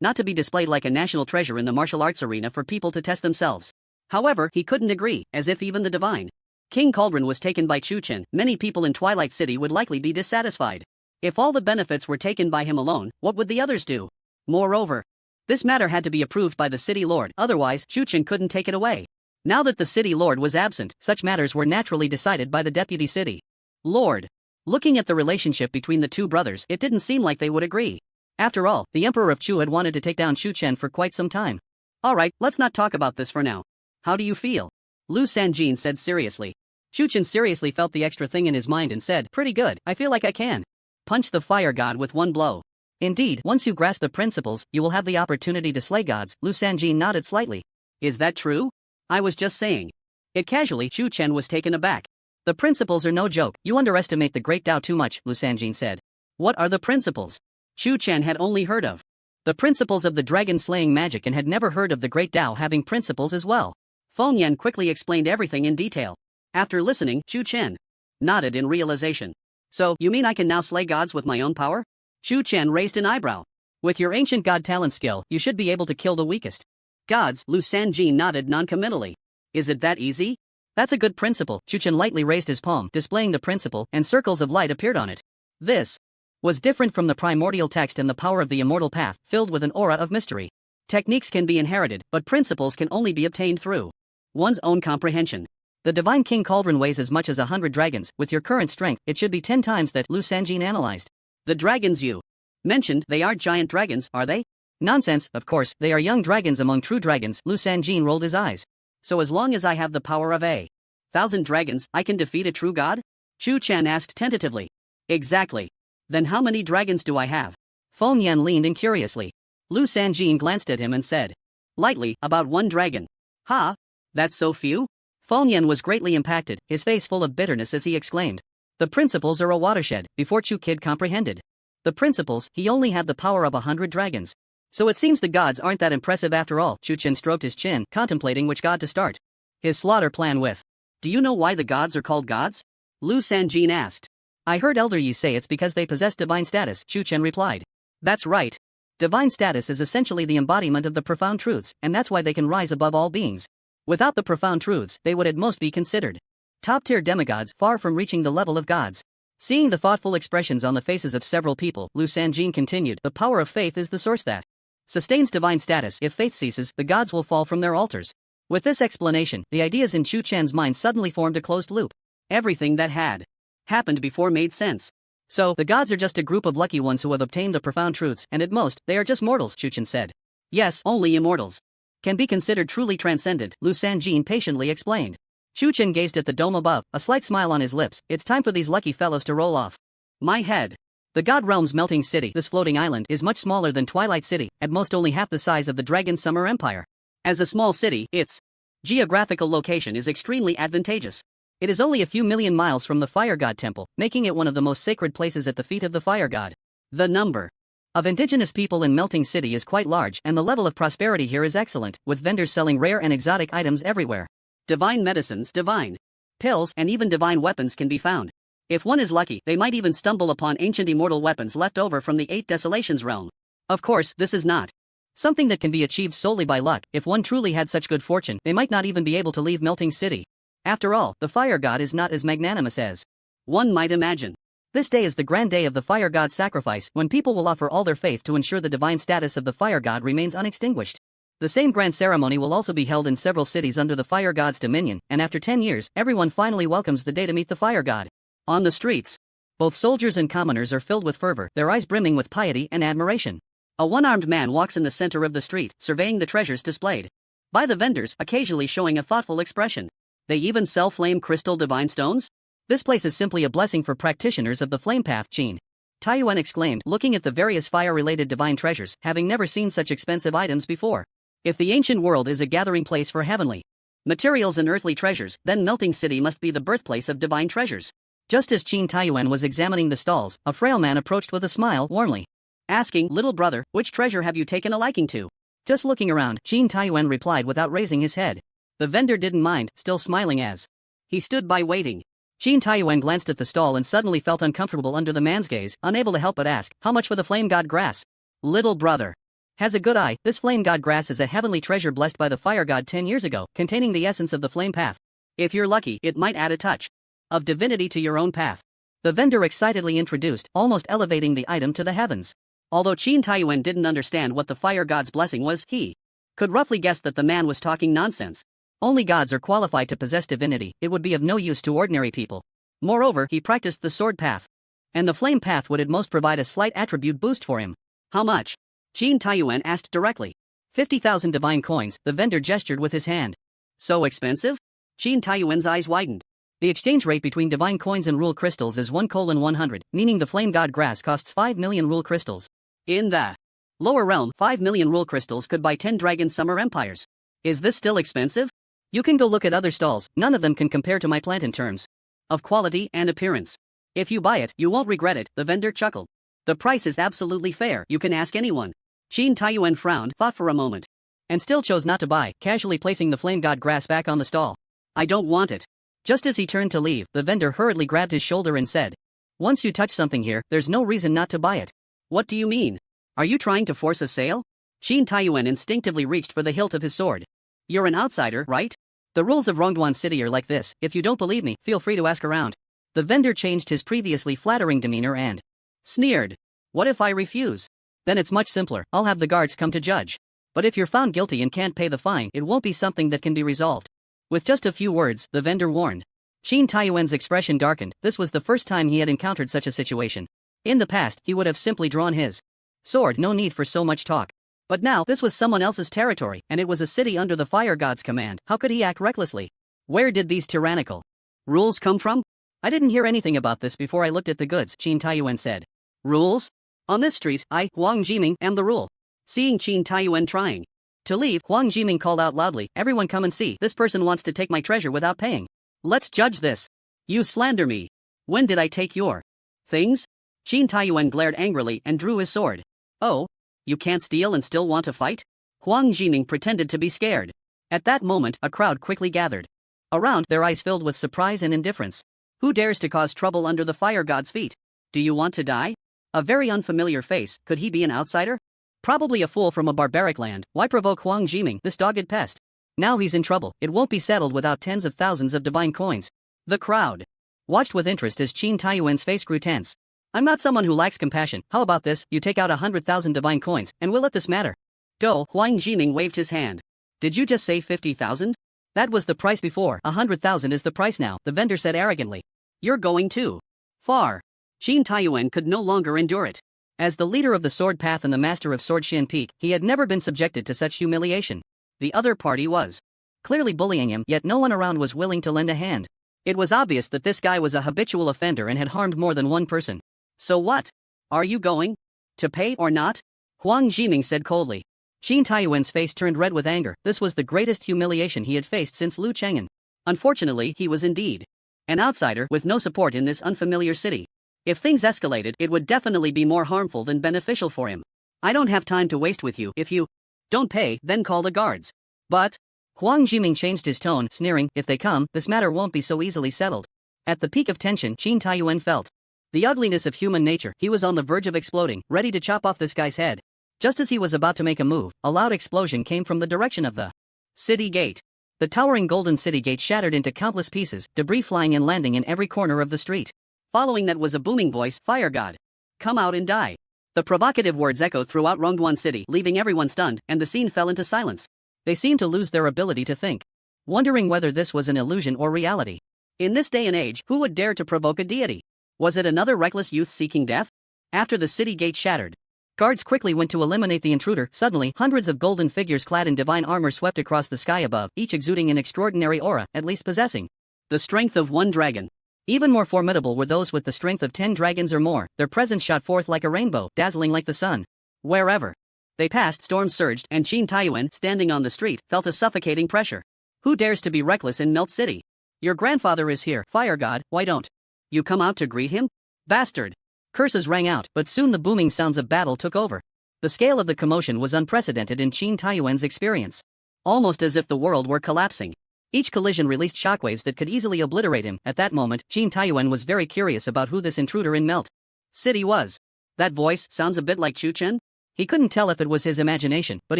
not to be displayed like a national treasure in the martial arts arena for people to test themselves. However, he couldn't agree, as if even the divine King Cauldron was taken by Chu Chen, many people in Twilight City would likely be dissatisfied. If all the benefits were taken by him alone, what would the others do? Moreover, this matter had to be approved by the city lord, otherwise Chu Chen couldn't take it away. Now that the city lord was absent, such matters were naturally decided by the deputy city lord. Looking at the relationship between the two brothers, it didn't seem like they would agree. After all, the Emperor of Chu had wanted to take down Chu Chen for quite some time. Alright, let's not talk about this for now. How do you feel? Lu Sanjin said seriously. Chu Chen seriously felt the extra thing in his mind and said, pretty good, I feel like I can punch the fire god with one blow. Indeed, once you grasp the principles, you will have the opportunity to slay gods. Lu Sanjin nodded slightly. Is that true? I was just saying it casually. Chu Chen was taken aback. The principles are no joke, you underestimate the great Tao too much, Lu Sanjin said. What are the principles? Chu Chen had only heard of the principles of the dragon-slaying magic and had never heard of the great Tao having principles as well. Feng Yan quickly explained everything in detail. After listening, Chu Chen nodded in realization. So, you mean I can now slay gods with my own power? Chu Chen raised an eyebrow. With your ancient god talent skill, you should be able to kill the weakest gods. Lu Sanjin nodded noncommittally. Is it that easy? That's a good principle. Chu Chen lightly raised his palm, displaying the principle, and circles of light appeared on it. This was different from the primordial text and the power of the immortal path, filled with an aura of mystery. Techniques can be inherited, but principles can only be obtained through one's own comprehension. The Divine King Cauldron weighs as much as 100 dragons. With your current strength, it should be 10 times that, Lu Sanjin analyzed. The dragons you mentioned, they aren't giant dragons, are they? Nonsense, of course, they are young dragons among true dragons. Lu Sanjin rolled his eyes. So as long as I have the power of 1,000 dragons, I can defeat a true god? Chu Chen asked tentatively. Exactly. Then how many dragons do I have? Feng Yan leaned in curiously. Lu Sanjin glanced at him and said lightly, about 1 dragon. Ha? That's so few? Feng Yan was greatly impacted, his face full of bitterness as he exclaimed. The principles are a watershed. Before Chu Kid comprehended the principles, he only had the power of 100 dragons. So it seems the gods aren't that impressive after all. Chu Chen stroked his chin, contemplating which god to start his slaughter plan with. Do you know why the gods are called gods? Lu Sanjin asked. I heard Elder Yi say it's because they possess divine status, Chu Chen replied. That's right. Divine status is essentially the embodiment of the profound truths, and that's why they can rise above all beings. Without the profound truths, they would at most be considered top-tier demigods, far from reaching the level of gods. Seeing the thoughtful expressions on the faces of several people, Lu Sanjin continued, the power of faith is the source that sustains divine status. If faith ceases, the gods will fall from their altars. With this explanation, the ideas in Chu Chen's mind suddenly formed a closed loop. Everything that had happened before made sense. So, the gods are just a group of lucky ones who have obtained the profound truths, and at most, they are just mortals, Chu Chen said. Yes, only immortals can be considered truly transcendent, Lu Sanjin patiently explained. Chu Chen gazed at the dome above, a slight smile on his lips. It's time for these lucky fellows to roll off my head. The God Realm's melting city, this floating island, is much smaller than Twilight City, at most only half the size of the Dragon Summer Empire. As a small city, its geographical location is extremely advantageous. It is only a few million miles from the Fire God Temple, making it one of the most sacred places at the feet of the Fire God. The number of indigenous people in Melting City is quite large, and the level of prosperity here is excellent, with vendors selling rare and exotic items everywhere. Divine medicines, divine pills, and even divine weapons can be found. If one is lucky, they might even stumble upon ancient immortal weapons left over from the 8 Desolations realm. Of course, this is not something that can be achieved solely by luck. If one truly had such good fortune, they might not even be able to leave Melting City. After all, the Fire God is not as magnanimous as one might imagine. This day is the grand day of the Fire God's sacrifice, when people will offer all their faith to ensure the divine status of the Fire God remains unextinguished. The same grand ceremony will also be held in several cities under the Fire God's dominion, and after 10 years, everyone finally welcomes the day to meet the Fire God. On the streets, both soldiers and commoners are filled with fervor, their eyes brimming with piety and admiration. A one-armed man walks in the center of the street, surveying the treasures displayed by the vendors, occasionally showing a thoughtful expression. They even sell flame crystal divine stones? This place is simply a blessing for practitioners of the flame path, Qin Taiyuan exclaimed, looking at the various fire-related divine treasures, having never seen such expensive items before. If the ancient world is a gathering place for heavenly materials and earthly treasures, then Melting City must be the birthplace of divine treasures. Just as Qin Taiyuan was examining the stalls, a frail man approached with a smile, warmly asking, "Little brother, which treasure have you taken a liking to?" Just looking around, Qin Taiyuan replied without raising his head. The vendor didn't mind, still smiling as he stood by waiting. Qin Taiyuan glanced at the stall and suddenly felt uncomfortable under the man's gaze, unable to help but ask, "How much for the flame god grass?" "Little brother, Has a good eye. This flame god grass is a heavenly treasure blessed by the fire god 10 years ago, containing the essence of the flame path. If you're lucky, it might add a touch of divinity to your own path. The vendor excitedly introduced, almost elevating the item to the heavens. Although Qin Taiyuan didn't understand what the fire god's blessing was, he could roughly guess that the man was talking nonsense. Only gods are qualified to possess divinity. It would be of no use to ordinary people. Moreover, he practiced the sword path, and the flame path would at most provide a slight attribute boost for him. How much? Qin Taiyuan asked directly. 50,000 divine coins, the vendor gestured with his hand. So expensive? Qin Taiyuan's eyes widened. The exchange rate between divine coins and rule crystals is 1:100, meaning the flame god grass costs 5 million rule crystals. In the lower realm, 5 million rule crystals could buy 10 dragon summer empires. Is this still expensive? You can go look at other stalls, none of them can compare to my plant in terms of quality and appearance. If you buy it, you won't regret it, the vendor chuckled. The price is absolutely fair, you can ask anyone. Qin Taiyuan frowned, thought for a moment, and still chose not to buy, casually placing the flame god grass back on the stall. I don't want it. Just as he turned to leave, the vendor hurriedly grabbed his shoulder and said, once you touch something here, there's no reason not to buy it. What do you mean? Are you trying to force a sale? Qin Taiyuan instinctively reached for the hilt of his sword. You're an outsider, right? The rules of Rongduan City are like this. If you don't believe me, feel free to ask around. The vendor changed his previously flattering demeanor and sneered. What if I refuse? Then it's much simpler, I'll have the guards come to judge. But if you're found guilty and can't pay the fine, it won't be something that can be resolved. With just a few words, the vendor warned. Qin Taiyuan's expression darkened. This was the first time he had encountered such a situation. In the past, he would have simply drawn his sword, no need for so much talk. But now, this was someone else's territory, and it was a city under the fire god's command. How could he act recklessly? Where did these tyrannical rules come from? I didn't hear anything about this before I looked at the goods, Qin Taiyuan said. Rules? On this street, I, Huang Jiming, am the rule. Seeing Qin Taiyuan trying to leave, Huang Jiming called out loudly, everyone come and see, this person wants to take my treasure without paying. Let's judge this. You slander me. When did I take your things? Qin Taiyuan glared angrily and drew his sword. Oh? You can't steal and still want to fight? Huang Jiming pretended to be scared. At that moment, a crowd quickly gathered around, their eyes filled with surprise and indifference. Who dares to cause trouble under the fire god's feet? Do you want to die? A very unfamiliar face, could he be an outsider? Probably a fool from a barbaric land. Why provoke Huang Jiming, this dogged pest? Now he's in trouble, it won't be settled without tens of thousands of divine coins. The crowd watched with interest as Qin Taiyuan's face grew tense. I'm not someone who lacks compassion. How about this, you take out 100,000 divine coins, and we'll let this matter. Huang Jiming waved his hand. Did you just say 50,000? That was the price before, 100,000 is the price now, the vendor said arrogantly. You're going too far. Qin Taiyuan could no longer endure it. As the leader of the sword path and the master of sword Shin Peak, he had never been subjected to such humiliation. The other party was clearly bullying him, yet no one around was willing to lend a hand. It was obvious that this guy was a habitual offender and had harmed more than one person. So what? Are you going to pay or not? Huang Jiming said coldly. Qin Taiyuan's face turned red with anger. This was the greatest humiliation he had faced since Lu Cheng'an. Unfortunately, he was indeed an outsider with no support in this unfamiliar city. If things escalated, it would definitely be more harmful than beneficial for him. I don't have time to waste with you. If you don't pay, then call the guards. But Huang Jiming changed his tone, sneering, if they come, this matter won't be so easily settled. At the peak of tension, Qin Taiyuan felt the ugliness of human nature. He was on the verge of exploding, ready to chop off this guy's head. Just as he was about to make a move, a loud explosion came from the direction of the city gate. The towering golden city gate shattered into countless pieces, debris flying and landing in every corner of the street. Following that was a booming voice, Fire God, come out and die. The provocative words echoed throughout Rongduan City, leaving everyone stunned, and the scene fell into silence. They seemed to lose their ability to think, wondering whether this was an illusion or reality. In this day and age, who would dare to provoke a deity? Was it another reckless youth seeking death? After the city gate shattered, guards quickly went to eliminate the intruder. Suddenly, hundreds of golden figures clad in divine armor swept across the sky above, each exuding an extraordinary aura, at least possessing the strength of one dragon. Even more formidable were those with the strength of 10 dragons or more. Their presence shot forth like a rainbow, dazzling like the sun. Wherever they passed, storms surged, and Qin Taiyuan, standing on the street, felt a suffocating pressure. Who dares to be reckless in Melt City? Your grandfather is here, Fire God, why don't you come out to greet him? Bastard! Curses rang out, but soon the booming sounds of battle took over. The scale of the commotion was unprecedented in Qin Taiyuan's experience. Almost as if the world were collapsing. Each collision released shockwaves that could easily obliterate him. At that moment, Qin Taiyuan was very curious about who this intruder in Melt City was. That voice sounds a bit like Chu Chen? He couldn't tell if it was his imagination, but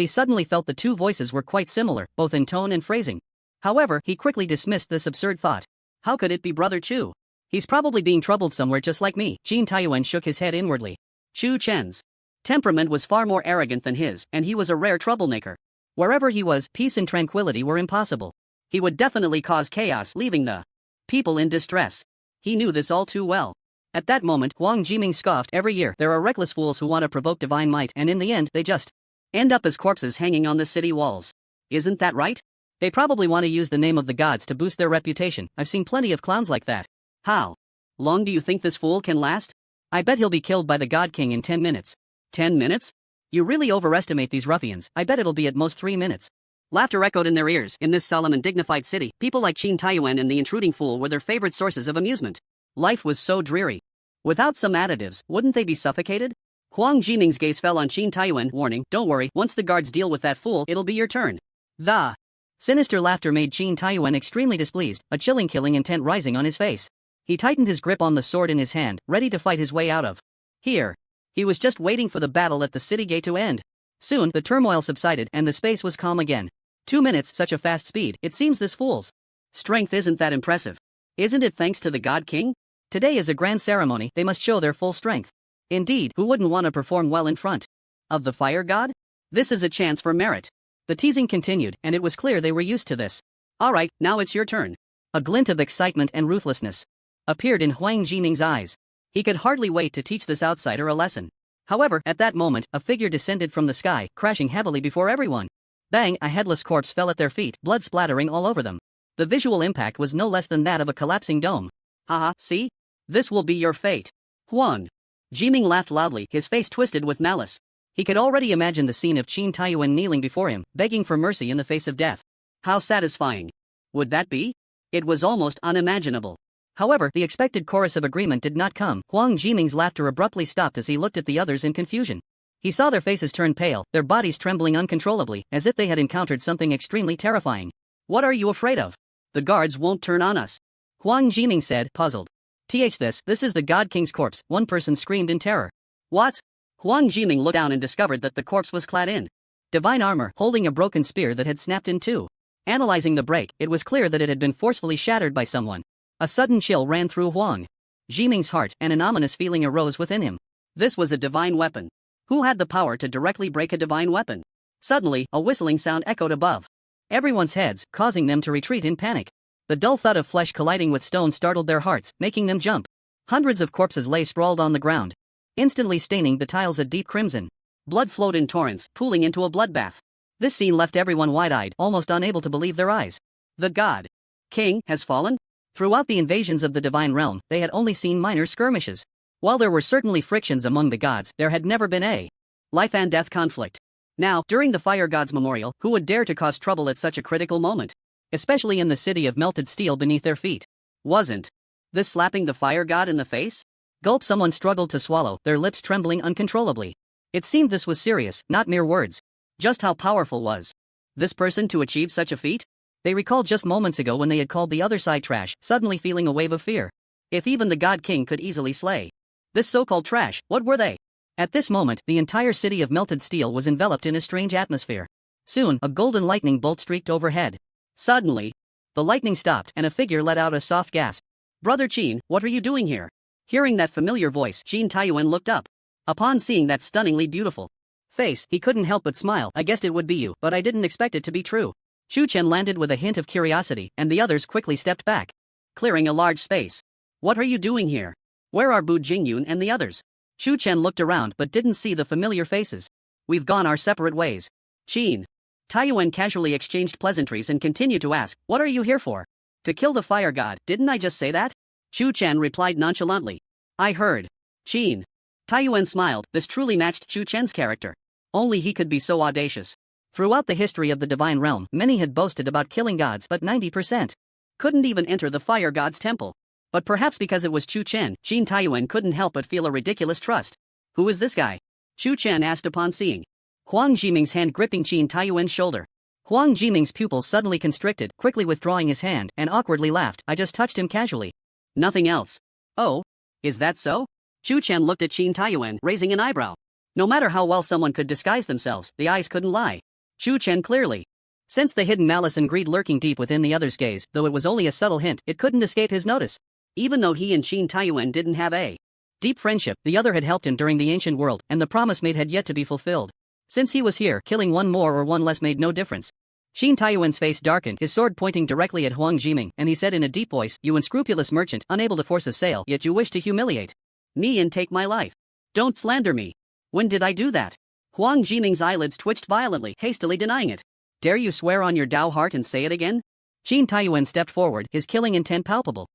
he suddenly felt the two voices were quite similar, both in tone and phrasing. However, he quickly dismissed this absurd thought. How could it be Brother Chu? He's probably being troubled somewhere just like me. Jin Taiyuan shook his head inwardly. Chu Chen's temperament was far more arrogant than his, and he was a rare troublemaker. Wherever he was, peace and tranquility were impossible. He would definitely cause chaos, leaving the people in distress. He knew this all too well. At that moment, Huang Jiming scoffed. Every year, there are reckless fools who want to provoke divine might, and in the end, they just end up as corpses hanging on the city walls. Isn't that right? They probably want to use the name of the gods to boost their reputation. I've seen plenty of clowns like that. How long do you think this fool can last? I bet he'll be killed by the God King in 10 minutes. 10 minutes? You really overestimate these ruffians. I bet it'll be at most 3 minutes. Laughter echoed in their ears. In this solemn and dignified city, people like Qin Taiyuan and the intruding fool were their favorite sources of amusement. Life was so dreary. Without some additives, wouldn't they be suffocated? Huang Jiming's gaze fell on Qin Taiyuan, warning, don't worry, once the guards deal with that fool, it'll be your turn. The sinister laughter made Qin Taiyuan extremely displeased, a chilling killing intent rising on his face. He tightened his grip on the sword in his hand, ready to fight his way out of here. He was just waiting for the battle at the city gate to end. Soon, the turmoil subsided and the space was calm again. 2 minutes, such a fast speed. It seems this fool's strength isn't that impressive. Isn't it thanks to the God King? Today is a grand ceremony, they must show their full strength. Indeed, who wouldn't want to perform well in front of the fire god? This is a chance for merit. The teasing continued, and it was clear they were used to this. Alright, now it's your turn. A glint of excitement and ruthlessness appeared in Huang Jiming's eyes. He could hardly wait to teach this outsider a lesson. However, at that moment, a figure descended from the sky, crashing heavily before everyone. Bang! A headless corpse fell at their feet, blood splattering all over them. The visual impact was no less than that of a collapsing dome. Haha, see? This will be your fate. Huang Jiming laughed loudly, his face twisted with malice. He could already imagine the scene of Qin Taiyuan kneeling before him, begging for mercy in the face of death. How satisfying would that be? It was almost unimaginable. However, the expected chorus of agreement did not come. Huang Jiming's laughter abruptly stopped as he looked at the others in confusion. He saw their faces turn pale, their bodies trembling uncontrollably, as if they had encountered something extremely terrifying. What are you afraid of? The guards won't turn on us. Huang Jiming said, puzzled. This is the God King's corpse, one person screamed in terror. What? Huang Jiming looked down and discovered that the corpse was clad in divine armor, holding a broken spear that had snapped in two. Analyzing the break, it was clear that it had been forcefully shattered by someone. A sudden chill ran through Huang Jiming's heart, and an ominous feeling arose within him. This was a divine weapon. Who had the power to directly break a divine weapon? Suddenly, a whistling sound echoed above everyone's heads, causing them to retreat in panic. The dull thud of flesh colliding with stone startled their hearts, making them jump. Hundreds of corpses lay sprawled on the ground, instantly staining the tiles a deep crimson. Blood flowed in torrents, pooling into a bloodbath. This scene left everyone wide-eyed, almost unable to believe their eyes. The God King has fallen? Throughout the invasions of the divine realm, they had only seen minor skirmishes. While there were certainly frictions among the gods, there had never been a life and death conflict. Now, during the fire god's memorial, who would dare to cause trouble at such a critical moment? Especially in the city of melted steel beneath their feet. Wasn't this slapping the fire god in the face? Gulp! Someone struggled to swallow, their lips trembling uncontrollably. It seemed this was serious, not mere words. Just how powerful was this person to achieve such a feat? They recalled just moments ago when they had called the other side trash, suddenly feeling a wave of fear. If even the God King could easily slay this so-called trash, what were they? At this moment, the entire city of melted steel was enveloped in a strange atmosphere. Soon, a golden lightning bolt streaked overhead. Suddenly, the lightning stopped and a figure let out a soft gasp. Brother Qin, what are you doing here? Hearing that familiar voice, Qin Taiyuan looked up. Upon seeing that stunningly beautiful face, he couldn't help but smile. I guessed it would be you, but I didn't expect it to be true. Chu Chen landed with a hint of curiosity, and the others quickly stepped back, clearing a large space. What are you doing here? Where are Bu Jingyun and the others? Chu Chen looked around but didn't see the familiar faces. We've gone our separate ways. Qin Taiyuan casually exchanged pleasantries and continued to ask, what are you here for? To kill the fire god, didn't I just say that? Chu Chen replied nonchalantly. I heard. Qin Taiyuan smiled. This truly matched Chu Chen's character. Only he could be so audacious. Throughout the history of the divine realm, many had boasted about killing gods, but 90% couldn't even enter the fire god's temple. But perhaps because it was Chu Chen, Qin Taiyuan couldn't help but feel a ridiculous trust. Who is this guy? Chu Chen asked upon seeing Huang Jiming's hand gripping Qin Taiyuan's shoulder. Huang Jiming's pupils suddenly constricted, quickly withdrawing his hand, and awkwardly laughed. I just touched him casually. Nothing else. Oh? Is that so? Chu Chen looked at Qin Taiyuan, raising an eyebrow. No matter how well someone could disguise themselves, the eyes couldn't lie. Chu Chen clearly sensed the hidden malice and greed lurking deep within the other's gaze, though it was only a subtle hint, it couldn't escape his notice. Even though he and Qin Taiyuan didn't have a deep friendship, the other had helped him during the ancient world, and the promise made had yet to be fulfilled. Since he was here, killing one more or one less made no difference. Qin Taiyuan's face darkened, his sword pointing directly at Huang Jiming, and he said in a deep voice, "You unscrupulous merchant, unable to force a sale, yet you wish to humiliate me and take my life. Don't slander me. When did I do that?" Huang Jiming's eyelids twitched violently, hastily denying it. "Dare you swear on your Dao heart and say it again?" Qin Taiyuan stepped forward, his killing intent palpable.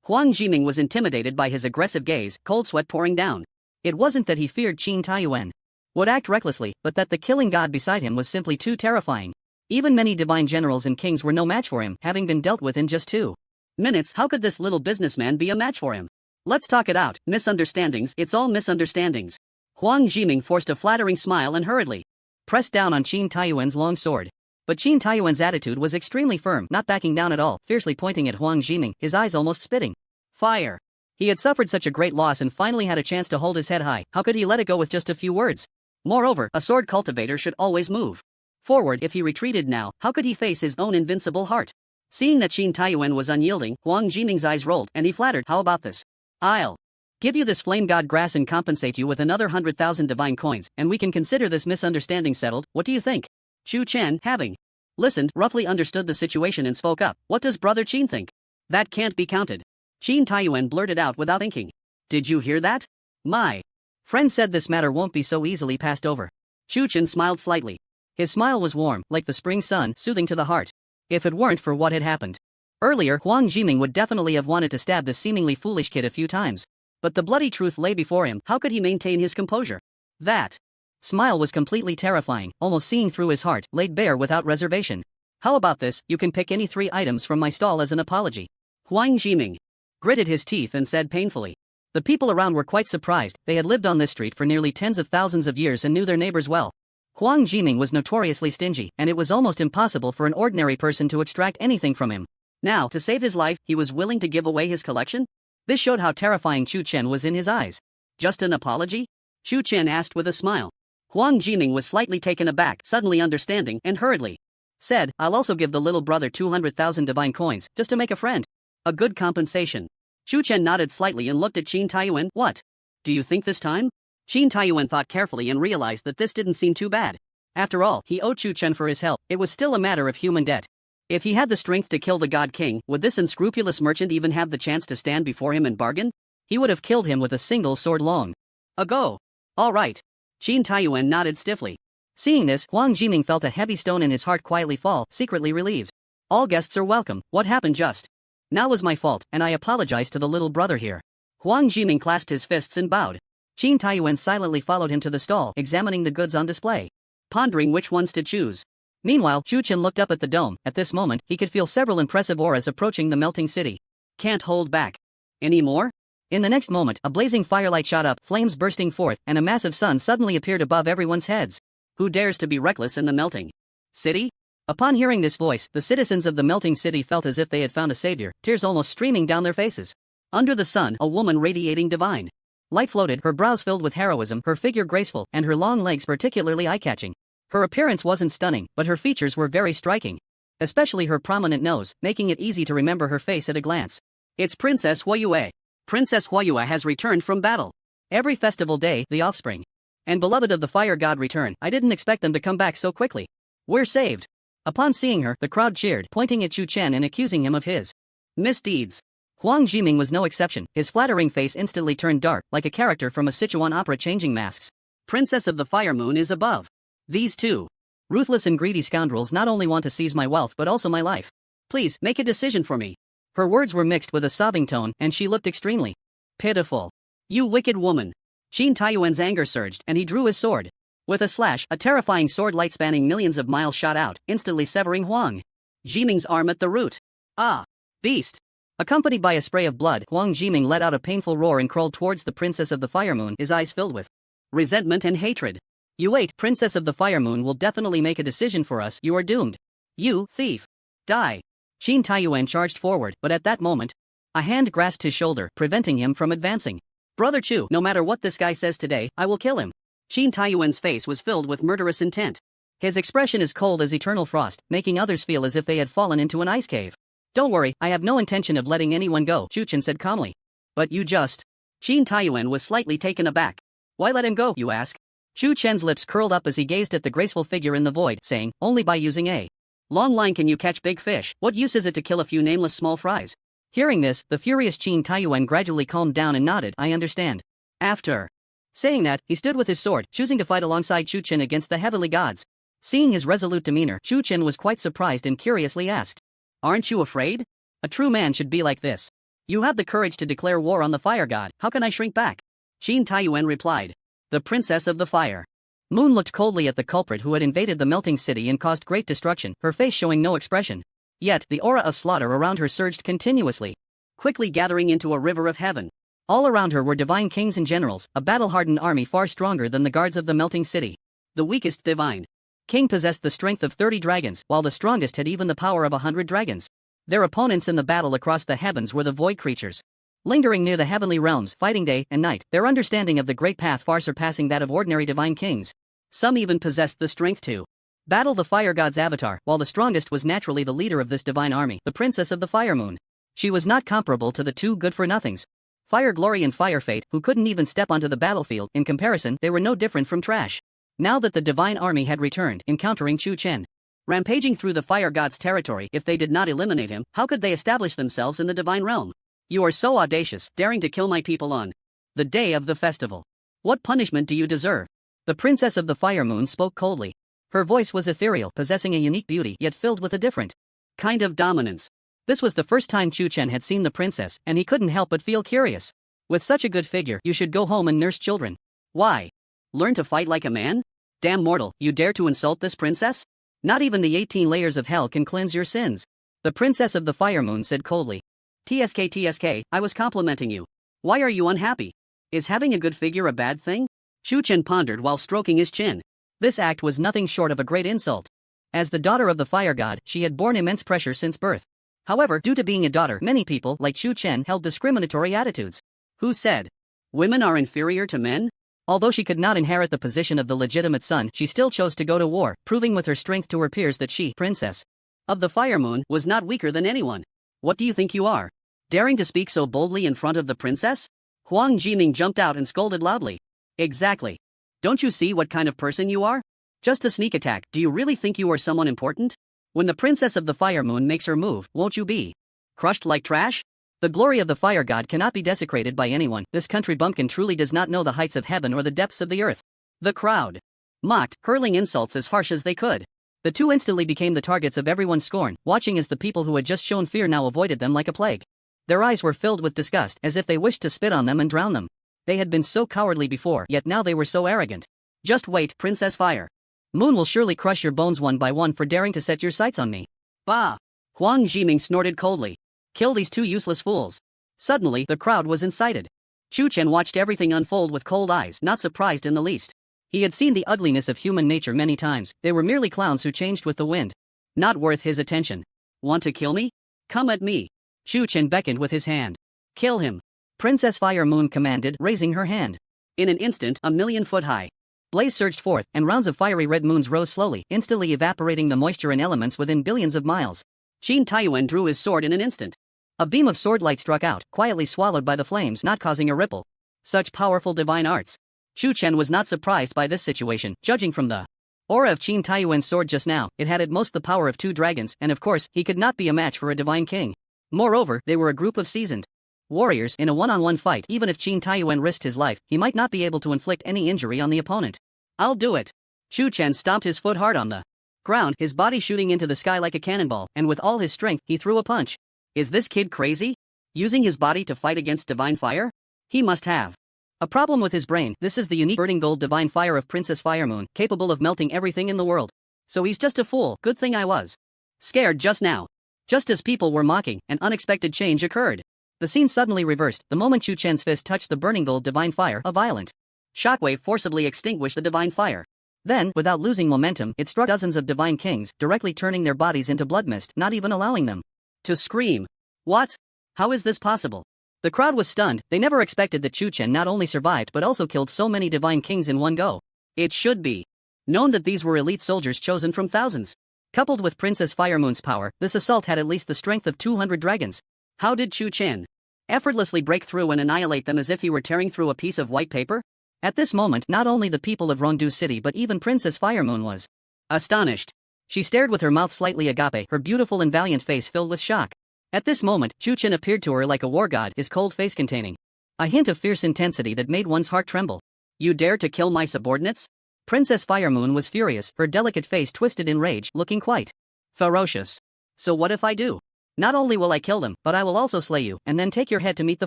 Huang Jiming was intimidated by his aggressive gaze, cold sweat pouring down. It wasn't that he feared Qin Taiyuan would act recklessly, but that the killing god beside him was simply too terrifying. Even many divine generals and kings were no match for him, having been dealt with in just 2 minutes. How could this little businessman be a match for him? Let's talk it out. Misunderstandings, it's all misunderstandings. Huang Jiming forced a flattering smile and hurriedly pressed down on Qin Taiyuan's long sword. But Qin Taiyuan's attitude was extremely firm, not backing down at all, fiercely pointing at Huang Jiming, his eyes almost spitting fire. He had suffered such a great loss and finally had a chance to hold his head high. How could he let it go with just a few words? Moreover, a sword cultivator should always move forward. If he retreated now, how could he face his own invincible heart? Seeing that Qin Taiyuan was unyielding, Huang Jiming's eyes rolled, and he flattered, "How about this? I'll give you this flame god grass and compensate you with another 100,000 divine coins, and we can consider this misunderstanding settled. What do you think?" Chu Chen, having listened, roughly understood the situation and spoke up. "What does Brother Qin think?" "That can't be counted." Qin Taiyuan blurted out without thinking. "Did you hear that? My friend said this matter won't be so easily passed over." Chu Chen smiled slightly. His smile was warm, like the spring sun, soothing to the heart. If it weren't for what had happened earlier, Huang Jiming would definitely have wanted to stab this seemingly foolish kid a few times. But the bloody truth lay before him. How could he maintain his composure? That smile was completely terrifying, almost seeing through his heart, laid bare without reservation. "How about this? You can pick any 3 items from my stall as an apology." Huang Jiming gritted his teeth and said painfully. The people around were quite surprised. They had lived on this street for nearly tens of thousands of years and knew their neighbors well. Huang Jiming was notoriously stingy, and it was almost impossible for an ordinary person to extract anything from him. Now, to save his life, he was willing to give away his collection? This showed how terrifying Chu Chen was in his eyes. "Just an apology?" Chu Chen asked with a smile. Huang Jiming was slightly taken aback, suddenly understanding, and hurriedly said, "I'll also give the little brother 200,000 divine coins, just to make a friend. A good compensation." Chu Chen nodded slightly and looked at Qin Taiyuan. "What? Do you think this time?" Qin Taiyuan thought carefully and realized that this didn't seem too bad. After all, he owed Chu Chen for his help. It was still a matter of human debt. If he had the strength to kill the God King, would this unscrupulous merchant even have the chance to stand before him and bargain? He would have killed him with a single sword long ago. "All right." Qin Taiyuan nodded stiffly. Seeing this, Huang Jiming felt a heavy stone in his heart quietly fall, secretly relieved. "All guests are welcome. What happened just now was my fault, and I apologize to the little brother here." Huang Jiming clasped his fists and bowed. Qin Taiyuan silently followed him to the stall, examining the goods on display, pondering which ones to choose. Meanwhile, Chu Chen looked up at the dome. At this moment, he could feel several impressive auras approaching the melting city. Can't hold back any more? In the next moment, a blazing firelight shot up, flames bursting forth, and a massive sun suddenly appeared above everyone's heads. Who dares to be reckless in the melting city? Upon hearing this voice, the citizens of the melting city felt as if they had found a savior, tears almost streaming down their faces. Under the sun, a woman radiating divine light floated, her brows filled with heroism, her figure graceful, and her long legs particularly eye-catching. Her appearance wasn't stunning, but her features were very striking. Especially her prominent nose, making it easy to remember her face at a glance. It's Princess Huayue. Princess Huayue has returned from battle. Every festival day, the offspring and beloved of the fire god return. I didn't expect them to come back so quickly. We're saved. Upon seeing her, the crowd cheered, pointing at Chu Chen and accusing him of his misdeeds. Huang Jiming was no exception. His flattering face instantly turned dark, like a character from a Sichuan opera changing masks. Princess of the Fire Moon is above. These two ruthless and greedy scoundrels not only want to seize my wealth but also my life. Please, make a decision for me. Her words were mixed with a sobbing tone, and she looked extremely pitiful. You wicked woman. Qin Taiyuan's anger surged, and he drew his sword. With a slash, a terrifying sword light spanning millions of miles shot out, instantly severing Huang Jiming's arm at the root. Ah! Beast! Accompanied by a spray of blood, Huang Jiming let out a painful roar and crawled towards the Princess of the Fire Moon, his eyes filled with resentment and hatred. You wait, Princess of the Fire Moon will definitely make a decision for us. You are doomed. You, thief. Die. Qin Taiyuan charged forward, but at that moment, a hand grasped his shoulder, preventing him from advancing. Brother Chu, no matter what this guy says today, I will kill him. Qin Taiyuan's face was filled with murderous intent. His expression is cold as eternal frost, making others feel as if they had fallen into an ice cave. Don't worry, I have no intention of letting anyone go, Chu Chen said calmly. But you just... Qin Taiyuan was slightly taken aback. Why let him go, you ask? Chu Chen's lips curled up as he gazed at the graceful figure in the void, saying, only by using a long line can you catch big fish. What use is it to kill a few nameless small fries? Hearing this, the furious Qin Taiyuan gradually calmed down and nodded, I understand. After saying that, he stood with his sword, choosing to fight alongside Chu Chen against the heavenly gods. Seeing his resolute demeanor, Chu Chen was quite surprised and curiously asked, aren't you afraid? A true man should be like this. You have the courage to declare war on the fire god, how can I shrink back? Qin Taiyuan replied. The princess of the fire. Moon looked coldly at the culprit who had invaded the melting city and caused great destruction, her face showing no expression. Yet, the aura of slaughter around her surged continuously, quickly gathering into a river of heaven. All around her were divine kings and generals, a battle-hardened army far stronger than the guards of the melting city. The weakest divine king possessed the strength of 30 dragons, while the strongest had even the power of 100 dragons. Their opponents in the battle across the heavens were the void creatures, lingering near the heavenly realms, fighting day and night, their understanding of the great path far surpassing that of ordinary divine kings. Some even possessed the strength to battle the fire god's avatar, while the strongest was naturally the leader of this divine army, the princess of the fire moon. She was not comparable to the two good-for-nothings, Fire Glory and Fire Fate, who couldn't even step onto the battlefield. In comparison, they were no different from trash. Now that the divine army had returned, encountering Chu Chen, rampaging through the fire god's territory, if they did not eliminate him, how could they establish themselves in the divine realm? You are so audacious, daring to kill my people on the day of the festival. What punishment do you deserve? The princess of the fire moon spoke coldly. Her voice was ethereal, possessing a unique beauty, yet filled with a different kind of dominance. This was the first time Chu Chen had seen the princess, and he couldn't help but feel curious. With such a good figure, you should go home and nurse children. Why? Learn to fight like a man? Damn mortal, you dare to insult this princess? Not even the 18 layers of hell can cleanse your sins. The princess of the fire moon said coldly. TSK, I was complimenting you. Why are you unhappy? Is having a good figure a bad thing? Chu Chen pondered while stroking his chin. This act was nothing short of a great insult. As the daughter of the fire god, she had borne immense pressure since birth. However, due to being a daughter, many people, like Chu Chen, held discriminatory attitudes. Who said women are inferior to men? Although she could not inherit the position of the legitimate son, she still chose to go to war, proving with her strength to her peers that she, princess of the fire moon, was not weaker than anyone. What do you think you are? Daring to speak so boldly in front of the princess? Huang Jiming jumped out and scolded loudly. Exactly. Don't you see what kind of person you are? Just a sneak attack. Do you really think you are someone important? When the princess of the fire moon makes her move, won't you be crushed like trash? The glory of the fire god cannot be desecrated by anyone. This country bumpkin truly does not know the heights of heaven or the depths of the earth. The crowd mocked, hurling insults as harsh as they could. The two instantly became the targets of everyone's scorn, watching as the people who had just shown fear now avoided them like a plague. Their eyes were filled with disgust, as if they wished to spit on them and drown them. They had been so cowardly before, yet now they were so arrogant. Just wait, Princess Fire Moon will surely crush your bones one by one for daring to set your sights on me. Bah! Huang Jiming snorted coldly. Kill these two useless fools. Suddenly, the crowd was incited. Chu Chen watched everything unfold with cold eyes, not surprised in the least. He had seen the ugliness of human nature many times. They were merely clowns who changed with the wind. Not worth his attention. Want to kill me? Come at me. Chu Chen beckoned with his hand. Kill him. Princess Fire Moon commanded, raising her hand. In an instant, a 1,000,000-foot high blaze surged forth, and rounds of fiery red moons rose slowly, instantly evaporating the moisture and elements within billions of miles. Qin Taiyuan drew his sword in an instant. A beam of sword light struck out, quietly swallowed by the flames, not causing a ripple. Such powerful divine arts. Chu Chen was not surprised by this situation, judging from the aura of Qin Taiyuan's sword just now. It had at most the power of 2 dragons, and of course, he could not be a match for a divine king. Moreover, they were a group of seasoned warriors in a one-on-one fight. Even if Qin Taiyuan risked his life, he might not be able to inflict any injury on the opponent. I'll do it. Chu Chen stomped his foot hard on the ground, his body shooting into the sky like a cannonball, and with all his strength, he threw a punch. Is this kid crazy? Using his body to fight against divine fire? He must have a problem with his brain. This is the unique burning gold divine fire of Princess Fire Moon, capable of melting everything in the world. So he's just a fool. Good thing I was scared just now. Just as people were mocking, an unexpected change occurred. The scene suddenly reversed the moment Chu Chen's fist touched the burning gold divine fire. A violent shockwave forcibly extinguished the divine fire. Then, without losing momentum, it struck dozens of divine kings, directly turning their bodies into blood mist, not even allowing them to scream. What? How is this possible? The crowd was stunned. They never expected that Chu Chen not only survived but also killed so many divine kings in one go. It should be known that these were elite soldiers chosen from thousands. Coupled with Princess Firemoon's power, this assault had at least the strength of 200 dragons. How did Chu Chen effortlessly break through and annihilate them as if he were tearing through a piece of white paper? At this moment, not only the people of Rondu City but even Princess Firemoon was astonished. She stared with her mouth slightly agape, her beautiful and valiant face filled with shock. At this moment, Chu Chen appeared to her like a war god, his cold face containing a hint of fierce intensity that made one's heart tremble. You dare to kill my subordinates? Princess Firemoon was furious, her delicate face twisted in rage, looking quite ferocious. So what if I do? Not only will I kill them, but I will also slay you, and then take your head to meet the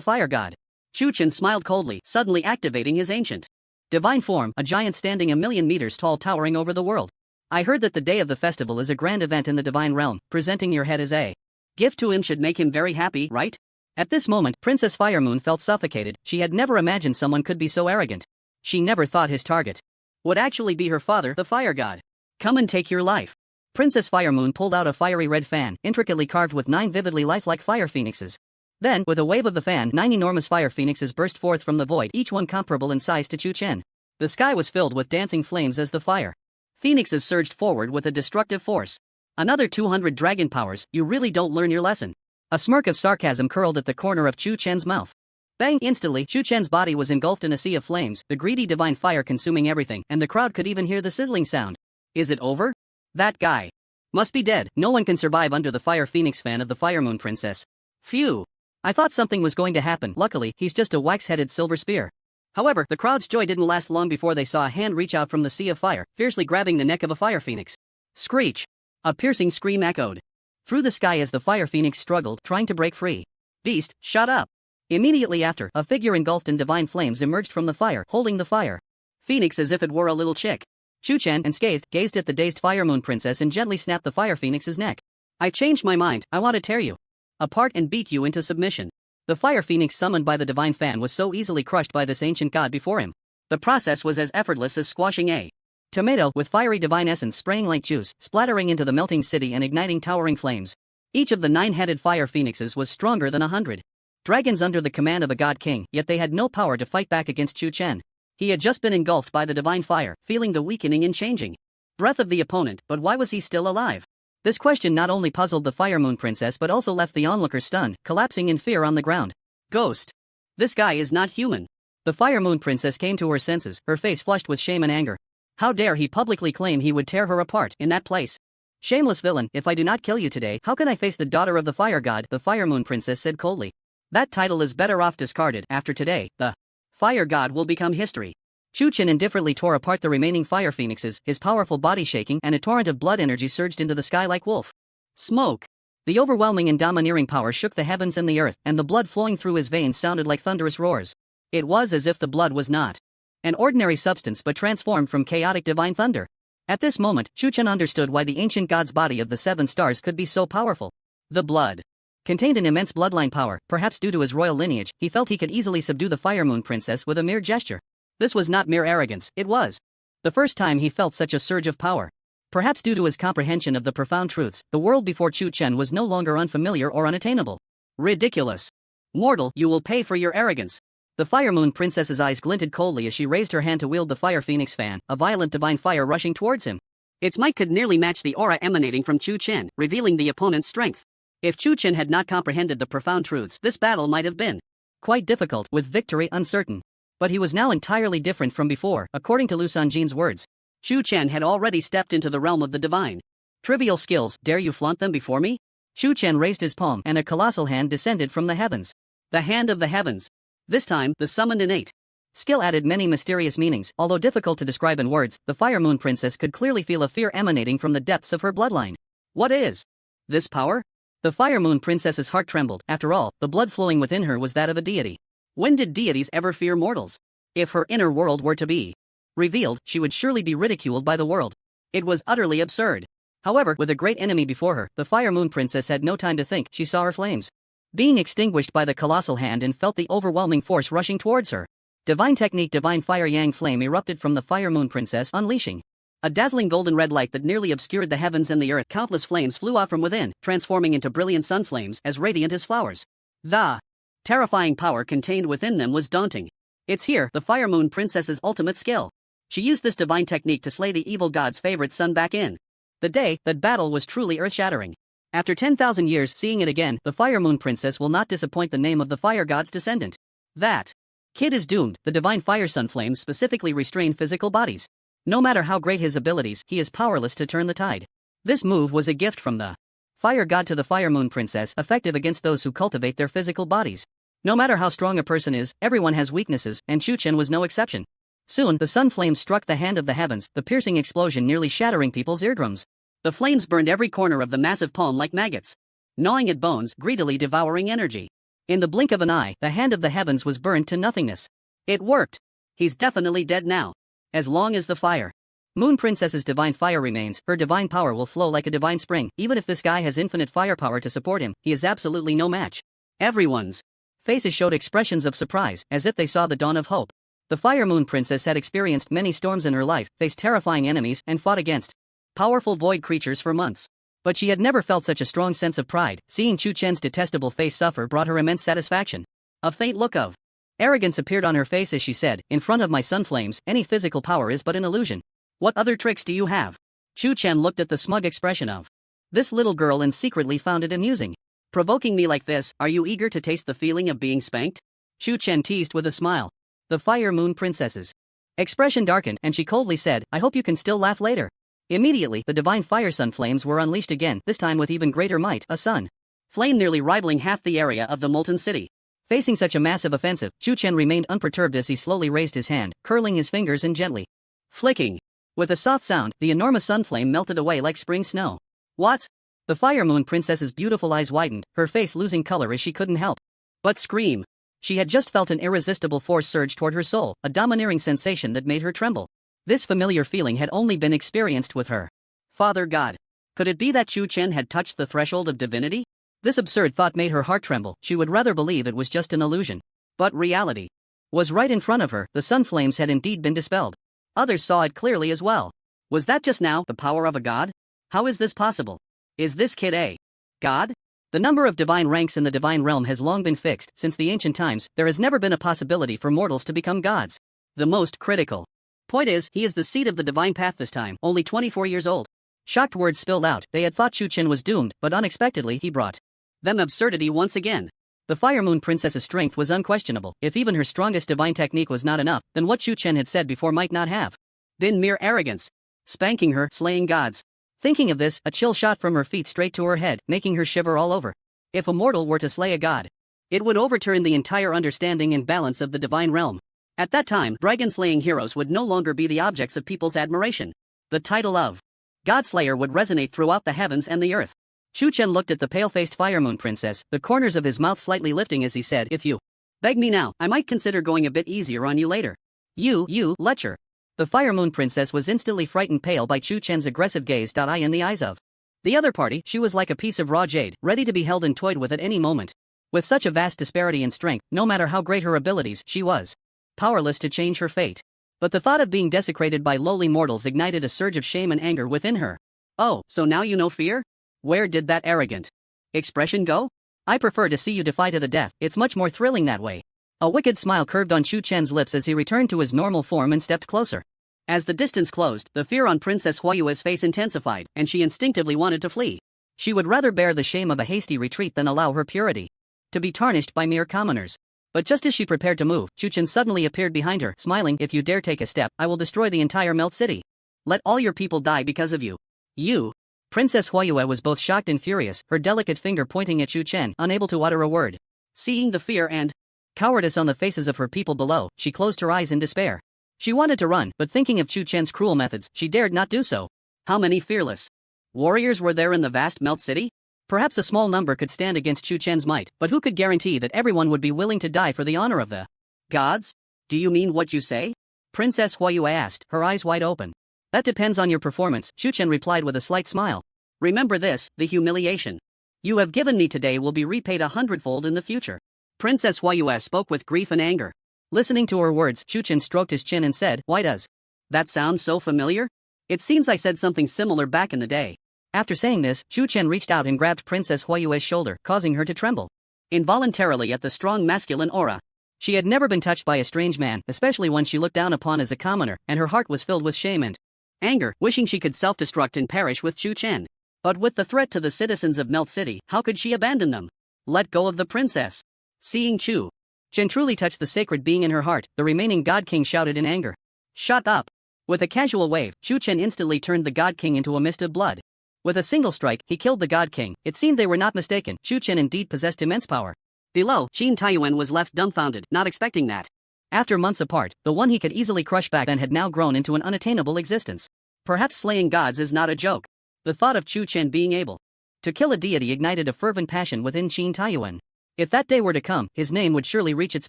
fire god. Chu Chen smiled coldly, suddenly activating his ancient divine form, a giant standing 1,000,000 meters tall towering over the world. I heard that the day of the festival is a grand event in the divine realm. Presenting your head as a gift to him should make him very happy, right? At this moment, Princess Firemoon felt suffocated. She had never imagined someone could be so arrogant. She never thought his target would actually be her father, the fire god. Come and take your life. Princess Firemoon pulled out a fiery red fan, intricately carved with 9 vividly lifelike fire phoenixes. Then, with a wave of the fan, 9 enormous fire phoenixes burst forth from the void, each one comparable in size to Chu Chen. The sky was filled with dancing flames as the fire phoenixes surged forward with a destructive force. Another 200 dragon powers, you really don't learn your lesson. A smirk of sarcasm curled at the corner of Chu Chen's mouth. Bang! Instantly, Chu Chen's body was engulfed in a sea of flames, the greedy divine fire consuming everything, and the crowd could even hear the sizzling sound. Is it over? That guy must be dead. No one can survive under the fire phoenix fan of the Firemoon Princess. Phew! I thought something was going to happen. Luckily, he's just a wax-headed silver spear. However, the crowd's joy didn't last long before they saw a hand reach out from the sea of fire, fiercely grabbing the neck of a fire phoenix. Screech! A piercing scream echoed through the sky as the fire phoenix struggled, trying to break free. Beast, shut up! Immediately after, a figure engulfed in divine flames emerged from the fire, holding the fire phoenix as if it were a little chick. Chu Chen, unscathed, gazed at the dazed Firemoon Princess and gently snapped the fire phoenix's neck. I changed my mind. I want to tear you apart and beat you into submission. The fire phoenix summoned by the divine fan was so easily crushed by this ancient god before him. The process was as effortless as squashing a tomato with fiery divine essence spraying like juice, splattering into the melting city and igniting towering flames. Each of the 9-headed fire phoenixes was stronger than 100 dragons under the command of a god king, yet they had no power to fight back against Chu Chen. He had just been engulfed by the divine fire, feeling the weakening and changing breath of the opponent, but why was he still alive? This question not only puzzled the Firemoon Princess but also left the onlookers stunned, collapsing in fear on the ground. Ghost! This guy is not human. The Firemoon Princess came to her senses, her face flushed with shame and anger. How dare he publicly claim he would tear her apart in that place? Shameless villain, if I do not kill you today, how can I face the daughter of the fire god? The Firemoon Princess said coldly. That title is better off discarded. After today, the fire god will become history. Chu Chen indifferently tore apart the remaining fire phoenixes, his powerful body shaking, and a torrent of blood energy surged into the sky like wolf smoke. The overwhelming and domineering power shook the heavens and the earth, and the blood flowing through his veins sounded like thunderous roars. It was as if the blood was not an ordinary substance but transformed from chaotic divine thunder. At this moment, Chu Chen understood why the ancient god's body of the 7 stars could be so powerful. The blood contained an immense bloodline power. Perhaps due to his royal lineage, he felt he could easily subdue the Firemoon Princess with a mere gesture. This was not mere arrogance, it was the first time he felt such a surge of power. Perhaps due to his comprehension of the profound truths, the world before Chu Chen was no longer unfamiliar or unattainable. Ridiculous. Mortal, you will pay for your arrogance. The Firemoon Princess's eyes glinted coldly as she raised her hand to wield the Fire Phoenix fan, a violent divine fire rushing towards him. Its might could nearly match the aura emanating from Chu Chen, revealing the opponent's strength. If Chu Chen had not comprehended the profound truths, this battle might have been quite difficult, with victory uncertain. But he was now entirely different from before, according to Lu Sanjin's words. Chu Chen had already stepped into the realm of the divine. Trivial skills, dare you flaunt them before me? Chu Chen raised his palm and a colossal hand descended from the heavens. The hand of the heavens. This time, the summoned innate skill added many mysterious meanings. Although difficult to describe in words, the Firemoon Princess could clearly feel a fear emanating from the depths of her bloodline. What is this power? The Firemoon Princess's heart trembled. After all, the blood flowing within her was that of a deity. When did deities ever fear mortals? If her inner world were to be revealed, she would surely be ridiculed by the world. It was utterly absurd. However, with a great enemy before her, the Firemoon Princess had no time to think. She saw her flames being extinguished by the colossal hand and felt the overwhelming force rushing towards her. Divine technique, divine fire yang flame erupted from the Firemoon Princess, unleashing a dazzling golden red light that nearly obscured the heavens and the earth. Countless flames flew out from within, transforming into brilliant sun flames, as radiant as flowers. The terrifying power contained within them was daunting. It's here, the Firemoon Princess's ultimate skill. She used this divine technique to slay the evil god's favorite son back in the day. That battle was truly earth-shattering. After 10,000 years seeing it again, the Fire Moon Princess will not disappoint the name of the fire god's descendant. That kid is doomed. The divine fire sun flames specifically restrain physical bodies. No matter how great his abilities, he is powerless to turn the tide. This move was a gift from the fire god to the Fire Moon Princess, effective against those who cultivate their physical bodies. No matter how strong a person is, everyone has weaknesses, and Chu Chen was no exception. Soon, the sun flames struck the hand of the heavens, the piercing explosion nearly shattering people's eardrums. The flames burned every corner of the massive palm like maggots, gnawing at bones, greedily devouring energy. In the blink of an eye, the hand of the heavens was burned to nothingness. It worked. He's definitely dead now. As long as the Fire Moon Princess's divine fire remains, her divine power will flow like a divine spring. Even if this guy has infinite firepower to support him, he is absolutely no match. Everyone's faces showed expressions of surprise, as if they saw the dawn of hope. The Fire Moon Princess had experienced many storms in her life, faced terrifying enemies, and fought against powerful void creatures for months. But she had never felt such a strong sense of pride. Seeing Chu Chen's detestable face suffer brought her immense satisfaction. A faint look of arrogance appeared on her face as she said, "In front of my sun flames, any physical power is but an illusion. What other tricks do you have?" Chu Chen looked at the smug expression of this little girl and secretly found it amusing. "Provoking me like this, are you eager to taste the feeling of being spanked?" Chu Chen teased with a smile. The Fire Moon Princess's expression darkened, and she coldly said, "I hope you can still laugh later." Immediately, the divine fire sun flames were unleashed again, this time with even greater might, a sun flame nearly rivaling half the area of the molten city. Facing such a massive offensive, Chu Chen remained unperturbed as he slowly raised his hand, curling his fingers and gently flicking. With a soft sound, the enormous sun flame melted away like spring snow. What? The Fire Moon Princess's beautiful eyes widened, her face losing color as she couldn't help but scream. She had just felt an irresistible force surge toward her soul, a domineering sensation that made her tremble. This familiar feeling had only been experienced with her Father God. Could it be that Chu Chen had touched the threshold of divinity? This absurd thought made her heart tremble. She would rather believe it was just an illusion. But reality was right in front of her. The sun flames had indeed been dispelled. Others saw it clearly as well. Was that just now the power of a god? How is this possible? Is this kid a god? The number of divine ranks in the divine realm has long been fixed. Since the ancient times, there has never been a possibility for mortals to become gods. The most critical point is, he is the seed of the divine path this time, only 24 years old. Shocked words spilled out. They had thought Chu Chen was doomed, but unexpectedly he brought them absurdity once again. The Fire Moon Princess's strength was unquestionable. If even her strongest divine technique was not enough, then what Chu Chen had said before might not have been mere arrogance. Spanking her, slaying gods. Thinking of this, a chill shot from her feet straight to her head, making her shiver all over. If a mortal were to slay a god, it would overturn the entire understanding and balance of the divine realm. At that time, dragon-slaying heroes would no longer be the objects of people's admiration. The title of Godslayer would resonate throughout the heavens and the earth. Chu Chen looked at the pale-faced Fire Moon Princess, the corners of his mouth slightly lifting as he said, "If you beg me now, I might consider going a bit easier on you later." You, lecher. The Fire Moon Princess was instantly frightened pale by Chu Chen's aggressive gaze. I in the eyes of the other party, she was like a piece of raw jade, ready to be held and toyed with at any moment. With such a vast disparity in strength, no matter how great her abilities, she was powerless to change her fate. But the thought of being desecrated by lowly mortals ignited a surge of shame and anger within her. "Oh, so now you know fear? Where did that arrogant expression go? I prefer to see you defy to the death. It's much more thrilling that way." A wicked smile curved on Chu Chen's lips as he returned to his normal form and stepped closer. As the distance closed, the fear on Princess Huayue's face intensified, and she instinctively wanted to flee. She would rather bear the shame of a hasty retreat than allow her purity to be tarnished by mere commoners. But just as she prepared to move, Chu Chen suddenly appeared behind her, smiling, "If you dare take a step, I will destroy the entire Melt City. Let all your people die because of you." You. Princess Huayue was both shocked and furious, her delicate finger pointing at Chu Chen, unable to utter a word. Seeing the fear and cowardice on the faces of her people below, she closed her eyes in despair. She wanted to run, but thinking of Chu Chen's cruel methods, she dared not do so. How many fearless warriors were there in the vast Melt City? Perhaps a small number could stand against Chu Chen's might, but who could guarantee that everyone would be willing to die for the honor of the gods? Do you mean what you say? Princess Huayue asked, her eyes wide open. That depends on your performance, Chu Chen replied with a slight smile. Remember this, the humiliation you have given me today will be repaid 100-fold in the future. Princess Huayue spoke with grief and anger. Listening to her words, Chu Chen stroked his chin and said, "Why does that sound so familiar? It seems I said something similar back in the day." After saying this, Chu Chen reached out and grabbed Princess Huayue's shoulder, causing her to tremble involuntarily at the strong masculine aura She had never been touched by a strange man, especially one she looked down upon as a commoner, and her heart was filled with shame and anger, wishing she could self-destruct and perish with Chu Chen. But with the threat to the citizens of Melt City, how could she abandon them? Let go of the princess. Seeing Chu Chen truly touched the sacred being in her heart, the remaining God King shouted in anger. Shut up! With a casual wave, Chu Chen instantly turned the God King into a mist of blood. With a single strike, he killed the God King. It seemed they were not mistaken. Chu Chen indeed possessed immense power. Below, Qin Taiyuan was left dumbfounded, not expecting that. After months apart, the one he could easily crush back then had now grown into an unattainable existence. Perhaps slaying gods is not a joke. The thought of Chu Chen being able to kill a deity ignited a fervent passion within Qin Taiyuan. If that day were to come, his name would surely reach its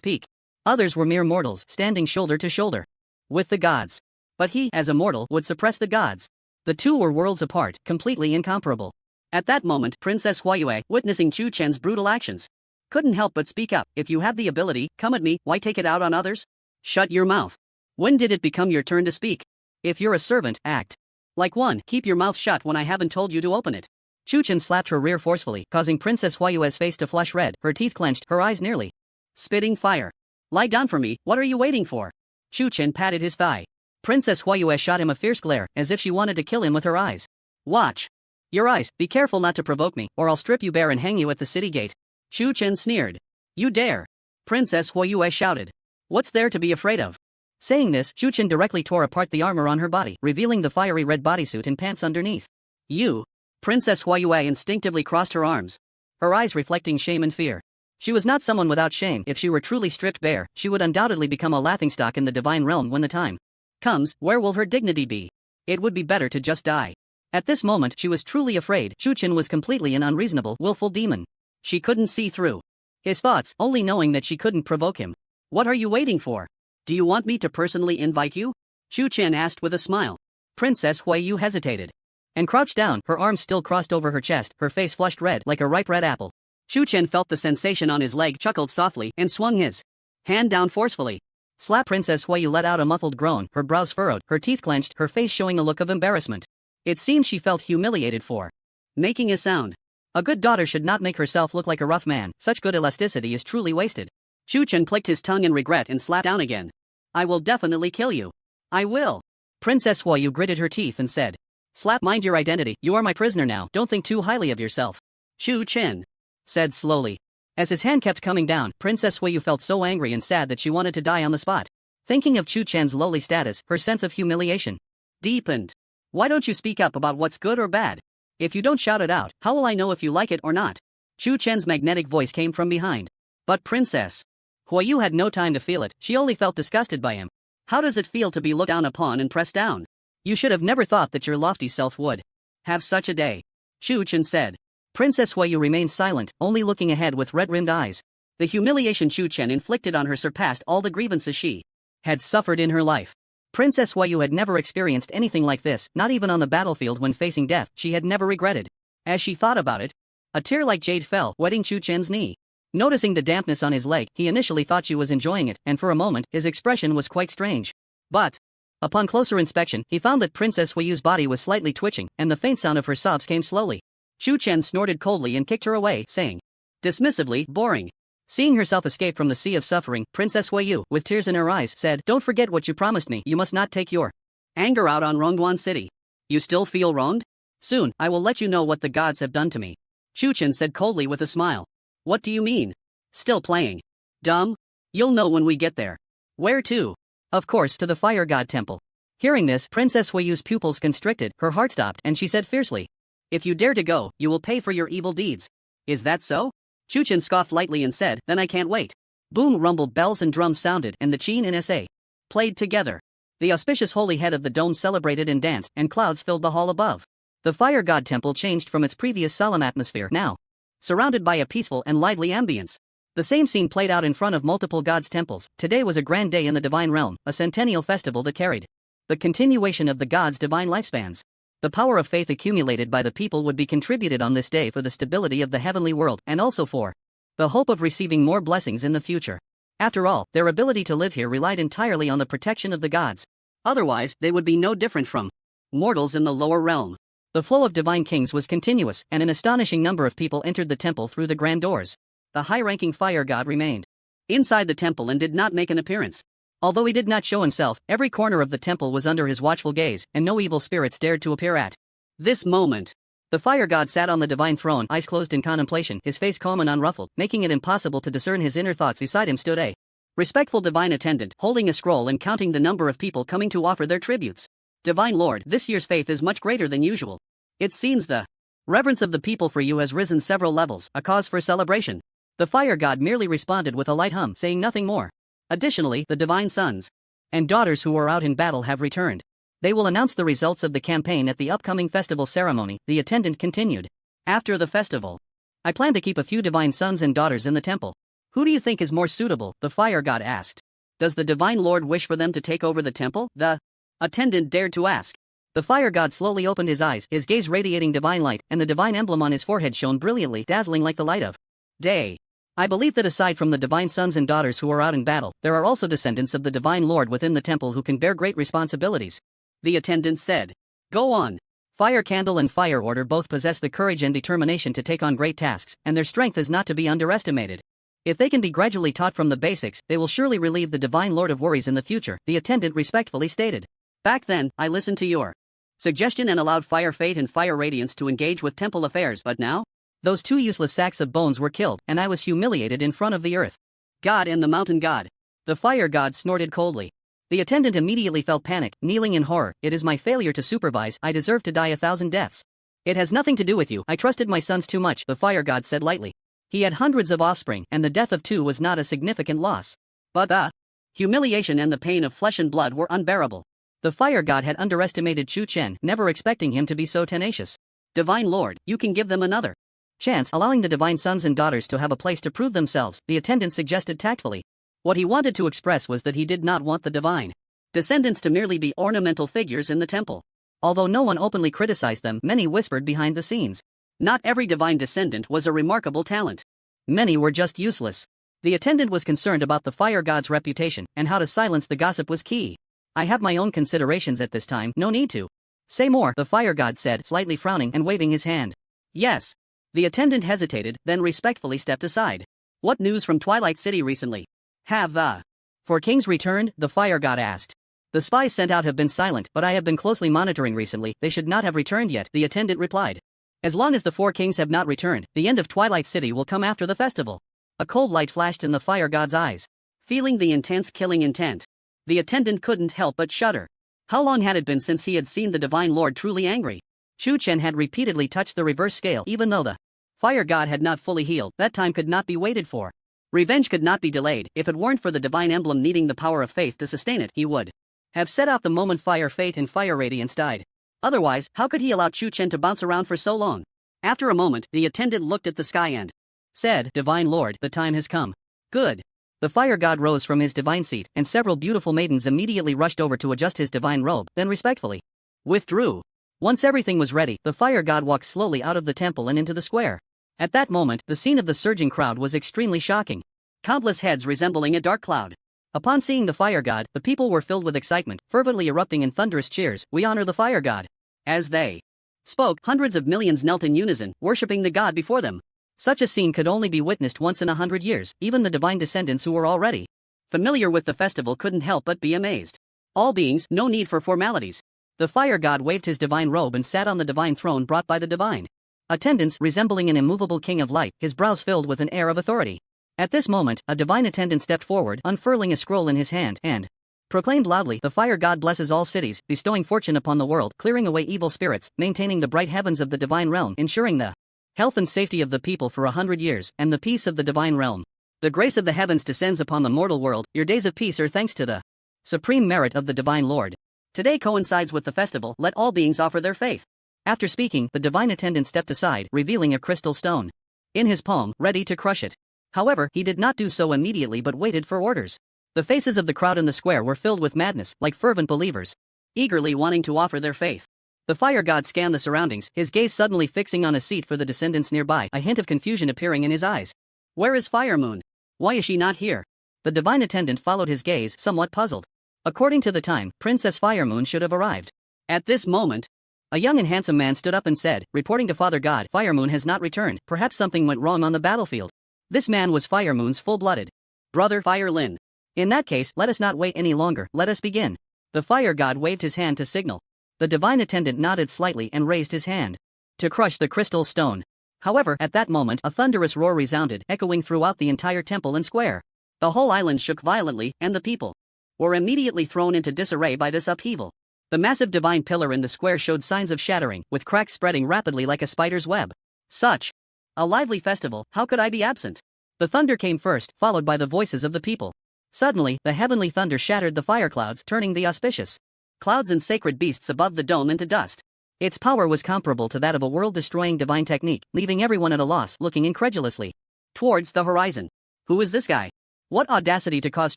peak. Others were mere mortals, standing shoulder to shoulder with the gods. But he, as a mortal, would suppress the gods. The two were worlds apart, completely incomparable. At that moment, Princess Huayue, witnessing Chu Chen's brutal actions, couldn't help but speak up. If you have the ability, come at me, why take it out on others? Shut your mouth. When did it become your turn to speak? If you're a servant, act like one. Keep your mouth shut when I haven't told you to open it. Chu Chen slapped her rear forcefully, causing Princess Huayue's face to flush red, her teeth clenched, her eyes nearly spitting fire. Lie down for me, what are you waiting for? Chu Chen patted his thigh. Princess Huayue shot him a fierce glare, as if she wanted to kill him with her eyes. Watch your eyes, be careful not to provoke me, or I'll strip you bare and hang you at the city gate. Chu Chen sneered. You dare? Princess Huayue shouted. What's there to be afraid of? Saying this, Chu Chen directly tore apart the armor on her body, revealing the fiery red bodysuit and pants underneath. You? Princess Huayue instinctively crossed her arms, her eyes reflecting shame and fear. She was not someone without shame. If she were truly stripped bare, she would undoubtedly become a laughingstock in the divine realm when the time comes. Where will her dignity be? It would be better to just die. At this moment, she was truly afraid. Chu Chen was completely an unreasonable, willful demon. She couldn't see through his thoughts, only knowing that she couldn't provoke him. What are you waiting for? Do you want me to personally invite you? Chu Chen asked with a smile. Princess Huayu hesitated and crouched down, her arms still crossed over her chest, her face flushed red like a ripe red apple. Chu Chen felt the sensation on his leg, chuckled softly, and swung his hand down forcefully. Slap! Princess Huayu let out a muffled groan, her brows furrowed, her teeth clenched, her face showing a look of embarrassment. It seemed she felt humiliated for making a sound. A good daughter should not make herself look like a rough man. Such good elasticity is truly wasted. Chu Chen clicked his tongue in regret and slapped down again. I will definitely kill you. I will. Princess Huayu gritted her teeth and said. Slap! Mind your identity, you are my prisoner now, don't think too highly of yourself. Chu Chen said slowly. As his hand kept coming down, Princess Huayu felt so angry and sad that she wanted to die on the spot. Thinking of Chu Chen's lowly status, her sense of humiliation deepened. Why don't you speak up about what's good or bad? If you don't shout it out, how will I know if you like it or not? Chu Chen's magnetic voice came from behind. But Princess Huayu had no time to feel it, she only felt disgusted by him. How does it feel to be looked down upon and pressed down? You should have never thought that your lofty self would have such a day. Chu Chen said. Princess Huayu remained silent, only looking ahead with red-rimmed eyes. The humiliation Chu Chen inflicted on her surpassed all the grievances she had suffered in her life. Princess Huayu had never experienced anything like this, not even on the battlefield when facing death. She had never regretted. As she thought about it, a tear like jade fell, wetting Chu Chen's knee. Noticing the dampness on his leg, he initially thought she was enjoying it, and for a moment, his expression was quite strange. But upon closer inspection, he found that Princess Huayu's body was slightly twitching, and the faint sound of her sobs came slowly. Chu Chen snorted coldly and kicked her away, saying dismissively, boring. Seeing herself escape from the sea of suffering, Princess Huayu, with tears in her eyes, said, Don't forget what you promised me. You must not take your anger out on Rongduan City. You still feel wronged? Soon, I will let you know what the gods have done to me. Chu Chen said coldly with a smile. What do you mean? Still playing? Dumb? You'll know when we get there. Where to? Of course, to the Fire God Temple. Hearing this, Princess Huayu's pupils constricted, her heart stopped, and she said fiercely, If you dare to go, you will pay for your evil deeds. Is that so? Chu Chen scoffed lightly and said, Then I can't wait. Boom! Rumbled, bells and drums sounded, and the Qin and Sa played together. The auspicious holy head of the dome celebrated and danced, and clouds filled the hall above. The Fire God Temple changed from its previous solemn atmosphere, now surrounded by a peaceful and lively ambience. The same scene played out in front of multiple gods' temples. Today was a grand day in the divine realm, a centennial festival that carried the continuation of the gods' divine lifespans. The power of faith accumulated by the people would be contributed on this day for the stability of the heavenly world, and also for the hope of receiving more blessings in the future. After all, their ability to live here relied entirely on the protection of the gods. Otherwise, they would be no different from mortals in the lower realm. The flow of divine kings was continuous, and an astonishing number of people entered the temple through the grand doors. The high-ranking fire god remained inside the temple and did not make an appearance. Although he did not show himself, every corner of the temple was under his watchful gaze, and no evil spirits dared to appear at this moment. The fire god sat on the divine throne, eyes closed in contemplation, his face calm and unruffled, making it impossible to discern his inner thoughts. Beside him stood a respectful divine attendant, holding a scroll and counting the number of people coming to offer their tributes. Divine Lord, this year's faith is much greater than usual. It seems the reverence of the people for you has risen several levels, a cause for celebration. The fire god merely responded with a light hum, saying nothing more. Additionally, the divine sons and daughters who were out in battle have returned. They will announce the results of the campaign at the upcoming festival ceremony, the attendant continued. After the festival, I plan to keep a few divine sons and daughters in the temple. Who do you think is more suitable? The fire god asked. Does the divine lord wish for them to take over the temple? The attendant dared to ask. The fire god slowly opened his eyes, his gaze radiating divine light, and the divine emblem on his forehead shone brilliantly, dazzling like the light of day. I believe that aside from the divine sons and daughters who are out in battle, there are also descendants of the divine lord within the temple who can bear great responsibilities. The attendant said. Go on. Fire Candle and Fire Order both possess the courage and determination to take on great tasks, and their strength is not to be underestimated. If they can be gradually taught from the basics, they will surely relieve the divine lord of worries in the future, the attendant respectfully stated. Back then, I listened to your suggestion and allowed Fire Fate and Fire Radiance to engage with temple affairs, but now? Those two useless sacks of bones were killed, and I was humiliated in front of the earth god and the mountain god. The fire god snorted coldly. The attendant immediately felt panic, kneeling in horror. It is my failure to supervise, I deserve to die 1,000 deaths. It has nothing to do with you, I trusted my sons too much, the fire god said lightly. He had hundreds of offspring, and the death of 2 was not a significant loss. But the humiliation and the pain of flesh and blood were unbearable. The fire god had underestimated Chu Chen, never expecting him to be so tenacious. Divine Lord, you can give them another chance, allowing the divine sons and daughters to have a place to prove themselves, the attendant suggested tactfully. What he wanted to express was that he did not want the divine descendants to merely be ornamental figures in the temple. Although no one openly criticized them, many whispered behind the scenes. Not every divine descendant was a remarkable talent. Many were just useless. The attendant was concerned about the fire god's reputation, and how to silence the gossip was key. I have my own considerations at this time, no need to say more, the fire god said, slightly frowning and waving his hand. Yes. The attendant hesitated, then respectfully stepped aside. What news from Twilight City recently? Have the four kings returned? The fire god asked. The spies sent out have been silent, but I have been closely monitoring recently. They should not have returned yet, the attendant replied. As long as the 4 kings have not returned, the end of Twilight City will come after the festival. A cold light flashed in the fire god's eyes. Feeling the intense killing intent, the attendant couldn't help but shudder. How long had it been since he had seen the divine lord truly angry? Chu Chen had repeatedly touched the reverse scale. Even though the fire god had not fully healed, that time could not be waited for. Revenge could not be delayed. If it weren't for the divine emblem needing the power of faith to sustain it, he would have set out the moment Fire Fate and Fire Radiance died. Otherwise, how could he allow Chu Chen to bounce around for so long? After a moment, the attendant looked at the sky and said, Divine Lord, the time has come. Good. The fire god rose from his divine seat, and several beautiful maidens immediately rushed over to adjust his divine robe, then respectfully withdrew. Once everything was ready, the fire god walked slowly out of the temple and into the square. At that moment, the scene of the surging crowd was extremely shocking. Countless heads resembling a dark cloud. Upon seeing the fire god, the people were filled with excitement, fervently erupting in thunderous cheers. We honor the fire god. As they spoke, hundreds of millions knelt in unison, worshipping the god before them. Such a scene could only be witnessed once in 100 years. Even the divine descendants who were already familiar with the festival couldn't help but be amazed. All beings, no need for formalities. The fire god waved his divine robe and sat on the divine throne brought by the divine attendants, resembling an immovable king of light, his brows filled with an air of authority. At this moment, a divine attendant stepped forward, unfurling a scroll in his hand, and proclaimed loudly, The fire god blesses all cities, bestowing fortune upon the world, clearing away evil spirits, maintaining the bright heavens of the divine realm, ensuring the health and safety of the people for 100 years, and the peace of the divine realm. The grace of the heavens descends upon the mortal world. Your days of peace are thanks to the supreme merit of the divine Lord. Today coincides with the festival. Let all beings offer their faith. After speaking, the divine attendant stepped aside, revealing a crystal stone in his palm, ready to crush it. However, he did not do so immediately but waited for orders. The faces of the crowd in the square were filled with madness, like fervent believers, eagerly wanting to offer their faith. The fire god scanned the surroundings, his gaze suddenly fixing on a seat for the descendants nearby, a hint of confusion appearing in his eyes. Where is Fire Moon? Why is she not here? The divine attendant followed his gaze, somewhat puzzled. According to the time, Princess Fire Moon should have arrived. At this moment, a young and handsome man stood up and said, reporting to Father God, Fire Moon has not returned, perhaps something went wrong on the battlefield. This man was Fire Moon's full-blooded Brother Fire Lin. In that case, let us not wait any longer, let us begin. The fire god waved his hand to signal. The divine attendant nodded slightly and raised his hand to crush the crystal stone. However, at that moment a thunderous roar resounded, echoing throughout the entire temple and square. The whole island shook violently, and the people were immediately thrown into disarray by this upheaval. The massive divine pillar in the square showed signs of shattering, with cracks spreading rapidly like a spider's web. Such a lively festival, how could I be absent? The thunder came first, followed by the voices of the people. Suddenly, the heavenly thunder shattered the fire clouds, turning the auspicious clouds and sacred beasts above the dome into dust. Its power was comparable to that of a world-destroying divine technique, leaving everyone at a loss, looking incredulously towards the horizon. Who is this guy? What audacity to cause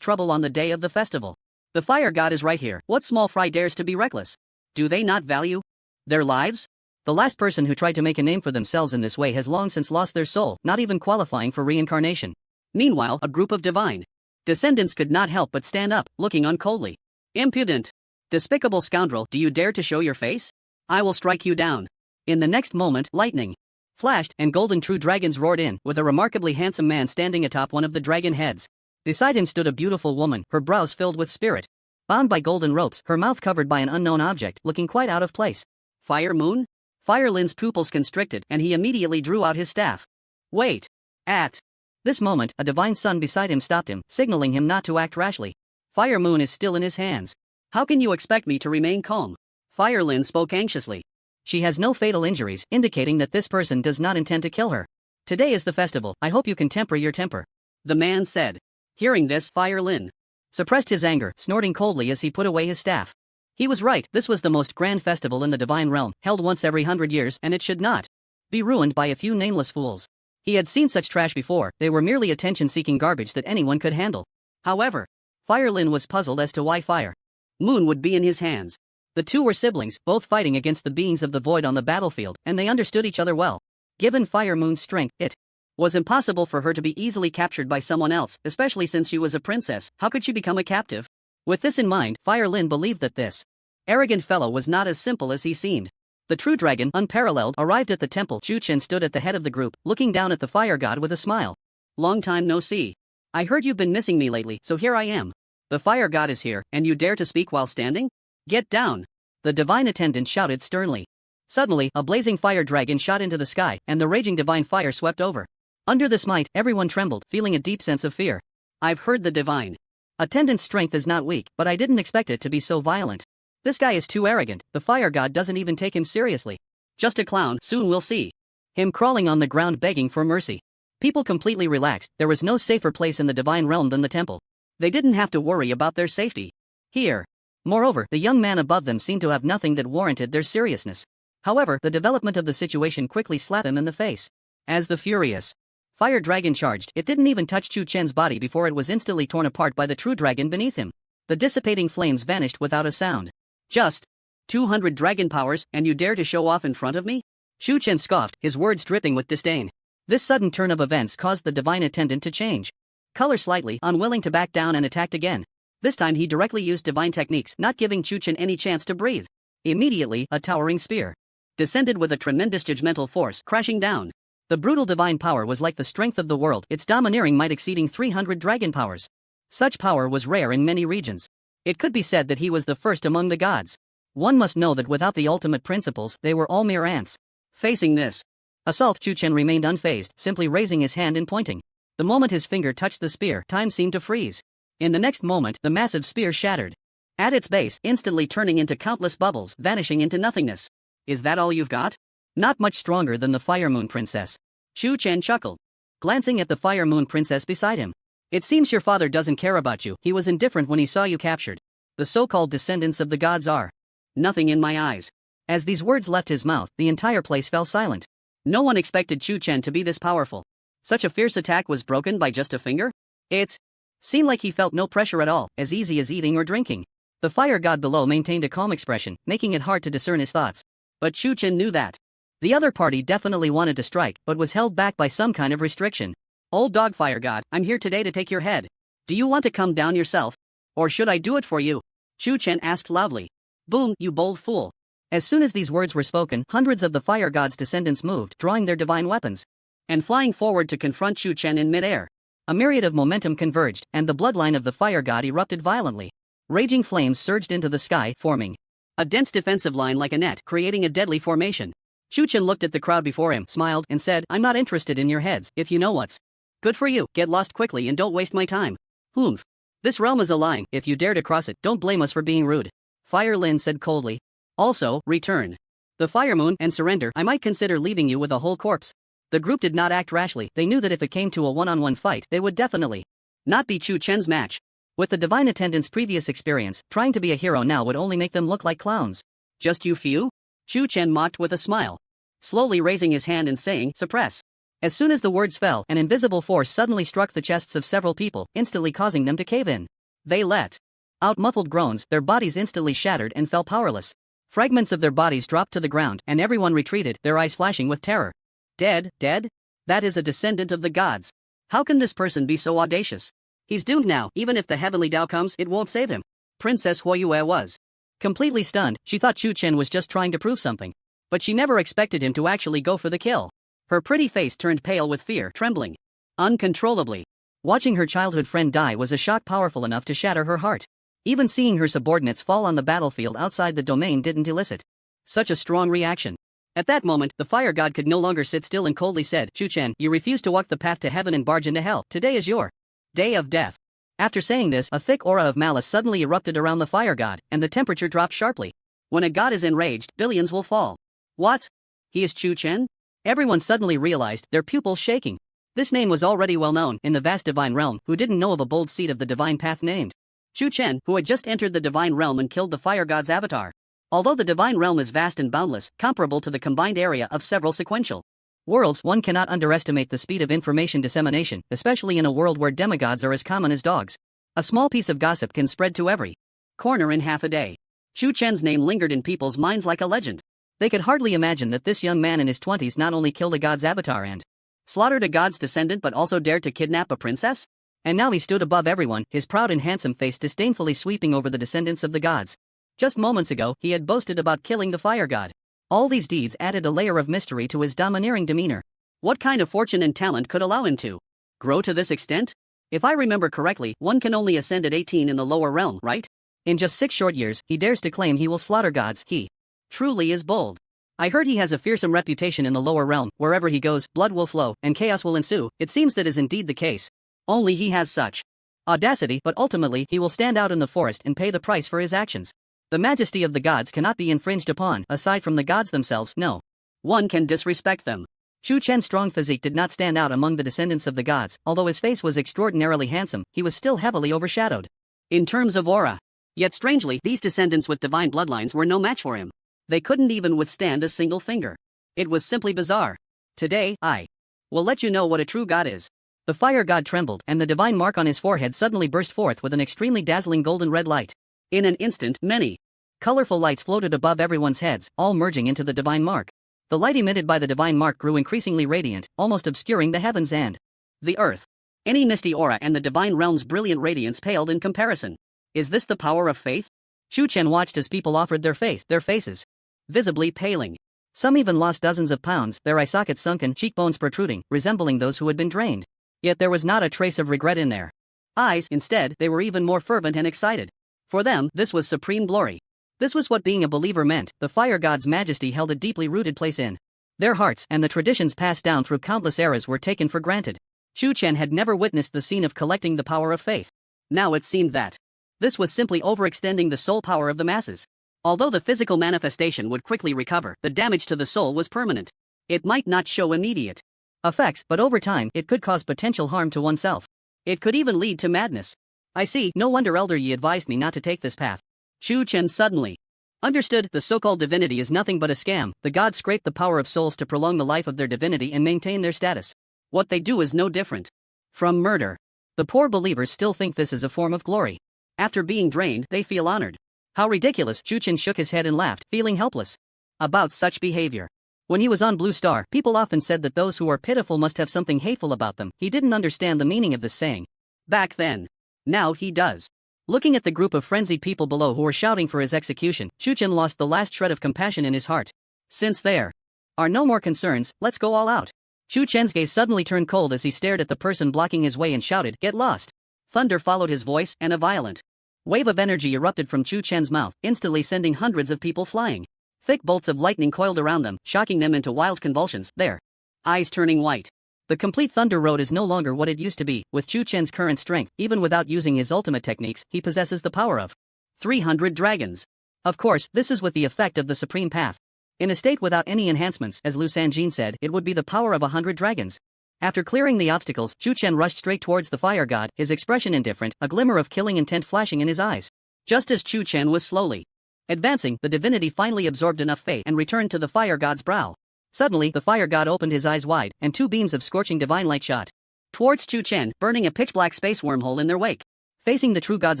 trouble on the day of the festival? The fire god is right here. What small fry dares to be reckless? Do they not value their lives? The last person who tried to make a name for themselves in this way has long since lost their soul, not even qualifying for reincarnation. Meanwhile, a group of divine descendants could not help but stand up, looking on coldly. Impudent! Despicable scoundrel, do you dare to show your face? I will strike you down. In the next moment, lightning flashed, and golden true dragons roared in, with a remarkably handsome man standing atop one of the dragon heads. Beside him stood a beautiful woman, her brows filled with spirit. Bound by golden ropes, her mouth covered by an unknown object, looking quite out of place. Fire Moon? Fire Lin's pupils constricted, and he immediately drew out his staff. Wait! At this moment, a divine son beside him stopped him, signaling him not to act rashly. Fire Moon is still in his hands. How can you expect me to remain calm? Fire Lin spoke anxiously. She has no fatal injuries, indicating that this person does not intend to kill her. Today is the festival, I hope you can temper your temper. The man said. Hearing this, Fire Lin suppressed his anger, snorting coldly as he put away his staff. He was right, this was the most grand festival in the divine realm, held once every 100 years, and it should not be ruined by a few nameless fools. He had seen such trash before, they were merely attention-seeking garbage that anyone could handle. However, Fire Lin was puzzled as to why Fire Moon would be in his hands. The two were siblings, both fighting against the beings of the void on the battlefield, and they understood each other well. Given Fire Moon's strength, it was impossible for her to be easily captured by someone else, especially since she was a princess. How could she become a captive? With this in mind, Fire Lin believed that this arrogant fellow was not as simple as he seemed. The true dragon, unparalleled, arrived at the temple. Chu Chen stood at the head of the group, looking down at the fire god with a smile. Long time no see. I heard you've been missing me lately, so here I am. The fire god is here, and you dare to speak while standing? Get down! The divine attendant shouted sternly. Suddenly, a blazing fire dragon shot into the sky, and the raging divine fire swept over. Under this might, everyone trembled, feeling a deep sense of fear. I've heard the divine attendant's strength is not weak, but I didn't expect it to be so violent. This guy is too arrogant, the fire god doesn't even take him seriously. Just a clown, soon we'll see him crawling on the ground begging for mercy. People completely relaxed, there was no safer place in the divine realm than the temple. They didn't have to worry about their safety here. Moreover, the young man above them seemed to have nothing that warranted their seriousness. However, the development of the situation quickly slapped him in the face. As the furious fire dragon charged, it didn't even touch Chu Chen's body before it was instantly torn apart by the true dragon beneath him. The dissipating flames vanished without a sound. Just 200 dragon powers, and you dare to show off in front of me? Chu Chen scoffed, his words dripping with disdain. This sudden turn of events caused the divine attendant to change color slightly, unwilling to back down, and attacked again. This time he directly used divine techniques, not giving Chu Chen any chance to breathe. Immediately, a towering spear descended with a tremendous judgmental force, crashing down. The brutal divine power was like the strength of the world, its domineering might exceeding 300 dragon powers. Such power was rare in many regions. It could be said that he was the first among the gods. One must know that without the ultimate principles, they were all mere ants. Facing this assault, Chu Chen remained unfazed, simply raising his hand and pointing. The moment his finger touched the spear, time seemed to freeze. In the next moment, the massive spear shattered at its base, instantly turning into countless bubbles, vanishing into nothingness. Is that all you've got? Not much stronger than the Fire Moon Princess. Chu Chen chuckled, glancing at the Fire Moon Princess beside him. It seems your father doesn't care about you, he was indifferent when he saw you captured. The so-called descendants of the gods are nothing in my eyes. As these words left his mouth, the entire place fell silent. No one expected Chu Chen to be this powerful. Such a fierce attack was broken by just a finger? It seemed like he felt no pressure at all, as easy as eating or drinking. The fire god below maintained a calm expression, making it hard to discern his thoughts. But Chu Chen knew that the other party definitely wanted to strike, but was held back by some kind of restriction. Old dog fire god, I'm here today to take your head. Do you want to come down yourself? Or should I do it for you? Chu Chen asked loudly. Boom, you bold fool. As soon as these words were spoken, hundreds of the fire god's descendants moved, drawing their divine weapons and flying forward to confront Chu Chen in midair. A myriad of momentum converged, and the bloodline of the fire god erupted violently. Raging flames surged into the sky, forming a dense defensive line like a net, creating a deadly formation. Chu Chen looked at the crowd before him, smiled, and said, "I'm not interested in your heads, if you know what's good for you. Get lost quickly and don't waste my time." "Humph. This realm is a line. If you dare to cross it, don't blame us for being rude." Fire Lin said coldly. "Also, return the Fire Moon and surrender. I might consider leaving you with a whole corpse." The group did not act rashly. They knew that if it came to a one-on-one fight, they would definitely not be Chu Chen's match. With the divine attendant's previous experience, trying to be a hero now would only make them look like clowns. "Just you few?" Chu Chen mocked with a smile, slowly raising his hand and saying, "Suppress." As soon as the words fell, an invisible force suddenly struck the chests of several people, instantly causing them to cave in. They let out muffled groans, their bodies instantly shattered and fell powerless. Fragments of their bodies dropped to the ground, and everyone retreated, their eyes flashing with terror. Dead? Dead? That is a descendant of the gods. How can this person be so audacious? He's doomed now. Even if the heavenly Tao comes, it won't save him. Princess Huoyue was completely stunned. She thought Chu Chen was just trying to prove something, but she never expected him to actually go for the kill. Her pretty face turned pale with fear, trembling uncontrollably. Watching her childhood friend die was a shock powerful enough to shatter her heart. Even seeing her subordinates fall on the battlefield outside the domain didn't elicit such a strong reaction. At that moment, the fire god could no longer sit still and coldly said, "Chu Chen, you refuse to walk the path to heaven and barge into hell. Today is your day of death." After saying this, a thick aura of malice suddenly erupted around the fire god, and the temperature dropped sharply. When a god is enraged, billions will fall. What? He is Chu Chen? Everyone suddenly realized, their pupils shaking. This name was already well known in the vast divine realm. Who didn't know of a bold seed of the divine path named Chu Chen, who had just entered the divine realm and killed the fire god's avatar? Although the divine realm is vast and boundless, comparable to the combined area of several sequential worlds, one cannot underestimate the speed of information dissemination, especially in a world where demigods are as common as dogs. A small piece of gossip can spread to every corner in half a day. Chu Chen's name lingered in people's minds like a legend. They could hardly imagine that this young man in his 20s not only killed a god's avatar and slaughtered a god's descendant but also dared to kidnap a princess? And now he stood above everyone, his proud and handsome face disdainfully sweeping over the descendants of the gods. Just moments ago, he had boasted about killing the fire god. All these deeds added a layer of mystery to his domineering demeanor. What kind of fortune and talent could allow him to grow to this extent? If I remember correctly, one can only ascend at 18 in the lower realm, right? In just 6 short years, he dares to claim he will slaughter gods. He truly is bold. I heard he has a fearsome reputation in the lower realm. Wherever he goes, blood will flow, and chaos will ensue. It seems that is indeed the case. Only he has such audacity, but ultimately he will stand out in the forest and pay the price for his actions. The majesty of the gods cannot be infringed upon. Aside from the gods themselves, no one can disrespect them. Chu Chen's strong physique did not stand out among the descendants of the gods. Although his face was extraordinarily handsome, he was still heavily overshadowed in terms of aura. Yet strangely, these descendants with divine bloodlines were no match for him. They couldn't even withstand a single finger. It was simply bizarre. Today, I will let you know what a true god is. The fire god trembled, and the divine mark on his forehead suddenly burst forth with an extremely dazzling golden red light. In an instant, many colorful lights floated above everyone's heads, all merging into the divine mark. The light emitted by the divine mark grew increasingly radiant, almost obscuring the heavens and the earth. Any misty aura and the divine realm's brilliant radiance paled in comparison. Is this the power of faith? Chu Chen watched as people offered their faith, their faces visibly paling. Some even lost dozens of pounds, their eye sockets sunken, cheekbones protruding, resembling those who had been drained. Yet there was not a trace of regret in their eyes. Instead, they were even more fervent and excited. For them, this was supreme glory. This was what being a believer meant. The fire god's majesty held a deeply rooted place in their hearts, and the traditions passed down through countless eras were taken for granted. Chu Chen had never witnessed the scene of collecting the power of faith. Now it seemed that this was simply overextending the soul power of the masses. Although the physical manifestation would quickly recover, the damage to the soul was permanent. It might not show immediate effects, but over time, it could cause potential harm to oneself. It could even lead to madness. I see, no wonder Elder Yi advised me not to take this path. Chu Chen suddenly understood. The so-called divinity is nothing but a scam. The gods scrape the power of souls to prolong the life of their divinity and maintain their status. What they do is no different from murder. The poor believers still think this is a form of glory. After being drained, they feel honored. How ridiculous! Chu Chen shook his head and laughed, feeling helpless about such behavior. When he was on Blue Star, people often said that those who are pitiful must have something hateful about them. He didn't understand the meaning of this saying back then. Now he does. Looking at the group of frenzied people below who were shouting for his execution, Chu Chen lost the last shred of compassion in his heart. Since there are no more concerns, let's go all out. Chu Chen's gaze suddenly turned cold as he stared at the person blocking his way and shouted, "Get lost!" Thunder followed his voice, and a violent wave of energy erupted from Chu Chen's mouth, instantly sending hundreds of people flying. Thick bolts of lightning coiled around them, shocking them into wild convulsions, their eyes turning white. The complete Thunder Road is no longer what it used to be. With Chu Chen's current strength, even without using his ultimate techniques, he possesses the power of 300 dragons. Of course, this is with the effect of the Supreme Path. In a state without any enhancements, as Lu Sanjin said, it would be the power of 100 dragons. After clearing the obstacles, Chu Chen rushed straight towards the fire god, his expression indifferent, a glimmer of killing intent flashing in his eyes. Just as Chu Chen was slowly advancing, the divinity finally absorbed enough faith and returned to the fire god's brow. Suddenly, the fire god opened his eyes wide, and two beams of scorching divine light shot towards Chu Chen, burning a pitch-black space wormhole in their wake. Facing the true god's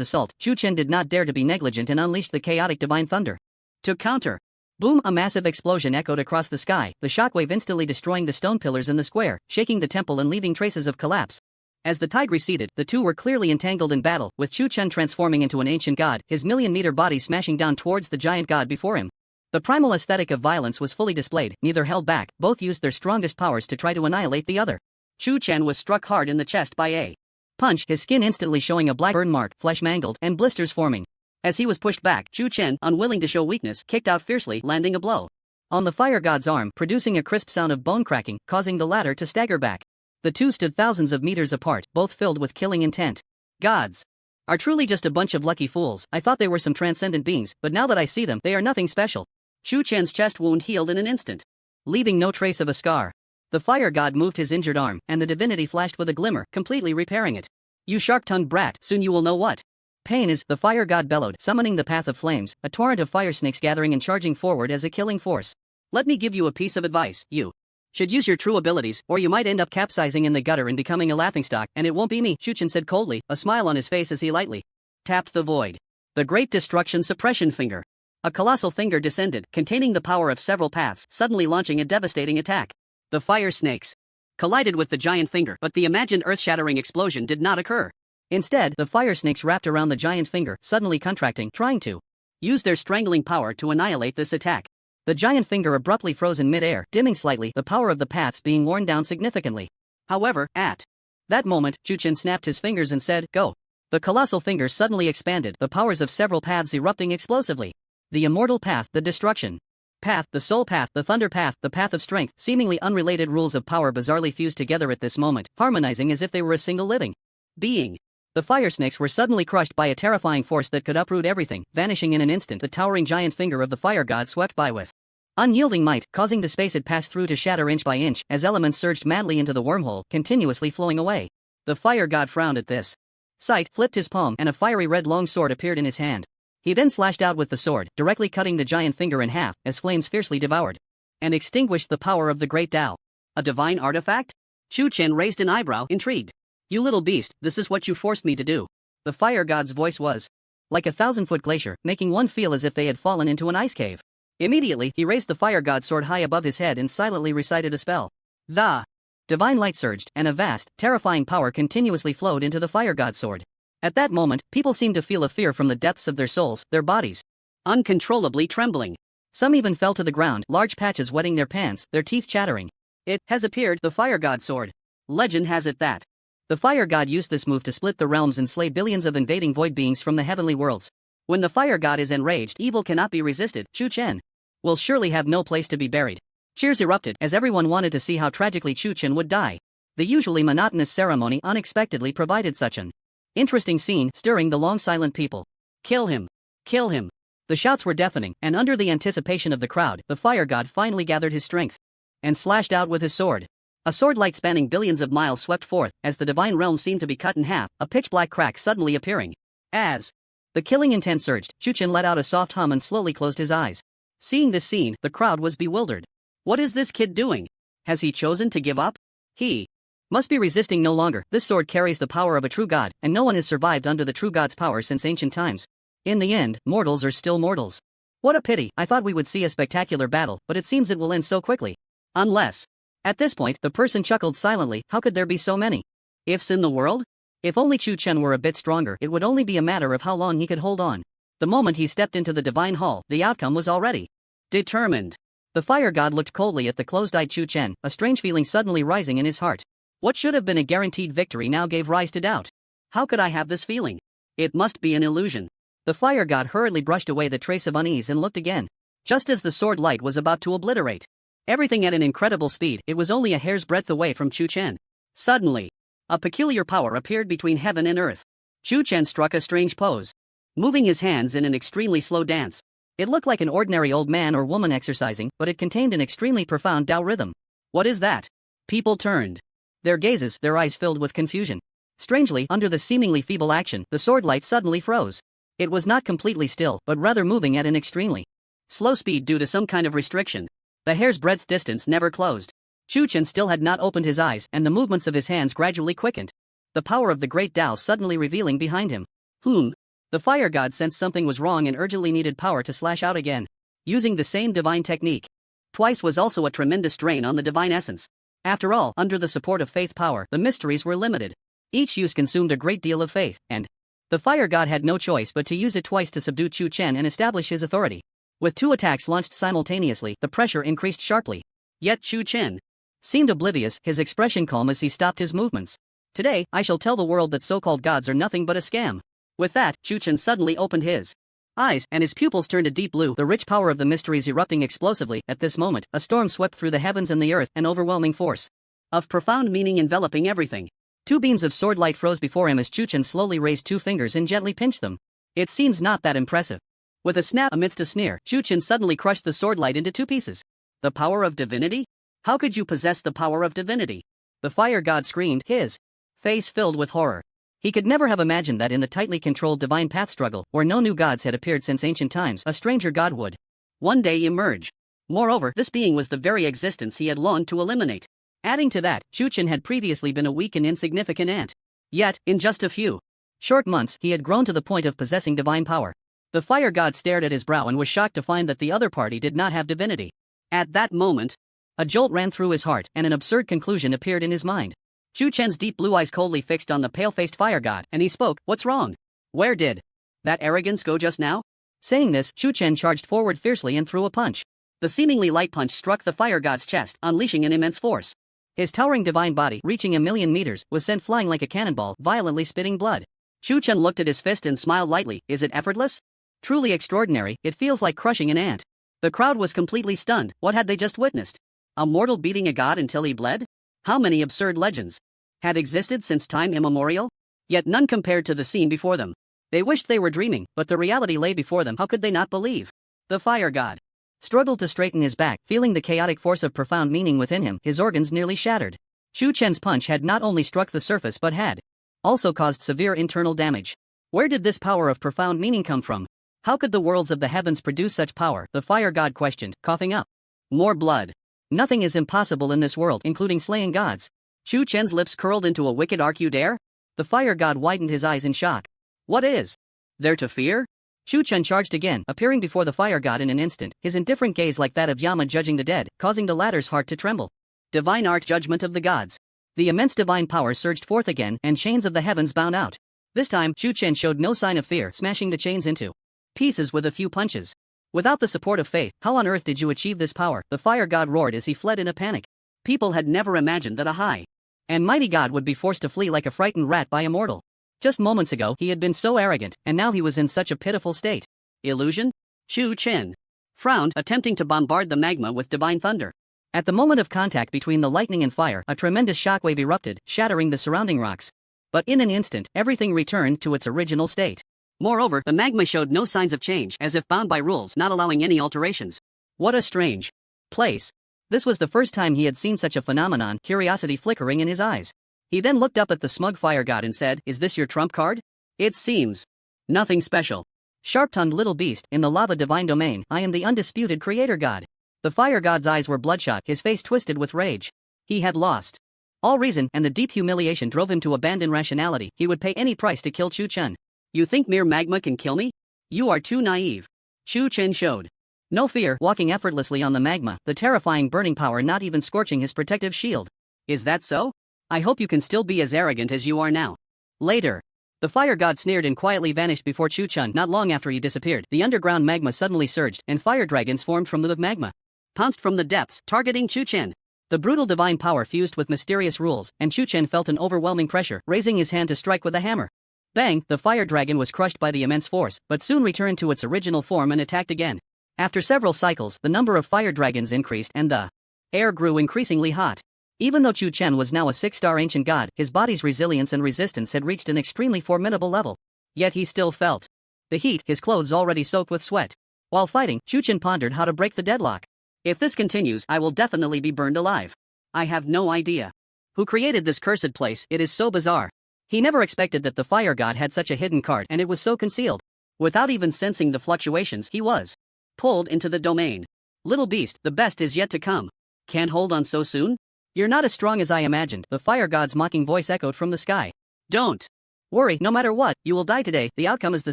assault, Chu Chen did not dare to be negligent and unleashed the chaotic divine thunder. To counter, boom! A massive explosion echoed across the sky, the shockwave instantly destroying the stone pillars in the square, shaking the temple and leaving traces of collapse. As the tide receded, the two were clearly entangled in battle, with Chu Chen transforming into an ancient god, his million-meter body smashing down towards the giant god before him. The primal aesthetic of violence was fully displayed, neither held back, both used their strongest powers to try to annihilate the other. Chu Chen was struck hard in the chest by a punch, his skin instantly showing a black burn mark, flesh mangled, and blisters forming. As he was pushed back, Chu Chen, unwilling to show weakness, kicked out fiercely, landing a blow on the fire god's arm, producing a crisp sound of bone cracking, causing the latter to stagger back. The two stood thousands of meters apart, both filled with killing intent. Gods are truly just a bunch of lucky fools. I thought they were some transcendent beings, but now that I see them, they are nothing special. Chu Chen's chest wound healed in an instant, leaving no trace of a scar. The fire god moved his injured arm, and the divinity flashed with a glimmer, completely repairing it. "You sharp-tongued brat, soon you will know what pain is," the fire god bellowed, summoning the path of flames, a torrent of fire snakes gathering and charging forward as a killing force. "Let me give you a piece of advice. You should use your true abilities, or you might end up capsizing in the gutter and becoming a laughingstock, and it won't be me," Chu Chen said coldly, a smile on his face as he lightly tapped the void. The Great Destruction Suppression Finger. A colossal finger descended, containing the power of several paths, suddenly launching a devastating attack. The fire snakes collided with the giant finger, but the imagined earth-shattering explosion did not occur. Instead, the fire snakes wrapped around the giant finger, suddenly contracting, trying to use their strangling power to annihilate this attack. The giant finger abruptly froze in mid-air, dimming slightly, the power of the paths being worn down significantly. However, at that moment, Chu Chen snapped his fingers and said, "Go." The colossal finger suddenly expanded, the powers of several paths erupting explosively. The immortal path, the destruction path, the soul path, the thunder path, the path of strength, seemingly unrelated rules of power bizarrely fused together at this moment, harmonizing as if they were a single living being. The fire snakes were suddenly crushed by a terrifying force that could uproot everything, vanishing in an instant. The towering giant finger of the fire god swept by with unyielding might, causing the space it passed through to shatter inch by inch, as elements surged madly into the wormhole, continuously flowing away. The fire god frowned at this sight, flipped his palm, and a fiery red long sword appeared in his hand. He then slashed out with the sword, directly cutting the giant finger in half, as flames fiercely devoured and extinguished the power of the great Tao. A divine artifact? Chu Chen raised an eyebrow, intrigued. "You little beast, this is what you forced me to do." The fire god's voice was like a 1,000-foot glacier, making one feel as if they had fallen into an ice cave. Immediately, he raised the fire god's sword high above his head and silently recited a spell. The divine light surged, and a vast, terrifying power continuously flowed into the fire god's sword. At that moment, people seemed to feel a fear from the depths of their souls, their bodies uncontrollably trembling. Some even fell to the ground, large patches wetting their pants, their teeth chattering. "It has appeared, the fire god's sword. Legend has it that the fire god used this move to split the realms and slay billions of invading void beings from the heavenly worlds. When the fire god is enraged, evil cannot be resisted. Chu Chen will surely have no place to be buried." Cheers erupted, as everyone wanted to see how tragically Chu Chen would die. The usually monotonous ceremony unexpectedly provided such an interesting scene, stirring the long silent people. "Kill him! Kill him!" The shouts were deafening, and under the anticipation of the crowd, the fire god finally gathered his strength and slashed out with his sword. A sword light spanning billions of miles swept forth, as the divine realm seemed to be cut in half, a pitch-black crack suddenly appearing. As the killing intent surged, Chu Chen let out a soft hum and slowly closed his eyes. Seeing this scene, the crowd was bewildered. What is this kid doing? Has he chosen to give up? He must be resisting no longer. This sword carries the power of a true god, and no one has survived under the true god's power since ancient times. In the end, mortals are still mortals. What a pity, I thought we would see a spectacular battle, but it seems it will end so quickly. Unless. At this point, the person chuckled silently. How could there be so many ifs in the world? If only Chu Chen were a bit stronger, it would only be a matter of how long he could hold on. The moment he stepped into the divine hall, the outcome was already determined. The fire god looked coldly at the closed-eyed Chu Chen, a strange feeling suddenly rising in his heart. What should have been a guaranteed victory now gave rise to doubt. How could I have this feeling? It must be an illusion. The fire god hurriedly brushed away the trace of unease and looked again. Just as the sword light was about to obliterate everything at an incredible speed, it was only a hair's breadth away from Chu Chen. Suddenly, a peculiar power appeared between heaven and earth. Chu Chen struck a strange pose, moving his hands in an extremely slow dance. It looked like an ordinary old man or woman exercising, but it contained an extremely profound Tao rhythm. What is that? People turned their gazes, their eyes filled with confusion. Strangely, under the seemingly feeble action, the sword light suddenly froze. It was not completely still, but rather moving at an extremely slow speed due to some kind of restriction. The hair's breadth distance never closed. Chu Chen still had not opened his eyes, and the movements of his hands gradually quickened. The power of the great Tao suddenly revealing behind him. The fire god sensed something was wrong and urgently needed power to slash out again, using the same divine technique. Twice was also a tremendous drain on the divine essence. After all, under the support of faith power, the mysteries were limited. Each use consumed a great deal of faith, and the fire god had no choice but to use it twice to subdue Chu Chen and establish his authority. With two attacks launched simultaneously, the pressure increased sharply. Yet Chu Chen seemed oblivious, his expression calm as he stopped his movements. Today, I shall tell the world that so-called gods are nothing but a scam. With that, Chu Chen suddenly opened his eyes, and his pupils turned a deep blue, the rich power of the mysteries erupting explosively. At this moment, a storm swept through the heavens and the earth, an overwhelming force of profound meaning enveloping everything. Two beams of sword light froze before him as Chu Chen slowly raised two fingers and gently pinched them. It seems not that impressive. With a snap amidst a sneer, Chu Chen suddenly crushed the sword light into two pieces. The power of divinity? How could you possess the power of divinity? The fire god screamed, his face filled with horror. He could never have imagined that in the tightly controlled divine path struggle, where no new gods had appeared since ancient times, a stranger god would one day emerge. Moreover, this being was the very existence he had longed to eliminate. Adding to that, Chu Chen had previously been a weak and insignificant ant. Yet, in just a few short months, he had grown to the point of possessing divine power. The fire god stared at his brow and was shocked to find that the other party did not have divinity. At that moment, a jolt ran through his heart, and an absurd conclusion appeared in his mind. Chu Chen's deep blue eyes coldly fixed on the pale-faced fire god, and he spoke, "What's wrong? Where did that arrogance go just now?" Saying this, Chu Chen charged forward fiercely and threw a punch. The seemingly light punch struck the fire god's chest, unleashing an immense force. His towering divine body, reaching 1,000,000 meters, was sent flying like a cannonball, violently spitting blood. Chu Chen looked at his fist and smiled lightly. Is it effortless? Truly extraordinary, it feels like crushing an ant. The crowd was completely stunned. What had they just witnessed? A mortal beating a god until he bled? How many absurd legends had existed since time immemorial? Yet none compared to the scene before them. They wished they were dreaming, but the reality lay before them. How could they not believe? The fire god struggled to straighten his back, feeling the chaotic force of profound meaning within him, his organs nearly shattered. Chu Chen's punch had not only struck the surface but had also caused severe internal damage. Where did this power of profound meaning come from? How could the worlds of the heavens produce such power? The fire god questioned, coughing up more blood. Nothing is impossible in this world, including slaying gods. Chu Chen's lips curled into a wicked arc. You dare? The fire god widened his eyes in shock. What is there to fear? Chu Chen charged again, appearing before the fire god in an instant, his indifferent gaze like that of Yama judging the dead, causing the latter's heart to tremble. Divine art, judgment of the gods. The immense divine power surged forth again, and chains of the heavens bound out. This time, Chu Chen showed no sign of fear, smashing the chains into pieces with a few punches. Without the support of faith, how on earth did you achieve this power? The fire god roared as he fled in a panic. People had never imagined that a high and mighty god would be forced to flee like a frightened rat by a mortal. Just moments ago, he had been so arrogant, and now he was in such a pitiful state. Illusion? Chu Chen frowned, attempting to bombard the magma with divine thunder. At the moment of contact between the lightning and fire, a tremendous shockwave erupted, shattering the surrounding rocks. But in an instant, everything returned to its original state. Moreover, the magma showed no signs of change, as if bound by rules, not allowing any alterations. What a strange place. This was the first time he had seen such a phenomenon, curiosity flickering in his eyes. He then looked up at the smug fire god and said, "Is this your trump card?" "It seems nothing special. Sharp-tongued little beast, in the lava divine domain, I am the undisputed creator god." The fire god's eyes were bloodshot, his face twisted with rage. He had lost all reason, and the deep humiliation drove him to abandon rationality. He would pay any price to kill Chu Chen. "You think mere magma can kill me? You are too naive." Chu Chen showed no fear, walking effortlessly on the magma, the terrifying burning power not even scorching his protective shield. "Is that so? I hope you can still be as arrogant as you are now." Later, the fire god sneered and quietly vanished before Chu Chen. Not long after he disappeared, the underground magma suddenly surged, and fire dragons formed from the magma. pounced from the depths, targeting Chu Chen. The brutal divine power fused with mysterious rules, and Chu Chen felt an overwhelming pressure, raising his hand to strike with a hammer. Bang! The fire dragon was crushed by the immense force, but soon returned to its original form and attacked again. After several cycles, the number of fire dragons increased and the air grew increasingly hot. Even though Chu Chen was now a 6-star ancient god, his body's resilience and resistance had reached an extremely formidable level. Yet he still felt the heat, his clothes already soaked with sweat. While fighting, Chu Chen pondered how to break the deadlock. If this continues, I will definitely be burned alive. I have no idea who created this cursed place. It is so bizarre. He never expected that the fire god had such a hidden card, and it was so concealed. Without even sensing the fluctuations, he was pulled into the domain. Little beast, the best is yet to come. Can't hold on so soon? You're not as strong as I imagined, the fire god's mocking voice echoed from the sky. Don't worry, no matter what, you will die today, the outcome is the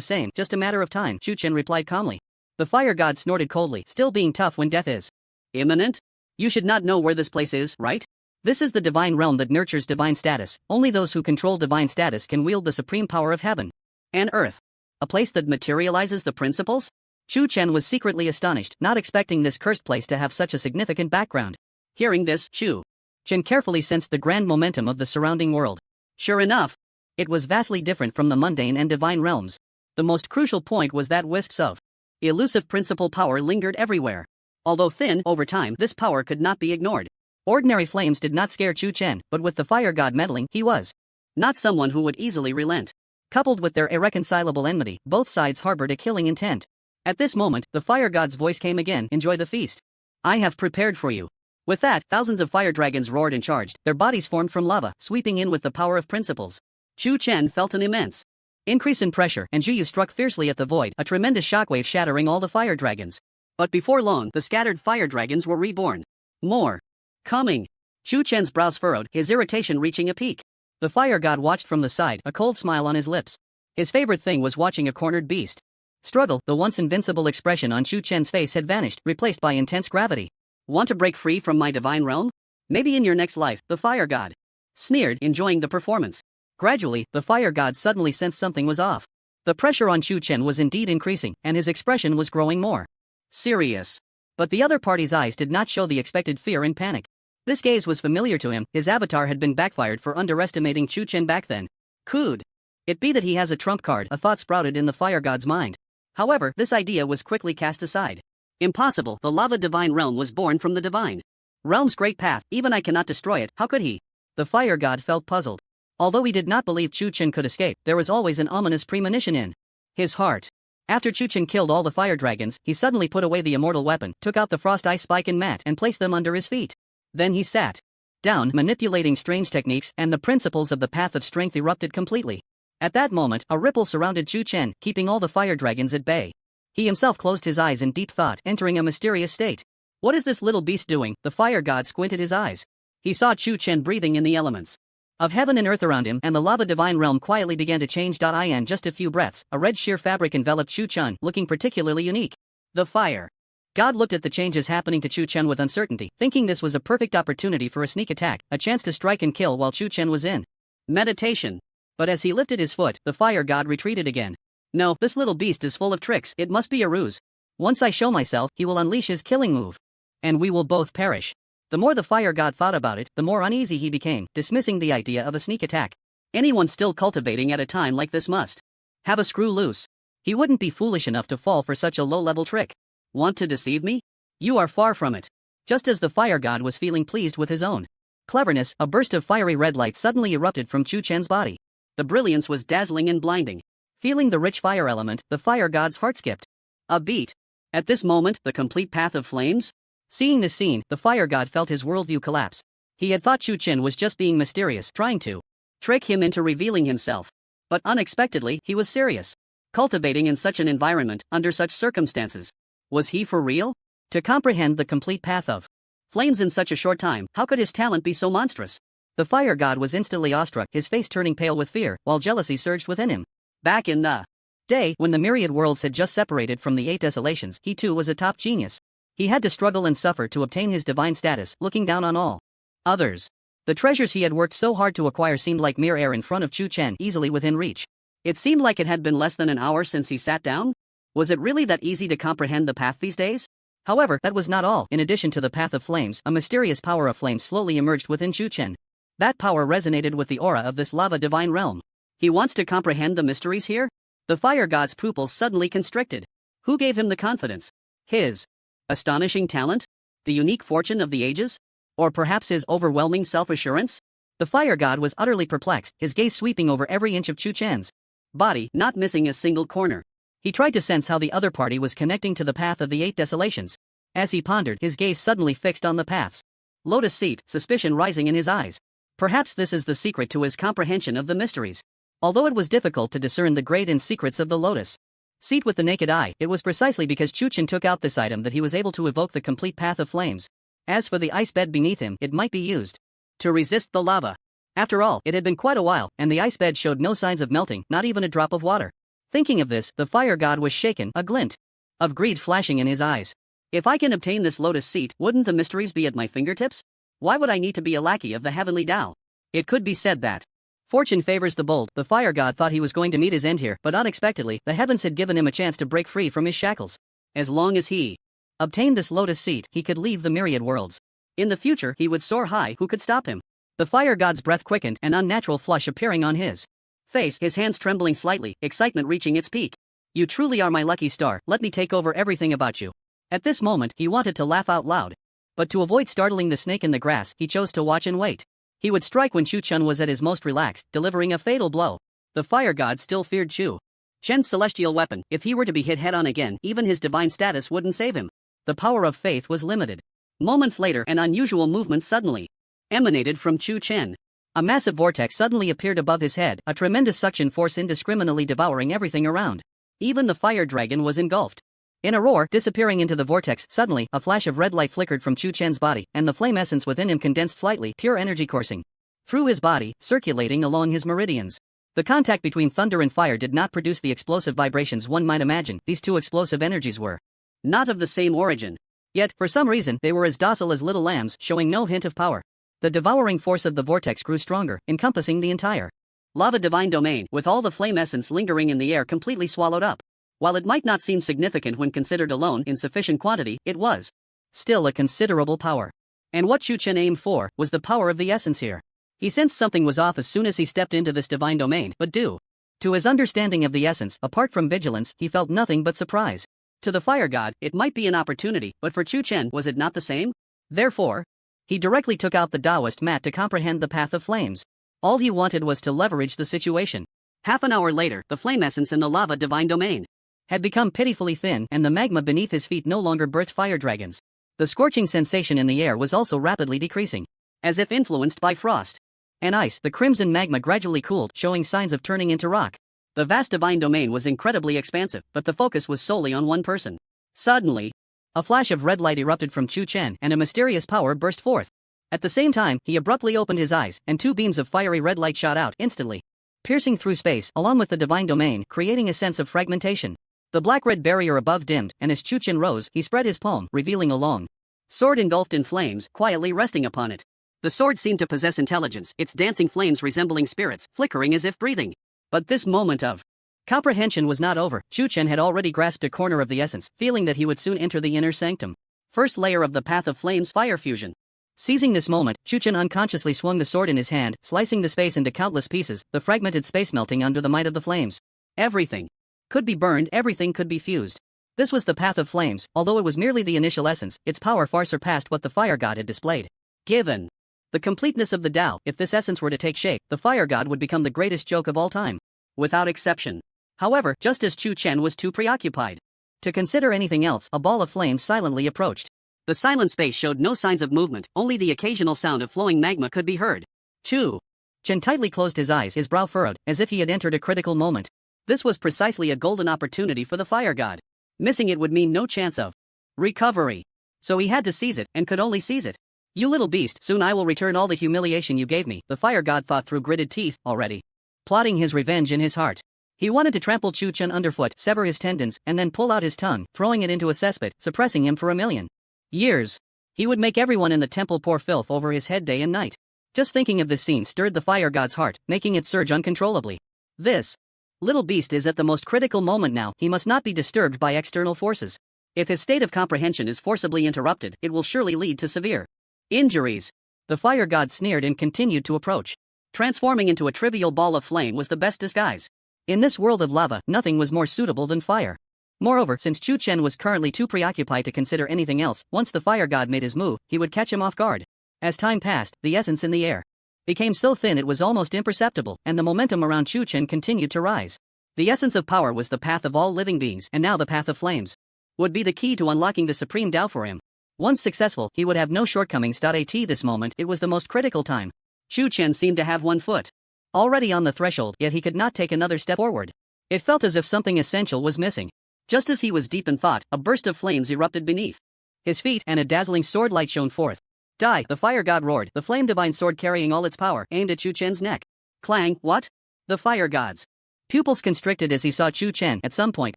same, just a matter of time, Chu Chen replied calmly. The fire god snorted coldly, still being tough when death is imminent? You should not know where this place is, right? This is the divine realm that nurtures divine status. Only those who control divine status can wield the supreme power of heaven and earth. A place that materializes the principles? Chu Chen was secretly astonished, not expecting this cursed place to have such a significant background. Hearing this, Chu Chen carefully sensed the grand momentum of the surrounding world. Sure enough, it was vastly different from the mundane and divine realms. The most crucial point was that wisps of elusive principal power lingered everywhere. Although thin, over time, this power could not be ignored. Ordinary flames did not scare Chu Chen, but with the fire god meddling, he was not someone who would easily relent. Coupled with their irreconcilable enmity, both sides harbored a killing intent. At this moment, the fire god's voice came again, enjoy the feast I have prepared for you. With that, thousands of fire dragons roared and charged, their bodies formed from lava, sweeping in with the power of principles. Chu Chen felt an immense increase in pressure, and Zhu Yu struck fiercely at the void, a tremendous shockwave shattering all the fire dragons. But before long, the scattered fire dragons were reborn. More coming. Chu Chen's brows furrowed, his irritation reaching a peak. The fire god watched from the side, a cold smile on his lips. His favorite thing was watching a cornered beast struggle. The once invincible expression on Chu Chen's face had vanished, replaced by intense gravity. Want to break free from my divine realm? Maybe in your next life, the fire god sneered, enjoying the performance. Gradually, the fire god suddenly sensed something was off. The pressure on Chu Chen was indeed increasing, and his expression was growing more serious. But the other party's eyes did not show the expected fear and panic. This gaze was familiar to him, his avatar had been backfired for underestimating Chu Chen back then. Could it be that he has a trump card? A thought sprouted in the fire god's mind. However, this idea was quickly cast aside. Impossible, the lava divine realm was born from the divine realm's great path, even I cannot destroy it, how could he? The fire god felt puzzled. Although he did not believe Chu Chen could escape, there was always an ominous premonition in his heart. After Chu Chen killed all the fire dragons, he suddenly put away the immortal weapon, took out the frost ice spike and mat, and placed them under his feet. Then he sat down, manipulating strange techniques, and the principles of the path of strength erupted completely. At that moment, a ripple surrounded Chu Chen, keeping all the fire dragons at bay. He himself closed his eyes in deep thought, entering a mysterious state. What is this little beast doing? The fire god squinted his eyes. He saw Chu Chen breathing in the elements of heaven and earth around him, and the lava divine realm quietly began to change. In just a few breaths, a red sheer fabric enveloped Chu Chen, looking particularly unique. The fire god looked at the changes happening to Chu Chen with uncertainty, thinking this was a perfect opportunity for a sneak attack, a chance to strike and kill while Chu Chen was in meditation. But as he lifted his foot, the fire god retreated again. No, this little beast is full of tricks, it must be a ruse. Once I show myself, he will unleash his killing move. And we will both perish. The more the fire god thought about it, the more uneasy he became, dismissing the idea of a sneak attack. Anyone still cultivating at a time like this must have a screw loose. He wouldn't be foolish enough to fall for such a low-level trick. Want to deceive me? You are far from it. Just as the fire god was feeling pleased with his own cleverness, a burst of fiery red light suddenly erupted from Chu Chen's body. The brilliance was dazzling and blinding. Feeling the rich fire element, the fire god's heart skipped a beat. At this moment, the complete path of flames? Seeing this scene, the fire god felt his worldview collapse. He had thought Chu Chen was just being mysterious, trying to trick him into revealing himself. But unexpectedly, he was serious. Cultivating in such an environment, under such circumstances. Was he for real? To comprehend the complete path of flames in such a short time, how could his talent be so monstrous? The fire god was instantly awestruck, his face turning pale with fear, while jealousy surged within him. Back in the day, when the myriad worlds had just separated from the 8 desolations, he too was a top genius. He had to struggle and suffer to obtain his divine status, looking down on all others. The treasures he had worked so hard to acquire seemed like mere air in front of Chu Chen, easily within reach. It seemed like it had been less than an hour since he sat down. Was it really that easy to comprehend the path these days? However, that was not all. In addition to the path of flames, a mysterious power of flame slowly emerged within Chu Chen. That power resonated with the aura of this lava divine realm. He wants to comprehend the mysteries here? The fire god's pupils suddenly constricted. Who gave him the confidence? His astonishing talent? The unique fortune of the ages? Or perhaps his overwhelming self-assurance? The fire god was utterly perplexed, his gaze sweeping over every inch of Chu Chen's body, not missing a single corner. He tried to sense how the other party was connecting to the path of the 8 desolations. As he pondered, his gaze suddenly fixed on the path's lotus seat, suspicion rising in his eyes. Perhaps this is the secret to his comprehension of the mysteries. Although it was difficult to discern the grade and secrets of the lotus seat with the naked eye, it was precisely because Chu Chen took out this item that he was able to evoke the complete path of flames. As for the ice bed beneath him, it might be used to resist the lava. After all, it had been quite a while, and the ice bed showed no signs of melting, not even a drop of water. Thinking of this, the fire god was shaken, a glint of greed flashing in his eyes. If I can obtain this lotus seat, wouldn't the mysteries be at my fingertips? Why would I need to be a lackey of the heavenly Tao? It could be said that fortune favors the bold. The fire god thought he was going to meet his end here, but unexpectedly, the heavens had given him a chance to break free from his shackles. As long as he obtained this lotus seat, he could leave the myriad worlds. In the future, he would soar high. Who could stop him? The fire god's breath quickened, an unnatural flush appearing on his face, his hands trembling slightly, excitement reaching its peak. You truly are my lucky star, let me take over everything about you. At this moment, he wanted to laugh out loud. But to avoid startling the snake in the grass, he chose to watch and wait. He would strike when Chu Chen was at his most relaxed, delivering a fatal blow. The fire god still feared Chu Chen's celestial weapon. If he were to be hit head-on again, even his divine status wouldn't save him. The power of faith was limited. Moments later, an unusual movement suddenly emanated from Chu Chen. A massive vortex suddenly appeared above his head, a tremendous suction force indiscriminately devouring everything around. Even the fire dragon was engulfed in a roar, disappearing into the vortex. Suddenly, a flash of red light flickered from Chu Chen's body, and the flame essence within him condensed slightly, pure energy coursing through his body, circulating along his meridians. The contact between thunder and fire did not produce the explosive vibrations one might imagine. These two explosive energies were not of the same origin. Yet, for some reason, they were as docile as little lambs, showing no hint of power. The devouring force of the vortex grew stronger, encompassing the entire lava divine domain, with all the flame essence lingering in the air completely swallowed up. While it might not seem significant when considered alone in sufficient quantity, it was still a considerable power. And what Chu Chen aimed for was the power of the essence here. He sensed something was off as soon as he stepped into this divine domain, but due to his understanding of the essence, apart from vigilance, he felt nothing but surprise. To the fire god, it might be an opportunity, but for Chu Chen, was it not the same? Therefore, he directly took out the Taoist mat to comprehend the path of flames. All he wanted was to leverage the situation. Half an hour later, the flame essence in the lava divine domain had become pitifully thin, and the magma beneath his feet no longer birthed fire dragons. The scorching sensation in the air was also rapidly decreasing. As if influenced by frost and ice, the crimson magma gradually cooled, showing signs of turning into rock. The vast divine domain was incredibly expansive, but the focus was solely on one person. Suddenly, a flash of red light erupted from Chu Chen, and a mysterious power burst forth. At the same time, he abruptly opened his eyes, and two beams of fiery red light shot out instantly, piercing through space, along with the divine domain, creating a sense of fragmentation. The black-red barrier above dimmed, and as Chu Chen rose, he spread his palm, revealing a long sword engulfed in flames, quietly resting upon it. The sword seemed to possess intelligence, its dancing flames resembling spirits, flickering as if breathing. But this moment of comprehension was not over. Chu Chen had already grasped a corner of the essence, feeling that he would soon enter the inner sanctum. First layer of the path of flames, fire fusion. Seizing this moment, Chu Chen unconsciously swung the sword in his hand, slicing the space into countless pieces, the fragmented space melting under the might of the flames. Everything could be burned, everything could be fused. This was the path of flames. Although it was merely the initial essence, its power far surpassed what the fire god had displayed. Given the completeness of the Tao, if this essence were to take shape, the fire god would become the greatest joke of all time. Without exception. However, just as Chu Chen was too preoccupied to consider anything else, a ball of flame silently approached. The silent space showed no signs of movement, only the occasional sound of flowing magma could be heard. Chu Chen tightly closed his eyes, his brow furrowed, as if he had entered a critical moment. This was precisely a golden opportunity for the fire god. Missing it would mean no chance of recovery. So he had to seize it, and could only seize it. You little beast, soon I will return all the humiliation you gave me, the fire god thought through gritted teeth, already plotting his revenge in his heart. He wanted to trample Chu Chen underfoot, sever his tendons, and then pull out his tongue, throwing it into a cesspit, suppressing him for 1,000,000 years. He would make everyone in the temple pour filth over his head day and night. Just thinking of this scene stirred the fire god's heart, making it surge uncontrollably. This little beast is at the most critical moment now. He must not be disturbed by external forces. If his state of comprehension is forcibly interrupted, it will surely lead to severe injuries. The fire god sneered and continued to approach. Transforming into a trivial ball of flame was the best disguise. In this world of lava, nothing was more suitable than fire. Moreover, since Chu Chen was currently too preoccupied to consider anything else, once the fire god made his move, he would catch him off guard. As time passed, the essence in the air became so thin it was almost imperceptible, and the momentum around Chu Chen continued to rise. The essence of power was the path of all living beings, and now the path of flames would be the key to unlocking the supreme Tao for him. Once successful, he would have no shortcomings. At this moment, it was the most critical time. Chu Chen seemed to have one foot already on the threshold, yet he could not take another step forward. It felt as if something essential was missing. Just as he was deep in thought, a burst of flames erupted beneath his feet, and a dazzling sword light shone forth. Die! The fire god roared, the flame divine sword carrying all its power, aimed at Chu Chen's neck. Clang! What? The fire god's pupils constricted as he saw Chu Chen, at some point,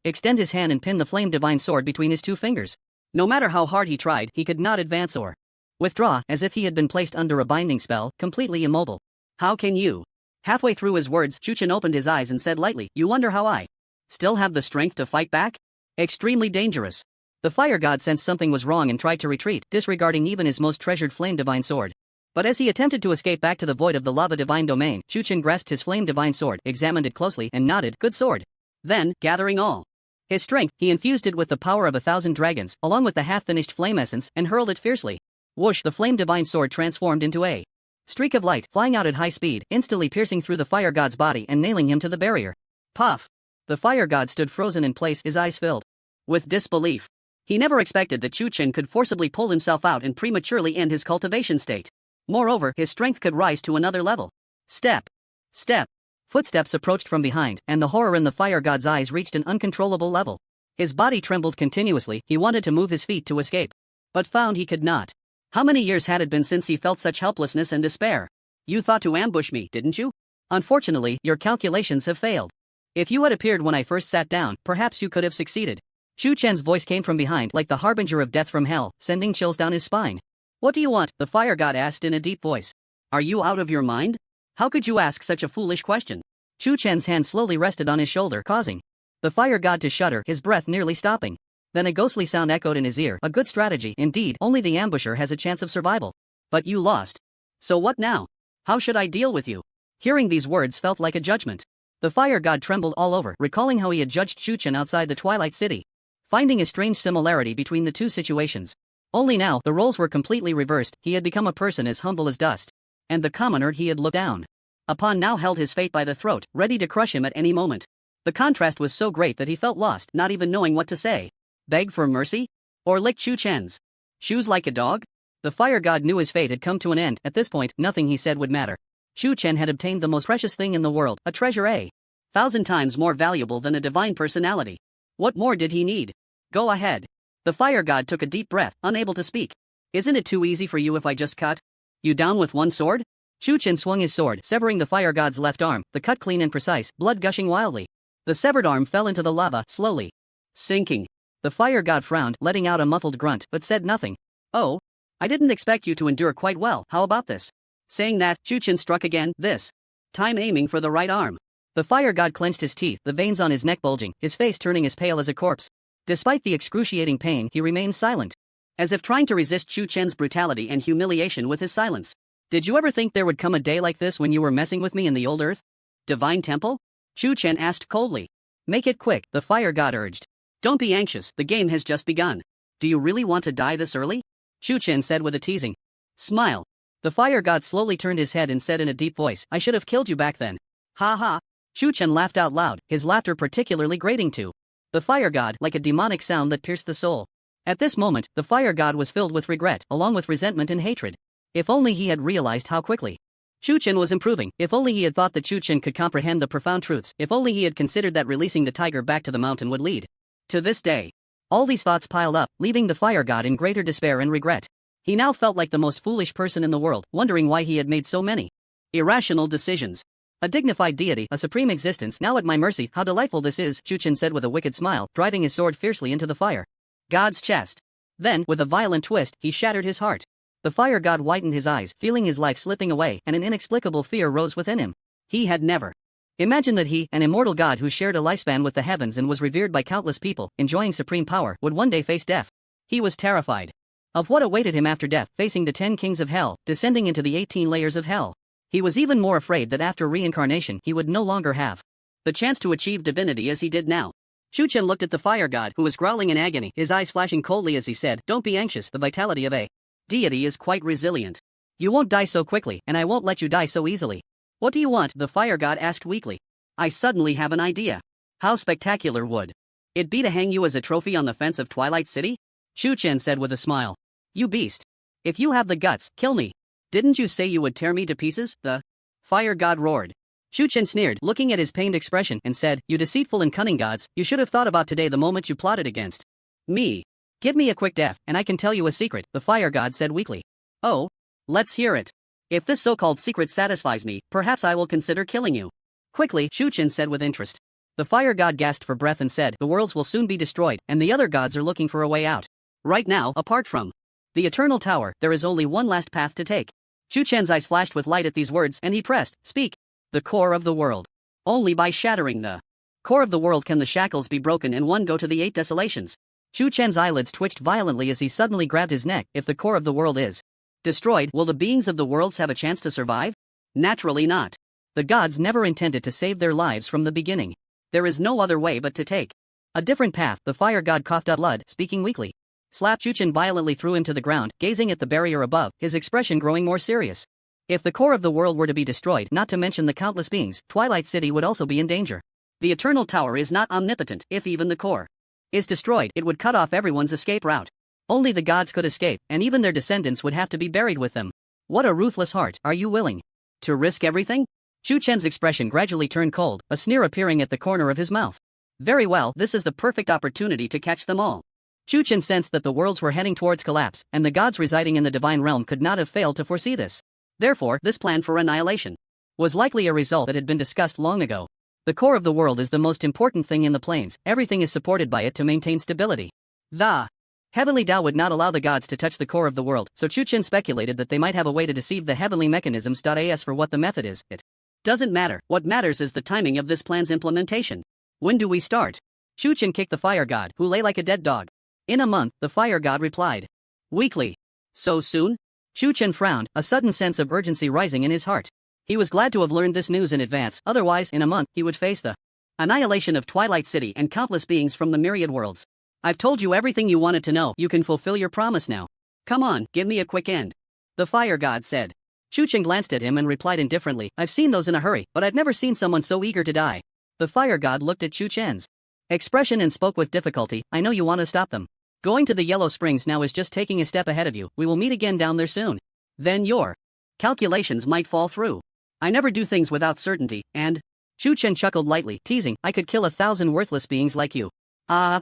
extend his hand and pin the flame divine sword between his two fingers. No matter how hard he tried, he could not advance or withdraw, as if he had been placed under a binding spell, completely immobile. How can you? Halfway through his words, Chu Chen opened his eyes and said lightly, "You wonder how I still have the strength to fight back? Extremely dangerous." The fire god sensed something was wrong and tried to retreat, disregarding even his most treasured flame divine sword. But as he attempted to escape back to the void of the lava divine domain, Chu Chen grasped his flame divine sword, examined it closely, and nodded, "Good sword." Then, gathering all his strength, he infused it with the power of 1,000 dragons, along with the half-finished flame essence, and hurled it fiercely. Whoosh! The flame divine sword transformed into a streak of light, flying out at high speed, instantly piercing through the fire god's body and nailing him to the barrier. Puff! The fire god stood frozen in place, his eyes filled with disbelief. He never expected that Chu Chen could forcibly pull himself out and prematurely end his cultivation state. Moreover, his strength could rise to another level. Step! Step! Footsteps approached from behind, and the horror in the fire god's eyes reached an uncontrollable level. His body trembled continuously, he wanted to move his feet to escape, but found he could not. How many years had it been since he felt such helplessness and despair? "You thought to ambush me, didn't you? Unfortunately, your calculations have failed. If you had appeared when I first sat down, perhaps you could have succeeded." Chu Chen's voice came from behind like the harbinger of death from hell, sending chills down his spine. "What do you want?" the fire god asked in a deep voice. "Are you out of your mind? How could you ask such a foolish question?" Chu Chen's hand slowly rested on his shoulder, causing the fire god to shudder, his breath nearly stopping. Then a ghostly sound echoed in his ear. "A good strategy, indeed. Only the ambusher has a chance of survival. But you lost. So what now? How should I deal with you?" Hearing these words felt like a judgment. The fire god trembled all over, recalling how he had judged Chu Chen outside the Twilight City, finding a strange similarity between the two situations. Only now, the roles were completely reversed. He had become a person as humble as dust, and the commoner he had looked down upon now held his fate by the throat, ready to crush him at any moment. The contrast was so great that he felt lost, not even knowing what to say. Beg for mercy? Or lick Chu Chen's shoes like a dog? The fire god knew his fate had come to an end. At this point, nothing he said would matter. Chu Chen had obtained the most precious thing in the world, a treasure 1,000 times more valuable than a divine personality. What more did he need? Go ahead. The fire god took a deep breath, unable to speak. "Isn't it too easy for you if I just cut you down with one sword?" Chu Chen swung his sword, severing the fire god's left arm, the cut clean and precise, blood gushing wildly. The severed arm fell into the lava, slowly sinking. The fire god frowned, letting out a muffled grunt, but said nothing. "Oh, I didn't expect you to endure quite well. How about this?" Saying that, Chu Chen struck again, this time aiming for the right arm. The fire god clenched his teeth, the veins on his neck bulging, his face turning as pale as a corpse. Despite the excruciating pain, he remained silent, as if trying to resist Chu Chen's brutality and humiliation with his silence. "Did you ever think there would come a day like this when you were messing with me in the old earth? Divine Temple?" Chu Chen asked coldly. "Make it quick," the fire god urged. "Don't be anxious, the game has just begun. Do you really want to die this early?" Chu Chen said with a teasing smile. The fire god slowly turned his head and said in a deep voice, "I should have killed you back then." "Ha ha!" Chu Chen laughed out loud, his laughter particularly grating to the fire god, like a demonic sound that pierced the soul. At this moment, the fire god was filled with regret, along with resentment and hatred. If only he had realized how quickly Chu Chen was improving, if only he had thought that Chu Chen could comprehend the profound truths, if only he had considered that releasing the tiger back to the mountain would lead to this day. All these thoughts piled up, leaving the fire god in greater despair and regret. He now felt like the most foolish person in the world, wondering why he had made so many irrational decisions. A dignified deity, a supreme existence, now at my mercy, how delightful this is, Chu Chen said with a wicked smile, driving his sword fiercely into the fire god's chest. Then, with a violent twist, he shattered his heart. The fire god widened his eyes, feeling his life slipping away, and an inexplicable fear rose within him. He had never Imagine that he, an immortal god who shared a lifespan with the heavens and was revered by countless people, enjoying supreme power, would one day face death. He was terrified of what awaited him after death, facing the 10 kings of hell, descending into the 18 layers of hell. He was even more afraid that after reincarnation he would no longer have the chance to achieve divinity as he did now. Shu Chen looked at the fire god, who was growling in agony, his eyes flashing coldly as he said, "Don't be anxious, the vitality of a deity is quite resilient. You won't die so quickly, and I won't let you die so easily." "What do you want?" the fire god asked weakly. "I suddenly have an idea. How spectacular would it be to hang you as a trophy on the fence of Twilight City?" Shu Chen said with a smile. "You beast. If you have the guts, kill me. Didn't you say you would tear me to pieces?" the fire god roared. Shu Chen sneered, looking at his pained expression, and said, "You deceitful and cunning gods, you should have thought about today the moment you plotted against me. Give me a quick death, and I can tell you a secret," the fire god said weakly. "Oh? Let's hear it. If this so-called secret satisfies me, perhaps I will consider killing you." Quickly, Shu Chen said with interest. The fire god gasped for breath and said, "The worlds will soon be destroyed, and the other gods are looking for a way out. Right now, apart from the Eternal Tower, there is only one last path to take." Shu Chen's eyes flashed with light at these words, and he pressed, "Speak. The core of the world. Only by shattering the core of the world can the shackles be broken and one go to the 8 desolations." Shu Chen's eyelids twitched violently as he suddenly grabbed his neck. "If the core of the world is destroyed, will the beings of the worlds have a chance to survive? Naturally not. The gods never intended to save their lives from the beginning. There is no other way but to take a different path." The fire god coughed up blood, speaking weakly. Slap! Shu Chen violently threw him to the ground, gazing at the barrier above, his expression growing more serious. If the core of the world were to be destroyed, not to mention the countless beings, Twilight City would also be in danger. The Eternal Tower is not omnipotent. If even the core is destroyed, it would cut off everyone's escape route. Only the gods could escape, and even their descendants would have to be buried with them. What a ruthless heart. Are you willing to risk everything? Shu Chen's expression gradually turned cold, a sneer appearing at the corner of his mouth. Very well, this is the perfect opportunity to catch them all. Shu Chen sensed that the worlds were heading towards collapse, and the gods residing in the divine realm could not have failed to foresee this. Therefore, this plan for annihilation was likely a result that had been discussed long ago. The core of the world is the most important thing in the planes. Everything is supported by it to maintain stability. The heavenly Tao would not allow the gods to touch the core of the world, so Shu Chen speculated that they might have a way to deceive the heavenly mechanisms. As for what the method is, it doesn't matter. What matters is the timing of this plan's implementation. When do we start? Shu Chen kicked the fire god, who lay like a dead dog. In a month, the fire god replied. Weakly. So soon? Shu Chen frowned, a sudden sense of urgency rising in his heart. He was glad to have learned this news in advance, otherwise, in a month, he would face the annihilation of Twilight City and countless beings from the myriad worlds. I've told you everything you wanted to know. You can fulfill your promise now. Come on, give me a quick end. The fire god said. Shu Chen glanced at him and replied indifferently, I've seen those in a hurry, but I've never seen someone so eager to die. The fire god looked at Shu Chen's expression and spoke with difficulty, I know you want to stop them. Going to the Yellow Springs now is just taking a step ahead of you. We will meet again down there soon. Then your calculations might fall through. I never do things without certainty, and Shu Chen chuckled lightly, teasing, I could kill 1,000 worthless beings like you.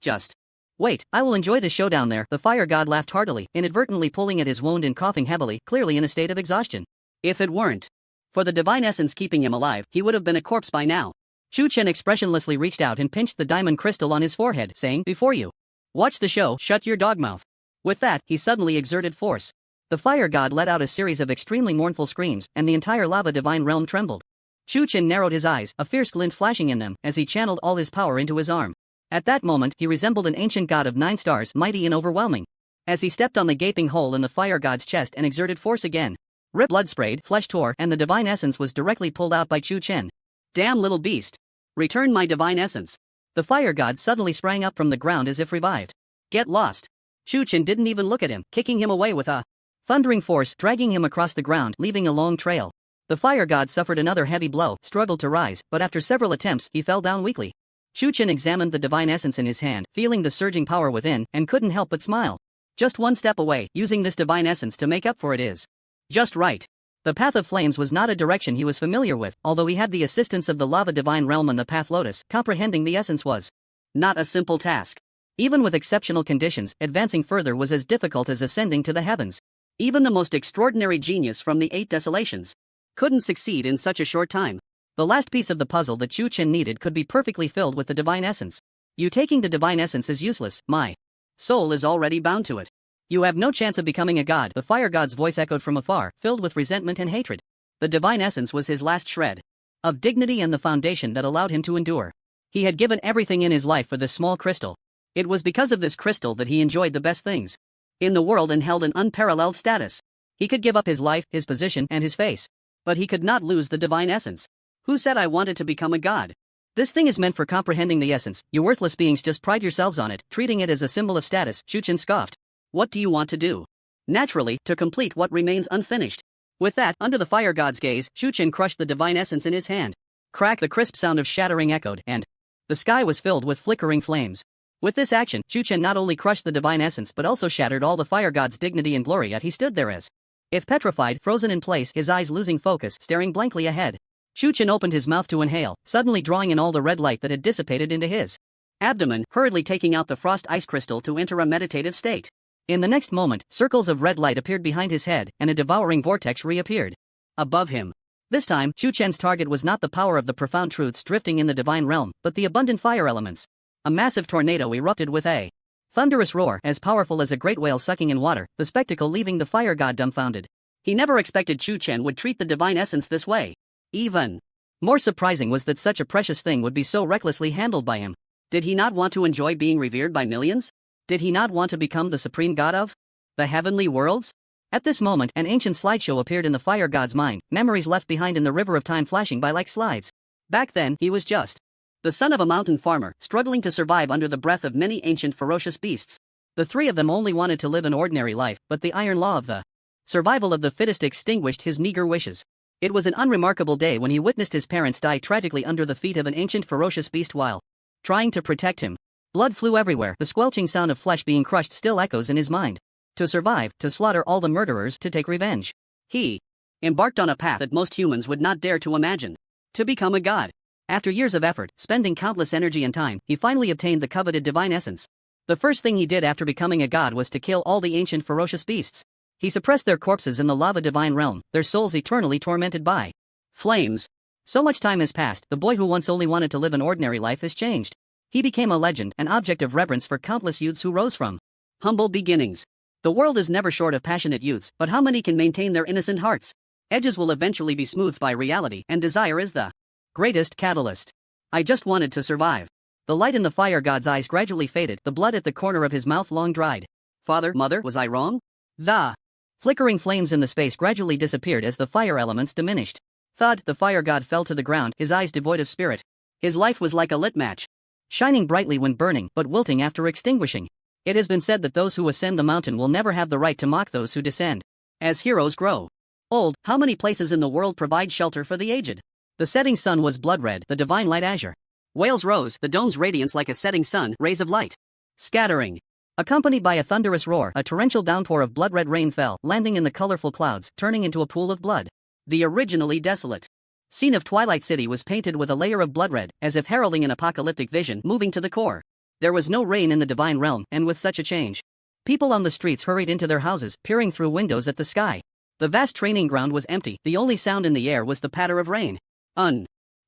Just wait, I will enjoy the showdown there. The fire god laughed heartily, inadvertently pulling at his wound and coughing heavily, clearly in a state of exhaustion. If it weren't for the divine essence keeping him alive, he would have been a corpse by now. Shu Chen expressionlessly reached out and pinched the diamond crystal on his forehead, saying, Before you watch the show, shut your dog mouth. With that, he suddenly exerted force. The fire god let out a series of extremely mournful screams, and the entire lava divine realm trembled. Shu Chen narrowed his eyes, a fierce glint flashing in them, as he channeled all his power into his arm. At that moment, he resembled an ancient god of 9 stars, mighty and overwhelming. As he stepped on the gaping hole in the fire god's chest and exerted force again, blood sprayed, flesh tore, and the divine essence was directly pulled out by Shu Chen. Damn little beast. Return my divine essence. The fire god suddenly sprang up from the ground as if revived. Get lost. Shu Chen didn't even look at him, kicking him away with a thundering force, dragging him across the ground, leaving a long trail. The fire god suffered another heavy blow, struggled to rise, but after several attempts, he fell down weakly. Shu Chen examined the divine essence in his hand, feeling the surging power within, and couldn't help but smile. Just one step away, using this divine essence to make up for it is just right. The path of flames was not a direction he was familiar with, although he had the assistance of the lava divine realm and the path lotus. Comprehending the essence was not a simple task. Even with exceptional conditions, advancing further was as difficult as ascending to the heavens. Even the most extraordinary genius from the 8 desolations couldn't succeed in such a short time. The last piece of the puzzle that Shu Chen needed could be perfectly filled with the divine essence. You taking the divine essence is useless, my soul is already bound to it. You have no chance of becoming a god. The fire god's voice echoed from afar, filled with resentment and hatred. The divine essence was his last shred of dignity and the foundation that allowed him to endure. He had given everything in his life for this small crystal. It was because of this crystal that he enjoyed the best things in the world and held an unparalleled status. He could give up his life, his position, and his face. But he could not lose the divine essence. Who said I wanted to become a god? This thing is meant for comprehending the essence. You worthless beings just pride yourselves on it, treating it as a symbol of status, Shuchen scoffed. What do you want to do? Naturally, to complete what remains unfinished. With that, under the fire god's gaze, Shuchen crushed the divine essence in his hand. Crack, the crisp sound of shattering echoed, and the sky was filled with flickering flames. With this action, Shuchen not only crushed the divine essence but also shattered all the fire god's dignity and glory, yet he stood there as if petrified, frozen in place, his eyes losing focus, staring blankly ahead. Shuchen opened his mouth to inhale, suddenly drawing in all the red light that had dissipated into his abdomen, hurriedly taking out the frost ice crystal to enter a meditative state. In the next moment, circles of red light appeared behind his head, and a devouring vortex reappeared above him. This time, Shuchen's target was not the power of the profound truths drifting in the divine realm, but the abundant fire elements. A massive tornado erupted with a thunderous roar, as powerful as a great whale sucking in water, the spectacle leaving the fire god dumbfounded. He never expected Shuchen would treat the divine essence this way. Even more surprising was that such a precious thing would be so recklessly handled by him. Did he not want to enjoy being revered by millions? Did he not want to become the supreme god of the heavenly worlds? At this moment, an ancient slideshow appeared in the fire god's mind, memories left behind in the river of time flashing by like slides. Back then, he was just the son of a mountain farmer, struggling to survive under the breath of many ancient ferocious beasts. The three of them only wanted to live an ordinary life, but the iron law of the survival of the fittest extinguished his meager wishes. It was an unremarkable day when he witnessed his parents die tragically under the feet of an ancient ferocious beast while trying to protect him. Blood flew everywhere, the squelching sound of flesh being crushed still echoes in his mind. To survive, to slaughter all the murderers, to take revenge. He embarked on a path that most humans would not dare to imagine. To become a god. After years of effort, spending countless energy and time, he finally obtained the coveted divine essence. The first thing he did after becoming a god was to kill all the ancient ferocious beasts. He suppressed their corpses in the lava divine realm, their souls eternally tormented by flames. So much time has passed, the boy who once only wanted to live an ordinary life has changed. He became a legend, an object of reverence for countless youths who rose from humble beginnings. The world is never short of passionate youths, but how many can maintain their innocent hearts? Edges will eventually be smoothed by reality, and desire is the greatest catalyst. I just wanted to survive. The light in the fire god's eyes gradually faded, the blood at the corner of his mouth long dried. Father, mother, was I wrong? The flickering flames in the space gradually disappeared as the fire elements diminished. Thud, the fire god fell to the ground, his eyes devoid of spirit. His life was like a lit match, shining brightly when burning, but wilting after extinguishing. It has been said that those who ascend the mountain will never have the right to mock those who descend. As heroes grow old, how many places in the world provide shelter for the aged? The setting sun was blood red, the divine light azure. Whales rose, the dome's radiance like a setting sun, rays of light scattering. Accompanied by a thunderous roar, a torrential downpour of blood-red rain fell, landing in the colorful clouds, turning into a pool of blood. The originally desolate scene of Twilight City was painted with a layer of blood red, as if heralding an apocalyptic vision, moving to the core. There was no rain in the divine realm, and with such a change, people on the streets hurried into their houses, peering through windows at the sky. The vast training ground was empty, the only sound in the air was the patter of rain.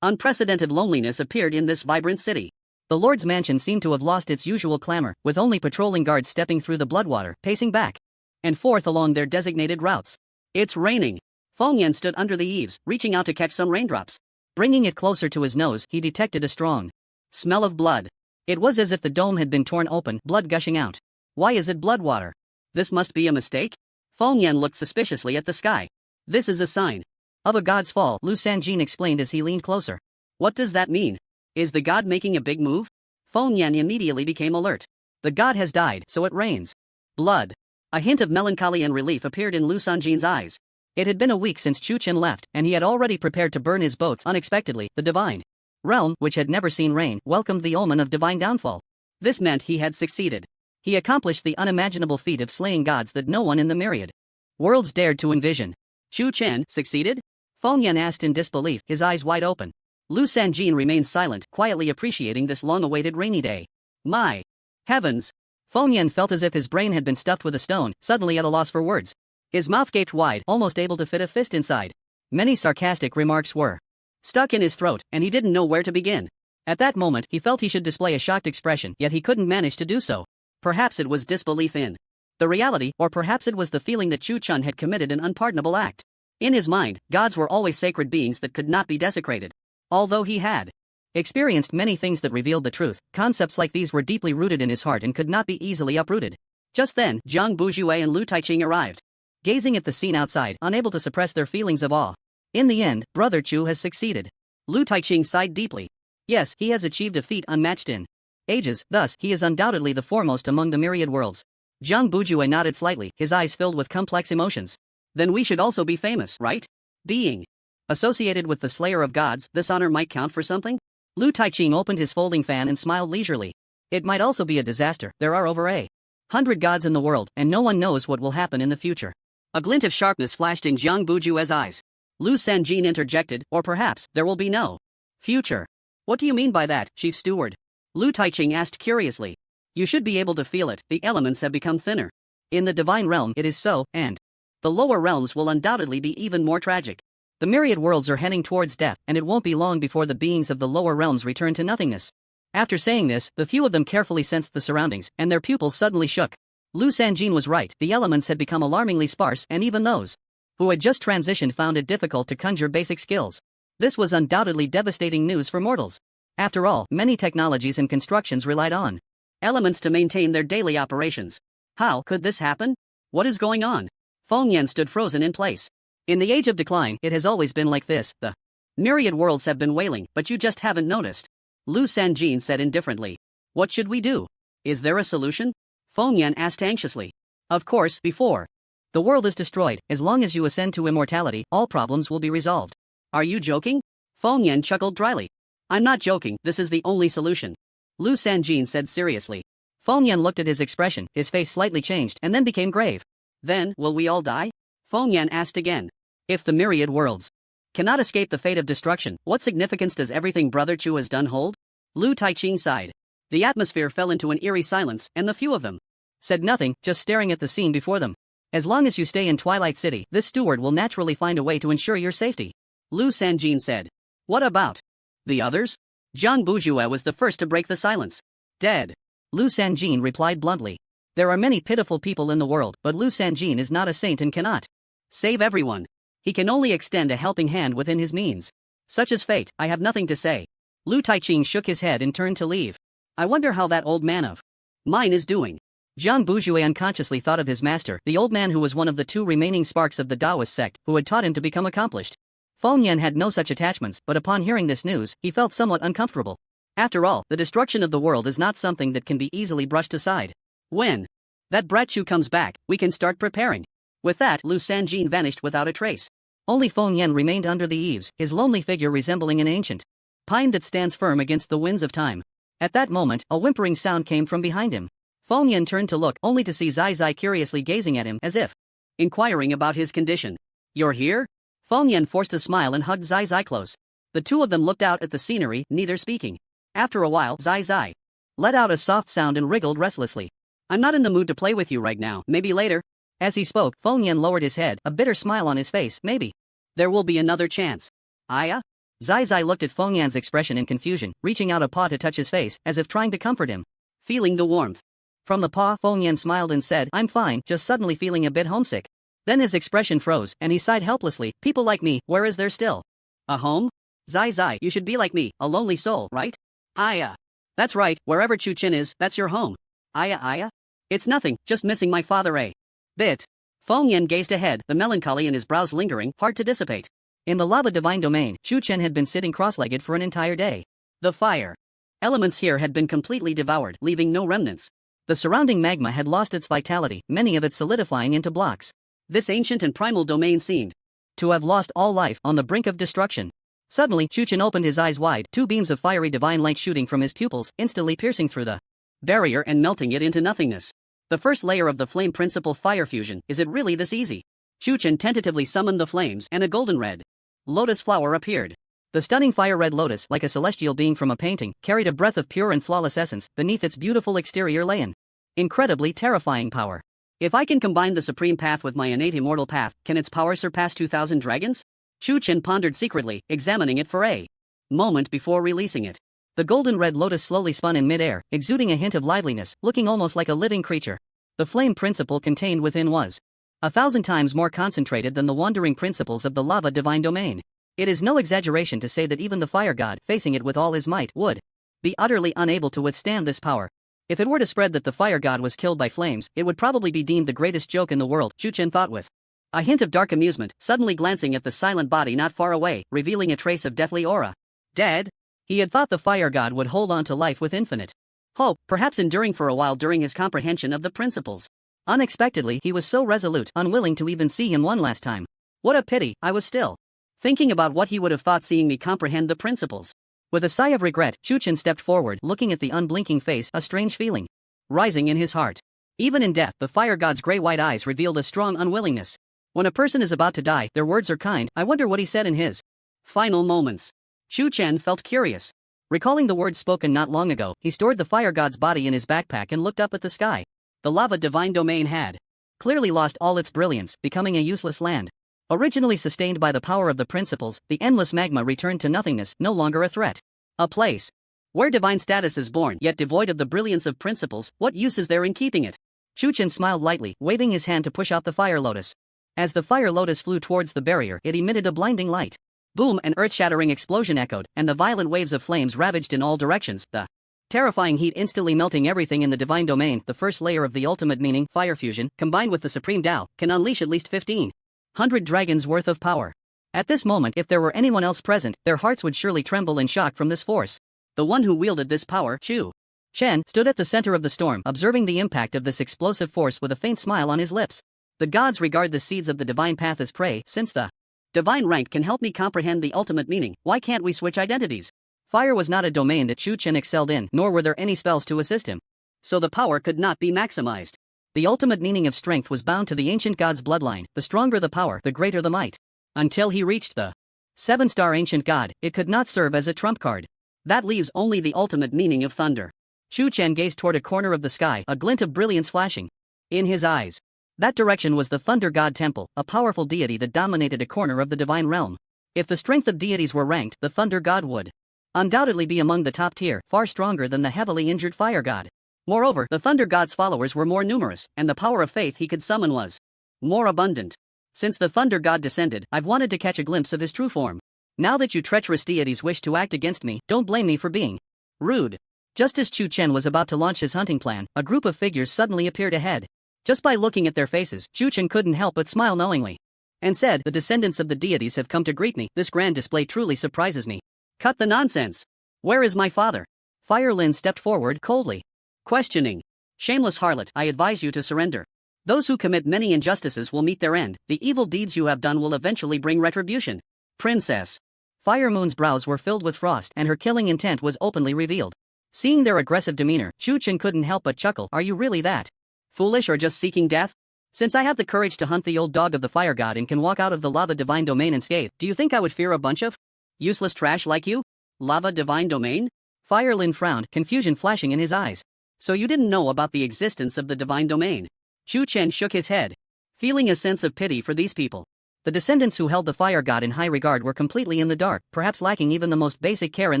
Unprecedented loneliness appeared in this vibrant city. The Lord's mansion seemed to have lost its usual clamor, with only patrolling guards stepping through the bloodwater, pacing back and forth along their designated routes. It's raining. Feng Yan stood under the eaves, reaching out to catch some raindrops. Bringing it closer to his nose, he detected a strong smell of blood. It was as if the dome had been torn open, blood gushing out. Why is it blood water? This must be a mistake? Feng Yan looked suspiciously at the sky. This is a sign of a god's fall, Lu Sanjin explained as he leaned closer. What does that mean? Is the god making a big move? Feng Yan immediately became alert. The god has died, so it rains blood. A hint of melancholy and relief appeared in Lu Sanjin's eyes. It had been a week since Chu Chen left, and he had already prepared to burn his boats unexpectedly. The divine realm, which had never seen rain, welcomed the omen of divine downfall. This meant he had succeeded. He accomplished the unimaginable feat of slaying gods that no one in the myriad worlds dared to envision. Chu Chen succeeded? Feng Yan asked in disbelief, his eyes wide open. Lu Sanjin remained silent, quietly appreciating this long-awaited rainy day. My heavens! Feng Yan felt as if his brain had been stuffed with a stone, suddenly at a loss for words. His mouth gaped wide, almost able to fit a fist inside. Many sarcastic remarks were stuck in his throat, and he didn't know where to begin. At that moment, he felt he should display a shocked expression, yet he couldn't manage to do so. Perhaps it was disbelief in the reality, or perhaps it was the feeling that Chu Chun had committed an unpardonable act. In his mind, gods were always sacred beings that could not be desecrated. Although he had experienced many things that revealed the truth, concepts like these were deeply rooted in his heart and could not be easily uprooted. Just then, Jiang Bujue and Lu Taiqing arrived. Gazing at the scene outside, unable to suppress their feelings of awe. In the end, Brother Chu has succeeded. Lu Taiqing sighed deeply. Yes, he has achieved a feat unmatched in ages, thus he is undoubtedly the foremost among the myriad worlds. Jiang Bujue nodded slightly, his eyes filled with complex emotions. Then we should also be famous, right? Being associated with the Slayer of Gods, this honor might count for something? Lu Taiqing opened his folding fan and smiled leisurely. It might also be a disaster, there are over 100 gods in the world, and no one knows what will happen in the future. A glint of sharpness flashed in Jiang Bujue's eyes. Lu Sanjin interjected, or perhaps, there will be no future. What do you mean by that, Chief Steward? Lu Taiqing asked curiously. You should be able to feel it, the elements have become thinner. In the divine realm it is so, and the lower realms will undoubtedly be even more tragic. The myriad worlds are heading towards death, and it won't be long before the beings of the lower realms return to nothingness. After saying this, the few of them carefully sensed the surroundings, and their pupils suddenly shook. Lu Sanjin was right, the elements had become alarmingly sparse, and even those who had just transitioned found it difficult to conjure basic skills. This was undoubtedly devastating news for mortals. After all, many technologies and constructions relied on elements to maintain their daily operations. How could this happen? What is going on? Feng Yan stood frozen in place. In the age of decline, it has always been like this. The myriad worlds have been wailing, but you just haven't noticed. Lu Sanjin said indifferently. What should we do? Is there a solution? Feng Yan asked anxiously. Of course, before the world is destroyed, as long as you ascend to immortality, all problems will be resolved. Are you joking? Feng Yan chuckled dryly. I'm not joking, this is the only solution. Lu Sanjin said seriously. Feng Yan looked at his expression, his face slightly changed and then became grave. Then, will we all die? Feng Yan asked again. If the myriad worlds cannot escape the fate of destruction, what significance does everything Brother Chu has done hold? Lu Taiqing sighed. The atmosphere fell into an eerie silence, and the few of them said nothing, just staring at the scene before them. As long as you stay in Twilight City, this steward will naturally find a way to ensure your safety. Lu Sanjin said. What about the others? Jiang Bujue was the first to break the silence. Dead. Lu Sanjin replied bluntly. There are many pitiful people in the world, but Lu Sanjin is not a saint and cannot save everyone. He can only extend a helping hand within his means. Such is fate, I have nothing to say. Lu Taiqing shook his head and turned to leave. I wonder how that old man of mine is doing. Jiang Bujue unconsciously thought of his master, the old man who was one of the two remaining sparks of the Taoist sect, who had taught him to become accomplished. Feng Yan had no such attachments, but upon hearing this news, he felt somewhat uncomfortable. After all, the destruction of the world is not something that can be easily brushed aside. When that brat Chu comes back, we can start preparing. With that, Lu Sanjin vanished without a trace. Only Feng Yan remained under the eaves, his lonely figure resembling an ancient pine that stands firm against the winds of time. At that moment, a whimpering sound came from behind him. Feng Yan turned to look, only to see Zai Zai curiously gazing at him as if inquiring about his condition. You're here? Feng Yan forced a smile and hugged Zai Zai close. The two of them looked out at the scenery, neither speaking. After a while, Zai Zai let out a soft sound and wriggled restlessly. I'm not in the mood to play with you right now, maybe later. As he spoke, Feng Yan lowered his head, a bitter smile on his face, maybe there will be another chance. Aya? Zai Zai looked at Feng Yan's expression in confusion, reaching out a paw to touch his face, as if trying to comfort him. Feeling the warmth from the paw, Feng Yan smiled and said, I'm fine, just suddenly feeling a bit homesick. Then his expression froze, and he sighed helplessly, people like me, where is there still a home? Zai Zai, you should be like me, a lonely soul, right? Aya. That's right, wherever Chu Chin is, that's your home. Aya? It's nothing, just missing my father a bit. Feng Yan gazed ahead, the melancholy in his brows lingering, hard to dissipate. In the lava divine domain, Chu Chen had been sitting cross-legged for an entire day. The fire elements here had been completely devoured, leaving no remnants. The surrounding magma had lost its vitality, many of it solidifying into blocks. This ancient and primal domain seemed to have lost all life, on the brink of destruction. Suddenly, Chu Chen opened his eyes wide, two beams of fiery divine light shooting from his pupils, instantly piercing through the barrier and melting it into nothingness. The first layer of the flame principle fire fusion, is it really this easy? Chu Chen tentatively summoned the flames, and a golden red lotus flower appeared. The stunning fire-red lotus, like a celestial being from a painting, carried a breath of pure and flawless essence. Beneath its beautiful exterior lay an incredibly terrifying power. If I can combine the supreme path with my innate immortal path, can its power surpass 2,000 dragons? Chu Chen pondered secretly, examining it for a moment before releasing it. The golden red lotus slowly spun in mid-air, exuding a hint of liveliness, looking almost like a living creature. The flame principle contained within was 1,000 times more concentrated than the wandering principles of the lava divine domain. It is no exaggeration to say that even the fire god, facing it with all his might, would be utterly unable to withstand this power. If it were to spread that the fire god was killed by flames, it would probably be deemed the greatest joke in the world, Chu Chen thought with a hint of dark amusement, suddenly glancing at the silent body not far away, revealing a trace of deathly aura. Dead? He had thought the fire god would hold on to life with infinite hope, perhaps enduring for a while during his comprehension of the principles. Unexpectedly, he was so resolute, unwilling to even see him one last time. What a pity, I was still thinking about what he would have thought seeing me comprehend the principles. With a sigh of regret, Chu Chen stepped forward, looking at the unblinking face, a strange feeling rising in his heart. Even in death, the fire god's gray-white eyes revealed a strong unwillingness. When a person is about to die, their words are kind. I wonder what he said in his final moments. Chu Chen felt curious. Recalling the words spoken not long ago, he stored the fire god's body in his backpack and looked up at the sky. The lava divine domain had clearly lost all its brilliance, becoming a useless land. Originally sustained by the power of the principles, the endless magma returned to nothingness, no longer a threat. A place where divine status is born, yet devoid of the brilliance of principles. What use is there in keeping it? Chu Chen smiled lightly, waving his hand to push out the fire lotus. As the fire lotus flew towards the barrier, it emitted a blinding light. Boom! An earth-shattering explosion echoed, and the violent waves of flames ravaged in all directions, the terrifying heat instantly melting everything in the divine domain. The first layer of the ultimate meaning, fire fusion, combined with the supreme Tao, can unleash at least 1,500 dragons worth of power. At this moment, if there were anyone else present, their hearts would surely tremble in shock from this force. The one who wielded this power, Chu Chen, stood at the center of the storm, observing the impact of this explosive force with a faint smile on his lips. The gods regard the seeds of the divine path as prey. Since the divine rank can help me comprehend the ultimate meaning, why can't we switch identities? Fire was not a domain that Chu Chen excelled in, nor were there any spells to assist him. So the power could not be maximized. The ultimate meaning of strength was bound to the ancient god's bloodline. The stronger the power, the greater the might. Until he reached the 7-star ancient god, it could not serve as a trump card. That leaves only the ultimate meaning of thunder. Chu Chen gazed toward a corner of the sky, a glint of brilliance flashing in his eyes. That direction was the Thunder God Temple, a powerful deity that dominated a corner of the divine realm. If the strength of deities were ranked, the Thunder God would undoubtedly be among the top tier, far stronger than the heavily injured Fire God. Moreover, the Thunder God's followers were more numerous, and the power of faith he could summon was more abundant. Since the Thunder God descended, I've wanted to catch a glimpse of his true form. Now that you treacherous deities wish to act against me, don't blame me for being rude. Just as Chu Chen was about to launch his hunting plan, a group of figures suddenly appeared ahead. Just by looking at their faces, Chu Chen couldn't help but smile knowingly. And said, the descendants of the deities have come to greet me. This grand display truly surprises me. Cut the nonsense. Where is my father? Fire Lin stepped forward coldly, questioning. Shameless harlot, I advise you to surrender. Those who commit many injustices will meet their end. The evil deeds you have done will eventually bring retribution. Princess. Fire Moon's brows were filled with frost, and her killing intent was openly revealed. Seeing their aggressive demeanor, Chu Chen couldn't help but chuckle. Are you really that foolish or just seeking death? Since I have the courage to hunt the old dog of the fire god and can walk out of the lava divine domain unscathed, do you think I would fear a bunch of useless trash like you? Lava divine domain? Fire Lin frowned, confusion flashing in his eyes. So you didn't know about the existence of the divine domain? Chu Chen shook his head, feeling a sense of pity for these people. The descendants who held the fire god in high regard were completely in the dark, perhaps lacking even the most basic care in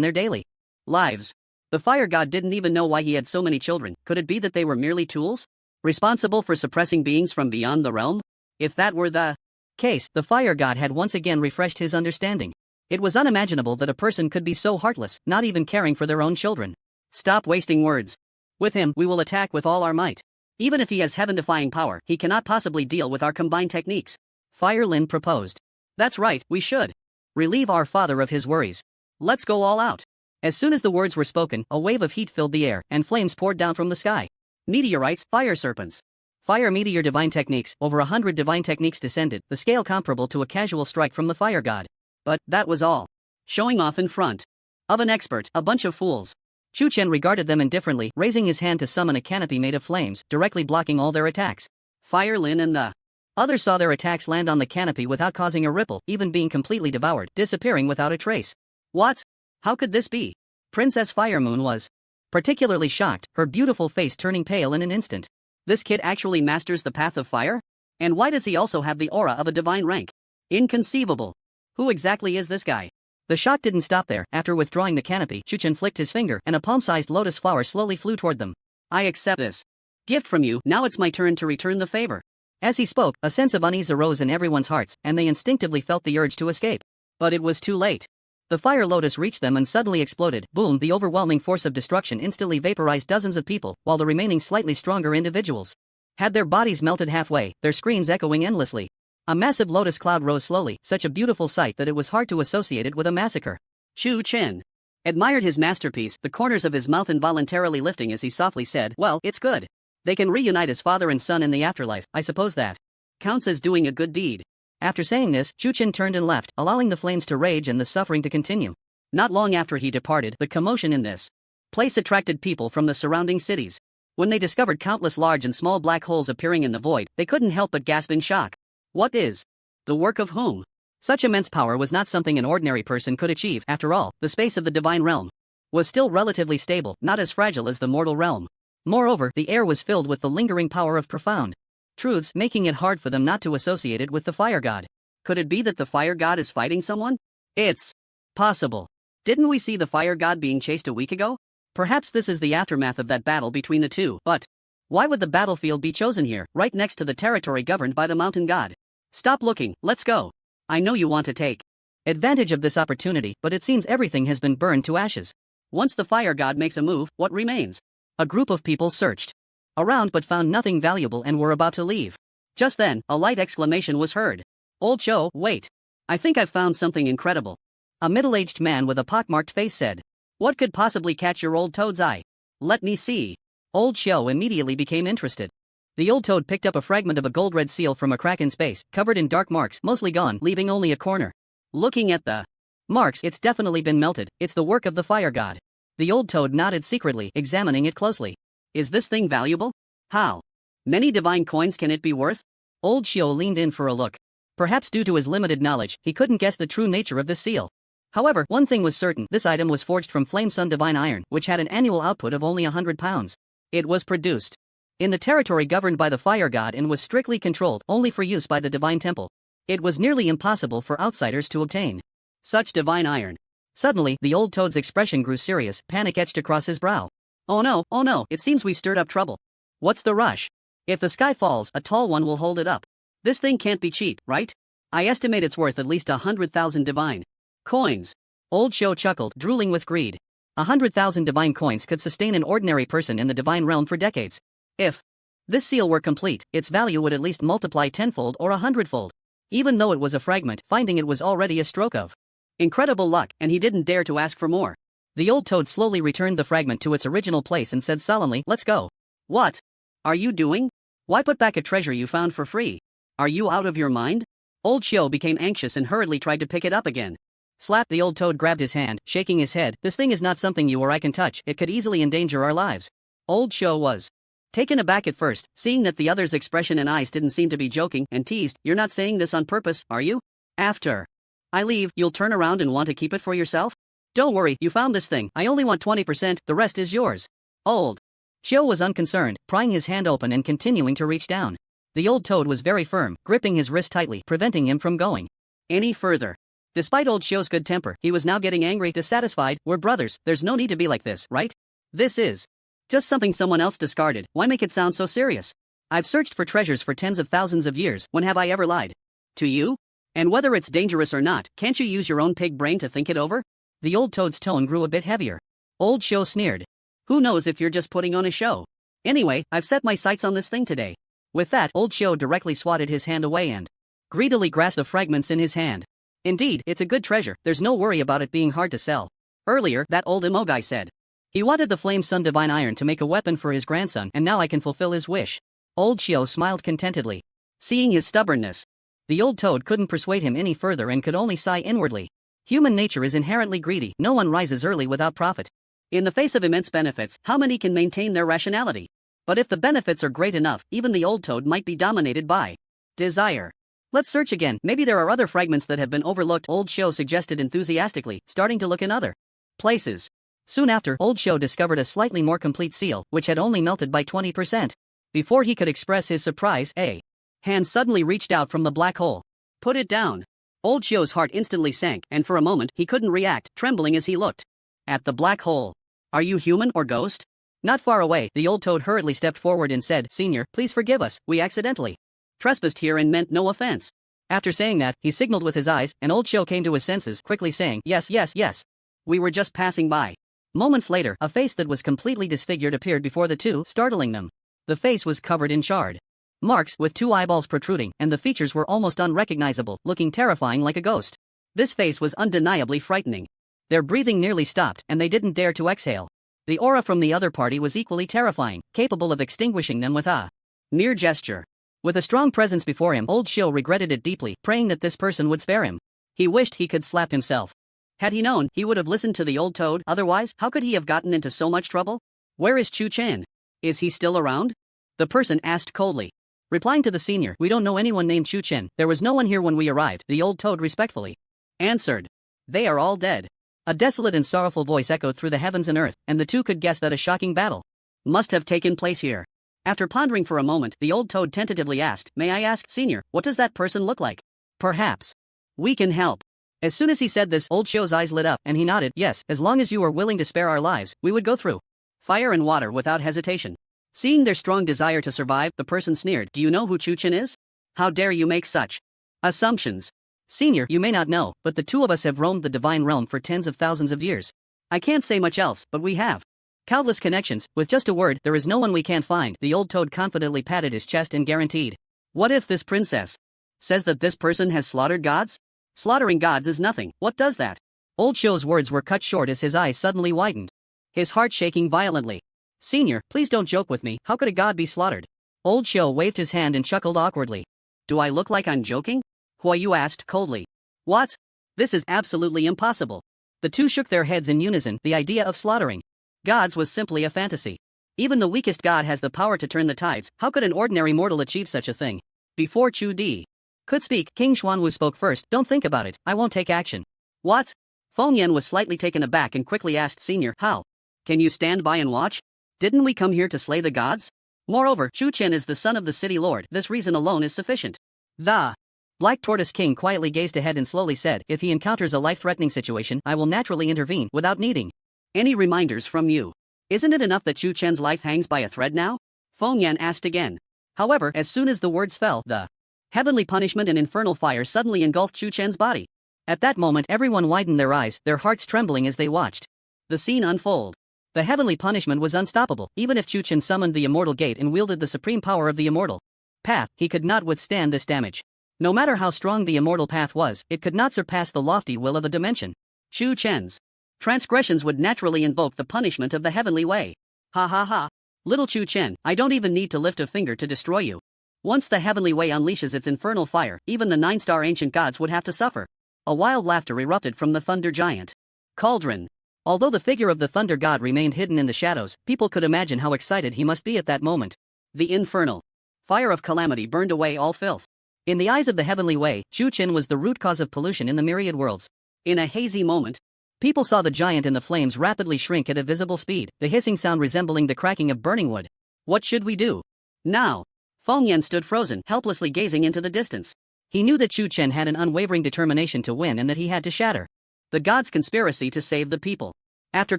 their daily lives. The fire god didn't even know why he had so many children. Could it be that they were merely tools, responsible for suppressing beings from beyond the realm? If that were the case, the fire god had once again refreshed his understanding. It was unimaginable that a person could be so heartless, not even caring for their own children. Stop wasting words. With him, we will attack with all our might. Even if he has heaven-defying power, he cannot possibly deal with our combined techniques. Fire Lin proposed. That's right, we should relieve our father of his worries. Let's go all out. As soon as the words were spoken, a wave of heat filled the air, and flames poured down from the sky. Meteorites, fire serpents, fire meteor divine techniques, over 100 divine techniques descended, the scale comparable to a casual strike from the fire god. But that was all. Showing off in front of an expert, a bunch of fools. Chu Chen regarded them indifferently, raising his hand to summon a canopy made of flames, directly blocking all their attacks. Fire Lin and the others saw their attacks land on the canopy without causing a ripple, even being completely devoured, disappearing without a trace. What? How could this be? Princess Fire Moon was particularly shocked, her beautiful face turning pale in an instant. This kid actually masters the path of fire? And why does he also have the aura of a divine rank? Inconceivable. Who exactly is this guy? The shock didn't stop there. After withdrawing the canopy, Chu Chen flicked his finger, and a palm-sized lotus flower slowly flew toward them. I accept this gift from you. Now it's my turn to return the favor. As he spoke, a sense of unease arose in everyone's hearts, and they instinctively felt the urge to escape. But it was too late. The fire lotus reached them and suddenly exploded. Boom! The overwhelming force of destruction instantly vaporized dozens of people, while the remaining slightly stronger individuals had their bodies melted halfway, their screams echoing endlessly. A massive lotus cloud rose slowly, such a beautiful sight that it was hard to associate it with a massacre. Chu Chen admired his masterpiece, the corners of his mouth involuntarily lifting as he softly said, "Well, it's good. They can reunite as father and son in the afterlife. I suppose that counts as doing a good deed." After saying this, Chu Chen turned and left, allowing the flames to rage and the suffering to continue. Not long after he departed, the commotion in this place attracted people from the surrounding cities. When they discovered countless large and small black holes appearing in the void, they couldn't help but gasp in shock. What is the work of whom? Such immense power was not something an ordinary person could achieve. After all, the space of the divine realm was still relatively stable, not as fragile as the mortal realm. Moreover, the air was filled with the lingering power of profound truths, making it hard for them not to associate it with the fire god. Could it be that the fire god is fighting someone? It's possible. Didn't we see the fire god being chased a week ago? Perhaps this is the aftermath of that battle between the two, but why would the battlefield be chosen here, right next to the territory governed by the mountain god? Stop looking, let's go. I know you want to take advantage of this opportunity, but it seems everything has been burned to ashes. Once the fire god makes a move, what remains? A group of people searched around but found nothing valuable and were about to leave. Just then, a light exclamation was heard. "Old Cho, wait. I think I've found something incredible." A middle-aged man with a pockmarked face said. "What could possibly catch your old toad's eye? Let me see." Old Cho immediately became interested. The old toad picked up a fragment of a gold-red seal from a crack in space, covered in dark marks, mostly gone, leaving only a corner. Looking at the marks, it's definitely been melted. It's the work of the fire god. The old toad nodded secretly, examining it closely. Is this thing valuable? How many divine coins can it be worth? Old Shio leaned in for a look. Perhaps due to his limited knowledge, he couldn't guess the true nature of this seal. However, one thing was certain, this item was forged from Flame Sun Divine Iron, which had an annual output of only 100 pounds. It was produced in the territory governed by the fire god and was strictly controlled only for use by the divine temple. It was nearly impossible for outsiders to obtain such divine iron. Suddenly, the old toad's expression grew serious, panic etched across his brow. Oh no, it seems we stirred up trouble. What's the rush? If the sky falls, a tall one will hold it up. This thing can't be cheap, right? I estimate it's worth at least 100,000 divine coins. Old Shio chuckled, drooling with greed. 100,000 divine coins could sustain an ordinary person in the divine realm for decades. If this seal were complete, its value would at least multiply tenfold or 100-fold. Even though it was a fragment, finding it was already a stroke of incredible luck, and he didn't dare to ask for more. The old toad slowly returned the fragment to its original place and said solemnly, "Let's go." What are you doing? Why put back a treasure you found for free? Are you out of your mind? Old Shio became anxious and hurriedly tried to pick it up again. Slap! The old toad grabbed his hand, shaking his head. "This thing is not something you or I can touch. It could easily endanger our lives." Old Shio was taken aback at first, seeing that the other's expression and eyes didn't seem to be joking, and teased, "You're not saying this on purpose, are you? After I leave, you'll turn around and want to keep it for yourself? Don't worry, you found this thing. I only want 20%, the rest is yours." Old Shio was unconcerned, prying his hand open and continuing to reach down. The old toad was very firm, gripping his wrist tightly, preventing him from going any further. Despite old Shio's good temper, he was now getting angry, dissatisfied. "We're brothers, there's no need to be like this, right? This is just something someone else discarded. Why make it sound so serious? I've searched for treasures for tens of thousands of years. When have I ever lied to you? And whether it's dangerous or not, can't you use your own pig brain to think it over?" The old toad's tone grew a bit heavier. Old Shio sneered. "Who knows if you're just putting on a show? Anyway, I've set my sights on this thing today." With that, old Shio directly swatted his hand away and greedily grasped the fragments in his hand. "Indeed, it's a good treasure. There's no worry about it being hard to sell. Earlier, that old Imogai said he wanted the Flame Sun Divine Iron to make a weapon for his grandson, and now I can fulfill his wish." Old Shio smiled contentedly. Seeing his stubbornness, the old toad couldn't persuade him any further and could only sigh inwardly. Human nature is inherently greedy. No one rises early without profit. In the face of immense benefits, how many can maintain their rationality? But if the benefits are great enough, even the old toad might be dominated by desire. "Let's search again. Maybe there are other fragments that have been overlooked," Old Shio suggested enthusiastically, starting to look in other places. Soon after, Old Shio discovered a slightly more complete seal, which had only melted by 20%. Before he could express his surprise, a hand suddenly reached out from the black hole. "Put it down." Old Shio's heart instantly sank, and for a moment, he couldn't react, trembling as he looked at the black hole. "Are you human or ghost?" Not far away, the old toad hurriedly stepped forward and said, "Senior, please forgive us, we accidentally trespassed here and meant no offense." After saying that, he signaled with his eyes, and old Qiu came to his senses, quickly saying, "Yes, yes, yes. We were just passing by." Moments later, a face that was completely disfigured appeared before the two, startling them. The face was covered in charred marks with two eyeballs protruding, and the features were almost unrecognizable, looking terrifying like a ghost. This face was undeniably frightening. Their breathing nearly stopped, and they didn't dare to exhale. The aura from the other party was equally terrifying, capable of extinguishing them with a mere gesture. With a strong presence before him, old Qiu regretted it deeply, praying that this person would spare him. He wished he could slap himself. Had he known, he would have listened to the old toad, otherwise, how could he have gotten into so much trouble? Where is Chu Chen? Is he still around? The person asked coldly. Replying to the senior, "We don't know anyone named Chu Chen. There was no one here when we arrived," the old toad respectfully answered. "They are all dead." A desolate and sorrowful voice echoed through the heavens and earth, and the two could guess that a shocking battle must have taken place here. After pondering for a moment, the old toad tentatively asked, "May I ask, senior, what does that person look like? Perhaps we can help." As soon as he said this, old Qiu's eyes lit up, and he nodded, "Yes, as long as you are willing to spare our lives, we would go through fire and water without hesitation." Seeing their strong desire to survive, the person sneered, "Do you know who Chu Chen is? How dare you make such assumptions? Senior, you may not know, but the two of us have roamed the divine realm for tens of thousands of years. I can't say much else, but we have countless connections. With just a word, there is no one we can't find." The old toad confidently patted his chest and guaranteed. "What if this princess says that this person has slaughtered gods? Slaughtering gods is nothing. What does that?" Old Qiu's words were cut short as his eyes suddenly widened, his heart shaking violently. "Senior, please don't joke with me. How could a god be slaughtered?" Old Qiu waved his hand and chuckled awkwardly. "Do I look like I'm joking?" Huayu asked coldly. "What? This is absolutely impossible." The two shook their heads in unison. The idea of slaughtering gods was simply a fantasy. Even the weakest god has the power to turn the tides. How could an ordinary mortal achieve such a thing? Before Chu Di could speak, King Xuanwu spoke first. "Don't think about it. I won't take action." "What?" Feng Yan was slightly taken aback and quickly asked, "Senior, how? Can you stand by and watch? Didn't we come here to slay the gods? Moreover, Chu Chen is the son of the city lord. This reason alone is sufficient." The Black Tortoise King quietly gazed ahead and slowly said, "If he encounters a life-threatening situation, I will naturally intervene without needing any reminders from you. Isn't it enough that Chu Chen's life hangs by a thread now?" Feng Yan asked again. However, as soon as the words fell, the heavenly punishment and infernal fire suddenly engulfed Chu Chen's body. At that moment, everyone widened their eyes, their hearts trembling as they watched the scene unfold. The heavenly punishment was unstoppable. Even if Chu Chen summoned the immortal gate and wielded the supreme power of the immortal path, he could not withstand this damage. No matter how strong the immortal path was, it could not surpass the lofty will of a dimension. Chu Chen's transgressions would naturally invoke the punishment of the heavenly way. Ha ha ha. Little Chu Chen, I don't even need to lift a finger to destroy you. Once the heavenly way unleashes its infernal fire, even the 9-star ancient gods would have to suffer. A wild laughter erupted from the thunder giant cauldron. Although the figure of the thunder god remained hidden in the shadows, people could imagine how excited he must be at that moment. The infernal fire of calamity burned away all filth. In the eyes of the heavenly way, Chu Chen was the root cause of pollution in the myriad worlds. In a hazy moment, people saw the giant in the flames rapidly shrink at a visible speed, the hissing sound resembling the cracking of burning wood. What should we do now? Feng Yan stood frozen, helplessly gazing into the distance. He knew that Chu Chen had an unwavering determination to win and that he had to shatter the god's conspiracy to save the people. After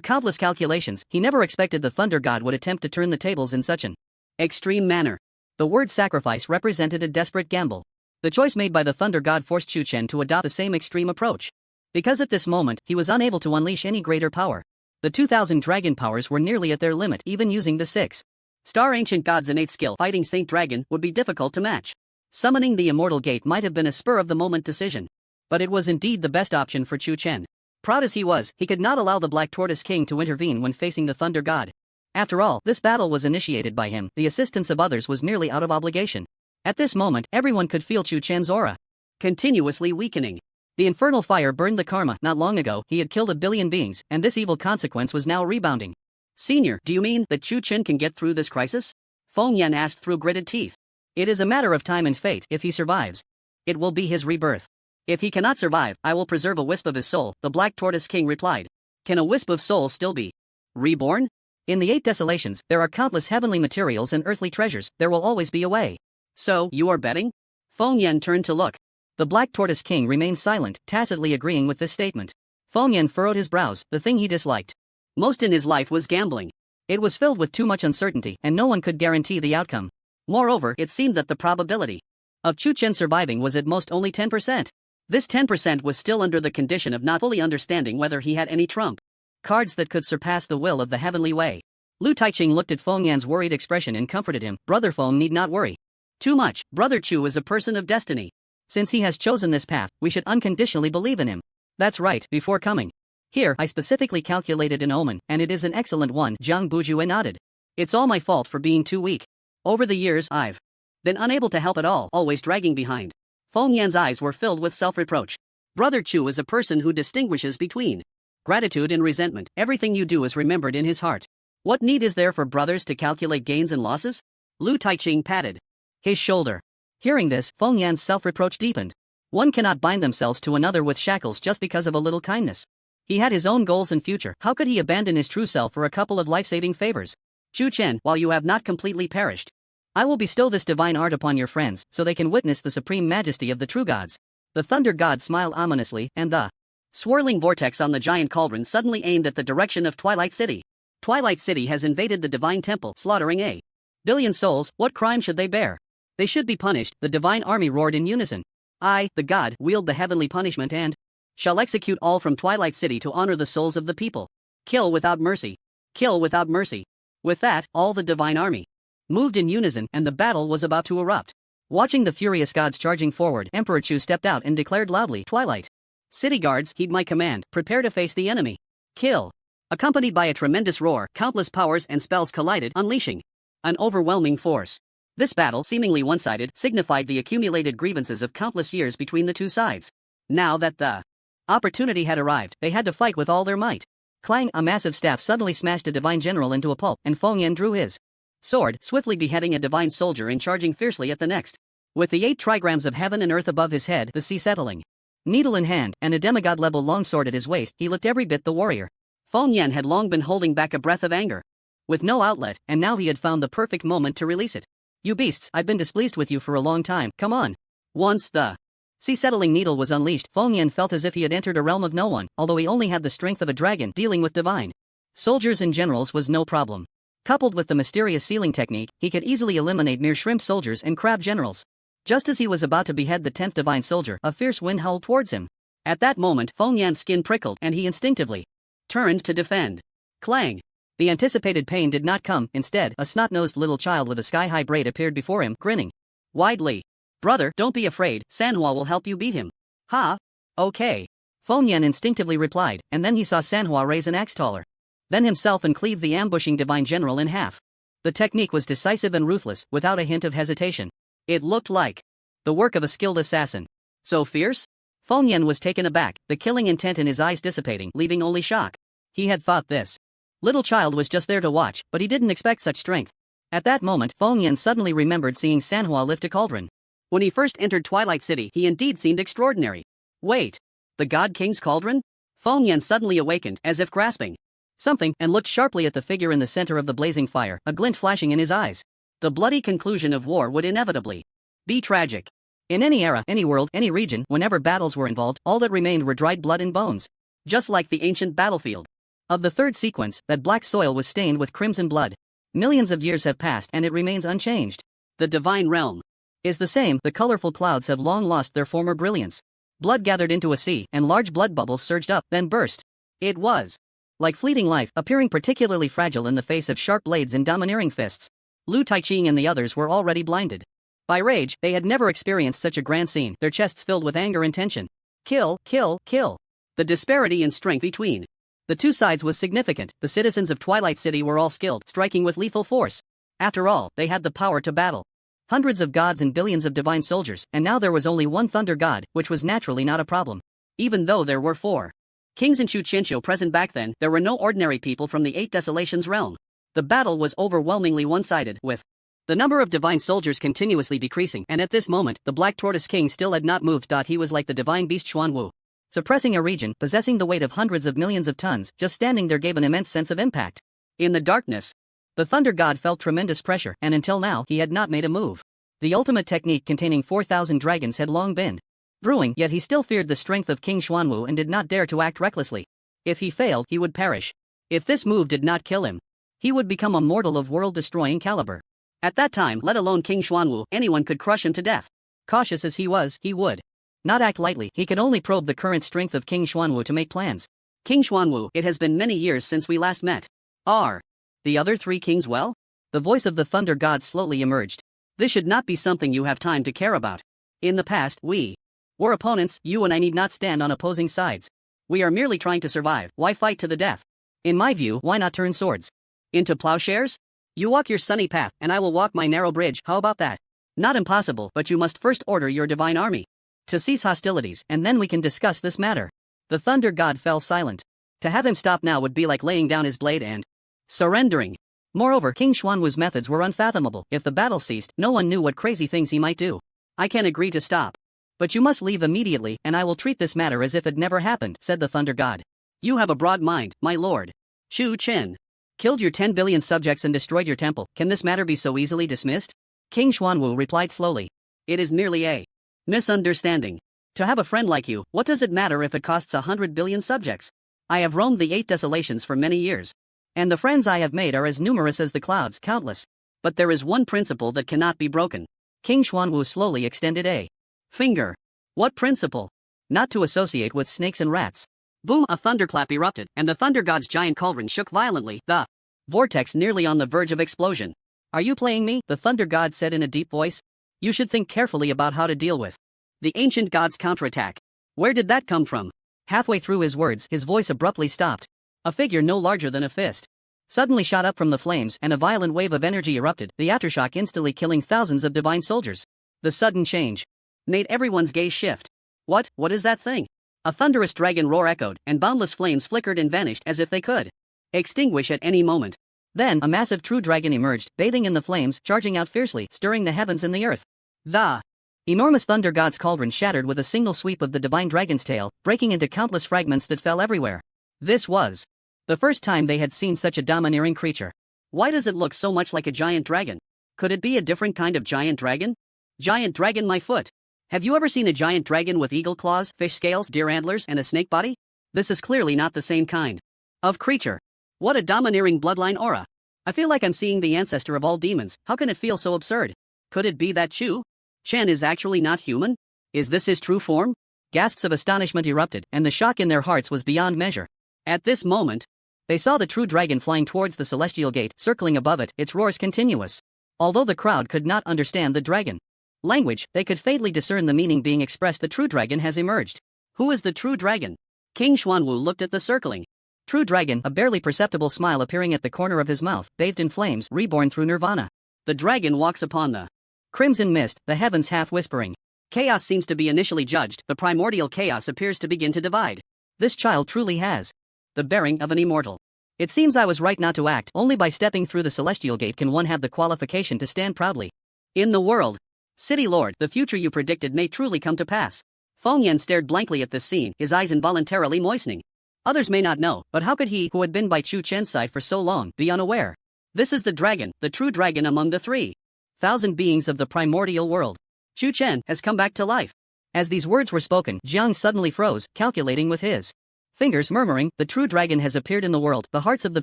countless calculations, he never expected the thunder god would attempt to turn the tables in such an extreme manner. The word sacrifice represented a desperate gamble. The choice made by the thunder god forced Chu Chen to adopt the same extreme approach. Because at this moment, he was unable to unleash any greater power. The 2,000 dragon powers were nearly at their limit. Even using the 6-star ancient god's innate skill, fighting Saint Dragon would be difficult to match. Summoning the immortal gate might have been a spur-of-the-moment decision. But it was indeed the best option for Chu Chen. Proud as he was, he could not allow the Black Tortoise King to intervene when facing the thunder god. After all, this battle was initiated by him. The assistance of others was merely out of obligation. At this moment, everyone could feel Chu Chen's aura continuously weakening. The infernal fire burned the karma. Not long ago, he had killed 1 billion beings, and this evil consequence was now rebounding. "Senior, do you mean that Chu Chen can get through this crisis?" Feng Yan asked through gritted teeth. "It is a matter of time and fate. If he survives, it will be his rebirth. If he cannot survive, I will preserve a wisp of his soul," the Black Tortoise King replied. "Can a wisp of soul still be reborn? In the 8 desolations, there are countless heavenly materials and earthly treasures. There will always be a way." "So, you are betting?" Feng Yan turned to look. The Black Tortoise King remained silent, tacitly agreeing with this statement. Feng Yan furrowed his brows. The thing he disliked most in his life was gambling. It was filled with too much uncertainty, and no one could guarantee the outcome. Moreover, it seemed that the probability of Chu Chen surviving was at most only 10%. This 10% was still under the condition of not fully understanding whether he had any trump cards that could surpass the will of the heavenly way. Lu Taiqing looked at Feng Yan's worried expression and comforted him. Brother Feng need not worry too much. Brother Chu is a person of destiny. Since he has chosen this path, we should unconditionally believe in him. That's right. Before coming here, I specifically calculated an omen, and it is an excellent one. Jiang Bujue nodded. It's all my fault for being too weak. Over the years, I've been unable to help at all, always dragging behind. Feng Yan's eyes were filled with self-reproach. Brother Chu is a person who distinguishes between gratitude and resentment. Everything you do is remembered in his heart. What need is there for brothers to calculate gains and losses? Lu Taiqing patted his shoulder. Hearing this, Feng Yan's self-reproach deepened. One cannot bind themselves to another with shackles just because of a little kindness. He had his own goals and future. How could he abandon his true self for a couple of life-saving favors? Chu Chen, while you have not completely perished, I will bestow this divine art upon your friends so they can witness the supreme majesty of the true gods. The thunder god smiled ominously, and the swirling vortex on the giant cauldron suddenly aimed at the direction of Twilight City. Twilight City has invaded the divine temple, slaughtering a billion souls. What crime should they bear? They should be punished. The divine army roared in unison. I, the god, wield the heavenly punishment and shall execute all from Twilight City to honor the souls of the people. Kill without mercy. Kill without mercy. With that, all the divine army moved in unison, and the battle was about to erupt. Watching the furious gods charging forward, Emperor Chu stepped out and declared loudly, Twilight City guards, heed my command, prepare to face the enemy. Kill. Accompanied by a tremendous roar, countless powers and spells collided, unleashing an overwhelming force. This battle, seemingly one-sided, signified the accumulated grievances of countless years between the two sides. Now that the opportunity had arrived, they had to fight with all their might. Clang! A massive staff suddenly smashed a divine general into a pulp, and Feng Yan drew his sword, swiftly beheading a divine soldier and charging fiercely at the next. With the 8 trigrams of heaven and earth above his head, the sea settling, needle in hand, and a demigod-level longsword at his waist, he looked every bit the warrior. Feng Yan had long been holding back a breath of anger, with no outlet, and now he had found the perfect moment to release it. You beasts, I've been displeased with you for a long time, come on. Once the sea-settling needle was unleashed, Feng Yan felt as if he had entered a realm of no one, although he only had the strength of a dragon. Dealing with divine soldiers and generals was no problem. Coupled with the mysterious sealing technique, he could easily eliminate mere shrimp soldiers and crab generals. Just as he was about to behead the 10th divine soldier, a fierce wind howled towards him. At that moment, Feng Yan's skin prickled, and he instinctively turned to defend. Clang! The anticipated pain did not come. Instead, a snot-nosed little child with a sky-high braid appeared before him, grinning widely. Brother, don't be afraid, Sanhua will help you beat him. Ha? Okay. Feng Yan instinctively replied, and then he saw Sanhua raise an axe taller than himself and cleave the ambushing divine general in half. The technique was decisive and ruthless, without a hint of hesitation. It looked like the work of a skilled assassin. So fierce? Feng Yan was taken aback, the killing intent in his eyes dissipating, leaving only shock. He had thought this little child was just there to watch, but he didn't expect such strength. At that moment, Feng Yan suddenly remembered seeing Sanhua lift a cauldron. When he first entered Twilight City, he indeed seemed extraordinary. Wait, the God King's cauldron? Feng Yan suddenly awakened, as if grasping something, and looked sharply at the figure in the center of the blazing fire, a glint flashing in his eyes. The bloody conclusion of war would inevitably be tragic. In any era, any world, any region, whenever battles were involved, all that remained were dried blood and bones. Just like the ancient battlefield of the third sequence, that black soil was stained with crimson blood. Millions of years have passed and it remains unchanged. The divine realm is the same. The colorful clouds have long lost their former brilliance. Blood gathered into a sea, and large blood bubbles surged up, then burst. It was like fleeting life, appearing particularly fragile in the face of sharp blades and domineering fists. Lu Taiqing and the others were already blinded by rage. They had never experienced such a grand scene, their chests filled with anger and tension. Kill, kill, kill. The disparity in strength between the two sides was significant. The citizens of Twilight City were all skilled, striking with lethal force. After all, they had the power to battle hundreds of gods and billions of divine soldiers, and now there was only one thunder god, which was naturally not a problem. Even though there were 4 kings in Chu Chenqiu present back then, there were no ordinary people from the 8 Desolations realm. The battle was overwhelmingly one-sided, with the number of divine soldiers continuously decreasing, and at this moment, the Black Tortoise King still had not moved. He was like the divine beast Xuanwu, suppressing a region, possessing the weight of hundreds of millions of tons. Just standing there gave an immense sense of impact. In the darkness, the Thunder God felt tremendous pressure, and until now, he had not made a move. The ultimate technique containing 4,000 dragons had long been brewing, yet he still feared the strength of King Xuanwu and did not dare to act recklessly. If he failed, he would perish. If this move did not kill him, he would become a mortal of world-destroying caliber. At that time, let alone King Xuanwu, anyone could crush him to death. Cautious as he was, he would not act lightly. He could only probe the current strength of King Xuanwu to make plans. King Xuanwu, it has been many years since we last met. Are the other three kings well? The voice of the thunder god slowly emerged. This should not be something you have time to care about. In the past, we were opponents. You and I need not stand on opposing sides. We are merely trying to survive. Why fight to the death? In my view, why not turn swords into plowshares? You walk your sunny path, and I will walk my narrow bridge. How about that? Not impossible, but you must first order your divine army to cease hostilities, and then we can discuss this matter. The thunder god fell silent. To have him stop now would be like laying down his blade and surrendering. Moreover, King Xuanwu's methods were unfathomable. If the battle ceased, no one knew what crazy things he might do. I can agree to stop, but you must leave immediately, and I will treat this matter as if it never happened, said the thunder god. You have a broad mind, my lord. Chu Chen killed your 10 billion subjects and destroyed your temple. Can this matter be so easily dismissed? King Xuanwu replied slowly. It is merely a misunderstanding. To have a friend like you, what does it matter if it costs 100 billion subjects? I have roamed the 8 desolations for many years, and the friends I have made are as numerous as the clouds, countless. But there is one principle that cannot be broken. King Xuanwu slowly extended a finger. What principle? Not to associate with snakes and rats. Boom! A thunderclap erupted, and the thunder god's giant cauldron shook violently, the vortex nearly on the verge of explosion. Are you playing me? The thunder god said in a deep voice. You should think carefully about how to deal with the ancient god's counterattack. Where did that come from? Halfway through his words, his voice abruptly stopped. A figure no larger than a fist suddenly shot up from the flames, and a violent wave of energy erupted, the aftershock instantly killing thousands of divine soldiers. The sudden change made everyone's gaze shift. What is that thing? A thunderous dragon roar echoed, and boundless flames flickered and vanished as if they could extinguish at any moment. Then, a massive true dragon emerged, bathing in the flames, charging out fiercely, stirring the heavens and the earth. The enormous thunder god's cauldron shattered with a single sweep of the divine dragon's tail, breaking into countless fragments that fell everywhere. This was the first time they had seen such a domineering creature. Why does it look so much like a giant dragon? Could it be a different kind of giant dragon? Giant dragon, my foot. Have you ever seen a giant dragon with eagle claws, fish scales, deer antlers, and a snake body? This is clearly not the same kind of creature. What a domineering bloodline aura. I feel like I'm seeing the ancestor of all demons. How can it feel so absurd? Could it be that Chu Chen is actually not human? Is this his true form? Gasps of astonishment erupted, and the shock in their hearts was beyond measure. At this moment, they saw the true dragon flying towards the celestial gate, circling above it, its roars continuous. Although the crowd could not understand the dragon language, they could faintly discern the meaning being expressed. The true dragon has emerged. Who is the true dragon? King Xuanwu looked at the circling true dragon, a barely perceptible smile appearing at the corner of his mouth, bathed in flames, reborn through nirvana. The dragon walks upon the crimson mist, the heavens half whispering. Chaos seems to be initially judged, the primordial chaos appears to begin to divide. This child truly has the bearing of an immortal. It seems I was right not to act. Only by stepping through the celestial gate can one have the qualification to stand proudly in the world. City Lord, the future you predicted may truly come to pass. Feng Yan stared blankly at this scene, his eyes involuntarily moistening. Others may not know, but how could he, who had been by Chu Chen's side for so long, be unaware? This is the dragon, the true dragon among the 3,000 beings of the primordial world. Chu Chen has come back to life. As these words were spoken, Jiang suddenly froze, calculating with his fingers, murmuring, the true dragon has appeared in the world, the hearts of the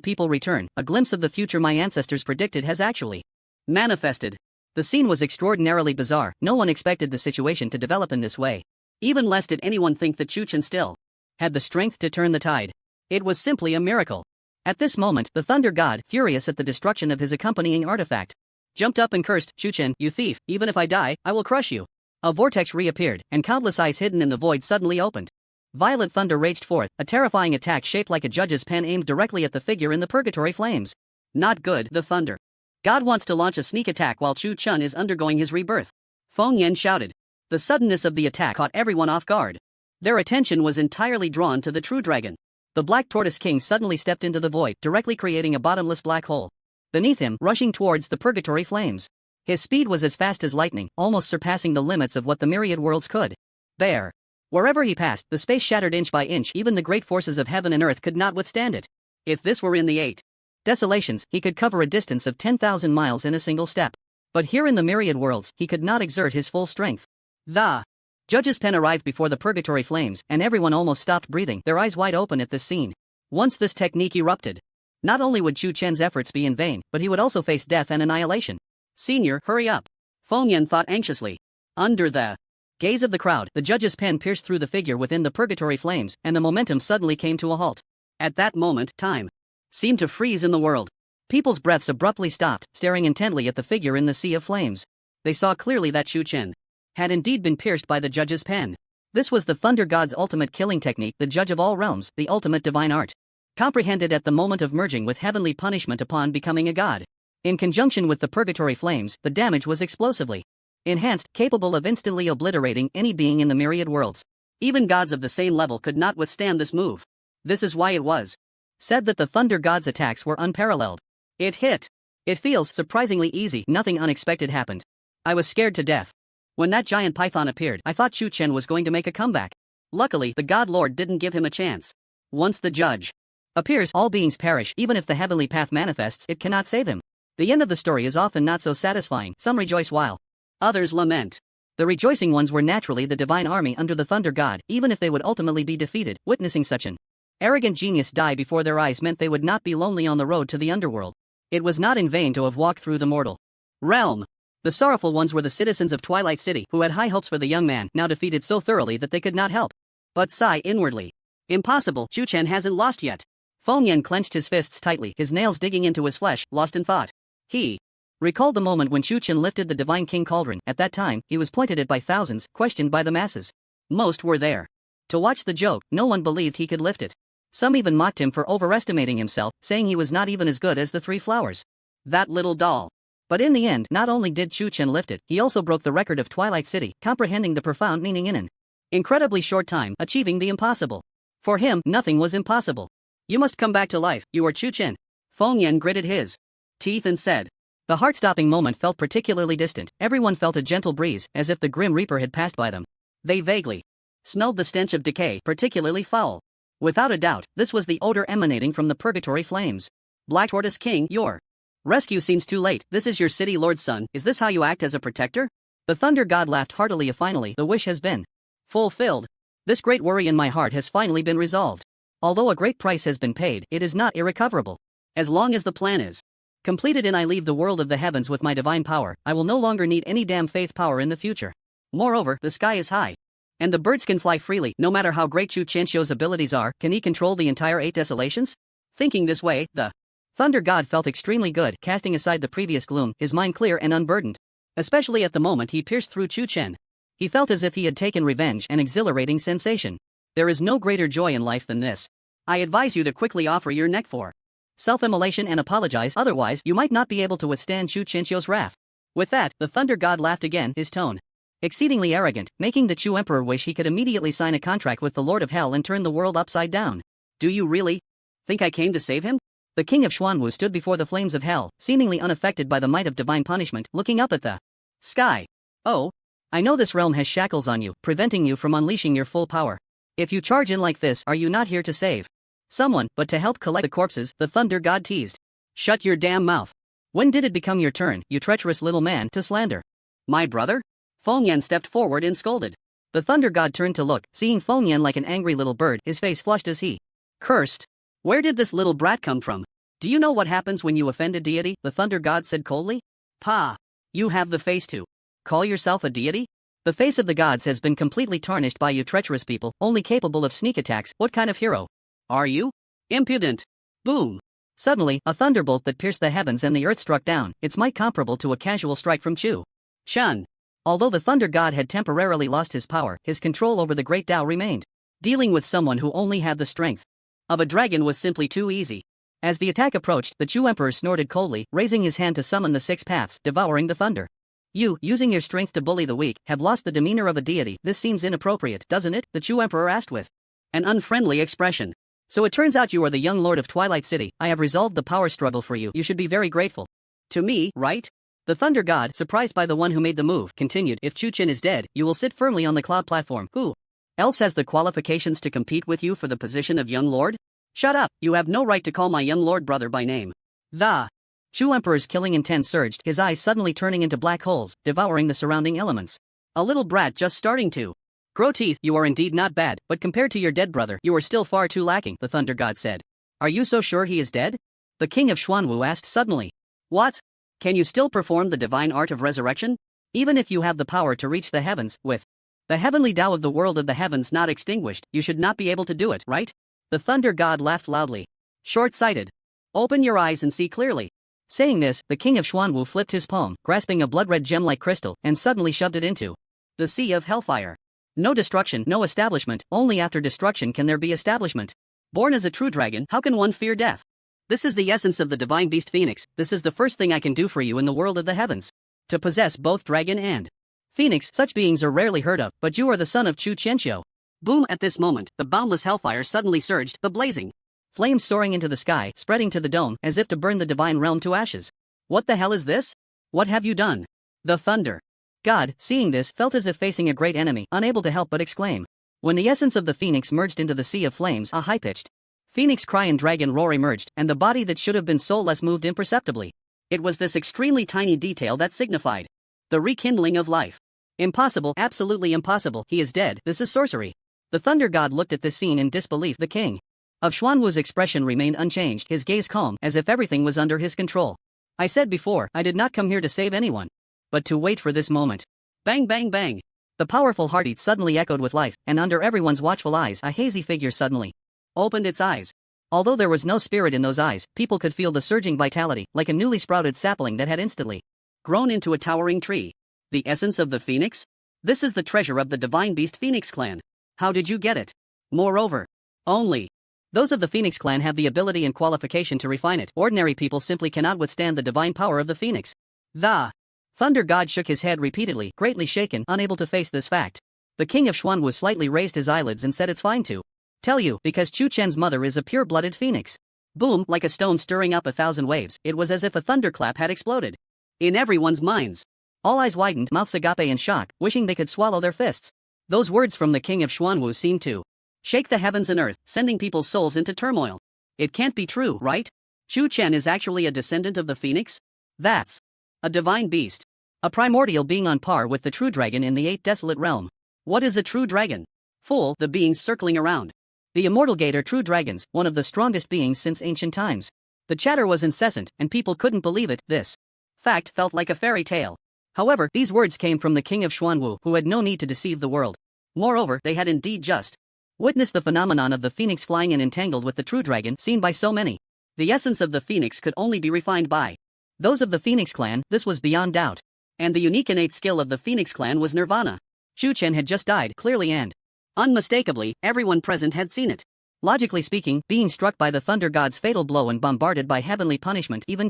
people return, a glimpse of the future my ancestors predicted has actually manifested. The scene was extraordinarily bizarre. No one expected the situation to develop in this way. Even less did anyone think that Chu Chen still had the strength to turn the tide. It was simply a miracle. At this moment, the thunder god, furious at the destruction of his accompanying artifact, jumped up and cursed, Chu Chen, you thief, even if I die, I will crush you. A vortex reappeared, and countless eyes hidden in the void suddenly opened. Violet thunder raged forth, a terrifying attack shaped like a judge's pen aimed directly at the figure in the purgatory flames. Not good, the thunder god wants to launch a sneak attack while Chu Chen is undergoing his rebirth. Feng Yan shouted. The suddenness of the attack caught everyone off guard. Their attention was entirely drawn to the true dragon. The Black Tortoise King suddenly stepped into the void, directly creating a bottomless black hole beneath him, rushing towards the purgatory flames. His speed was as fast as lightning, almost surpassing the limits of what the myriad worlds could bear. Wherever he passed, the space shattered inch by inch. Even the great forces of heaven and earth could not withstand it. If this were in the 8 desolations, he could cover a distance of 10,000 miles in a single step. But here in the myriad worlds, he could not exert his full strength. The judge's pen arrived before the purgatory flames, and everyone almost stopped breathing, their eyes wide open at this scene. Once this technique erupted, not only would Chu Chen's efforts be in vain, but he would also face death and annihilation. Senior, hurry up. Feng Yan thought anxiously. Under the gaze of the crowd, the judge's pen pierced through the figure within the purgatory flames, and the momentum suddenly came to a halt. At that moment, time seemed to freeze in the world. People's breaths abruptly stopped, staring intently at the figure in the sea of flames. They saw clearly that Chu Chen had indeed been pierced by the judge's pen. This was the Thunder God's ultimate killing technique, the judge of all realms, the ultimate divine art, comprehended at the moment of merging with heavenly punishment upon becoming a god. In conjunction with the purgatory flames, the damage was explosively enhanced, capable of instantly obliterating any being in the myriad worlds. Even gods of the same level could not withstand this move. This is why it was said that the Thunder God's attacks were unparalleled. It hit. It feels surprisingly easy. Nothing unexpected happened. I was scared to death. When that giant python appeared, I thought Chu Chen was going to make a comeback. Luckily, the God Lord didn't give him a chance. Once the judge appears, all beings perish. Even if the heavenly path manifests, it cannot save him. The end of the story is often not so satisfying. Some rejoice while others lament. The rejoicing ones were naturally the divine army under the Thunder God, even if they would ultimately be defeated. Witnessing such an arrogant genius die before their eyes meant they would not be lonely on the road to the underworld. It was not in vain to have walked through the mortal realm. The sorrowful ones were the citizens of Twilight City, who had high hopes for the young man, now defeated so thoroughly that they could not help but sigh inwardly. Impossible, Chu Chen hasn't lost yet. Feng Yan clenched his fists tightly, his nails digging into his flesh, lost in thought. He recalled the moment when Chu Chen lifted the Divine King Cauldron. At that time, he was pointed at by thousands, questioned by the masses. Most were there to watch the joke. No one believed he could lift it. Some even mocked him for overestimating himself, saying he was not even as good as the three flowers. That little doll. But in the end, not only did Chu Chen lift it, he also broke the record of Twilight City, comprehending the profound meaning in an incredibly short time, achieving the impossible. For him, nothing was impossible. You must come back to life, you are Chu Chen. Feng Yan gritted his teeth and said. The heart-stopping moment felt particularly distant. Everyone felt a gentle breeze, as if the Grim Reaper had passed by them. They vaguely smelled the stench of decay, particularly foul. Without a doubt, this was the odor emanating from the purgatory flames. Black Tortoise King, your rescue seems too late. This is your city lord's son. Is this how you act as a protector? The Thunder God laughed heartily. Finally, the wish has been fulfilled. This great worry in my heart has finally been resolved. Although a great price has been paid, it is not irrecoverable. As long as the plan is completed and I leave the world of the heavens with my divine power, I will no longer need any damn faith power in the future. Moreover, the sky is high, and the birds can fly freely. No matter how great Chu Chenshio's abilities are, can he control the entire 8 desolations? Thinking this way, the Thunder God felt extremely good, casting aside the previous gloom, his mind clear and unburdened. Especially at the moment he pierced through Chu Chen. He felt as if he had taken revenge, an exhilarating sensation. There is no greater joy in life than this. I advise you to quickly offer your neck for self-immolation and apologize, otherwise you might not be able to withstand Chu Chenshio's wrath. With that, the Thunder God laughed again, his tone exceedingly arrogant, making the Chu Emperor wish he could immediately sign a contract with the Lord of Hell and turn the world upside down. Do you really think I came to save him? The King of Xuanwu stood before the flames of hell, seemingly unaffected by the might of divine punishment, looking up at the sky. Oh, I know this realm has shackles on you, preventing you from unleashing your full power. If you charge in like this, are you not here to save someone, but to help collect the corpses? The Thunder God teased. Shut your damn mouth. When did it become your turn, you treacherous little man, to slander my brother? Feng Yan stepped forward and scolded. The Thunder God turned to look, seeing Feng Yan like an angry little bird, his face flushed as he cursed. Where did this little brat come from? Do you know what happens when you offend a deity? The Thunder God said coldly. Pa, you have the face to call yourself a deity? The face of the gods has been completely tarnished by you treacherous people, only capable of sneak attacks. What kind of hero are you? Impudent. Boom. Suddenly, a thunderbolt that pierced the heavens and the earth struck down, its might comparable to a casual strike from Chu Chen. Although the Thunder God had temporarily lost his power, his control over the great Tao remained. Dealing with someone who only had the strength of a dragon was simply too easy. As the attack approached, the Chu Emperor snorted coldly, raising his hand to summon the 6 paths, devouring the thunder. You, using your strength to bully the weak, have lost the demeanor of a deity. This seems inappropriate, doesn't it? The Chu Emperor asked with an unfriendly expression. So it turns out you are the young lord of Twilight City. I have resolved the power struggle for you. You should be very grateful to me, right? The Thunder God, surprised by the one who made the move, continued. If Chu Chen is dead, you will sit firmly on the cloud platform. Who else has the qualifications to compete with you for the position of young lord? Shut up, you have no right to call my young lord brother by name. The Chu Emperor's killing intent surged, his eyes suddenly turning into black holes, devouring the surrounding elements. A little brat just starting to grow teeth. You are indeed not bad, but compared to your dead brother, you are still far too lacking, the Thunder God said. Are you so sure he is dead? The King of Xuanwu asked suddenly. What? Can you still perform the divine art of resurrection? Even if you have the power to reach the heavens, with the heavenly Tao of the world of the heavens not extinguished, you should not be able to do it, right? The thunder god laughed loudly. Short-sighted. Open your eyes and see clearly. Saying this, the king of Xuanwu flipped his palm, grasping a blood-red gem-like crystal, and suddenly shoved it into the sea of hellfire. No destruction, no establishment, only after destruction can there be establishment. Born as a true dragon, how can one fear death? This is the essence of the divine beast Phoenix. This is the first thing I can do for you in the world of the heavens. To possess both dragon and Phoenix, such beings are rarely heard of, but you are the son of Chu Qianqiu. Boom! At this moment, the boundless hellfire suddenly surged, the blazing flames soaring into the sky, spreading to the dome, as if to burn the divine realm to ashes. What the hell is this? What have you done? The thunder god, seeing this, felt as if facing a great enemy, unable to help but exclaim. When the essence of the phoenix merged into the sea of flames, a high-pitched phoenix cry and dragon roar emerged, and the body that should have been soulless moved imperceptibly. It was this extremely tiny detail that signified the rekindling of life. Impossible, absolutely impossible, he is dead, this is sorcery. The thunder god looked at this scene in disbelief. The king of Xuanwu's expression remained unchanged, his gaze calm, as if everything was under his control. I said before, I did not come here to save anyone, but to wait for this moment. Bang bang bang. The powerful heartbeat suddenly echoed with life, and under everyone's watchful eyes, a hazy figure suddenly opened its eyes. Although there was no spirit in those eyes, people could feel the surging vitality, like a newly sprouted sapling that had instantly grown into a towering tree. The essence of the phoenix? This is the treasure of the divine beast Phoenix clan. How did you get it? Moreover, only those of the Phoenix clan have the ability and qualification to refine it. Ordinary people simply cannot withstand the divine power of the phoenix. The thunder god shook his head repeatedly, greatly shaken, unable to face this fact. The king of Xuanwu slightly raised his eyelids and said, it's fine to tell you, because Chu Chen's mother is a pure-blooded phoenix. Boom, like a stone stirring up 1,000 waves, it was as if a thunderclap had exploded in everyone's minds. All eyes widened, mouths agape in shock, wishing they could swallow their fists. Those words from the king of Xuanwu seemed to shake the heavens and earth, sending people's souls into turmoil. It can't be true, right? Chu Chen is actually a descendant of the phoenix? That's a divine beast. A primordial being on par with the true dragon in the 8th desolate realm. What is a true dragon? Fool, the beings circling around the immortal gate are true dragons, one of the strongest beings since ancient times. The chatter was incessant, and people couldn't believe it. This fact felt like a fairy tale. However, these words came from the king of Xuanwu, who had no need to deceive the world. Moreover, they had indeed just witnessed the phenomenon of the phoenix flying and entangled with the true dragon, seen by so many. The essence of the phoenix could only be refined by those of the Phoenix clan, this was beyond doubt. And the unique innate skill of the Phoenix clan was nirvana. Chu Chen had just died, clearly and unmistakably, everyone present had seen it. Logically speaking, being struck by the thunder god's fatal blow and bombarded by heavenly punishment, even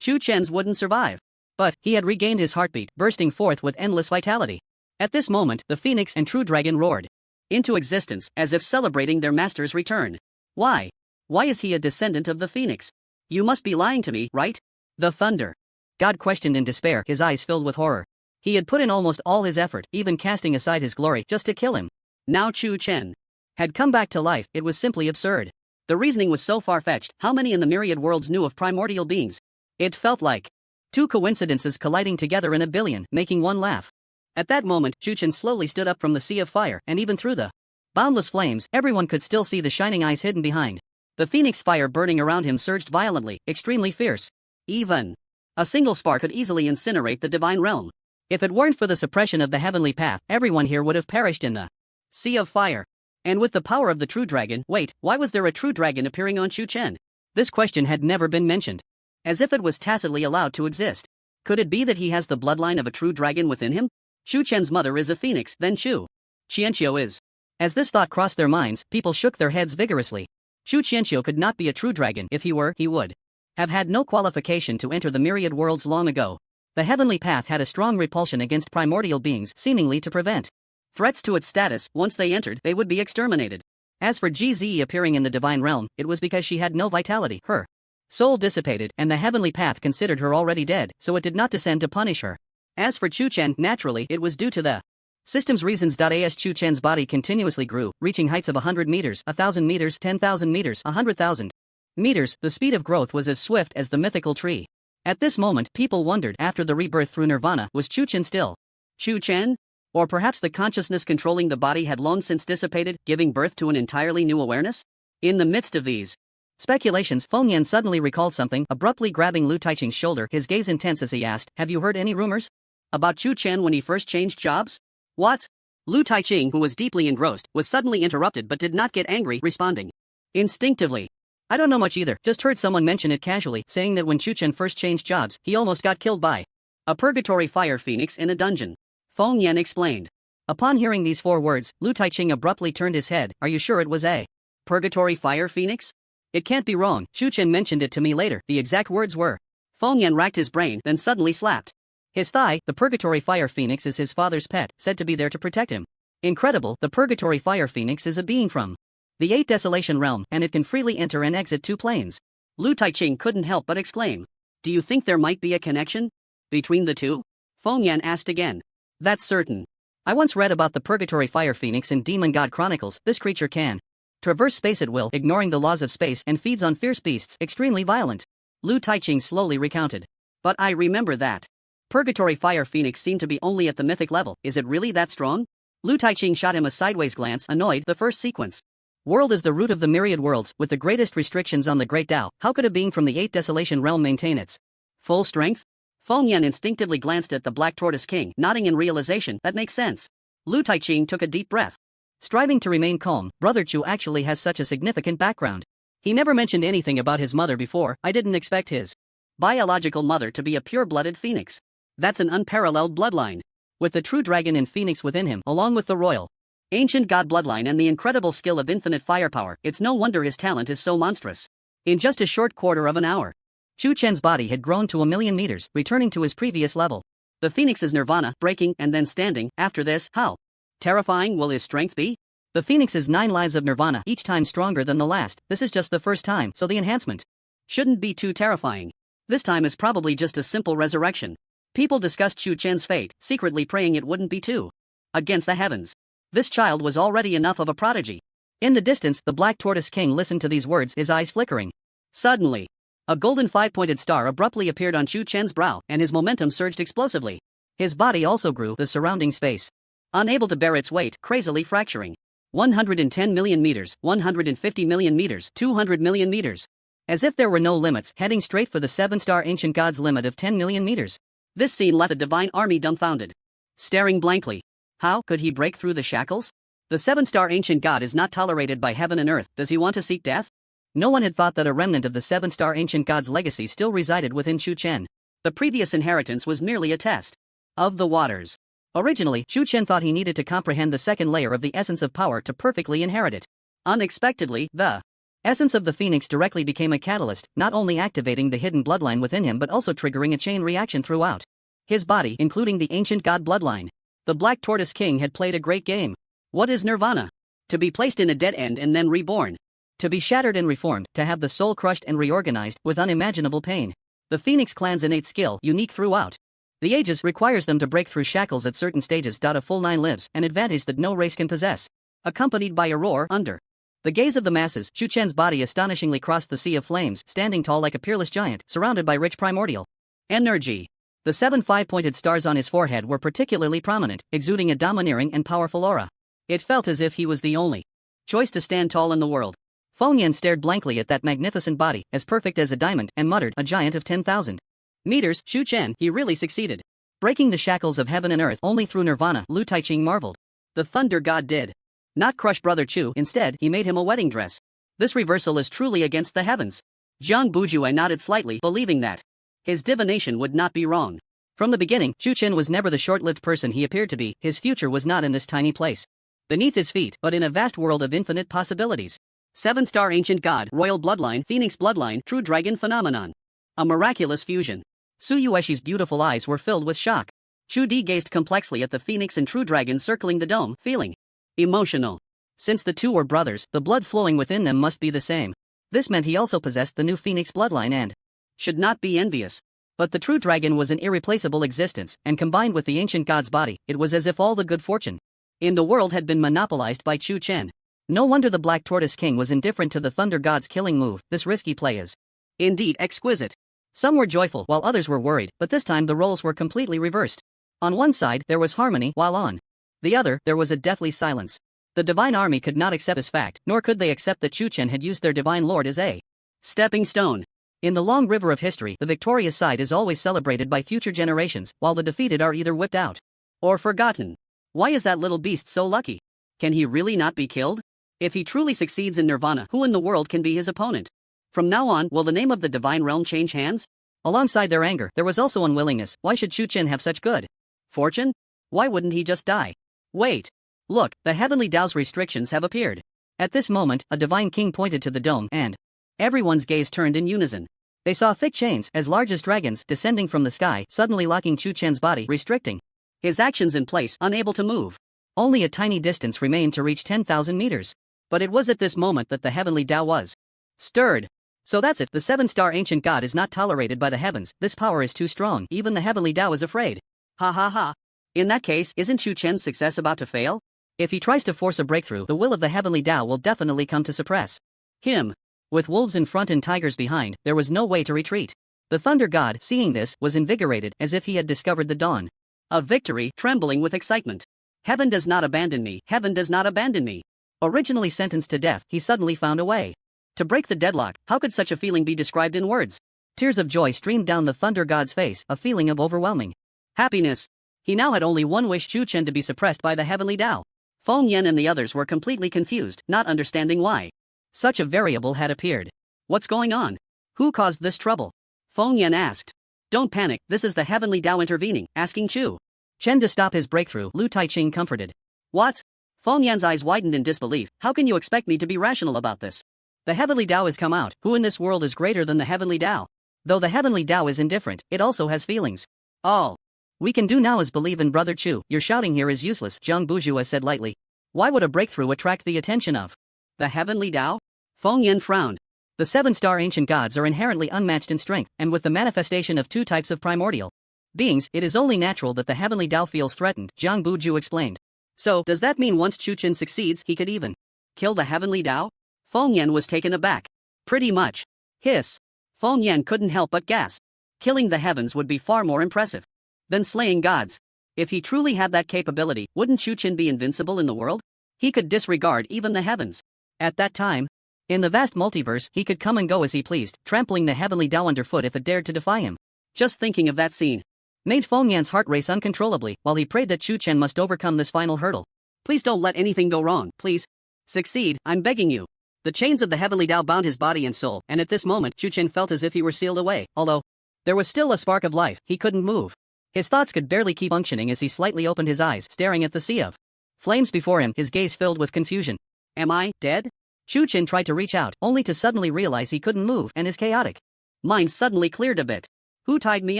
Chu Chen's wouldn't survive. But he had regained his heartbeat, bursting forth with endless vitality. At this moment, the phoenix and true dragon roared into existence, as if celebrating their master's return. Why? Why is he a descendant of the phoenix? You must be lying to me, right? The thunder god questioned in despair, his eyes filled with horror. He had put in almost all his effort, even casting aside his glory, just to kill him. Now Chu Chen had come back to life. It was simply absurd. The reasoning was so far-fetched. How many in the myriad worlds knew of primordial beings? It felt like two coincidences colliding together in a billion, making one laugh. At that moment, Chu Chen slowly stood up from the sea of fire, and even through the boundless flames, everyone could still see the shining eyes hidden behind. The phoenix fire burning around him surged violently, extremely fierce. Even a single spark could easily incinerate the divine realm. If it weren't for the suppression of the heavenly path, everyone here would have perished in the sea of fire. And with the power of the true dragon, wait, why was there a true dragon appearing on Chu Chen? This question had never been mentioned. As if it was tacitly allowed to exist. Could it be that he has the bloodline of a true dragon within him? Chu Chen's mother is a phoenix, then Chu Qianqiu is. As this thought crossed their minds, people shook their heads vigorously. Chu Qianqiu could not be a true dragon. If he were, he would have had no qualification to enter the myriad worlds long ago. The heavenly path had a strong repulsion against primordial beings, seemingly to prevent threats to its status. Once they entered, they would be exterminated. As for GZE appearing in the divine realm, it was because she had no vitality. Her soul dissipated, and the heavenly path considered her already dead, so it did not descend to punish her. As for Chu Chen, naturally, it was due to the system's reasons. As Chu Chen's body continuously grew, reaching heights of 100 meters, 1,000 meters, 10,000 meters, 100,000 meters, the speed of growth was as swift as the mythical tree. At this moment, people wondered, after the rebirth through nirvana, was Chu Chen still Chu Chen? Or perhaps the consciousness controlling the body had long since dissipated, giving birth to an entirely new awareness? In the midst of these speculations, Feng Yan suddenly recalled something, abruptly grabbing Lu Taiqing's shoulder, his gaze intense as he asked, have you heard any rumors About Chu Chen when he first changed jobs? What? Lu Taiqing, who was deeply engrossed, was suddenly interrupted but did not get angry, responding instinctively. I don't know much either, just heard someone mention it casually, saying that when Chu Chen first changed jobs, he almost got killed by a purgatory fire phoenix in a dungeon. Feng Yan explained. Upon hearing these 4 words, Lu Taiqing abruptly turned his head. Are you sure it was a purgatory fire phoenix? It can't be wrong, Chu Chen mentioned it to me later, the exact words were. Feng Yan racked his brain, then suddenly slapped his thigh. The purgatory fire phoenix is his father's pet, said to be there to protect him. Incredible, the purgatory fire phoenix is a being from the 8th Desolation Realm, and it can freely enter and exit 2 planes. Lu Taiqing couldn't help but exclaim. Do you think there might be a connection between the two? Feng Yan asked again. That's certain. I once read about the purgatory fire phoenix in Demon God Chronicles. This creature can traverse space at will, ignoring the laws of space, and feeds on fierce beasts, extremely violent. Lu Taiqing slowly recounted. But I remember that purgatory fire phoenix seemed to be only at the mythic level. Is it really that strong? Lu Taiqing shot him a sideways glance, annoyed. The first sequence. World is the root of the myriad worlds, with the greatest restrictions on the great Tao. How could a being from the 8th Desolation Realm maintain its full strength? Feng Yan instinctively glanced at the Black Tortoise King, nodding in realization. That makes sense. Lu Taiqing took a deep breath. Striving to remain calm, Brother Chu actually has such a significant background. He never mentioned anything about his mother before. I didn't expect his biological mother to be a pure-blooded phoenix. That's an unparalleled bloodline. With the true dragon and phoenix within him, along with the royal ancient god bloodline and the incredible skill of infinite firepower, it's no wonder his talent is so monstrous. In just a short quarter of an hour, Chu Chen's body had grown to 1,000,000 meters, returning to his previous level. The phoenix's nirvana, breaking and then standing. After this, how terrifying will his strength be? The phoenix's 9 lives of nirvana, each time stronger than the last. This is just the first time, so the enhancement shouldn't be too terrifying. This time is probably just a simple resurrection. People discussed Chu Chen's fate, secretly praying it wouldn't be too against the heavens. This child was already enough of a prodigy. In the distance, the Black Tortoise King listened to these words, his eyes flickering. Suddenly, a golden 5-pointed star abruptly appeared on Chu Chen's brow, and his momentum surged explosively. His body also grew, the surrounding space unable to bear its weight, crazily fracturing. 110 million meters, 150 million meters, 200 million meters. As if there were no limits, heading straight for the 7-star ancient god's limit of 10 million meters. This scene left the divine army dumbfounded, staring blankly. How could he break through the shackles? The 7-star ancient god is not tolerated by heaven and earth. Does he want to seek death? No one had thought that a remnant of the 7-star ancient god's legacy still resided within Chu Chen. The previous inheritance was merely a test of the waters. Originally, Chu Chen thought he needed to comprehend the second layer of the essence of power to perfectly inherit it. Unexpectedly, the essence of the phoenix directly became a catalyst, not only activating the hidden bloodline within him but also triggering a chain reaction throughout his body, including the ancient god bloodline. The Black Tortoise King had played a great game. What is nirvana? To be placed in a dead end and then reborn. To be shattered and reformed, to have the soul crushed and reorganized with unimaginable pain. The Phoenix clan's innate skill, unique throughout the ages, requires them to break through shackles at certain stages. A full 9 lives, an advantage that no race can possess. Accompanied by a roar under the gaze of the masses, Chu Chen's body astonishingly crossed the sea of flames, standing tall like a peerless giant, surrounded by rich primordial energy. The 7 5-pointed stars on his forehead were particularly prominent, exuding a domineering and powerful aura. It felt as if he was the only choice to stand tall in the world. Feng Yan stared blankly at that magnificent body, as perfect as a diamond, and muttered, a giant of 10,000 meters, Chu Chen, he really succeeded. Breaking the shackles of heaven and earth only through nirvana, Lu Taiqing marveled. The thunder god did not crush Brother Chu, instead, he made him a wedding dress. This reversal is truly against the heavens. Jiang Bujue nodded slightly, believing that his divination would not be wrong. From the beginning, Chu Chen was never the short-lived person he appeared to be. His future was not in this tiny place beneath his feet, but in a vast world of infinite possibilities. 7-star ancient god, royal bloodline, phoenix bloodline, true dragon phenomenon. A miraculous fusion. Su Yueshi's beautiful eyes were filled with shock. Chu Di gazed complexly at the phoenix and true dragon circling the dome, feeling emotional. Since the two were brothers, the blood flowing within them must be the same. This meant he also possessed the new phoenix bloodline and should not be envious. But the true dragon was an irreplaceable existence, and combined with the ancient god's body, it was as if all the good fortune in the world had been monopolized by Chu Chen. No wonder the Black Tortoise King was indifferent to the Thunder God's killing move. This risky play is indeed exquisite. Some were joyful while others were worried, but this time the roles were completely reversed. On one side, there was harmony, while on the other, there was a deathly silence. The divine army could not accept this fact, nor could they accept that Chu Chen had used their divine lord as a stepping stone. In the long river of history, the victorious side is always celebrated by future generations, while the defeated are either whipped out or forgotten. Why is that little beast so lucky? Can he really not be killed? If he truly succeeds in Nirvana, who in the world can be his opponent? From now on, will the name of the divine realm change hands? Alongside their anger, there was also unwillingness. Why should Chu Chen have such good fortune? Why wouldn't he just die? Wait. Look, the heavenly Tao's restrictions have appeared. At this moment, a divine king pointed to the dome, and everyone's gaze turned in unison. They saw thick chains, as large as dragons, descending from the sky, suddenly locking Chu Chen's body, restricting his actions in place, unable to move. Only a tiny distance remained to reach 10,000 meters. But it was at this moment that the heavenly Tao was stirred. So that's it, the seven-star ancient god is not tolerated by the heavens, this power is too strong, even the heavenly Tao is afraid. Ha ha ha. In that case, isn't Chu Chen's success about to fail? If he tries to force a breakthrough, the will of the heavenly Tao will definitely come to suppress him. With wolves in front and tigers behind, there was no way to retreat. The thunder god, seeing this, was invigorated, as if he had discovered the dawn of victory, trembling with excitement. Heaven does not abandon me, heaven does not abandon me. Originally sentenced to death, he suddenly found a way to break the deadlock. How could such a feeling be described in words? Tears of joy streamed down the thunder god's face, a feeling of overwhelming happiness. He now had only one wish: Chu Chen to be suppressed by the heavenly Tao. Feng Yan and the others were completely confused, not understanding why such a variable had appeared. What's going on? Who caused this trouble? Feng Yan asked. Don't panic, this is the heavenly Tao intervening, asking Chu Chen to stop his breakthrough, Lu Taiqing comforted. What? Feng Yan's eyes widened in disbelief. How can you expect me to be rational about this? The heavenly Tao has come out. Who in this world is greater than the heavenly Tao? Though the heavenly Tao is indifferent, it also has feelings. All we can do now is believe in Brother Chu. Your shouting here is useless, Zhang Buzhua said lightly. Why would a breakthrough attract the attention of the heavenly Tao? Feng Yan frowned. The seven-star ancient gods are inherently unmatched in strength, and with the manifestation of two types of primordial beings, it is only natural that the heavenly Tao feels threatened, Zhang Buzhu explained. So, does that mean once Chu Chen succeeds, he could even kill the heavenly Tao? Feng Yan was taken aback. Pretty much. Hiss. Feng Yan couldn't help but gasp. Killing the heavens would be far more impressive than slaying gods. If he truly had that capability, wouldn't Chu Chen be invincible in the world? He could disregard even the heavens. At that time, in the vast multiverse, he could come and go as he pleased, trampling the heavenly Tao underfoot if it dared to defy him. Just thinking of that scene made Feng Yan's heart race uncontrollably, while he prayed that Chu Chen must overcome this final hurdle. Please don't let anything go wrong, please. Succeed, I'm begging you. The chains of the heavenly Tao bound his body and soul, and at this moment Chu Chen felt as if he were sealed away, although there was still a spark of life, he couldn't move. His thoughts could barely keep functioning as he slightly opened his eyes, staring at the sea of flames before him, his gaze filled with confusion. Am I dead? Chu Chen tried to reach out, only to suddenly realize he couldn't move, and his chaotic mind suddenly cleared a bit. Who tied me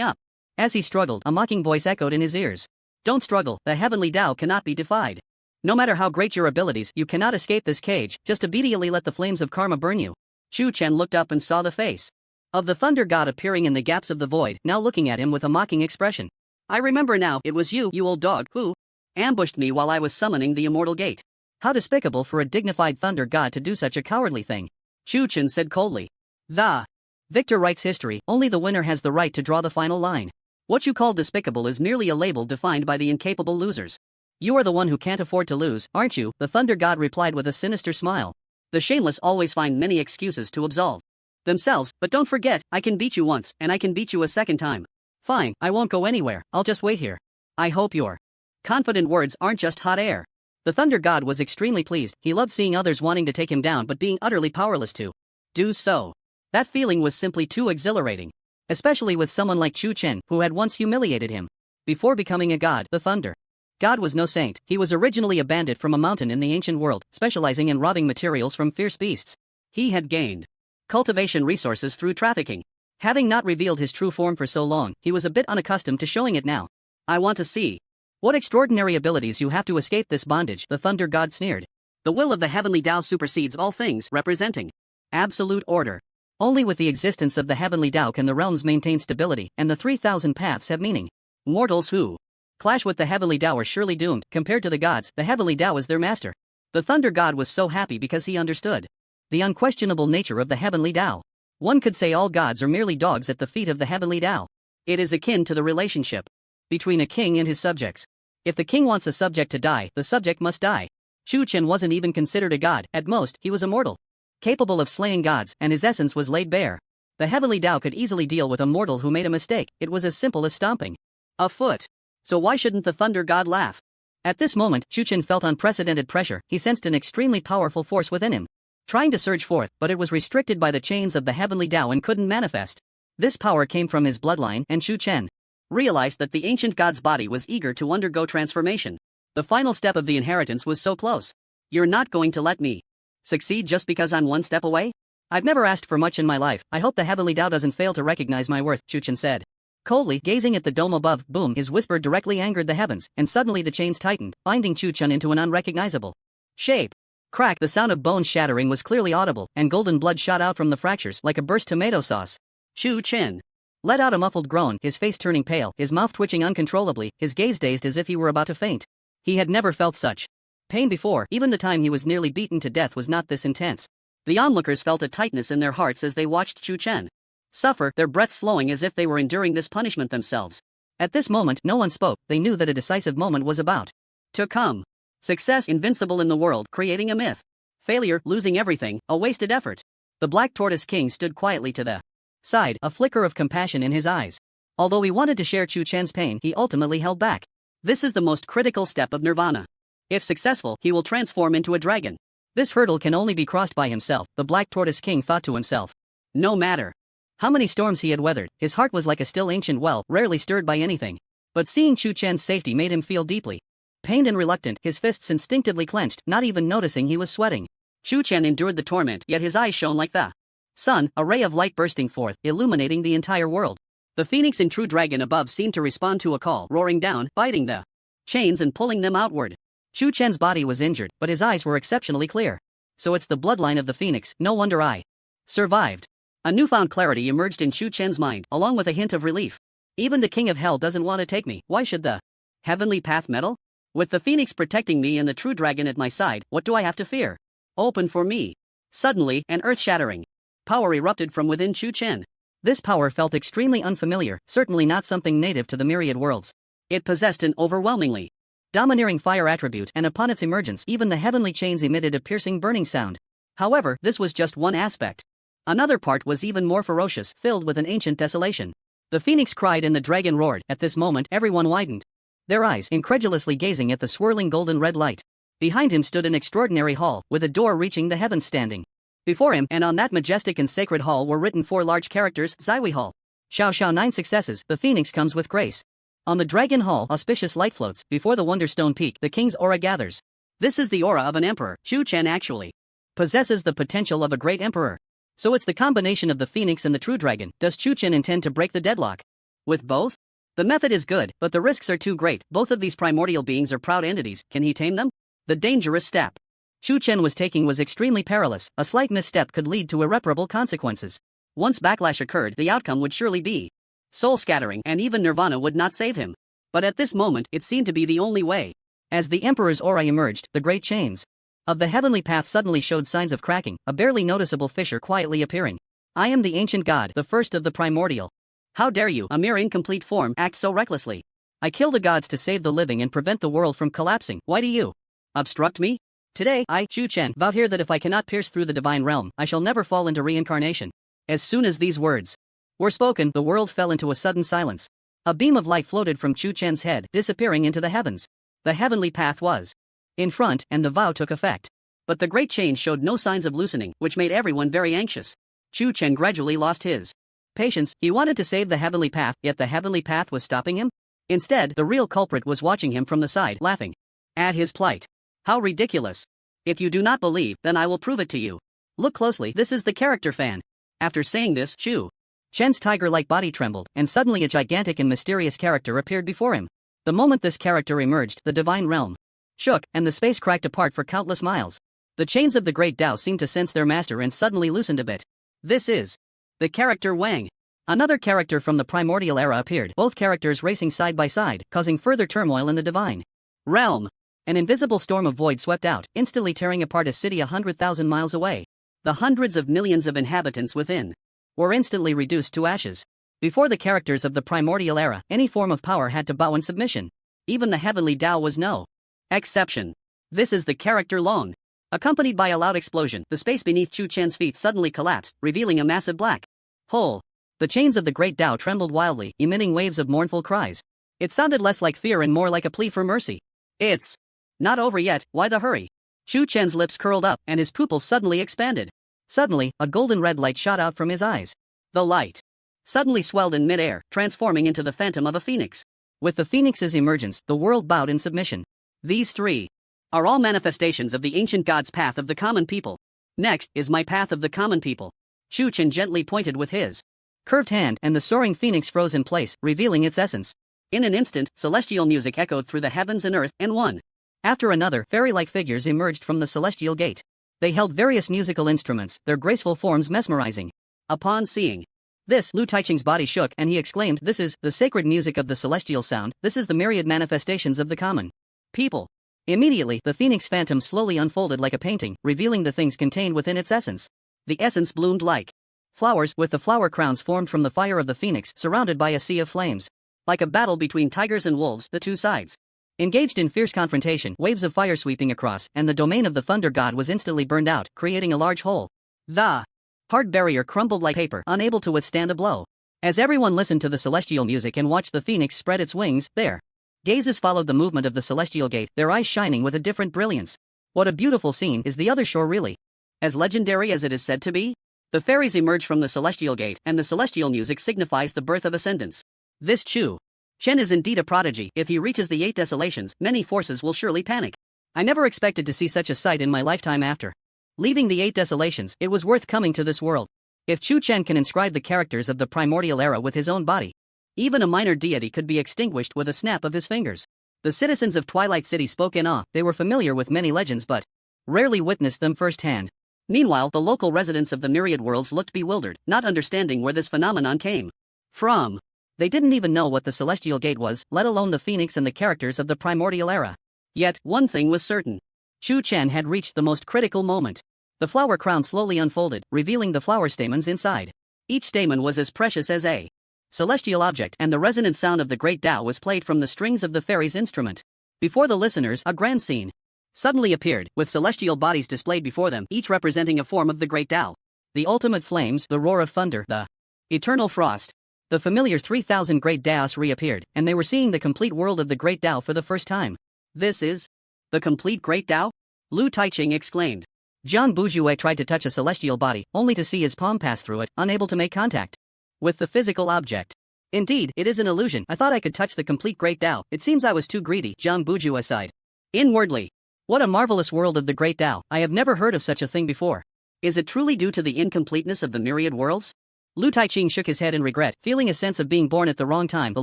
up? As he struggled, a mocking voice echoed in his ears. Don't struggle, the heavenly Tao cannot be defied. No matter how great your abilities, you cannot escape this cage, just immediately let the flames of karma burn you. Chu Chen looked up and saw the face of the thunder god appearing in the gaps of the void, now looking at him with a mocking expression. I remember now, it was you old dog, who ambushed me while I was summoning the immortal gate. How despicable for a dignified thunder god to do such a cowardly thing. Chu Chen said coldly. The victor writes history, only the winner has the right to draw the final line. What you call despicable is merely a label defined by the incapable losers. You are the one who can't afford to lose, aren't you? The thunder god replied with a sinister smile. The shameless always find many excuses to absolve themselves, but don't forget, I can beat you once, and I can beat you a second time. Fine, I won't go anywhere, I'll just wait here. I hope your confident words aren't just hot air. The thunder god was extremely pleased. He loved seeing others wanting to take him down but being utterly powerless to do so. That feeling was simply too exhilarating. Especially with someone like Chu Chen, who had once humiliated him. Before becoming a god, the thunder god was no saint. He was originally a bandit from a mountain in the ancient world, specializing in robbing materials from fierce beasts. He had gained cultivation resources through trafficking. Having not revealed his true form for so long, he was a bit unaccustomed to showing it now. I want to see what extraordinary abilities you have to escape this bondage, the thunder god sneered. The will of the heavenly Tao supersedes all things, representing absolute order. Only with the existence of the heavenly Tao can the realms maintain stability, and the 3,000 paths have meaning. Mortals who clash with the heavenly Tao are surely doomed. Compared to the gods, the heavenly Tao is their master. The thunder god was so happy because he understood the unquestionable nature of the heavenly Tao. One could say all gods are merely dogs at the feet of the heavenly Tao. It is akin to the relationship between a king and his subjects. If the king wants a subject to die, the subject must die. Chu Chen wasn't even considered a god. At most, he was a mortal, capable of slaying gods, and his essence was laid bare. The heavenly Tao could easily deal with a mortal who made a mistake. It was as simple as stomping a foot. So why shouldn't the thunder god laugh? At this moment, Chu Chen felt unprecedented pressure. He sensed an extremely powerful force within him, trying to surge forth, but it was restricted by the chains of the heavenly Tao and couldn't manifest. This power came from his bloodline, and Chu Chen realized that the ancient god's body was eager to undergo transformation. The final step of the inheritance was so close. You're not going to let me succeed just because I'm one step away? I've never asked for much in my life. I hope the heavenly Tao doesn't fail to recognize my worth, Chu Chen said. Coldly gazing at the dome above, boom, his whisper directly angered the heavens, and suddenly the chains tightened, binding Chu Chen into an unrecognizable shape. Crack, the sound of bones shattering was clearly audible, and golden blood shot out from the fractures like a burst tomato sauce. Chu Chen let out a muffled groan, his face turning pale, his mouth twitching uncontrollably, his gaze dazed as if he were about to faint. He had never felt such pain before. Even the time he was nearly beaten to death was not this intense. The onlookers felt a tightness in their hearts as they watched Chu Chen suffer, their breaths slowing as if they were enduring this punishment themselves. At this moment, no one spoke. They knew that a decisive moment was about to come. Success, invincible in the world, creating a myth. Failure, losing everything, a wasted effort. The Black Tortoise King stood quietly to the side, a flicker of compassion in his eyes. Although he wanted to share Chu Chen's pain, he ultimately held back. This is the most critical step of nirvana. If successful, he will transform into a dragon. This hurdle can only be crossed by himself, the Black Tortoise King thought to himself. No matter how many storms he had weathered, his heart was like a still ancient well, rarely stirred by anything. But seeing Chu Chen's safety made him feel deeply pained and reluctant, his fists instinctively clenched, not even noticing he was sweating. Chu Chen endured the torment, yet his eyes shone like the sun, a ray of light bursting forth, illuminating the entire world. The phoenix and true dragon above seemed to respond to a call, roaring down, biting the chains and pulling them outward. Chu Chen's body was injured, but his eyes were exceptionally clear. So it's the bloodline of the phoenix, no wonder I survived. A newfound clarity emerged in Chu Chen's mind, along with a hint of relief. Even the king of hell doesn't want to take me. Why should the heavenly path meddle? With the phoenix protecting me and the true dragon at my side, what do I have to fear? Open for me. Suddenly, an earth-shattering power erupted from within Chu Chen. This power felt extremely unfamiliar, certainly not something native to the myriad worlds. It possessed an overwhelmingly domineering fire attribute, and upon its emergence, even the heavenly chains emitted a piercing burning sound. However, this was just one aspect. Another part was even more ferocious, filled with an ancient desolation. The phoenix cried and the dragon roared. At this moment, everyone widened their eyes, incredulously gazing at the swirling golden red light. Behind him stood an extraordinary hall, with a door reaching the heavens standing before him, and on that majestic and sacred hall were written 4 large characters: Ziwi Hall. Xiao Xiao 9 successes, the phoenix comes with grace. On the dragon hall, auspicious light floats. Before the Wonderstone Peak, the king's aura gathers. This is the aura of an emperor. Chu Chen actually possesses the potential of a great emperor. So it's the combination of the phoenix and the true dragon. Does Chu Chen intend to break the deadlock with both? The method is good, but the risks are too great. Both of these primordial beings are proud entities. Can he tame them? The dangerous step Chu Chen was taking was extremely perilous. A slight misstep could lead to irreparable consequences. Once backlash occurred, the outcome would surely be soul-scattering, and even nirvana would not save him. But at this moment, it seemed to be the only way. As the emperor's aura emerged, the great chains of the heavenly path suddenly showed signs of cracking, a barely noticeable fissure quietly appearing. I am the ancient god, the first of the primordial. How dare you, a mere incomplete form, act so recklessly? I kill the gods to save the living and prevent the world from collapsing. Why do you obstruct me? Today, I, Chu Chen, vow here that if I cannot pierce through the divine realm, I shall never fall into reincarnation. As soon as these words were spoken, the world fell into a sudden silence. A beam of light floated from Chu Chen's head, disappearing into the heavens. The heavenly path was in front, and the vow took effect. But the great chain showed no signs of loosening, which made everyone very anxious. Chu Chen gradually lost his patience. He wanted to save the heavenly path, yet the heavenly path was stopping him. Instead, the real culprit was watching him from the side, laughing at his plight. How ridiculous. If you do not believe, then I will prove it to you. Look closely, this is the character fan. After saying this, Chu Chen's tiger-like body trembled, and suddenly a gigantic and mysterious character appeared before him. The moment this character emerged, the divine realm shook, and the space cracked apart for countless miles. The chains of the great Tao seemed to sense their master and suddenly loosened a bit. This is the character Wang. Another character from the primordial era appeared, both characters racing side by side, causing further turmoil in the divine realm. An invisible storm of void swept out, instantly tearing apart a city 100,000 miles away. The hundreds of millions of inhabitants within were instantly reduced to ashes. Before the characters of the primordial era, any form of power had to bow in submission. Even the heavenly Tao was no exception. This is the character Long. Accompanied by a loud explosion, the space beneath Chu Chen's feet suddenly collapsed, revealing a massive black Whole. The chains of the great Tao trembled wildly, emitting waves of mournful cries. It sounded less like fear and more like a plea for mercy. It's not over yet, why the hurry? Chu Chen's lips curled up, and his pupils suddenly expanded. Suddenly, a golden red light shot out from his eyes. The light suddenly swelled in mid-air, transforming into the phantom of a phoenix. With the phoenix's emergence, the world bowed in submission. These three are all manifestations of the ancient god's path of the common people. Next is my path of the common people. Chu Chen gently pointed with his curved hand, and the soaring phoenix froze in place, revealing its essence. In an instant, celestial music echoed through the heavens and earth, and one after another, fairy-like figures emerged from the celestial gate. They held various musical instruments, their graceful forms mesmerizing. Upon seeing this, Lu Taiqing's body shook, and he exclaimed, "This is the sacred music of the celestial sound, this is the myriad manifestations of the common people." Immediately, the phoenix phantom slowly unfolded like a painting, revealing the things contained within its essence. The essence bloomed like flowers, with the flower crowns formed from the fire of the phoenix, surrounded by a sea of flames. Like a battle between tigers and wolves, the two sides engaged in fierce confrontation, waves of fire sweeping across, and the domain of the thunder god was instantly burned out, creating a large hole. The hard barrier crumbled like paper, unable to withstand a blow. As everyone listened to the celestial music and watched the phoenix spread its wings, their gazes followed the movement of the celestial gate, their eyes shining with a different brilliance. What a beautiful scene is the other shore really? As legendary as it is said to be? The fairies emerge from the celestial gate, and the celestial music signifies the birth of ascendance. This Chu Chen is indeed a prodigy. If he reaches the 8 desolations, many forces will surely panic. I never expected to see such a sight in my lifetime after leaving the 8 desolations. It was worth coming to this world. If Chu Chen can inscribe the characters of the primordial era with his own body, even a minor deity could be extinguished with a snap of his fingers. The citizens of Twilight City spoke in awe. They were familiar with many legends but rarely witnessed them firsthand. Meanwhile, the local residents of the myriad worlds looked bewildered, not understanding where this phenomenon came from. They didn't even know what the celestial gate was, let alone the phoenix and the characters of the primordial era. Yet, one thing was certain. Chu Chen had reached the most critical moment. The flower crown slowly unfolded, revealing the flower stamens inside. Each stamen was as precious as a celestial object, and the resonant sound of the great Tao was played from the strings of the fairy's instrument. Before the listeners, a grand scene suddenly appeared, with celestial bodies displayed before them, each representing a form of the great Tao. The ultimate flames, the roar of thunder, the eternal frost. The familiar 3,000 great Taos reappeared, and they were seeing the complete world of the great Tao for the first time. This is the complete great Tao? Lu Taiqing exclaimed. Jiang Bujue tried to touch a celestial body, only to see his palm pass through it, unable to make contact with the physical object. Indeed, it is an illusion. I thought I could touch the complete great Tao. It seems I was too greedy, Jiang Bujue sighed inwardly. What a marvelous world of the great Tao. I have never heard of such a thing before. Is it truly due to the incompleteness of the myriad worlds? Lu Taiqing shook his head in regret, feeling a sense of being born at the wrong time. The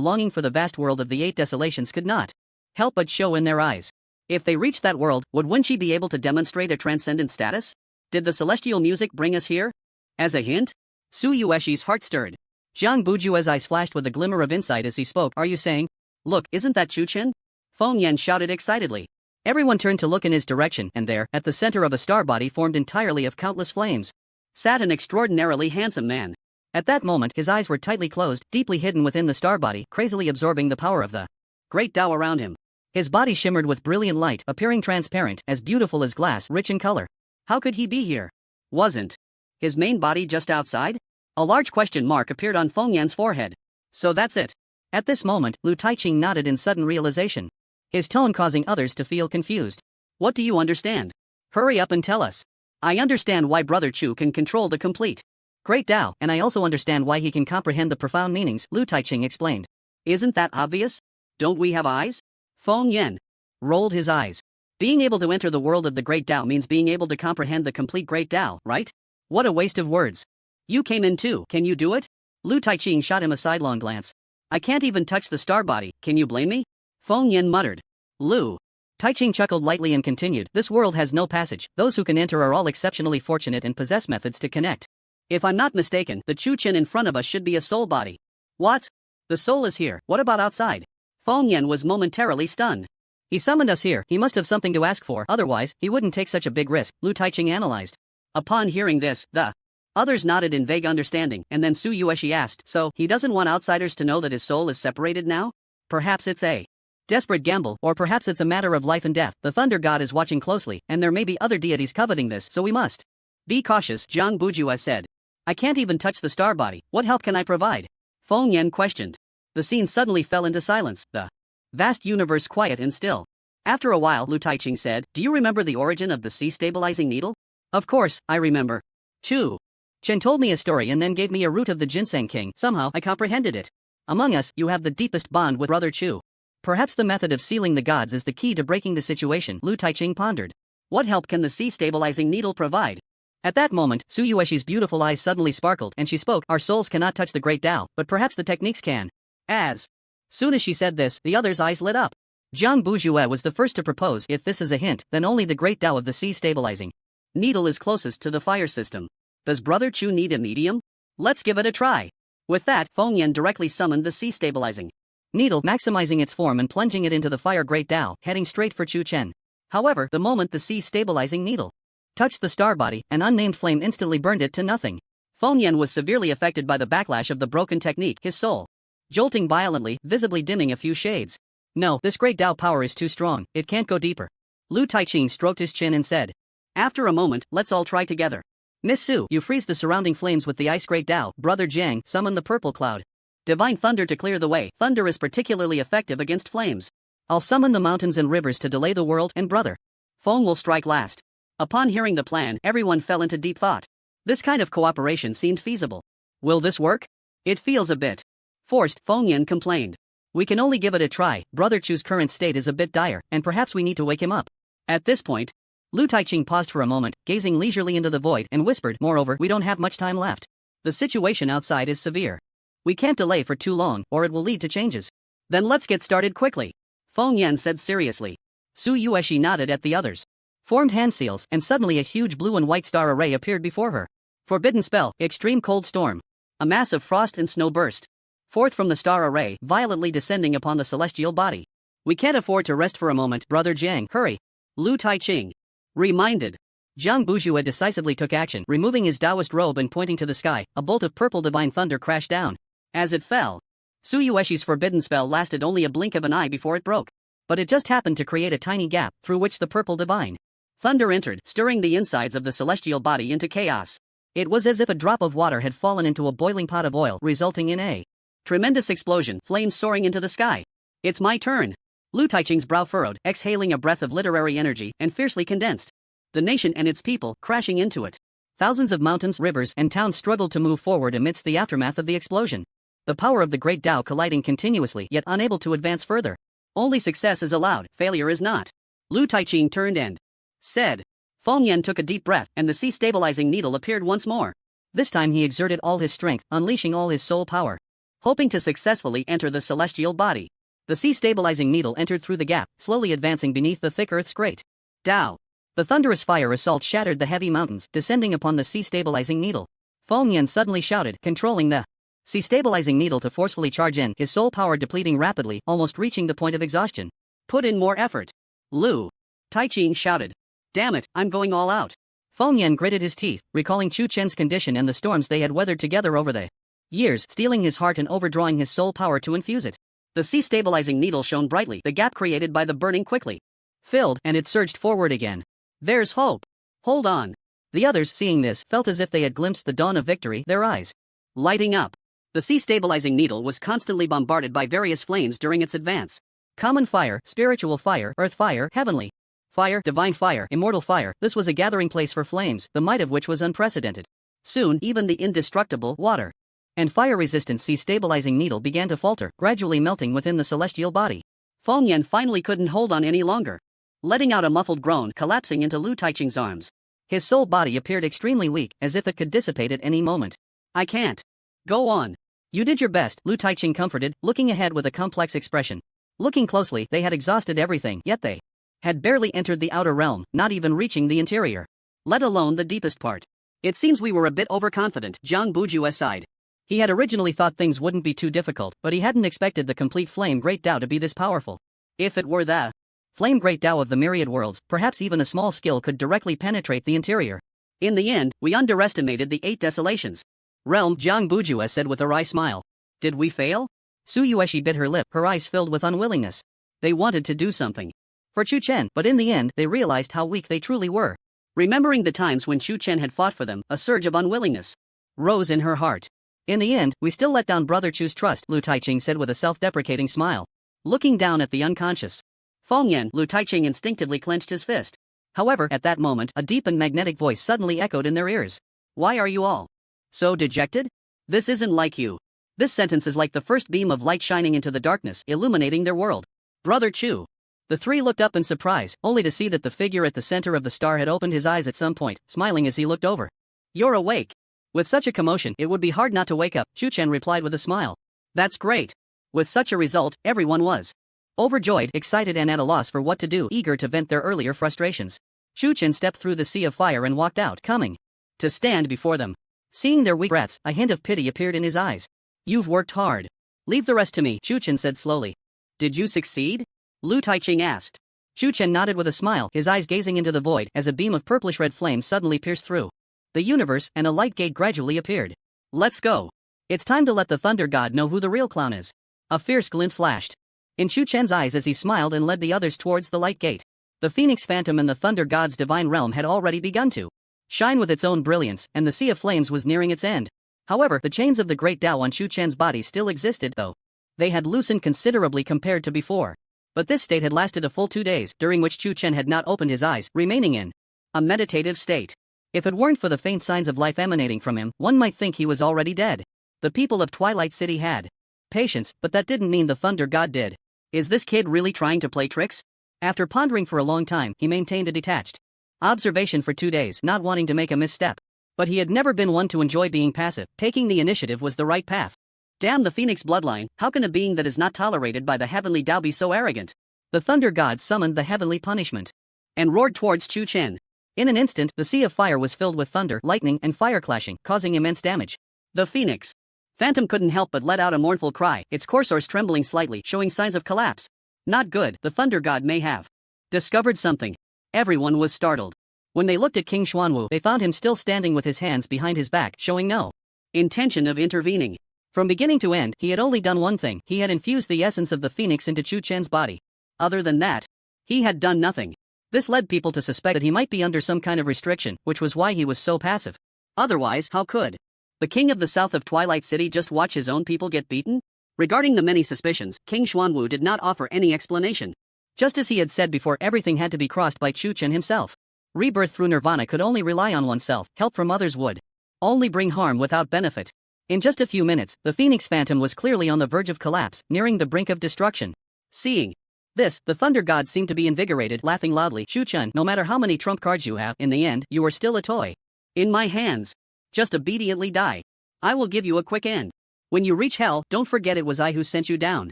longing for the vast world of the 8 desolations could not help but show in their eyes. If they reached that world, would Wen Qi be able to demonstrate a transcendent status? Did the celestial music bring us here? As a hint? Su Yueshi's heart stirred. Jiang Bujue's eyes flashed with a glimmer of insight as he spoke. Are you saying? Look, isn't that Chu Chen? Feng Yan shouted excitedly. Everyone turned to look in his direction, and there, at the center of a star body formed entirely of countless flames, sat an extraordinarily handsome man. At that moment, his eyes were tightly closed, deeply hidden within the star body, crazily absorbing the power of the great Tao around him. His body shimmered with brilliant light, appearing transparent, as beautiful as glass, rich in color. How could he be here? Wasn't his main body just outside? A large question mark appeared on Feng Yan's forehead. So that's it. At this moment, Lu Taiqing nodded in sudden realization, his tone causing others to feel confused. What do you understand? Hurry up and tell us. I understand why Brother Chu can control the complete great Tao, and I also understand why he can comprehend the profound meanings, Lu Taiqing explained. Isn't that obvious? Don't we have eyes? Feng Yan rolled his eyes. Being able to enter the world of the great Tao means being able to comprehend the complete great Tao, right? What a waste of words. You came in too, can you do it? Lu Taiqing shot him a sidelong glance. I can't even touch the star body, can you blame me? Feng Yan muttered. Lu Taiqing chuckled lightly and continued, this world has no passage, those who can enter are all exceptionally fortunate and possess methods to connect. If I'm not mistaken, the Chu Chen in front of us should be a soul body. What? The soul is here, what about outside? Feng Yan was momentarily stunned. He summoned us here, he must have something to ask for, otherwise, he wouldn't take such a big risk, Lu Taiqing analyzed. Upon hearing this, the others nodded in vague understanding, and then Su Yueshi asked, so, he doesn't want outsiders to know that his soul is separated now? Perhaps it's a desperate gamble, or perhaps it's a matter of life and death. The Thunder God is watching closely, and there may be other deities coveting this, so we must be cautious, Jiang Bujue said. I can't even touch the star body, what help can I provide? Feng Yan questioned. The scene suddenly fell into silence, the vast universe quiet and still. After a while, Lu Taiqing said, do you remember the origin of the sea-stabilizing needle? Of course, I remember. Chu Chen told me a story and then gave me a root of the Ginseng King. Somehow, I comprehended it. Among us, you have the deepest bond with Brother Chu. Perhaps the method of sealing the gods is the key to breaking the situation, Lu Taiqing pondered. What help can the sea-stabilizing needle provide? At that moment, Su Yuexi's beautiful eyes suddenly sparkled and she spoke, our souls cannot touch the great Tao, but perhaps the techniques can. As soon as she said this, the others' eyes lit up. Jiang Bujue was the first to propose, if this is a hint, then only the great Tao of the sea-stabilizing needle is closest to the fire system. Does Brother Chu need a medium? Let's give it a try. With that, Feng Yan directly summoned the sea-stabilizing needle, maximizing its form and plunging it into the fire great Tao, heading straight for Chu Chen. However, the moment the sea-stabilizing needle touched the star body, an unnamed flame instantly burned it to nothing. Feng Yan was severely affected by the backlash of the broken technique, his soul jolting violently, visibly dimming a few shades. No, this great Tao power is too strong, it can't go deeper. Lu Taiqing stroked his chin and said. After a moment, let's all try together. Miss Su, you freeze the surrounding flames with the ice great Tao. Brother Jiang, summon the purple cloud. Divine thunder to clear the way. Thunder is particularly effective against flames. I'll summon the mountains and rivers to delay the world, and Brother Feng will strike last. Upon hearing the plan, everyone fell into deep thought. This kind of cooperation seemed feasible. Will this work? It feels a bit forced, Feng Yan complained. We can only give it a try. Brother Chu's current state is a bit dire, and perhaps we need to wake him up. At this point, Lu Taiqing paused for a moment, gazing leisurely into the void, and whispered, moreover, we don't have much time left. The situation outside is severe. We can't delay for too long, or it will lead to changes. Then let's get started quickly. Feng Yan said seriously. Su Yueshi nodded at the others. Formed hand seals, and suddenly a huge blue and white star array appeared before her. Forbidden spell, extreme cold storm. A mass of frost and snow burst forth from the star array, violently descending upon the celestial body. We can't afford to rest for a moment, Brother Jiang, hurry. Lu Taiqing reminded. Jiang Bujue decisively took action, removing his Taoist robe and pointing to the sky. A bolt of purple divine thunder crashed down. As it fell, Su Yueshi's forbidden spell lasted only a blink of an eye before it broke. But it just happened to create a tiny gap, through which the purple divine thunder entered, stirring the insides of the celestial body into chaos. It was as if a drop of water had fallen into a boiling pot of oil, resulting in a tremendous explosion, flames soaring into the sky. It's my turn. Lu Taiqing's brow furrowed, exhaling a breath of literary energy, and fiercely condensed. The nation and its people, crashing into it. Thousands of mountains, rivers, and towns struggled to move forward amidst the aftermath of the explosion. The power of the great Tao colliding continuously, yet unable to advance further. Only success is allowed, failure is not. Lu Taiqing turned and said. Feng Yan took a deep breath, and the sea-stabilizing needle appeared once more. This time he exerted all his strength, unleashing all his soul power, hoping to successfully enter the celestial body. The sea-stabilizing needle entered through the gap, slowly advancing beneath the thick earth's great Tao. The thunderous fire assault shattered the heavy mountains, descending upon the sea-stabilizing needle. Feng Yan suddenly shouted, controlling the sea-stabilizing needle to forcefully charge in, his soul power depleting rapidly, almost reaching the point of exhaustion. Put in more effort. Lu Taiqing shouted. Damn it, I'm going all out. Feng Yan gritted his teeth, recalling Chu Chen's condition and the storms they had weathered together over the years, steeling his heart and overdrawing his soul power to infuse it. The sea-stabilizing needle shone brightly, the gap created by the burning quickly filled, and it surged forward again. There's hope. Hold on. The others, seeing this, felt as if they had glimpsed the dawn of victory, their eyes lighting up. The sea-stabilizing needle was constantly bombarded by various flames during its advance. Common fire, spiritual fire, earth fire, heavenly fire, divine fire, immortal fire. This was a gathering place for flames, the might of which was unprecedented. Soon, even the indestructible water and fire-resistant sea-stabilizing needle began to falter, gradually melting within the celestial body. Feng Yan finally couldn't hold on any longer, letting out a muffled groan, collapsing into Lu Taiqing's arms. His soul body appeared extremely weak, as if it could dissipate at any moment. I can't. Go on. You did your best, Lu Taiqing comforted, looking ahead with a complex expression. Looking closely, they had exhausted everything, yet they had barely entered the outer realm, not even reaching the interior, let alone the deepest part. It seems we were a bit overconfident, Jiang Bujue sighed. He had originally thought things wouldn't be too difficult, but he hadn't expected the complete Flame Great Tao to be this powerful. If it were the Flame Great Tao of the myriad worlds, perhaps even a small skill could directly penetrate the interior. In the end, we underestimated the 8 desolations. Realm, Jiang Bujue said with a wry smile. Did we fail? Su Yueshi bit her lip, her eyes filled with unwillingness. They wanted to do something for Chu Chen, but in the end, they realized how weak they truly were. Remembering the times when Chu Chen had fought for them, a surge of unwillingness rose in her heart. In the end, we still let down Brother Chu's trust, Lu Taiqing said with a self-deprecating smile. Looking down at the unconscious Feng Yan, Lu Taiqing instinctively clenched his fist. However, at that moment, a deep and magnetic voice suddenly echoed in their ears. Why are you all so dejected? This isn't like you. This sentence is like the first beam of light shining into the darkness, illuminating their world. Brother Chu. The three looked up in surprise, only to see that the figure at the center of the star had opened his eyes at some point, smiling as he looked over. You're awake. With such a commotion, it would be hard not to wake up, Chu Chen replied with a smile. That's great. With such a result, everyone was overjoyed, excited and at a loss for what to do, eager to vent their earlier frustrations. Chu Chen stepped through the sea of fire and walked out, coming to stand before them. Seeing their weak breaths, a hint of pity appeared in his eyes. You've worked hard. Leave the rest to me, Chu Chen said slowly. Did you succeed? Lu Taiqing asked. Chu Chen nodded with a smile, his eyes gazing into the void as a beam of purplish-red flame suddenly pierced through the universe and a light gate gradually appeared. Let's go. It's time to let the Thunder God know who the real clown is. A fierce glint flashed in Chu Chen's eyes as he smiled and led the others towards the light gate. The Phoenix Phantom and the Thunder God's divine realm had already begun to shine with its own brilliance, and the Sea of Flames was nearing its end. However, the chains of the Great Tao on Chu Chen's body still existed, though they had loosened considerably compared to before. But this state had lasted a full 2 days, during which Chu Chen had not opened his eyes, remaining in a meditative state. If it weren't for the faint signs of life emanating from him, one might think he was already dead. The people of Twilight City had patience, but that didn't mean the Thunder God did. Is this kid really trying to play tricks? After pondering for a long time, he maintained a detached observation for 2 days, not wanting to make a misstep. But he had never been one to enjoy being passive. Taking the initiative was the right path. Damn the Phoenix bloodline, how can a being that is not tolerated by the heavenly Tao be so arrogant? The Thunder God summoned the heavenly punishment and roared towards Chu Chen. In an instant, the sea of fire was filled with thunder, lightning, and fire clashing, causing immense damage. The Phoenix Phantom couldn't help but let out a mournful cry, its coursers trembling slightly, showing signs of collapse. Not good, the Thunder God may have discovered something. Everyone was startled. When they looked at King Xuanwu, they found him still standing with his hands behind his back, showing no intention of intervening. From beginning to end, he had only done one thing: he had infused the essence of the Phoenix into Chu Chen's body. Other than that, he had done nothing. This led people to suspect that he might be under some kind of restriction, which was why he was so passive. Otherwise, how could the king of the south of Twilight City just watch his own people get beaten? Regarding the many suspicions, King Xuanwu did not offer any explanation. Just as he had said before, everything had to be crossed by Chu Chen himself. Rebirth through nirvana could only rely on oneself, help from others would only bring harm without benefit. In just a few minutes, the Phoenix Phantom was clearly on the verge of collapse, nearing the brink of destruction. Seeing this, the Thunder God seemed to be invigorated, laughing loudly. Chu Chen, no matter how many trump cards you have, in the end, you are still a toy in my hands. Just obediently die. I will give you a quick end. When you reach hell, don't forget it was I who sent you down.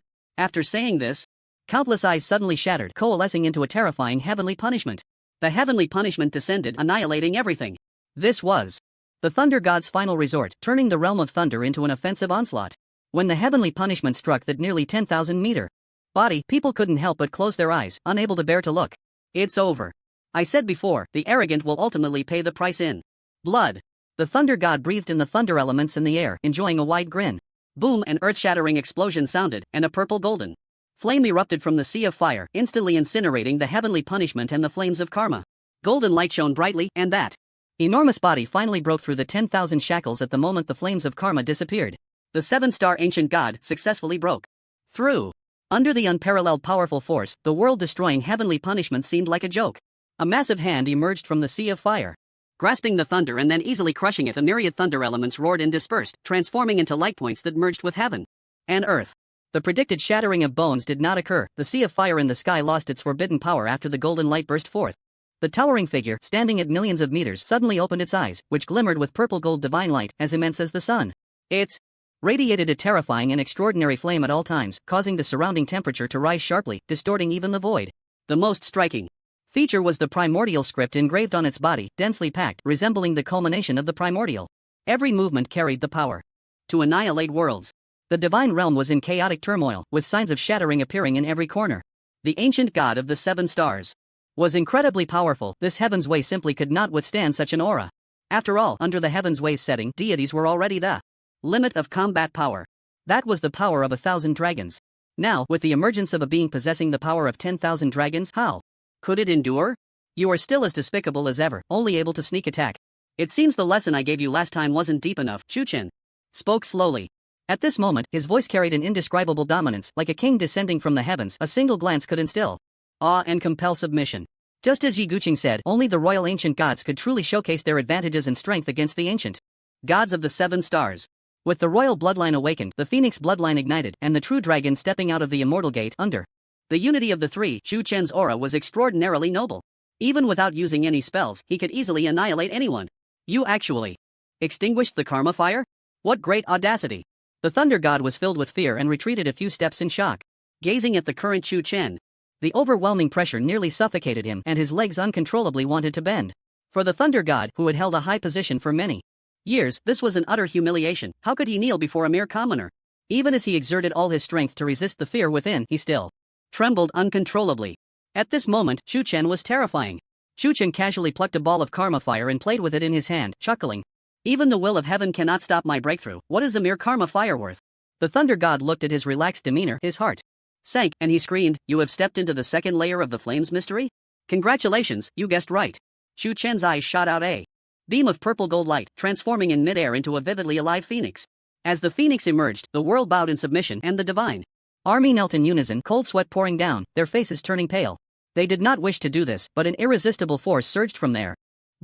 After saying this, countless eyes suddenly shattered, coalescing into a terrifying heavenly punishment. The heavenly punishment descended, annihilating everything. This was the Thunder God's final resort, turning the realm of thunder into an offensive onslaught. When the heavenly punishment struck that nearly 10,000-meter body, people couldn't help but close their eyes, unable to bear to look. It's over. I said before, the arrogant will ultimately pay the price in blood. The Thunder God breathed in the thunder elements in the air, enjoying a wide grin. Boom, an earth-shattering explosion sounded, and a purple-golden flame erupted from the sea of fire, instantly incinerating the heavenly punishment and the flames of karma. Golden light shone brightly, and that enormous body finally broke through the 10,000 shackles at the moment the flames of karma disappeared. The 7-star ancient god successfully broke through. Under the unparalleled powerful force, the world-destroying heavenly punishment seemed like a joke. A massive hand emerged from the sea of fire, grasping the thunder and then easily crushing it. A myriad thunder elements roared and dispersed, transforming into light points that merged with heaven and earth. The predicted shattering of bones did not occur. The sea of fire in the sky lost its forbidden power after the golden light burst forth. The towering figure, standing at millions of meters, suddenly opened its eyes, which glimmered with purple-gold divine light, as immense as the sun. It radiated a terrifying and extraordinary flame at all times, causing the surrounding temperature to rise sharply, distorting even the void. The most striking feature was the primordial script engraved on its body, densely packed, resembling the culmination of the primordial. Every movement carried the power to annihilate worlds. The divine realm was in chaotic turmoil, with signs of shattering appearing in every corner. The ancient god of the 7 stars was incredibly powerful. This heaven's way simply could not withstand such an aura. After all, under the heaven's way's setting, deities were already the limit of combat power. That was the power of 1,000 dragons. Now, with the emergence of a being possessing the power of 10,000 dragons, how could it endure? You are still as despicable as ever, only able to sneak attack. It seems the lesson I gave you last time wasn't deep enough. Chu Chen spoke slowly. At this moment, his voice carried an indescribable dominance, like a king descending from the heavens. A single glance could instill awe and compel submission. Just as Yi Guqing said, only the royal ancient gods could truly showcase their advantages and strength against the ancient gods of the 7 stars. With the royal bloodline awakened, the phoenix bloodline ignited, and the true dragon stepping out of the immortal gate under the unity of the 3, Chu Chen's aura was extraordinarily noble. Even without using any spells, he could easily annihilate anyone. You actually extinguished the karma fire? What great audacity! The thunder god was filled with fear and retreated a few steps in shock. Gazing at the current Chu Chen, the overwhelming pressure nearly suffocated him, and his legs uncontrollably wanted to bend. For the thunder god, who had held a high position for many years, this was an utter humiliation. How could he kneel before a mere commoner? Even as he exerted all his strength to resist the fear within, he still trembled uncontrollably. At this moment, Chu Chen was terrifying. Chu Chen casually plucked a ball of karma fire and played with it in his hand, chuckling. Even the will of heaven cannot stop my breakthrough. What is a mere karma fire worth? The thunder god looked at his relaxed demeanor, his heart sank, and he screamed, "You have stepped into the second layer of the flames mystery? Congratulations, you guessed right." Chu Chen's eyes shot out a beam of purple gold light, transforming in midair into a vividly alive phoenix. As the phoenix emerged, the world bowed in submission, and the divine army knelt in unison, cold sweat pouring down, their faces turning pale. They did not wish to do this, but an irresistible force surged from their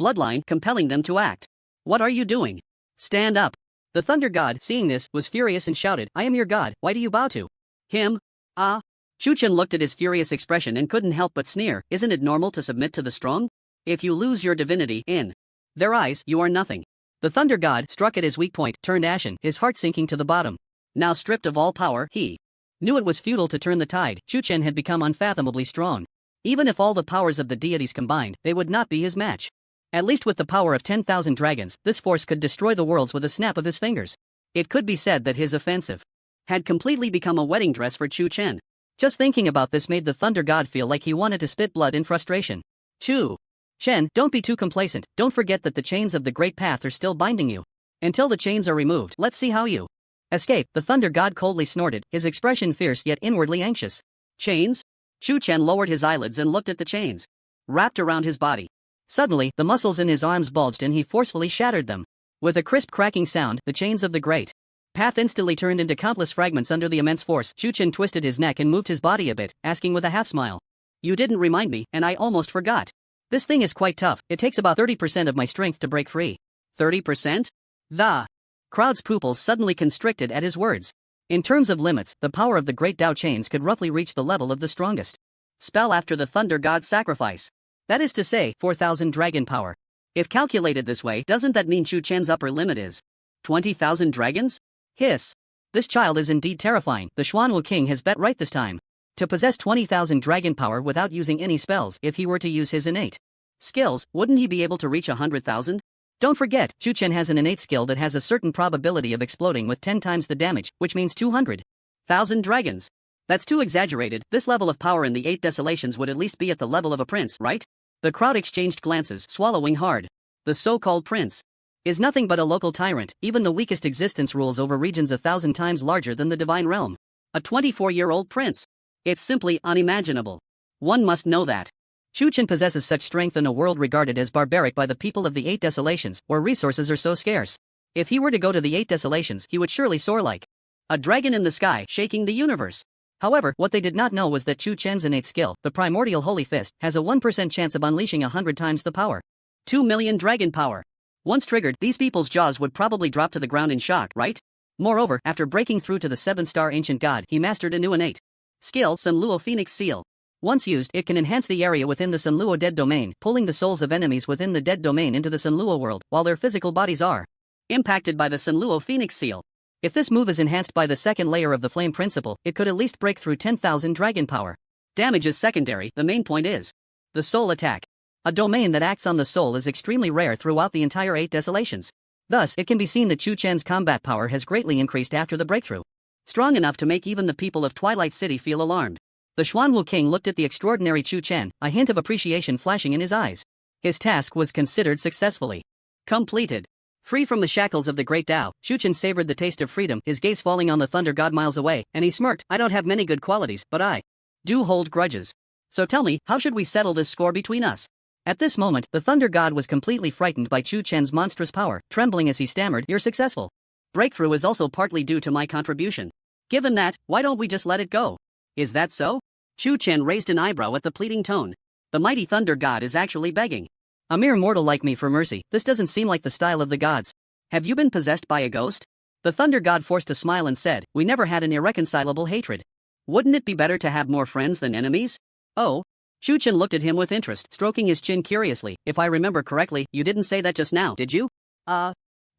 bloodline, compelling them to act. "What are you doing? Stand up." The thunder god, seeing this, was furious and shouted, "I am your god, why do you bow to him?" Ah. Chu Chen looked at his furious expression and couldn't help but sneer. Isn't it normal to submit to the strong? If you lose your divinity in their eyes, you are nothing. The thunder god, struck at his weak point, turned ashen, his heart sinking to the bottom. Now stripped of all power, he knew it was futile to turn the tide. Chu Chen had become unfathomably strong. Even if all the powers of the deities combined, they would not be his match. At least with the power of 10,000 dragons, this force could destroy the worlds with a snap of his fingers. It could be said that his offensive had completely become a wedding dress for Chu Chen. Just thinking about this made the thunder god feel like he wanted to spit blood in frustration. Chu Chen, don't be too complacent. Don't forget that the chains of the great path are still binding you. Until the chains are removed, let's see how you escape. The thunder god coldly snorted, his expression fierce yet inwardly anxious. Chains? Chu Chen lowered his eyelids and looked at the chains wrapped around his body. Suddenly, the muscles in his arms bulged and he forcefully shattered them. With a crisp cracking sound, the chains of the great path instantly turned into countless fragments under the immense force. Chu Chen twisted his neck and moved his body a bit, asking with a half smile. "You didn't remind me, and I almost forgot. This thing is quite tough. It takes about 30% of my strength to break free." 30%? The crowd's pupils suddenly constricted at his words. In terms of limits, the power of the great Tao chains could roughly reach the level of the strongest spell after the thunder god's sacrifice. That is to say, 4,000 dragon power. If calculated this way, doesn't that mean Chu Chen's upper limit is 20,000 dragons? Hiss. This child is indeed terrifying. The Xuanwu king has bet right this time. To possess 20,000 dragon power without using any spells, if he were to use his innate skills, wouldn't he be able to reach 100,000? Don't forget, Chu Chen has an innate skill that has a certain probability of exploding with 10 times the damage, which means 200,000 dragons. That's too exaggerated. This level of power in the 8 desolations would at least be at the level of a prince, right? The crowd exchanged glances, swallowing hard. The so-called prince is nothing but a local tyrant. Even the weakest existence rules over regions 1,000 times larger than the divine realm. A 24-year-old prince. It's simply unimaginable. One must know that. Chu Chen possesses such strength in a world regarded as barbaric by the people of the 8 desolations, where resources are so scarce. If he were to go to the 8 desolations, he would surely soar like a dragon in the sky, shaking the universe. However, what they did not know was that Chu Chen's innate skill, the primordial holy fist, has a 1% chance of unleashing 100 times the power. 2 million dragon power. Once triggered, these people's jaws would probably drop to the ground in shock, right? Moreover, after breaking through to the 7-star ancient god, he mastered a new innate skill, Sunluo Phoenix Seal. Once used, it can enhance the area within the Sunluo dead domain, pulling the souls of enemies within the dead domain into the Sunluo world, while their physical bodies are impacted by the Sunluo Phoenix Seal. If this move is enhanced by the second layer of the flame principle, it could at least break through 10,000 dragon power. Damage is secondary, the main point is the soul attack. A domain that acts on the soul is extremely rare throughout the entire 8 desolations. Thus, it can be seen that Chu Chen's combat power has greatly increased after the breakthrough. Strong enough to make even the people of Twilight City feel alarmed. The Xuanwu king looked at the extraordinary Chu Chen, a hint of appreciation flashing in his eyes. His task was considered successfully completed. Free from the shackles of the great Tao, Chu Chen savored the taste of freedom, his gaze falling on the thunder god miles away, and he smirked. "I don't have many good qualities, but I do hold grudges. So tell me, how should we settle this score between us?" At this moment, the Thunder God was completely frightened by Chu Chen's monstrous power, trembling as he stammered, "You're successful. Breakthrough is also partly due to my contribution. Given that, why don't we just let it go?" "Is that so?" Chu Chen raised an eyebrow at the pleading tone. "The mighty Thunder God is actually begging a mere mortal like me for mercy. This doesn't seem like the style of the gods. Have you been possessed by a ghost?" The Thunder God forced a smile and said, "We never had an irreconcilable hatred. Wouldn't it be better to have more friends than enemies?" "Oh?" Chu Chen looked at him with interest, stroking his chin curiously. "If I remember correctly, you didn't say that just now, did you?" The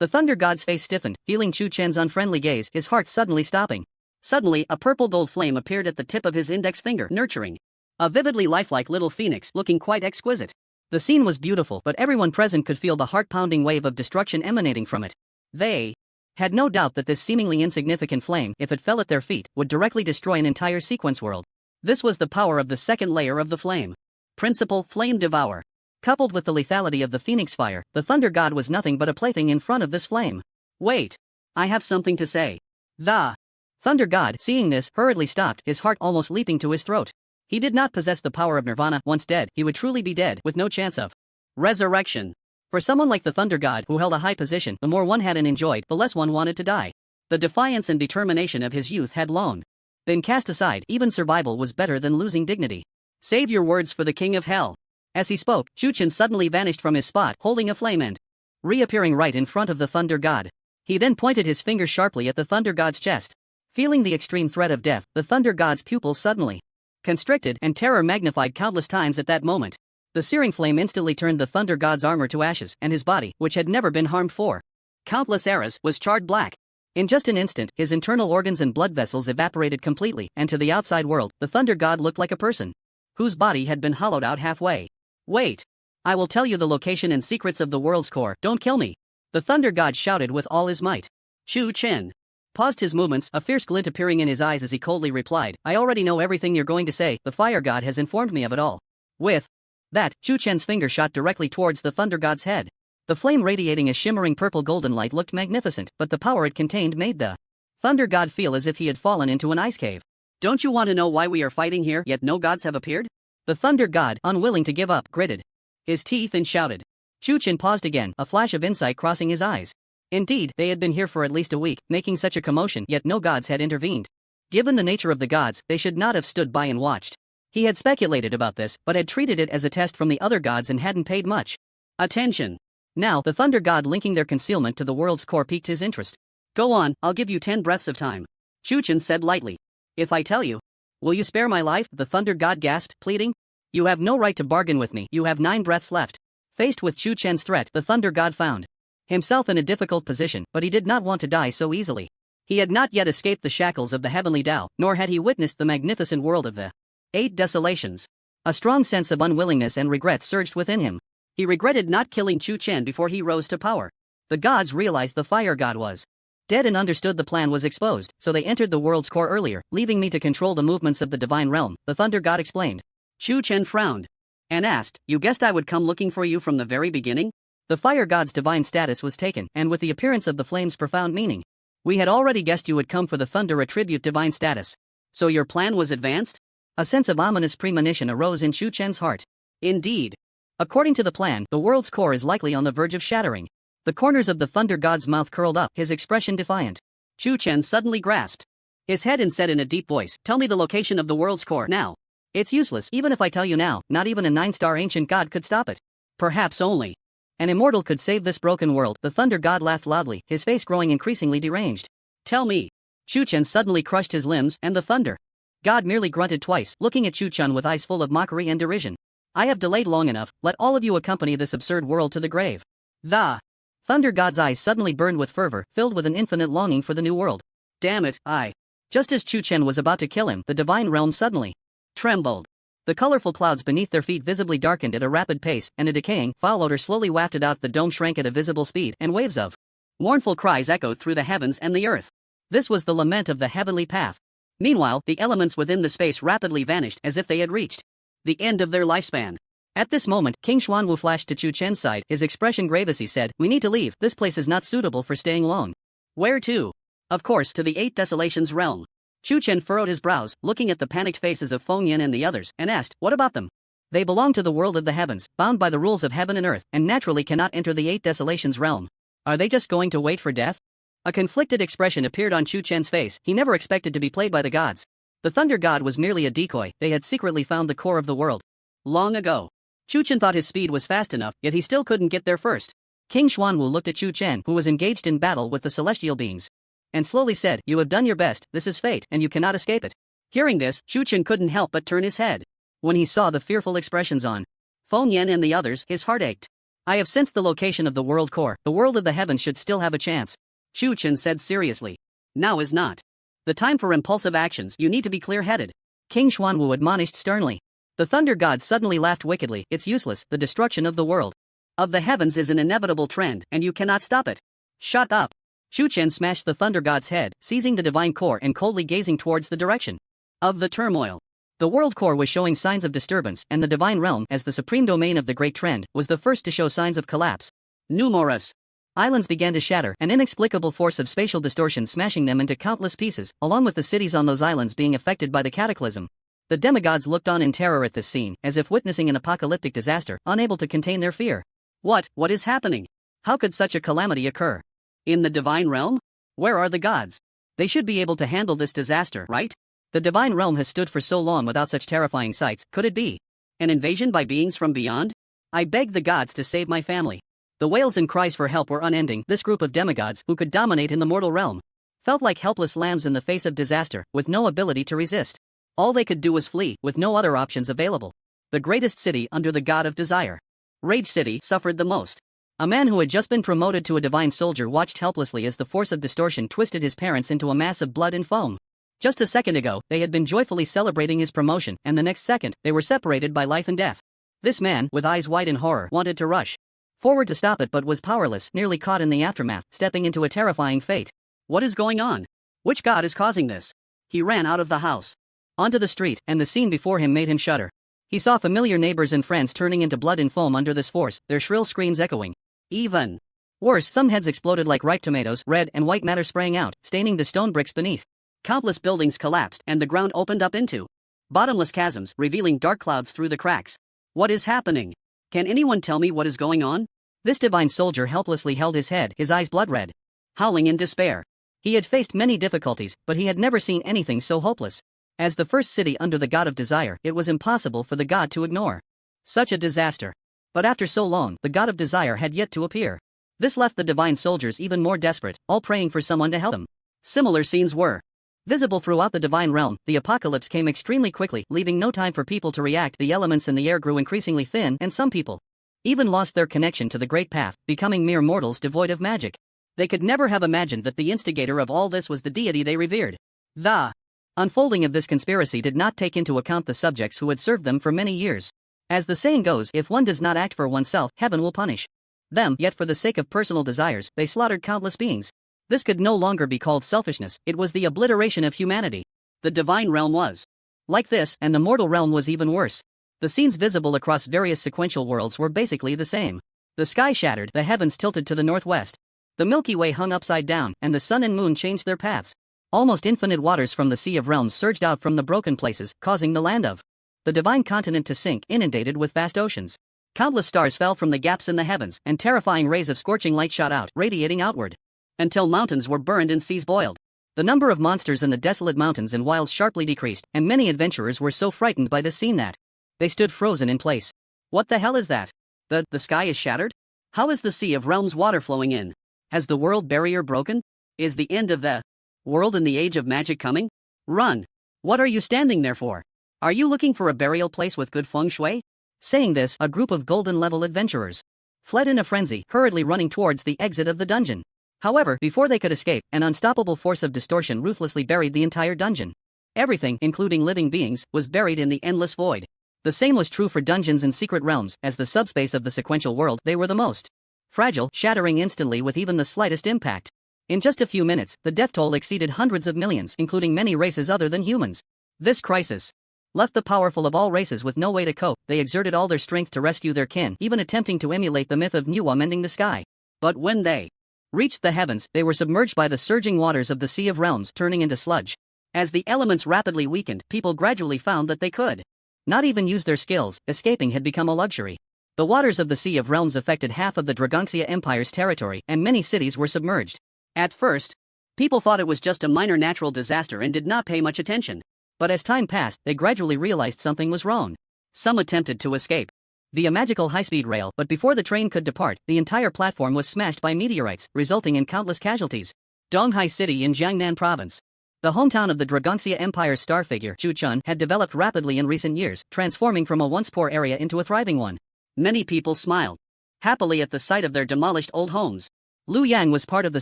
Thunder God's face stiffened, feeling Chu Chen's unfriendly gaze, his heart suddenly stopping. Suddenly, a purple gold flame appeared at the tip of his index finger, nurturing a vividly lifelike little phoenix, looking quite exquisite. The scene was beautiful, but everyone present could feel the heart-pounding wave of destruction emanating from it. They had no doubt that this seemingly insignificant flame, if it fell at their feet, would directly destroy an entire sequence world. This was the power of the second layer of the flame. Principle, Flame Devour. Coupled with the lethality of the phoenix fire, the Thunder God was nothing but a plaything in front of this flame. "Wait. I have something to say." The Thunder God, seeing this, hurriedly stopped, his heart almost leaping to his throat. He did not possess the power of nirvana. Once dead, he would truly be dead, with no chance of resurrection. For someone like the Thunder God, who held a high position, the more one had and enjoyed, the less one wanted to die. The defiance and determination of his youth had long been cast aside. Even survival was better than losing dignity. "Save your words for the King of Hell." As he spoke, Chu Chen suddenly vanished from his spot, holding a flame and reappearing right in front of the Thunder God. He then pointed his finger sharply at the Thunder God's chest. Feeling the extreme threat of death, the Thunder God's pupils suddenly constricted, and terror magnified countless times at that moment. The searing flame instantly turned the Thunder God's armor to ashes, and his body, which had never been harmed for countless eras, was charred black. In just an instant, his internal organs and blood vessels evaporated completely, and to the outside world, the Thunder God looked like a person whose body had been hollowed out halfway. "Wait. I will tell you the location and secrets of the world's core. Don't kill me." The Thunder God shouted with all his might. Chu Chen paused his movements, a fierce glint appearing in his eyes as he coldly replied, "I already know everything you're going to say. The Fire God has informed me of it all." With that, Chu Chen's finger shot directly towards the Thunder God's head. The flame radiating a shimmering purple golden light looked magnificent, but the power it contained made the Thunder God feel as if he had fallen into an ice cave. "Don't you want to know why we are fighting here, yet no gods have appeared?" The Thunder God, unwilling to give up, gritted his teeth and shouted. Chu Chen paused again, a flash of insight crossing his eyes. Indeed, they had been here for at least a week, making such a commotion, yet no gods had intervened. Given the nature of the gods, they should not have stood by and watched. He had speculated about this, but had treated it as a test from the other gods and hadn't paid much attention. Now, the Thunder God linking their concealment to the world's core piqued his interest. "Go on, I'll give you 10 breaths of time," Chu Chen said lightly. "If I tell you, will you spare my life?" the Thunder God gasped, pleading. "You have no right to bargain with me. You have 9 breaths left." Faced with Chu Chen's threat, the Thunder God found himself in a difficult position, but he did not want to die so easily. He had not yet escaped the shackles of the heavenly Tao, nor had he witnessed the magnificent world of the 8 desolations. A strong sense of unwillingness and regret surged within him. He regretted not killing Chu Chen before he rose to power. The gods realized the Fire God was dead and understood the plan was exposed, so they entered the world's core earlier, leaving me to control the movements of the divine realm, the Thunder God explained. Chu Chen frowned and asked, "You guessed I would come looking for you from the very beginning?" The Fire God's divine status was taken, and with the appearance of the flame's profound meaning. "We had already guessed you would come for the Thunder attribute divine status. So your plan was advanced?" A sense of ominous premonition arose in Chu Chen's heart. Indeed. According to the plan, the world's core is likely on the verge of shattering. The corners of the Thunder God's mouth curled up, his expression defiant. Chu Chen suddenly grasped his head and said in a deep voice, "Tell me the location of the world's core now." "It's useless. Even if I tell you now, not even a 9-star ancient god could stop it. Perhaps only an immortal could save this broken world." The Thunder God laughed loudly, his face growing increasingly deranged. "Tell me." Chu Chen suddenly crushed his limbs, and the Thunder God merely grunted twice, looking at Chu Chen with eyes full of mockery and derision. "I have delayed long enough. Let all of you accompany this absurd world to the grave." The Thunder God's eyes suddenly burned with fervor, filled with an infinite longing for the new world. "Damn it, I." Just as Chu Chen was about to kill him, the divine realm suddenly trembled. The colorful clouds beneath their feet visibly darkened at a rapid pace, and a decaying, foul odor slowly wafted out. The dome shrank at a visible speed, and waves of mournful cries echoed through the heavens and the earth. This was the lament of the heavenly path. Meanwhile, the elements within the space rapidly vanished as if they had reached the end of their lifespan. At this moment, King Xuanwu flashed to Chu Chen's side, his expression grave as he said, "We need to leave. This place is not suitable for staying long." "Where to?" "Of course, to the 8 desolations realm." Chu Chen furrowed his brows, looking at the panicked faces of Feng Yin and the others, and asked, "What about them?" They belong to the world of the heavens, bound by the rules of heaven and earth, and naturally cannot enter the Eight Desolations realm. Are they just going to wait for death? A conflicted expression appeared on Chu Chen's face. He never expected to be played by the gods. The thunder god was merely a decoy. They had secretly found the core of the world. Long ago. Chu Chen thought his speed was fast enough, yet he still couldn't get there first. King Xuanwu looked at Chu Chen, who was engaged in battle with the celestial beings, and slowly said, "You have done your best, this is fate, and you cannot escape it." Hearing this, Chu Chen couldn't help but turn his head. When he saw the fearful expressions on Feng Yan and the others, his heart ached. "I have sensed the location of the world core. The world of the heavens should still have a chance," Chu Chen said seriously. "Now is not the time for impulsive actions. You need to be clear-headed," King Xuanwu admonished sternly. The thunder god suddenly laughed wickedly. "It's useless. The destruction of the world of the heavens is an inevitable trend, and you cannot stop it." "Shut up." Chu Chen smashed the thunder god's head, seizing the divine core and coldly gazing towards the direction of the turmoil. The world core was showing signs of disturbance, and the divine realm, as the supreme domain of the great trend, was the first to show signs of collapse. Numerous islands began to shatter, an inexplicable force of spatial distortion smashing them into countless pieces, along with the cities on those islands being affected by the cataclysm. The demigods looked on in terror at this scene, as if witnessing an apocalyptic disaster, unable to contain their fear. What is happening? How could such a calamity occur? In the divine realm? Where are the gods? They should be able to handle this disaster, right? The divine realm has stood for so long without such terrifying sights. Could it be an invasion by beings from beyond? I begged the gods to save my family. The wails and cries for help were unending. This group of demigods, who could dominate in the mortal realm, felt like helpless lambs in the face of disaster, with no ability to resist. All they could do was flee, with no other options available. The greatest city under the god of desire, Rage City, suffered the most. A man who had just been promoted to a divine soldier watched helplessly as the force of distortion twisted his parents into a mass of blood and foam. Just a second ago, they had been joyfully celebrating his promotion, and the next second, they were separated by life and death. This man, with eyes wide in horror, wanted to rush forward to stop it but was powerless, nearly caught in the aftermath, stepping into a terrifying fate. What is going on? Which god is causing this? He ran out of the house, onto the street, and the scene before him made him shudder. He saw familiar neighbors and friends turning into blood and foam under this force, their shrill screams echoing. Even worse, some heads exploded like ripe tomatoes, red and white matter sprang out, staining the stone bricks beneath. Countless buildings collapsed, and the ground opened up into bottomless chasms, revealing dark clouds through the cracks. What is happening? Can anyone tell me what is going on? This divine soldier helplessly held his head, his eyes blood-red, howling in despair. He had faced many difficulties, but he had never seen anything so hopeless. As the first city under the god of desire, it was impossible for the god to ignore such a disaster. But after so long, the god of desire had yet to appear. This left the divine soldiers even more desperate, all praying for someone to help them. Similar scenes were visible throughout the divine realm. The apocalypse came extremely quickly, leaving no time for people to react. The elements in the air grew increasingly thin, and some people even lost their connection to the great path, becoming mere mortals devoid of magic. They could never have imagined that the instigator of all this was the deity they revered. The unfolding of this conspiracy did not take into account the subjects who had served them for many years. As the saying goes, if one does not act for oneself, heaven will punish them. Yet for the sake of personal desires, they slaughtered countless beings. This could no longer be called selfishness, it was the obliteration of humanity. The divine realm was like this, and the mortal realm was even worse. The scenes visible across various sequential worlds were basically the same. The sky shattered, the heavens tilted to the northwest. The Milky Way hung upside down, and the sun and moon changed their paths. Almost infinite waters from the Sea of Realms surged out from the broken places, causing the land of the divine continent to sink, inundated with vast oceans. Countless stars fell from the gaps in the heavens, and terrifying rays of scorching light shot out, radiating outward, until mountains were burned and seas boiled. The number of monsters in the desolate mountains and wilds sharply decreased, and many adventurers were so frightened by this scene that they stood frozen in place. What the hell is that? The sky is shattered? How is the Sea of Realms water flowing in? Has the world barrier broken? Is the end of the world in the age of magic coming? Run! What are you standing there for? Are you looking for a burial place with good feng shui? Saying this, a group of golden-level adventurers fled in a frenzy, hurriedly running towards the exit of the dungeon. However, before they could escape, an unstoppable force of distortion ruthlessly buried the entire dungeon. Everything, including living beings, was buried in the endless void. The same was true for dungeons and secret realms. As the subspace of the sequential world, they were the most fragile, shattering instantly with even the slightest impact. In just a few minutes, the death toll exceeded hundreds of millions, including many races other than humans. This crisis left the powerful of all races with no way to cope. They exerted all their strength to rescue their kin, even attempting to emulate the myth of Nuwa mending the sky. But when they reached the heavens, they were submerged by the surging waters of the Sea of Realms, turning into sludge. As the elements rapidly weakened, people gradually found that they could not even use their skills, escaping had become a luxury. The waters of the Sea of Realms affected half of the Dragonxia Empire's territory, and many cities were submerged. At first, people thought it was just a minor natural disaster and did not pay much attention. But as time passed, they gradually realized something was wrong. Some attempted to escape via magical high-speed rail, but before the train could depart, the entire platform was smashed by meteorites, resulting in countless casualties. Donghai City in Jiangnan Province. The hometown of the Dragonxia Empire's star figure, Chu Chun, had developed rapidly in recent years, transforming from a once poor area into a thriving one. Many people smiled happily at the sight of their demolished old homes. Liu Yang was part of the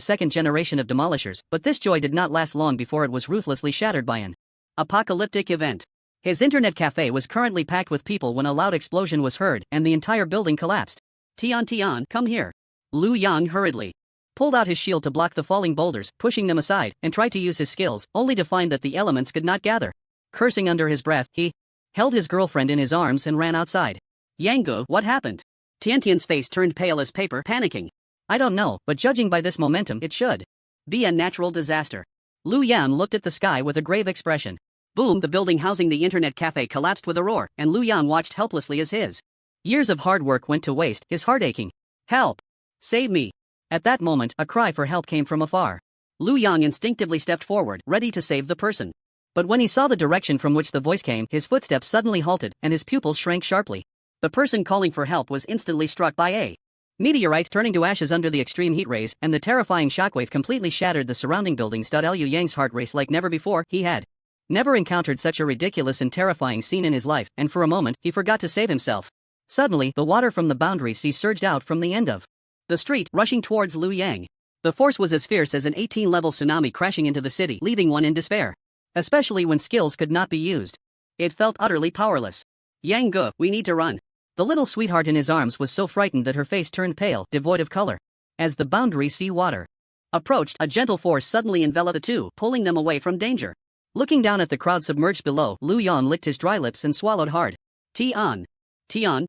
second generation of demolishers, but this joy did not last long before it was ruthlessly shattered by an apocalyptic event. His internet cafe was currently packed with people when a loud explosion was heard, and the entire building collapsed. Tian, come here. Liu Yang hurriedly pulled out his shield to block the falling boulders, pushing them aside, and tried to use his skills, only to find that the elements could not gather. Cursing under his breath, he held his girlfriend in his arms and ran outside. Yanggu, what happened? Tiantian's face turned pale as paper, panicking. I don't know, but judging by this momentum, it should be a natural disaster. Liu Yang looked at the sky with a grave expression. Boom! The building housing the internet cafe collapsed with a roar, and Liu Yang watched helplessly as his years of hard work went to waste, his heart aching. Help! Save me! At that moment, a cry for help came from afar. Liu Yang instinctively stepped forward, ready to save the person. But when he saw the direction from which the voice came, his footsteps suddenly halted, and his pupils shrank sharply. The person calling for help was instantly struck by a meteorite, turning to ashes under the extreme heat rays, and the terrifying shockwave completely shattered the surrounding buildings. Liu Yang's heart raced like never before. He had never encountered such a ridiculous and terrifying scene in his life, and for a moment, he forgot to save himself. Suddenly, the water from the boundary sea surged out from the end of the street, rushing towards Liu Yang. The force was as fierce as an 18-level tsunami crashing into the city, leaving one in despair. Especially when skills could not be used. It felt utterly powerless. Yanggu, we need to run. The little sweetheart in his arms was so frightened that her face turned pale, devoid of color. As the boundary sea water approached, a gentle force suddenly enveloped the two, pulling them away from danger. Looking down at the crowd submerged below, Liu Yang licked his dry lips and swallowed hard. Tian,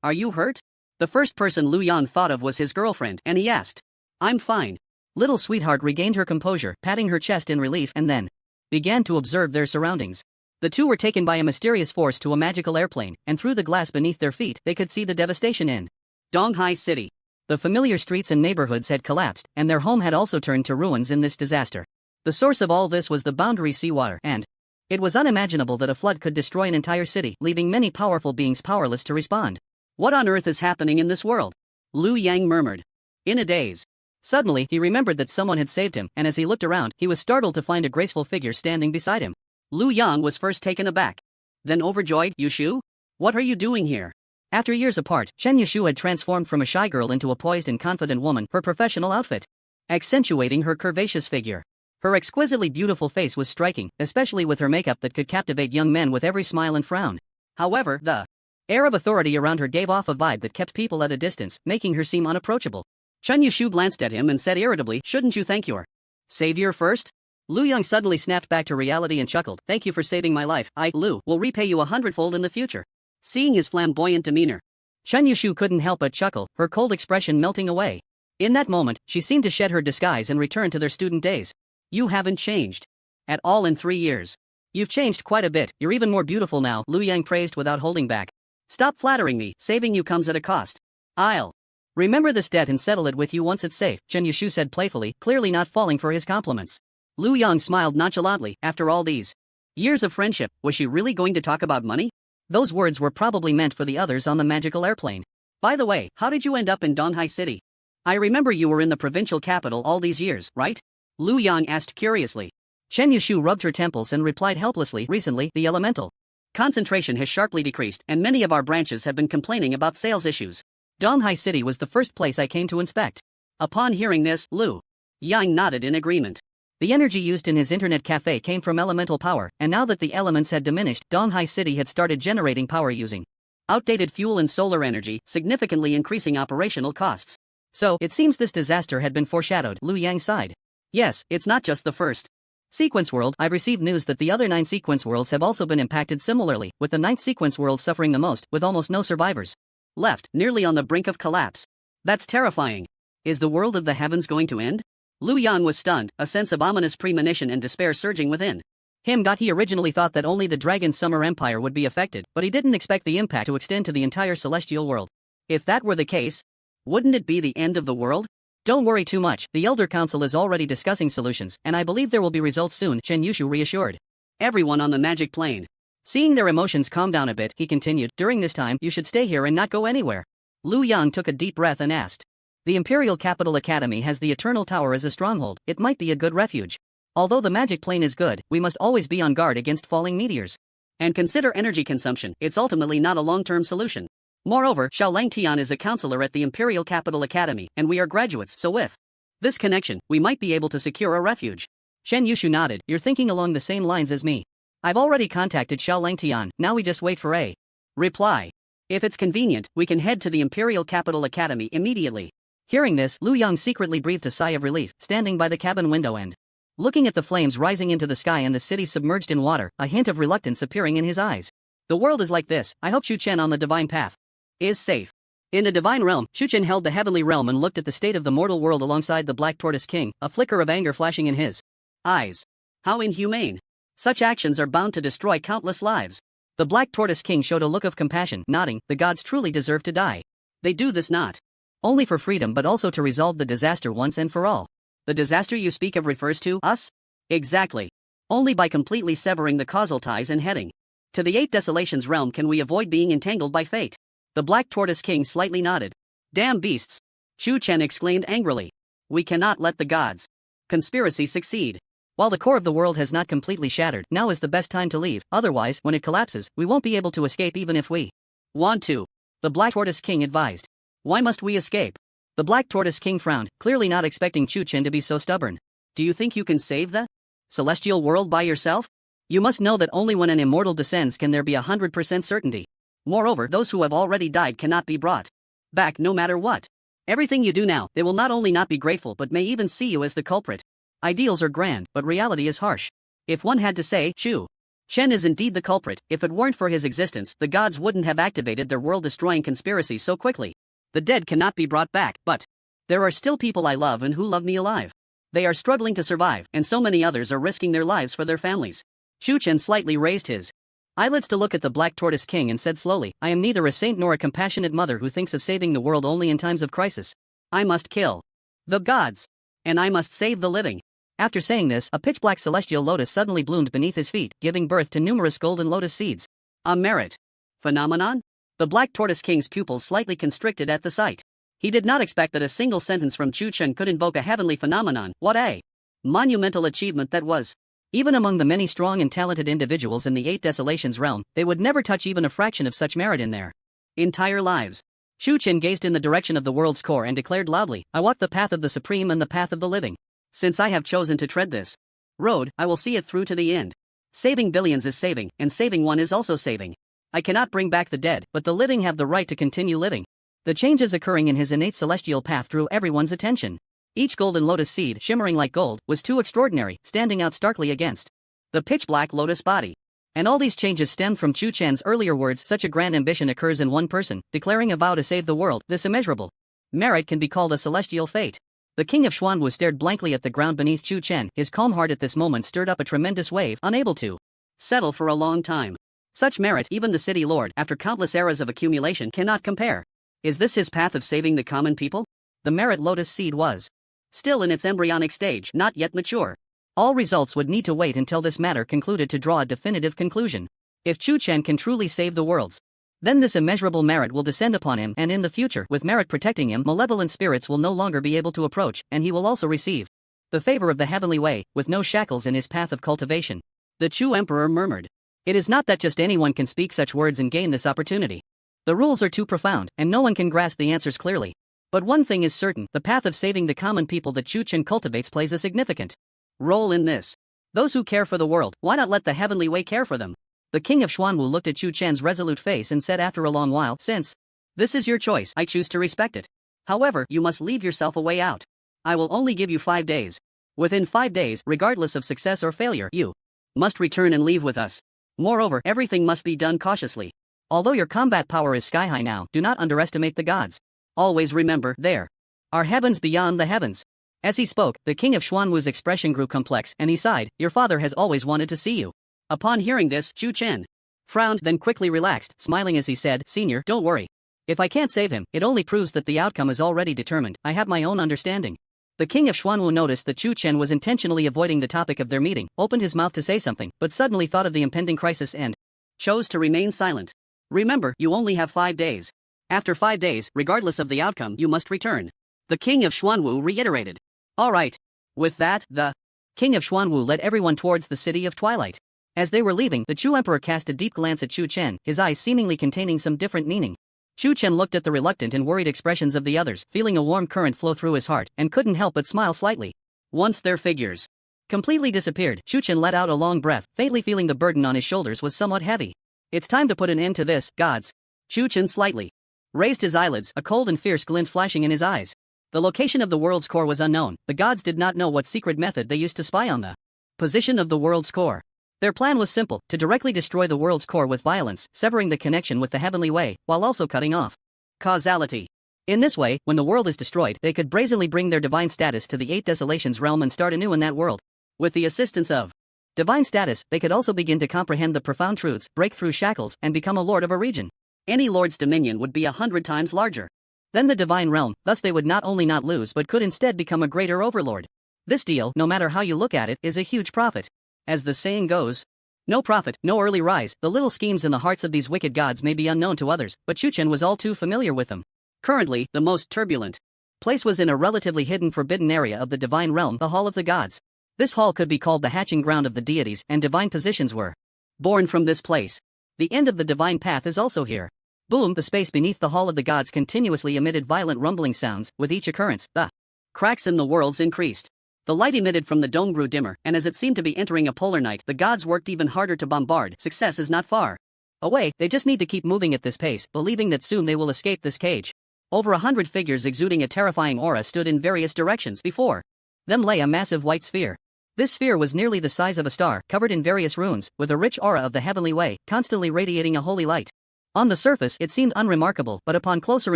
are you hurt? The first person Liu Yang thought of was his girlfriend, and he asked. I'm fine. Little sweetheart regained her composure, patting her chest in relief, and then began to observe their surroundings. The two were taken by a mysterious force to a magical airplane, and through the glass beneath their feet, they could see the devastation in Donghai City. The familiar streets and neighborhoods had collapsed, and their home had also turned to ruins in this disaster. The source of all this was the boundary seawater, and it was unimaginable that a flood could destroy an entire city, leaving many powerful beings powerless to respond. What on earth is happening in this world? Liu Yang murmured. In a daze. Suddenly, he remembered that someone had saved him, and as he looked around, he was startled to find a graceful figure standing beside him. Liu Yang was first taken aback. Then overjoyed. Yushu? What are you doing here? After years apart, Chen Yushu had transformed from a shy girl into a poised and confident woman, her professional outfit accentuating her curvaceous figure. Her exquisitely beautiful face was striking, especially with her makeup that could captivate young men with every smile and frown. However, the air of authority around her gave off a vibe that kept people at a distance, making her seem unapproachable. Chen Yushu glanced at him and said irritably, shouldn't you thank your savior first? Liu Yang suddenly snapped back to reality and chuckled. Thank you for saving my life. Liu, will repay you 100-fold in the future. Seeing his flamboyant demeanor, Chen Yushu couldn't help but chuckle, her cold expression melting away. In that moment, she seemed to shed her disguise and return to their student days. You haven't changed at all in 3 years. You've changed quite a bit, you're even more beautiful now, Liu Yang praised without holding back. Stop flattering me, saving you comes at a cost. I'll remember this debt and settle it with you once it's safe, Chen Yushu said playfully, clearly not falling for his compliments. Liu Yang smiled nonchalantly. After all these years of friendship, was she really going to talk about money? Those words were probably meant for the others on the magical airplane. By the way, how did you end up in Donghai City? I remember you were in the provincial capital all these years, right? Liu Yang asked curiously. Chen Yushu rubbed her temples and replied helplessly, recently, the elemental concentration has sharply decreased, and many of our branches have been complaining about sales issues. Donghai City was the first place I came to inspect. Upon hearing this, Liu Yang nodded in agreement. The energy used in his internet cafe came from elemental power, and now that the elements had diminished, Donghai City had started generating power using outdated fuel and solar energy, significantly increasing operational costs. So, it seems this disaster had been foreshadowed, Liu Yang sighed. Yes, it's not just the first sequence world. I've received news that the other 9 sequence worlds have also been impacted similarly, with the 9th sequence world suffering the most, with almost no survivors left, nearly on the brink of collapse. That's terrifying. Is the world of the heavens going to end? Liu Yang was stunned, a sense of ominous premonition and despair surging within. He originally thought that only the Dragon Summer Empire would be affected, but he didn't expect the impact to extend to the entire celestial world. If that were the case, wouldn't it be the end of the world? Don't worry too much, the Elder Council is already discussing solutions, and I believe there will be results soon, Chen Yushu reassured everyone on the magic plane. Seeing their emotions calm down a bit, he continued, during this time, you should stay here and not go anywhere. Lu Yang took a deep breath and asked. The Imperial Capital Academy has the Eternal Tower as a stronghold, it might be a good refuge. Although the magic plane is good, we must always be on guard against falling meteors. And consider energy consumption, it's ultimately not a long-term solution. Moreover, Xiaolang Tian is a counselor at the Imperial Capital Academy, and we are graduates, so with this connection, we might be able to secure a refuge. Chen Yushu nodded, you're thinking along the same lines as me. I've already contacted Xiaolang Tian, now we just wait for a reply. If it's convenient, we can head to the Imperial Capital Academy immediately. Hearing this, Lu Yang secretly breathed a sigh of relief, standing by the cabin window and looking at the flames rising into the sky and the city submerged in water, a hint of reluctance appearing in his eyes. The world is like this, I hope Shu Chen on the divine path is safe. In the divine realm, Shu Chen held the heavenly realm and looked at the state of the mortal world alongside the Black Tortoise King, a flicker of anger flashing in his eyes. How inhumane. Such actions are bound to destroy countless lives. The Black Tortoise King showed a look of compassion, nodding, the gods truly deserve to die. They do this not only for freedom but also to resolve the disaster once and for all. The disaster you speak of refers to us? Exactly. Only by completely severing the causal ties and heading to the Eight Desolations realm can we avoid being entangled by fate. The Black Tortoise King slightly nodded. Damn beasts! Shu Chen exclaimed angrily. We cannot let the gods' conspiracy succeed. While the core of the world has not completely shattered, now is the best time to leave, otherwise, when it collapses, we won't be able to escape even if we want to. The Black Tortoise King advised. Why must we escape? The Black Tortoise King frowned, clearly not expecting Shu Chen to be so stubborn. Do you think you can save the celestial world by yourself? You must know that only when an immortal descends can there be 100% certainty. Moreover, those who have already died cannot be brought back no matter what. Everything you do now, they will not only not be grateful but may even see you as the culprit. Ideals are grand, but reality is harsh. If one had to say, Shu Chen is indeed the culprit, if it weren't for his existence, the gods wouldn't have activated their world-destroying conspiracy so quickly. The dead cannot be brought back, but there are still people I love and who love me alive. They are struggling to survive, and so many others are risking their lives for their families. Shu Chen slightly raised his eyelids to look at the Black Tortoise King and said slowly, I am neither a saint nor a compassionate mother who thinks of saving the world only in times of crisis. I must kill the gods. And I must save the living. After saying this, a pitch-black celestial lotus suddenly bloomed beneath his feet, giving birth to numerous golden lotus seeds. A merit phenomenon? The Black Tortoise King's pupils slightly constricted at the sight. He did not expect that a single sentence from Shu Chen could invoke a heavenly phenomenon. What a monumental achievement that was. Even among the many strong and talented individuals in the Eight Desolations realm, they would never touch even a fraction of such merit in their entire lives. Shu Chen gazed in the direction of the world's core and declared loudly, I walk the path of the supreme and the path of the living. Since I have chosen to tread this road, I will see it through to the end. Saving billions is saving, and saving one is also saving. I cannot bring back the dead, but the living have the right to continue living. The changes occurring in his innate celestial path drew everyone's attention. Each golden lotus seed, shimmering like gold, was too extraordinary, standing out starkly against the pitch-black lotus body. And all these changes stemmed from Shu Chen's earlier words, such a grand ambition occurs in one person, declaring a vow to save the world, this immeasurable merit can be called a celestial fate. The king of Xuanwu stared blankly at the ground beneath Shu Chen, his calm heart at this moment stirred up a tremendous wave, unable to settle for a long time. Such merit, even the city lord, after countless eras of accumulation, cannot compare. Is this his path of saving the common people? The merit lotus seed was still in its embryonic stage, not yet mature. All results would need to wait until this matter concluded to draw a definitive conclusion. If Shu Chen can truly save the worlds, then this immeasurable merit will descend upon him, and in the future, with merit protecting him, malevolent spirits will no longer be able to approach, and he will also receive the favor of the heavenly way, with no shackles in his path of cultivation. The Chu Emperor murmured. It is not that just anyone can speak such words and gain this opportunity. The rules are too profound, and no one can grasp the answers clearly. But one thing is certain, the path of saving the common people that Shu Chen cultivates plays a significant role in this. Those who care for the world, why not let the heavenly way care for them? The king of Xuanwu looked at Shu Chen's resolute face and said after a long while, since this is your choice, I choose to respect it. However, you must leave yourself a way out. I will only give you 5 days. Within 5 days, regardless of success or failure, you must return and leave with us. Moreover, everything must be done cautiously. Although your combat power is sky-high now, do not underestimate the gods. Always remember, there are heavens beyond the heavens. As he spoke, the king of Xuanwu's expression grew complex and he sighed, "Your father has always wanted to see you." Upon hearing this, Chu Chen frowned, then quickly relaxed, smiling as he said, "Senior, don't worry. If I can't save him, it only proves that the outcome is already determined. I have my own understanding." The king of Xuanwu noticed that Chu Chen was intentionally avoiding the topic of their meeting, opened his mouth to say something, but suddenly thought of the impending crisis and chose to remain silent. "Remember, you only have 5 days. After 5 days, regardless of the outcome, you must return," the king of Xuanwu reiterated. "All right." With that, the king of Xuanwu led everyone towards the city of Twilight. As they were leaving, the Chu emperor cast a deep glance at Chu Chen, his eyes seemingly containing some different meaning. Chu Chen looked at the reluctant and worried expressions of the others, feeling a warm current flow through his heart, and couldn't help but smile slightly. Once their figures completely disappeared, Chu Chen let out a long breath, faintly feeling the burden on his shoulders was somewhat heavy. "It's time to put an end to this, gods." Chu Chen slightly raised his eyelids, a cold and fierce glint flashing in his eyes. The location of the world's core was unknown. The gods did not know what secret method they used to spy on the position of the world's core. Their plan was simple, to directly destroy the world's core with violence, severing the connection with the heavenly way, while also cutting off causality. In this way, when the world is destroyed, they could brazenly bring their divine status to the 8 Desolations realm and start anew in that world. With the assistance of divine status, they could also begin to comprehend the profound truths, break through shackles, and become a lord of a region. Any lord's dominion would be 100 times larger than the divine realm, thus they would not only not lose but could instead become a greater overlord. This deal, no matter how you look at it, is a huge profit. As the saying goes, no profit, no early rise. The little schemes in the hearts of these wicked gods may be unknown to others, but Chu Chen was all too familiar with them. Currently, the most turbulent place was in a relatively hidden forbidden area of the divine realm, the Hall of the Gods. This hall could be called the hatching ground of the deities, and divine positions were born from this place. The end of the divine path is also here. Boom! The space beneath the Hall of the Gods continuously emitted violent rumbling sounds. With each occurrence, the cracks in the worlds increased. The light emitted from the dome grew dimmer, and as it seemed to be entering a polar night, the gods worked even harder to bombard. Success is not far away, they just need to keep moving at this pace, believing that soon they will escape this cage. Over 100 figures exuding a terrifying aura stood in various directions. Before them lay a massive white sphere. This sphere was nearly the size of a star, covered in various runes, with a rich aura of the heavenly way, constantly radiating a holy light. On the surface, it seemed unremarkable, but upon closer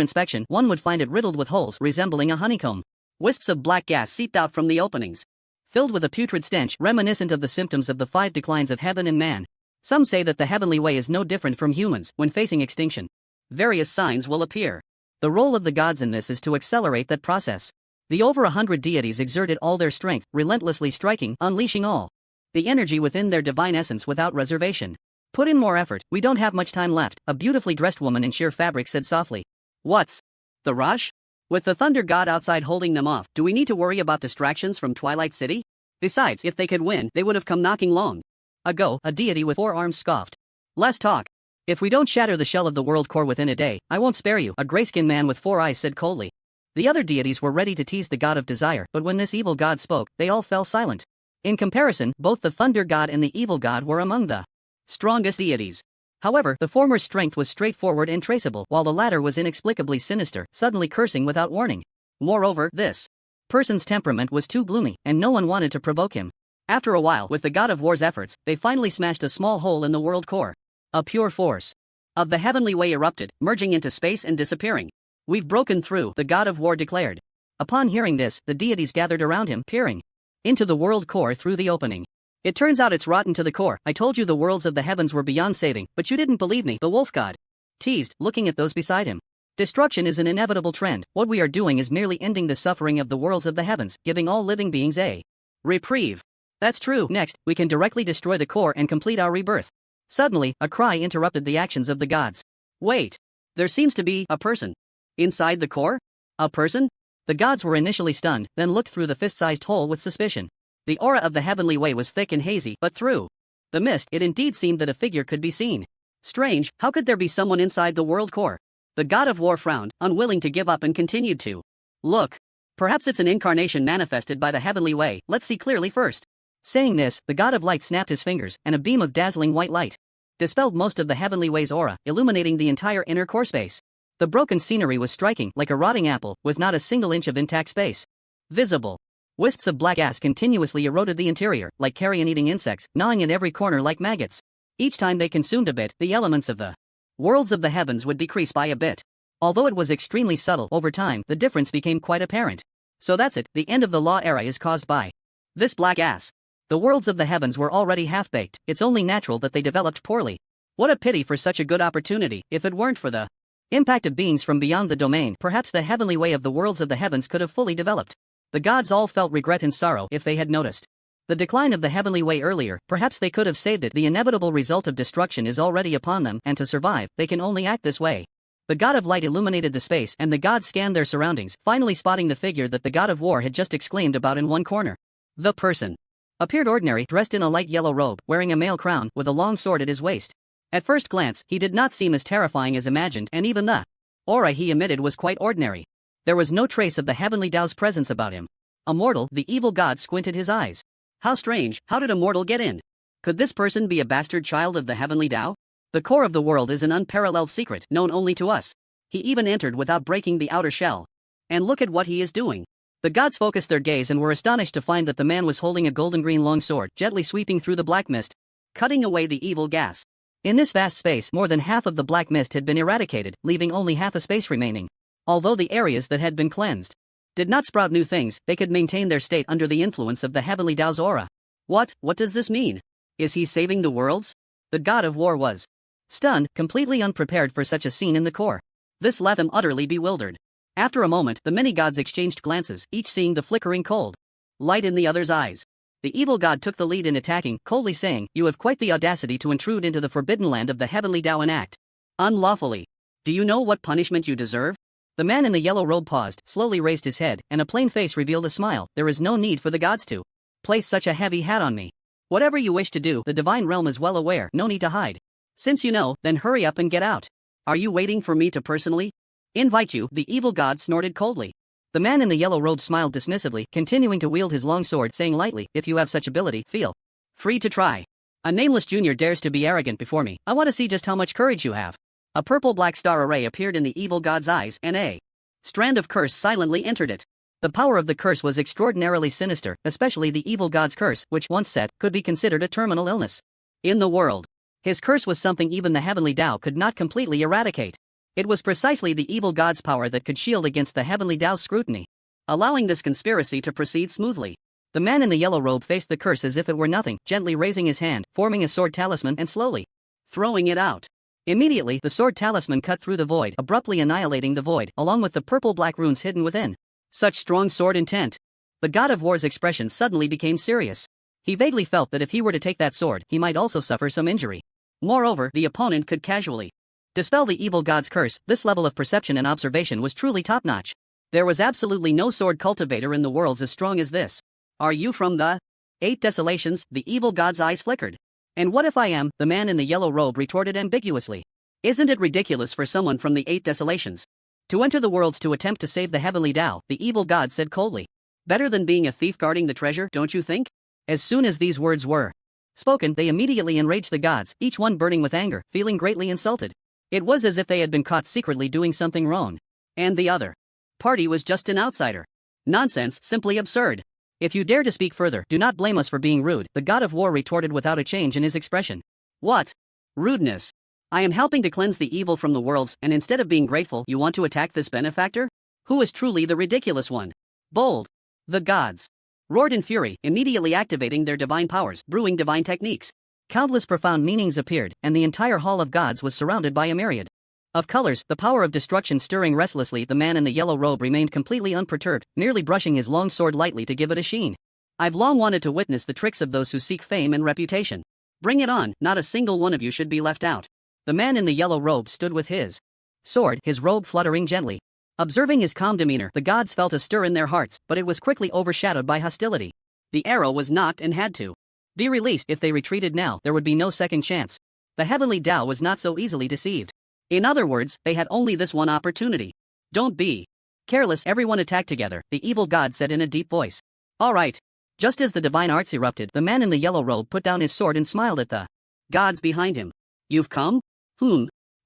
inspection, one would find it riddled with holes resembling a honeycomb. Wisps of black gas seeped out from the openings, filled with a putrid stench reminiscent of the symptoms of the 5 declines of heaven and man. Some say that the heavenly way is no different from humans when facing extinction. Various signs will appear. The role of the gods in this is to accelerate that process. The over 100 deities exerted all their strength, relentlessly striking, unleashing all the energy within their divine essence without reservation. "Put in more effort, we don't have much time left," a beautifully dressed woman in sheer fabric said softly. "What's the rush? With the thunder god outside holding them off, do we need to worry about distractions from Twilight City? Besides, if they could win, they would have come knocking long ago," a deity with 4 arms scoffed. "Less talk. If we don't shatter the shell of the world core within a day, I won't spare you," a gray-skinned man with 4 eyes said coldly. The other deities were ready to tease the god of desire, but when this evil god spoke, they all fell silent. In comparison, both the thunder god and the evil god were among the strongest deities. However, the former's strength was straightforward and traceable, while the latter was inexplicably sinister, suddenly cursing without warning. Moreover, this person's temperament was too gloomy, and no one wanted to provoke him. After a while, with the god of war's efforts, they finally smashed a small hole in the world core. A pure force of the heavenly way erupted, merging into space and disappearing. "We've broken through," the god of war declared. Upon hearing this, the deities gathered around him, peering into the world core through the opening. "It turns out it's rotten to the core. I told you the worlds of the heavens were beyond saving, but you didn't believe me," the wolf god teased, looking at those beside him. "Destruction is an inevitable trend. What we are doing is merely ending the suffering of the worlds of the heavens, giving all living beings a reprieve." "That's true. Next, we can directly destroy the core and complete our rebirth." Suddenly, a cry interrupted the actions of the gods. "Wait. There seems to be a person inside the core? A person?" The gods were initially stunned, then looked through the fist-sized hole with suspicion. The aura of the heavenly way was thick and hazy, but through the mist, it indeed seemed that a figure could be seen. Strange, how could there be someone inside the world core? The god of war frowned, unwilling to give up, and continued to look. "Perhaps it's an incarnation manifested by the heavenly way. Let's see clearly first." Saying this, the god of light snapped his fingers, and a beam of dazzling white light dispelled most of the heavenly way's aura, illuminating the entire inner core space. The broken scenery was striking, like a rotting apple, with not a single inch of intact space visible. Wisps of black gas continuously eroded the interior, like carrion-eating insects, gnawing at every corner like maggots. Each time they consumed a bit, the elements of the worlds of the heavens would decrease by a bit. Although it was extremely subtle, over time, the difference became quite apparent. So that's it, the end of the law era is caused by this black ass. The worlds of the heavens were already half-baked, it's only natural that they developed poorly. What a pity for such a good opportunity. If it weren't for the impact of beings from beyond the domain, perhaps the heavenly way of the worlds of the heavens could have fully developed. The gods all felt regret and sorrow if they had noticed the decline of the heavenly way earlier. Perhaps they could have saved it. The inevitable result of destruction is already upon them, and to survive, they can only act this way. The god of light illuminated the space, and the gods scanned their surroundings, finally spotting the figure that the god of war had just exclaimed about in one corner. The person appeared ordinary, dressed in a light yellow robe, wearing a mail crown, with a long sword at his waist. At first glance, he did not seem as terrifying as imagined, and even the aura he emitted was quite ordinary. There was no trace of the heavenly Tao's presence about him. A mortal, the evil god squinted his eyes. How strange, how did a mortal get in? Could this person be a bastard child of the heavenly Tao? The core of the world is an unparalleled secret, known only to us. He even entered without breaking the outer shell. And look at what he is doing. The gods focused their gaze and were astonished to find that the man was holding a golden-green long sword, gently sweeping through the black mist, cutting away the evil gas. In this vast space, more than half of the black mist had been eradicated, leaving only half a space remaining. Although the areas that had been cleansed did not sprout new things, they could maintain their state under the influence of the heavenly Tao's aura. What does this mean? Is he saving the worlds? The god of war was stunned, completely unprepared for such a scene in the core. This left him utterly bewildered. After a moment, the many gods exchanged glances, each seeing the flickering cold light in the other's eyes. The evil god took the lead in attacking, coldly saying, "You have quite the audacity to intrude into the forbidden land of the heavenly Tao and act unlawfully. Do you know what punishment you deserve?" The man in the yellow robe paused, slowly raised his head, and a plain face revealed a smile. "There is no need for the gods to place such a heavy hat on me. Whatever you wish to do, the divine realm is well aware, no need to hide. Since you know, then hurry up and get out. Are you waiting for me to personally invite you?" The evil god snorted coldly. The man in the yellow robe smiled dismissively, continuing to wield his long sword, saying lightly, "If you have such ability, feel free to try. A nameless junior dares to be arrogant before me. I want to see just how much courage you have." A purple-black star array appeared in the evil god's eyes, and a strand of curse silently entered it. The power of the curse was extraordinarily sinister, especially the evil god's curse, which, once set, could be considered a terminal illness in the world. His curse was something even the heavenly Tao could not completely eradicate. It was precisely the evil god's power that could shield against the heavenly Tao's scrutiny, allowing this conspiracy to proceed smoothly. The man in the yellow robe faced the curse as if it were nothing, gently raising his hand, forming a sword talisman, and slowly throwing it out. Immediately, the sword talisman cut through the void, abruptly annihilating the void, along with the purple-black runes hidden within. Such strong sword intent. The god of war's expression suddenly became serious. He vaguely felt that if he were to take that sword, he might also suffer some injury. Moreover, the opponent could casually dispel the evil god's curse. This level of perception and observation was truly top-notch. There was absolutely no sword cultivator in the worlds as strong as this. "Are you from the 8 Desolations?" The evil god's eyes flickered. "And what if I am?" the man in the yellow robe retorted ambiguously. "Isn't it ridiculous for someone from the 8 Desolations to enter the worlds to attempt to save the heavenly Tao?" the evil god said coldly. "Better than being a thief guarding the treasure, don't you think?" As soon as these words were spoken, they immediately enraged the gods, each one burning with anger, feeling greatly insulted. It was as if they had been caught secretly doing something wrong. And the other party was just an outsider. Nonsense, simply absurd. "If you dare to speak further, do not blame us for being rude," the god of war retorted without a change in his expression. "What rudeness? I am helping to cleanse the evil from the worlds, and instead of being grateful, you want to attack this benefactor? Who is truly the ridiculous one?" Bold. The gods roared in fury, immediately activating their divine powers, brewing divine techniques. Countless profound meanings appeared, and the entire hall of gods was surrounded by a myriad of colors, the power of destruction stirring restlessly. The man in the yellow robe remained completely unperturbed, merely brushing his long sword lightly to give it a sheen. "I've long wanted to witness the tricks of those who seek fame and reputation. Bring it on, not a single one of you should be left out." The man in the yellow robe stood with his sword, his robe fluttering gently. Observing his calm demeanor, the gods felt a stir in their hearts, but it was quickly overshadowed by hostility. The arrow was knocked and had to be released. If they retreated now, there would be no second chance. The heavenly Tao was not so easily deceived. In other words, they had only this one opportunity. "Don't be careless, everyone attack together," the evil god said in a deep voice. "All right." Just as the divine arts erupted, the man in the yellow robe put down his sword and smiled at the gods behind him. "You've come?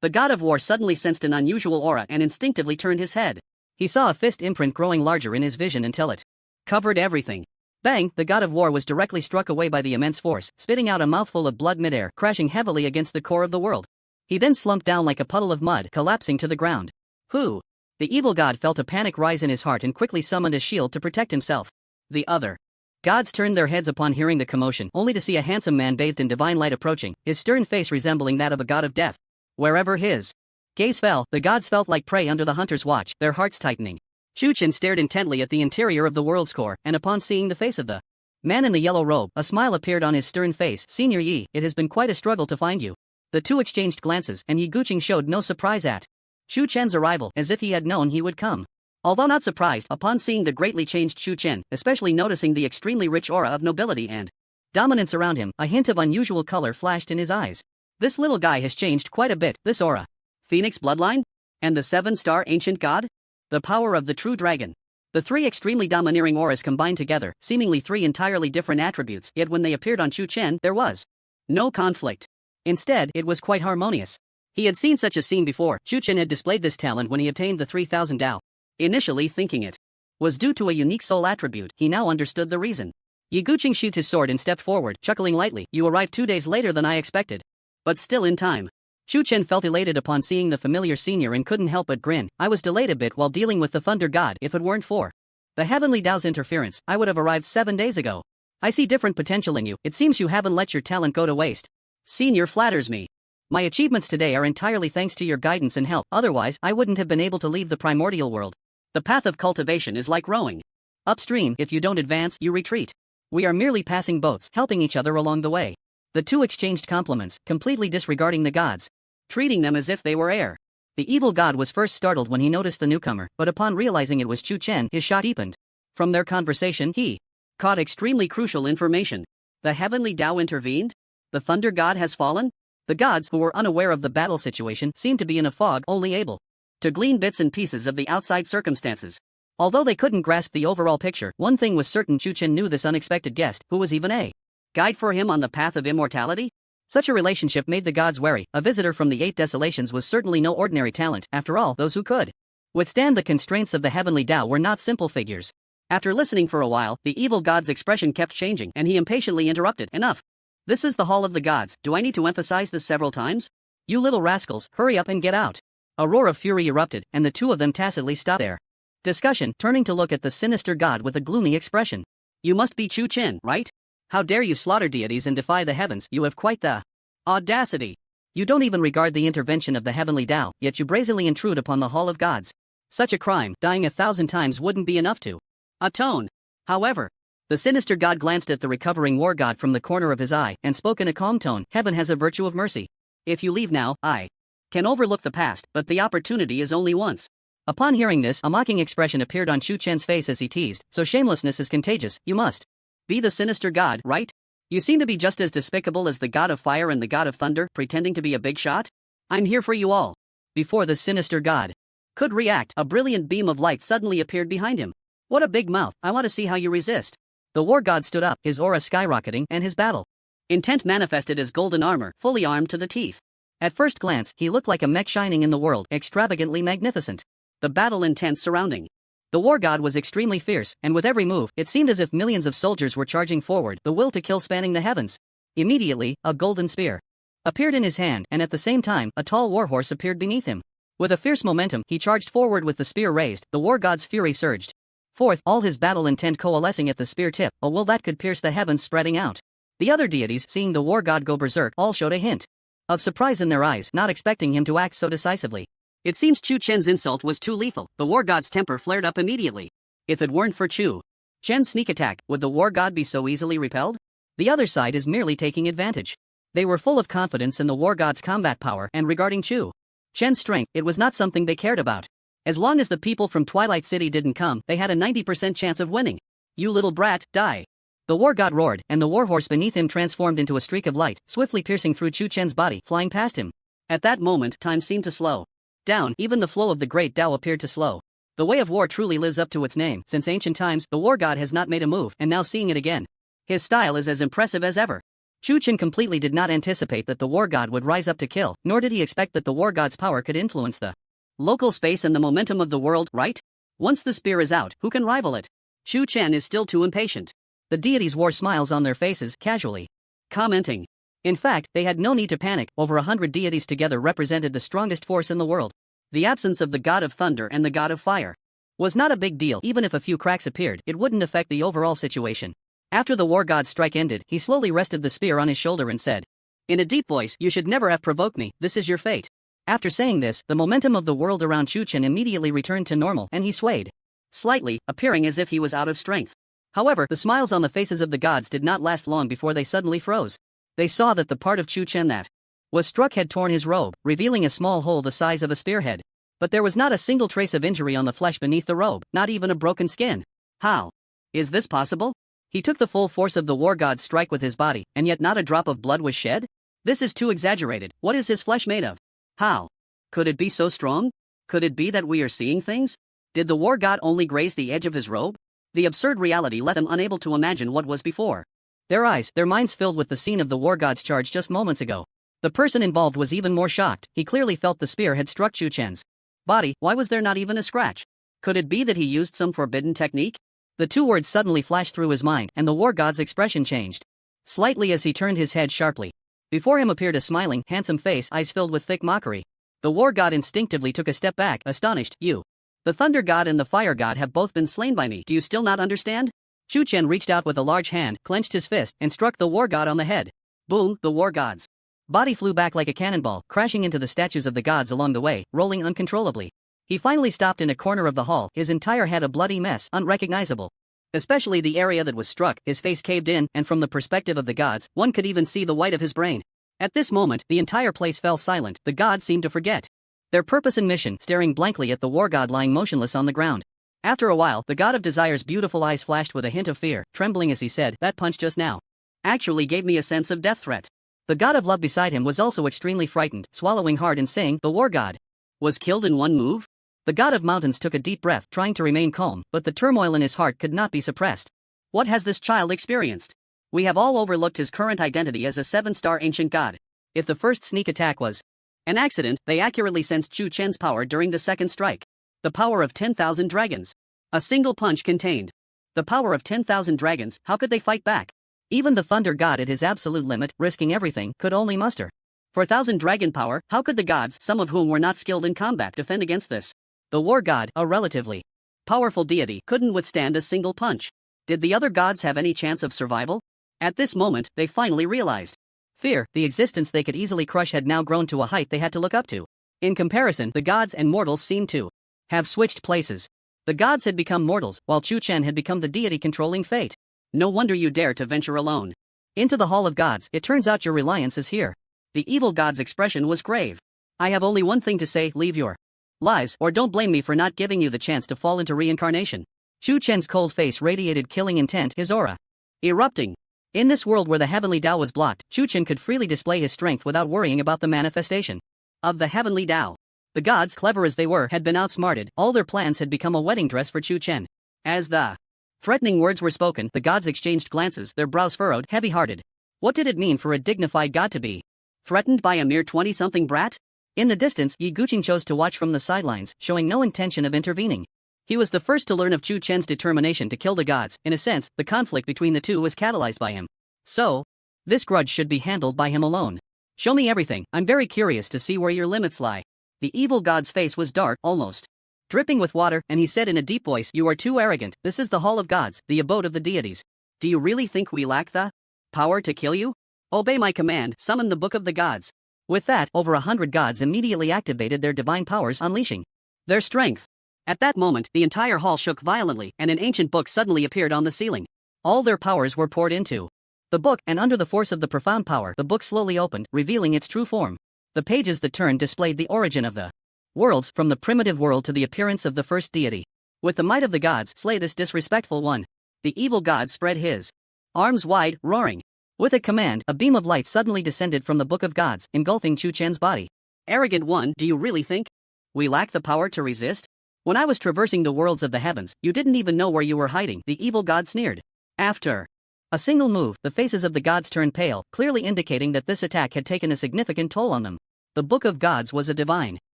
The god of war suddenly sensed an unusual aura and instinctively turned his head. He saw a fist imprint growing larger in his vision until it covered everything. Bang! The god of war was directly struck away by the immense force, spitting out a mouthful of blood midair, crashing heavily against the core of the world. He then slumped down like a puddle of mud, collapsing to the ground. "Who The evil god felt a panic rise in his heart and quickly summoned a shield to protect himself. The other gods turned their heads upon hearing the commotion, only to see a handsome man bathed in divine light approaching, his stern face resembling that of a god of death. Wherever his gaze fell, the gods felt like prey under the hunter's watch, their hearts tightening. Chu Chen stared intently at the interior of the world's core, and upon seeing the face of the man in the yellow robe, a smile appeared on his stern face. Senior Yi, it has been quite a struggle to find you. The two exchanged glances, and Yi Guqing showed no surprise at Chu Chen's arrival, as if he had known he would come. Although not surprised upon seeing the greatly changed Chu Chen, especially noticing the extremely rich aura of nobility and dominance around him, a hint of unusual color flashed in his eyes. This little guy has changed quite a bit. This aura. Phoenix bloodline? And the 7-star ancient god? The power of the true dragon. The three extremely domineering auras combined together, seemingly three entirely different attributes, yet when they appeared on Chu Chen, there was no conflict. Instead, it was quite harmonious. He had seen such a scene before. Chu Chen had displayed this talent when he obtained the 3000 Dao. Initially thinking it was due to a unique soul attribute, he now understood the reason. Yi Guqing sheathed his sword and stepped forward, chuckling lightly. You arrived 2 days later than I expected. But still in time. Chu Chen felt elated upon seeing the familiar senior and couldn't help but grin. I was delayed a bit while dealing with the Thunder God. If it weren't for the Heavenly Dao's interference, I would have arrived 7 days ago. I see different potential in you. It seems you haven't let your talent go to waste. Senior flatters me. My achievements today are entirely thanks to your guidance and help, otherwise I wouldn't have been able to leave the primordial world. The path of cultivation is like rowing upstream. If you don't advance, you retreat. We are merely passing boats, helping each other along the way. The two exchanged compliments, completely disregarding the gods, treating them as if they were air. The evil god was first startled when he noticed the newcomer, but upon realizing it was Chu Chen, his shot deepened. From their conversation, he caught extremely crucial information. The Heavenly Dao intervened? The Thunder God has fallen? The gods, who were unaware of the battle situation, seemed to be in a fog, only able to glean bits and pieces of the outside circumstances. Although they couldn't grasp the overall picture, one thing was certain: Chu Chen knew this unexpected guest, who was even a guide for him on the path of immortality. Such a relationship made the gods wary. A visitor from the 8 Desolations was certainly no ordinary talent. After all, those who could withstand the constraints of the Heavenly Dao were not simple figures. After listening for a while, the evil god's expression kept changing, and he impatiently interrupted. Enough. This is the Hall of the Gods. Do I need to emphasize this several times? You little rascals, hurry up and get out. A roar of fury erupted, and the two of them tacitly stopped their discussion, turning to look at the sinister god with a gloomy expression. You must be Chu Chen, right? How dare you slaughter deities and defy the heavens? You have quite the audacity. You don't even regard the intervention of the Heavenly Dao, yet you brazenly intrude upon the Hall of Gods. Such a crime, dying 1,000 times wouldn't be enough to atone. However, the sinister god glanced at the recovering war god from the corner of his eye, and spoke in a calm tone. Heaven has a virtue of mercy. If you leave now, I can overlook the past, but the opportunity is only once. Upon hearing this, a mocking expression appeared on Chu Chen's face as he teased. So shamelessness is contagious. You must be the sinister god, right? You seem to be just as despicable as the god of fire and the god of thunder, pretending to be a big shot. I'm here for you all. Before the sinister god could react, a brilliant beam of light suddenly appeared behind him. What a big mouth. I want to see how you resist. The war god stood up, his aura skyrocketing, and his battle intent manifested as golden armor, fully armed to the teeth. At first glance, he looked like a mech shining in the world, extravagantly magnificent. The battle intent surrounding the war god was extremely fierce, and with every move, it seemed as if millions of soldiers were charging forward, the will to kill spanning the heavens. Immediately, a golden spear appeared in his hand, and at the same time, a tall warhorse appeared beneath him. With a fierce momentum, he charged forward with the spear raised. The war god's fury surged forth, all his battle intent coalescing at the spear tip, a will that could pierce the heavens spreading out. The other deities, seeing the war god go berserk, all showed a hint of surprise in their eyes, not expecting him to act so decisively. It seems Chu Chen's insult was too lethal. The war god's temper flared up immediately. If it weren't for Chu Chen's sneak attack, would the war god be so easily repelled? The other side is merely taking advantage. They were full of confidence in the war god's combat power, and regarding Chu Chen's strength, it was not something they cared about. As long as the people from Twilight City didn't come, they had a 90% chance of winning. You little brat, die. The war god roared, and the warhorse beneath him transformed into a streak of light, swiftly piercing through Chu Chen's body, flying past him. At that moment, time seemed to slow down. Even the flow of the great Tao appeared to slow. The way of war truly lives up to its name. Since ancient times, the war god has not made a move, and now seeing it again, his style is as impressive as ever. Chu Chen completely did not anticipate that the war god would rise up to kill, nor did he expect that the war god's power could influence the local space and the momentum of the world, right? Once the spear is out, who can rival it? Chu Chen is still too impatient. The deities wore smiles on their faces, casually commenting. In fact, they had no need to panic. Over 100 deities together represented the strongest force in the world. The absence of the god of thunder and the god of fire was not a big deal. Even if a few cracks appeared, it wouldn't affect the overall situation. After the war god's strike ended, he slowly rested the spear on his shoulder and said, in a deep voice, "You should never have provoked me, this is your fate." After saying this, the momentum of the world around Chu Chen immediately returned to normal and he swayed slightly, appearing as if he was out of strength. However, the smiles on the faces of the gods did not last long before they suddenly froze. They saw that the part of Chu Chen that was struck had torn his robe, revealing a small hole the size of a spearhead. But there was not a single trace of injury on the flesh beneath the robe, not even a broken skin. How is this possible? He took the full force of the war god's strike with his body, and yet not a drop of blood was shed? This is too exaggerated. What is his flesh made of? How could it be so strong? Could it be that we are seeing things? Did the war god only graze the edge of his robe? The absurd reality left them unable to imagine what was before their eyes, their minds filled with the scene of the war god's charge just moments ago. The person involved was even more shocked. He clearly felt the spear had struck Chu Chen's body. Why was there not even a scratch? Could it be that he used some forbidden technique? The two words suddenly flashed through his mind, and the war god's expression changed slightly as he turned his head sharply. Before him appeared a smiling, handsome face, eyes filled with thick mockery. The war god instinctively took a step back, astonished. "You, the thunder god and the fire god, have both been slain by me. Do you still not understand?" Chu Chen reached out with a large hand, clenched his fist, and struck the war god on the head. Boom! The war god's body flew back like a cannonball, crashing into the statues of the gods along the way, rolling uncontrollably. He finally stopped in a corner of the hall, his entire head a bloody mess, unrecognizable. Especially the area that was struck, his face caved in, and from the perspective of the gods, one could even see the white of his brain. At this moment, the entire place fell silent. The gods seemed to forget their purpose and mission, staring blankly at the war god lying motionless on the ground. After a while, the god of desire's beautiful eyes flashed with a hint of fear, trembling as he said, "That punch just now actually gave me a sense of death threat." The god of love beside him was also extremely frightened, swallowing hard and saying, "The war god was killed in one move?" The god of mountains took a deep breath, trying to remain calm, but the turmoil in his heart could not be suppressed. What has this child experienced? We have all overlooked his current identity as a 7-star ancient god. If the first sneak attack was an accident, they accurately sensed Chu Chen's power during the second strike. The power of 10,000 dragons. A single punch contained the power of 10,000 dragons. How could they fight back? Even the thunder god at his absolute limit, risking everything, could only muster 4,000 dragon power. How could the gods, some of whom were not skilled in combat, defend against this? The war god, a relatively powerful deity, couldn't withstand a single punch. Did the other gods have any chance of survival? At this moment, they finally realized fear, the existence they could easily crush, had now grown to a height they had to look up to. In comparison, the gods and mortals seemed to have switched places. The gods had become mortals, while Chu Chen had become the deity controlling fate. No wonder you dare to venture alone into the Hall of Gods. It turns out your reliance is here. The evil god's expression was grave. I have only one thing to say: leave your lives, or don't blame me for not giving you the chance to fall into reincarnation. Chu Chen's cold face radiated killing intent, his aura erupting. In this world where the heavenly Tao was blocked, Chu Chen could freely display his strength without worrying about the manifestation of the heavenly Tao. The gods, clever as they were, had been outsmarted. All their plans had become a wedding dress for Chu Chen. As the threatening words were spoken, the gods exchanged glances, their brows furrowed, heavy-hearted. What did it mean for a dignified god to be threatened by a mere 20-something brat? In the distance, Yi Guqing chose to watch from the sidelines, showing no intention of intervening. He was the first to learn of Chu Chen's determination to kill the gods. In a sense, the conflict between the two was catalyzed by him. So, this grudge should be handled by him alone. Show me everything. I'm very curious to see where your limits lie. The evil god's face was dark, almost dripping with water, and he said in a deep voice, "You are too arrogant. This is the Hall of Gods, the abode of the deities. Do you really think we lack the power to kill you? Obey my command, summon the Book of the Gods." With that, over 100 gods immediately activated their divine powers, unleashing their strength. At that moment, the entire hall shook violently, and an ancient book suddenly appeared on the ceiling. All their powers were poured into the book, and under the force of the profound power, the book slowly opened, revealing its true form. The pages that turned displayed the origin of the worlds, from the primitive world to the appearance of the first deity. With the might of the gods, slay this disrespectful one. The evil god spread his arms wide, roaring. With a command, a beam of light suddenly descended from the Book of Gods, engulfing Chu Chen's body. Arrogant one, do you really think we lack the power to resist? When I was traversing the worlds of the heavens, you didn't even know where you were hiding, the evil god sneered. After a single move, the faces of the gods turned pale, clearly indicating that this attack had taken a significant toll on them. The Book of Gods was a divine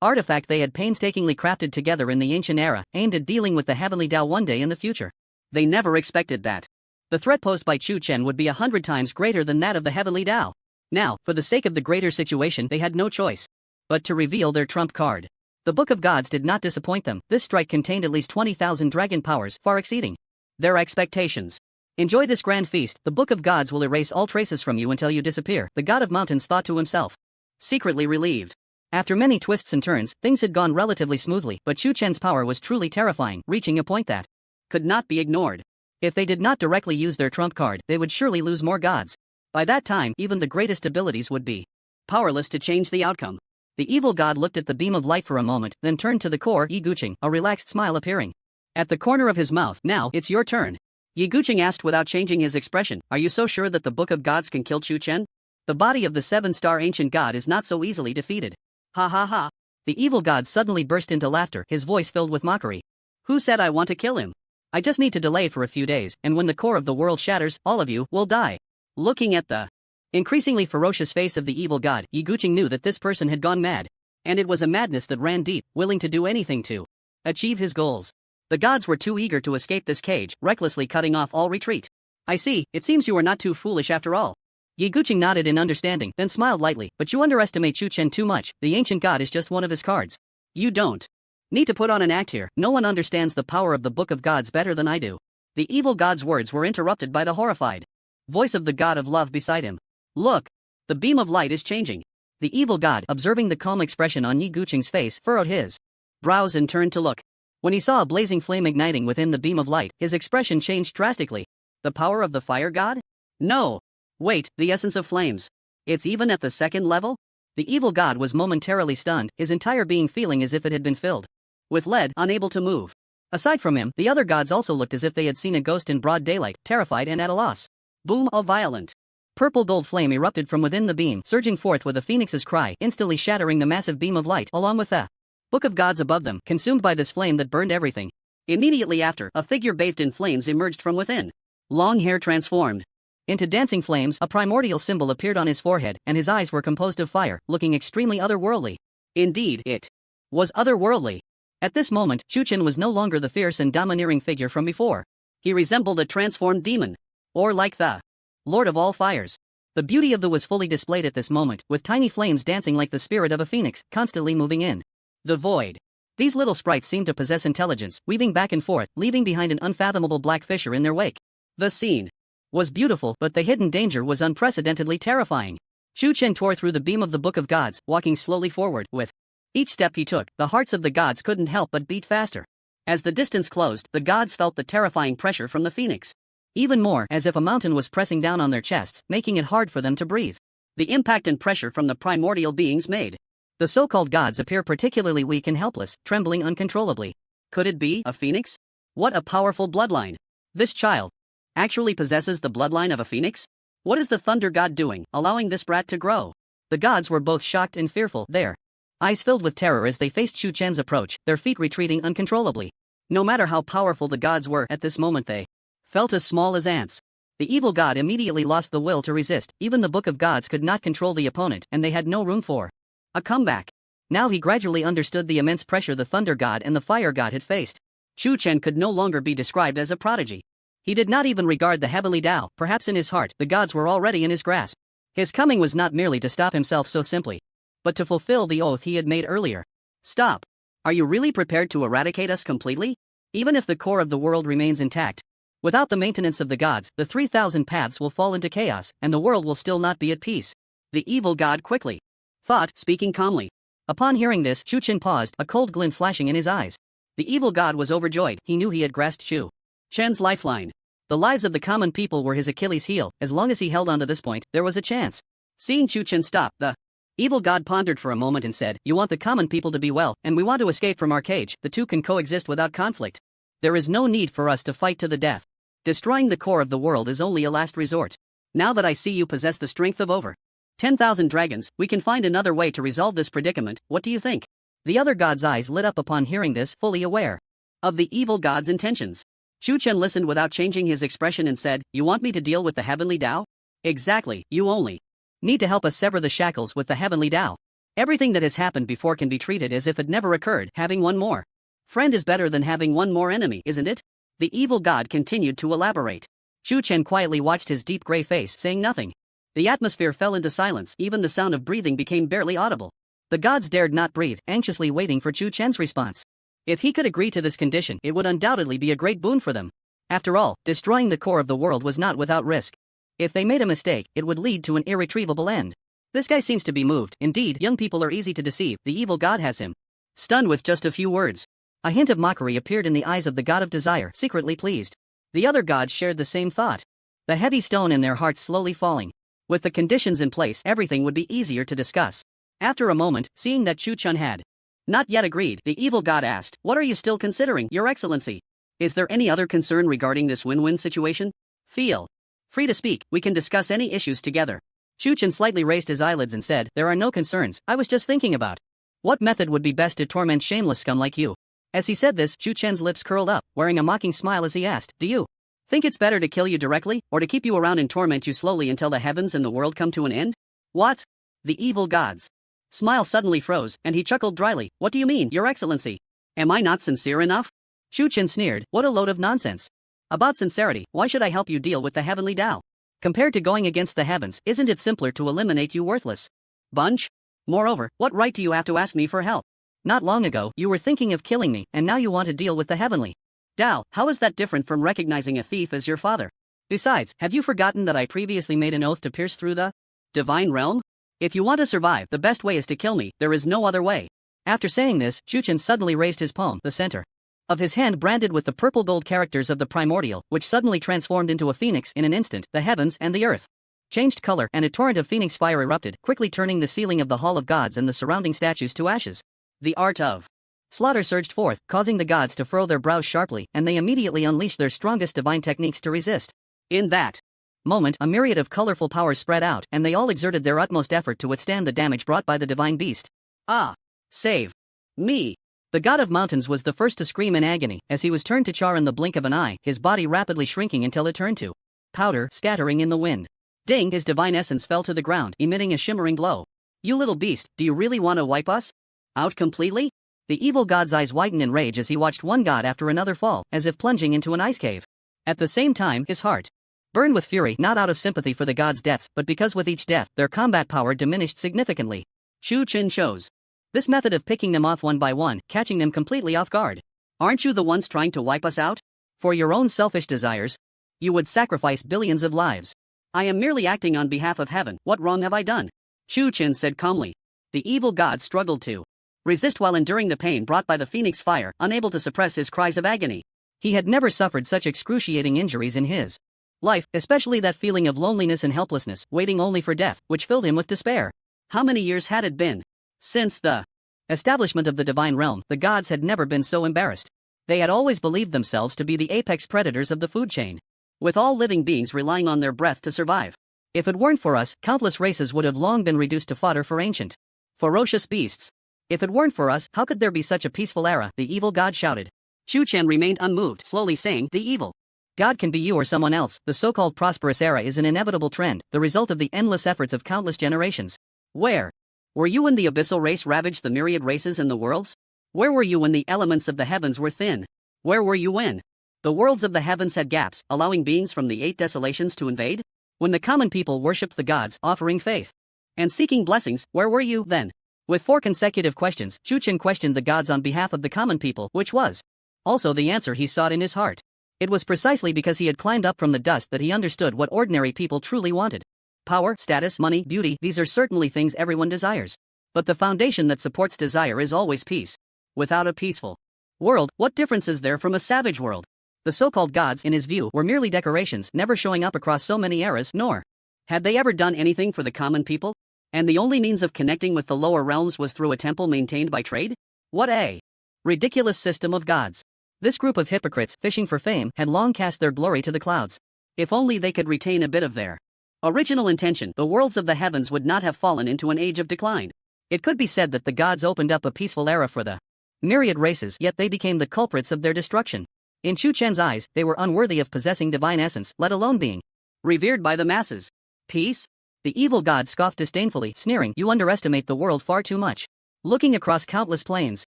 artifact they had painstakingly crafted together in the ancient era, aimed at dealing with the heavenly Tao one day in the future. They never expected that the threat posed by Chu Chen would be 100 times greater than that of the heavenly Tao. Now, for the sake of the greater situation, they had no choice but to reveal their trump card. The Book of Gods did not disappoint them. This strike contained at least 20,000 dragon powers, far exceeding their expectations. Enjoy this grand feast. The Book of Gods will erase all traces from you until you disappear, the god of mountains thought to himself, secretly relieved. After many twists and turns, things had gone relatively smoothly, but Chu Chen's power was truly terrifying, reaching a point that could not be ignored. If they did not directly use their trump card, they would surely lose more gods. By that time, even the greatest abilities would be powerless to change the outcome. The evil god looked at the beam of light for a moment, then turned to the core, Yi Guqing, a relaxed smile appearing at the corner of his mouth. Now, it's your turn. Yi Guqing asked without changing his expression. Are you so sure that the Book of Gods can kill Chu Chen? The body of the 7-star ancient god is not so easily defeated. Ha ha ha. The evil god suddenly burst into laughter, his voice filled with mockery. Who said I want to kill him? I just need to delay for a few days, and when the core of the world shatters, all of you will die. Looking at the increasingly ferocious face of the evil god, Yi Guqing knew that this person had gone mad. And it was a madness that ran deep, willing to do anything to achieve his goals. The gods were too eager to escape this cage, recklessly cutting off all retreat. I see, it seems you are not too foolish after all. Yi Guqing nodded in understanding, then smiled lightly. But you underestimate Chu Chen too much. The ancient god is just one of his cards. You don't need to put on an act here. No one understands the power of the Book of Gods better than I do. The evil god's words were interrupted by the horrified voice of the god of love beside him. Look! The beam of light is changing. The evil god, observing the calm expression on Yi Guqing's face, furrowed his brows and turned to look. When he saw a blazing flame igniting within the beam of light, his expression changed drastically. The power of the fire god? No! Wait, the essence of flames. It's even at the second level? The evil god was momentarily stunned, his entire being feeling as if it had been filled with lead, unable to move. Aside from him, the other gods also looked as if they had seen a ghost in broad daylight, terrified and at a loss. Boom! A violent purple gold flame erupted from within the beam, surging forth with a phoenix's cry, instantly shattering the massive beam of light, along with the Book of Gods above them, consumed by this flame that burned everything. Immediately after, a figure bathed in flames emerged from within. Long hair transformed into dancing flames, a primordial symbol appeared on his forehead, and his eyes were composed of fire, looking extremely otherworldly. Indeed, it was otherworldly. At this moment, Chu Chen was no longer the fierce and domineering figure from before. He resembled a transformed demon. Or like the Lord of all fires. The beauty of the was fully displayed at this moment, with tiny flames dancing like the spirit of a phoenix, constantly moving in the void. These little sprites seemed to possess intelligence, weaving back and forth, leaving behind an unfathomable black fissure in their wake. The scene was beautiful, but the hidden danger was unprecedentedly terrifying. Chu Chen tore through the beam of the Book of Gods, walking slowly forward. With each step he took, the hearts of the gods couldn't help but beat faster. As the distance closed, the gods felt the terrifying pressure from the phoenix. Even more, as if a mountain was pressing down on their chests, making it hard for them to breathe. The impact and pressure from the primordial beings made the so-called gods appear particularly weak and helpless, trembling uncontrollably. Could it be a phoenix? What a powerful bloodline. This child actually possesses the bloodline of a phoenix? What is the thunder god doing, allowing this brat to grow? The gods were both shocked and fearful, their eyes filled with terror as they faced Chu Chen's approach, their feet retreating uncontrollably. No matter how powerful the gods were at this moment, they felt as small as ants. The evil god immediately lost the will to resist. Even the Book of Gods could not control the opponent, and they had no room for a comeback. Now he gradually understood the immense pressure the thunder god and the fire god had faced. Chu Chen could no longer be described as a prodigy. He did not even regard the heavenly Tao. Perhaps in his heart, the gods were already in his grasp. His coming was not merely to stop himself so simply, but to fulfill the oath he had made earlier. Stop. Are you really prepared to eradicate us completely? Even if the core of the world remains intact, without the maintenance of the gods, the 3,000 paths will fall into chaos, and the world will still not be at peace. The evil god quickly thought, speaking calmly. Upon hearing this, Chu Chen paused, a cold glint flashing in his eyes. The evil god was overjoyed. He knew he had grasped Chu Chen's lifeline. The lives of the common people were his Achilles' heel. As long as he held on to this point, there was a chance. Seeing Chu Chen stop, the evil god pondered for a moment and said, "You want the common people to be well, and we want to escape from our cage. The two can coexist without conflict. There is no need for us to fight to the death. Destroying the core of the world is only a last resort. Now that I see you possess the strength of over 10,000 dragons, we can find another way to resolve this predicament. What do you think?" The other god's eyes lit up upon hearing this, fully aware of the evil god's intentions. Chu Chen listened without changing his expression and said, "You want me to deal with the heavenly Tao?" "Exactly, you only need to help us sever the shackles with the heavenly Tao. Everything that has happened before can be treated as if it never occurred. Having one more friend is better than having one more enemy, isn't it?" The evil god continued to elaborate. Chu Chen quietly watched his deep gray face, saying nothing. The atmosphere fell into silence, even the sound of breathing became barely audible. The gods dared not breathe, anxiously waiting for Chu Chen's response. If he could agree to this condition, it would undoubtedly be a great boon for them. After all, destroying the core of the world was not without risk. If they made a mistake, it would lead to an irretrievable end. This guy seems to be moved. Indeed, young people are easy to deceive. The evil god has him stunned with just a few words. A hint of mockery appeared in the eyes of the god of desire, secretly pleased. The other gods shared the same thought. The heavy stone in their hearts slowly falling. With the conditions in place, everything would be easier to discuss. After a moment, seeing that Chu Chun had not yet agreed, the evil god asked, "What are you still considering, Your Excellency? Is there any other concern regarding this win-win situation? Feel free to speak, we can discuss any issues together." Chu Chun slightly raised his eyelids and said, "There are no concerns, I was just thinking about what method would be best to torment shameless scum like you." As he said this, Chu Chen's lips curled up, wearing a mocking smile as he asked, "Do you think it's better to kill you directly, or to keep you around and torment you slowly until the heavens and the world come to an end?" "What?" The evil god's smile suddenly froze, and he chuckled dryly. "What do you mean, Your Excellency? Am I not sincere enough?" Chu Chen sneered, "What a load of nonsense. About sincerity, why should I help you deal with the heavenly Tao? Compared to going against the heavens, isn't it simpler to eliminate you worthless bunch? Moreover, what right do you have to ask me for help? Not long ago, you were thinking of killing me, and now you want to deal with the heavenly Tao. How is that different from recognizing a thief as your father? Besides, have you forgotten that I previously made an oath to pierce through the divine realm? If you want to survive, the best way is to kill me, there is no other way." After saying this, Chu Chen suddenly raised his palm, the center of his hand branded with the purple gold characters of the primordial, which suddenly transformed into a phoenix in an instant. The heavens and the earth changed color, and a torrent of phoenix fire erupted, quickly turning the ceiling of the Hall of Gods and the surrounding statues to ashes. The art of slaughter surged forth, causing the gods to furrow their brows sharply, and they immediately unleashed their strongest divine techniques to resist. In that moment, a myriad of colorful powers spread out, and they all exerted their utmost effort to withstand the damage brought by the divine beast. "Ah! Save me!" The god of mountains was the first to scream in agony, as he was turned to char in the blink of an eye, his body rapidly shrinking until it turned to powder, scattering in the wind. Ding! His divine essence fell to the ground, emitting a shimmering glow. "You little beast, do you really want to wipe us out completely?" The evil god's eyes widened in rage as he watched one god after another fall, as if plunging into an ice cave. At the same time, his heart burned with fury, not out of sympathy for the gods' deaths, but because with each death, their combat power diminished significantly. Chu Chen chose this method of picking them off one by one, catching them completely off guard. "Aren't you the ones trying to wipe us out? For your own selfish desires, you would sacrifice billions of lives. I am merely acting on behalf of heaven. What wrong have I done?" Chu Chen said calmly. The evil god struggled to resist while enduring the pain brought by the phoenix fire, unable to suppress his cries of agony. He had never suffered such excruciating injuries in his life, especially that feeling of loneliness and helplessness, waiting only for death, which filled him with despair. How many years had it been since the establishment of the divine realm? The gods had never been so embarrassed. They had always believed themselves to be the apex predators of the food chain, with all living beings relying on their breath to survive. If it weren't for us, countless races would have long been reduced to fodder for ancient, ferocious beasts. If it weren't for us, how could there be such a peaceful era? The evil god shouted. Chu Chen remained unmoved, slowly saying, "The evil god can be you or someone else. The so-called prosperous era is an inevitable trend, the result of the endless efforts of countless generations. Where were you when the abyssal race ravaged the myriad races in the worlds? Where were you when the elements of the heavens were thin? Where were you when the worlds of the heavens had gaps, allowing beings from the 8 desolations to invade? When the common people worshipped the gods, offering faith and seeking blessings, where were you then?" With 4 consecutive questions, Chu Chen questioned the gods on behalf of the common people, which was also the answer he sought in his heart. It was precisely because he had climbed up from the dust that he understood what ordinary people truly wanted. Power, status, money, beauty, these are certainly things everyone desires. But the foundation that supports desire is always peace. Without a peaceful world, what difference is there from a savage world? The so-called gods, in his view, were merely decorations, never showing up across so many eras, nor had they ever done anything for the common people? And the only means of connecting with the lower realms was through a temple maintained by trade? What a ridiculous system of gods. This group of hypocrites, fishing for fame, had long cast their glory to the clouds. If only they could retain a bit of their original intention, the worlds of the heavens would not have fallen into an age of decline. It could be said that the gods opened up a peaceful era for the myriad races, yet they became the culprits of their destruction. In Chu Chen's eyes, they were unworthy of possessing divine essence, let alone being revered by the masses. Peace? The evil god scoffed disdainfully, sneering, "You underestimate the world far too much. Looking across countless planes,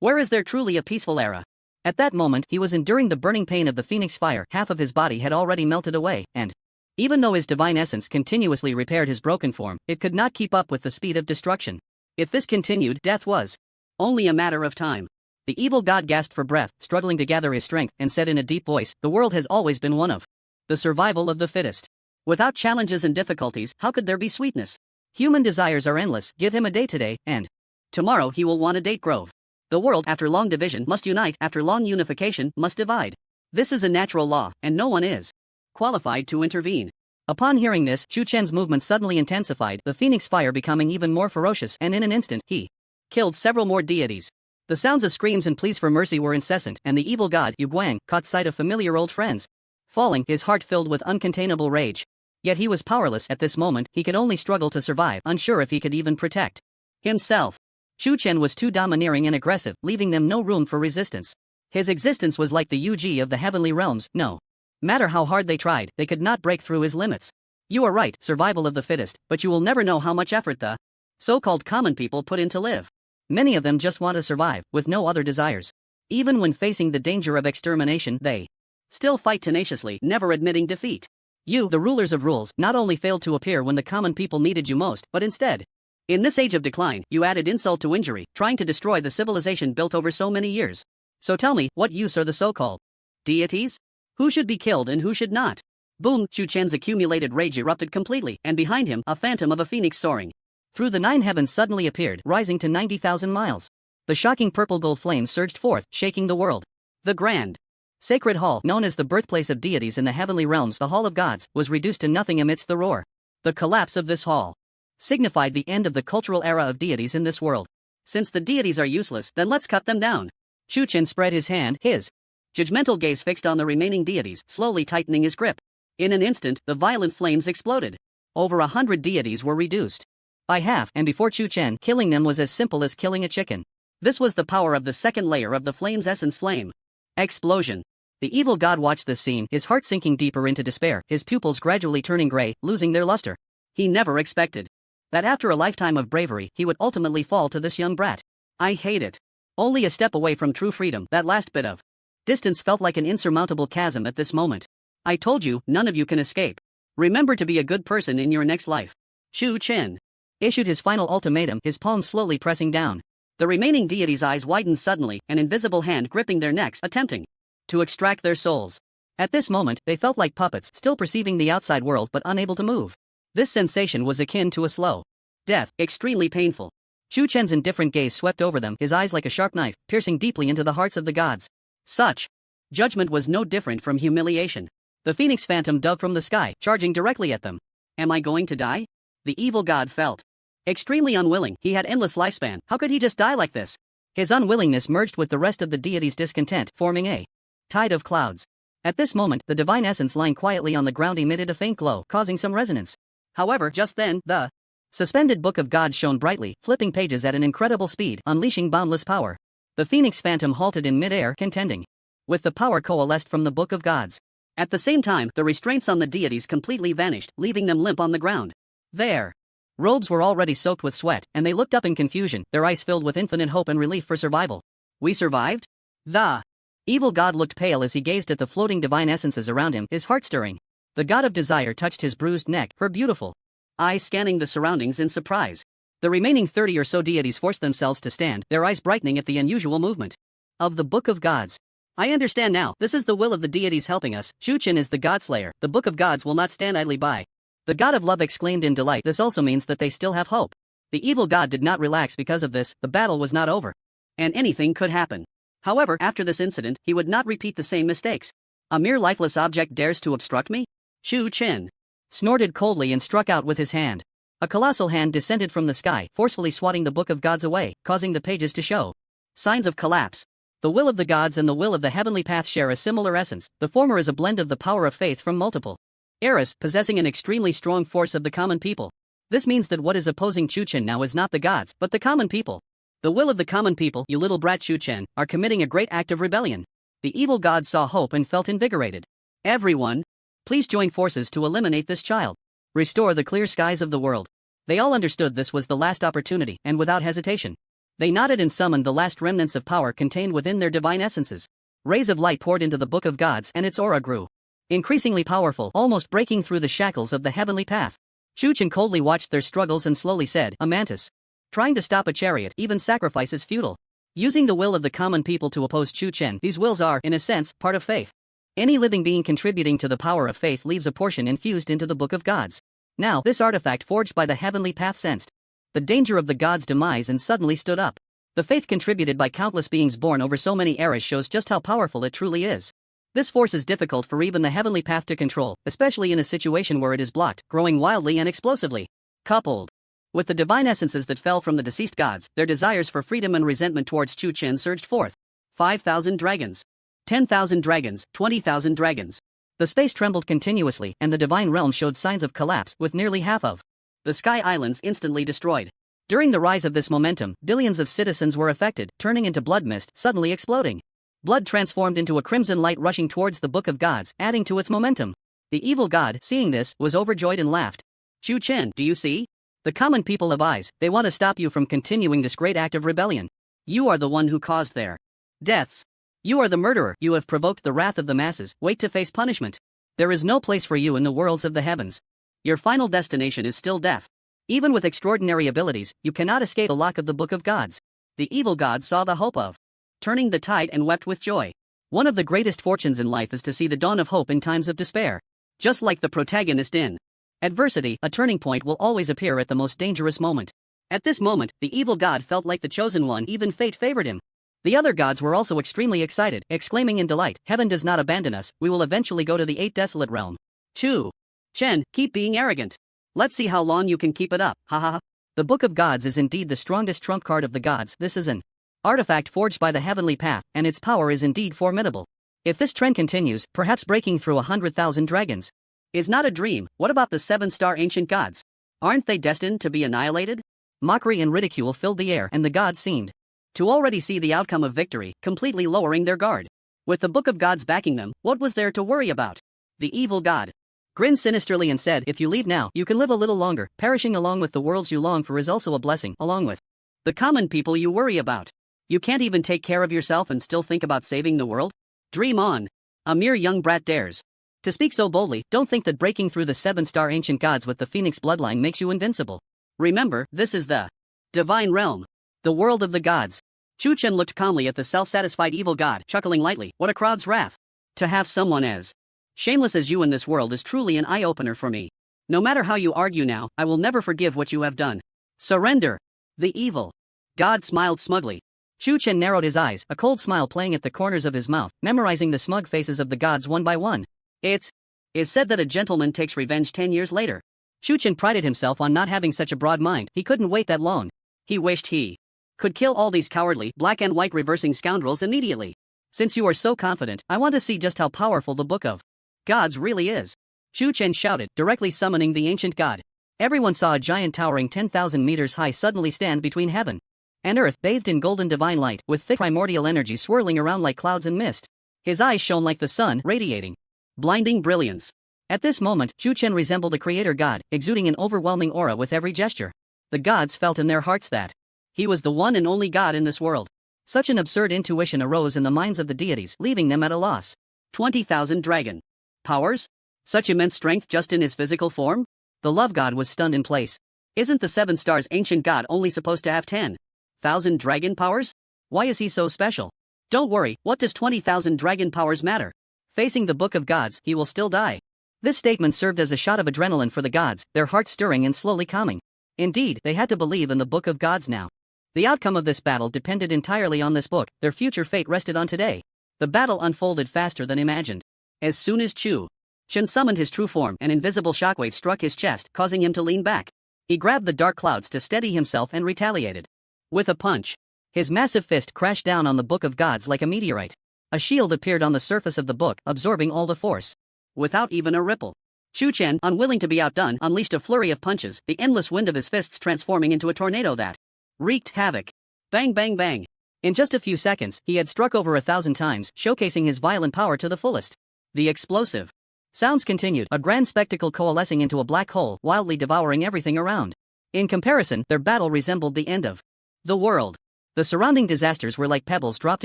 where is there truly a peaceful era?" At that moment, he was enduring the burning pain of the phoenix fire. Half of his body had already melted away, and even though his divine essence continuously repaired his broken form, it could not keep up with the speed of destruction. If this continued, death was only a matter of time. The evil god gasped for breath, struggling to gather his strength, and said in a deep voice, "The world has always been one of the survival of the fittest. Without challenges and difficulties, how could there be sweetness? Human desires are endless, give him a date today, and tomorrow he will want a date grove. The world, after long division, must unite, after long unification, must divide. This is a natural law, and no one is qualified to intervene." Upon hearing this, Chu Chen's movement suddenly intensified, the phoenix fire becoming even more ferocious, and in an instant, he killed several more deities. The sounds of screams and pleas for mercy were incessant, and the evil god, Yu Guang, caught sight of familiar old friends. Falling, his heart filled with uncontainable rage. Yet he was powerless at this moment, he could only struggle to survive, unsure if he could even protect himself. Chu Chen was too domineering and aggressive, leaving them no room for resistance. His existence was like the Yu-Ji of the heavenly realms, no matter how hard they tried, they could not break through his limits. You are right, survival of the fittest, but you will never know how much effort the so-called common people put in to live. Many of them just want to survive, with no other desires. Even when facing the danger of extermination, they still fight tenaciously, never admitting defeat. You, the rulers of rules, not only failed to appear when the common people needed you most, but instead, in this age of decline, you added insult to injury, trying to destroy the civilization built over so many years. So tell me, what use are the so-called deities? Who should be killed and who should not? Boom! Chu Chen's accumulated rage erupted completely, and behind him, a phantom of a phoenix soaring through the 9 heavens suddenly appeared, rising to 90,000 miles. The shocking purple gold flame surged forth, shaking the world. The grand sacred hall, known as the birthplace of deities in the heavenly realms, the Hall of Gods, was reduced to nothing amidst the roar. The collapse of this hall signified the end of the cultural era of deities in this world. Since the deities are useless, then let's cut them down. Chu Chen spread his hand, his judgmental gaze fixed on the remaining deities, slowly tightening his grip. In an instant, the violent flames exploded. Over 100 deities were reduced by half, and before Chu Chen, killing them was as simple as killing a chicken. This was the power of the second layer of the flame's essence flame. Explosion. The evil god watched this scene, his heart sinking deeper into despair, his pupils gradually turning gray, losing their luster. He never expected that after a lifetime of bravery, he would ultimately fall to this young brat. I hate it. Only a step away from true freedom, that last bit of distance felt like an insurmountable chasm at this moment. I told you, none of you can escape. Remember to be a good person in your next life. Chu Chen issued his final ultimatum, his palms slowly pressing down. The remaining deities' eyes widened suddenly, an invisible hand gripping their necks, attempting to extract their souls. At this moment, they felt like puppets, still perceiving the outside world but unable to move. This sensation was akin to a slow death, extremely painful. Chu Chen's indifferent gaze swept over them, his eyes like a sharp knife, piercing deeply into the hearts of the gods. Such judgment was no different from humiliation. The phoenix phantom dove from the sky, charging directly at them. Am I going to die? The evil god felt extremely unwilling. He had endless lifespan, how could he just die like this? His unwillingness merged with the rest of the deity's discontent, forming a tide of clouds. At this moment, the divine essence lying quietly on the ground emitted a faint glow, causing some resonance. However, just then, the suspended book of gods shone brightly, flipping pages at an incredible speed, unleashing boundless power. The phoenix phantom halted in mid-air, contending with the power coalesced from the book of gods. At the same time, the restraints on the deities completely vanished, leaving them limp on the ground. Their robes were already soaked with sweat, and they looked up in confusion, their eyes filled with infinite hope and relief for survival. We survived? The evil god looked pale as he gazed at the floating divine essences around him, his heart stirring. The god of desire touched his bruised neck, her beautiful eyes scanning the surroundings in surprise. The remaining 30 or so deities forced themselves to stand, their eyes brightening at the unusual movement of the book of gods. I understand now, this is the will of the deities helping us. Chu Chen is the godslayer, the book of gods will not stand idly by. The god of love exclaimed in delight, this also means that they still have hope. The evil god did not relax because of this, the battle was not over. And anything could happen. However, after this incident, he would not repeat the same mistakes. A mere lifeless object dares to obstruct me? Chu Chen snorted coldly and struck out with his hand. A colossal hand descended from the sky, forcefully swatting the book of gods away, causing the pages to show signs of collapse. The will of the gods and the will of the heavenly path share a similar essence. The former is a blend of the power of faith from multiple eras, possessing an extremely strong force of the common people. This means that what is opposing Chu Chen now is not the gods, but the common people. The will of the common people, you little brat Chu Chen, are committing a great act of rebellion. The evil god saw hope and felt invigorated. Everyone, please join forces to eliminate this child. Restore the clear skies of the world. They all understood this was the last opportunity, and without hesitation, they nodded and summoned the last remnants of power contained within their divine essences. Rays of light poured into the book of gods, and its aura grew increasingly powerful, almost breaking through the shackles of the heavenly path. Chu Chen coldly watched their struggles and slowly said, "A mantis Trying to stop a chariot, even sacrifice is futile. Using the will of the common people to oppose Chu Chen, these wills are, in a sense, part of faith. Any living being contributing to the power of faith leaves a portion infused into the Book of Gods. Now, this artifact forged by the heavenly path sensed the danger of the gods' demise and suddenly stood up. The faith contributed by countless beings born over so many eras shows just how powerful it truly is. This force is difficult for even the heavenly path to control, especially in a situation where it is blocked, growing wildly and explosively. Coupled with the divine essences that fell from the deceased gods, their desires for freedom and resentment towards Chu Chen surged forth. 5,000 dragons. 10,000 dragons, 20,000 dragons. The space trembled continuously, and the divine realm showed signs of collapse, with nearly half of the sky islands instantly destroyed. During the rise of this momentum, billions of citizens were affected, turning into blood mist, suddenly exploding. Blood transformed into a crimson light rushing towards the Book of Gods, adding to its momentum. The evil god, seeing this, was overjoyed and laughed. Chu Chen, do you see? The common people have eyes, they want to stop you from continuing this great act of rebellion. You are the one who caused their deaths. You are the murderer, you have provoked the wrath of the masses, wait to face punishment. There is no place for you in the worlds of the heavens. Your final destination is still death. Even with extraordinary abilities, you cannot escape the lock of the Book of Gods. The evil god saw the hope of turning the tide and wept with joy. One of the greatest fortunes in life is to see the dawn of hope in times of despair. Just like the protagonist in adversity, a turning point will always appear at the most dangerous moment. At this moment, the evil god felt like the chosen one, even fate favored him. The other gods were also extremely excited, exclaiming in delight, "Heaven does not abandon us, we will eventually go to the 8th desolate realm." Chu Chen, keep being arrogant. Let's see how long you can keep it up, haha. The Book of Gods is indeed the strongest trump card of the gods. This is an artifact forged by the heavenly path, and its power is indeed formidable. If this trend continues, perhaps breaking through 100,000 dragons is not a dream. What about the 7-star ancient gods? Aren't they destined to be annihilated? Mockery and ridicule filled the air, and the gods seemed to already see the outcome of victory, completely lowering their guard. With the Book of Gods backing them, what was there to worry about? The evil god grinned sinisterly and said, "If you leave now, you can live a little longer. Perishing along with the worlds you long for is also a blessing, along with the common people you worry about. You can't even take care of yourself and still think about saving the world? Dream on. A mere young brat dares to speak so boldly. Don't think that breaking through the 7-star ancient gods with the Phoenix bloodline makes you invincible. Remember, this is the divine realm, the world of the gods." Chu Chen looked calmly at the self-satisfied evil god, chuckling lightly. What a crowd's wrath. To have someone as shameless as you in this world is truly an eye-opener for me. No matter how you argue now, I will never forgive what you have done. Surrender. The evil god smiled smugly. Chu Chen narrowed his eyes, a cold smile playing at the corners of his mouth, memorizing the smug faces of the gods one by one. It is said that a gentleman takes revenge 10 years later. Chu Chen prided himself on not having such a broad mind. He couldn't wait that long. He wished he could kill all these cowardly, black and white reversing scoundrels immediately. Since you are so confident, I want to see just how powerful the Book of Gods really is. Chu Chen shouted, directly summoning the ancient god. Everyone saw a giant towering 10,000 meters high suddenly stand between heaven and earth, bathed in golden divine light, with thick primordial energy swirling around like clouds and mist. His eyes shone like the sun, radiating blinding brilliance. At this moment, Chu Chen resembled a creator god, exuding an overwhelming aura with every gesture. The gods felt in their hearts that he was the one and only god in this world. Such an absurd intuition arose in the minds of the deities, leaving them at a loss. 20,000 dragon powers? Such immense strength just in his physical form? The love god was stunned in place. Isn't the 7 stars ancient god only supposed to have 10,000 dragon powers? Why is he so special? Don't worry, what does 20,000 dragon powers matter? Facing the Book of Gods, he will still die. This statement served as a shot of adrenaline for the gods, their hearts stirring and slowly calming. Indeed, they had to believe in the Book of Gods now. The outcome of this battle depended entirely on this book. Their future fate rested on today. The battle unfolded faster than imagined. As soon as Chu Chen summoned his true form, an invisible shockwave struck his chest, causing him to lean back. He grabbed the dark clouds to steady himself and retaliated. With a punch, his massive fist crashed down on the Book of Gods like a meteorite. A shield appeared on the surface of the book, absorbing all the force. Without even a ripple, Chu Chen, unwilling to be outdone, unleashed a flurry of punches, the endless wind of his fists transforming into a tornado that wreaked havoc. Bang bang bang. In just a few seconds, he had struck over 1,000 times, showcasing his violent power to the fullest. The explosive sounds continued, a grand spectacle coalescing into a black hole, wildly devouring everything around. In comparison, their battle resembled the end of the world. The surrounding disasters were like pebbles dropped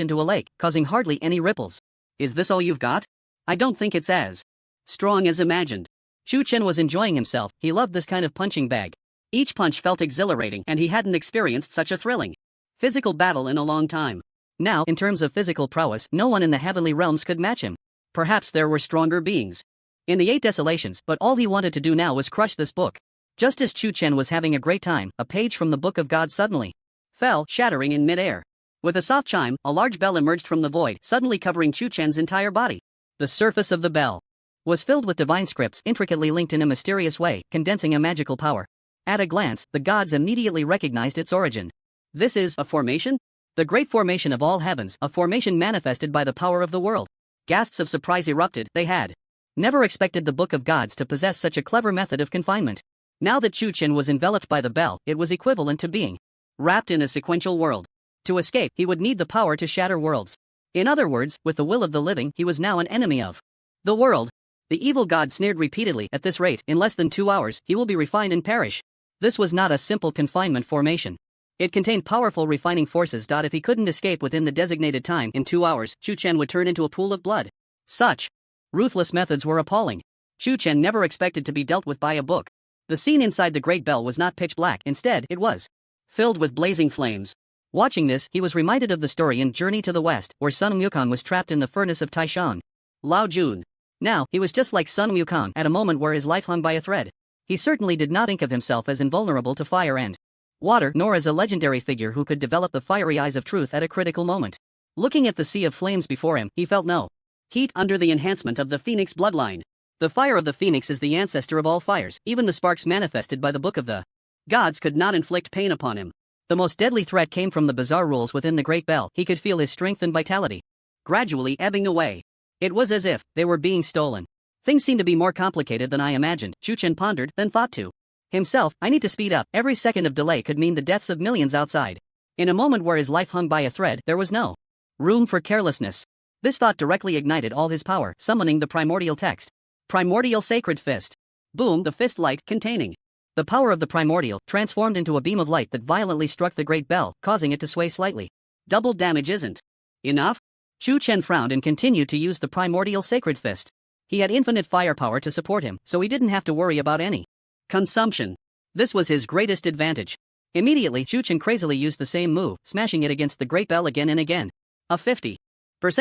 into a lake, causing hardly any ripples. Is this all you've got? I don't think it's as strong as imagined. Chu Chen was enjoying himself. He loved this kind of punching bag. Each punch felt exhilarating, and he hadn't experienced such a thrilling physical battle in a long time. Now, in terms of physical prowess, no one in the heavenly realms could match him. Perhaps there were stronger beings in the 8 desolations, but all he wanted to do now was crush this book. Just as Chu Chen was having a great time, a page from the Book of God suddenly fell, shattering in midair. With a soft chime, a large bell emerged from the void, suddenly covering Chu Chen's entire body. The surface of the bell was filled with divine scripts intricately linked in a mysterious way, condensing a magical power. At a glance, the gods immediately recognized its origin. This is a formation? The great formation of all heavens, a formation manifested by the power of the world. Gasps of surprise erupted. They had never expected the Book of Gods to possess such a clever method of confinement. Now that Chu Chen was enveloped by the bell, it was equivalent to being wrapped in a sequential world. To escape, he would need the power to shatter worlds. In other words, with the will of the living, he was now an enemy of the world. The evil god sneered repeatedly. At this rate, in less than 2 hours, he will be refined and perish. This was not a simple confinement formation. It contained powerful refining forces. If he couldn't escape within the designated time, in 2 hours, Chu Chen would turn into a pool of blood. Such ruthless methods were appalling. Chu Chen never expected to be dealt with by a book. The scene inside the Great Bell was not pitch black, instead, it was filled with blazing flames. Watching this, he was reminded of the story in Journey to the West, where Sun Wukong was trapped in the furnace of Taishan. Lao Jun. Now, he was just like Sun Wukong at a moment where his life hung by a thread. He certainly did not think of himself as invulnerable to fire and water, nor as a legendary figure who could develop the fiery eyes of truth at a critical moment. Looking at the sea of flames before him, he felt no heat under the enhancement of the Phoenix bloodline. The fire of the Phoenix is the ancestor of all fires. Even the sparks manifested by the Book of the Gods could not inflict pain upon him. The most deadly threat came from the bizarre rules within the Great Bell. He could feel his strength and vitality gradually ebbing away. It was as if they were being stolen. Things seem to be more complicated than I imagined, Chu Chen pondered, then thought to himself, I need to speed up. Every second of delay could mean the deaths of millions outside. In a moment where his life hung by a thread, there was no room for carelessness. This thought directly ignited all his power, summoning the primordial text. Primordial Sacred Fist. Boom, the fist light containing the power of the primordial transformed into a beam of light that violently struck the Great Bell, causing it to sway slightly. Double damage isn't enough? Chu Chen frowned and continued to use the primordial Sacred Fist. He had infinite firepower to support him, so he didn't have to worry about any consumption. This was his greatest advantage. Immediately, Chu Chen crazily used the same move, smashing it against the Great Bell again and again. A 50%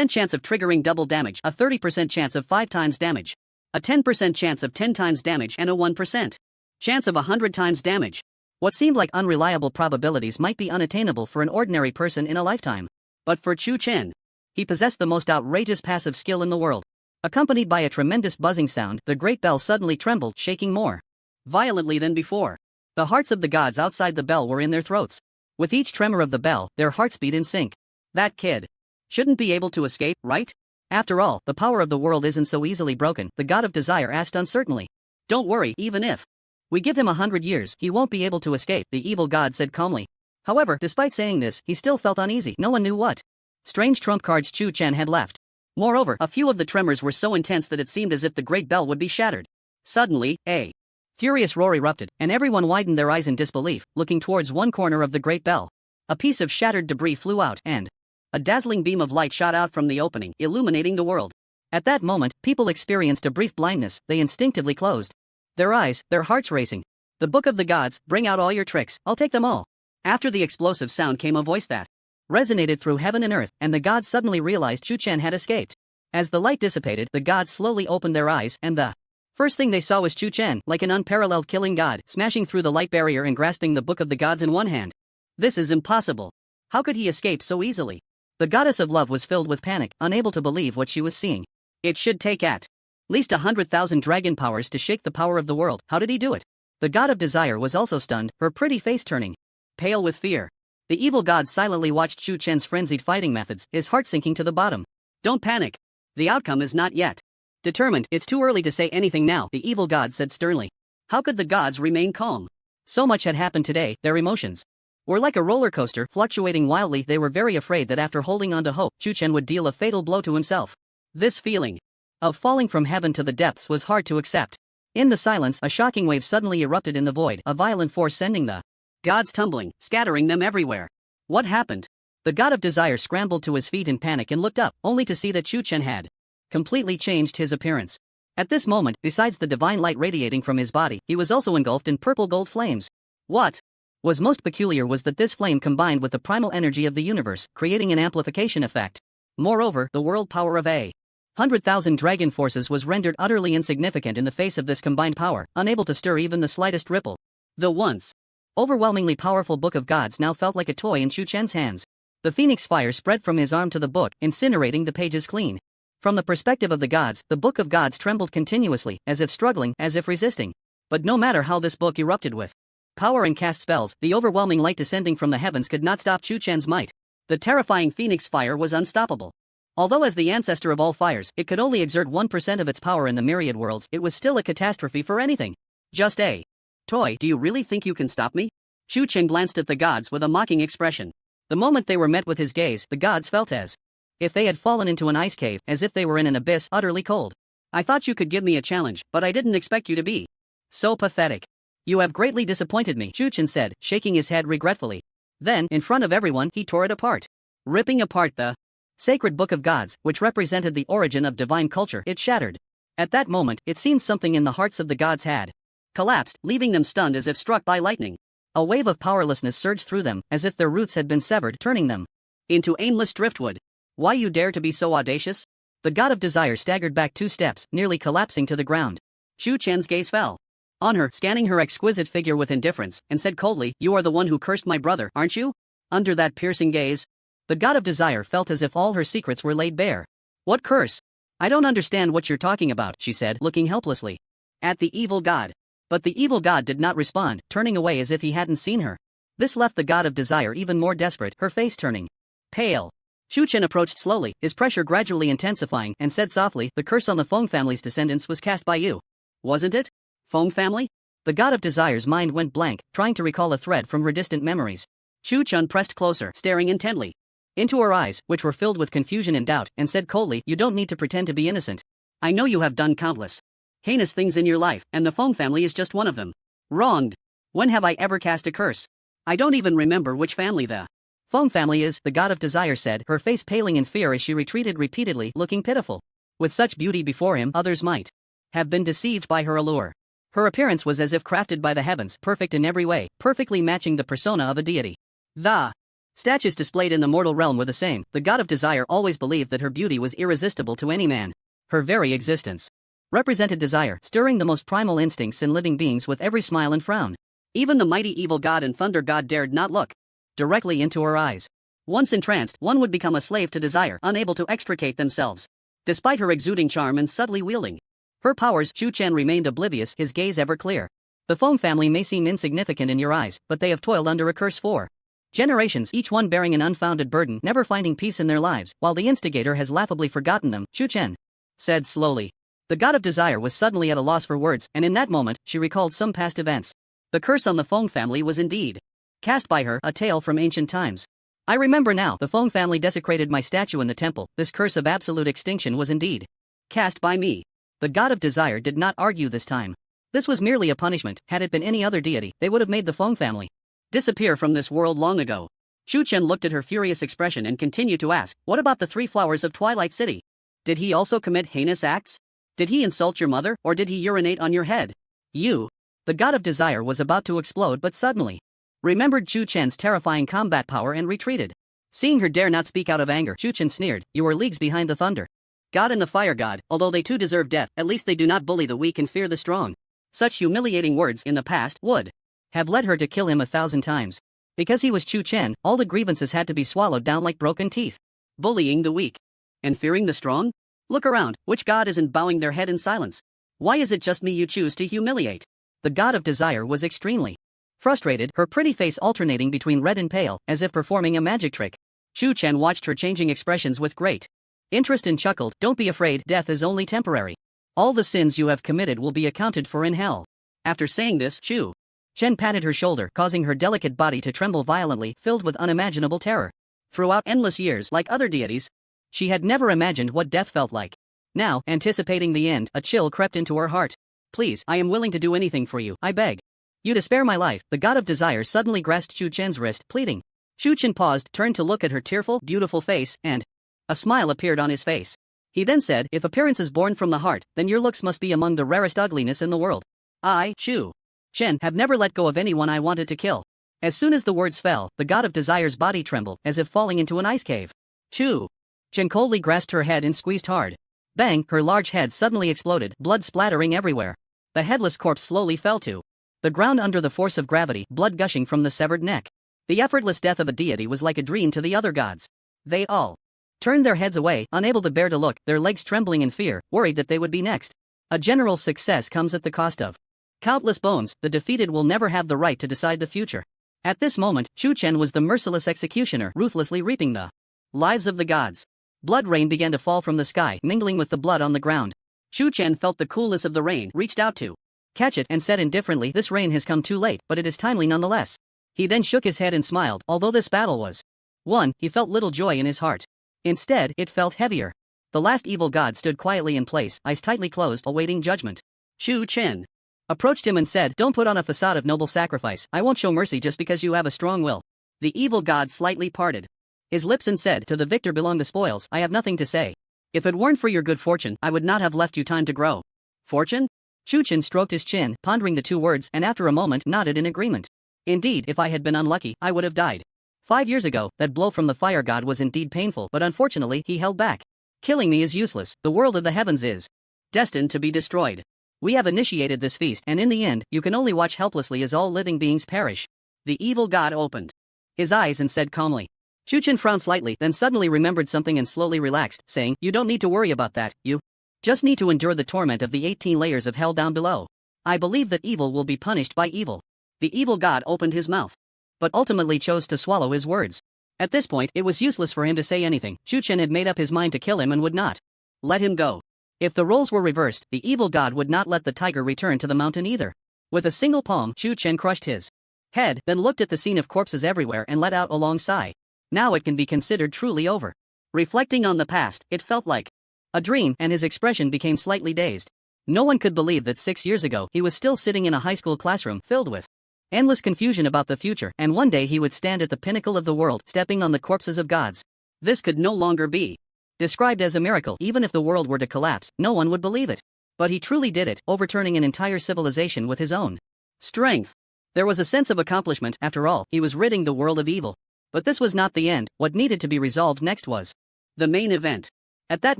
chance of triggering double damage, a 30% chance of 5 times damage, a 10% chance of 10 times damage, and a 1% chance of 100 times damage. What seemed like unreliable probabilities might be unattainable for an ordinary person in a lifetime. But for Chu Chen, he possessed the most outrageous passive skill in the world. Accompanied by a tremendous buzzing sound, the Great Bell suddenly trembled, shaking more violently than before. The hearts of the gods outside the bell were in their throats. With each tremor of the bell, their hearts beat in sync. That kid shouldn't be able to escape, right? After all, the power of the world isn't so easily broken, the god of desire asked uncertainly. Don't worry, even if we give him 100 years, he won't be able to escape, the evil god said calmly. However, despite saying this, he still felt uneasy. No one knew what strange trump cards Chu Chen had left. Moreover, a few of the tremors were so intense that it seemed as if the Great Bell would be shattered. Suddenly, a furious roar erupted, and everyone widened their eyes in disbelief, looking towards one corner of the Great Bell. A piece of shattered debris flew out, and a dazzling beam of light shot out from the opening, illuminating the world. At that moment, people experienced a brief blindness. They instinctively closed their eyes, their hearts racing. The Book of the Gods, bring out all your tricks, I'll take them all. After the explosive sound came a voice that resonated through heaven and earth, and the gods suddenly realized Chu Chen had escaped. As the light dissipated, the gods slowly opened their eyes, and the first thing they saw was Chu Chen, like an unparalleled killing god, smashing through the light barrier and grasping the Book of the Gods in one hand. This is impossible. How could he escape so easily? The goddess of love was filled with panic, unable to believe what she was seeing. It should take at least 100,000 dragon powers to shake the power of the world. How did he do it? The god of desire was also stunned, her pretty face turning pale with fear. The evil god silently watched Chu Chen's frenzied fighting methods, his heart sinking to the bottom. Don't panic. The outcome is not yet determined. It's too early to say anything now, the evil god said sternly. How could the gods remain calm? So much had happened today, their emotions were like a roller coaster, fluctuating wildly. They were very afraid that after holding on to hope, Chu Chen would deal a fatal blow to himself. This feeling of falling from heaven to the depths was hard to accept. In the silence, a shocking wave suddenly erupted in the void, a violent force sending the gods tumbling, scattering them everywhere. What happened? The god of desire scrambled to his feet in panic and looked up, only to see that Chu Chen had completely changed his appearance. At this moment, besides the divine light radiating from his body, he was also engulfed in purple gold flames. What was most peculiar was that this flame combined with the primal energy of the universe, creating an amplification effect. Moreover, the world power of a 100,000 dragon forces was rendered utterly insignificant in the face of this combined power, unable to stir even the slightest ripple. The once overwhelmingly powerful Book of Gods now felt like a toy in Chu Chen's hands. The phoenix fire spread from his arm to the book, incinerating the pages clean. From the perspective of the gods, the Book of Gods trembled continuously, as if struggling, as if resisting. But no matter how this book erupted with power and cast spells, the overwhelming light descending from the heavens could not stop Chu Chen's might. The terrifying phoenix fire was unstoppable. Although as the ancestor of all fires, it could only exert 1% of its power in the myriad worlds, it was still a catastrophe for anything. Just a toy. Do you really think you can stop me? Chu Chen glanced at the gods with a mocking expression. The moment they were met with his gaze, the gods felt as if they had fallen into an ice cave, as if they were in an abyss, utterly cold. I thought you could give me a challenge, but I didn't expect you to be so pathetic. You have greatly disappointed me, Chu Chen said, shaking his head regretfully. Then, in front of everyone, he tore it apart. Ripping apart the sacred Book of Gods, which represented the origin of divine culture, it shattered. At that moment, it seemed something in the hearts of the gods had collapsed, leaving them stunned as if struck by lightning. A wave of powerlessness surged through them, as if their roots had been severed, turning them into aimless driftwood. Why you dare to be so audacious? The god of desire staggered back 2 steps, nearly collapsing to the ground. Chu Chen's gaze fell on her, scanning her exquisite figure with indifference, and said coldly, "You are the one who cursed my brother, aren't you?" Under that piercing gaze, the god of desire felt as if all her secrets were laid bare. "What curse? I don't understand what you're talking about," she said, looking helplessly at the evil god. But the evil god did not respond, turning away as if he hadn't seen her. This left the god of desire even more desperate, her face turning pale. Chu Chen approached slowly, his pressure gradually intensifying, and said softly, "The curse on the Feng family's descendants was cast by you. Wasn't it? Feng family?" The god of desire's mind went blank, trying to recall a thread from her distant memories. Chu Chen pressed closer, staring intently into her eyes, which were filled with confusion and doubt, and said coldly, "You don't need to pretend to be innocent. I know you have done countless heinous things in your life, and the Feng family is just one of them. Wronged. When have I ever cast a curse? I don't even remember which family the Feng family is," the god of desire said, her face paling in fear as she retreated repeatedly, looking pitiful. With such beauty before him, others might have been deceived by her allure. Her appearance was as if crafted by the heavens, perfect in every way, perfectly matching the persona of a deity. The statues displayed in the mortal realm were the same. The god of desire always believed that her beauty was irresistible to any man. Her very existence represented desire, stirring the most primal instincts in living beings with every smile and frown. Even the mighty evil god and thunder god dared not look directly into her eyes. Once entranced, one would become a slave to desire, unable to extricate themselves. Despite her exuding charm and subtly wielding her powers, Chu Chen remained oblivious, his gaze ever clear. The Feng family may seem insignificant in your eyes, but they have toiled under a curse for generations, each one bearing an unfounded burden, never finding peace in their lives, while the instigator has laughably forgotten them, Chu Chen said slowly. The god of desire was suddenly at a loss for words, and in that moment, she recalled some past events. The curse on the Feng family was indeed cast by her, a tale from ancient times. I remember now, the Feng family desecrated my statue in the temple. This curse of absolute extinction was indeed cast by me. The god of desire did not argue this time. This was merely a punishment. Had it been any other deity, they would have made the Feng family disappear from this world long ago. Chu Chen looked at her furious expression and continued to ask, "What about the 3 flowers of Twilight City? Did he also commit heinous acts? Did he insult your mother, or did he urinate on your head?" "You." The god of desire was about to explode but suddenly remembered Chu Chen's terrifying combat power and retreated. Seeing her dare not speak out of anger, Chu Chen sneered, "You are leagues behind the thunder god and the fire god. Although they too deserve death, at least they do not bully the weak and fear the strong." Such humiliating words in the past would have led her to kill him 1,000 times. Because he was Chu Chen, all the grievances had to be swallowed down like broken teeth. Bullying the weak and fearing the strong? Look around, which god isn't bowing their head in silence? Why is it just me you choose to humiliate? The god of desire was extremely frustrated, her pretty face alternating between red and pale, as if performing a magic trick. Chu Chen watched her changing expressions with great interest and chuckled, "Don't be afraid, death is only temporary. All the sins you have committed will be accounted for in hell." After saying this, Chu Chen patted her shoulder, causing her delicate body to tremble violently, filled with unimaginable terror. Throughout endless years, like other deities, she had never imagined what death felt like. Now, anticipating the end, a chill crept into her heart. "Please, I am willing to do anything for you, I beg you to spare my life." The god of desire suddenly grasped Chu Chen's wrist, pleading. Chu Chen paused, turned to look at her tearful, beautiful face, and a smile appeared on his face. He then said, "If appearance is born from the heart, then your looks must be among the rarest ugliness in the world. I, Chu Chen have never let go of anyone I wanted to kill. As soon as the words fell, the god of desire's body trembled, as if falling into an ice cave. Chu. Chen coldly grasped her head and squeezed hard. Bang, her large head suddenly exploded, blood splattering everywhere. The headless corpse slowly fell to the ground under the force of gravity, blood gushing from the severed neck. The effortless death of a deity was like a dream to the other gods. They all turned their heads away, unable to bear to look, their legs trembling in fear, worried that they would be next. A general's success comes at the cost of countless bones. The defeated will never have the right to decide the future. At this moment, Chu Chen was the merciless executioner, ruthlessly reaping the lives of the gods. Blood rain began to fall from the sky, mingling with the blood on the ground. Chu Chen felt the coolness of the rain, reached out to catch it, and said indifferently, "This rain has come too late, but it is timely nonetheless." He then shook his head and smiled. Although this battle was won, he felt little joy in his heart. Instead, it felt heavier. The last evil god stood quietly in place, eyes tightly closed, awaiting judgment. Chu Chen approached him and said, "Don't put on a facade of noble sacrifice. I won't show mercy just because you have a strong will." The evil god slightly parted his lips and said, "To the victor belong the spoils. I have nothing to say. If it weren't for your good fortune, I would not have left you time to grow." Fortune? Chu Chen stroked his chin, pondering the two words, and after a moment nodded in agreement. Indeed, if I had been unlucky, I would have died. 5 years ago, that blow from the fire god was indeed painful, but unfortunately, he held back. Killing me is useless. The world of the heavens is destined to be destroyed. We have initiated this feast, and in the end, you can only watch helplessly as all living beings perish. The evil god opened his eyes and said calmly. Chu Chen frowned slightly, then suddenly remembered something and slowly relaxed, saying, "You don't need to worry about that, you just need to endure the torment of the 18 layers of hell down below. I believe that evil will be punished by evil." The evil god opened his mouth, but ultimately chose to swallow his words. At this point, it was useless for him to say anything. Chu Chen had made up his mind to kill him and would not let him go. If the roles were reversed, the evil god would not let the tiger return to the mountain either. With a single palm, Chu Chen crushed his head, then looked at the scene of corpses everywhere and let out a long sigh. Now it can be considered truly over. Reflecting on the past, it felt like a dream, and his expression became slightly dazed. No one could believe that 6 years ago he was still sitting in a high school classroom filled with endless confusion about the future, and one day he would stand at the pinnacle of the world, stepping on the corpses of gods. This could no longer be described as a miracle. Even if the world were to collapse, no one would believe it. But he truly did it, overturning an entire civilization with his own strength. There was a sense of accomplishment. After all, he was ridding the world of evil. But this was not the end. What needed to be resolved next was the main event. At that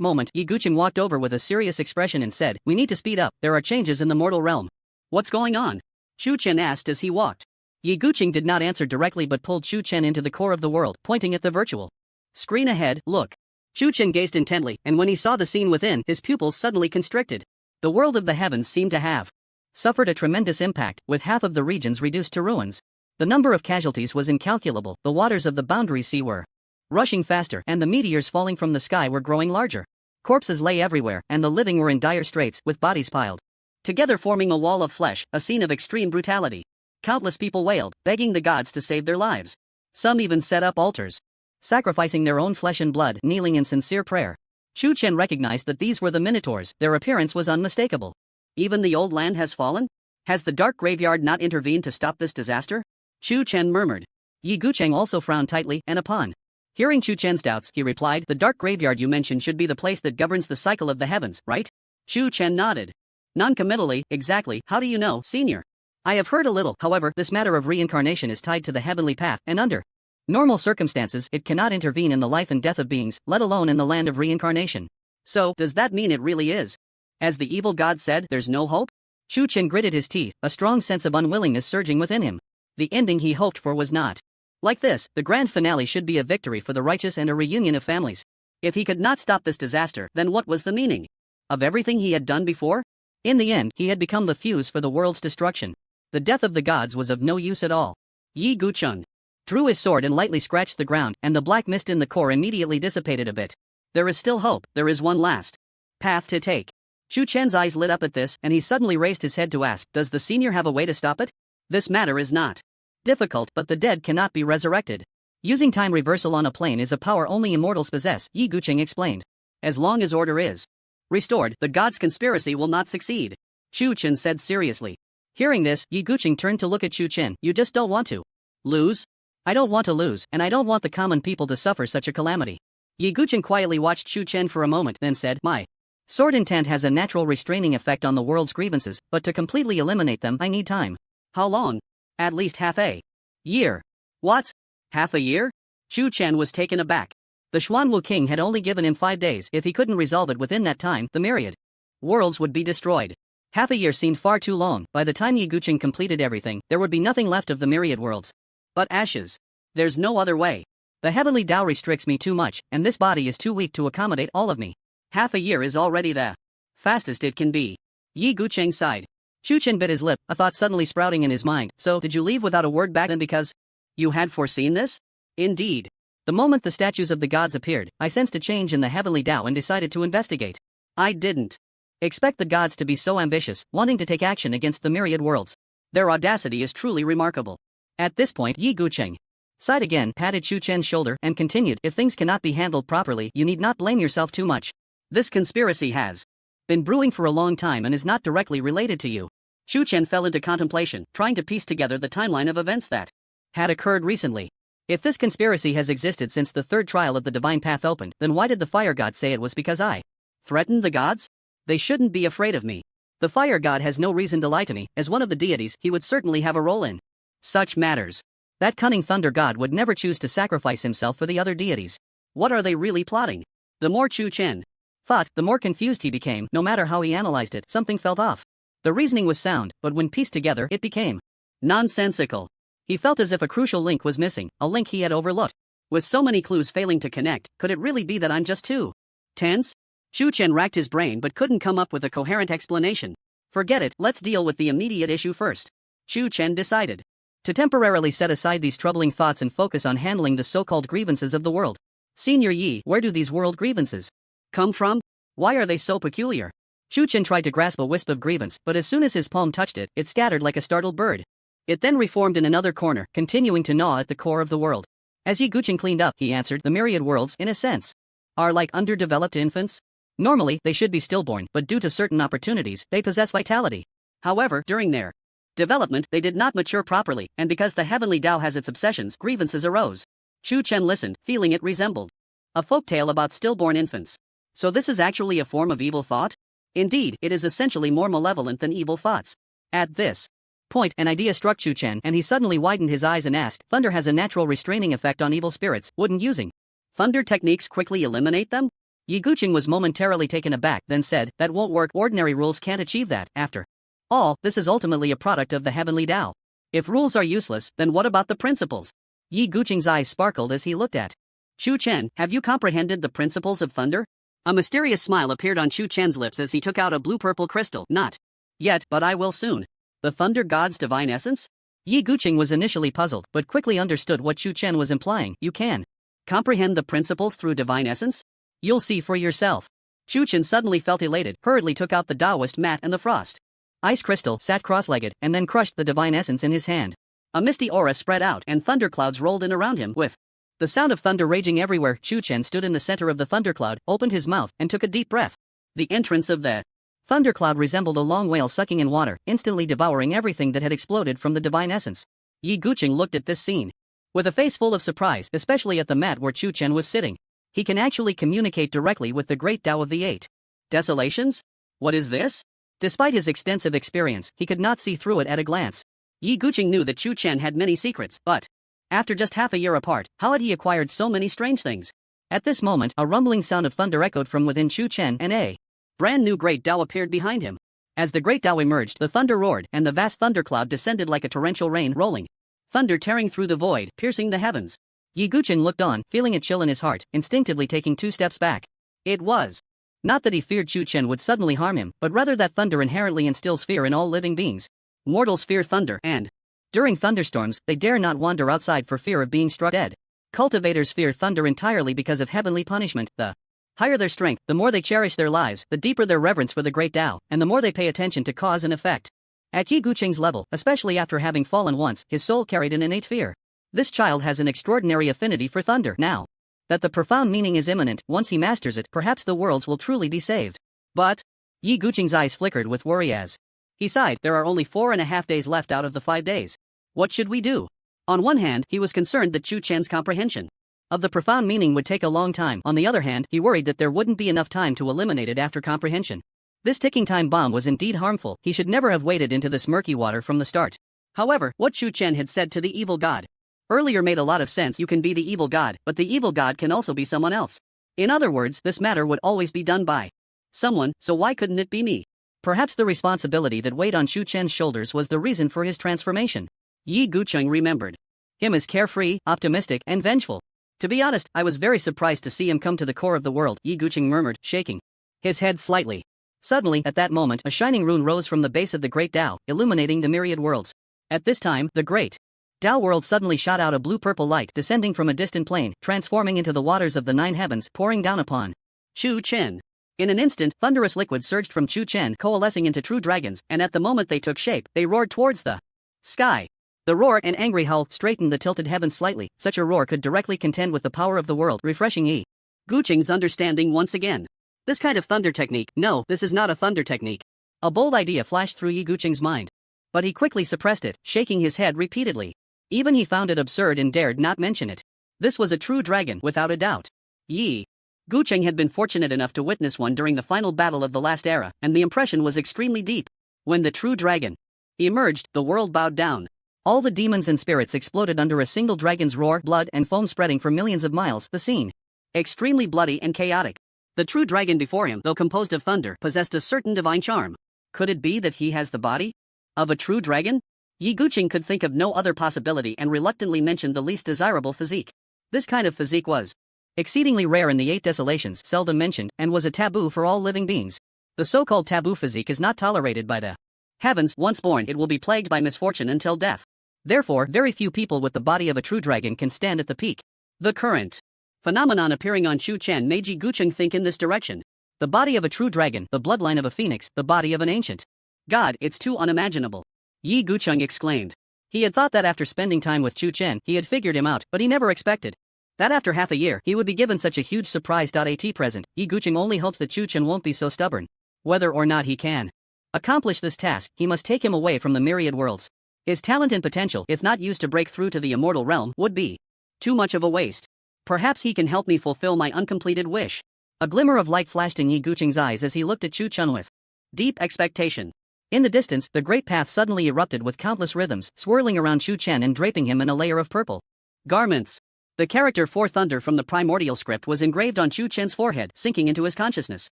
moment, Yi Guqing walked over with a serious expression and said, "We need to speed up. There are changes in the mortal realm." "What's going on?" Chu Chen asked as he walked. Yi Guqing did not answer directly but pulled Chu Chen into the core of the world, pointing at the virtual screen ahead. "Look." Chu Chen gazed intently, and when he saw the scene within, his pupils suddenly constricted. The world of the heavens seemed to have suffered a tremendous impact, with half of the regions reduced to ruins. The number of casualties was incalculable. The waters of the boundary sea were rushing faster, and the meteors falling from the sky were growing larger. Corpses lay everywhere, and the living were in dire straits, with bodies piled together forming a wall of flesh, a scene of extreme brutality. Countless people wailed, begging the gods to save their lives. Some even set up altars, sacrificing their own flesh and blood, kneeling in sincere prayer. Chu Chen recognized that these were the Minotaurs. Their appearance was unmistakable. Even the old land has fallen? Has the dark graveyard not intervened to stop this disaster? Chu Chen murmured. Yi Guqing also frowned tightly, and upon hearing Chu Chen's doubts, he replied, "The dark graveyard you mentioned should be the place that governs the cycle of the heavens, right?" Chu Chen nodded. Non-committally, "Exactly. How do you know, senior?" "I have heard a little. However, this matter of reincarnation is tied to the heavenly path, and under normal circumstances, it cannot intervene in the life and death of beings, let alone in the land of reincarnation." "So, does that mean it really is? As the evil god said, there's no hope?" Chu Chen gritted his teeth, a strong sense of unwillingness surging within him. The ending he hoped for was not like this. The grand finale should be a victory for the righteous and a reunion of families. If he could not stop this disaster, then what was the meaning of everything he had done before? In the end, he had become the fuse for the world's destruction. The death of the gods was of no use at all. Yi Guqing drew his sword and lightly scratched the ground, and the black mist in the core immediately dissipated a bit. There is still hope. There is one last path to take. Chu Chen's eyes lit up at this, and he suddenly raised his head to ask, "Does the senior have a way to stop it?" "This matter is not difficult, but the dead cannot be resurrected. Using time reversal on a plane is a power only immortals possess," Yi Guqing explained. "As long as order is restored, the gods' conspiracy will not succeed," Chu Chen said seriously. Hearing this, Yi Guqing turned to look at Chu Chen. "You just don't want to lose?" "I don't want to lose, and I don't want the common people to suffer such a calamity." Yi Guqing quietly watched Chu Chen for a moment, then said, "My sword intent has a natural restraining effect on the world's grievances, but to completely eliminate them, I need time. How long? At least half a year. What? Half a year? Chu Chen was taken aback. The Xuanwu king had only given him 5 days. If he couldn't resolve it within that time, the myriad worlds would be destroyed. Half a year seemed far too long. By the time Ye Guqing completed everything, there would be nothing left of the myriad worlds but ashes. There's no other way. The heavenly Tao restricts me too much, and this body is too weak to accommodate all of me. Half a year is already the fastest it can be. Ye Guqing sighed. Chu Chen bit his lip, a thought suddenly sprouting in his mind. So, did you leave without a word back then because you had foreseen this? Indeed. The moment the statues of the gods appeared, I sensed a change in the heavenly Tao and decided to investigate. I didn't expect the gods to be so ambitious, wanting to take action against the myriad worlds. Their audacity is truly remarkable. At this point, Ye Guqing sighed again, patted Chu Chen's shoulder, and continued, if things cannot be handled properly, you need not blame yourself too much. This conspiracy has been brewing for a long time and is not directly related to you. Chu Chen fell into contemplation, trying to piece together the timeline of events that had occurred recently. If this conspiracy has existed since the third trial of the divine path opened, then why did the fire god say it was because I threatened the gods? They shouldn't be afraid of me. The fire god has no reason to lie to me. As one of the deities, he would certainly have a role in such matters. That cunning thunder god would never choose to sacrifice himself for the other deities. What are they really plotting? The more Chu Chen thought, the more confused he became. No matter how he analyzed it, something felt off. The reasoning was sound, but when pieced together, it became nonsensical. He felt as if a crucial link was missing, a link he had overlooked. With so many clues failing to connect, could it really be that I'm just too tense? Chu Chen racked his brain but couldn't come up with a coherent explanation. Forget it, let's deal with the immediate issue first. Chu Chen decided to temporarily set aside these troubling thoughts and focus on handling the so-called grievances of the world. Senior Yi, where do these world grievances come from? Why are they so peculiar? Chu Chen tried to grasp a wisp of grievance, but as soon as his palm touched it, it scattered like a startled bird. It then reformed in another corner, continuing to gnaw at the core of the world. As Ye Guqing cleaned up, he answered, the myriad worlds, in a sense, are like underdeveloped infants. Normally, they should be stillborn, but due to certain opportunities, they possess vitality. However, during their development, they did not mature properly, and because the heavenly Tao has its obsessions, grievances arose. Chu Chen listened, feeling it resembled a folktale about stillborn infants. So this is actually a form of evil thought? Indeed, it is essentially more malevolent than evil thoughts. At this point, an idea struck Chu Chen, and he suddenly widened his eyes and asked, thunder has a natural restraining effect on evil spirits, wouldn't using thunder techniques quickly eliminate them? Ye Guqing was momentarily taken aback, then said, that won't work, ordinary rules can't achieve that. After all, this is ultimately a product of the heavenly Tao. If rules are useless, then what about the principles? Ye Guqing's eyes sparkled as he looked at Chu Chen. Have you comprehended the principles of thunder? A mysterious smile appeared on Chu Chen's lips as he took out a blue-purple crystal. Not yet, but I will soon. The thunder god's divine essence? Ye Guqing was initially puzzled, but quickly understood what Chu Chen was implying. You can comprehend the principles through divine essence? You'll see for yourself. Chu Chen suddenly felt elated, hurriedly took out the Taoist mat and the frost ice crystal, sat cross-legged, and then crushed the divine essence in his hand. A misty aura spread out, and thunderclouds rolled in around him, with the sound of thunder raging everywhere. Chu Chen stood in the center of the thundercloud, opened his mouth, and took a deep breath. The entrance of the thundercloud resembled a long whale sucking in water, instantly devouring everything that had exploded from the divine essence. Ye Guqing looked at this scene with a face full of surprise, especially at the mat where Chu Chen was sitting. He can actually communicate directly with the great Tao of the Eight Desolations? What is this? Despite his extensive experience, he could not see through it at a glance. Ye Guqing knew that Chu Chen had many secrets, but after just half a year apart, how had he acquired so many strange things? At this moment, a rumbling sound of thunder echoed from within Chu Chen, and a brand new great Tao appeared behind him. As the great Tao emerged, the thunder roared, and the vast thundercloud descended like a torrential rain, rolling thunder tearing through the void, piercing the heavens. Ye Guqing looked on, feeling a chill in his heart, instinctively taking 2 steps back. It was not that he feared Chu Chen would suddenly harm him, but rather that thunder inherently instills fear in all living beings. Mortals fear thunder, and during thunderstorms, they dare not wander outside for fear of being struck dead. Cultivators fear thunder entirely because of heavenly punishment. The higher their strength, the more they cherish their lives, the deeper their reverence for the great Tao, and the more they pay attention to cause and effect. At Ye Guqing's level, especially after having fallen once, his soul carried an innate fear. This child has an extraordinary affinity for thunder. Now that the profound meaning is imminent, once he masters it, perhaps the worlds will truly be saved. But Ye Guqing's eyes flickered with worry as he sighed. There are only 4.5 days left out of the 5 days. What should we do? On one hand, he was concerned that Chu Chen's comprehension of the profound meaning would take a long time. On the other hand, he worried that there wouldn't be enough time to eliminate it after comprehension. This ticking time bomb was indeed harmful. He should never have waded into this murky water from the start. However, what Chu Chen had said to the evil god earlier made a lot of sense. You can be the evil god, but the evil god can also be someone else. In other words, this matter would always be done by someone, so why couldn't it be me? Perhaps the responsibility that weighed on Chu Chen's shoulders was the reason for his transformation. Yi Gucheng remembered him as carefree, optimistic, and vengeful. To be honest, I was very surprised to see him come to the core of the world, Yi Gucheng murmured, shaking his head slightly. Suddenly, at that moment, a shining rune rose from the base of the Great Tao, illuminating the myriad worlds. At this time, the Great Tao world suddenly shot out a blue-purple light descending from a distant plane, transforming into the waters of the 9 heavens, pouring down upon Chu Chen. In an instant, thunderous liquid surged from Chu Chen, coalescing into true dragons, and at the moment they took shape, they roared towards the sky. The roar and angry howl straightened the tilted heavens slightly. Such a roar could directly contend with the power of the world, refreshing Yi Gucheng's understanding once again. This kind of thunder technique, no, this is not a thunder technique. A bold idea flashed through Yi Gucheng's mind. But he quickly suppressed it, shaking his head repeatedly. Even he found it absurd and dared not mention it. This was a true dragon, without a doubt. Yi Gucheng had been fortunate enough to witness one during the final battle of the last era, and the impression was extremely deep. When the true dragon emerged, the world bowed down. All the demons and spirits exploded under a single dragon's roar, blood and foam spreading for millions of miles, the scene extremely bloody and chaotic. The true dragon before him, though composed of thunder, possessed a certain divine charm. Could it be that he has the body of a true dragon? Yi Gucheng could think of no other possibility and reluctantly mentioned the least desirable physique. This kind of physique was exceedingly rare in the 8 desolations, seldom mentioned, and was a taboo for all living beings. The so-called taboo physique is not tolerated by the heavens. Once born, it will be plagued by misfortune until death. Therefore, very few people with the body of a true dragon can stand at the peak. The current phenomenon appearing on Chu Chen made Yi Gucheng think in this direction. The body of a true dragon, the bloodline of a phoenix, the body of an ancient god, it's too unimaginable. Yi Gucheng exclaimed. He had thought that after spending time with Chu Chen, he had figured him out, but he never expected that after half a year, he would be given such a huge surprise. At present, Yi Gucheng only hopes that Chu Chen won't be so stubborn. Whether or not he can accomplish this task, he must take him away from the myriad worlds. His talent and potential, if not used to break through to the immortal realm, would be too much of a waste. Perhaps he can help me fulfill my uncompleted wish. A glimmer of light flashed in Yi Gucheng's eyes as he looked at Chu Chen with deep expectation. In the distance, the great path suddenly erupted with countless rhythms, swirling around Chu Chen and draping him in a layer of purple garments. The character for thunder from the primordial script was engraved on Chu Chen's forehead, sinking into his consciousness.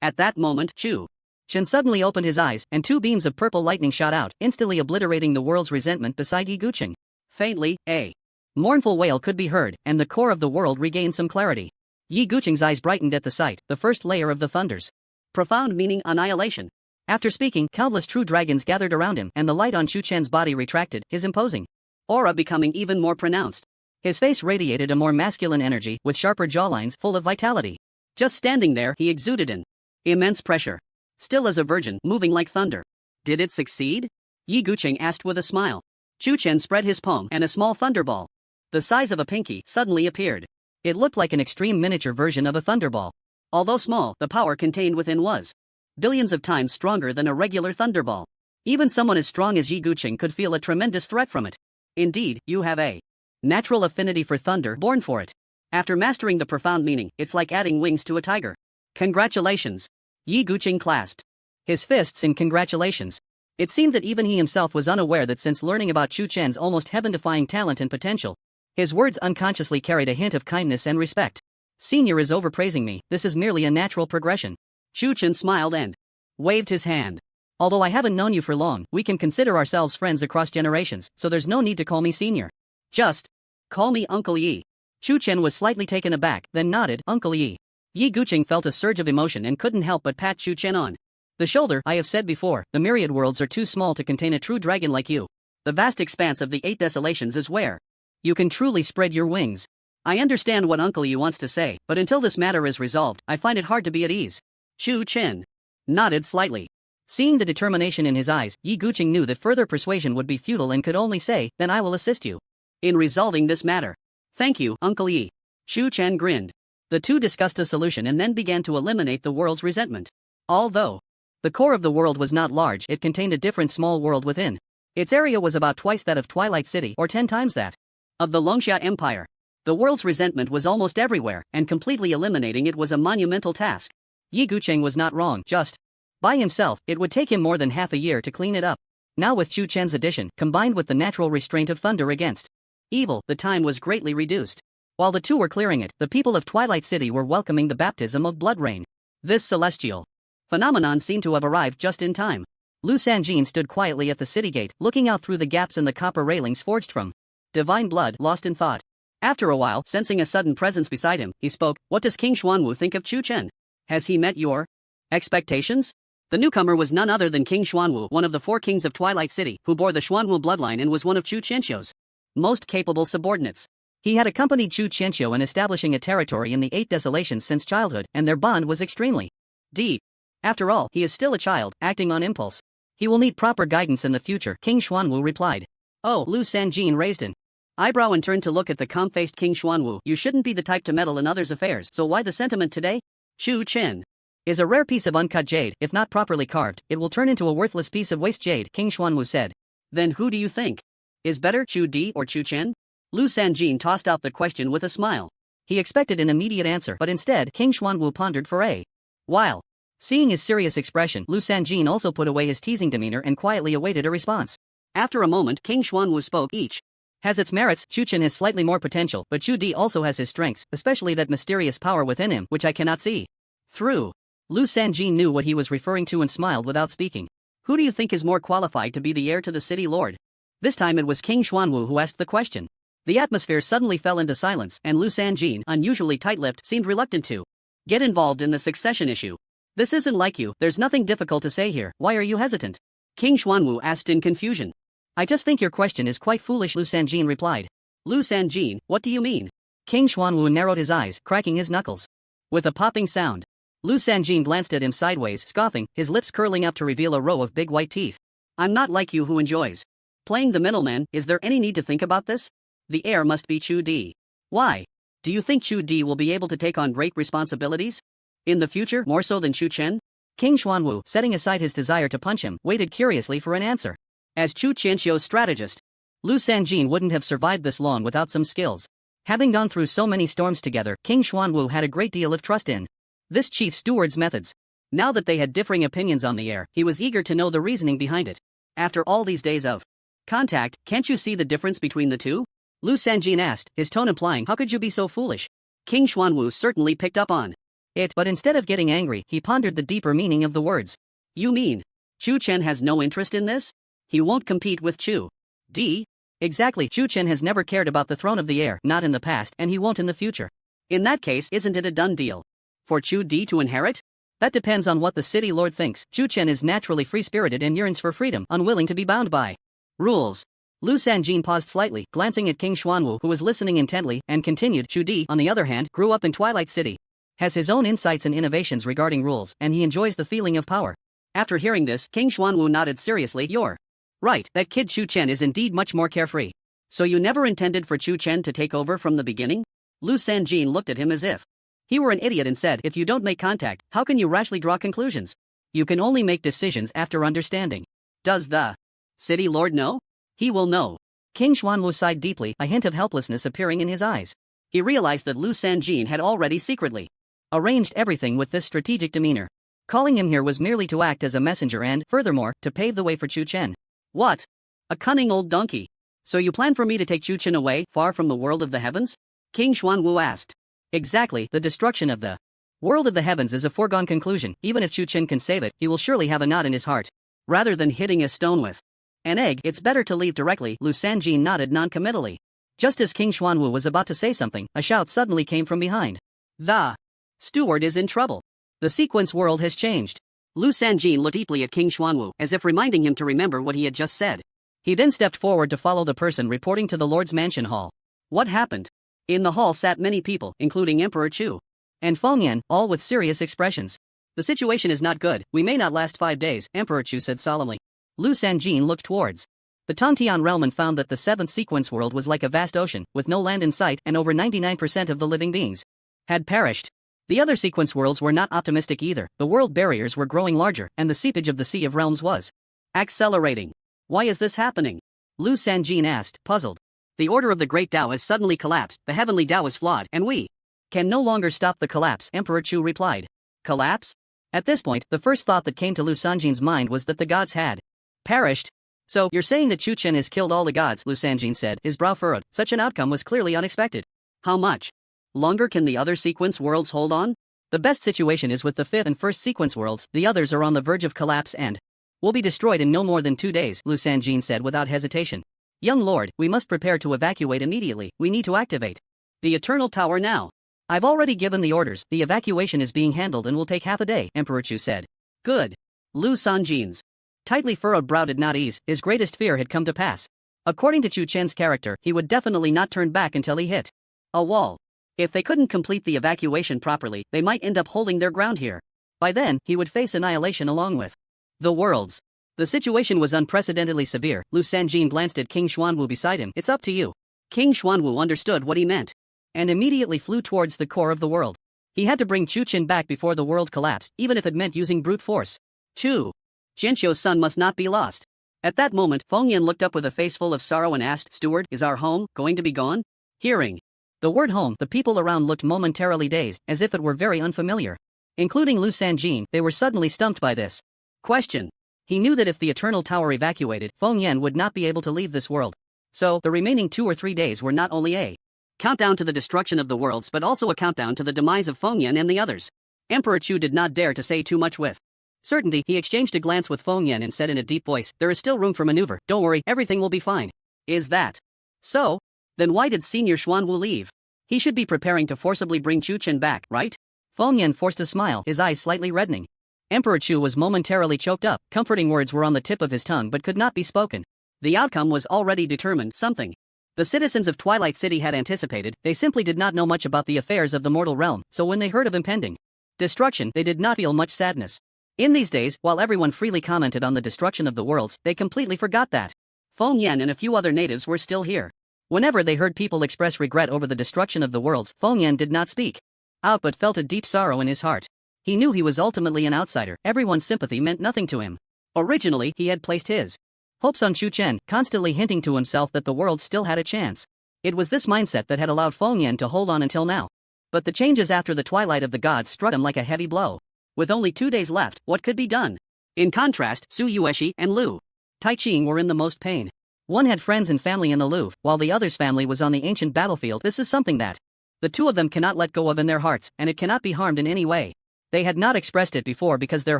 At that moment, Chu Chen suddenly opened his eyes, and 2 beams of purple lightning shot out, instantly obliterating the world's resentment beside Yi Gucheng. Faintly, a mournful wail could be heard, and the core of the world regained some clarity. Yi Gucheng's eyes brightened at the sight, the first layer of the thunder's profound meaning, annihilation. After speaking, countless true dragons gathered around him, and the light on Chu Chen's body retracted, his imposing aura becoming even more pronounced. His face radiated a more masculine energy, with sharper jawlines, full of vitality. Just standing there, he exuded an immense pressure. Still as a virgin, moving like thunder. Did it succeed? Yi Gucheng asked with a smile. Chu Chen spread his palm, and a small thunderball, the size of a pinky, suddenly appeared. It looked like an extreme miniature version of a thunderball. Although small, the power contained within was billions of times stronger than a regular thunderball. Even someone as strong as Yi Gucheng could feel a tremendous threat from it. Indeed, you have a natural affinity for thunder, born for it. After mastering the profound meaning, it's like adding wings to a tiger. Congratulations. Yi Gucheng clasped his fists in congratulations. It seemed that even he himself was unaware that since learning about Chu Chen's almost heaven-defying talent and potential, his words unconsciously carried a hint of kindness and respect. Senior is overpraising me, this is merely a natural progression. Chu Chen smiled and waved his hand. Although I haven't known you for long, we can consider ourselves friends across generations, so there's no need to call me senior. Just call me Uncle Yi. Chu Chen was slightly taken aback, then nodded, Uncle Yi. Yi Gucheng felt a surge of emotion and couldn't help but pat Chu Chen on the shoulder. I have said before, the myriad worlds are too small to contain a true dragon like you. The vast expanse of the 8 desolations is where you can truly spread your wings. I understand what Uncle Yi wants to say, but until this matter is resolved, I find it hard to be at ease. Chu Chen nodded slightly. Seeing the determination in his eyes, Yi Gucheng knew that further persuasion would be futile and could only say, then I will assist you in resolving this matter. Thank you, Uncle Yi. Chu Chen grinned. The two discussed a solution and then began to eliminate the world's resentment. Although the core of the world was not large, it contained a different small world within. Its area was about twice that of Twilight City, or 10 times that of the Longxia Empire. The world's resentment was almost everywhere, and completely eliminating it was a monumental task. Yi Gucheng was not wrong, just by himself, it would take him more than half a year to clean it up. Now with Chu Chen's addition, combined with the natural restraint of thunder against evil, the time was greatly reduced. While the two were clearing it, the people of Twilight City were welcoming the baptism of blood rain. This celestial phenomenon seemed to have arrived just in time. Lu Sanjin stood quietly at the city gate, looking out through the gaps in the copper railings forged from divine blood, lost in thought. After a while, sensing a sudden presence beside him, he spoke, "What does King Xuanwu think of Chu Chen? Has he met your expectations?" The newcomer was none other than King Xuanwu, one of the 4 kings of Twilight City, who bore the Xuanwu bloodline and was one of Chu Qianqiu's most capable subordinates. He had accompanied Chu Qianqiu in establishing a territory in the 8 Desolations since childhood, and their bond was extremely deep. After all, he is still a child, acting on impulse. He will need proper guidance in the future, King Xuanwu replied. Oh, Lu Sanjin raised an eyebrow and turned to look at the calm-faced King Xuanwu. You shouldn't be the type to meddle in others' affairs, so why the sentiment today? Chu Chen is a rare piece of uncut jade. If not properly carved, it will turn into a worthless piece of waste jade, King Xuanwu said. Then who do you think is better, Chu Di or Chu Chen? Lu Sanjin tossed out the question with a smile. He expected an immediate answer, but instead, King Xuanwu pondered for a while. Seeing his serious expression, Lu Sanjin also put away his teasing demeanor and quietly awaited a response. After a moment, King Xuanwu spoke. Each has its merits. Chu Chen has slightly more potential, but Chu Di also has his strengths, especially that mysterious power within him, which I cannot see through. Lu Sanjin knew what he was referring to and smiled without speaking. Who do you think is more qualified to be the heir to the city lord? This time it was King Xuanwu who asked the question. The atmosphere suddenly fell into silence, and Lu Sanjin, unusually tight-lipped, seemed reluctant to get involved in the succession issue. This isn't like you, there's nothing difficult to say here, why are you hesitant? King Xuanwu asked in confusion. I just think your question is quite foolish, Lu Sanjin replied. Lu Sanjin, what do you mean? King Xuanwu narrowed his eyes, cracking his knuckles with a popping sound. Lu Sanjin glanced at him sideways, scoffing, his lips curling up to reveal a row of big white teeth. I'm not like you who enjoys playing the middleman. Is there any need to think about this? The heir must be Chu Di. Why? Do you think Chu Di will be able to take on great responsibilities in the future, more so than Chu Chen? King Xuanwu, setting aside his desire to punch him, waited curiously for an answer. As Chu Qianqiu's strategist, Lu Sanjin wouldn't have survived this long without some skills. Having gone through so many storms together, King Xuanwu had a great deal of trust in this chief steward's methods. Now that they had differing opinions on the heir, he was eager to know the reasoning behind it. After all these days of contact, can't you see the difference between the two? Lu Sanjin asked, his tone implying, how could you be so foolish? King Xuanwu certainly picked up on it, but instead of getting angry, he pondered the deeper meaning of the words. You mean Chu Chen has no interest in this? He won't compete with Chu Di? Exactly, Chu Chen has never cared about the throne of the heir, not in the past, and he won't in the future. In that case, isn't it a done deal for Chu Di to inherit? That depends on what the city lord thinks. Chu Chen is naturally free-spirited and yearns for freedom, unwilling to be bound by rules. Lu Sanjin paused slightly, glancing at King Xuanwu, who was listening intently, and continued. Chu Di, on the other hand, grew up in Twilight City, has his own insights and innovations regarding rules, and he enjoys the feeling of power. After hearing this, King Xuanwu nodded seriously. You're right, that kid Chu Chen is indeed much more carefree. So you never intended for Chu Chen to take over from the beginning? Lu Sanjin looked at him as if he were an idiot and said, if you don't make contact, how can you rashly draw conclusions? You can only make decisions after understanding. Does the city lord know? He will know. King Xuanwu sighed deeply, a hint of helplessness appearing in his eyes. He realized that Lu Sanjin had already secretly arranged everything with this strategic demeanor. Calling him here was merely to act as a messenger and, furthermore, to pave the way for Chu Chen. What? A cunning old donkey. So you plan for me to take Chu Chen away, far from the world of the heavens? King Xuanwu asked. Exactly, the destruction of the world of the heavens is a foregone conclusion. Even if Chu Chen can save it, he will surely have a knot in his heart. Rather than hitting a stone with an egg, it's better to leave directly. Lu Sanjin nodded non-committally. Just as King Xuanwu was about to say something, a shout suddenly came from behind. The steward is in trouble. The sequence world has changed. Lu Sanjin looked deeply at King Xuanwu, as if reminding him to remember what he had just said. He then stepped forward to follow the person reporting to the Lord's Mansion Hall. What happened? In the hall sat many people, including Emperor Chu and Feng Yan, all with serious expressions. The situation is not good, we may not last 5 days, Emperor Chu said solemnly. Lu Sanjin looked towards the Tongtian realm and found that the 7th sequence world was like a vast ocean, with no land in sight, and over 99% of the living beings had perished. The other sequence worlds were not optimistic either. The world barriers were growing larger, and the seepage of the Sea of Realms was accelerating. Why is this happening? Lu Sanjin asked, puzzled. The order of the Great Tao has suddenly collapsed, the heavenly Tao is flawed, and we can no longer stop the collapse, Emperor Chu replied. Collapse? At this point, the first thought that came to Lu Sanjin's mind was that the gods had perished. So, you're saying that Chu Chen has killed all the gods, Lu Sanjin said, his brow furrowed. Such an outcome was clearly unexpected. How much longer can the other sequence worlds hold on? The best situation is with the 5th and 1st sequence worlds, the others are on the verge of collapse and will be destroyed in no more than 2 days, Lu Sanjin said without hesitation. Young lord, we must prepare to evacuate immediately. We need to activate the Eternal Tower now. I've already given the orders. The evacuation is being handled and will take half a day, Emperor Chu said. Good. Lu Sanjin's tightly furrowed brow did not ease. His greatest fear had come to pass. According to Chu Chen's character, he would definitely not turn back until he hit a wall. If they couldn't complete the evacuation properly, they might end up holding their ground here. By then, he would face annihilation along with the worlds. The situation was unprecedentedly severe. Lu Sanjin glanced at King Xuanwu beside him. It's up to you. King Xuanwu understood what he meant and immediately flew towards the core of the world. He had to bring Chu Chen back before the world collapsed, even if it meant using brute force. Chu Jianqiu's son must not be lost. At that moment, Feng Yan looked up with a face full of sorrow and asked, Steward, is our home going to be gone? Hearing the word home, the people around looked momentarily dazed, as if it were very unfamiliar. Including Lu Sanjin, they were suddenly stumped by this question. He knew that if the Eternal Tower evacuated, Feng Yan would not be able to leave this world. So, the remaining 2 or 3 days were not only a countdown to the destruction of the worlds but also a countdown to the demise of Feng Yan and the others. Emperor Chu did not dare to say too much with certainty. He exchanged a glance with Feng Yan and said in a deep voice, there is still room for maneuver. Don't worry, everything will be fine. Is that so? Then why did Senior Xuanwu leave? He should be preparing to forcibly bring Chu Chen back, right? Feng Yan forced a smile, his eyes slightly reddening. Emperor Chu was momentarily choked up. Comforting words were on the tip of his tongue but could not be spoken. The outcome was already determined, something the citizens of Twilight City had anticipated. They simply did not know much about the affairs of the mortal realm, so when they heard of impending destruction, they did not feel much sadness. In these days, while everyone freely commented on the destruction of the worlds, they completely forgot that Feng Yan and a few other natives were still here. Whenever they heard people express regret over the destruction of the worlds, Feng Yan did not speak out but felt a deep sorrow in his heart. He knew he was ultimately an outsider. Everyone's sympathy meant nothing to him. Originally, he had placed his hopes on Chu Chen, constantly hinting to himself that the world still had a chance. It was this mindset that had allowed Feng Yan to hold on until now. But the changes after the twilight of the gods struck him like a heavy blow. With only 2 days left, what could be done? In contrast, Su Yueshi and Lu Taiqing were in the most pain. One had friends and family in the Louvre, while the other's family was on the ancient battlefield. This is something that the two of them cannot let go of in their hearts, and it cannot be harmed in any way. They had not expressed it before because their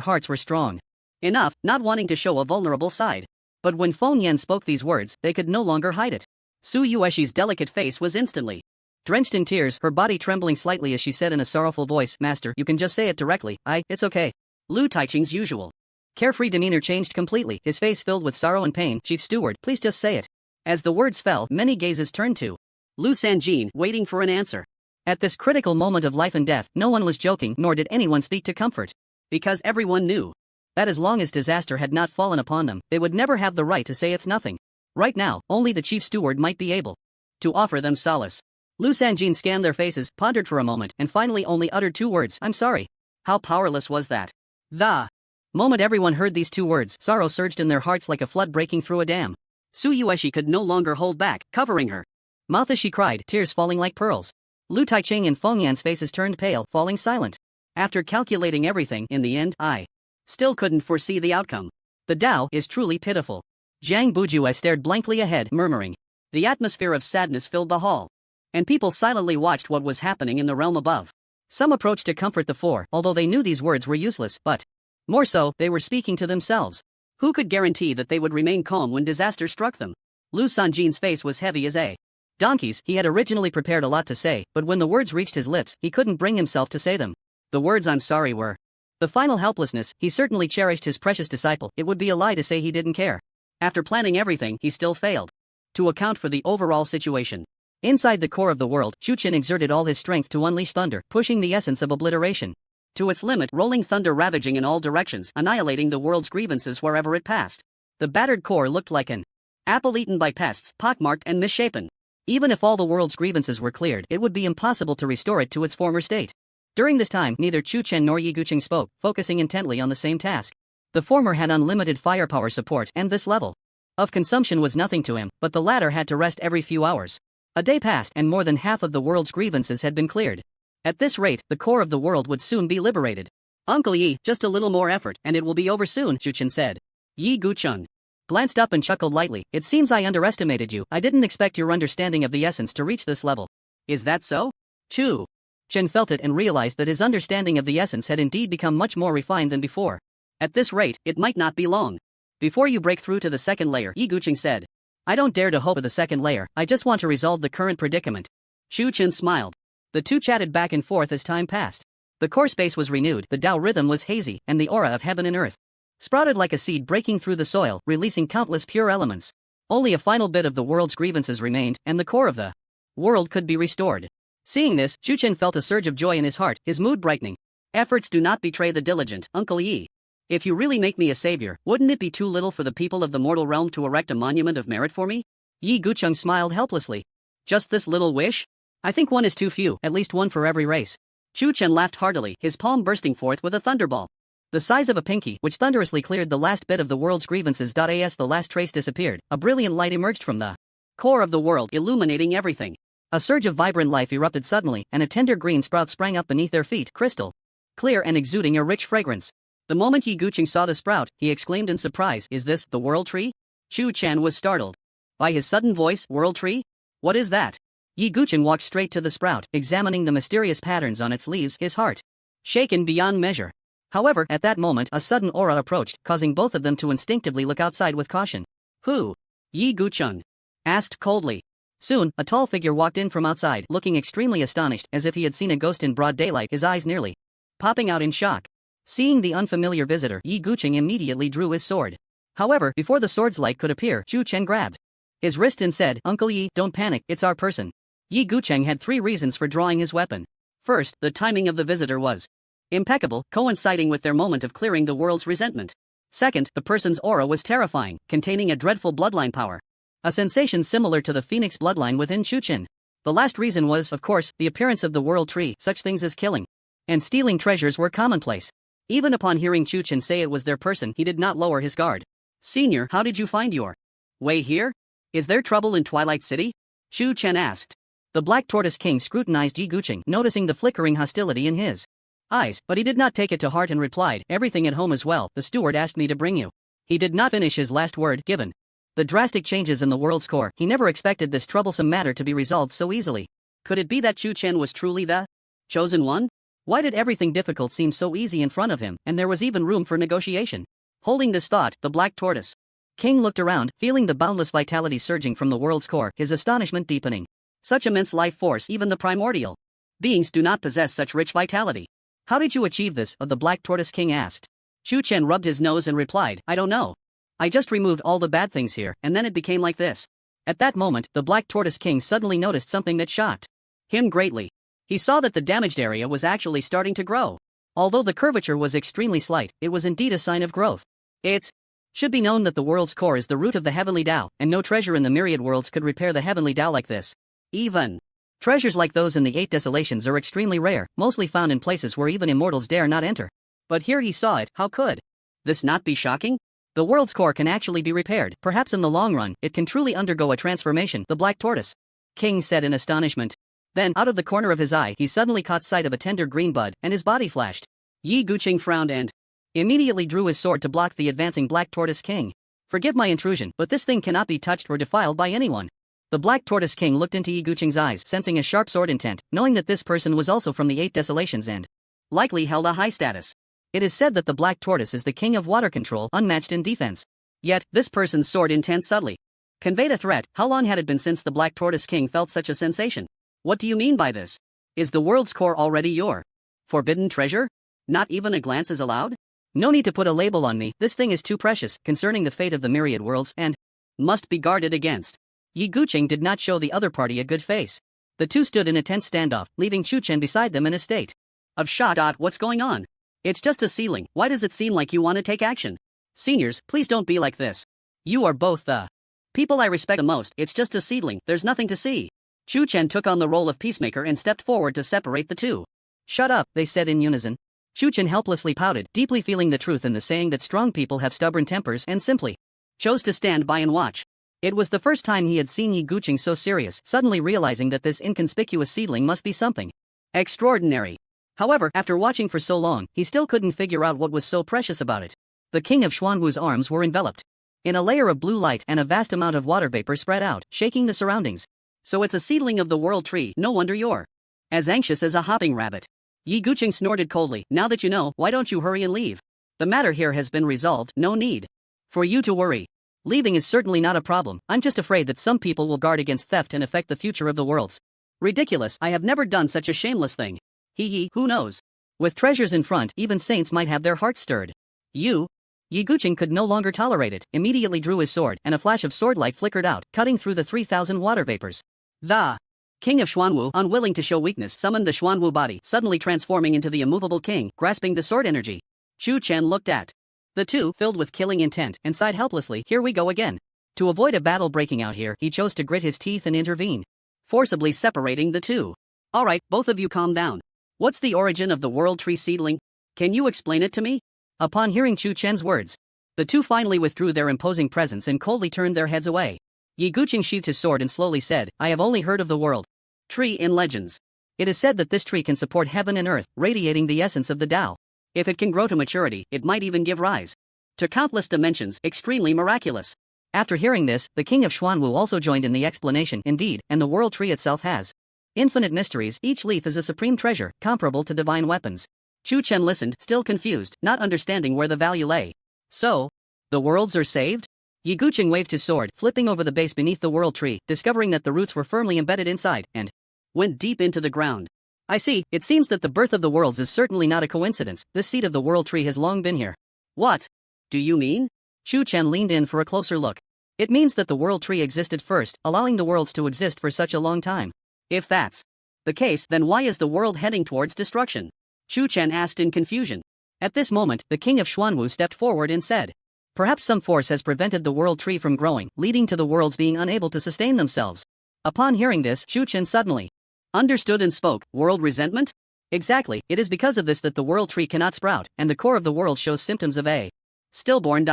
hearts were strong enough, not wanting to show a vulnerable side. But when Feng Yan spoke these words, they could no longer hide it. Su Yueshi's delicate face was instantly drenched in tears, her body trembling slightly as she said in a sorrowful voice, Master, you can just say it directly. It's okay. Lu Taiqing's usual carefree demeanor changed completely, his face filled with sorrow and pain. Chief Steward, please just say it. As the words fell, many gazes turned to Lu Sanjin, waiting for an answer. At this critical moment of life and death, no one was joking, nor did anyone speak to comfort. Because everyone knew that as long as disaster had not fallen upon them, they would never have the right to say it's nothing. Right now, only the Chief Steward might be able to offer them solace. Lu Sanjin scanned their faces, pondered for a moment, and finally only uttered 2 words, I'm sorry. How powerless was that? The moment everyone heard these 2 words, sorrow surged in their hearts like a flood breaking through a dam. Su Yueshi could no longer hold back, covering her mouth as she cried, tears falling like pearls. Lu Taiqing and Feng Yan's faces turned pale, falling silent. After calculating everything, in the end, I still couldn't foresee the outcome. The Tao is truly pitiful. Zhang Bujue stared blankly ahead, murmuring. The atmosphere of sadness filled the hall, and people silently watched what was happening in the realm above. Some approached to comfort the 4, although they knew these words were useless, but more so, they were speaking to themselves. Who could guarantee that they would remain calm when disaster struck them? Lu Sanjin's face was heavy as a donkey's. He had originally prepared a lot to say, but when the words reached his lips, he couldn't bring himself to say them. The words I'm sorry were the final helplessness. He certainly cherished his precious disciple. It would be a lie to say he didn't care. After planning everything, he still failed to account for the overall situation. Inside the core of the world, Chu Chen exerted all his strength to unleash thunder, pushing the essence of obliteration to its limit, rolling thunder ravaging in all directions, annihilating the world's grievances wherever it passed. The battered core looked like an apple eaten by pests, pockmarked and misshapen. Even if all the world's grievances were cleared, it would be impossible to restore it to its former state. During this time, neither Chu Chen nor Yi Guqing spoke, focusing intently on the same task. The former had unlimited firepower support, and this level of consumption was nothing to him, but the latter had to rest every few hours. A day passed, and more than half of the world's grievances had been cleared. At this rate, the core of the world would soon be liberated. Uncle Yi, just a little more effort, and it will be over soon, Chu Chen said. Yi Guqing glanced up and chuckled lightly. It seems I underestimated you. I didn't expect your understanding of the essence to reach this level. Is that so? Chu Chen felt it and realized that his understanding of the essence had indeed become much more refined than before. At this rate, it might not be long before you break through to the second layer, Yi Guqing said. I don't dare to hope for the second layer, I just want to resolve the current predicament. Chu Chen smiled. The two chatted back and forth as time passed. The core space was renewed, the Tao rhythm was hazy, and the aura of heaven and earth sprouted like a seed breaking through the soil, releasing countless pure elements. Only a final bit of the world's grievances remained, and the core of the world could be restored. Seeing this, Chu Chen felt a surge of joy in his heart, his mood brightening. Efforts do not betray the diligent, Uncle Yi. If you really make me a savior, wouldn't it be too little for the people of the mortal realm to erect a monument of merit for me? Yi Guqing smiled helplessly. Just this little wish? I think one is too few, at least one for every race. Chu Chen laughed heartily, his palm bursting forth with a thunderball the size of a pinky, which thunderously cleared the last bit of the world's grievances. As the last trace disappeared, a brilliant light emerged from the core of the world, illuminating everything. A surge of vibrant life erupted suddenly, and a tender green sprout sprang up beneath their feet, crystal clear and exuding a rich fragrance. The moment Yi Guqing saw the sprout, he exclaimed in surprise, "Is this the world tree?" Chu Chen was startled by his sudden voice. World tree? What is that? Yi Guqing walked straight to the sprout, examining the mysterious patterns on its leaves, his heart shaken beyond measure. However, at that moment, a sudden aura approached, causing both of them to instinctively look outside with caution. Who? Yi Guqing asked coldly. Soon, a tall figure walked in from outside, looking extremely astonished, as if he had seen a ghost in broad daylight, his eyes nearly popping out in shock. Seeing the unfamiliar visitor, Yi Guqing immediately drew his sword. However, before the sword's light could appear, Chu Chen grabbed his wrist and said, "Uncle Yi, don't panic, it's our person." Yi Guqing had 3 reasons for drawing his weapon. First, the timing of the visitor was impeccable, coinciding with their moment of clearing the world's resentment. Second, the person's aura was terrifying, containing a dreadful bloodline power, a sensation similar to the phoenix bloodline within Chu Chen. The last reason was, of course, the appearance of the world tree. Such things as killing and stealing treasures were commonplace. Even upon hearing Chu Chen say it was their person, he did not lower his guard. "Senior, how did you find your way here? Is there trouble in Twilight City?" Chu Chen asked. The Black Tortoise King scrutinized Yi Guqing, noticing the flickering hostility in his eyes, but he did not take it to heart and replied, "Everything at home is well, the steward asked me to bring you." He did not finish his last word. Given the drastic changes in the world's core, he never expected this troublesome matter to be resolved so easily. Could it be that Chu Chen was truly the chosen one? Why did everything difficult seem so easy in front of him, and there was even room for negotiation? Holding this thought, the Black Tortoise King looked around, feeling the boundless vitality surging from the world's core, his astonishment deepening. Such immense life force, even the primordial beings do not possess such rich vitality. "How did you achieve this?" the Black Tortoise King asked. Chu Chen rubbed his nose and replied, "I don't know. I just removed all the bad things here, and then it became like this." At that moment, the Black Tortoise King suddenly noticed something that shocked him greatly. He saw that the damaged area was actually starting to grow. Although the curvature was extremely slight, it was indeed a sign of growth. It should be known that the world's core is the root of the heavenly Tao, and no treasure in the myriad worlds could repair the heavenly Tao like this. Even treasures like those in the 8 desolations are extremely rare, mostly found in places where even immortals dare not enter. But here he saw it. How could this not be shocking? The world's core can actually be repaired. Perhaps in the long run, it can truly undergo a transformation, the Black Tortoise King said in astonishment. Then, out of the corner of his eye, he suddenly caught sight of a tender green bud, and his body flashed. Yi Guqing frowned and immediately drew his sword to block the advancing Black Tortoise King. "Forgive my intrusion, but this thing cannot be touched or defiled by anyone." The Black Tortoise King looked into Yi Guqing's eyes, sensing a sharp sword intent, knowing that this person was also from the 8 desolations and likely held a high status. It is said that the Black Tortoise is the king of water control, unmatched in defense. Yet, this person's sword intent subtly conveyed a threat. How long had it been since the Black Tortoise King felt such a sensation? "What do you mean by this? Is the world's core already your forbidden treasure? Not even a glance is allowed? No need to put a label on me, this thing is too precious, concerning the fate of the myriad worlds, and must be guarded against." Yi Guqing did not show the other party a good face. The two stood in a tense standoff, leaving Chu Chen beside them in a state of shock. "What's going on? It's just a ceiling, why does it seem like you want to take action? Seniors, please don't be like this. You are both the people I respect the most. It's just a seedling, there's nothing to see." Chu Chen took on the role of peacemaker and stepped forward to separate the two. "Shut up," they said in unison. Chu Chen helplessly pouted, deeply feeling the truth in the saying that strong people have stubborn tempers, and simply chose to stand by and watch. It was the first time he had seen Yi Guqing so serious, suddenly realizing that this inconspicuous seedling must be something extraordinary. However, after watching for so long, he still couldn't figure out what was so precious about it. The king of Xuanwu's arms were enveloped in a layer of blue light and a vast amount of water vapor spread out, shaking the surroundings. So it's a seedling of the world tree, no wonder you're as anxious as a hopping rabbit. Yi Guqing snorted coldly. Now that you know, why don't you hurry and leave? The matter here has been resolved, no need for you to worry. Leaving is certainly not a problem, I'm just afraid that some people will guard against theft and affect the future of the worlds. Ridiculous, I have never done such a shameless thing. Hee hee, who knows? With treasures in front, even saints might have their hearts stirred. Yi Guqing could no longer tolerate it, immediately drew his sword, and a flash of swordlight flickered out, cutting through the 3,000 water vapors. The King of Xuanwu, unwilling to show weakness, summoned the Xuanwu body, suddenly transforming into the immovable king, grasping the sword energy. Chu Chen looked at the two, filled with killing intent, and sighed helplessly. Here we go again. To avoid a battle breaking out here, he chose to grit his teeth and intervene, forcibly separating the two. Alright, both of you calm down. What's the origin of the world tree seedling? Can you explain it to me? Upon hearing Chu Chen's words, the two finally withdrew their imposing presence and coldly turned their heads away. Yi Guqing sheathed his sword and slowly said, I have only heard of the world tree in legends. It is said that this tree can support heaven and earth, radiating the essence of the Tao. If it can grow to maturity, it might even give rise to countless dimensions, extremely miraculous. After hearing this, the king of Xuanwu also joined in the explanation. Indeed, and the world tree itself has infinite mysteries. Each leaf is a supreme treasure, comparable to divine weapons. Chu Chen listened, still confused, not understanding where the value lay. So, the worlds are saved? Yi Guqing waved his sword, flipping over the base beneath the world tree, discovering that the roots were firmly embedded inside, and went deep into the ground. I see, it seems that the birth of the worlds is certainly not a coincidence. This seed of the world tree has long been here. What do you mean? Chu Chen leaned in for a closer look. It means that the world tree existed first, allowing the worlds to exist for such a long time. If that's the case, then why is the world heading towards destruction? Chu Chen asked in confusion. At this moment, the king of Xuanwu stepped forward and said, perhaps some force has prevented the world tree from growing, leading to the worlds being unable to sustain themselves. Upon hearing this, Chu Chen suddenly understood and spoke. World resentment? Exactly, it is because of this that the world tree cannot sprout, and the core of the world shows symptoms of a stillborn.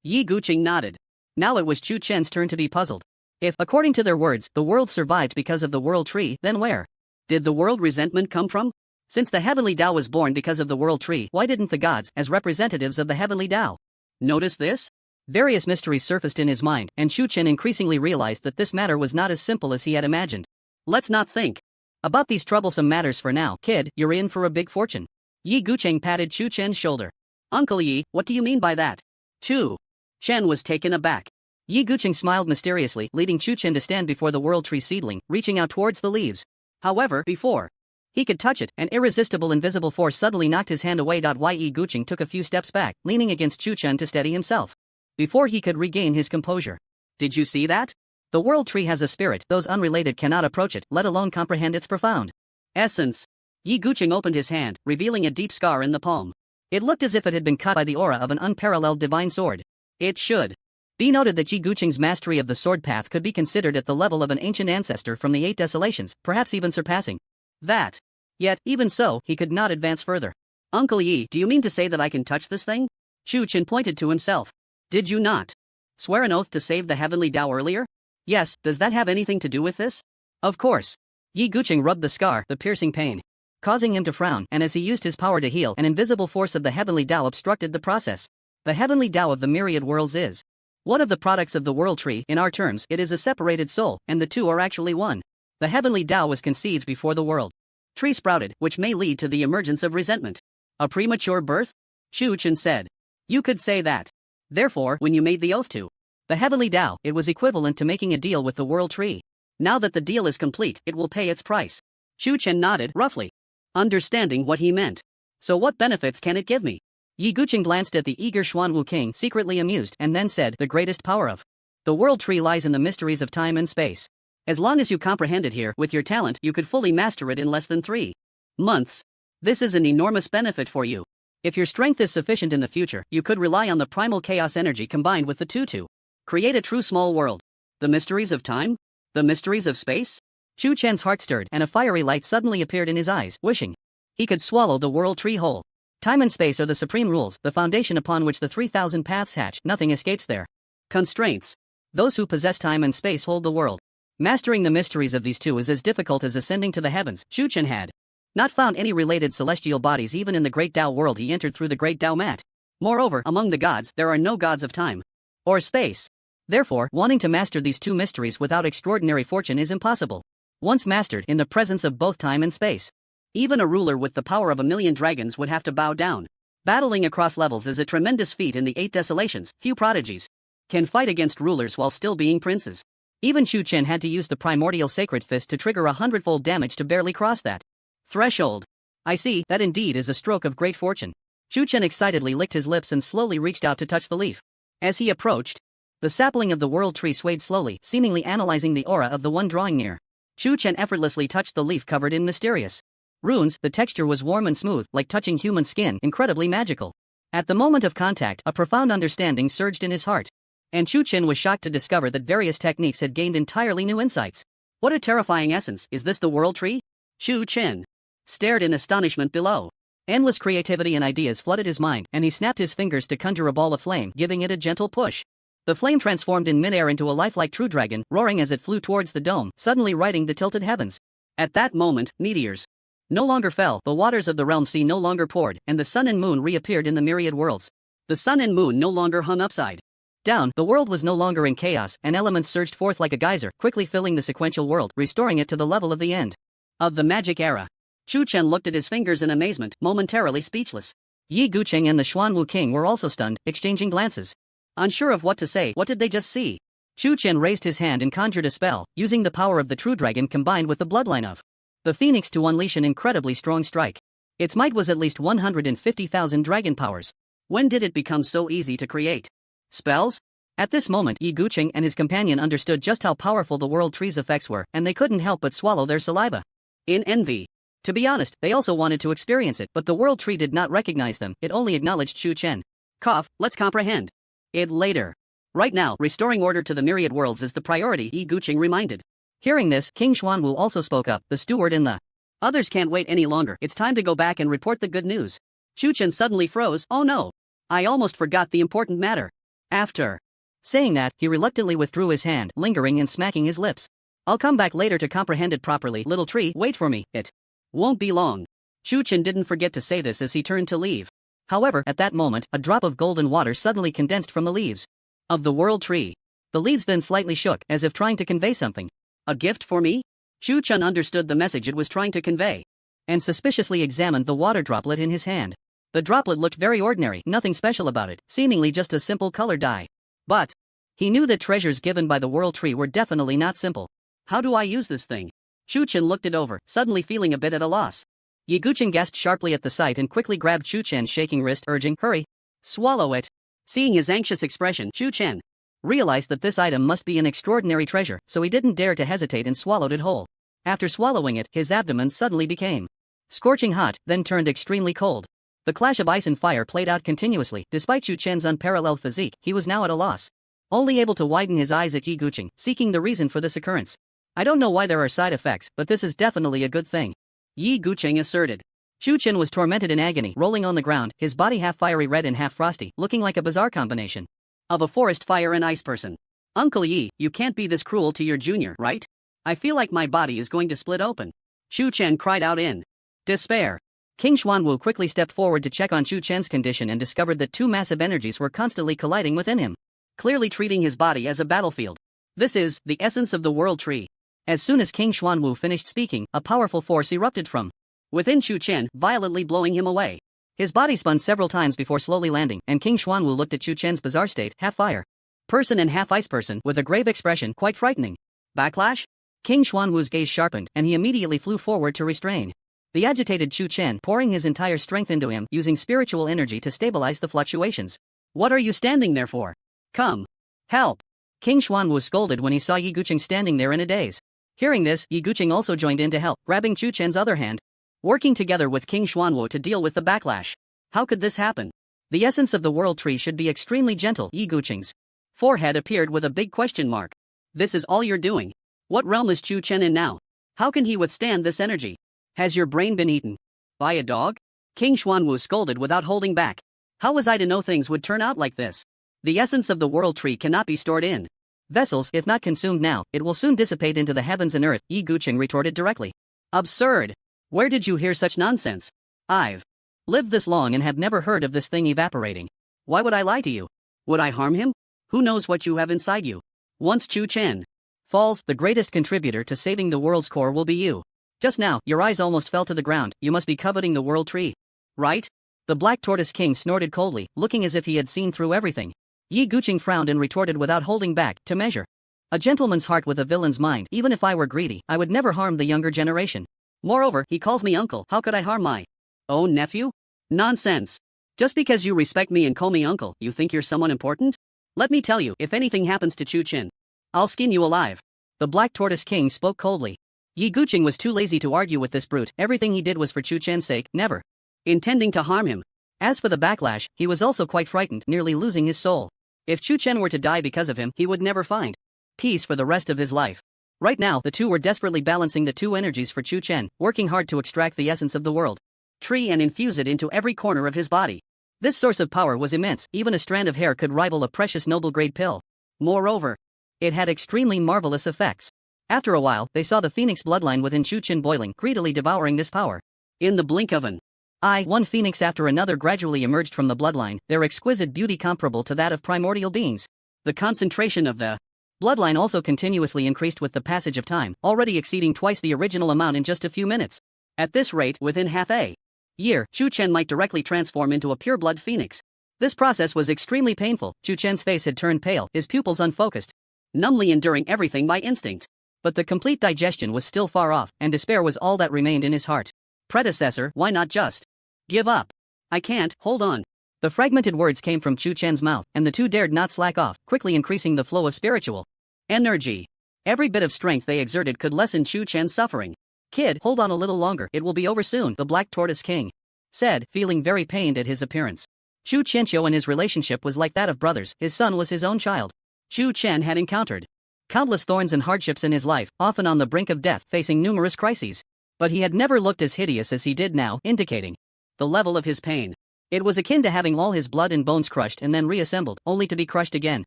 Yi Guqing nodded. Now it was Chu Chen's turn to be puzzled. If, according to their words, the world survived because of the world tree, then where did the world resentment come from? Since the heavenly Tao was born because of the world tree, why didn't the gods, as representatives of the heavenly Tao, notice this? Various mysteries surfaced in his mind, and Chu Chen increasingly realized that this matter was not as simple as he had imagined. Let's not think about these troublesome matters for now, kid, you're in for a big fortune. Yi Guqing patted Chu Chen's shoulder. Uncle Yi, what do you mean by that? Chu Chen was taken aback. Yi Guqing smiled mysteriously, leading Chu Chen to stand before the world tree seedling, reaching out towards the leaves. However, before he could touch it, an irresistible invisible force suddenly knocked his hand away. Yi Guqing took a few steps back, leaning against Chu Chen to steady himself, before he could regain his composure. Did you see that? The world tree has a spirit, those unrelated cannot approach it, let alone comprehend its profound essence. Yi Guqing opened his hand, revealing a deep scar in the palm. It looked as if it had been cut by the aura of an unparalleled divine sword. It should be noted that Yi Guqing's mastery of the sword path could be considered at the level of an ancient ancestor from the 8 Desolations, perhaps even surpassing that. Yet, even so, he could not advance further. Uncle Yi, do you mean to say that I can touch this thing? Chu Chen pointed to himself. Did you not swear an oath to save the heavenly Tao earlier? Yes, does that have anything to do with this? Of course. Yi Guqing rubbed the scar, the piercing pain causing him to frown, and as he used his power to heal, an invisible force of the heavenly Tao obstructed the process. The heavenly Tao of the myriad worlds is one of the products of the world tree. In our terms, it is a separated soul, and the two are actually one. The heavenly Tao was conceived before the world tree sprouted, which may lead to the emergence of resentment. A premature birth? Chu Chen said. You could say that. Therefore, when you made the oath to the heavenly Tao, it was equivalent to making a deal with the world tree. Now that the deal is complete, it will pay its price. Chu Chen nodded, roughly understanding what he meant. So what benefits can it give me? Yi Guqing glanced at the eager Xuanwu king, secretly amused, and then said, the greatest power of the world tree lies in the mysteries of time and space. As long as you comprehend it here, with your talent, you could fully master it in less than 3 months. This is an enormous benefit for you. If your strength is sufficient in the future, you could rely on the primal chaos energy combined with the two to create a true small world. The mysteries of time? The mysteries of space? Chu Chen's heart stirred, and a fiery light suddenly appeared in his eyes, wishing he could swallow the world tree whole. Time and space are the supreme rules, the foundation upon which the 3,000 paths hatch. Nothing escapes their constraints. Those who possess time and space hold the world. Mastering the mysteries of these two is as difficult as ascending to the heavens. Chu Chen had not found any related celestial bodies even in the great Tao world he entered through the great Tao mat. Moreover, among the gods, there are no gods of time. or space. Therefore, wanting to master these two mysteries without extraordinary fortune is impossible. Once mastered in the presence of both time and space, even a ruler with the power of 1,000,000 dragons would have to bow down. Battling across levels is a tremendous feat in the 8 desolations. Few prodigies can fight against rulers while still being princes. Even Chu Chen had to use the primordial sacred fist to trigger 100-fold damage to barely cross that threshold. I see, that indeed is a stroke of great fortune. Chu Chen excitedly licked his lips and slowly reached out to touch the leaf. As he approached, the sapling of the world tree swayed slowly, seemingly analyzing the aura of the one drawing near. Chu Chen effortlessly touched the leaf covered in mysterious runes. The texture was warm and smooth, like touching human skin, incredibly magical. At the moment of contact, a profound understanding surged in his heart. And Chu Chen was shocked to discover that various techniques had gained entirely new insights. What a terrifying essence, is this the world tree? Chu Chen stared in astonishment below. Endless creativity and ideas flooded his mind, and he snapped his fingers to conjure a ball of flame, giving it a gentle push. The flame transformed in midair into a lifelike true dragon, roaring as it flew towards the dome, suddenly righting the tilted heavens. At that moment, meteors no longer fell, the waters of the realm sea no longer poured, and the sun and moon reappeared in the myriad worlds. The sun and moon no longer hung upside down, the world was no longer in chaos, and elements surged forth like a geyser, quickly filling the sequential world, restoring it to the level of the end of the magic era. Chu Chen looked at his fingers in amazement, momentarily speechless. Yi Guqing and the Xuanwu King were also stunned, exchanging glances. Unsure of what to say, what did they just see? Chu Chen raised his hand and conjured a spell, using the power of the true dragon combined with the bloodline of the phoenix to unleash an incredibly strong strike. Its might was at least 150,000 dragon powers. When did it become so easy to create spells? At this moment, Yi Guqing and his companion understood just how powerful the world tree's effects were, and they couldn't help but swallow their saliva in envy. To be honest, they also wanted to experience it, but the world tree did not recognize them, it only acknowledged Chu Chen. Cough, let's comprehend it later. Right now, restoring order to the myriad worlds is the priority, Yi Guqing reminded. Hearing this, King Xuanwu also spoke up, the steward and the others can't wait any longer, it's time to go back and report the good news. Chu Chen suddenly froze, oh no. I almost forgot the important matter. After saying that, he reluctantly withdrew his hand, lingering and smacking his lips. I'll come back later to comprehend it properly, little tree, wait for me, it won't be long. Chu Chen didn't forget to say this as he turned to leave. However, at that moment, a drop of golden water suddenly condensed from the leaves of the world tree. The leaves then slightly shook, as if trying to convey something. A gift for me? Chu Chen understood the message it was trying to convey, and suspiciously examined the water droplet in his hand. The droplet looked very ordinary, nothing special about it, seemingly just a simple color dye. But he knew that treasures given by the world tree were definitely not simple. How do I use this thing? Chu Chen looked it over, suddenly feeling a bit at a loss. Yi Guqing gasped sharply at the sight and quickly grabbed Chu Chen's shaking wrist, urging, hurry, swallow it. Seeing his anxious expression, Chu Chen realized that this item must be an extraordinary treasure, so he didn't dare to hesitate and swallowed it whole. After swallowing it, his abdomen suddenly became scorching hot, then turned extremely cold. The clash of ice and fire played out continuously. Despite Chu Chen's unparalleled physique, he was now at a loss, only able to widen his eyes at Yi Guqing, seeking the reason for this occurrence. I don't know why there are side effects, but this is definitely a good thing, Yi Guqing asserted. Chu Chen was tormented in agony, rolling on the ground, his body half fiery red and half frosty, looking like a bizarre combination of a forest fire and ice person. Uncle Yi, you can't be this cruel to your junior, right? I feel like my body is going to split open. Chu Chen cried out in despair. King Xuanwu quickly stepped forward to check on Chu Chen's condition and discovered that two massive energies were constantly colliding within him, clearly treating his body as a battlefield. This is the essence of the world tree. As soon as King Xuanwu finished speaking, a powerful force erupted from within Chu Chen, violently blowing him away. His body spun several times before slowly landing, and King Xuanwu looked at Chu Chen's bizarre state, half fire person and half ice person, with a grave expression, quite frightening. Backlash? King Xuanwu's gaze sharpened, and he immediately flew forward to restrain the agitated Chu Chen, pouring his entire strength into him, using spiritual energy to stabilize the fluctuations. What are you standing there for? Come. Help. King Xuanwu scolded when he saw Yi Guqing standing there in a daze. Hearing this, Yi Guqing also joined in to help, grabbing Chu Chen's other hand, working together with King Xuanwu to deal with the backlash. How could this happen? The essence of the world tree should be extremely gentle. Yi Guqing's forehead appeared with a big question mark. This is all you're doing? What realm is Chu Chen in now? How can he withstand this energy? Has your brain been eaten by a dog? King Xuanwu scolded without holding back. How was I to know things would turn out like this? The essence of the world tree cannot be stored in vessels. If not consumed now, it will soon dissipate into the heavens and earth, Yi Guqing retorted directly. Absurd. Where did you hear such nonsense? I've lived this long and have never heard of this thing evaporating. Why would I lie to you? Would I harm him? Who knows what you have inside you? Once Chu Chen falls, the greatest contributor to saving the world's core will be you. Just now, your eyes almost fell to the ground. You must be coveting the world tree. Right? The Black Tortoise King snorted coldly, looking as if he had seen through everything. Yi Guqing frowned and retorted without holding back, to measure a gentleman's heart with a villain's mind. Even if I were greedy, I would never harm the younger generation. Moreover, he calls me uncle. How could I harm my own nephew? Nonsense. Just because you respect me and call me uncle, you think you're someone important? Let me tell you, if anything happens to Chu Chen, I'll skin you alive. The Black Tortoise King spoke coldly. Yi Guqing was too lazy to argue with this brute. Everything he did was for Chu Chen's sake, never intending to harm him. As for the backlash, he was also quite frightened, nearly losing his soul. If Chu Chen were to die because of him, he would never find peace for the rest of his life. Right now, the two were desperately balancing the two energies for Chu Chen, working hard to extract the essence of the world tree and infuse it into every corner of his body. This source of power was immense. Even a strand of hair could rival a precious noble-grade pill. Moreover, it had extremely marvelous effects. After a while, they saw the phoenix bloodline within Chu Chen boiling, greedily devouring this power. In the blink of an eye, one phoenix after another gradually emerged from the bloodline, their exquisite beauty comparable to that of primordial beings. The concentration of the bloodline also continuously increased with the passage of time, already exceeding twice the original amount in just a few minutes. At this rate, within half a year, Chu Chen might directly transform into a pure-blood phoenix. This process was extremely painful. Chu Chen's face had turned pale, his pupils unfocused, numbly enduring everything by instinct. But the complete digestion was still far off, and despair was all that remained in his heart. Predecessor, why not just give up? I can't, hold on. The fragmented words came from Chu Chen's mouth, and the two dared not slack off, quickly increasing the flow of spiritual energy. Every bit of strength they exerted could lessen Chu Chen's suffering. Kid, hold on a little longer, it will be over soon, the Black Tortoise King said, feeling very pained at his appearance. Chu Chenqiu and his relationship was like that of brothers. His son was his own child. Chu Chen had encountered countless thorns and hardships in his life, often on the brink of death, facing numerous crises. But he had never looked as hideous as he did now, indicating the level of his pain. It was akin to having all his blood and bones crushed and then reassembled, only to be crushed again.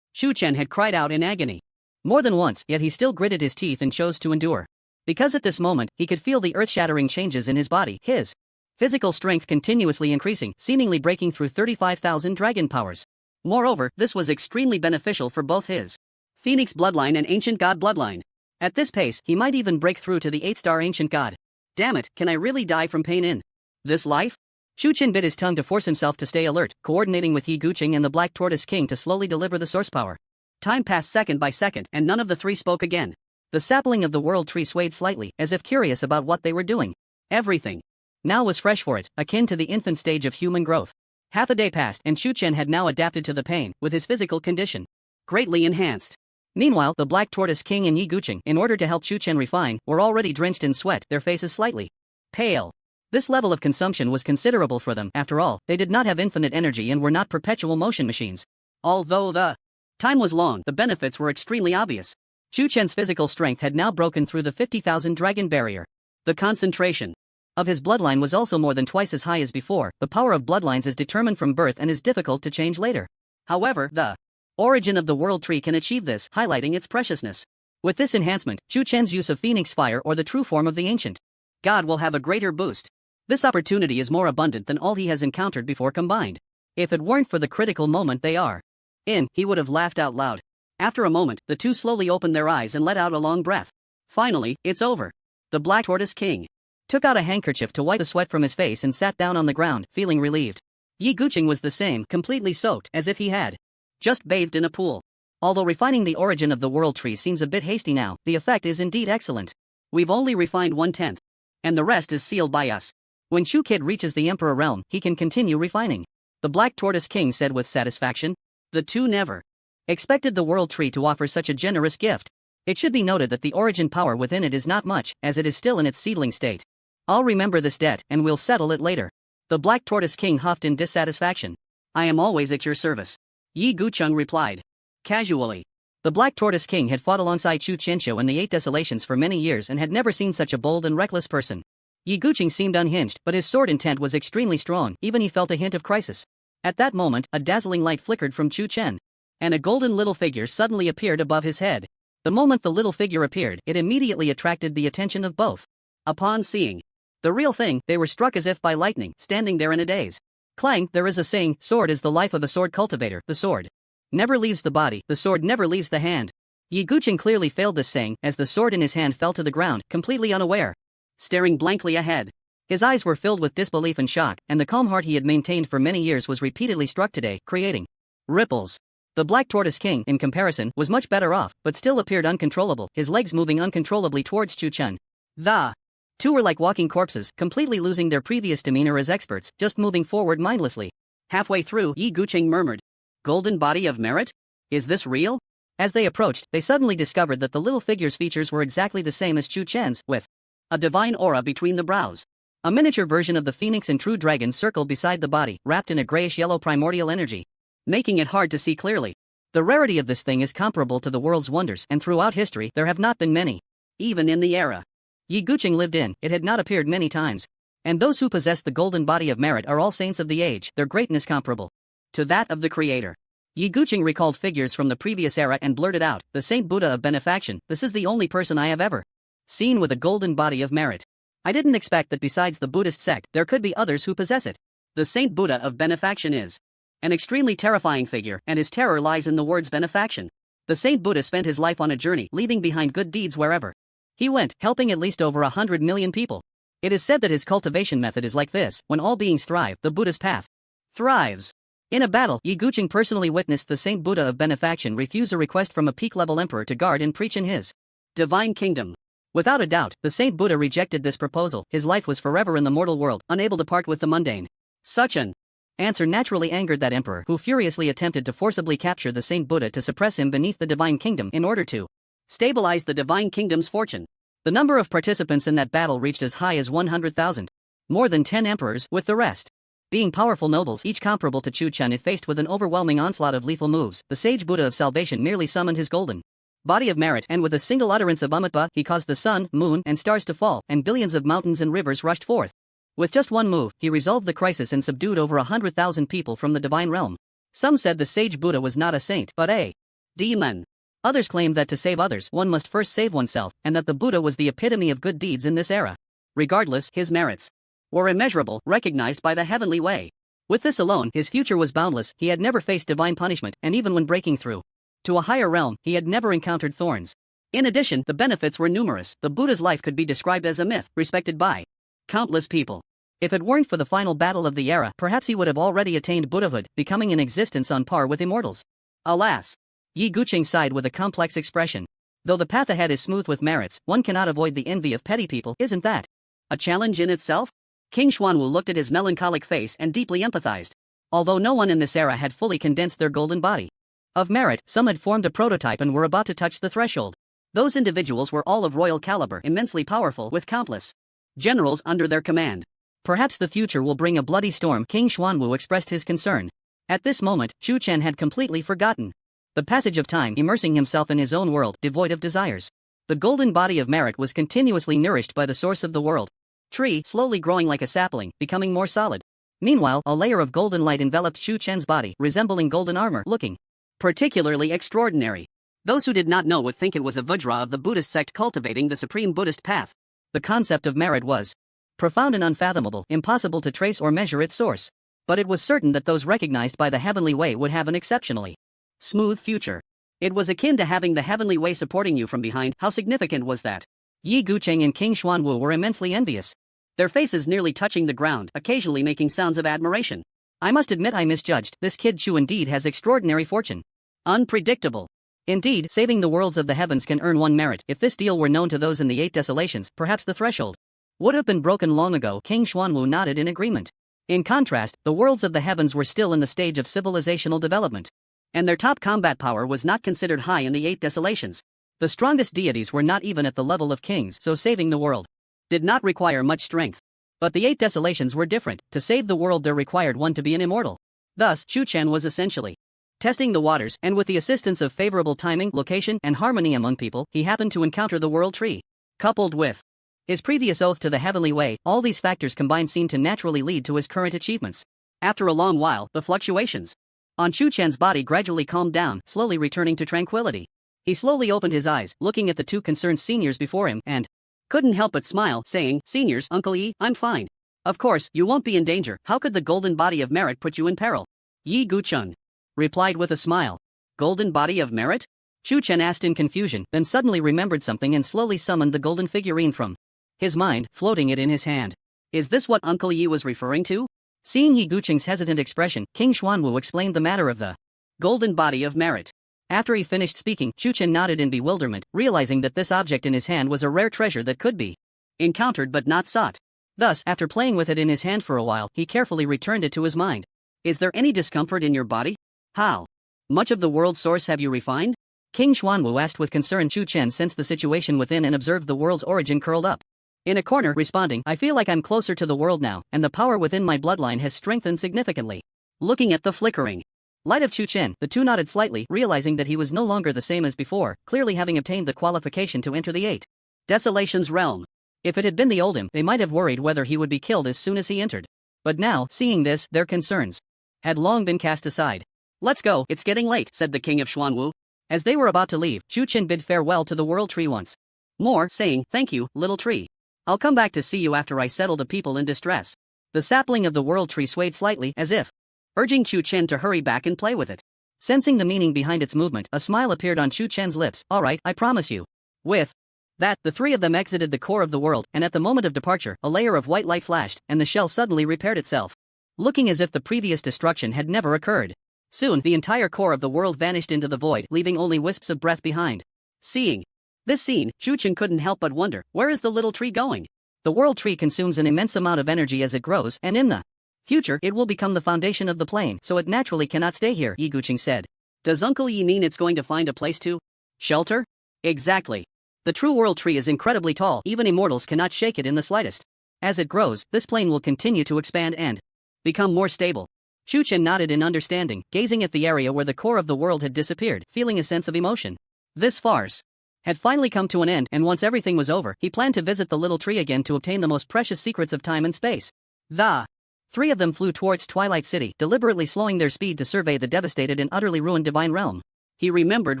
Chu Chen had cried out in agony more than once, yet he still gritted his teeth and chose to endure. Because at this moment, he could feel the earth-shattering changes in his body, his physical strength continuously increasing, seemingly breaking through 35,000 dragon powers. Moreover, this was extremely beneficial for both his Phoenix bloodline and Ancient God bloodline. At this pace, he might even break through to the 8-star Ancient God. Damn it, can I really die from pain in this life? Chu Chen bit his tongue to force himself to stay alert, coordinating with Yi Guqing and the Black Tortoise King to slowly deliver the source power. Time passed second by second, and none of the three spoke again. The sapling of the world tree swayed slightly, as if curious about what they were doing. Everything now was fresh for it, akin to the infant stage of human growth. Half a day passed, and Chu Chen had now adapted to the pain, with his physical condition greatly enhanced. Meanwhile, the Black Tortoise King and Yi Guqing, in order to help Chu Chen refine, were already drenched in sweat, their faces slightly pale. This level of consumption was considerable for them. After all, they did not have infinite energy and were not perpetual motion machines. Although the time was long, the benefits were extremely obvious. Chu Chen's physical strength had now broken through the 50,000 dragon barrier. The concentration of his bloodline was also more than twice as high as before. The power of bloodlines is determined from birth and is difficult to change later. However, the origin of the world tree can achieve this, highlighting its preciousness. With this enhancement, Chu Chen's use of Phoenix Fire or the true form of the Ancient God will have a greater boost. This opportunity is more abundant than all he has encountered before combined. If it weren't for the critical moment they are in, he would have laughed out loud. After a moment, the two slowly opened their eyes and let out a long breath. Finally, it's over. The Black Tortoise King took out a handkerchief to wipe the sweat from his face and sat down on the ground, feeling relieved. Yi Guqing was the same, completely soaked, as if he had just bathed in a pool. Although refining the origin of the world tree seems a bit hasty now, the effect is indeed excellent. We've only refined 1/10, and the rest is sealed by us. When Chu Kid reaches the Emperor realm, he can continue refining. The Black Tortoise King said with satisfaction. The two never expected the world tree to offer such a generous gift. It should be noted that the origin power within it is not much, as it is still in its seedling state. I'll remember this debt, and we'll settle it later. The Black Tortoise King huffed in dissatisfaction. I am always at your service. Yi Guqing replied casually. The Black Tortoise King had fought alongside Chu Chenqiu in the 8 Desolations for many years and had never seen such a bold and reckless person. Yi Guqing seemed unhinged, but his sword intent was extremely strong, even he felt a hint of crisis. At that moment, a dazzling light flickered from Chu Chen, and a golden little figure suddenly appeared above his head. The moment the little figure appeared, it immediately attracted the attention of both. Upon seeing the real thing, they were struck as if by lightning, standing there in a daze. Clang, there is a saying, sword is the life of a sword cultivator. The sword never leaves the body, the sword never leaves the hand. Yi Guqing clearly failed this saying as the sword in his hand fell to the ground, completely unaware. Staring blankly ahead. His eyes were filled with disbelief and shock, and the calm heart he had maintained for many years was repeatedly struck today, creating ripples. The Black Tortoise King, in comparison, was much better off, but still appeared uncontrollable, his legs moving uncontrollably towards Chu Chun. The two were like walking corpses, completely losing their previous demeanor as experts, just moving forward mindlessly. Halfway through, Yi Guqing murmured, "Golden body of merit? Is this real?" As they approached, they suddenly discovered that the little figure's features were exactly the same as Chu Chen's, with a divine aura between the brows. A miniature version of the phoenix and true dragon circled beside the body, wrapped in a grayish-yellow primordial energy, making it hard to see clearly. The rarity of this thing is comparable to the world's wonders, and throughout history there have not been many. Even in the era Yi Guqing lived in, it had not appeared many times. And those who possess the golden body of merit are all saints of the age, their greatness comparable to that of the creator. Yi Guqing recalled figures from the previous era and blurted out, "The Saint Buddha of Benefaction, this is the only person I have ever seen with a golden body of merit. I didn't expect that besides the Buddhist sect there could be others who possess it. The Saint Buddha of Benefaction is an extremely terrifying figure, and his terror lies in the words benefaction. The Saint Buddha spent his life on a journey, leaving behind good deeds wherever he went, helping at least over 100 million people. It is said that his cultivation method is like this: when all beings thrive, the Buddha's path thrives." In a battle, Yi Guqing personally witnessed the Saint Buddha of Benefaction refuse a request from a peak-level emperor to guard and preach in his divine kingdom. Without a doubt, the Saint Buddha rejected this proposal. His life was forever in the mortal world, unable to part with the mundane. Such an answer naturally angered that emperor, who furiously attempted to forcibly capture the Saint Buddha to suppress him beneath the divine kingdom in order to stabilize the divine kingdom's fortune. The number of participants in that battle reached as high as 100,000. More than 10 emperors, with the rest being powerful nobles, each comparable to Chu Chun. If faced with an overwhelming onslaught of lethal moves, the sage Buddha of salvation merely summoned his golden body of merit, and with a single utterance of Umatba, he caused the sun, moon, and stars to fall, and billions of mountains and rivers rushed forth. With just one move, he resolved the crisis and subdued over 100,000 people from the divine realm. Some said the sage Buddha was not a saint, but a demon. Others claimed that to save others, one must first save oneself, and that the Buddha was the epitome of good deeds in this era. Regardless, his merits were immeasurable, recognized by the heavenly way. With this alone, his future was boundless. He had never faced divine punishment, and even when breaking through to a higher realm, he had never encountered thorns. In addition, the benefits were numerous. The Buddha's life could be described as a myth, respected by countless people. If it weren't for the final battle of the era, perhaps he would have already attained Buddhahood, becoming an existence on par with immortals. Alas! Yi Guqing sighed with a complex expression. Though the path ahead is smooth with merits, one cannot avoid the envy of petty people. Isn't that a challenge in itself? King Xuanwu looked at his melancholic face and deeply empathized. Although no one in this era had fully condensed their golden body of merit, some had formed a prototype and were about to touch the threshold. Those individuals were all of royal caliber, immensely powerful, with countless generals under their command. Perhaps the future will bring a bloody storm. King Xuanwu expressed his concern. At this moment, Chu Chen had completely forgotten the passage of time, immersing himself in his own world, devoid of desires. The golden body of merit was continuously nourished by the source of the world tree, slowly growing like a sapling, becoming more solid. Meanwhile, a layer of golden light enveloped Chu Chen's body, resembling golden armor, looking particularly extraordinary. Those who did not know would think it was a Vajra of the Buddhist sect cultivating the supreme Buddhist path. The concept of merit was profound and unfathomable, impossible to trace or measure its source. But it was certain that those recognized by the heavenly way would have an exceptionally smooth future. It was akin to having the heavenly way supporting you from behind. How significant was that? Yi Guqing and King Xuanwu were immensely envious, their faces nearly touching the ground, occasionally making sounds of admiration. I must admit I misjudged. This kid Chu indeed has extraordinary fortune. Unpredictable. Indeed, saving the worlds of the heavens can earn one merit. If this deal were known to those in the 8 desolations, perhaps the threshold would have been broken long ago. King Xuanwu nodded in agreement. In contrast, the worlds of the heavens were still in the stage of civilizational development, and their top combat power was not considered high in the 8 desolations. The strongest deities were not even at the level of kings, so saving the world did not require much strength. But the 8 desolations were different. To save the world there required one to be an immortal. Thus, Chu Chen was essentially testing the waters, and with the assistance of favorable timing, location, and harmony among people, he happened to encounter the world tree. Coupled with his previous oath to the heavenly way, all these factors combined seemed to naturally lead to his current achievements. After a long while, the fluctuations on Chu Chen's body gradually calmed down, slowly returning to tranquility. He slowly opened his eyes, looking at the 2 concerned seniors before him, and couldn't help but smile, saying, "Seniors, Uncle Yi, I'm fine. Of course, you won't be in danger. How could the golden body of merit put you in peril?" Yi Guqing replied with a smile. Golden body of merit? Chu Chen asked in confusion, then suddenly remembered something and slowly summoned the golden figurine from his mind, floating it in his hand. Is this what Uncle Yi was referring to? Seeing Yi Guqing's hesitant expression, King Xuanwu explained the matter of the golden body of merit. After he finished speaking, Chu Chen nodded in bewilderment, realizing that this object in his hand was a rare treasure that could be encountered but not sought. Thus, after playing with it in his hand for a while, he carefully returned it to his mind. Is there any discomfort in your body? How much of the world's source have you refined? King Xuanwu asked with concern. Chu Chen sensed the situation within and observed the world's origin curled up in a corner, responding, I feel like I'm closer to the world now, and the power within my bloodline has strengthened significantly. Looking at the flickering light of Chu Chen, the two nodded slightly, realizing that he was no longer the same as before, clearly having obtained the qualification to enter the 8 Desolation's realm. If it had been the old him, they might have worried whether he would be killed as soon as he entered. But now, seeing this, their concerns had long been cast aside. Let's go, it's getting late, said the king of Xuanwu. As they were about to leave, Chu Chen bid farewell to the world tree once more, saying, thank you, little tree. I'll come back to see you after I settle the people in distress. The sapling of the world tree swayed slightly, as if urging Chu Chen to hurry back and play with it. Sensing the meaning behind its movement, a smile appeared on Chu Chen's lips. All right, I promise you. With that, the three of them exited the core of the world, and at the moment of departure, a layer of white light flashed, and the shell suddenly repaired itself, looking as if the previous destruction had never occurred. Soon, the entire core of the world vanished into the void, leaving only wisps of breath behind. Seeing this scene, Chu Chen couldn't help but wonder, where is the little tree going? The world tree consumes an immense amount of energy as it grows, and in the future, it will become the foundation of the plane, so it naturally cannot stay here, Yi Guqing said. Does Uncle Yi mean it's going to find a place to shelter? Exactly. The true world tree is incredibly tall, even immortals cannot shake it in the slightest. As it grows, this plane will continue to expand and become more stable. Chu Chen nodded in understanding, gazing at the area where the core of the world had disappeared, feeling a sense of emotion. This farce had finally come to an end, and once everything was over, he planned to visit the little tree again to obtain the most precious secrets of time and space. The three of them flew towards Twilight City, deliberately slowing their speed to survey the devastated and utterly ruined divine realm. He remembered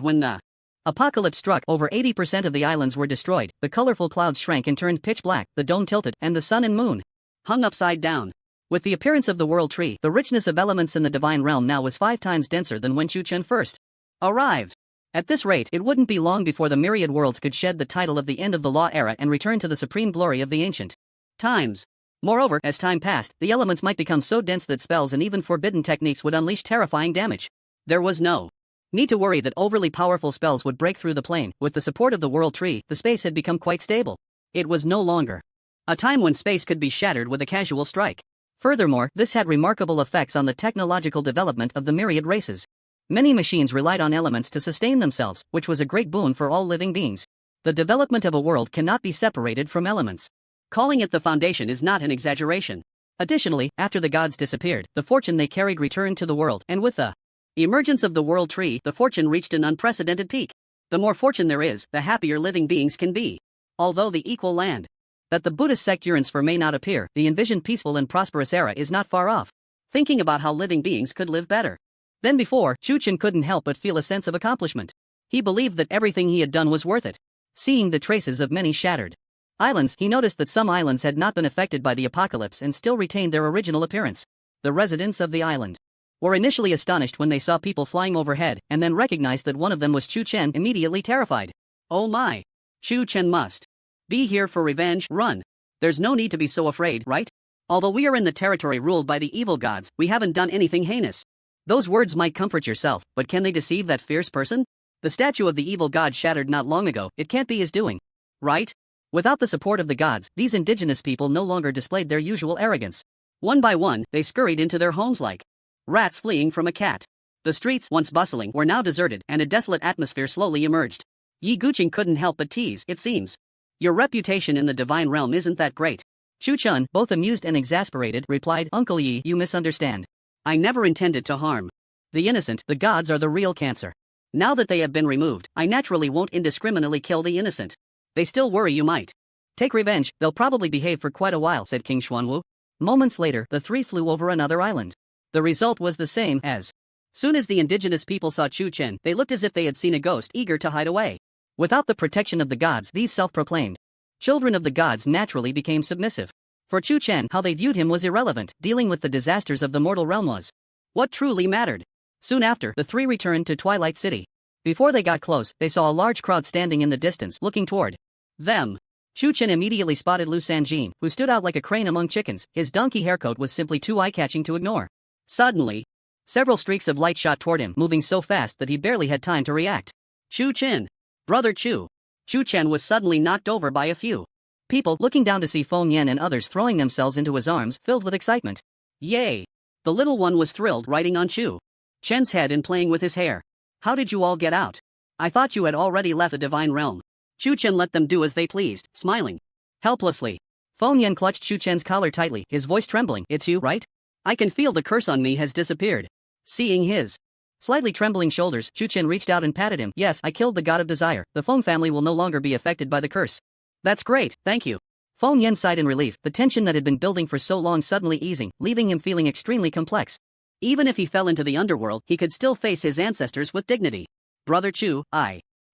when the apocalypse struck, over 80% of the islands were destroyed, the colorful clouds shrank and turned pitch black, the dome tilted, and the sun and moon hung upside down. With the appearance of the world tree, the richness of elements in the divine realm now was 5 times denser than when Chu Chen first arrived. At this rate, it wouldn't be long before the myriad worlds could shed the title of the end of the law era and return to the supreme glory of the ancient times. Moreover, as time passed, the elements might become so dense that spells and even forbidden techniques would unleash terrifying damage. There was no need to worry that overly powerful spells would break through the plane. With the support of the world tree, the space had become quite stable. It was no longer a time when space could be shattered with a casual strike. Furthermore, this had remarkable effects on the technological development of the myriad races. Many machines relied on elements to sustain themselves, which was a great boon for all living beings. The development of a world cannot be separated from elements. Calling it the foundation is not an exaggeration. Additionally, after the gods disappeared, the fortune they carried returned to the world, and with the emergence of the world tree, the fortune reached an unprecedented peak. The more fortune there is, the happier living beings can be. Although the equal land that the Buddhist sect yearns for may not appear, the envisioned peaceful and prosperous era is not far off. Thinking about how living beings could live better than before, Chu Chen couldn't help but feel a sense of accomplishment. He believed that everything he had done was worth it. Seeing the traces of many shattered islands, he noticed that some islands had not been affected by the apocalypse and still retained their original appearance. The residents of the island were initially astonished when they saw people flying overhead, and then recognized that one of them was Chu Chen, immediately terrified. Oh my! Chu Chen must be here for revenge. Run! There's no need to be so afraid, right? Although we are in the territory ruled by the evil gods, we haven't done anything heinous. Those words might comfort yourself, but can they deceive that fierce person? The statue of the evil god shattered not long ago, it can't be his doing. Right? Without the support of the gods, these indigenous people no longer displayed their usual arrogance. One by one, they scurried into their homes like rats fleeing from a cat. The streets, once bustling, were now deserted, and a desolate atmosphere slowly emerged. Yi Guqing couldn't help but tease, it seems your reputation in the divine realm isn't that great. Chu Chen, both amused and exasperated, replied, Uncle Yi, you misunderstand. I never intended to harm the innocent. The gods are the real cancer. Now that they have been removed, I naturally won't indiscriminately kill the innocent. They still worry you might take revenge. They'll probably behave for quite a while, said King Xuanwu. Moments later, the three flew over another island. The result was the same. As soon as the indigenous people saw Chu Chen, they looked as if they had seen a ghost, eager to hide away. Without the protection of the gods, these self-proclaimed children of the gods naturally became submissive. For Chu Chen, how they viewed him was irrelevant. Dealing with the disasters of the mortal realm was what truly mattered. Soon after, the three returned to Twilight City. Before they got close, they saw a large crowd standing in the distance, looking toward them. Chu Chen immediately spotted Lu Sanjin, who stood out like a crane among chickens. His donkey haircoat was simply too eye-catching to ignore. Suddenly, several streaks of light shot toward him, moving so fast that he barely had time to react. Chu Chen! Brother Chu! Chu Chen was suddenly knocked over by a few people looking down to see Feng Yan and others throwing themselves into his arms, filled with excitement. Yay! The little one was thrilled, riding on Chu Chen's head and playing with his hair. How did you all get out? I thought you had already left the divine realm. Chu Chen let them do as they pleased, smiling helplessly. Feng Yan clutched Chu Chen's collar tightly, his voice trembling. It's you, right? I can feel the curse on me has disappeared. Seeing his slightly trembling shoulders, Chu Chen reached out and patted him. Yes, I killed the god of desire. The Feng family will no longer be affected by the curse. That's great, thank you. Feng Yan sighed in relief, the tension that had been building for so long suddenly easing, leaving him feeling extremely complex. Even if he fell into the underworld, he could still face his ancestors with dignity. Brother Chu,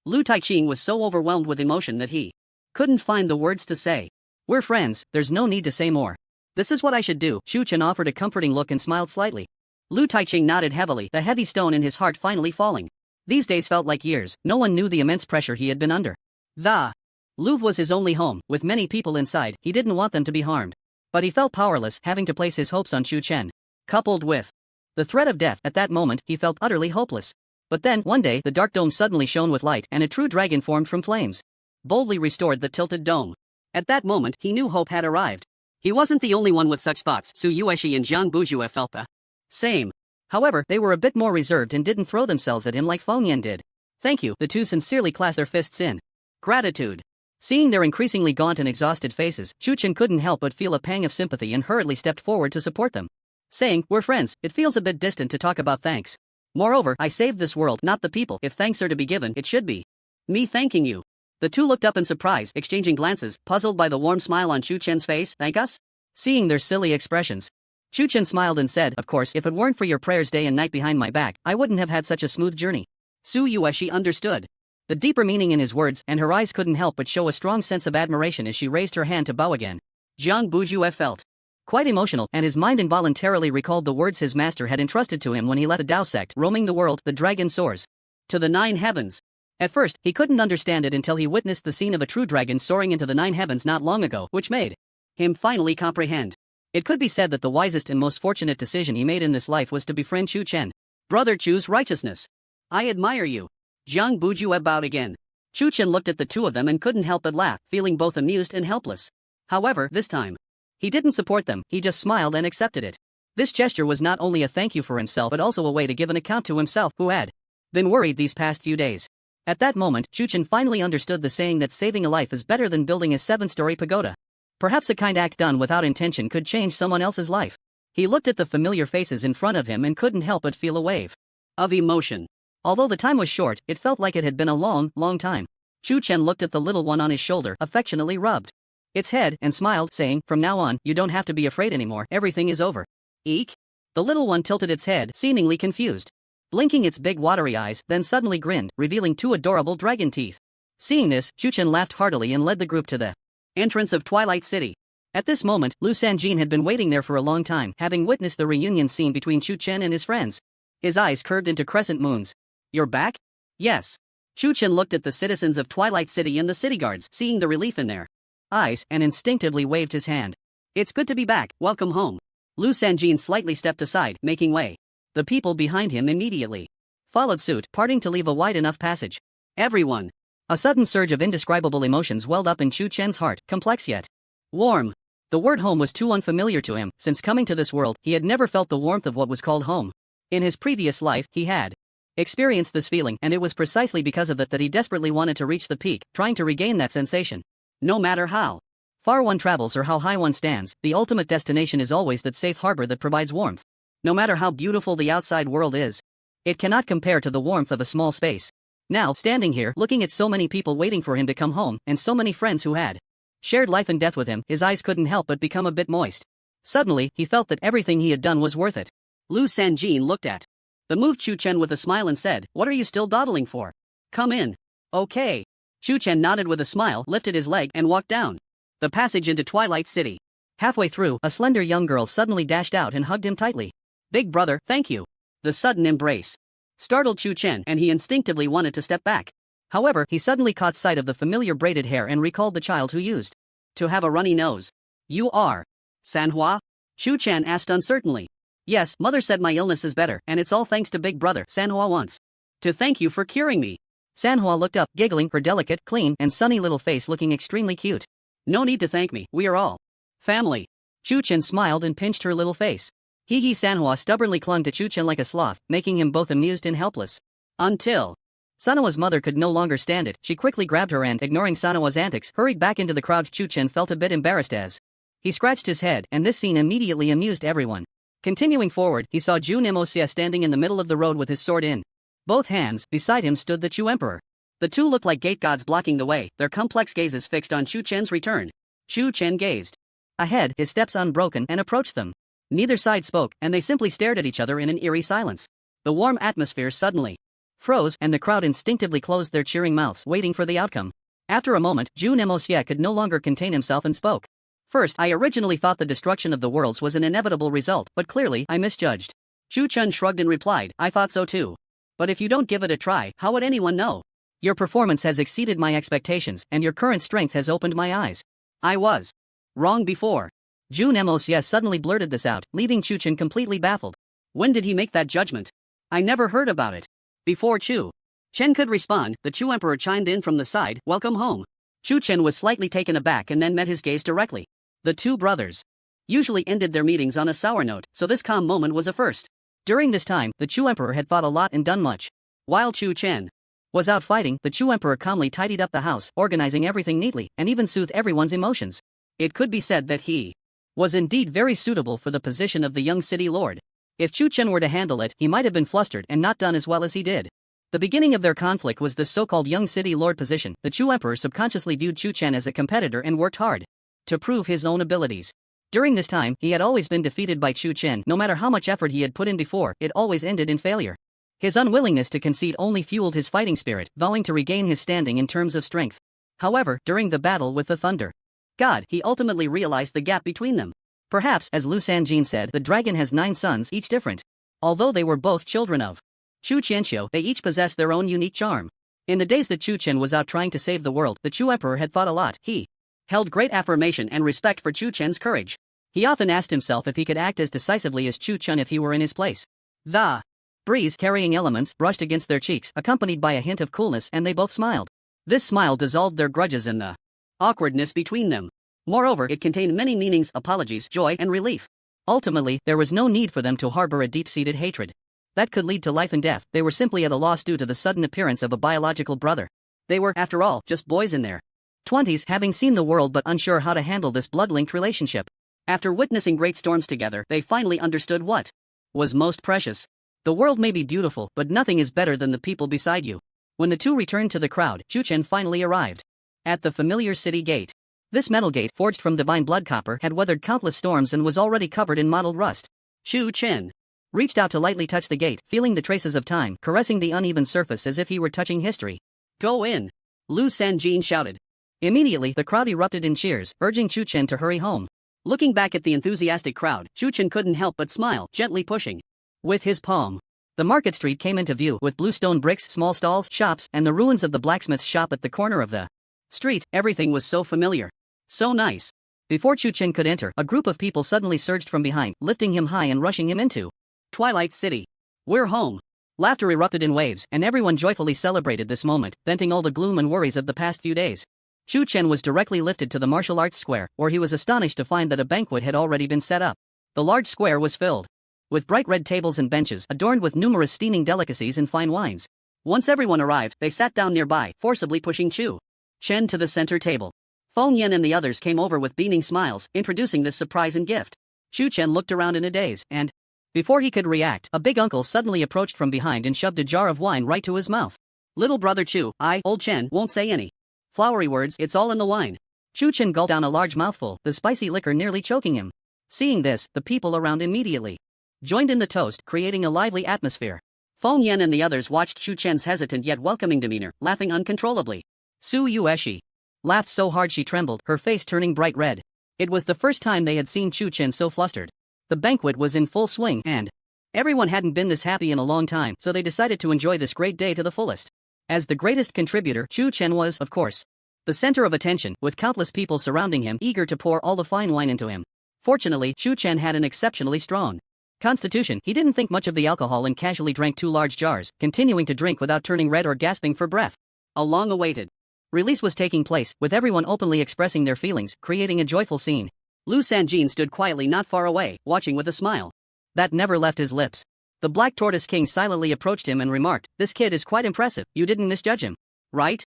Lu Taiqing was so overwhelmed with emotion that he couldn't find the words to say. We're friends, there's no need to say more. This is what I should do. Chu Chen offered a comforting look and smiled slightly. Lu Taiqing nodded heavily, the heavy stone in his heart finally falling. These days felt like years, no one knew the immense pressure he had been under. The Louvre was his only home, with many people inside. He didn't want them to be harmed. But he felt powerless, having to place his hopes on Chu Chen. Coupled with the threat of death, at that moment, he felt utterly hopeless. But then, one day, the dark dome suddenly shone with light, and a true dragon formed from flames. Boldly restored the tilted dome. At that moment, he knew hope had arrived. He wasn't the only one with such thoughts. Su Yueshi and Jiang Bujue felt the same. However, they were a bit more reserved and didn't throw themselves at him like Feng Yan did. Thank you, the two sincerely clasped their fists in gratitude. Seeing their increasingly gaunt and exhausted faces, Chu Chen couldn't help but feel a pang of sympathy and hurriedly stepped forward to support them. Saying, we're friends, it feels a bit distant to talk about thanks. Moreover, I saved this world, not the people. If thanks are to be given, it should be me thanking you. The two looked up in surprise, exchanging glances, puzzled by the warm smile on Chu Chen's face. Thank us? Seeing their silly expressions, Chu Chen smiled and said, of course, if it weren't for your prayers day and night behind my back, I wouldn't have had such a smooth journey. Su Yueshi understood the deeper meaning in his words, and her eyes couldn't help but show a strong sense of admiration as she raised her hand to bow again. Jiang Bujue felt quite emotional, and his mind involuntarily recalled the words his master had entrusted to him when he led the Dao sect. Roaming the world, the dragon soars to the 9 heavens. At first, he couldn't understand it until he witnessed the scene of a true dragon soaring into the 9 heavens not long ago, which made him finally comprehend. It could be said that the wisest and most fortunate decision he made in this life was to befriend Chu Chen. Brother Chu's righteousness. I admire you. Jiang Bujue bowed again. Chu Chen looked at the two of them and couldn't help but laugh, feeling both amused and helpless. However, this time, he didn't support them, he just smiled and accepted it. This gesture was not only a thank you for himself but also a way to give an account to himself, who had been worried these past few days. At that moment, Chu Chen finally understood the saying that saving a life is better than building a 7-story pagoda. Perhaps a kind act done without intention could change someone else's life. He looked at the familiar faces in front of him and couldn't help but feel a wave of emotion. Although the time was short, it felt like it had been a long, long time. Chu Chen looked at the little one on his shoulder, affectionately rubbed its head, and smiled, saying, from now on, you don't have to be afraid anymore, everything is over. Eek? The little one tilted its head, seemingly confused. Blinking its big watery eyes, then suddenly grinned, revealing 2 adorable dragon teeth. Seeing this, Chu Chen laughed heartily and led the group to the entrance of Twilight City. At this moment, Lu Sanjin had been waiting there for a long time, having witnessed the reunion scene between Chu Chen and his friends. His eyes curved into crescent moons. You're back? Yes. Chu Chen looked at the citizens of Twilight City and the city guards, seeing the relief in their eyes, and instinctively waved his hand. It's good to be back, welcome home. Lu Sanjin slightly stepped aside, making way. The people behind him immediately followed suit, parting to leave a wide enough passage. Everyone. A sudden surge of indescribable emotions welled up in Chu Chen's heart, complex yet warm. The word home was too unfamiliar to him. Since coming to this world, he had never felt the warmth of what was called home. In his previous life, he had experienced this feeling, and it was precisely because of it that he desperately wanted to reach the peak, trying to regain that sensation. No matter how far one travels or how high one stands, the ultimate destination is always that safe harbor that provides warmth. No matter how beautiful the outside world is, it cannot compare to the warmth of a small space. Now, standing here, looking at so many people waiting for him to come home, and so many friends who had shared life and death with him, his eyes couldn't help but become a bit moist. Suddenly, he felt that everything he had done was worth it. Lu Sanjin looked at the moved Chu Chen with a smile and said, what are you still dawdling for? Come in. Okay. Chu Chen nodded with a smile, lifted his leg, and walked down the passage into Twilight City. Halfway through, a slender young girl suddenly dashed out and hugged him tightly. Big brother, thank you. The sudden embrace startled Chu Chen and he instinctively wanted to step back. However, he suddenly caught sight of the familiar braided hair and recalled the child who used to have a runny nose. You are Sanhua? Chu Chen asked uncertainly. Yes, mother said my illness is better, and it's all thanks to big brother, Sanhua wants to thank you for curing me. Sanhua looked up, giggling, her delicate, clean, and sunny little face looking extremely cute. No need to thank me, we are all family. Chu Chen smiled and pinched her little face. Hee Sanhua stubbornly clung to Chu Chen like a sloth, making him both amused and helpless. Until Sanhua's mother could no longer stand it, she quickly grabbed her and, ignoring Sanhua's antics, hurried back into the crowd. Chu Chen felt a bit embarrassed as he scratched his head, and this scene immediately amused everyone. Continuing forward, he saw Ju Nimosia standing in the middle of the road with his sword in both hands. Beside him stood the Chu Emperor. The two looked like gate gods blocking the way, their complex gazes fixed on Chu Chen's return. Chu Chen gazed ahead, his steps unbroken, and approached them. Neither side spoke, and they simply stared at each other in an eerie silence. The warm atmosphere suddenly froze, and the crowd instinctively closed their cheering mouths, waiting for the outcome. After a moment, Ju Nimosia could no longer contain himself and spoke. First, I originally thought the destruction of the worlds was an inevitable result, but clearly, I misjudged. Chu Chen shrugged and replied, I thought so too. But if you don't give it a try, how would anyone know? Your performance has exceeded my expectations, and your current strength has opened my eyes. I was wrong before. Ju Nimosia suddenly blurted this out, leaving Chu Chen completely baffled. When did he make that judgment? I never heard about it. Before Chu Chen could respond, the Chu Emperor chimed in from the side, welcome home. Chu Chen was slightly taken aback and then met his gaze directly. The two brothers usually ended their meetings on a sour note, so this calm moment was a first. During this time, the Chu Emperor had fought a lot and done much. While Chu Chen was out fighting, the Chu Emperor calmly tidied up the house, organizing everything neatly, and even soothed everyone's emotions. It could be said that he was indeed very suitable for the position of the young city lord. If Chu Chen were to handle it, he might have been flustered and not done as well as he did. The beginning of their conflict was the so-called young city lord position. The Chu Emperor subconsciously viewed Chu Chen as a competitor and worked hard to prove his own abilities. During this time, he had always been defeated by Chu Chen. No matter how much effort he had put in before, it always ended in failure. His unwillingness to concede only fueled his fighting spirit, vowing to regain his standing in terms of strength. However, during the battle with the Thunder God, he ultimately realized the gap between them. Perhaps, as Lu Sanjin said, the dragon has 9 sons, each different. Although they were both children of Chu Qianqiu, they each possessed their own unique charm. In the days that Chu Chen was out trying to save the world, the Chu Emperor had fought a lot. He held great affirmation and respect for Chu Chen's courage. He often asked himself if he could act as decisively as Chu Chen if he were in his place. The breeze carrying elements brushed against their cheeks, accompanied by a hint of coolness, and they both smiled. This smile dissolved their grudges and the awkwardness between them. Moreover, it contained many meanings, apologies, joy, and relief. Ultimately, there was no need for them to harbor a deep-seated hatred that could lead to life and death. They were simply at a loss due to the sudden appearance of a biological brother. They were, after all, just boys in their 20s, having seen the world but unsure how to handle this blood-linked relationship. After witnessing great storms together, they finally understood what was most precious. The world may be beautiful, but nothing is better than the people beside you. When the two returned to the crowd, Chu Chen finally arrived at the familiar city gate. This metal gate, forged from divine blood copper, had weathered countless storms and was already covered in mottled rust. Chu Chen reached out to lightly touch the gate, feeling the traces of time, caressing the uneven surface as if he were touching history. Go in! Lu Sanjin shouted. Immediately, the crowd erupted in cheers, urging Chu Chen to hurry home. Looking back at the enthusiastic crowd, Chu Chen couldn't help but smile, gently pushing with his palm. The market street came into view, with blue stone bricks, small stalls, shops, and the ruins of the blacksmith's shop at the corner of the street. Everything was so familiar. So nice. Before Chu Chen could enter, a group of people suddenly surged from behind, lifting him high and rushing him into Twilight City. We're home. Laughter erupted in waves, and everyone joyfully celebrated this moment, venting all the gloom and worries of the past few days. Chu Chen was directly lifted to the martial arts square, where he was astonished to find that a banquet had already been set up. The large square was filled with bright red tables and benches, adorned with numerous steaming delicacies and fine wines. Once everyone arrived, they sat down nearby, forcibly pushing Chu Chen to the center table. Feng Yan and the others came over with beaming smiles, introducing this surprise and gift. Chu Chen looked around in a daze, and before he could react, a big uncle suddenly approached from behind and shoved a jar of wine right to his mouth. Little brother Chu, old Chen, won't say any flowery words, it's all in the wine. Chu Chen gulped down a large mouthful, the spicy liquor nearly choking him. Seeing this, the people around immediately joined in the toast, creating a lively atmosphere. Feng Yan and the others watched Chu Chen's hesitant yet welcoming demeanor, laughing uncontrollably. Su Yueshi laughed so hard she trembled, her face turning bright red. It was the first time they had seen Chu Chen so flustered. The banquet was in full swing, and Everyone hadn't been this happy in a long time, so they decided to enjoy this great day to the fullest. As the greatest contributor, Chu Chen was, of course, the center of attention, with countless people surrounding him eager to pour all the fine wine into him. Fortunately, Chu Chen had an exceptionally strong constitution. He didn't think much of the alcohol and casually drank 2 large jars, continuing to drink without turning red or gasping for breath. A long-awaited release was taking place, with everyone openly expressing their feelings, creating a joyful scene. Lu Sanjin stood quietly not far away, watching with a smile that never left his lips. The Black Tortoise King silently approached him and remarked, "This kid is quite impressive, you didn't misjudge him, right?"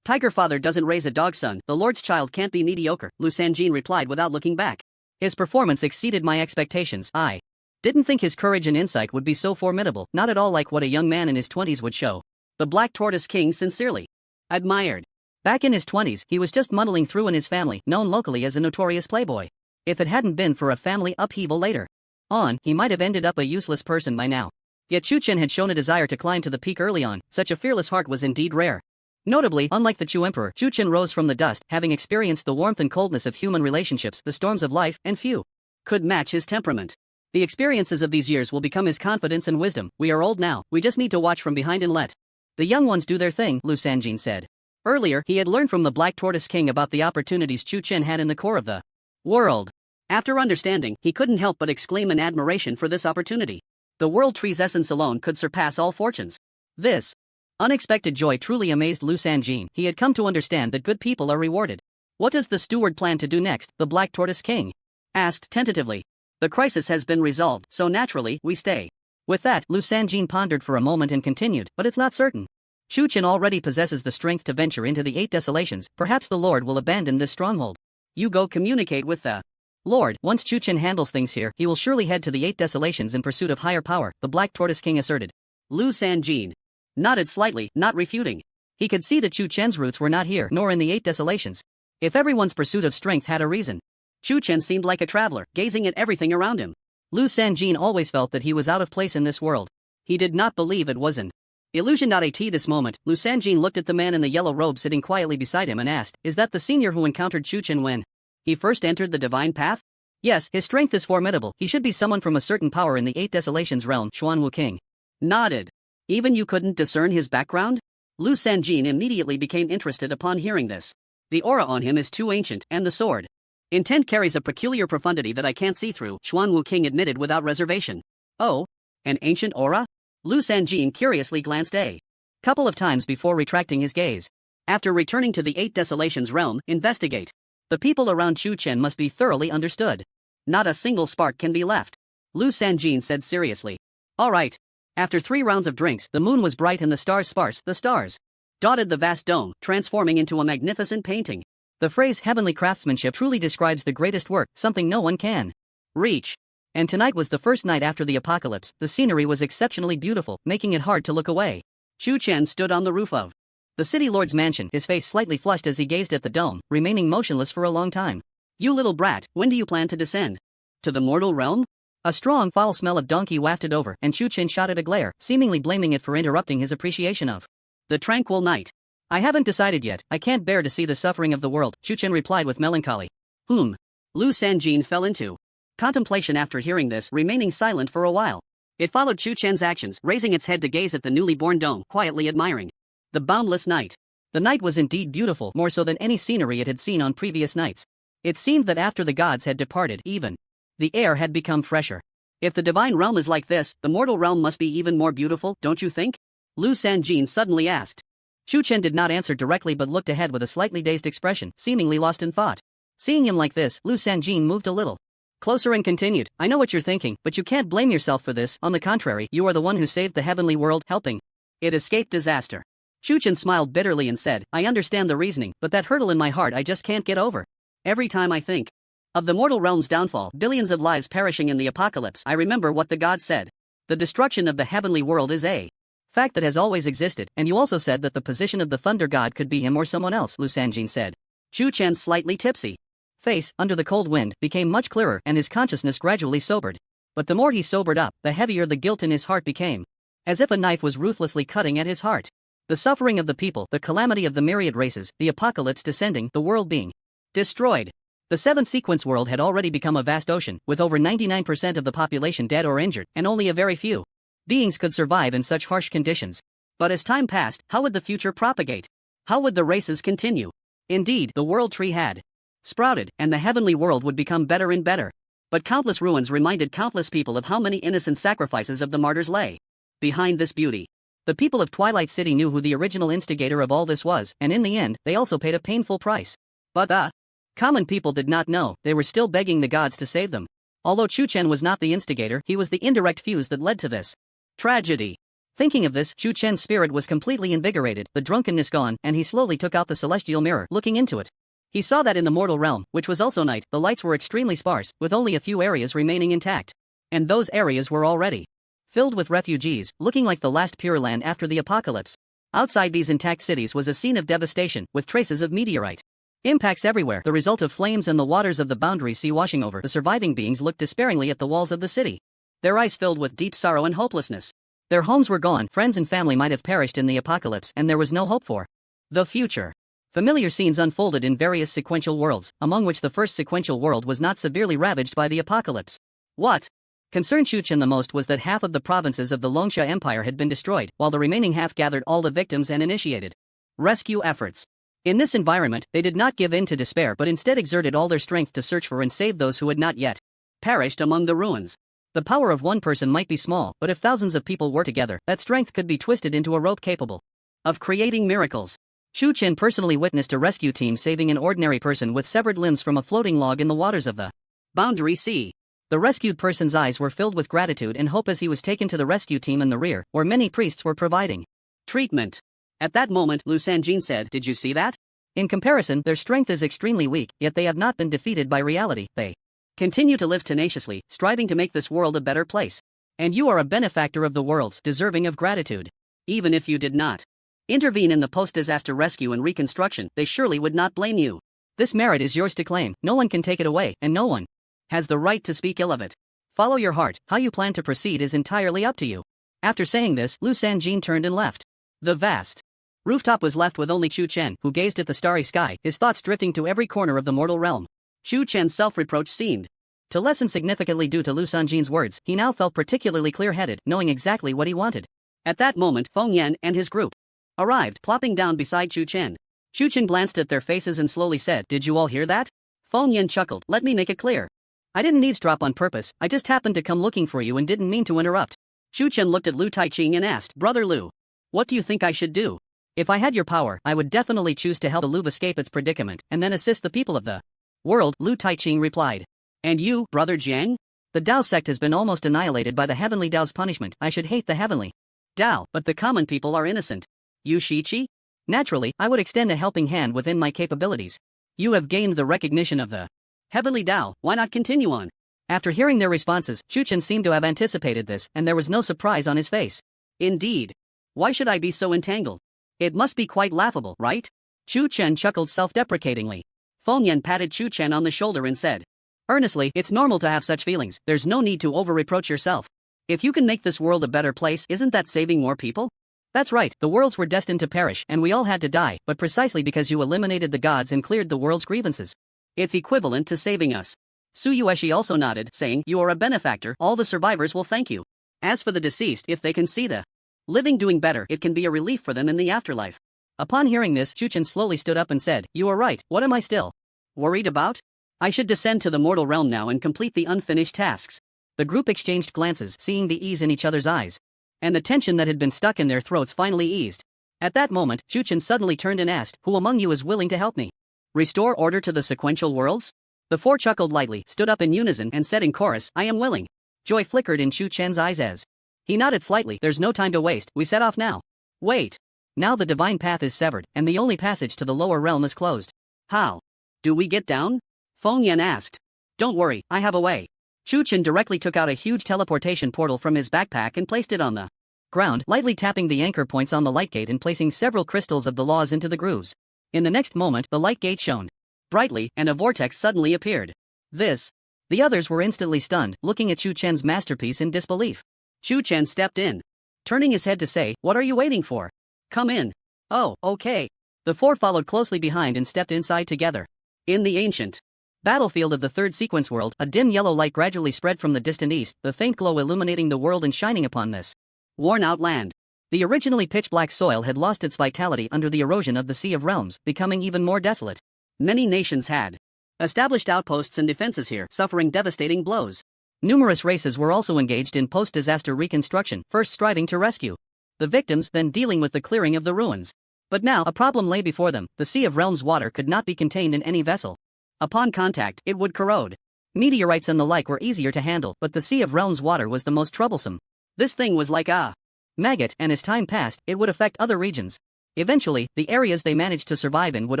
Tiger father doesn't raise a dog son, the Lord's child can't be mediocre, Lu Sanjin replied without looking back. His performance exceeded my expectations. I didn't think his courage and insight would be so formidable, not at all like what a young man in his 20s would show. The Black Tortoise King sincerely admired. Back in his 20s, he was just muddling through in his family, known locally as a notorious playboy. If it hadn't been for a family upheaval later on, he might have ended up a useless person by now. Yet Chu Chen had shown a desire to climb to the peak early on. Such a fearless heart was indeed rare. Notably, unlike the Chu Emperor, Chu Chen rose from the dust, having experienced the warmth and coldness of human relationships, the storms of life, and few could match his temperament. The experiences of these years will become his confidence and wisdom. We are old now, we just need to watch from behind and let the young ones do their thing, Lu Sanjin said. Earlier, he had learned from the Black Tortoise King about the opportunities Chu Chen had in the core of the world. After understanding, he couldn't help but exclaim in admiration for this opportunity. The world tree's essence alone could surpass all fortunes. This unexpected joy truly amazed Lu Sanjin. He had come to understand that good people are rewarded. What does the steward plan to do next? The Black Tortoise King asked tentatively. The crisis has been resolved, so naturally, we stay. With that, Lu Sanjin pondered for a moment and continued, but it's not certain. Chu Chen already possesses the strength to venture into the 8 desolations. Perhaps the Lord will abandon this stronghold. You go communicate with the Lord. Once Chu Chen handles things here, he will surely head to the 8 desolations in pursuit of higher power, the Black Tortoise King asserted. Lu Sanjin nodded slightly, not refuting. He could see that Chu Chen's roots were not here, nor in the 8 desolations. If everyone's pursuit of strength had a reason, Chu Chen seemed like a traveler, gazing at everything around him. Lu Sanjin always felt that he was out of place in this world. He did not believe it was an illusion. At this moment, Lu Sanjin looked at the man in the yellow robe sitting quietly beside him and asked, "Is that the senior who encountered Chu Chen when he first entered the divine path?" "Yes, his strength is formidable. He should be someone from a certain power in the 8 desolations realm," Xuanwu King nodded. "Even you couldn't discern his background?" Lu Sanjin immediately became interested upon hearing this. "The aura on him is too ancient, and the sword intent carries a peculiar profundity that I can't see through," Xuanwu King admitted without reservation. "Oh? An ancient aura?" Lu Sanjin curiously glanced a couple of times before retracting his gaze. After returning to the 8 desolations realm, investigate. The people around Chu Chen must be thoroughly understood. Not a single spark can be left, Lu Sanjin said seriously. "All right." After 3 rounds of drinks, the moon was bright and the stars sparse. The stars dotted the vast dome, transforming into a magnificent painting. The phrase heavenly craftsmanship truly describes the greatest work, something no one can reach. And tonight was the first night after the apocalypse. The scenery was exceptionally beautiful, making it hard to look away. Chu Chen stood on the roof of the city lord's mansion, his face slightly flushed as he gazed at the dome, remaining motionless for a long time. "You little brat, when do you plan to descend to the mortal realm?" A strong, foul smell of donkey wafted over, and Chu Chen shot at a glare, seemingly blaming it for interrupting his appreciation of the tranquil night. "I haven't decided yet. I can't bear to see the suffering of the world," Chu Chen replied with melancholy. Lu Sanjin fell into contemplation after hearing this, remaining silent for a while. It followed Chu Chen's actions, raising its head to gaze at the newly born dome, quietly admiring the boundless night. The night was indeed beautiful, more so than any scenery it had seen on previous nights. It seemed that after the gods had departed, even the air had become fresher. If the divine realm is like this, the mortal realm must be even more beautiful, don't you think? Lu Sanjin suddenly asked. Chu Chen did not answer directly but looked ahead with a slightly dazed expression, seemingly lost in thought. Seeing him like this, Lu Sanjin moved a little closer and continued, "I know what you're thinking, but you can't blame yourself for this. On the contrary, you are the one who saved the heavenly world, helping it escape disaster." Chu Chen smiled bitterly and said, "I understand the reasoning, but that hurdle in my heart I just can't get over. Every time I think of the mortal realm's downfall, billions of lives perishing in the apocalypse, I remember what the gods said. The destruction of the heavenly world is a fact that has always existed, and you also said that the position of the thunder god could be him or someone else," Lu Sanjin said. Chu Chen's slightly tipsy face, under the cold wind, became much clearer and his consciousness gradually sobered. But the more he sobered up, the heavier the guilt in his heart became. As if a knife was ruthlessly cutting at his heart. The suffering of the people, the calamity of the myriad races, the apocalypse descending, the world being destroyed. The 7th sequence world had already become a vast ocean, with over 99% of the population dead or injured, and only a very few beings could survive in such harsh conditions. But as time passed, how would the future propagate? How would the races continue? Indeed, the world tree had sprouted, and the heavenly world would become better and better. But countless ruins reminded countless people of how many innocent sacrifices of the martyrs lay behind this beauty. The people of Twilight City knew who the original instigator of all this was, and in the end, they also paid a painful price. But the common people did not know. They were still begging the gods to save them. Although Chu Chen was not the instigator, he was the indirect fuse that led to this tragedy. Thinking of this, Chu Chen's spirit was completely invigorated, the drunkenness gone, and he slowly took out the celestial mirror, looking into it. He saw that in the mortal realm, which was also night, the lights were extremely sparse, with only a few areas remaining intact. And those areas were already filled with refugees, looking like the last Pure Land after the apocalypse. Outside these intact cities was a scene of devastation, with traces of meteorite impacts everywhere, the result of flames and the waters of the Boundary Sea washing over. The surviving beings looked despairingly at the walls of the city, their eyes filled with deep sorrow and hopelessness. Their homes were gone, friends and family might have perished in the apocalypse, and there was no hope for the future. Familiar scenes unfolded in various sequential worlds, among which the first sequential world was not severely ravaged by the apocalypse. What concerned Chu Chen the most was that half of the provinces of the Longsha Empire had been destroyed, while the remaining half gathered all the victims and initiated rescue efforts. In this environment, they did not give in to despair but instead exerted all their strength to search for and save those who had not yet perished among the ruins. The power of one person might be small, but if thousands of people were together, that strength could be twisted into a rope capable of creating miracles. Chu Chen personally witnessed a rescue team saving an ordinary person with severed limbs from a floating log in the waters of the Boundary Sea. The rescued person's eyes were filled with gratitude and hope as he was taken to the rescue team in the rear, where many priests were providing treatment. At that moment, Lu Sanjin said, "Did you see that? In comparison, their strength is extremely weak, yet they have not been defeated by reality. They continue to live tenaciously, striving to make this world a better place. And you are a benefactor of the worlds, deserving of gratitude. Even if you did not intervene in the post-disaster rescue and reconstruction, they surely would not blame you. This merit is yours to claim, no one can take it away, and no one has the right to speak ill of it. Follow your heart, how you plan to proceed is entirely up to you." After saying this, Lu Sanjin turned and left. The vast rooftop was left with only Chu Chen, who gazed at the starry sky, his thoughts drifting to every corner of the mortal realm. Chu Chen's self-reproach seemed to lessen significantly due to Lu Sanjin's words. He now felt particularly clear-headed, knowing exactly what he wanted. At that moment, Feng Yan and his group arrived, plopping down beside Chu Chen. Chu Chen glanced at their faces and slowly said, "Did you all hear that?" Feng Yan chuckled, "Let me make it clear. I didn't eavesdrop on purpose, I just happened to come looking for you and didn't mean to interrupt." Chu Chen looked at Lu Taiqing and asked, "Brother Lu, what do you think I should do? If I had your power, I would definitely choose to help the Louvre escape its predicament, and then assist the people of the world," Lu Taiqing replied. "And you, Brother Jiang? The Dao sect has been almost annihilated by the heavenly Dao's punishment. I should hate the heavenly Dao, but the common people are innocent. You Shiqi? Naturally, I would extend a helping hand within my capabilities. You have gained the recognition of the heavenly Dao, why not continue on?" After hearing their responses, Chu Chen seemed to have anticipated this, and there was no surprise on his face. "Indeed. Why should I be so entangled? It must be quite laughable, right?" Chu Chen chuckled self-deprecatingly. Feng Yan patted Chu Chen on the shoulder and said, "Earnestly, it's normal to have such feelings, there's no need to over-reproach yourself. If you can make this world a better place, isn't that saving more people? That's right, the worlds were destined to perish, and we all had to die, but precisely because you eliminated the gods and cleared the world's grievances. It's equivalent to saving us." Su Yueshi also nodded, saying, "You are a benefactor, all the survivors will thank you. As for the deceased, if they can see the living doing better, it can be a relief for them in the afterlife." Upon hearing this, Chu Chen slowly stood up and said, "You are right, what am I still worried about? I should descend to the mortal realm now and complete the unfinished tasks." The group exchanged glances, seeing the ease in each other's eyes, and the tension that had been stuck in their throats finally eased. At that moment, Chu Chen suddenly turned and asked, "Who among you is willing to help me restore order to the sequential worlds?" The four chuckled lightly, stood up in unison, and said in chorus, "I am willing." Joy flickered in Chu Chen's eyes as he nodded slightly. "There's no time to waste, we set off now." "Wait. Now the divine path is severed, and the only passage to the lower realm is closed. How do we get down?" Feng Yan asked. "Don't worry, I have a way." Chu Chen directly took out a huge teleportation portal from his backpack and placed it on the ground, lightly tapping the anchor points on the light gate and placing several crystals of the laws into the grooves. In the next moment, the light gate shone brightly, and a vortex suddenly appeared. The others were instantly stunned, looking at Chu Chen's masterpiece in disbelief. Chu Chen stepped in, turning his head to say, "What are you waiting for? Come in." "Oh, okay." The four followed closely behind and stepped inside together. In the ancient Battlefield of the third sequence world, a dim yellow light gradually spread from the distant east, the faint glow illuminating the world and shining upon this worn-out land. The originally pitch-black soil had lost its vitality under the erosion of the Sea of Realms, becoming even more desolate. Many nations had established outposts and defenses here, suffering devastating blows. Numerous races were also engaged in post-disaster reconstruction, first striving to rescue the victims, then dealing with the clearing of the ruins. But now, a problem lay before them. The Sea of Realms water could not be contained in any vessel. Upon contact, it would corrode. Meteorites and the like were easier to handle, but the Sea of Realms water was the most troublesome. This thing was like a maggot, and as time passed, it would affect other regions. Eventually, the areas they managed to survive in would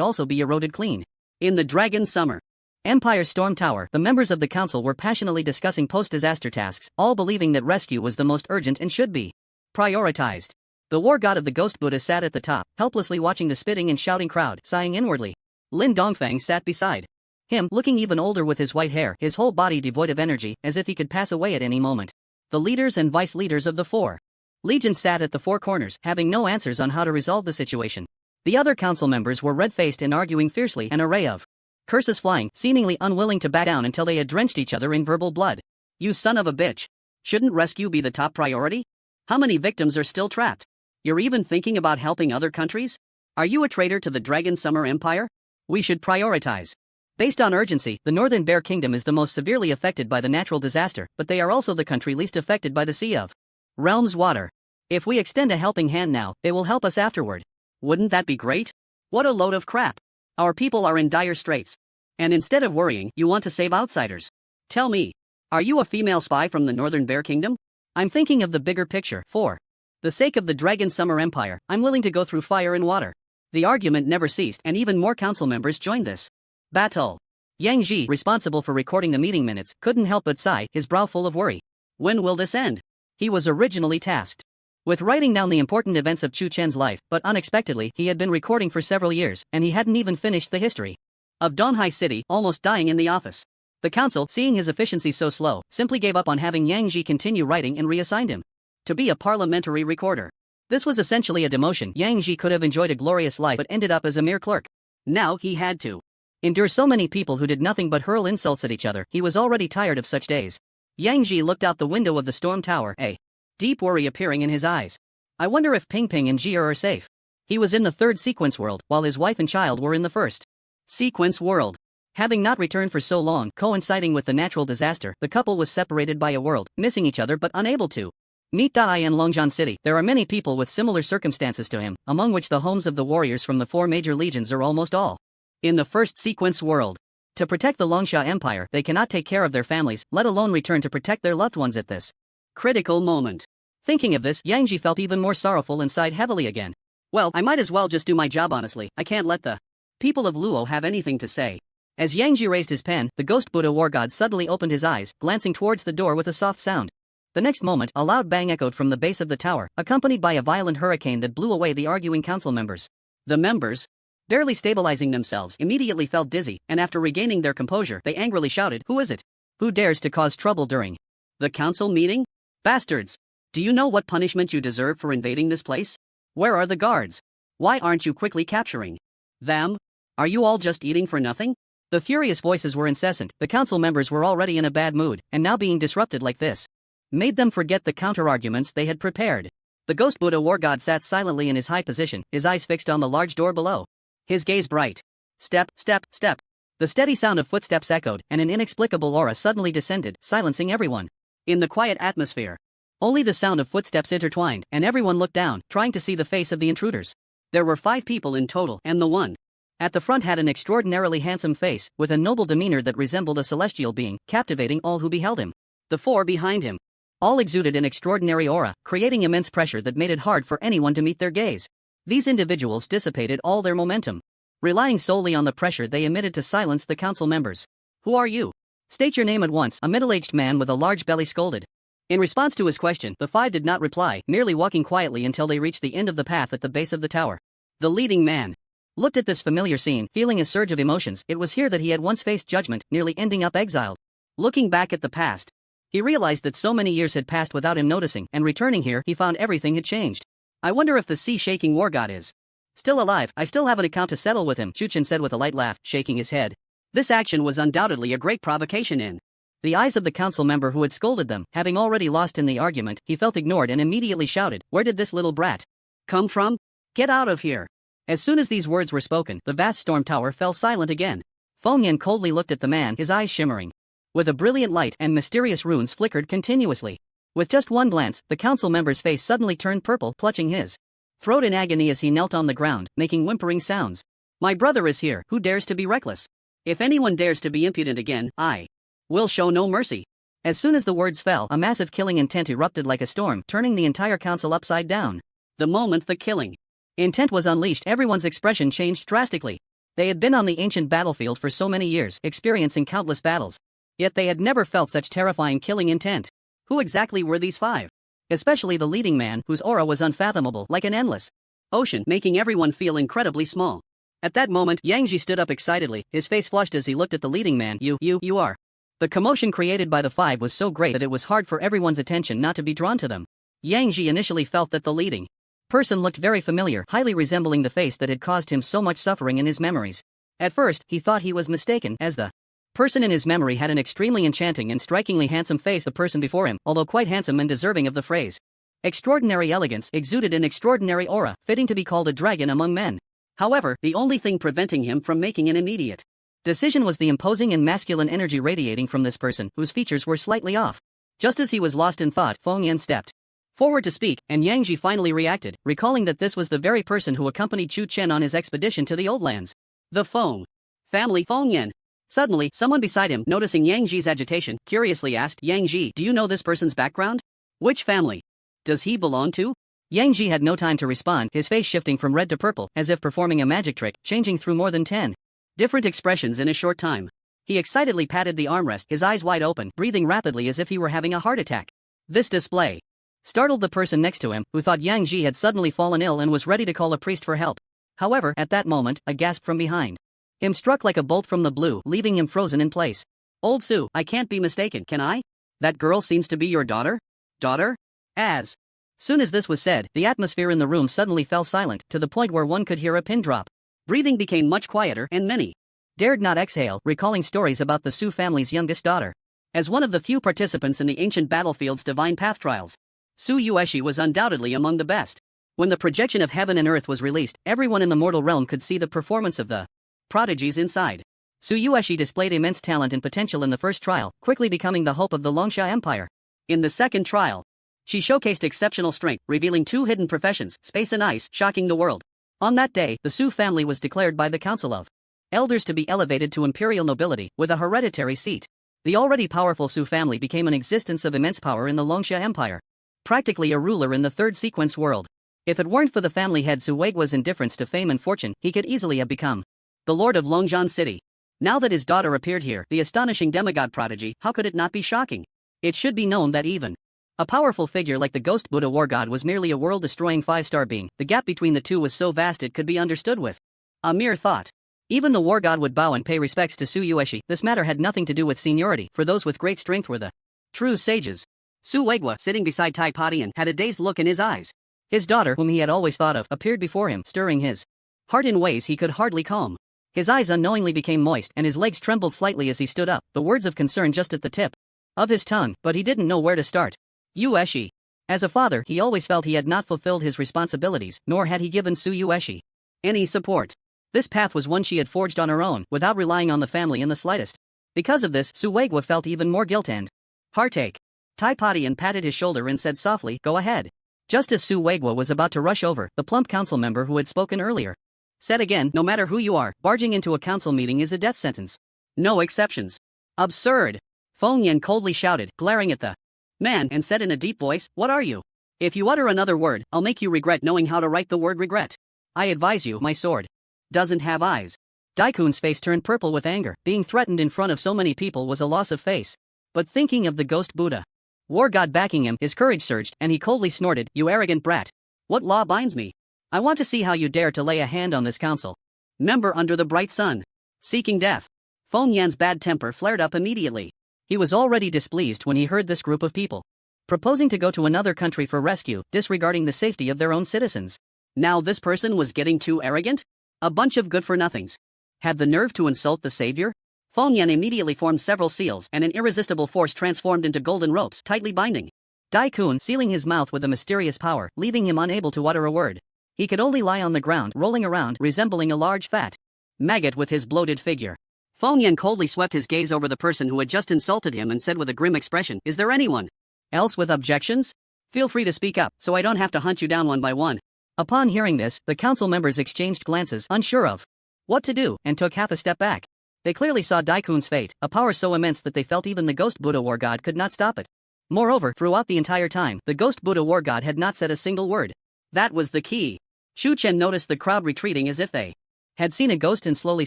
also be eroded clean. In the Dragon Summer Empire Storm Tower, the members of the council were passionately discussing post-disaster tasks, all believing that rescue was the most urgent and should be prioritized. The war god of the Ghost Buddha sat at the top, helplessly watching the spitting and shouting crowd, sighing inwardly. Lin Dongfang sat beside him, looking even older with his white hair, his whole body devoid of energy, as if he could pass away at any moment. The leaders and vice-leaders of the four legions sat at the four corners, having no answers on how to resolve the situation. The other council members were red-faced and arguing fiercely, an array of curses flying, seemingly unwilling to back down until they had drenched each other in verbal blood. You son of a bitch. Shouldn't rescue be the top priority? How many victims are still trapped? You're even thinking about helping other countries? Are you a traitor to the Dragon Summer Empire? We should prioritize. Based on urgency, the Northern Bear Kingdom is the most severely affected by the natural disaster, but they are also the country least affected by the Sea of Realms water. If we extend a helping hand now, they will help us afterward. Wouldn't that be great? What a load of crap. Our people are in dire straits. And instead of worrying, you want to save outsiders. Tell me, are you a female spy from the Northern Bear Kingdom? I'm thinking of the bigger picture. For the sake of the Dragon Summer Empire, I'm willing to go through fire and water. The argument never ceased, and even more council members joined this battle. Yang Ji, responsible for recording the meeting minutes, couldn't help but sigh, his brow full of worry. When will this end? He was originally tasked with writing down the important events of Chu Chen's life, but unexpectedly, he had been recording for several years, and he hadn't even finished the history of Donghai City, almost dying in the office. The council, seeing his efficiency so slow, simply gave up on having Yang Ji continue writing and reassigned him to be a parliamentary recorder. This was essentially a demotion. Yang Ji could have enjoyed a glorious life but ended up as a mere clerk. Now he had to endure so many people who did nothing but hurl insults at each other. He was already tired of such days. Yang Ji looked out the window of the storm tower, a deep worry appearing in his eyes. I wonder if Ping Ping and Jia are safe. He was in the third sequence world, while his wife and child were in the first sequence world. Having not returned for so long, coinciding with the natural disaster, the couple was separated by a world, missing each other but unable to meet. In Longjian City, there are many people with similar circumstances to him, among which the homes of the warriors from the four major legions are almost all in the first sequence world. To protect the Longsha Empire, they cannot take care of their families, let alone return to protect their loved ones at this critical moment. Thinking of this, Yang Ji felt even more sorrowful and sighed heavily again. Well, I might as well just do my job honestly. I can't let the people of Luo have anything to say. As Yang Ji raised his pen, the Ghost Buddha war god suddenly opened his eyes, glancing towards the door with a soft sound. The next moment, a loud bang echoed from the base of the tower, accompanied by a violent hurricane that blew away the arguing council members. The members, barely stabilizing themselves, immediately felt dizzy, and after regaining their composure, they angrily shouted, "Who is it? Who dares to cause trouble during the council meeting? Bastards! Do you know what punishment you deserve for invading this place? Where are the guards? Why aren't you quickly capturing them? Are you all just eating for nothing?" The furious voices were incessant. The council members were already in a bad mood, and now being disrupted like this made them forget the counter-arguments they had prepared. The Ghost Buddha war god sat silently in his high position, his eyes fixed on the large door below. His gaze bright. Step, step, step. The steady sound of footsteps echoed, and an inexplicable aura suddenly descended, silencing everyone. In the quiet atmosphere, only the sound of footsteps intertwined, and everyone looked down, trying to see the face of the intruders. There were 5 people in total, and the one at the front had an extraordinarily handsome face, with a noble demeanor that resembled a celestial being, captivating all who beheld him. The 4 behind him all exuded an extraordinary aura, creating immense pressure that made it hard for anyone to meet their gaze. These individuals dissipated all their momentum, relying solely on the pressure they emitted to silence the council members. "Who are you? State your name at once," a middle-aged man with a large belly scolded. In response to his question, the 5 did not reply, merely walking quietly until they reached the end of the path at the base of the tower. The leading man looked at this familiar scene, feeling a surge of emotions. It was here that he had once faced judgment, nearly ending up exiled. Looking back at the past, he realized that so many years had passed without him noticing, and returning here, he found everything had changed. "I wonder if the sea-shaking war god is still alive. I still have an account to settle with him," Chu Chen said with a light laugh, shaking his head. This action was undoubtedly a great provocation in the eyes of the council member who had scolded them. Having already lost in the argument, he felt ignored and immediately shouted, "Where did this little brat come from? Get out of here!" As soon as these words were spoken, the vast storm tower fell silent again. Feng Yan coldly looked at the man, his eyes shimmering with a brilliant light, and mysterious runes flickered continuously. With just one glance, the council member's face suddenly turned purple, clutching his throat in agony as he knelt on the ground, making whimpering sounds. "My brother is here. Who dares to be reckless? If anyone dares to be impudent again, I will show no mercy." As soon as the words fell, a massive killing intent erupted like a storm, turning the entire council upside down. The moment the killing intent was unleashed, everyone's expression changed drastically. They had been on the ancient battlefield for so many years, experiencing countless battles. Yet they had never felt such terrifying killing intent. Who exactly were these five? Especially the leading man, whose aura was unfathomable, like an endless ocean, making everyone feel incredibly small. At that moment, Yang Ji stood up excitedly, his face flushed as he looked at the leading man. You are. The commotion created by the five was so great that it was hard for everyone's attention not to be drawn to them. Yang Ji initially felt that the leading person looked very familiar, highly resembling the face that had caused him so much suffering in his memories. At first, he thought he was mistaken, as the person in his memory had an extremely enchanting and strikingly handsome face. The person before him, although quite handsome and deserving of the phrase extraordinary elegance, exuded an extraordinary aura, fitting to be called a dragon among men. However, the only thing preventing him from making an immediate decision was the imposing and masculine energy radiating from this person, whose features were slightly off. Just as he was lost in thought, Feng Yan stepped forward to speak, and Yang Ji finally reacted, recalling that this was the very person who accompanied Chu Chen on his expedition to the Old Lands. The Feng family. Feng Yan. Suddenly, someone beside him, noticing Yang Ji's agitation, curiously asked, "Yang Ji, do you know this person's background? Which family does he belong to?" Yang Ji had no time to respond, his face shifting from red to purple, as if performing a magic trick, changing through more than 10 different expressions in a short time. He excitedly patted the armrest, his eyes wide open, breathing rapidly as if he were having a heart attack. This display startled the person next to him, who thought Yang Ji had suddenly fallen ill and was ready to call a priest for help. However, at that moment, a gasp from behind him struck like a bolt from the blue, leaving him frozen in place. "Old Su, I can't be mistaken, can I? That girl seems to be your daughter?" "Daughter?" As soon as this was said, the atmosphere in the room suddenly fell silent, to the point where one could hear a pin drop. Breathing became much quieter, and many dared not exhale, recalling stories about the Su family's youngest daughter. As one of the few participants in the ancient battlefield's divine path trials, Su Yueshi was undoubtedly among the best. When the projection of heaven and earth was released, everyone in the mortal realm could see the performance of the prodigies inside. Su Yueshi displayed immense talent and potential in the first trial, quickly becoming the hope of the Longsha Empire. In the second trial, she showcased exceptional strength, revealing two hidden professions, space and ice, shocking the world. On that day, the Su family was declared by the Council of Elders to be elevated to imperial nobility, with a hereditary seat. The already powerful Su family became an existence of immense power in the Longsha Empire, practically a ruler in the third sequence world. If it weren't for the family head Su Weigua's indifference to fame and fortune, he could easily have become the lord of Longjian City. Now that his daughter appeared here, the astonishing demigod prodigy, how could it not be shocking? It should be known that even a powerful figure like the Ghost Buddha War God was merely a world-destroying five-star being. The gap between the two was so vast it could be understood with a mere thought. Even the War God would bow and pay respects to Su Yueshi. This matter had nothing to do with seniority, for those with great strength were the true sages. Su Weigua, sitting beside Tai Padian, had a dazed look in his eyes. His daughter, whom he had always thought of, appeared before him, stirring his heart in ways he could hardly calm. His eyes unknowingly became moist, and his legs trembled slightly as he stood up, the words of concern just at the tip of his tongue, but he didn't know where to start. Yueshi. As a father, he always felt he had not fulfilled his responsibilities, nor had he given Su Yueshi any support. This path was one she had forged on her own, without relying on the family in the slightest. Because of this, Su Weigua felt even more guilt and heartache. Tai Padian patted his shoulder and said softly, "Go ahead." Just as Su Weigua was about to rush over, the plump council member who had spoken earlier said again, "No matter who you are, barging into a council meeting is a death sentence. No exceptions." "Absurd!" Feng Yan coldly shouted, glaring at the man, and said in a deep voice, "What are you? If you utter another word, I'll make you regret knowing how to write the word regret. I advise you, my sword doesn't have eyes." Daikun's face turned purple with anger. Being threatened in front of so many people was a loss of face. But thinking of the Ghost Buddha War God backing him, his courage surged, and he coldly snorted, "You arrogant brat. What law binds me? I want to see how you dare to lay a hand on this council member under the bright sun, seeking death." Feng Yan's bad temper flared up immediately. He was already displeased when he heard this group of people proposing to go to another country for rescue, disregarding the safety of their own citizens. Now this person was getting too arrogant? A bunch of good-for-nothings. Had the nerve to insult the savior? Feng Yan immediately formed several seals and an irresistible force transformed into golden ropes, tightly binding Dai Kun, sealing his mouth with a mysterious power, leaving him unable to utter a word. He could only lie on the ground, rolling around, resembling a large fat maggot with his bloated figure. Feng Yan coldly swept his gaze over the person who had just insulted him and said with a grim expression, "Is there anyone else with objections? Feel free to speak up, so I don't have to hunt you down one by one." Upon hearing this, the council members exchanged glances, unsure of what to do, and took half a step back. They clearly saw Dai Kun's fate, a power so immense that they felt even the Ghost Buddha War God could not stop it. Moreover, throughout the entire time, the Ghost Buddha War God had not said a single word. That was the key. Shu Chen noticed the crowd retreating as if they had seen a ghost and slowly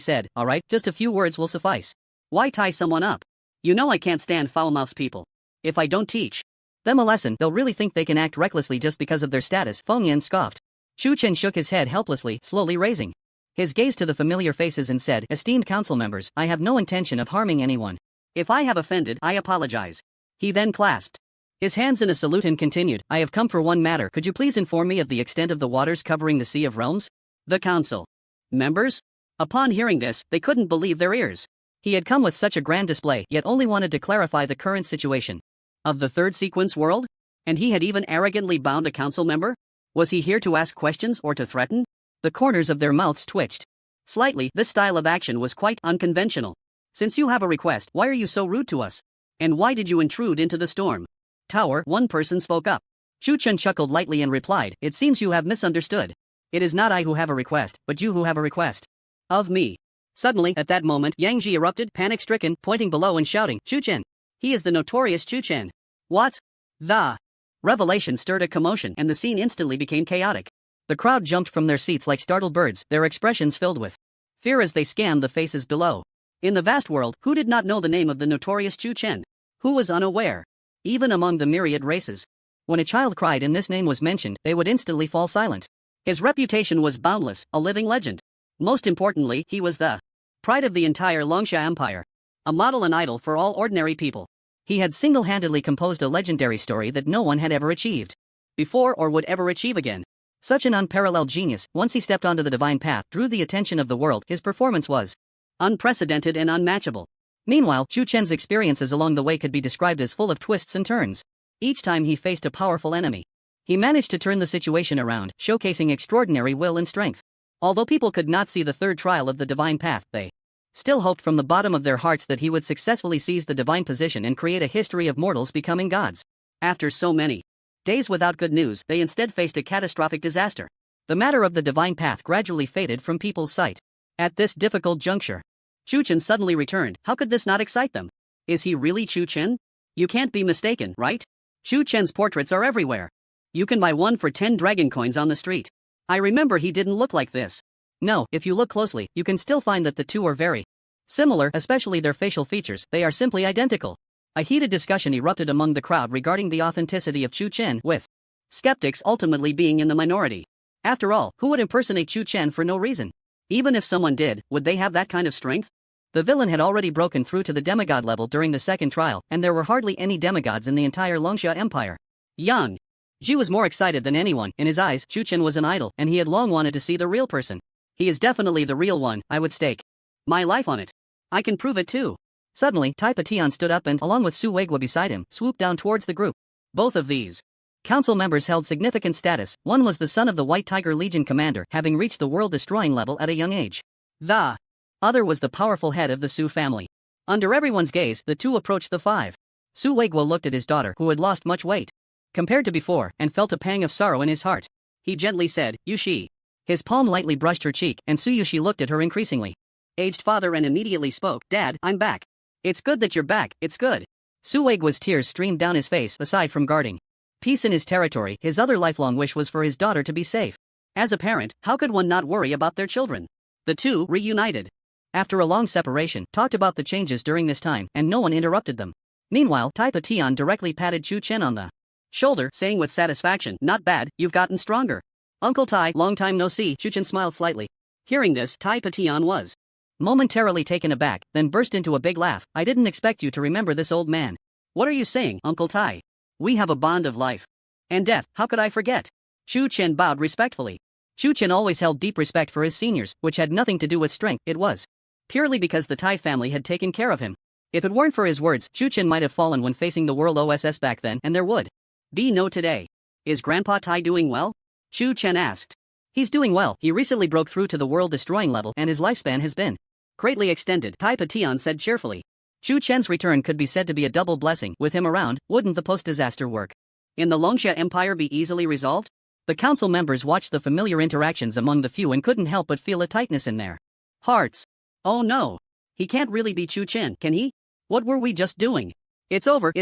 said, "Alright, just a few words will suffice. Why tie someone up? You know I can't stand foul-mouthed people. If I don't teach them a lesson, they'll really think they can act recklessly just because of their status." Feng Yan scoffed. Shu Chen shook his head helplessly, slowly raising his gaze to the familiar faces and said, "Esteemed council members, I have no intention of harming anyone. If I have offended, I apologize." He then clasped his hands in a salute and continued, "I have come for one matter. Could you please inform me of the extent of the waters covering the Sea of Realms?" The council members? Upon hearing this, they couldn't believe their ears. He had come with such a grand display, yet only wanted to clarify the current situation of the third sequence world? And he had even arrogantly bound a council member? Was he here to ask questions or to threaten? The corners of their mouths twitched slightly. This style of action was quite unconventional. "Since you have a request, why are you so rude to us? And why did you intrude into the storm tower?" One person spoke up. Shu Chen chuckled lightly and replied, "It seems you have misunderstood. It is not I who have a request, but you who have a request of me." Suddenly, at that moment, Yang Ji erupted, panic-stricken, pointing below and shouting, "Chu Chen! He is the notorious Chu Chen!" What? The revelation stirred a commotion, and the scene instantly became chaotic. The crowd jumped from their seats like startled birds, their expressions filled with fear as they scanned the faces below. In the vast world, who did not know the name of the notorious Chu Chen? Who was unaware? Even among the myriad races, when a child cried and this name was mentioned, they would instantly fall silent. His reputation was boundless, a living legend. Most importantly, he was the pride of the entire Longsha Empire, a model and idol for all ordinary people. He had single-handedly composed a legendary story that no one had ever achieved before or would ever achieve again. Such an unparalleled genius, once he stepped onto the divine path, drew the attention of the world. His performance was unprecedented and unmatchable. Meanwhile, Chu Chen's experiences along the way could be described as full of twists and turns. Each time he faced a powerful enemy, he managed to turn the situation around, showcasing extraordinary will and strength. Although people could not see the third trial of the divine path, they still hoped from the bottom of their hearts that he would successfully seize the divine position and create a history of mortals becoming gods. After so many days without good news, they instead faced a catastrophic disaster. The matter of the divine path gradually faded from people's sight. At this difficult juncture, Chu Chen suddenly returned. How could this not excite them? Is he really Chu Chen? You can't be mistaken, right? Chu Chen's portraits are everywhere. You can buy one for 10 dragon coins on the street. I remember he didn't look like this. No, if you look closely, you can still find that the two are very similar, especially their facial features. They are simply identical. A heated discussion erupted among the crowd regarding the authenticity of Chu Chen, with skeptics ultimately being in the minority. After all, who would impersonate Chu Chen for no reason? Even if someone did, would they have that kind of strength? The villain had already broken through to the demigod level during the second trial, and there were hardly any demigods in the entire Longsha Empire. Yang Ji was more excited than anyone. In his eyes, Chu Chen was an idol, and he had long wanted to see the real person. He is definitely the real one. I would stake my life on it. I can prove it too. Suddenly, Tai Patian stood up and, along with Su Weigua beside him, swooped down towards the group. Both of these council members held significant status. One was the son of the White Tiger Legion commander, having reached the world-destroying level at a young age. The other was the powerful head of the Su family. Under everyone's gaze, the two approached the five. Su Weigua looked at his daughter, who had lost much weight compared to before, and felt a pang of sorrow in his heart. He gently said, "Yushi." His palm lightly brushed her cheek, and Su Yushi looked at her increasingly aged father and immediately spoke, "Dad, I'm back. It's good that you're back, it's good." Su Weigua's tears streamed down his face. Aside from guarding peace in his territory, his other lifelong wish was for his daughter to be safe. As a parent, how could one not worry about their children? The two reunited after a long separation, talked about the changes during this time, and no one interrupted them. Meanwhile, Tai Patian directly patted Chu Chen on the shoulder, saying with satisfaction, "Not bad, you've gotten stronger. Uncle Tai, long time no see." Chu Chen smiled slightly. Hearing this, Tai Patian was momentarily taken aback, then burst into a big laugh. "I didn't expect you to remember this old man." "What are you saying, Uncle Tai? We have a bond of life and death, how could I forget?" Chu Chen bowed respectfully. Chu Chen always held deep respect for his seniors, which had nothing to do with strength. It was purely because the Tai family had taken care of him. If it weren't for his words, Chu Chen might have fallen when facing the World OSS back then, and there would be no today. Is Grandpa Tai doing well? Chu Chen asked. He's doing well. He recently broke through to the world-destroying level, and his lifespan has been greatly extended, Tai Pation said cheerfully. Chu Chen's return could be said to be a double blessing. With him around, wouldn't the post-disaster work in the Longxia Empire be easily resolved? The council members watched the familiar interactions among the few and couldn't help but feel a tightness in their hearts. Oh no. He can't really be Chu Chen, can he? What were we just doing? It's over.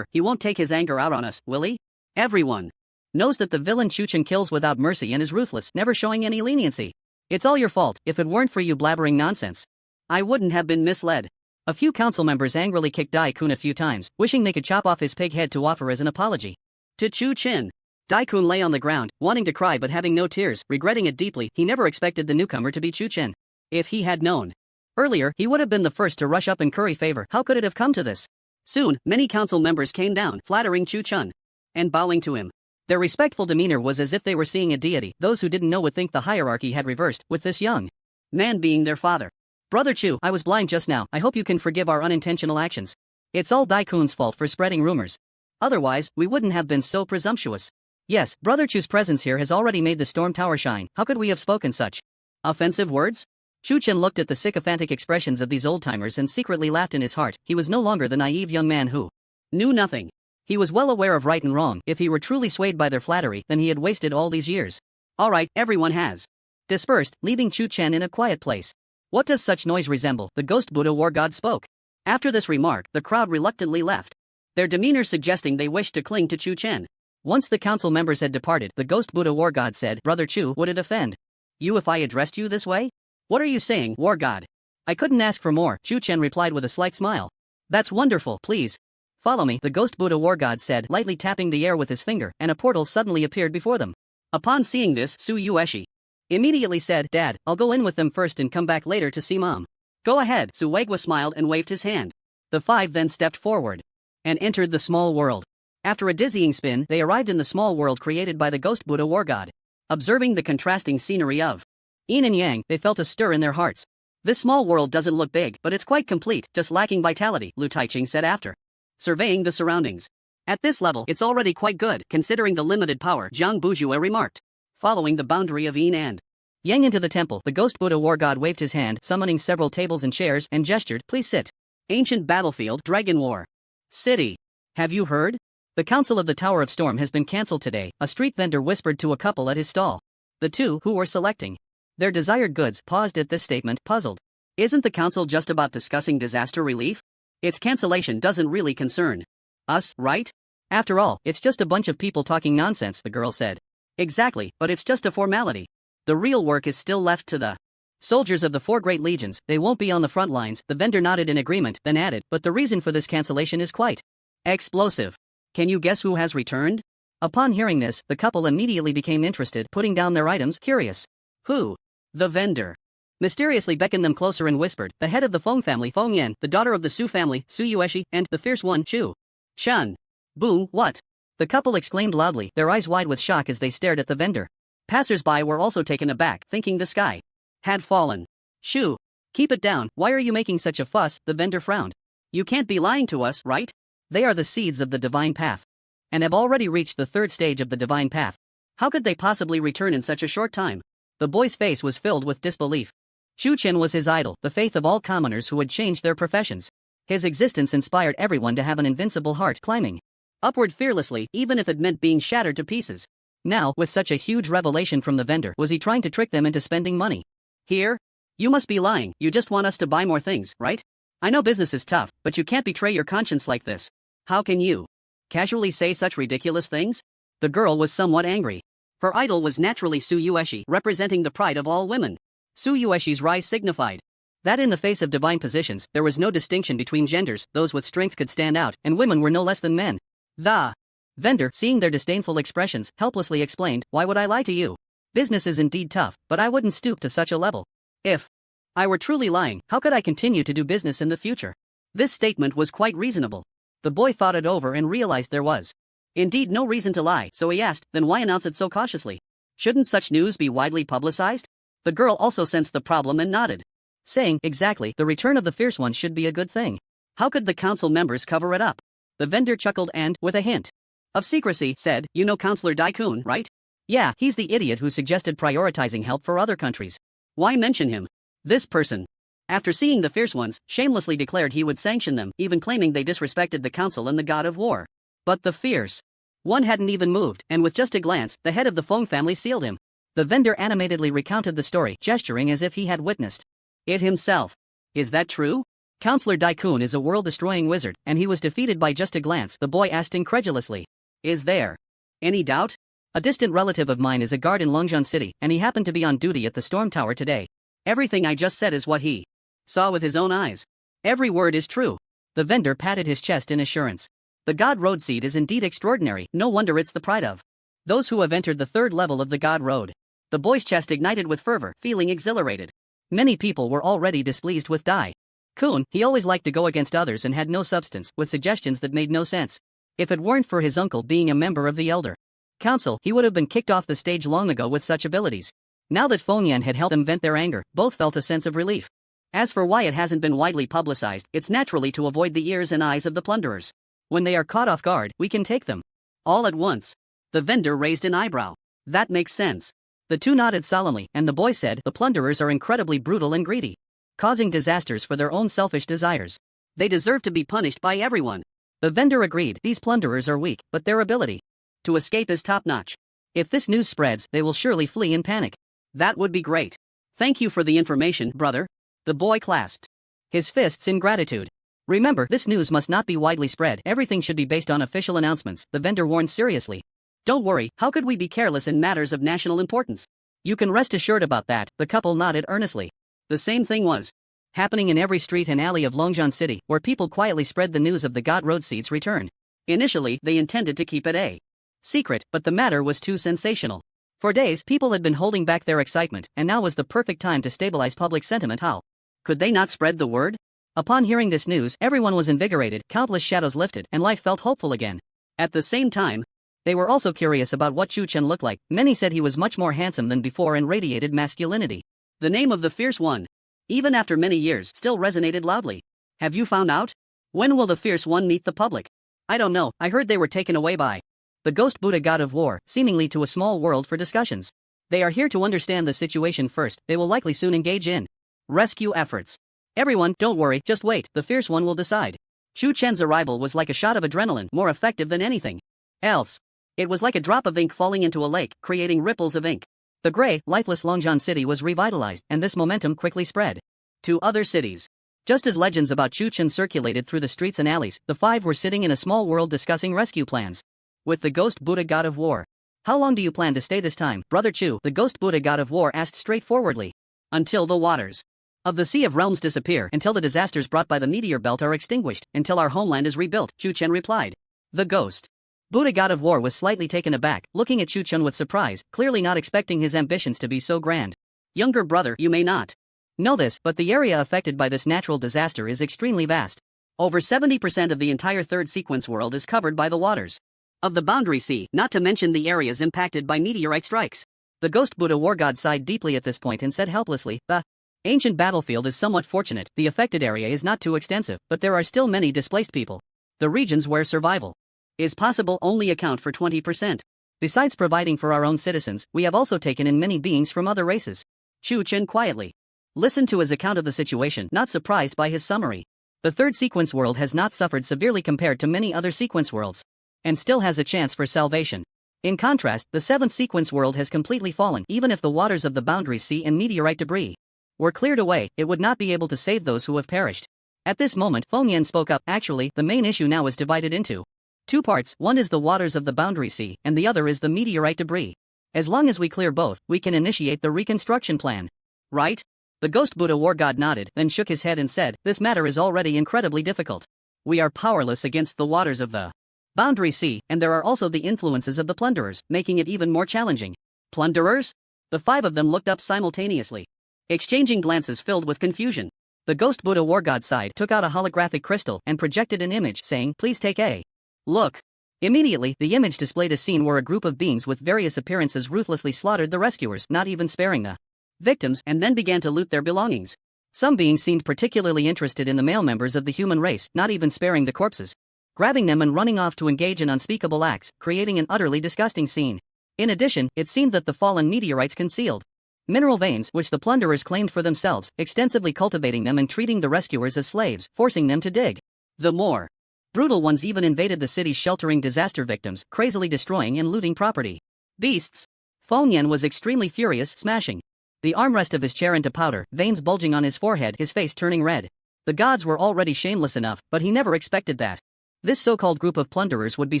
He won't take his anger out on us, will he? Everyone knows that the villain Chu Chen kills without mercy and is ruthless, never showing any leniency. It's all your fault. If it weren't for you blabbering nonsense, I wouldn't have been misled. A few council members angrily kicked Dai-kun a few times, wishing they could chop off his pig head to offer as an apology to Chu Chen. Dai-kun lay on the ground, wanting to cry but having no tears, regretting it deeply. He never expected the newcomer to be Chu Chen. If he had known earlier, he would have been the first to rush up and curry favor. How could it have come to this? Soon, many council members came down, flattering Chu Chen and bowing to him. Their respectful demeanor was as if they were seeing a deity. Those who didn't know would think the hierarchy had reversed, with this young man being their father. Brother Chu, I was blind just now. I hope you can forgive our unintentional actions. It's all Dai-kun's fault for spreading rumors. Otherwise, we wouldn't have been so presumptuous. Yes, Brother Chu's presence here has already made the storm tower shine. How could we have spoken such offensive words? Chu Chen looked at the sycophantic expressions of these old-timers and secretly laughed in his heart. He was no longer the naive young man who knew nothing. He was well aware of right and wrong. If he were truly swayed by their flattery, then he had wasted all these years. Alright, everyone has dispersed, leaving Chu Chen in a quiet place. What does such noise resemble? The ghost Buddha war god spoke. After this remark, the crowd reluctantly left, their demeanor suggesting they wished to cling to Chu Chen. Once the council members had departed, the ghost Buddha war god said, Brother Chu, would it offend you if I addressed you this way? What are you saying, war god? I couldn't ask for more, Chu Chen replied with a slight smile. That's wonderful, please follow me, the ghost Buddha war god said, lightly tapping the air with his finger, and a portal suddenly appeared before them. Upon seeing this, Su Yueshi immediately said, Dad, I'll go in with them first and come back later to see Mom. Go ahead, Su Weigua smiled and waved his hand. The five then stepped forward and entered the small world. After a dizzying spin, they arrived in the small world created by the ghost Buddha war god. Observing the contrasting scenery of yin and yang, they felt a stir in their hearts. This small world doesn't look big, but it's quite complete, just lacking vitality, Lu Taiqing said after surveying the surroundings. At this level, it's already quite good, considering the limited power, Zhang Bujue remarked. Following the boundary of yin and yang into the temple, the ghost Buddha war god waved his hand, summoning several tables and chairs, and gestured, Please sit. Ancient battlefield, Dragon War City. Have you heard? The Council of the Tower of Storm has been cancelled today, a street vendor whispered to a couple at his stall. The two, who were selecting their desired goods, paused at this statement, puzzled. Isn't the council just about discussing disaster relief? Its cancellation doesn't really concern us, right? After all, it's just a bunch of people talking nonsense, the girl said. Exactly, but it's just a formality. The real work is still left to the soldiers of the four great legions. They won't be on the front lines. The vendor nodded in agreement, then added, but the reason for this cancellation is quite explosive. Can you guess who has returned? Upon hearing this, the couple immediately became interested, putting down their items, curious. Who? The vendor mysteriously beckoned them closer and whispered, the head of the Feng family, Feng Yan, the daughter of the Su family, Su Yueshi, and the fierce one, Chu Shun. Boom, what? The couple exclaimed loudly, their eyes wide with shock as they stared at the vendor. Passers-by were also taken aback, thinking the sky had fallen. Shu, keep it down, why are you making such a fuss? The vendor frowned. You can't be lying to us, right? They are the seeds of the divine path, and have already reached the third stage of the divine path. How could they possibly return in such a short time? The boy's face was filled with disbelief. Chu Chen was his idol, the faith of all commoners who had changed their professions. His existence inspired everyone to have an invincible heart, climbing upward fearlessly, even if it meant being shattered to pieces. Now, with such a huge revelation from the vendor, was he trying to trick them into spending money? Here? You must be lying, you just want us to buy more things, right? I know business is tough, but you can't betray your conscience like this. How can you casually say such ridiculous things? The girl was somewhat angry. Her idol was naturally Su Yueshi, representing the pride of all women. Su Yueshi's rise signified that in the face of divine positions, there was no distinction between genders, those with strength could stand out, and women were no less than men. The vendor, seeing their disdainful expressions, helplessly explained, why would I lie to you? Business is indeed tough, but I wouldn't stoop to such a level. If I were truly lying, how could I continue to do business in the future? This statement was quite reasonable. The boy thought it over and realized there was indeed no reason to lie, so he asked, then why announce it so cautiously? Shouldn't such news be widely publicized? The girl also sensed the problem and nodded. saying, exactly, the return of the fierce ones should be a good thing. How could the council members cover it up? The vendor chuckled and, with a hint of secrecy, said, you know Counselor Daikun, right? Yeah, he's the idiot who suggested prioritizing help for other countries. Why mention him? This person, after seeing the fierce ones, shamelessly declared he would sanction them, even claiming they disrespected the council and the god of war. But the fierce one hadn't even moved, and with just a glance, the head of the Feng family sealed him. The vendor animatedly recounted the story, gesturing as if he had witnessed it himself. Is that true? Counselor Daikun is a world-destroying wizard, and he was defeated by just a glance, the boy asked incredulously. Is there any doubt? A distant relative of mine is a guard in Longjian City, and he happened to be on duty at the Storm Tower today. Everything I just said is what he saw with his own eyes. Every word is true. The vendor patted his chest in assurance. The God Road seed is indeed extraordinary, no wonder it's the pride of those who have entered the third level of the God Road. The boy's chest ignited with fervor, feeling exhilarated. Many people were already displeased with Dai Kun. He always liked to go against others and had no substance, with suggestions that made no sense. If it weren't for his uncle being a member of the Elder Council, he would have been kicked off the stage long ago with such abilities. Now that Fengyan had helped them vent their anger, both felt a sense of relief. As for why it hasn't been widely publicized, it's naturally to avoid the ears and eyes of the plunderers. When they are caught off guard, we can take them all at once. The vendor raised an eyebrow. That makes sense. The two nodded solemnly, and the boy said, the plunderers are incredibly brutal and greedy, causing disasters for their own selfish desires. They deserve to be punished by everyone. The vendor agreed, these plunderers are weak, but their ability to escape is top-notch. If this news spreads, they will surely flee in panic. That would be great. Thank you for the information, brother. The boy clasped his fists in gratitude. Remember, this news must not be widely spread. Everything should be based on official announcements, the vendor warned seriously. Don't worry, how could we be careless in matters of national importance? You can rest assured about that, the couple nodded earnestly. The same thing was happening in every street and alley of Longjian City, where people quietly spread the news of the God Road seed's return. Initially, they intended to keep it a secret, but the matter was too sensational. For days, people had been holding back their excitement, and now was the perfect time to stabilize public sentiment. How could they not spread the word? Upon hearing this news, everyone was invigorated, countless shadows lifted, and life felt hopeful again. At the same time, they were also curious about what Chu Chen looked like. Many said he was much more handsome than before and radiated masculinity. The name of the fierce one, even after many years, still resonated loudly. Have you found out? When will the fierce one meet the public? I don't know, I heard they were taken away by the Ghost Buddha God of War, seemingly to a small world for discussions. They are here to understand the situation first. They will likely soon engage in rescue efforts. Everyone, don't worry, just wait, the fierce one will decide. Chu Chen's arrival was like a shot of adrenaline, more effective than anything else. It was like a drop of ink falling into a lake, creating ripples of ink. The gray, lifeless Longjian City was revitalized, and this momentum quickly spread to other cities. Just as legends about Chu Chen circulated through the streets and alleys, the five were sitting in a small world discussing rescue plans with the Ghost Buddha God of War. How long do you plan to stay this time, Brother Chu? The Ghost Buddha God of War asked straightforwardly. Until the waters of the Sea of Realms disappear, until the disasters brought by the meteor belt are extinguished, until our homeland is rebuilt, Chu Chen replied. The Ghost Buddha God of War was slightly taken aback, looking at Chu Chen with surprise, clearly not expecting his ambitions to be so grand. Younger brother, you may not know this, but the area affected by this natural disaster is extremely vast. Over 70% of the entire third sequence world is covered by the waters of the Boundary Sea, not to mention the areas impacted by meteorite strikes. The Ghost Buddha War God sighed deeply at this point and said helplessly, the ancient battlefield is somewhat fortunate, the affected area is not too extensive, but there are still many displaced people. The regions where survival is possible only account for 20%. Besides providing for our own citizens, we have also taken in many beings from other races. Chu Chen quietly listened to his account of the situation, not surprised by his summary. The third sequence world has not suffered severely compared to many other sequence worlds, and still has a chance for salvation. In contrast, the seventh sequence world has completely fallen. Even if the waters of the Boundary Sea and meteorite debris were cleared away, it would not be able to save those who have perished. At this moment, Fengyan spoke up. Actually, the main issue now is divided into two parts. One is the waters of the Boundary Sea, and the other is the meteorite debris. As long as we clear both, we can initiate the reconstruction plan. Right? The Ghost Buddha War God nodded, then shook his head and said, this matter is already incredibly difficult. We are powerless against the waters of the Boundary Sea, and there are also the influences of the plunderers, making it even more challenging. Plunderers? The five of them looked up simultaneously, exchanging glances filled with confusion. The Ghost Buddha War God sighed, took out a holographic crystal, and projected an image, saying, please take a look. Immediately, the image displayed a scene where a group of beings with various appearances ruthlessly slaughtered the rescuers, not even sparing the victims, and then began to loot their belongings. Some beings seemed particularly interested in the male members of the human race, not even sparing the corpses, grabbing them and running off to engage in unspeakable acts, creating an utterly disgusting scene. In addition, it seemed that the fallen meteorites concealed mineral veins which the plunderers claimed for themselves, extensively cultivating them and treating the rescuers as slaves, forcing them to dig. The more brutal ones even invaded the cities sheltering disaster victims, crazily destroying and looting property. Beasts. Feng Yan was extremely furious, smashing the armrest of his chair into powder, veins bulging on his forehead, his face turning red. The gods were already shameless enough, but he never expected that this so-called group of plunderers would be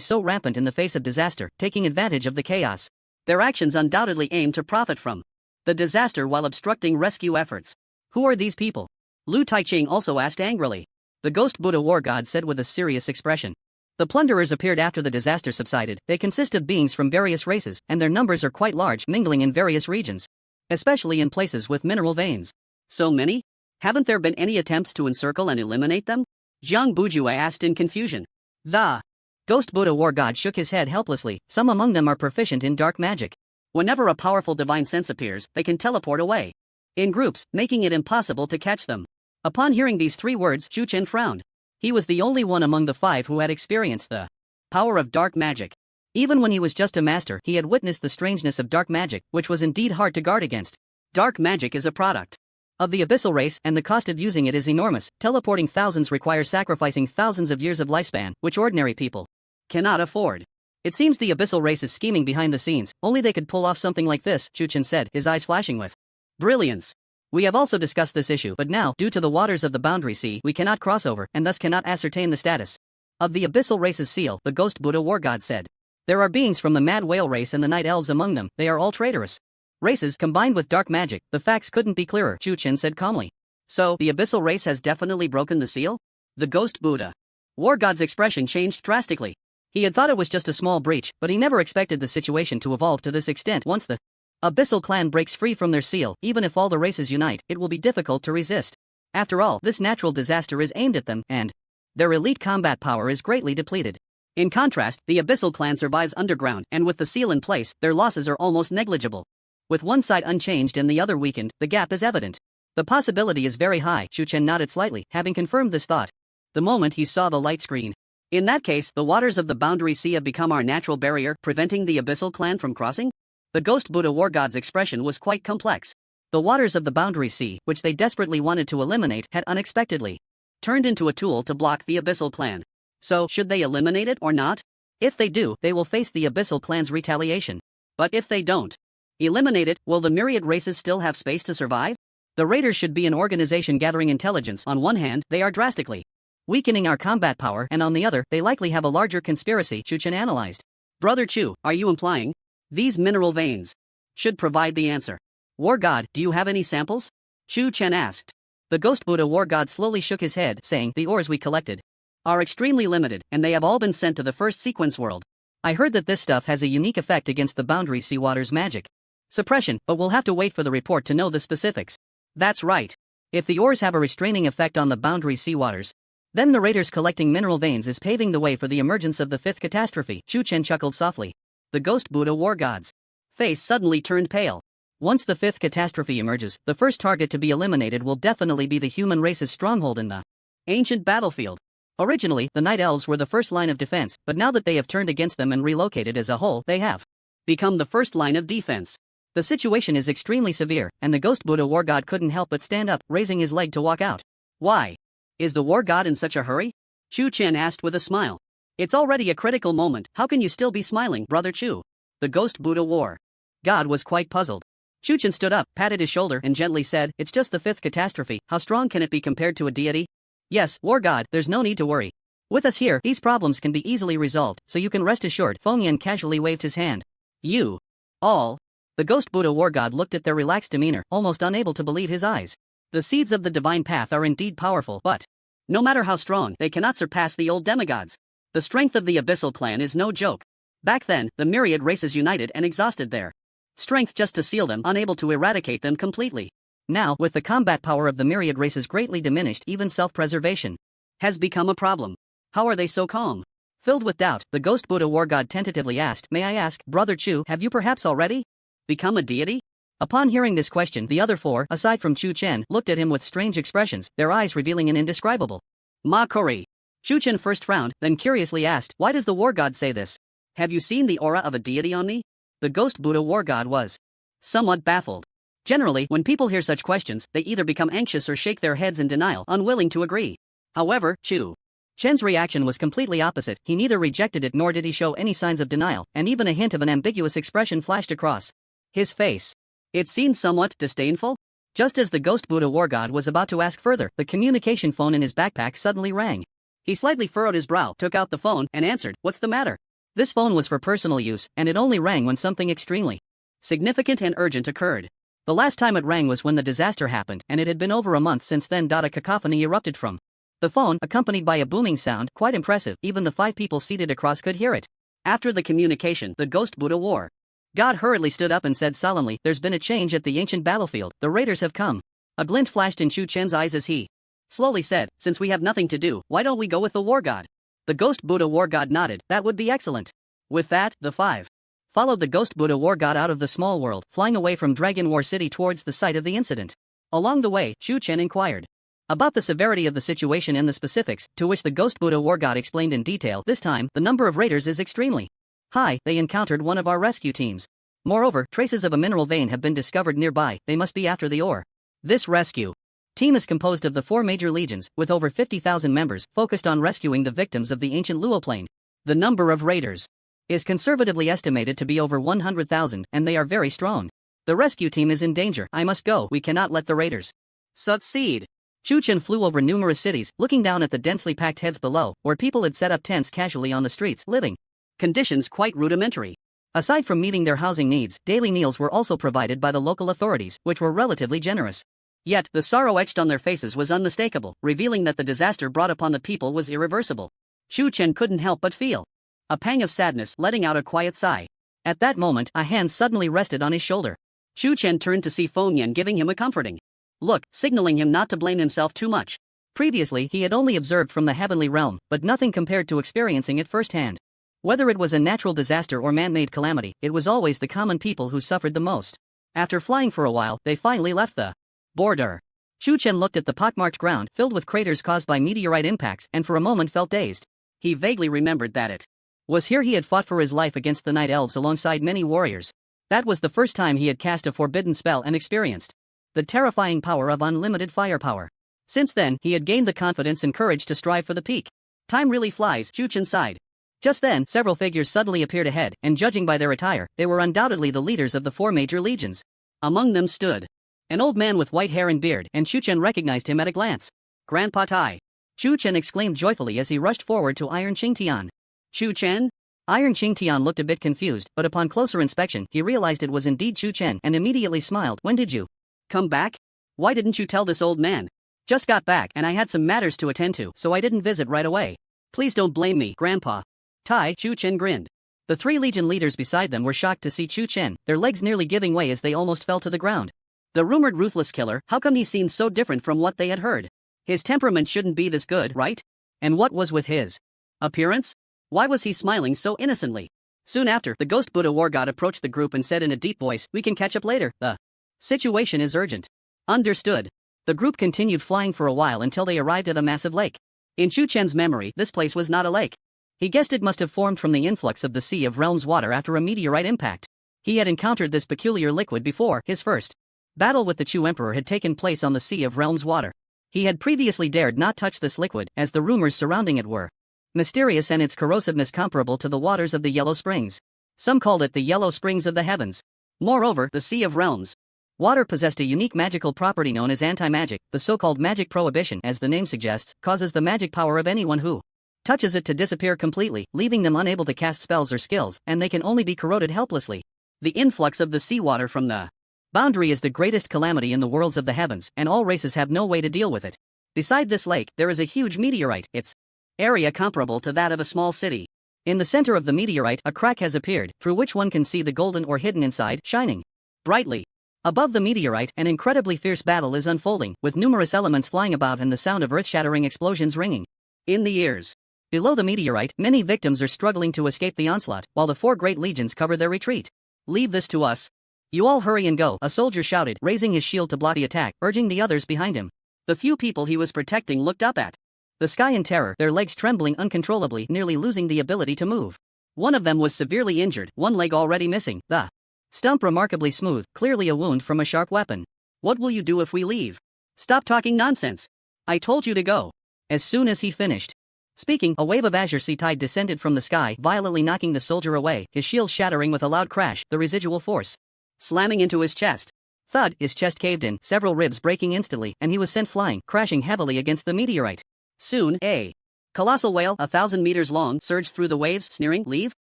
so rampant in the face of disaster, taking advantage of the chaos. Their actions undoubtedly aimed to profit from the disaster while obstructing rescue efforts. Who are these people? Lu Taiching also asked angrily. The ghost Buddha war god said with a serious expression. The plunderers appeared after the disaster subsided. They consist of beings from various races, and their numbers are quite large, mingling in various regions, especially in places with mineral veins. So many? Haven't there been any attempts to encircle and eliminate them? Jiang Bujue asked in confusion. The ghost Buddha war god shook his head helplessly. Some among them are proficient in dark magic. Whenever a powerful divine sense appears, they can teleport away in groups, making it impossible to catch them. Upon hearing these 3 words, Chu Chen frowned. He was the only one among the 5 who had experienced the power of dark magic. Even when he was just a master, he had witnessed the strangeness of dark magic, which was indeed hard to guard against. Dark magic is a product of the abyssal race, and the cost of using it is enormous. Teleporting thousands requires sacrificing thousands of years of lifespan, which ordinary people cannot afford. It seems the abyssal race is scheming behind the scenes. Only they could pull off something like this, Chu Chen said, his eyes flashing with brilliance. We have also discussed this issue, but now, due to the waters of the boundary sea, we cannot cross over, and thus cannot ascertain the status of the abyssal race's seal, the ghost Buddha war god said. There are beings from the mad whale race and the night elves among them. They are all traitorous races combined with dark magic. The facts couldn't be clearer, Chu Chen said calmly. So, the abyssal race has definitely broken the seal? The ghost Buddha war god's expression changed drastically. He had thought it was just a small breach, but he never expected the situation to evolve to this extent. Once the abyssal clan breaks free from their seal, even if all the races unite, it will be difficult to resist. After all, this natural disaster is aimed at them, and their elite combat power is greatly depleted. In contrast, the abyssal clan survives underground, and with the seal in place, their losses are almost negligible. With one side unchanged and the other weakened, the gap is evident. The possibility is very high. Chu Chen nodded slightly, having confirmed this thought the moment he saw the light screen. In that case, the waters of the boundary sea have become our natural barrier, preventing the abyssal clan from crossing? The ghost Buddha war god's expression was quite complex. The waters of the boundary sea, which they desperately wanted to eliminate, had unexpectedly turned into a tool to block the abyssal clan. So, should they eliminate it or not? If they do, they will face the abyssal clan's retaliation. But if they don't eliminate it, will the myriad races still have space to survive? The raiders should be an organization gathering intelligence. On one hand, they are drastically weakening our combat power, and on the other, they likely have a larger conspiracy, Chu Chen analyzed. Brother Chu, are you implying these mineral veins should provide the answer? War god, do you have any samples? Chu Chen asked. The ghost Buddha war god slowly shook his head, saying, the ores we collected are extremely limited, and they have all been sent to the first sequence world. I heard that this stuff has a unique effect against the boundary sea water's magic suppression, but we'll have to wait for the report to know the specifics. That's right. If the ores have a restraining effect on the boundary sea waters, then the raiders collecting mineral veins is paving the way for the emergence of the 5th catastrophe. Chu Chen chuckled softly. The ghost Buddha war god's face suddenly turned pale. Once the 5th catastrophe emerges, the first target to be eliminated will definitely be the human race's stronghold in the ancient battlefield. Originally, the Night Elves were the first line of defense, but now that they have turned against them and relocated as a whole, they have become the first line of defense. The situation is extremely severe, and the ghost Buddha war god couldn't help but stand up, raising his leg to walk out. Why? Is the war god in such a hurry? Chu Chen asked with a smile. It's already a critical moment, how can you still be smiling, Brother Chu? The ghost Buddha war god was quite puzzled. Chu Chen stood up, patted his shoulder, and gently said, it's just the 5th catastrophe, how strong can it be compared to a deity? Yes, war god, there's no need to worry. With us here, these problems can be easily resolved, so you can rest assured. Feng Yan casually waved his hand. You all. The ghost Buddha war god looked at their relaxed demeanor, almost unable to believe his eyes. The seeds of the divine path are indeed powerful, but no matter how strong, they cannot surpass the old demigods. The strength of the abyssal clan is no joke. Back then, the myriad races united and exhausted their strength just to seal them, unable to eradicate them completely. Now, with the combat power of the myriad races greatly diminished, even self-preservation has become a problem. How are they so calm? Filled with doubt, the ghost Buddha war god tentatively asked, may I ask, Brother Chu, have you perhaps already become a deity? Upon hearing this question, the other four, aside from Chu Chen, looked at him with strange expressions, their eyes revealing an indescribable mockery. Chu Chen first frowned, then curiously asked, "Why does the war god say this? Have you seen the aura of a deity on me?" The ghost Buddha war god was somewhat baffled. Generally, when people hear such questions, they either become anxious or shake their heads in denial, unwilling to agree. However, Chu Chen's reaction was completely opposite. He neither rejected it nor did he show any signs of denial, and even a hint of an ambiguous expression flashed across his face. It seemed somewhat disdainful. Just as the ghost Buddha war god was about to ask further, the communication phone in his backpack suddenly rang. He slightly furrowed his brow, took out the phone, and answered, "What's the matter?" This phone was for personal use, and it only rang when something extremely significant and urgent occurred. The last time it rang was when the disaster happened, and it had been over a month since then. A cacophony erupted from the phone, accompanied by a booming sound, quite impressive. Even the 5 people seated across could hear it. After the communication, the ghost Buddha war god hurriedly stood up and said solemnly, "There's been a change at the ancient battlefield. The raiders have come." A glint flashed in Chu Chen's eyes as he slowly said, "Since we have nothing to do, why don't we go with the war god?" The ghost Buddha war god nodded. "That would be excellent." With that, the 5 followed the ghost Buddha war god out of the small world, flying away from Dragon War City towards the site of the incident. Along the way, Chu Chen inquired about the severity of the situation and the specifics, to which the ghost Buddha war god explained in detail. "This time, the number of raiders is extremely high. They encountered one of our rescue teams. Moreover, traces of a mineral vein have been discovered nearby. They must be after the ore." This rescue team is composed of the 4 major legions, with over 50,000 members, focused on rescuing the victims of the ancient Luo Plain. The number of raiders is conservatively estimated to be over 100,000, and they are very strong. The rescue team is in danger. I must go. We cannot let the raiders succeed. Chu Chen flew over numerous cities, looking down at the densely packed heads below, where people had set up tents casually on the streets, living conditions quite rudimentary. Aside from meeting their housing needs, daily meals were also provided by the local authorities, which were relatively generous. Yet, the sorrow etched on their faces was unmistakable, revealing that the disaster brought upon the people was irreversible. Chu Chen couldn't help but feel a pang of sadness, letting out a quiet sigh. At that moment, a hand suddenly rested on his shoulder. Chu Chen turned to see Feng Yan giving him a comforting look, signaling him not to blame himself too much. Previously, he had only observed from the heavenly realm, but nothing compared to experiencing it firsthand. Whether it was a natural disaster or man-made calamity, it was always the common people who suffered the most. After flying for a while, they finally left the border. Chu Chen looked at the pockmarked ground, filled with craters caused by meteorite impacts, and for a moment felt dazed. He vaguely remembered that it was here he had fought for his life against the night elves alongside many warriors. That was the first time he had cast a forbidden spell and experienced the terrifying power of unlimited firepower. Since then, he had gained the confidence and courage to strive for the peak. Time really flies, Chu Chen sighed. Just then, several figures suddenly appeared ahead, and judging by their attire, they were undoubtedly the leaders of the 4 major legions. Among them stood an old man with white hair and beard, and Chu Chen recognized him at a glance. "Grandpa Tai!" Chu Chen exclaimed joyfully as he rushed forward to Iron Qingtian. "Chu Chen?" Iron Qingtian looked a bit confused, but upon closer inspection, he realized it was indeed Chu Chen and immediately smiled. "When did you come back? Why didn't you tell this old man?" "Just got back, and I had some matters to attend to, so I didn't visit right away. Please don't blame me, Grandpa." Tai, Chu Chen grinned. The 3 legion leaders beside them were shocked to see Chu Chen, their legs nearly giving way as they almost fell to the ground. The rumored ruthless killer, how come he seemed so different from what they had heard? His temperament shouldn't be this good, right? And what was with his appearance? Why was he smiling so innocently? Soon after, the ghost Buddha war god approached the group and said in a deep voice, "We can catch up later. The situation is urgent." Understood. The group continued flying for a while until they arrived at a massive lake. In Chu Chen's memory, this place was not a lake. He guessed it must have formed from the influx of the Sea of Realms water after a meteorite impact. He had encountered this peculiar liquid before. His first battle with the Chu Emperor had taken place on the Sea of Realms water. He had previously dared not touch this liquid, as the rumors surrounding it were mysterious and its corrosiveness comparable to the waters of the Yellow Springs. Some called it the Yellow Springs of the Heavens. Moreover, the Sea of Realms water possessed a unique magical property known as anti-magic. The so-called magic prohibition, as the name suggests, causes the magic power of anyone who touches it to disappear completely, leaving them unable to cast spells or skills, and they can only be corroded helplessly. The influx of the seawater from the boundary is the greatest calamity in the worlds of the heavens, and all races have no way to deal with it. Beside this lake, there is a huge meteorite, its area comparable to that of a small city. In the center of the meteorite, a crack has appeared, through which one can see the golden ore hidden inside, shining brightly. Above the meteorite, an incredibly fierce battle is unfolding, with numerous elements flying about and the sound of earth-shattering explosions ringing in the ears. Below the meteorite, many victims are struggling to escape the onslaught, while the 4 great legions cover their retreat. "Leave this to us," You all hurry and go, a soldier shouted, raising his shield to block the attack, urging the others behind him. The few people he was protecting looked up at the sky in terror, their legs trembling uncontrollably, nearly losing the ability to move. One of them was severely injured, one leg already missing, the stump remarkably smooth, clearly a wound from a sharp weapon. What will you do if we leave? Stop talking nonsense. I told you to go. As soon as he finished speaking, a wave of azure sea tide descended from the sky, violently knocking the soldier away, his shield shattering with a loud crash, the residual force slamming into his chest. Thud, his chest caved in, several ribs breaking instantly, and he was sent flying, crashing heavily against the meteorite. Soon, a colossal whale, 1,000 meters long, surged through the waves, sneering, "Leave?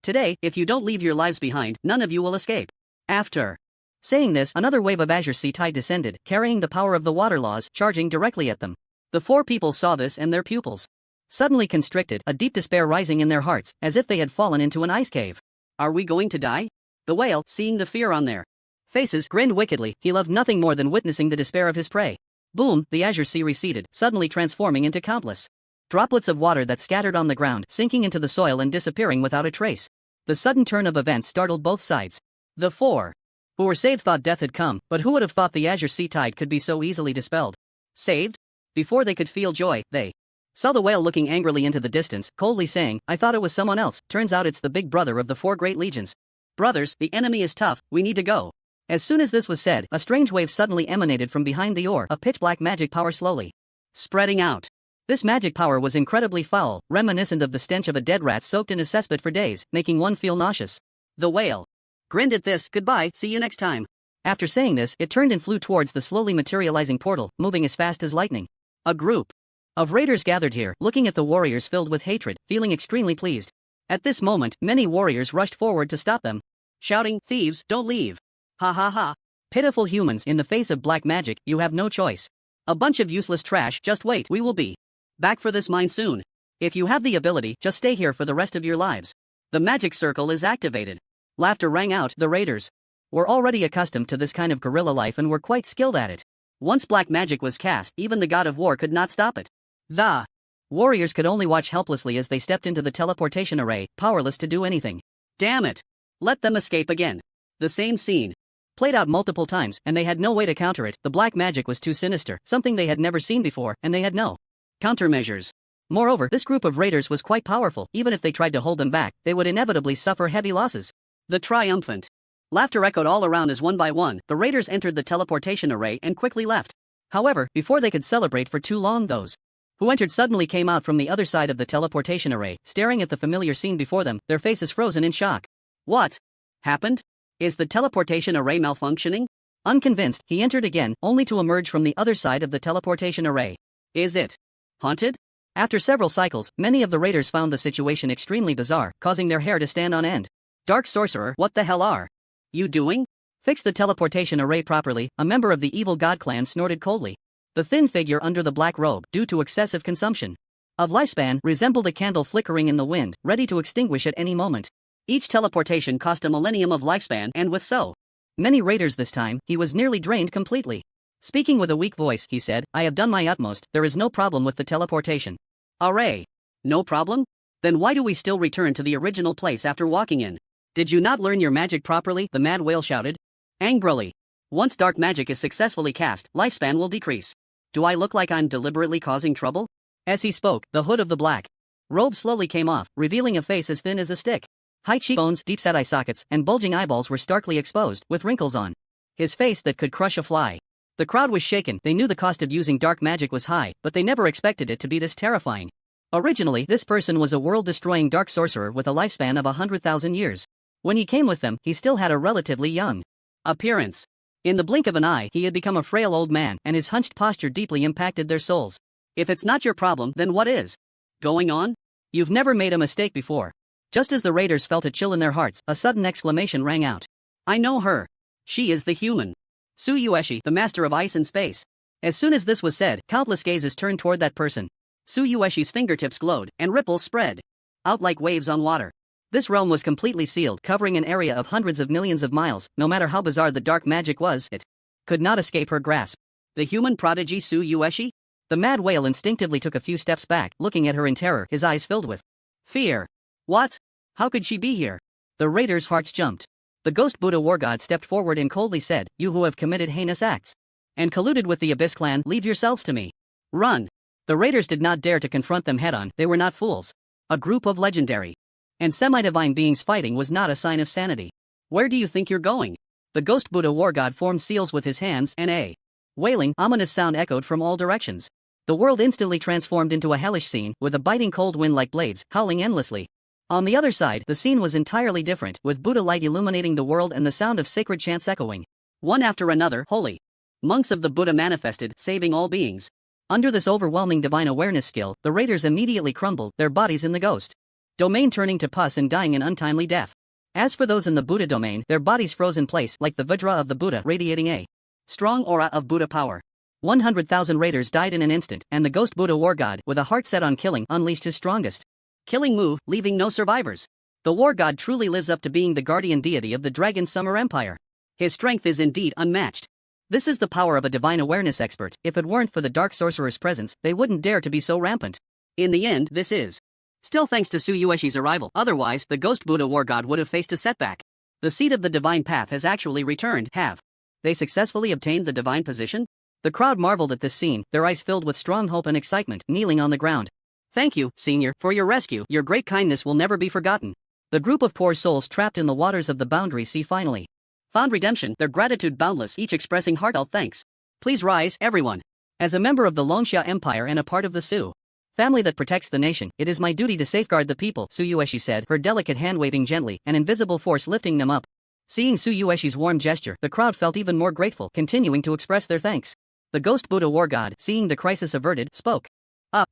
Today, if you don't leave your lives behind, none of you will escape." After saying this, another wave of azure sea tide descended, carrying the power of the water laws, charging directly at them. The four people saw this and their pupils suddenly constricted, a deep despair rising in their hearts, as if they had fallen into an ice cave. Are we going to die? The whale, seeing the fear on their faces, grinned wickedly. He loved nothing more than witnessing the despair of his prey. Boom, the azure sea receded, suddenly transforming into countless droplets of water that scattered on the ground, sinking into the soil and disappearing without a trace. The sudden turn of events startled both sides. The four who were saved thought death had come, but who would have thought the azure sea tide could be so easily dispelled? Saved? Before they could feel joy, they saw the whale looking angrily into the distance, coldly saying, "I thought it was someone else, turns out it's the big brother of the four great legions. Brothers, the enemy is tough, we need to go." As soon as this was said, a strange wave suddenly emanated from behind the oar, a pitch-black magic power slowly spreading out. This magic power was incredibly foul, reminiscent of the stench of a dead rat soaked in a cesspit for days, making one feel nauseous. The whale grinned at this. "Goodbye, see you next time." After saying this, it turned and flew towards the slowly materializing portal, moving as fast as lightning. A group of raiders gathered here, looking at the warriors filled with hatred, feeling extremely pleased. At this moment, many warriors rushed forward to stop them, shouting, "Thieves, don't leave. Ha ha ha. Pitiful humans, in the face of black magic, you have no choice. A bunch of useless trash, just wait, we will be back for this mine soon. If you have the ability, just stay here for the rest of your lives." The magic circle is activated. Laughter rang out. The raiders were already accustomed to this kind of guerrilla life and were quite skilled at it. Once black magic was cast, even the god of war could not stop it. The warriors could only watch helplessly as they stepped into the teleportation array, powerless to do anything. Damn it! Let them escape again. The same scene played out multiple times, and they had no way to counter it. The black magic was too sinister, something they had never seen before, and they had no countermeasures. Moreover, this group of raiders was quite powerful. Even if they tried to hold them back, they would inevitably suffer heavy losses. The triumphant laughter echoed all around as one by one, the raiders entered the teleportation array and quickly left. However, before they could celebrate for too long, those who entered suddenly came out from the other side of the teleportation array, staring at the familiar scene before them, their faces frozen in shock. What happened? Is the teleportation array malfunctioning? Unconvinced, he entered again, only to emerge from the other side of the teleportation array. Is it haunted? After several cycles, many of the raiders found the situation extremely bizarre, causing their hair to stand on end. Dark sorcerer, what the hell are you doing? Fix the teleportation array properly, a member of the evil god clan snorted coldly. The thin figure under the black robe, due to excessive consumption of lifespan, resembled a candle flickering in the wind, ready to extinguish at any moment. Each teleportation cost a millennium of lifespan, and with so many raiders this time, he was nearly drained completely. Speaking with a weak voice, he said, "I have done my utmost, there is no problem with the teleportation array." No problem? Then why do we still return to the original place after walking in? Did you not learn your magic properly? The mad whale shouted angrily. Once dark magic is successfully cast, lifespan will decrease. Do I look like I'm deliberately causing trouble? As he spoke, the hood of the black robe slowly came off, revealing a face as thin as a stick. High cheekbones, deep-set eye sockets, and bulging eyeballs were starkly exposed, with wrinkles on his face that could crush a fly. The crowd was shaken. They knew the cost of using dark magic was high, but they never expected it to be this terrifying. Originally, this person was a world-destroying dark sorcerer with a lifespan of 100,000 years. When he came with them, he still had a relatively young appearance. In the blink of an eye, he had become a frail old man, and his hunched posture deeply impacted their souls. If it's not your problem, then what is going on? You've never made a mistake before. Just as the raiders felt a chill in their hearts, a sudden exclamation rang out. I know her. She is the human Tsuyoshi, the master of ice and space. As soon as this was said, countless gazes turned toward that person. Tsuyoshi's fingertips glowed, and ripples spread out like waves on water. This realm was completely sealed, covering an area of hundreds of millions of miles. No matter how bizarre the dark magic was, it could not escape her grasp. The human prodigy Tsuyoshi? The mad whale instinctively took a few steps back, looking at her in terror, his eyes filled with fear. What? How could she be here? The raiders' hearts jumped. The ghost Buddha war god stepped forward and coldly said, "You who have committed heinous acts and colluded with the Abyss clan, leave yourselves to me. Run." The raiders did not dare to confront them head-on, they were not fools. A group of legendary and semi-divine beings fighting was not a sign of sanity. "Where do you think you're going?" The ghost Buddha war god formed seals with his hands, and a wailing, ominous sound echoed from all directions. The world instantly transformed into a hellish scene, with a biting cold wind like blades, howling endlessly. On the other side, the scene was entirely different, with Buddha light illuminating the world and the sound of sacred chants echoing. One after another, holy monks of the Buddha manifested, saving all beings. Under this overwhelming divine awareness skill, the raiders immediately crumbled, their bodies in the ghost domain turning to pus and dying an untimely death. As for those in the Buddha domain, their bodies froze in place like the Vajra of the Buddha, radiating a strong aura of Buddha power. 100,000 raiders died in an instant, and the ghost Buddha war god, with a heart set on killing, unleashed his strongest killing move, leaving no survivors. The war god truly lives up to being the guardian deity of the Dragon Summer Empire. His strength is indeed unmatched. This is the power of a divine awareness expert. If it weren't for the dark sorcerer's presence, they wouldn't dare to be so rampant. In the end, this is still thanks to Tsuyoeshi's arrival, otherwise, the ghost Buddha war god would have faced a setback. The seed of the divine path has actually returned. Have they successfully obtained the divine position? The crowd marveled at this scene, their eyes filled with strong hope and excitement, kneeling on the ground. "Thank you, Senior, for your rescue. Your great kindness will never be forgotten." The group of poor souls trapped in the waters of the Boundary Sea finally found redemption, their gratitude boundless, each expressing heartfelt thanks. "Please rise, everyone. As a member of the Longsha Empire and a part of the Sioux family that protects the nation, it is my duty to safeguard the people," Tsuyoeshi said, her delicate hand waving gently, an invisible force lifting them up. Seeing Tsuyoeshi's warm gesture, the crowd felt even more grateful, continuing to express their thanks. The ghost Buddha war god, seeing the crisis averted, spoke.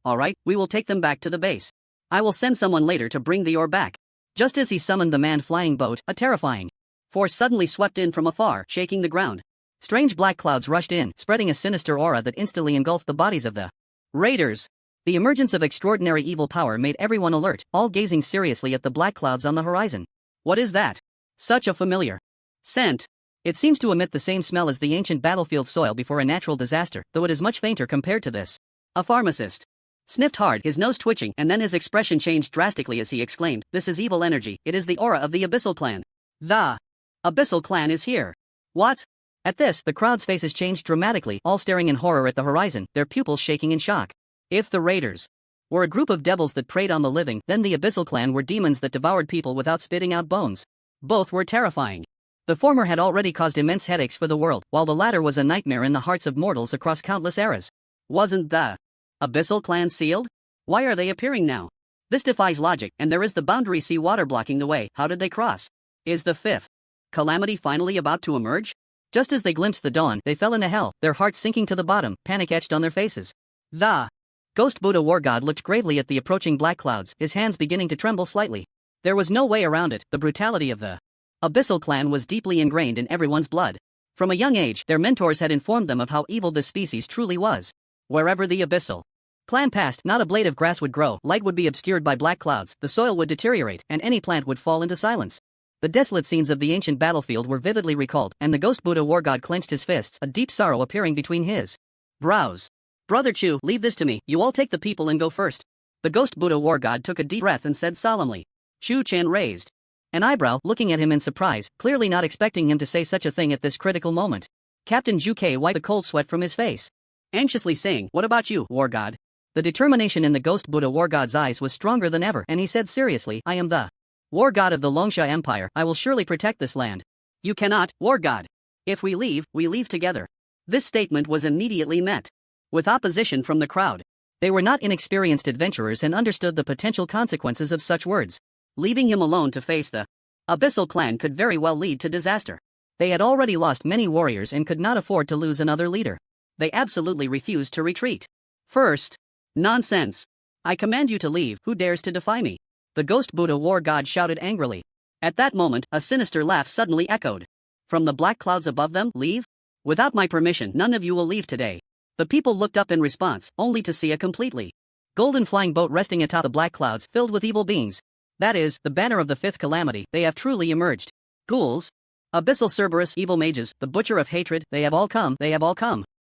Alright, we will take them back to the base. I will send someone later to bring the ore back." Just as he summoned the man-flying boat, a terrifying force suddenly swept in from afar, shaking the ground. Strange black clouds rushed in, spreading a sinister aura that instantly engulfed the bodies of the raiders. The emergence of extraordinary evil power made everyone alert, all gazing seriously at the black clouds on the horizon. What is that? Such a familiar scent. It seems to emit the same smell as the ancient battlefield soil before a natural disaster, though it is much fainter compared to this. A pharmacist sniffed hard, his nose twitching, and then his expression changed drastically as he exclaimed, "This is evil energy, it is the aura of the Abyssal clan. The Abyssal clan is here." "What?" At this, the crowd's faces changed dramatically, all staring in horror at the horizon, their pupils shaking in shock. If the raiders were a group of devils that preyed on the living, then the Abyssal clan were demons that devoured people without spitting out bones. Both were terrifying. The former had already caused immense headaches for the world, while the latter was a nightmare in the hearts of mortals across countless eras. Wasn't the Abyssal clan sealed? Why are they appearing now? This defies logic, and there is the Boundary Sea water blocking the way. How did they cross? Is the fifth calamity finally about to emerge? Just as they glimpsed the dawn, they fell into hell, their hearts sinking to the bottom, panic etched on their faces. The ghost Buddha war god looked gravely at the approaching black clouds, his hands beginning to tremble slightly. There was no way around it, the brutality of the Abyssal clan was deeply ingrained in everyone's blood. From a young age, their mentors had informed them of how evil this species truly was. Wherever the Abyssal clan passed, not a blade of grass would grow, light would be obscured by black clouds, the soil would deteriorate, and any plant would fall into silence. The desolate scenes of the ancient battlefield were vividly recalled, and the ghost Buddha war god clenched his fists, a deep sorrow appearing between his brows. "Brother Chu, leave this to me, you all take the people and go first." The ghost Buddha war god took a deep breath and said solemnly. Chu Chen raised an eyebrow, looking at him in surprise, clearly not expecting him to say such a thing at this critical moment. Captain Zhu Kei wiped the cold sweat from his face, anxiously saying, "What about you, war god?" The determination in the ghost Buddha war god's eyes was stronger than ever, and he said seriously, "I am the war god of the Longsha Empire. I will surely protect this land." "You cannot, war god. If we leave together." This statement was immediately met with opposition from the crowd. They were not inexperienced adventurers and understood the potential consequences of such words. Leaving him alone to face the Abyssal clan could very well lead to disaster. They had already lost many warriors and could not afford to lose another leader. They absolutely refused to retreat. "First, nonsense. I command you to leave. Who dares to defy me?" The ghost Buddha war god shouted angrily. At that moment, a sinister laugh suddenly echoed from the black clouds above them. "Leave? Without my permission, none of you will leave today." The people looked up in response, only to see a completely golden flying boat resting atop the black clouds filled with evil beings. That is, the banner of the fifth calamity. They have truly emerged. Ghouls, Abyssal Cerberus, evil mages, the butcher of hatred, they have all come.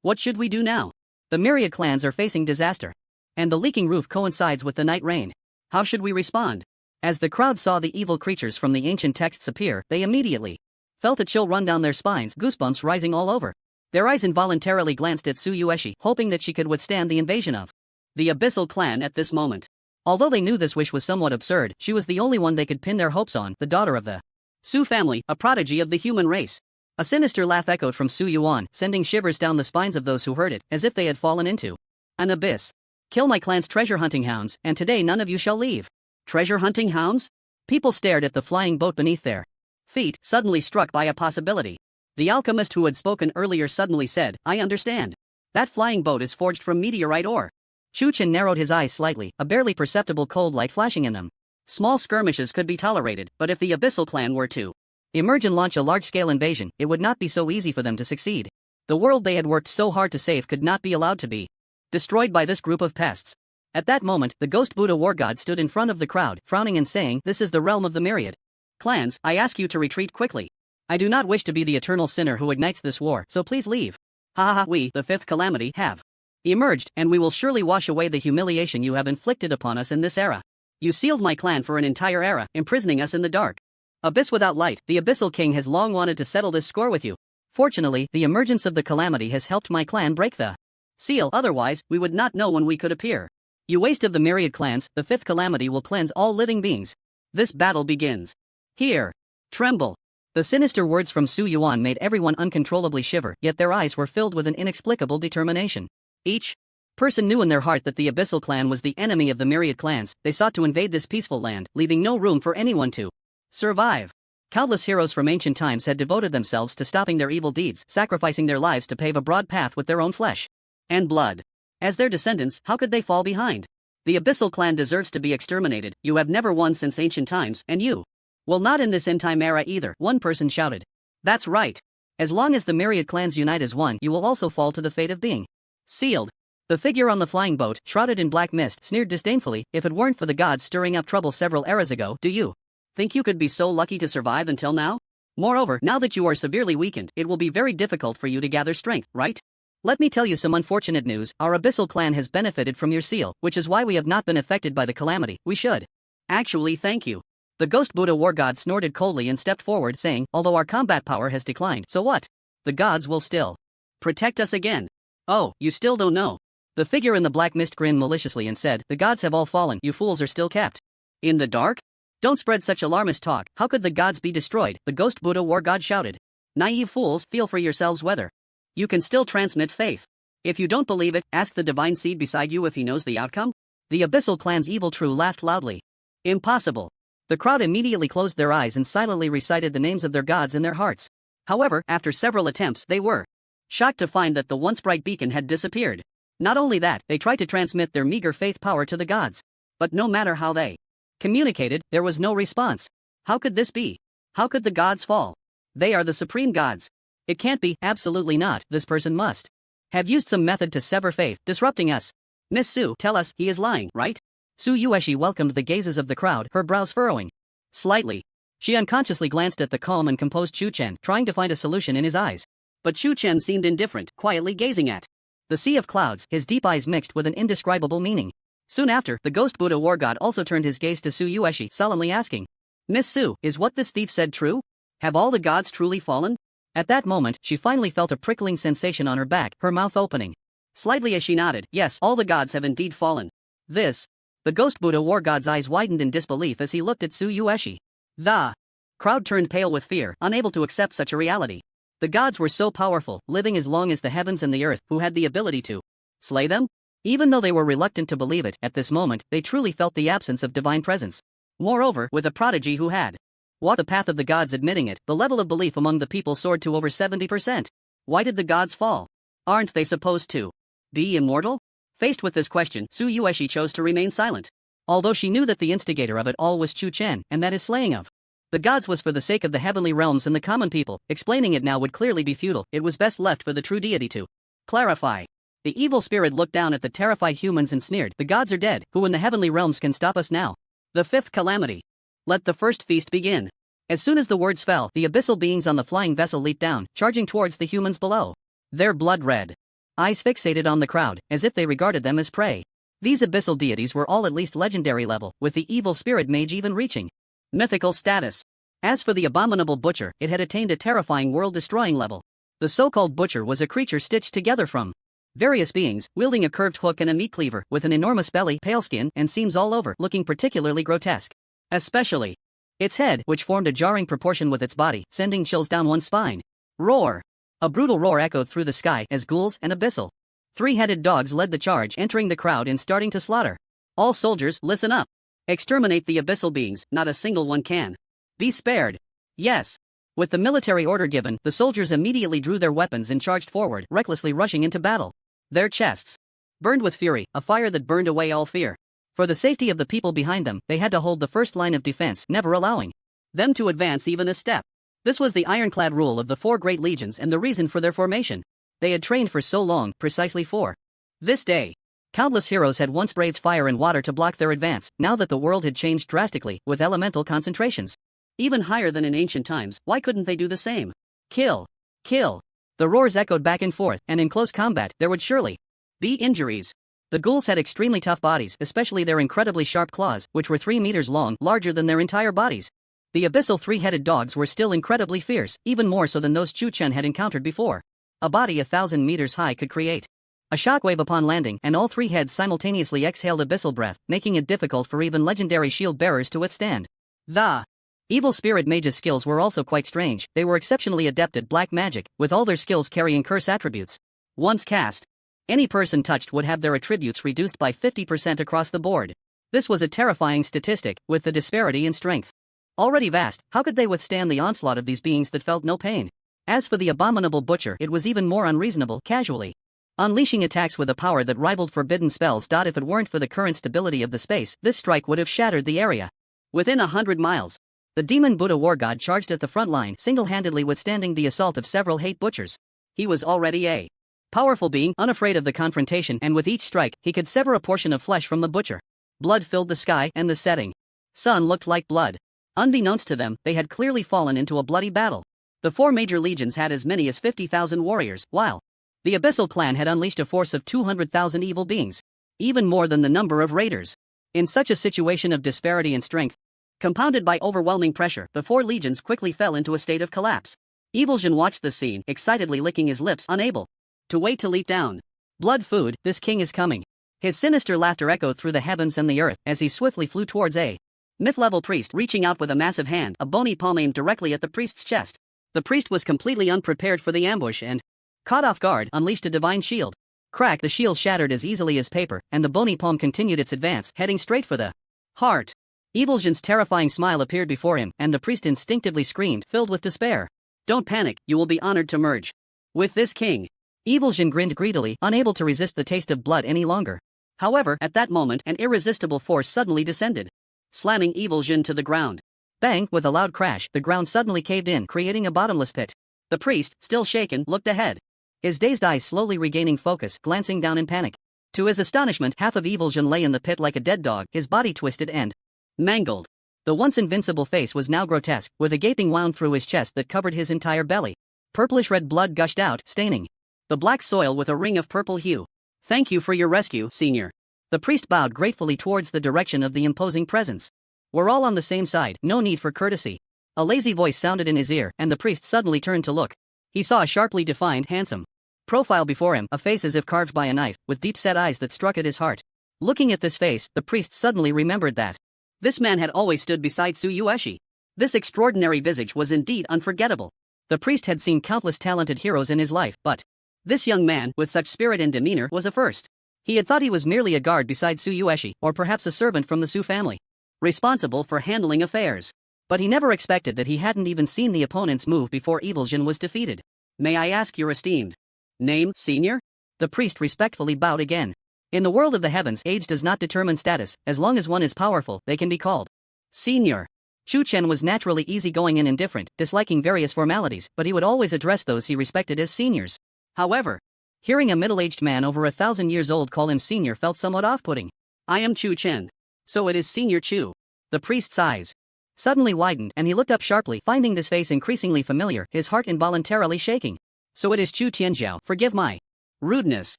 What should we do now? The myriad clans are facing disaster, and the leaking roof coincides with the night rain. How should we respond? As the crowd saw the evil creatures from the ancient texts appear, they immediately felt a chill run down their spines, goosebumps rising all over. Their eyes involuntarily glanced at Tsuyoshi, hoping that she could withstand the invasion of the Abyssal clan at this moment. Although they knew this wish was somewhat absurd, she was the only one they could pin their hopes on, the daughter of the Su family, a prodigy of the human race. A sinister laugh echoed from Su Yuan, sending shivers down the spines of those who heard it, as if they had fallen into an abyss. Kill my clan's treasure-hunting hounds, and today none of you shall leave. Treasure-hunting hounds? People stared at the flying boat beneath their feet, suddenly struck by a possibility. The alchemist who had spoken earlier suddenly said, I understand. That flying boat is forged from meteorite ore. Chuchen narrowed his eyes slightly, a barely perceptible cold light flashing in them. Small skirmishes could be tolerated, but if the Abyssal clan were to emerge and launch a large-scale invasion, it would not be so easy for them to succeed. The world they had worked so hard to save could not be allowed to be destroyed by this group of pests. At that moment, the Ghost Buddha war god stood in front of the crowd, frowning and saying, This is the realm of the myriad clans, I ask you to retreat quickly. I do not wish to be the eternal sinner who ignites this war, so please leave. Ha ha ha, we, the fifth calamity, have emerged, and we will surely wash away the humiliation you have inflicted upon us in this era. You sealed my clan for an entire era, imprisoning us in the dark abyss without light. The Abyssal King has long wanted to settle this score with you. Fortunately, the emergence of the calamity has helped my clan break the seal, otherwise, we would not know when we could appear. You waste of the myriad clans, the fifth calamity will cleanse all living beings. This battle begins. Here. Tremble. The sinister words from Su Yuan made everyone uncontrollably shiver, yet their eyes were filled with an inexplicable determination. Each person knew in their heart that the Abyssal clan was the enemy of the myriad clans. They sought to invade this peaceful land, leaving no room for anyone to survive. Countless heroes from ancient times had devoted themselves to stopping their evil deeds, sacrificing their lives to pave a broad path with their own flesh and blood. As their descendants, how could they fall behind? The Abyssal clan deserves to be exterminated. You have never won since ancient times, and you will not in this end-time era either, one person shouted. That's right. As long as the myriad clans unite as one, you will also fall to the fate of being sealed. The figure on the flying boat, shrouded in black mist, sneered disdainfully. If it weren't for the gods stirring up trouble several eras ago, do you think you could be so lucky to survive until now? Moreover, now that you are severely weakened, it will be very difficult for you to gather strength, right? Let me tell you some unfortunate news. Our Abyssal clan has benefited from your seal, which is why we have not been affected by the calamity. We should actually thank you. The Ghost Buddha war god snorted coldly and stepped forward, saying, although our combat power has declined, so what? The gods will still protect us again. Oh, you still don't know. The figure in the black mist grinned maliciously and said, the gods have all fallen, you fools are still kept in the dark? Don't spread such alarmist talk. How could the gods be destroyed? The Ghost Buddha war god shouted. Naive fools, feel for yourselves whether you can still transmit faith. If you don't believe it, ask the divine seed beside you if he knows the outcome. The Abyssal clan's evil true laughed loudly. Impossible. The crowd immediately closed their eyes and silently recited the names of their gods in their hearts. However, after several attempts, they were shocked to find that the once bright beacon had disappeared. Not only that, they tried to transmit their meager faith power to the gods. But no matter how they communicated, there was no response. How could this be? How could the gods fall? They are the supreme gods. It can't be, absolutely not. This person must have used some method to sever faith, disrupting us. Miss Su, tell us, he is lying, right? Tsuyoshi welcomed the gazes of the crowd, her brows furrowing slightly. She unconsciously glanced at the calm and composed Chuchen, trying to find a solution in his eyes. But Chuchen seemed indifferent, quietly gazing at the sea of clouds, his deep eyes mixed with an indescribable meaning. Soon after, the Ghost Buddha war god also turned his gaze to Tsuyoshi, solemnly asking, Miss Su, is what this thief said true? Have all the gods truly fallen? At that moment, she finally felt a prickling sensation on her back, her mouth opening slightly as she nodded. Yes, all the gods have indeed fallen. The Ghost Buddha war god's eyes widened in disbelief as he looked at Tsuyoshi. The crowd turned pale with fear, unable to accept such a reality. The gods were so powerful, living as long as the heavens and the earth, who had the ability to slay them? Even though they were reluctant to believe it, at this moment, they truly felt the absence of divine presence. Moreover, with a prodigy who had walked the path of the gods admitting it, the level of belief among the people soared to over 70%. Why did the gods fall? Aren't they supposed to be immortal? Faced with this question, Tsuyoshi chose to remain silent. Although she knew that the instigator of it all was Chuchen, and that his slaying of the gods was for the sake of the heavenly realms and the common people, explaining it now would clearly be futile. It was best left for the true deity to clarify. The evil spirit looked down at the terrified humans and sneered, the gods are dead, who in the heavenly realms can stop us now? The fifth calamity. Let the first feast begin. As soon as the words fell, the abyssal beings on the flying vessel leaped down, charging towards the humans below. Their blood red eyes fixated on the crowd, as if they regarded them as prey. These abyssal deities were all at least legendary level, with the evil spirit mage even reaching mythical status. As for the abominable butcher, it had attained a terrifying world-destroying level. The so-called butcher was a creature stitched together from various beings, wielding a curved hook and a meat cleaver, with an enormous belly, pale skin, and seams all over, looking particularly grotesque. Especially its head, which formed a jarring proportion with its body, sending chills down one's spine. Roar! A brutal roar echoed through the sky as ghouls and abyssal three-headed dogs led the charge, entering the crowd and starting to slaughter. All soldiers, listen up. Exterminate the abyssal beings, not a single one can be spared. Yes. With the military order given, the soldiers immediately drew their weapons and charged forward, recklessly rushing into battle. Their chests burned with fury, a fire that burned away all fear. For the safety of the people behind them, they had to hold the first line of defense, never allowing them to advance even a step. This was the ironclad rule of the four great legions and the reason for their formation. They had trained for so long, precisely for this day. Countless heroes had once braved fire and water to block their advance, now that the world had changed drastically, with elemental concentrations even higher than in ancient times, why couldn't they do the same? Kill! Kill! The roars echoed back and forth, and in close combat, there would surely be injuries. The ghouls had extremely tough bodies, especially their incredibly sharp claws, which were 3 meters long, larger than their entire bodies. The abyssal three-headed dogs were still incredibly fierce, even more so than those Chu Chen had encountered before. A body 1,000 meters high could create a shockwave upon landing, and all three heads simultaneously exhaled abyssal breath, making it difficult for even legendary shield bearers to withstand. The evil spirit mage's skills were also quite strange. They were exceptionally adept at black magic, with all their skills carrying curse attributes. Once cast, any person touched would have their attributes reduced by 50% across the board. This was a terrifying statistic, with the disparity in strength already vast. How could they withstand the onslaught of these beings that felt no pain? As for the abominable butcher, it was even more unreasonable, casually unleashing attacks with a power that rivaled forbidden spells. If it weren't for the current stability of the space, this strike would have shattered the area. Within 100 miles, the demon Buddha war god charged at the front line, single-handedly withstanding the assault of several hate butchers. He was already a powerful being, unafraid of the confrontation, and with each strike, he could sever a portion of flesh from the butcher. Blood filled the sky, and the setting sun looked like blood. Unbeknownst to them, they had clearly fallen into a bloody battle. The four major legions had as many as 50,000 warriors, while the Abyssal clan had unleashed a force of 200,000 evil beings, even more than the number of raiders. In such a situation of disparity in strength, compounded by overwhelming pressure, the four legions quickly fell into a state of collapse. Evilgen watched the scene, excitedly licking his lips, unable to wait to leap down. Blood food, this king is coming. His sinister laughter echoed through the heavens and the earth as he swiftly flew towards a myth-level priest, reaching out with a massive hand, a bony palm aimed directly at the priest's chest. The priest was completely unprepared for the ambush and, caught off guard, unleashed a divine shield. Crack! The shield shattered as easily as paper, and the bony palm continued its advance, heading straight for the heart. Evilgen's terrifying smile appeared before him, and the priest instinctively screamed, filled with despair. Don't panic, you will be honored to merge with this king. Evilgen grinned greedily, unable to resist the taste of blood any longer. However, at that moment, an irresistible force suddenly descended, slamming Evilgen to the ground. Bang! With a loud crash, the ground suddenly caved in, creating a bottomless pit. The priest, still shaken, looked ahead, his dazed eyes slowly regaining focus, glancing down in panic. To his astonishment, half of Evilgen lay in the pit like a dead dog, his body twisted and mangled. The once invincible face was now grotesque, with a gaping wound through his chest that covered his entire belly. Purplish-red blood gushed out, staining the black soil with a ring of purple hue. Thank you for your rescue, Senior. The priest bowed gratefully towards the direction of the imposing presence. We're all on the same side, no need for courtesy. A lazy voice sounded in his ear, and the priest suddenly turned to look. He saw a sharply defined, handsome profile before him, a face as if carved by a knife, with deep-set eyes that struck at his heart. Looking at this face, the priest suddenly remembered that this man had always stood beside Tsuyueshi. This extraordinary visage was indeed unforgettable. The priest had seen countless talented heroes in his life, but this young man, with such spirit and demeanor, was a first. He had thought he was merely a guard beside Tsuyueshi, or perhaps a servant from the Su family, responsible for handling affairs. But he never expected that he hadn't even seen the opponent's move before Evilgen was defeated. May I ask your esteemed name, Senior? The priest respectfully bowed again. In the world of the heavens, age does not determine status. As long as one is powerful, they can be called Senior. Chu Chen was naturally easygoing and indifferent, disliking various formalities, but he would always address those he respected as seniors. However, hearing a middle-aged man over 1,000 years old call him senior felt somewhat off-putting. I am Chu Chen. So it is Senior Chu. The priest's eyes suddenly widened, and he looked up sharply, finding this face increasingly familiar, his heart involuntarily shaking. So it is Chu Tianjiao. Forgive my rudeness.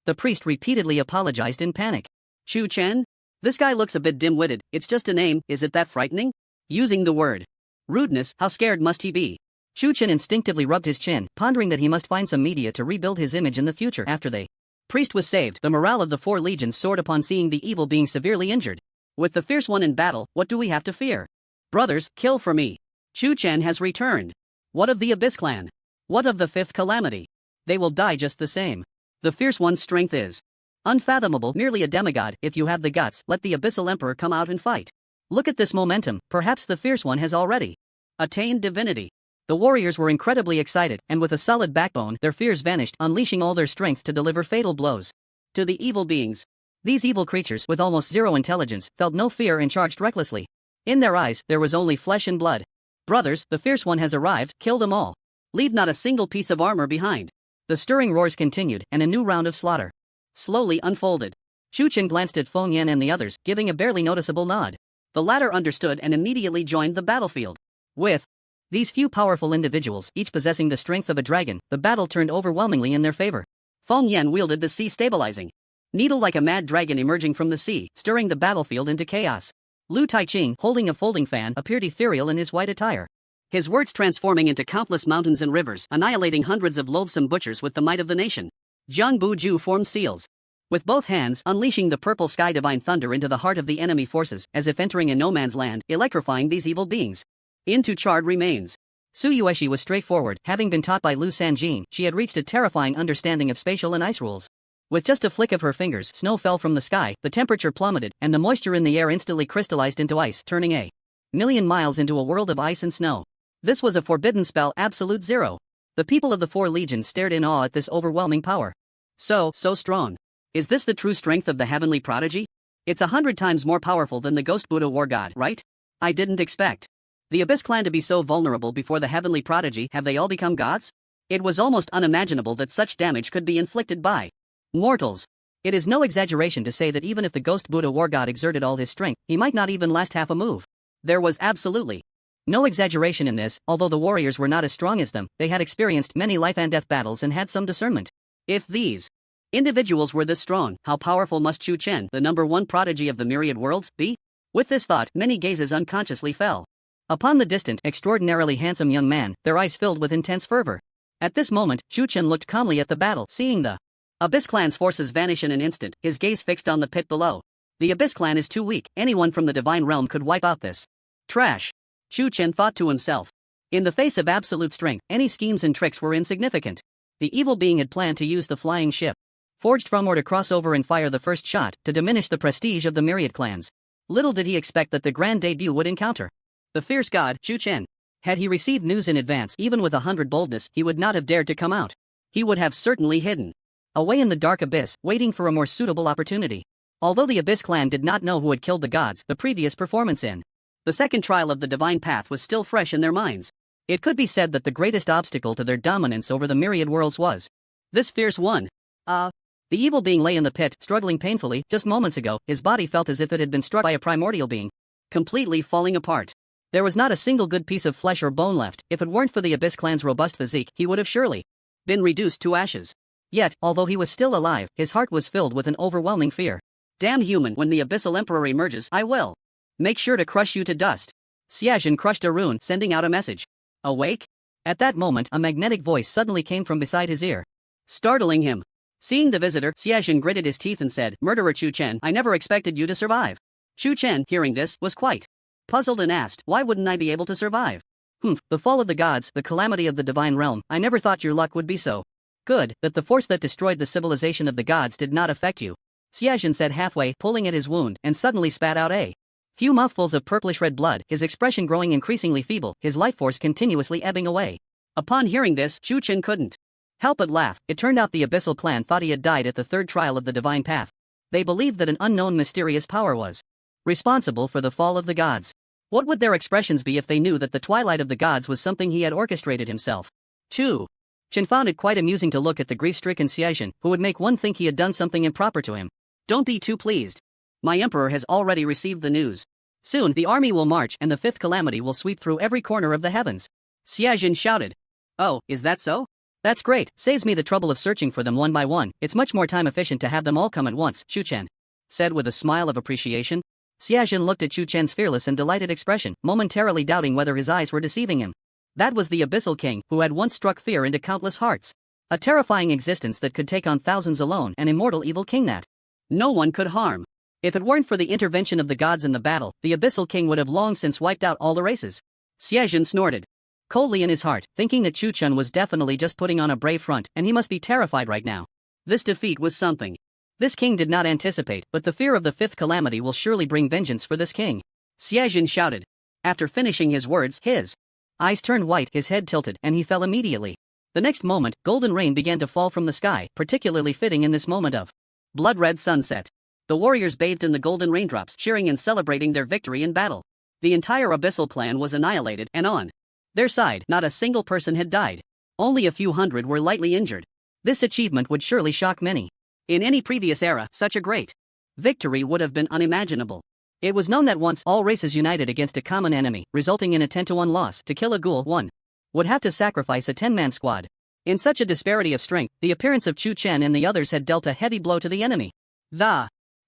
The priest repeatedly apologized in panic. Chu Chen? This guy looks a bit dim-witted, it's just a name, is it that frightening? Using the word rudeness, how scared must he be? Chu Chen instinctively rubbed his chin, pondering that he must find some media to rebuild his image in the future. After the priest was saved, the morale of the four legions soared upon seeing the evil being severely injured. With the fierce one in battle, what do we have to fear? Brothers, kill for me. Chu Chen has returned. What of the Abyss clan? What of the fifth calamity? They will die just the same. The fierce one's strength is unfathomable, merely a demigod. If you have the guts, let the Abyssal Emperor come out and fight. Look at this momentum, perhaps the fierce one has already attained divinity. The warriors were incredibly excited, and with a solid backbone, their fears vanished, unleashing all their strength to deliver fatal blows to the evil beings. These evil creatures, with almost zero intelligence, felt no fear and charged recklessly. In their eyes, there was only flesh and blood. Brothers, the fierce one has arrived, kill them all. Leave not a single piece of armor behind. The stirring roars continued, and a new round of slaughter slowly unfolded. Chu Chen glanced at Feng Yan and the others, giving a barely noticeable nod. The latter understood and immediately joined the battlefield. With these few powerful individuals, each possessing the strength of a dragon, the battle turned overwhelmingly in their favor. Feng Yan wielded the sea stabilizing needle like a mad dragon emerging from the sea, stirring the battlefield into chaos. Lu Taiqing, holding a folding fan, appeared ethereal in his white attire. His words transforming into countless mountains and rivers, annihilating hundreds of loathsome butchers with the might of the nation. Jiang Buju formed seals with both hands, unleashing the purple sky divine thunder into the heart of the enemy forces, as if entering a no man's land, electrifying these evil beings into charred remains. Su Yueshi was straightforward, having been taught by Lu Sanjin, she had reached a terrifying understanding of spatial and ice rules. With just a flick of her fingers, snow fell from the sky, the temperature plummeted, and the moisture in the air instantly crystallized into ice, turning a million miles into a world of ice and snow. This was a forbidden spell, absolute zero. The people of the four legions stared in awe at this overwhelming power. So strong. Is this the true strength of the heavenly prodigy? It's 100 times more powerful than the Ghost Buddha war god, right? I didn't expect the Abyss clan to be so vulnerable before the heavenly prodigy. Have they all become gods? It was almost unimaginable that such damage could be inflicted by mortals. It is no exaggeration to say that even if the Ghost Buddha war god exerted all his strength, he might not even last half a move. There was absolutely no exaggeration in this. Although the warriors were not as strong as them, they had experienced many life and death battles and had some discernment. If these individuals were this strong, how powerful must Chu Chen, the #1 prodigy of the myriad worlds, be? With this thought, many gazes unconsciously fell upon the distant, extraordinarily handsome young man, their eyes filled with intense fervor. At this moment, Chu Chen looked calmly at the battle, seeing the Abyss clan's forces vanish in an instant, his gaze fixed on the pit below. The Abyss clan is too weak, anyone from the divine realm could wipe out this trash. Chu Chen thought to himself. In the face of absolute strength, any schemes and tricks were insignificant. The evil being had planned to use the flying ship forged from or to cross over and fire the first shot, to diminish the prestige of the myriad clans. Little did he expect that the grand debut would encounter the fierce god, Chu Chen. Had he received news in advance, even with 100 boldness, he would not have dared to come out. He would have certainly hidden away in the dark abyss, waiting for a more suitable opportunity. Although the Abyss clan did not know who had killed the gods, the previous performance in the second trial of the divine path was still fresh in their minds. It could be said that the greatest obstacle to their dominance over the myriad worlds was this fierce one. The evil being lay in the pit, struggling painfully. Just moments ago, his body felt as if it had been struck by a primordial being, completely falling apart. There was not a single good piece of flesh or bone left. If it weren't for the Abyss clan's robust physique, he would have surely been reduced to ashes. Yet, although he was still alive, his heart was filled with an overwhelming fear. Damn human, when the Abyssal Emperor emerges, I will make sure to crush you to dust. Xiaojin crushed a rune, sending out a message. Awake? At that moment, a magnetic voice suddenly came from beside his ear, startling him. Seeing the visitor, Xiaojin gritted his teeth and said, "Murderer Chu Chen, I never expected you to survive." Chu Chen, hearing this, was quite puzzled and asked, "Why wouldn't I be able to survive?" The fall of the gods, the calamity of the divine realm, I never thought your luck would be so good, that the force that destroyed the civilization of the gods did not affect you. Xiaojin said halfway, pulling at his wound, and suddenly spat out a few mouthfuls of purplish-red blood, his expression growing increasingly feeble, his life force continuously ebbing away. Upon hearing this, Chu Chen couldn't help but laugh. It turned out the Abyssal clan thought he had died at the third trial of the divine path. They believed that an unknown mysterious power was responsible for the fall of the gods. What would their expressions be if they knew that the twilight of the gods was something he had orchestrated himself? Chu Chen found it quite amusing to look at the grief-stricken Xiaojin, who would make one think he had done something improper to him. Don't be too pleased. My emperor has already received the news. Soon the army will march and the fifth calamity will sweep through every corner of the heavens. Xiaojin shouted. Oh, is that so? That's great, saves me the trouble of searching for them one by one. It's much more time efficient to have them all come at once, Chu Chen said with a smile of appreciation. Xiaojun looked at Chu Chen's fearless and delighted expression, momentarily doubting whether his eyes were deceiving him. That was the Abyssal King, who had once struck fear into countless hearts. A terrifying existence that could take on thousands alone, an immortal evil king that no one could harm. If it weren't for the intervention of the gods in the battle, the Abyssal King would have long since wiped out all the races. Xiaojun snorted coldly in his heart, thinking that Chu Chen was definitely just putting on a brave front, and he must be terrified right now. This defeat was something this king did not anticipate, but the fear of the fifth calamity will surely bring vengeance for this king. Xiaojun shouted. After finishing his words, his eyes turned white, his head tilted, and he fell immediately. The next moment, golden rain began to fall from the sky, particularly fitting in this moment of blood-red sunset. The warriors bathed in the golden raindrops, cheering and celebrating their victory in battle. The entire Abyssal clan was annihilated, and on their side, not a single person had died. Only a few hundred were lightly injured. This achievement would surely shock many. In any previous era, such a great victory would have been unimaginable. It was known that once all races united against a common enemy, resulting in a 10-to-1 loss, to kill a ghoul, one would have to sacrifice a 10-man squad. In such a disparity of strength, the appearance of Chu Chen and the others had dealt a heavy blow to the enemy.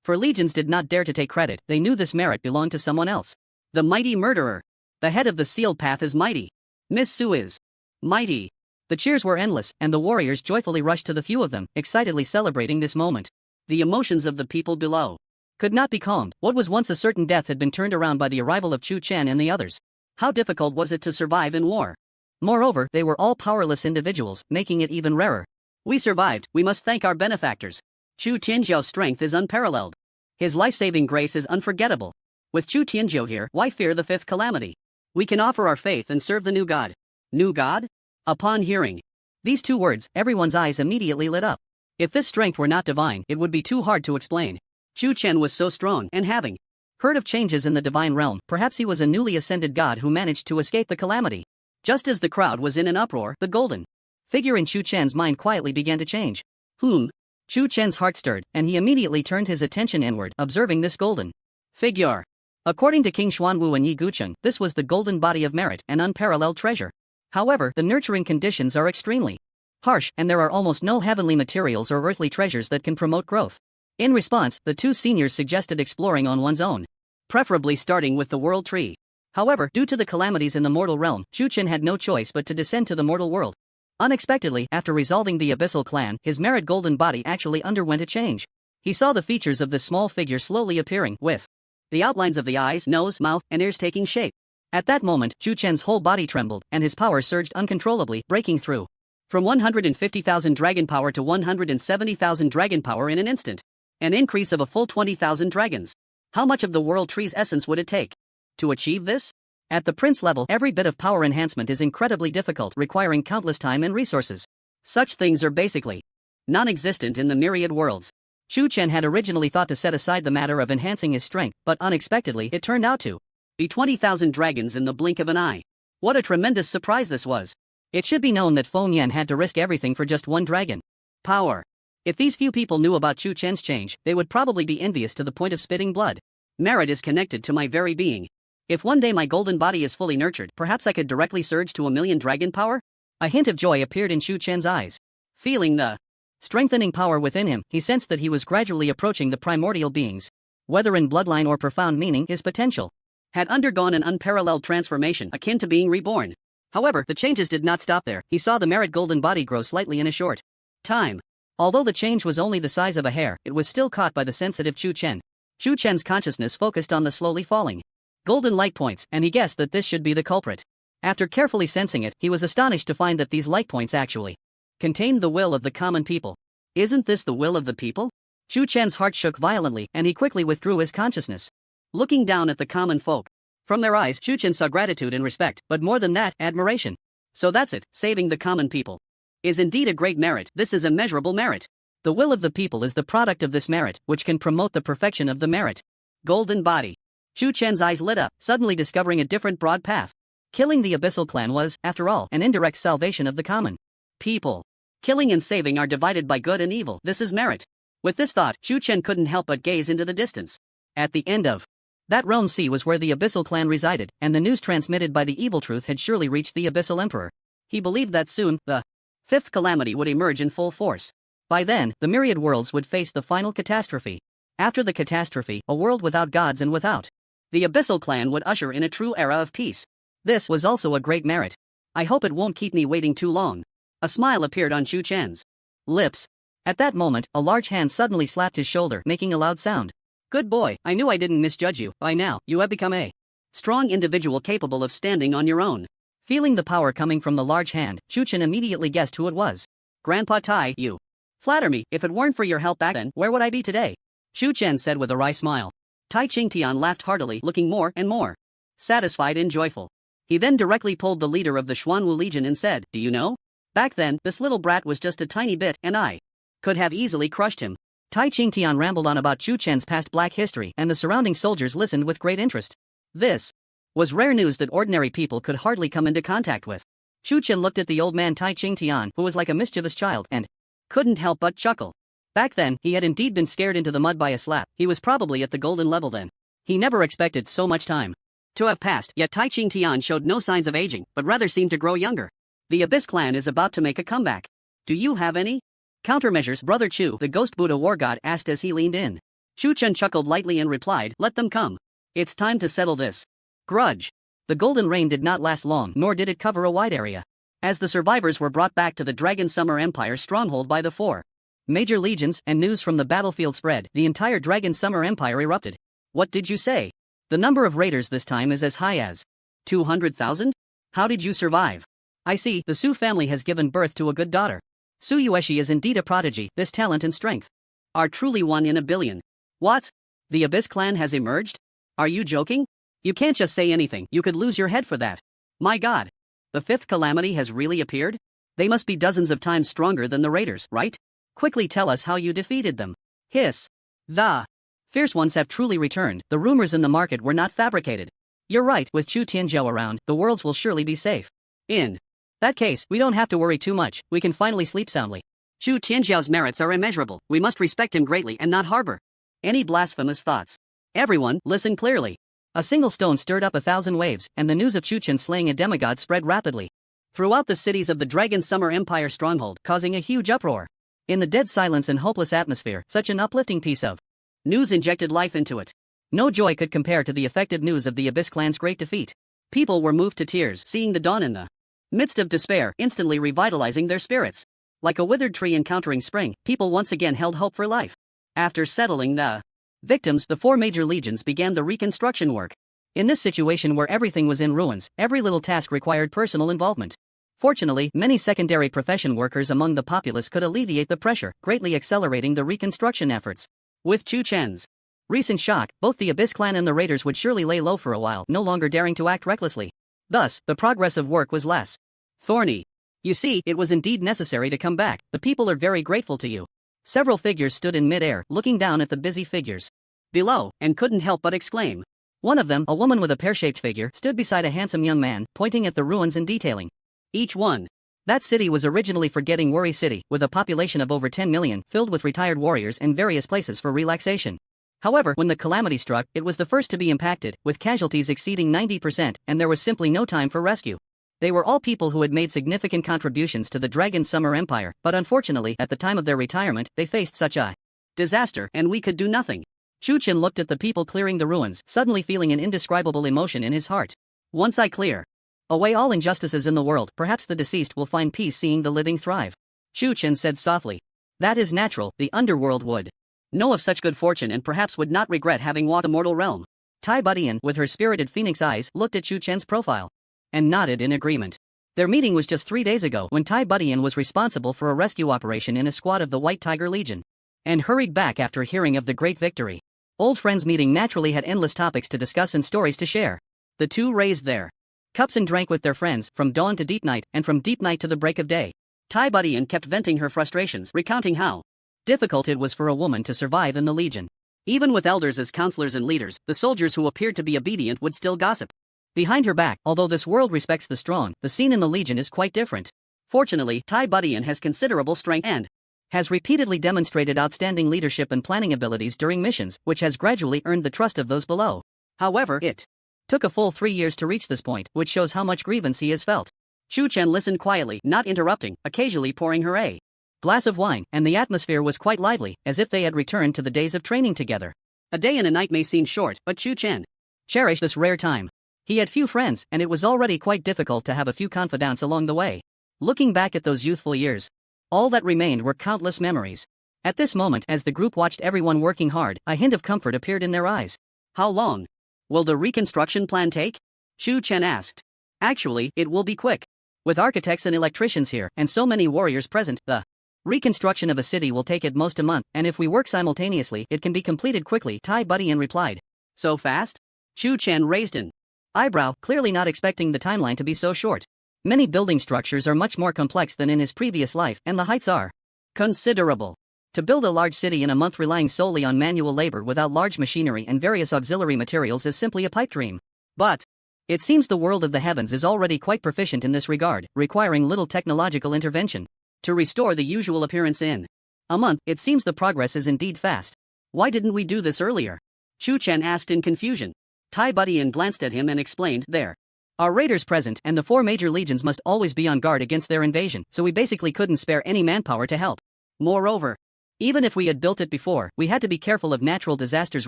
For legions did not dare to take credit, they knew this merit belonged to someone else. The mighty murderer. The head of the sealed path is mighty. Miss Su is mighty. The cheers were endless, and the warriors joyfully rushed to the few of them, excitedly celebrating this moment. The emotions of the people below could not be calmed. What was once a certain death had been turned around by the arrival of Chu Chen and the others. How difficult was it to survive in war? Moreover, they were all powerless individuals, making it even rarer. We survived, we must thank our benefactors. Chu Tianzhou's strength is unparalleled. His life-saving grace is unforgettable. With Chu Tianzhou here, why fear the fifth calamity? We can offer our faith and serve the new god. New god? Upon hearing these two words, everyone's eyes immediately lit up. If this strength were not divine, it would be too hard to explain. Chu Chen was so strong, and having heard of changes in the divine realm, perhaps he was a newly ascended god who managed to escape the calamity. Just as the crowd was in an uproar, the golden figure in Chu Chen's mind quietly began to change. Chu Chen's heart stirred, and he immediately turned his attention inward, observing this golden figure. According to King Xuanwu and Yi Gucheng, this was the golden body of merit, an unparalleled treasure. However, the nurturing conditions are extremely harsh, and there are almost no heavenly materials or earthly treasures that can promote growth. In response, the two seniors suggested exploring on one's own, preferably starting with the world tree. However, due to the calamities in the mortal realm, Chu Chen had no choice but to descend to the mortal world. Unexpectedly, after resolving the Abyssal clan, his merit golden body actually underwent a change. He saw the features of this small figure slowly appearing, with the outlines of the eyes, nose, mouth, and ears taking shape. At that moment, Chu Chen's whole body trembled, and his power surged uncontrollably, breaking through from 150,000 dragon power to 170,000 dragon power in an instant. An increase of a full 20,000 dragons. How much of the world tree's essence would it take to achieve this? At the prince level, every bit of power enhancement is incredibly difficult, requiring countless time and resources. Such things are basically non-existent in the myriad worlds. Chu Chen had originally thought to set aside the matter of enhancing his strength, but unexpectedly it turned out to be 20,000 dragons in the blink of an eye. What a tremendous surprise this was. It should be known that Feng Yan had to risk everything for just one dragon power. If these few people knew about Chu Chen's change, they would probably be envious to the point of spitting blood. Merit is connected to my very being. If one day my golden body is fully nurtured, perhaps I could directly surge to 1,000,000 dragon power? A hint of joy appeared in Chu Chen's eyes. Feeling the strengthening power within him, he sensed that he was gradually approaching the primordial beings. Whether in bloodline or profound meaning, his potential had undergone an unparalleled transformation akin to being reborn. However, the changes did not stop there. He saw the merit golden body grow slightly in a short time. Although the change was only the size of a hair, it was still caught by the sensitive Chu Chen. Chu Chen's consciousness focused on the slowly falling golden light points, and he guessed that this should be the culprit. After carefully sensing it, he was astonished to find that these light points actually contained the will of the common people. Isn't this the will of the people? Chu Chen's heart shook violently, and he quickly withdrew his consciousness. Looking down at the common folk, from their eyes, Chu Chen saw gratitude and respect, but more than that, admiration. So that's it, saving the common people is indeed a great merit. This is immeasurable merit. The will of the people is the product of this merit, which can promote the perfection of the merit golden body. Chu Chen's eyes lit up, suddenly discovering a different broad path. Killing the Abyssal clan was, after all, an indirect salvation of the common people. Killing and saving are divided by good and evil. This is merit. With this thought, Chu Chen couldn't help but gaze into the distance. At the end of that realm sea was where the Abyssal clan resided, and the news transmitted by the evil truth had surely reached the Abyssal Emperor. He believed that soon, the fifth calamity would emerge in full force. By then, the myriad worlds would face the final catastrophe. After the catastrophe, a world without gods and without the Abyssal clan would usher in a true era of peace. This was also a great merit. I hope it won't keep me waiting too long. A smile appeared on Chu Chen's lips. At that moment, a large hand suddenly slapped his shoulder, making a loud sound. Good boy, I knew I didn't misjudge you. By now, you have become a strong individual capable of standing on your own. Feeling the power coming from the large hand, Chu Chen immediately guessed who it was. Grandpa Tai, you flatter me. If it weren't for your help back then, where would I be today? Chu Chen said with a wry smile. Tai Qingtian laughed heartily, looking more and more satisfied and joyful. He then directly pulled the leader of the Xuanwu Legion and said, do you know? Back then, this little brat was just a tiny bit, and I could have easily crushed him. Tai Qingtian rambled on about Chu Chen's past black history, and the surrounding soldiers listened with great interest. This was rare news that ordinary people could hardly come into contact with. Chu Chen looked at the old man Tai Qingtian, who was like a mischievous child, and couldn't help but chuckle. Back then, he had indeed been scared into the mud by a slap. He was probably at the golden level then. He never expected so much time to have passed, yet Tai Qingtian showed no signs of aging, but rather seemed to grow younger. The Abyss clan is about to make a comeback. Do you have any countermeasures, Brother Chu? The Ghost Buddha war god asked as he leaned in. Chu Chen chuckled lightly and replied, let them come. It's time to settle this grudge. The golden rain did not last long, nor did it cover a wide area. As the survivors were brought back to the Dragon Summer Empire stronghold by the four major legions, and news from the battlefield spread, the entire Dragon Summer Empire erupted. What did you say? The number of raiders this time is as high as 200,000? How did you survive? I see, the Su family has given birth to a good daughter. Su Yueshi is indeed a prodigy. This talent and strength are truly 1 in a billion. What? The Abyss clan has emerged? Are you joking? You can't just say anything, you could lose your head for that. My god. The 5th calamity has really appeared? They must be dozens of times stronger than the raiders, right? Quickly tell us how you defeated them. Hiss. The fierce ones have truly returned. The rumors in the market were not fabricated. You're right, with Chu Tianzhou around, the worlds will surely be safe. In that case, we don't have to worry too much, we can finally sleep soundly. Chu Tianzhou's merits are immeasurable, we must respect him greatly and not harbor any blasphemous thoughts. Everyone, listen clearly. A single stone stirred up 1,000 waves, and the news of Chu Chen slaying a demigod spread rapidly throughout the cities of the Dragon Summer Empire stronghold, causing a huge uproar. In the dead silence and hopeless atmosphere, such an uplifting piece of news injected life into it. No joy could compare to the effective news of the Abyss clan's great defeat. People were moved to tears, seeing the dawn in the midst of despair, instantly revitalizing their spirits. Like a withered tree encountering spring, people once again held hope for life. After settling the victims, the 4 major legions began the reconstruction work. In this situation where everything was in ruins, every little task required personal involvement. Fortunately, many secondary profession workers among the populace could alleviate the pressure, greatly accelerating the reconstruction efforts. With Chu Chen's recent shock, both the Abyss clan and the raiders would surely lay low for a while, no longer daring to act recklessly. Thus, the progress of work was less thorny. You see, it was indeed necessary to come back. The people are very grateful to you. Several figures stood in mid-air, looking down at the busy figures below, and couldn't help but exclaim. One of them, a woman with a pear-shaped figure, stood beside a handsome young man, pointing at the ruins and detailing each one. That city was originally Forgetting Worry City, with a population of over 10 million, filled with retired warriors and various places for relaxation. However, when the calamity struck, it was the first to be impacted, with casualties exceeding 90%, and there was simply no time for rescue. They were all people who had made significant contributions to the Dragon Summer Empire, but unfortunately, at the time of their retirement, they faced such a disaster, and we could do nothing. Chu Chen looked at the people clearing the ruins, suddenly feeling an indescribable emotion in his heart. Once I clear away all injustices in the world, perhaps the deceased will find peace seeing the living thrive. Chu Chen said softly. That is natural, the underworld would know of such good fortune and perhaps would not regret having walked the mortal realm. Tai Budian, with her spirited phoenix eyes, looked at Chu Chen's profile and nodded in agreement. Their meeting was just 3 days ago when Tai Budian was responsible for a rescue operation in a squad of the White Tiger Legion and hurried back after hearing of the great victory. Old friends meeting naturally had endless topics to discuss and stories to share. The two raised their cups and drank with their friends, from dawn to deep night, and from deep night to the break of day. Tai Budian kept venting her frustrations, recounting how difficult it was for a woman to survive in the Legion. Even with elders as counselors and leaders, the soldiers who appeared to be obedient would still gossip behind her back. Although this world respects the strong, the scene in the Legion is quite different. Fortunately, Tai Budian has considerable strength and has repeatedly demonstrated outstanding leadership and planning abilities during missions, which has gradually earned the trust of those below. However, it took a full 3 years to reach this point, which shows how much grievance he has felt. Chu Chen listened quietly, not interrupting, occasionally pouring her a glass of wine, and the atmosphere was quite lively, as if they had returned to the days of training together. A day and a night may seem short, but Chu Chen cherished this rare time. He had few friends, and it was already quite difficult to have a few confidants along the way. Looking back at those youthful years, all that remained were countless memories. At this moment, as the group watched everyone working hard, a hint of comfort appeared in their eyes. How long will the reconstruction plan take? Chu Chen asked. Actually, it will be quick. With architects and electricians here, and so many warriors present, the reconstruction of a city will take at most a month, and if we work simultaneously, it can be completed quickly, Tai Budian replied. So fast? Chu Chen raised an eyebrow, clearly not expecting the timeline to be so short. Many building structures are much more complex than in his previous life, and the heights are considerable. To build a large city in a month relying solely on manual labor without large machinery and various auxiliary materials is simply a pipe dream. But it seems the world of the heavens is already quite proficient in this regard, requiring little technological intervention to restore the usual appearance in a month. It seems the progress is indeed fast. Why didn't we do this earlier? Chu Chen asked in confusion. Tai Budian glanced at him and explained, there are raiders present, and the 4 major legions must always be on guard against their invasion, so we basically couldn't spare any manpower to help. Moreover, even if we had built it before, we had to be careful of natural disasters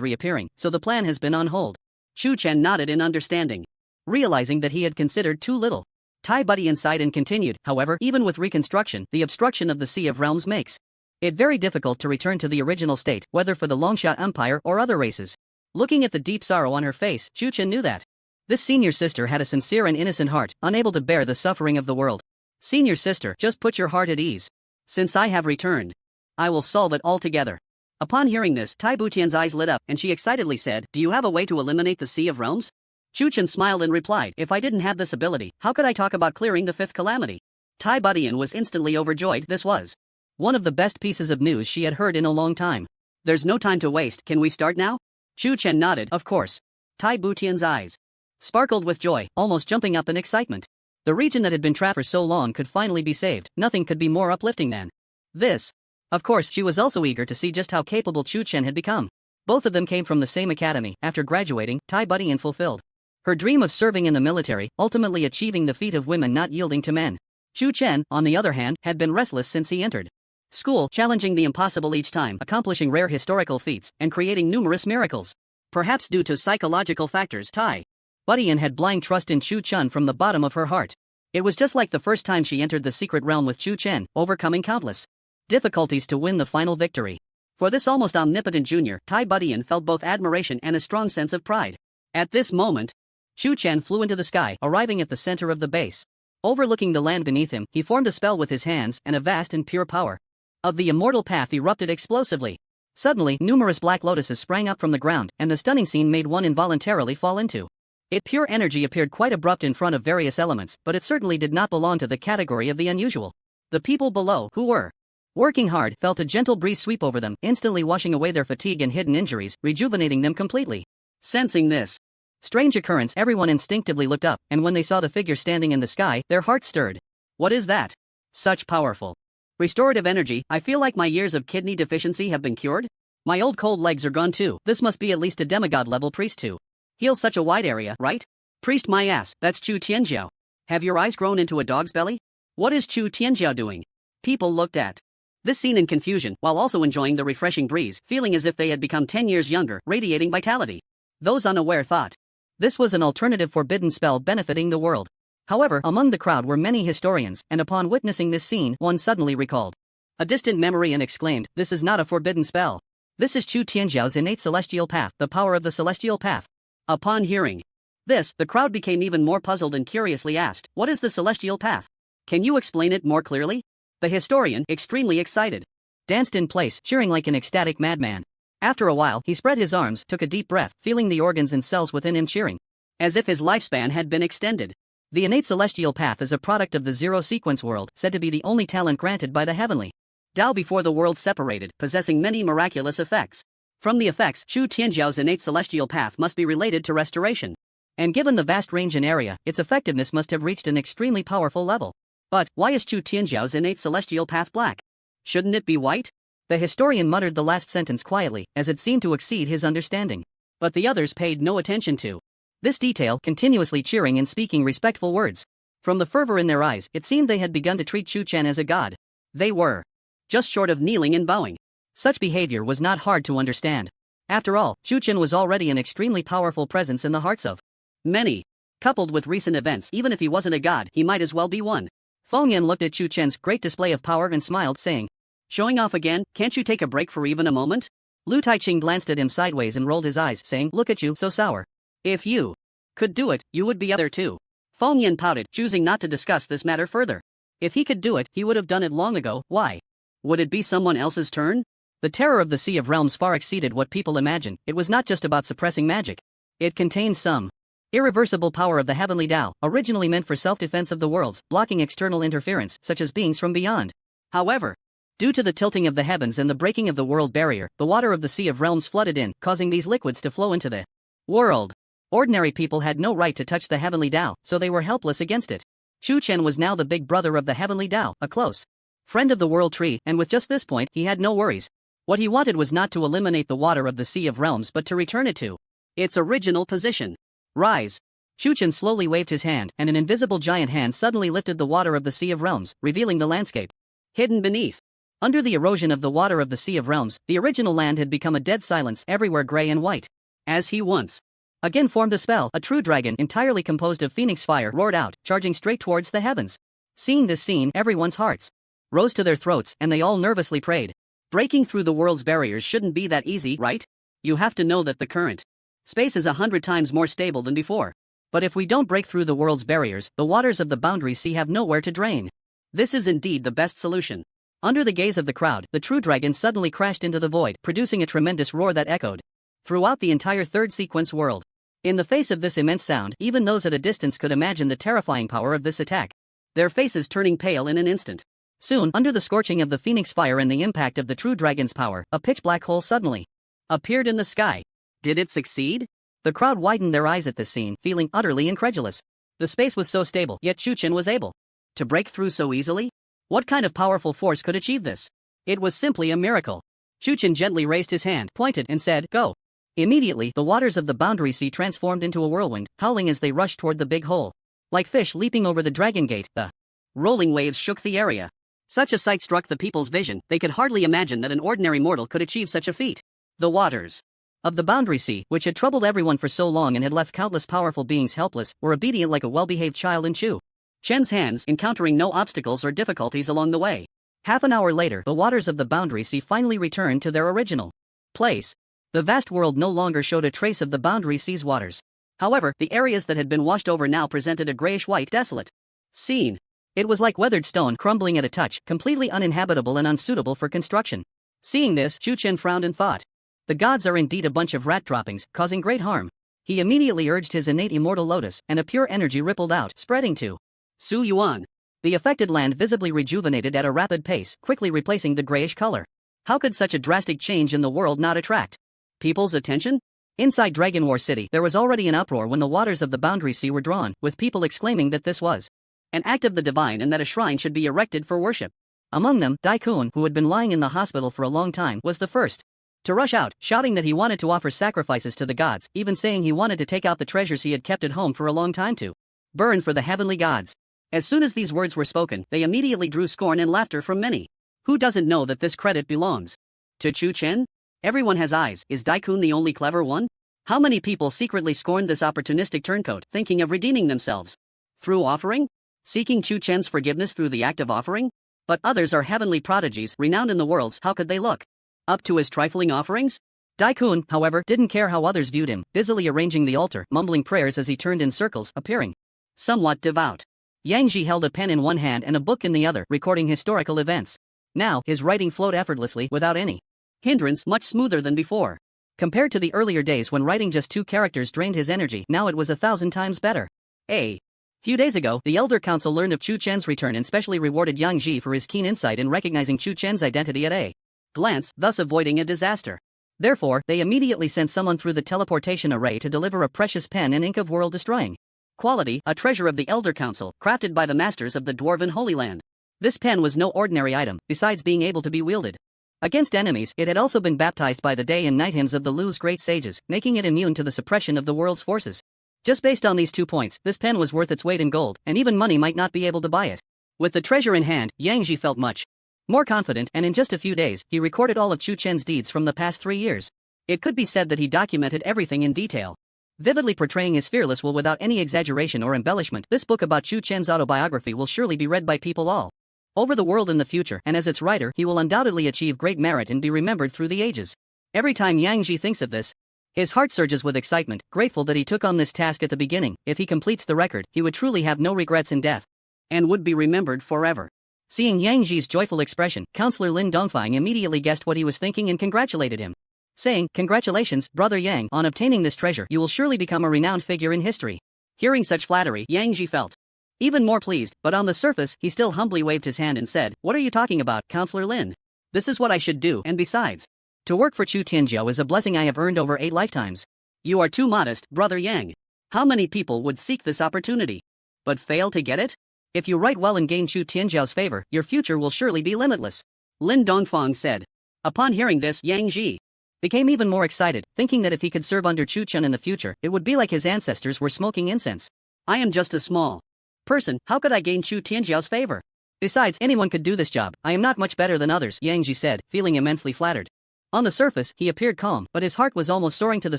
reappearing, so the plan has been on hold. Chu Chen nodded in understanding, realizing that he had considered too little. Tai Budian sighed and continued, however, even with reconstruction, the obstruction of the Sea of Realms makes it very difficult to return to the original state, whether for the Longshot Empire or other races. Looking at the deep sorrow on her face, Chu Chen knew that this senior sister had a sincere and innocent heart, unable to bear the suffering of the world. Senior sister, just put your heart at ease. Since I have returned, I will solve it altogether. Upon hearing this, Tai Butian's eyes lit up, and she excitedly said, do you have a way to eliminate the Sea of Realms? Chu Chen smiled and replied, if I didn't have this ability, how could I talk about clearing the 5th calamity? Tai Budian was instantly overjoyed. This was one of the best pieces of news she had heard in a long time. There's no time to waste, can we start now? Chu Chen nodded, of course. Tai Butian's eyes sparkled with joy, almost jumping up in excitement. The region that had been trapped for so long could finally be saved. Nothing could be more uplifting than this. Of course, she was also eager to see just how capable Chu Chen had become. Both of them came from the same academy. After graduating, Tai Budian fulfilled her dream of serving in the military, ultimately achieving the feat of women not yielding to men. Chu Chen, on the other hand, had been restless since he entered school, challenging the impossible each time, accomplishing rare historical feats, and creating numerous miracles. Perhaps due to psychological factors, Tai Budian had blind trust in Chu Chen from the bottom of her heart. It was just like the first time she entered the secret realm with Chu Chen, overcoming countless difficulties to win the final victory. For this almost omnipotent junior, Tai Budian felt both admiration and a strong sense of pride. At this moment, Chu Chen flew into the sky, arriving at the center of the base. Overlooking the land beneath him, he formed a spell with his hands, and a vast and pure power of the immortal path erupted explosively. Suddenly, numerous black lotuses sprang up from the ground, and the stunning scene made one involuntarily fall into it. Pure energy appeared quite abrupt in front of various elements, but it certainly did not belong to the category of the unusual. The people below, who were working hard, felt a gentle breeze sweep over them, instantly washing away their fatigue and hidden injuries, rejuvenating them completely. Sensing this strange occurrence, everyone instinctively looked up, and when they saw the figure standing in the sky, their hearts stirred. What is that? Such powerful restorative energy. I feel like my years of kidney deficiency have been cured. My old cold legs are gone too. This must be at least a demigod level priest to heal such a wide area, right? Priest my ass, that's Chu Tianjiao. Have your eyes grown into a dog's belly? What is Chu Tianjiao doing? People looked at this scene in confusion, while also enjoying the refreshing breeze, feeling as if they had become 10 years younger, radiating vitality. Those unaware thought this was an alternative forbidden spell benefiting the world. However, among the crowd were many historians, and upon witnessing this scene, one suddenly recalled a distant memory and exclaimed, this is not a forbidden spell. This is Chu Tianjiao's innate celestial path, the power of the celestial path. Upon hearing this, the crowd became even more puzzled and curiously asked, what is the celestial path? Can you explain it more clearly? The historian, extremely excited, danced in place, cheering like an ecstatic madman. After a while, he spread his arms, took a deep breath, feeling the organs and cells within him cheering, as if his lifespan had been extended. The innate celestial path is a product of the zero sequence world, said to be the only talent granted by the heavenly Tao before the world separated, possessing many miraculous effects. From the effects, Chu Tianjiao's innate celestial path must be related to restoration. And given the vast range and area, its effectiveness must have reached an extremely powerful level. But why is Chu Tianjiao's innate celestial path black? Shouldn't it be white? The historian muttered the last sentence quietly, as it seemed to exceed his understanding. But the others paid no attention to this detail, continuously cheering and speaking respectful words. From the fervor in their eyes, it seemed they had begun to treat Chu Chen as a god. They were just short of kneeling and bowing. Such behavior was not hard to understand. After all, Chu Chen was already an extremely powerful presence in the hearts of many. Coupled with recent events, even if he wasn't a god, he might as well be one. Feng Yan looked at Chu Chen's great display of power and smiled, saying, "Showing off again, can't you take a break for even a moment?" Lu Taiqing glanced at him sideways and rolled his eyes, saying, "Look at you, so sour. If you could do it, you would be other too." Feng Yan pouted, choosing not to discuss this matter further. If he could do it, he would have done it long ago. Why would it be someone else's turn? The terror of the Sea of Realms far exceeded what people imagined. It was not just about suppressing magic. It contained some irreversible power of the heavenly Tao, originally meant for self-defense of the worlds, blocking external interference, such as beings from beyond. However, due to the tilting of the heavens and the breaking of the world barrier, the water of the Sea of Realms flooded in, causing these liquids to flow into the world. Ordinary people had no right to touch the heavenly Tao, so they were helpless against it. Chu Chen was now the big brother of the heavenly Tao, a close friend of the world tree, and with just this point, he had no worries. What he wanted was not to eliminate the water of the Sea of Realms but to return it to its original position. Rise. Chu Chen slowly waved his hand, and an invisible giant hand suddenly lifted the water of the Sea of Realms, revealing the landscape hidden beneath. Under the erosion of the water of the Sea of Realms, the original land had become a dead silence, everywhere gray and white. As he once again formed a spell, a true dragon entirely composed of phoenix fire roared out, charging straight towards the heavens. Seeing this scene, everyone's hearts rose to their throats, and they all nervously prayed. Breaking through the world's barriers shouldn't be that easy, right? You have to know that the current space is 100 times more stable than before. But if we don't break through the world's barriers, the waters of the boundary sea have nowhere to drain. This is indeed the best solution. Under the gaze of the crowd, the true dragon suddenly crashed into the void, producing a tremendous roar that echoed throughout the entire third sequence world. In the face of this immense sound, even those at a distance could imagine the terrifying power of this attack, their faces turning pale in an instant. Soon, under the scorching of the phoenix fire and the impact of the true dragon's power, a pitch black hole suddenly appeared in the sky. Did it succeed? The crowd widened their eyes at this scene, feeling utterly incredulous. The space was so stable, yet Chu Chen was able to break through so easily? What kind of powerful force could achieve this? It was simply a miracle. Chu Chen gently raised his hand, pointed, and said, "Go." Immediately, the waters of the boundary sea transformed into a whirlwind, howling as they rushed toward the big hole. Like fish leaping over the dragon gate, the rolling waves shook the area. Such a sight struck the people's vision, they could hardly imagine that an ordinary mortal could achieve such a feat. The waters of the boundary sea, which had troubled everyone for so long and had left countless powerful beings helpless, were obedient like a well-behaved child in Chu Chen's hands, encountering no obstacles or difficulties along the way. Half an hour later, the waters of the boundary sea finally returned to their original place. The vast world no longer showed a trace of the boundary sea's waters. However, the areas that had been washed over now presented a grayish-white, desolate scene. It was like weathered stone crumbling at a touch, completely uninhabitable and unsuitable for construction. Seeing this, Chu Chen frowned and thought, the gods are indeed a bunch of rat droppings, causing great harm. He immediately urged his innate immortal lotus, and a pure energy rippled out, spreading to Su Yuan. The affected land visibly rejuvenated at a rapid pace, quickly replacing the grayish color. How could such a drastic change in the world not attract people's attention? Inside Dragon War City, there was already an uproar when the waters of the boundary sea were drawn, with people exclaiming that this was an act of the divine and that a shrine should be erected for worship. Among them, Dai Kun, who had been lying in the hospital for a long time, was the first to rush out, shouting that he wanted to offer sacrifices to the gods, even saying he wanted to take out the treasures he had kept at home for a long time to burn for the heavenly gods. As soon as these words were spoken, they immediately drew scorn and laughter from many. Who doesn't know that this credit belongs to Chu Chen? Everyone has eyes. Is Dai Kun the only clever one? How many people secretly scorned this opportunistic turncoat, thinking of redeeming themselves through offering? Seeking Chu Chen's forgiveness through the act of offering? But others are heavenly prodigies, renowned in the worlds. How could they look up to his trifling offerings? Dai Kun, however, didn't care how others viewed him, busily arranging the altar, mumbling prayers as he turned in circles, appearing somewhat devout. Yang Ji held a pen in one hand and a book in the other, recording historical events. Now, his writing flowed effortlessly, without any hindrance, much smoother than before. Compared to the earlier days when writing just 2 characters drained his energy, now it was 1,000 times better. A few days ago, the Elder Council learned of Chu Chen's return and specially rewarded Yang Ji for his keen insight in recognizing Chu Chen's identity at a glance, thus avoiding a disaster. Therefore, they immediately sent someone through the teleportation array to deliver a precious pen and ink of world-destroying quality, a treasure of the Elder Council, crafted by the masters of the Dwarven Holy Land. This pen was no ordinary item, besides being able to be wielded against enemies. It had also been baptized by the day and night hymns of the Lu's great sages, making it immune to the suppression of the world's forces. Just based on these 2 points, this pen was worth its weight in gold, and even money might not be able to buy it. With the treasure in hand, Yang Ji felt much More confident, and in just a few days, he recorded all of Chu Chen's deeds from the past 3 years. It could be said that he documented everything in detail, vividly portraying his fearless will without any exaggeration or embellishment. This book about Chu Chen's autobiography will surely be read by people all over the world in the future, and as its writer, he will undoubtedly achieve great merit and be remembered through the ages. Every time Yang Ji thinks of this, his heart surges with excitement, grateful that he took on this task at the beginning. If he completes the record, he would truly have no regrets in death, and would be remembered forever. Seeing Yang Ji's joyful expression, Counselor Lin Dongfang immediately guessed what he was thinking and congratulated him, saying, "Congratulations, Brother Yang, on obtaining this treasure. You will surely become a renowned figure in history." Hearing such flattery, Yang Ji felt even more pleased, but on the surface, he still humbly waved his hand and said, "What are you talking about, Counselor Lin? This is what I should do, and besides, to work for Chu Tianzhou is a blessing I have earned over 8 lifetimes. You are too modest, Brother Yang. How many people would seek this opportunity, but fail to get it? If you write well and gain Chu Tianzhou's favor, your future will surely be limitless," Lin Dongfang said. Upon hearing this, Yang Ji became even more excited, thinking that if he could serve under Chu Chen in the future, it would be like his ancestors were smoking incense. "I am just a small person, how could I gain Chu Tianzhou's favor? Besides, anyone could do this job. I am not much better than others," Yang Ji said, feeling immensely flattered. On the surface, he appeared calm, but his heart was almost soaring to the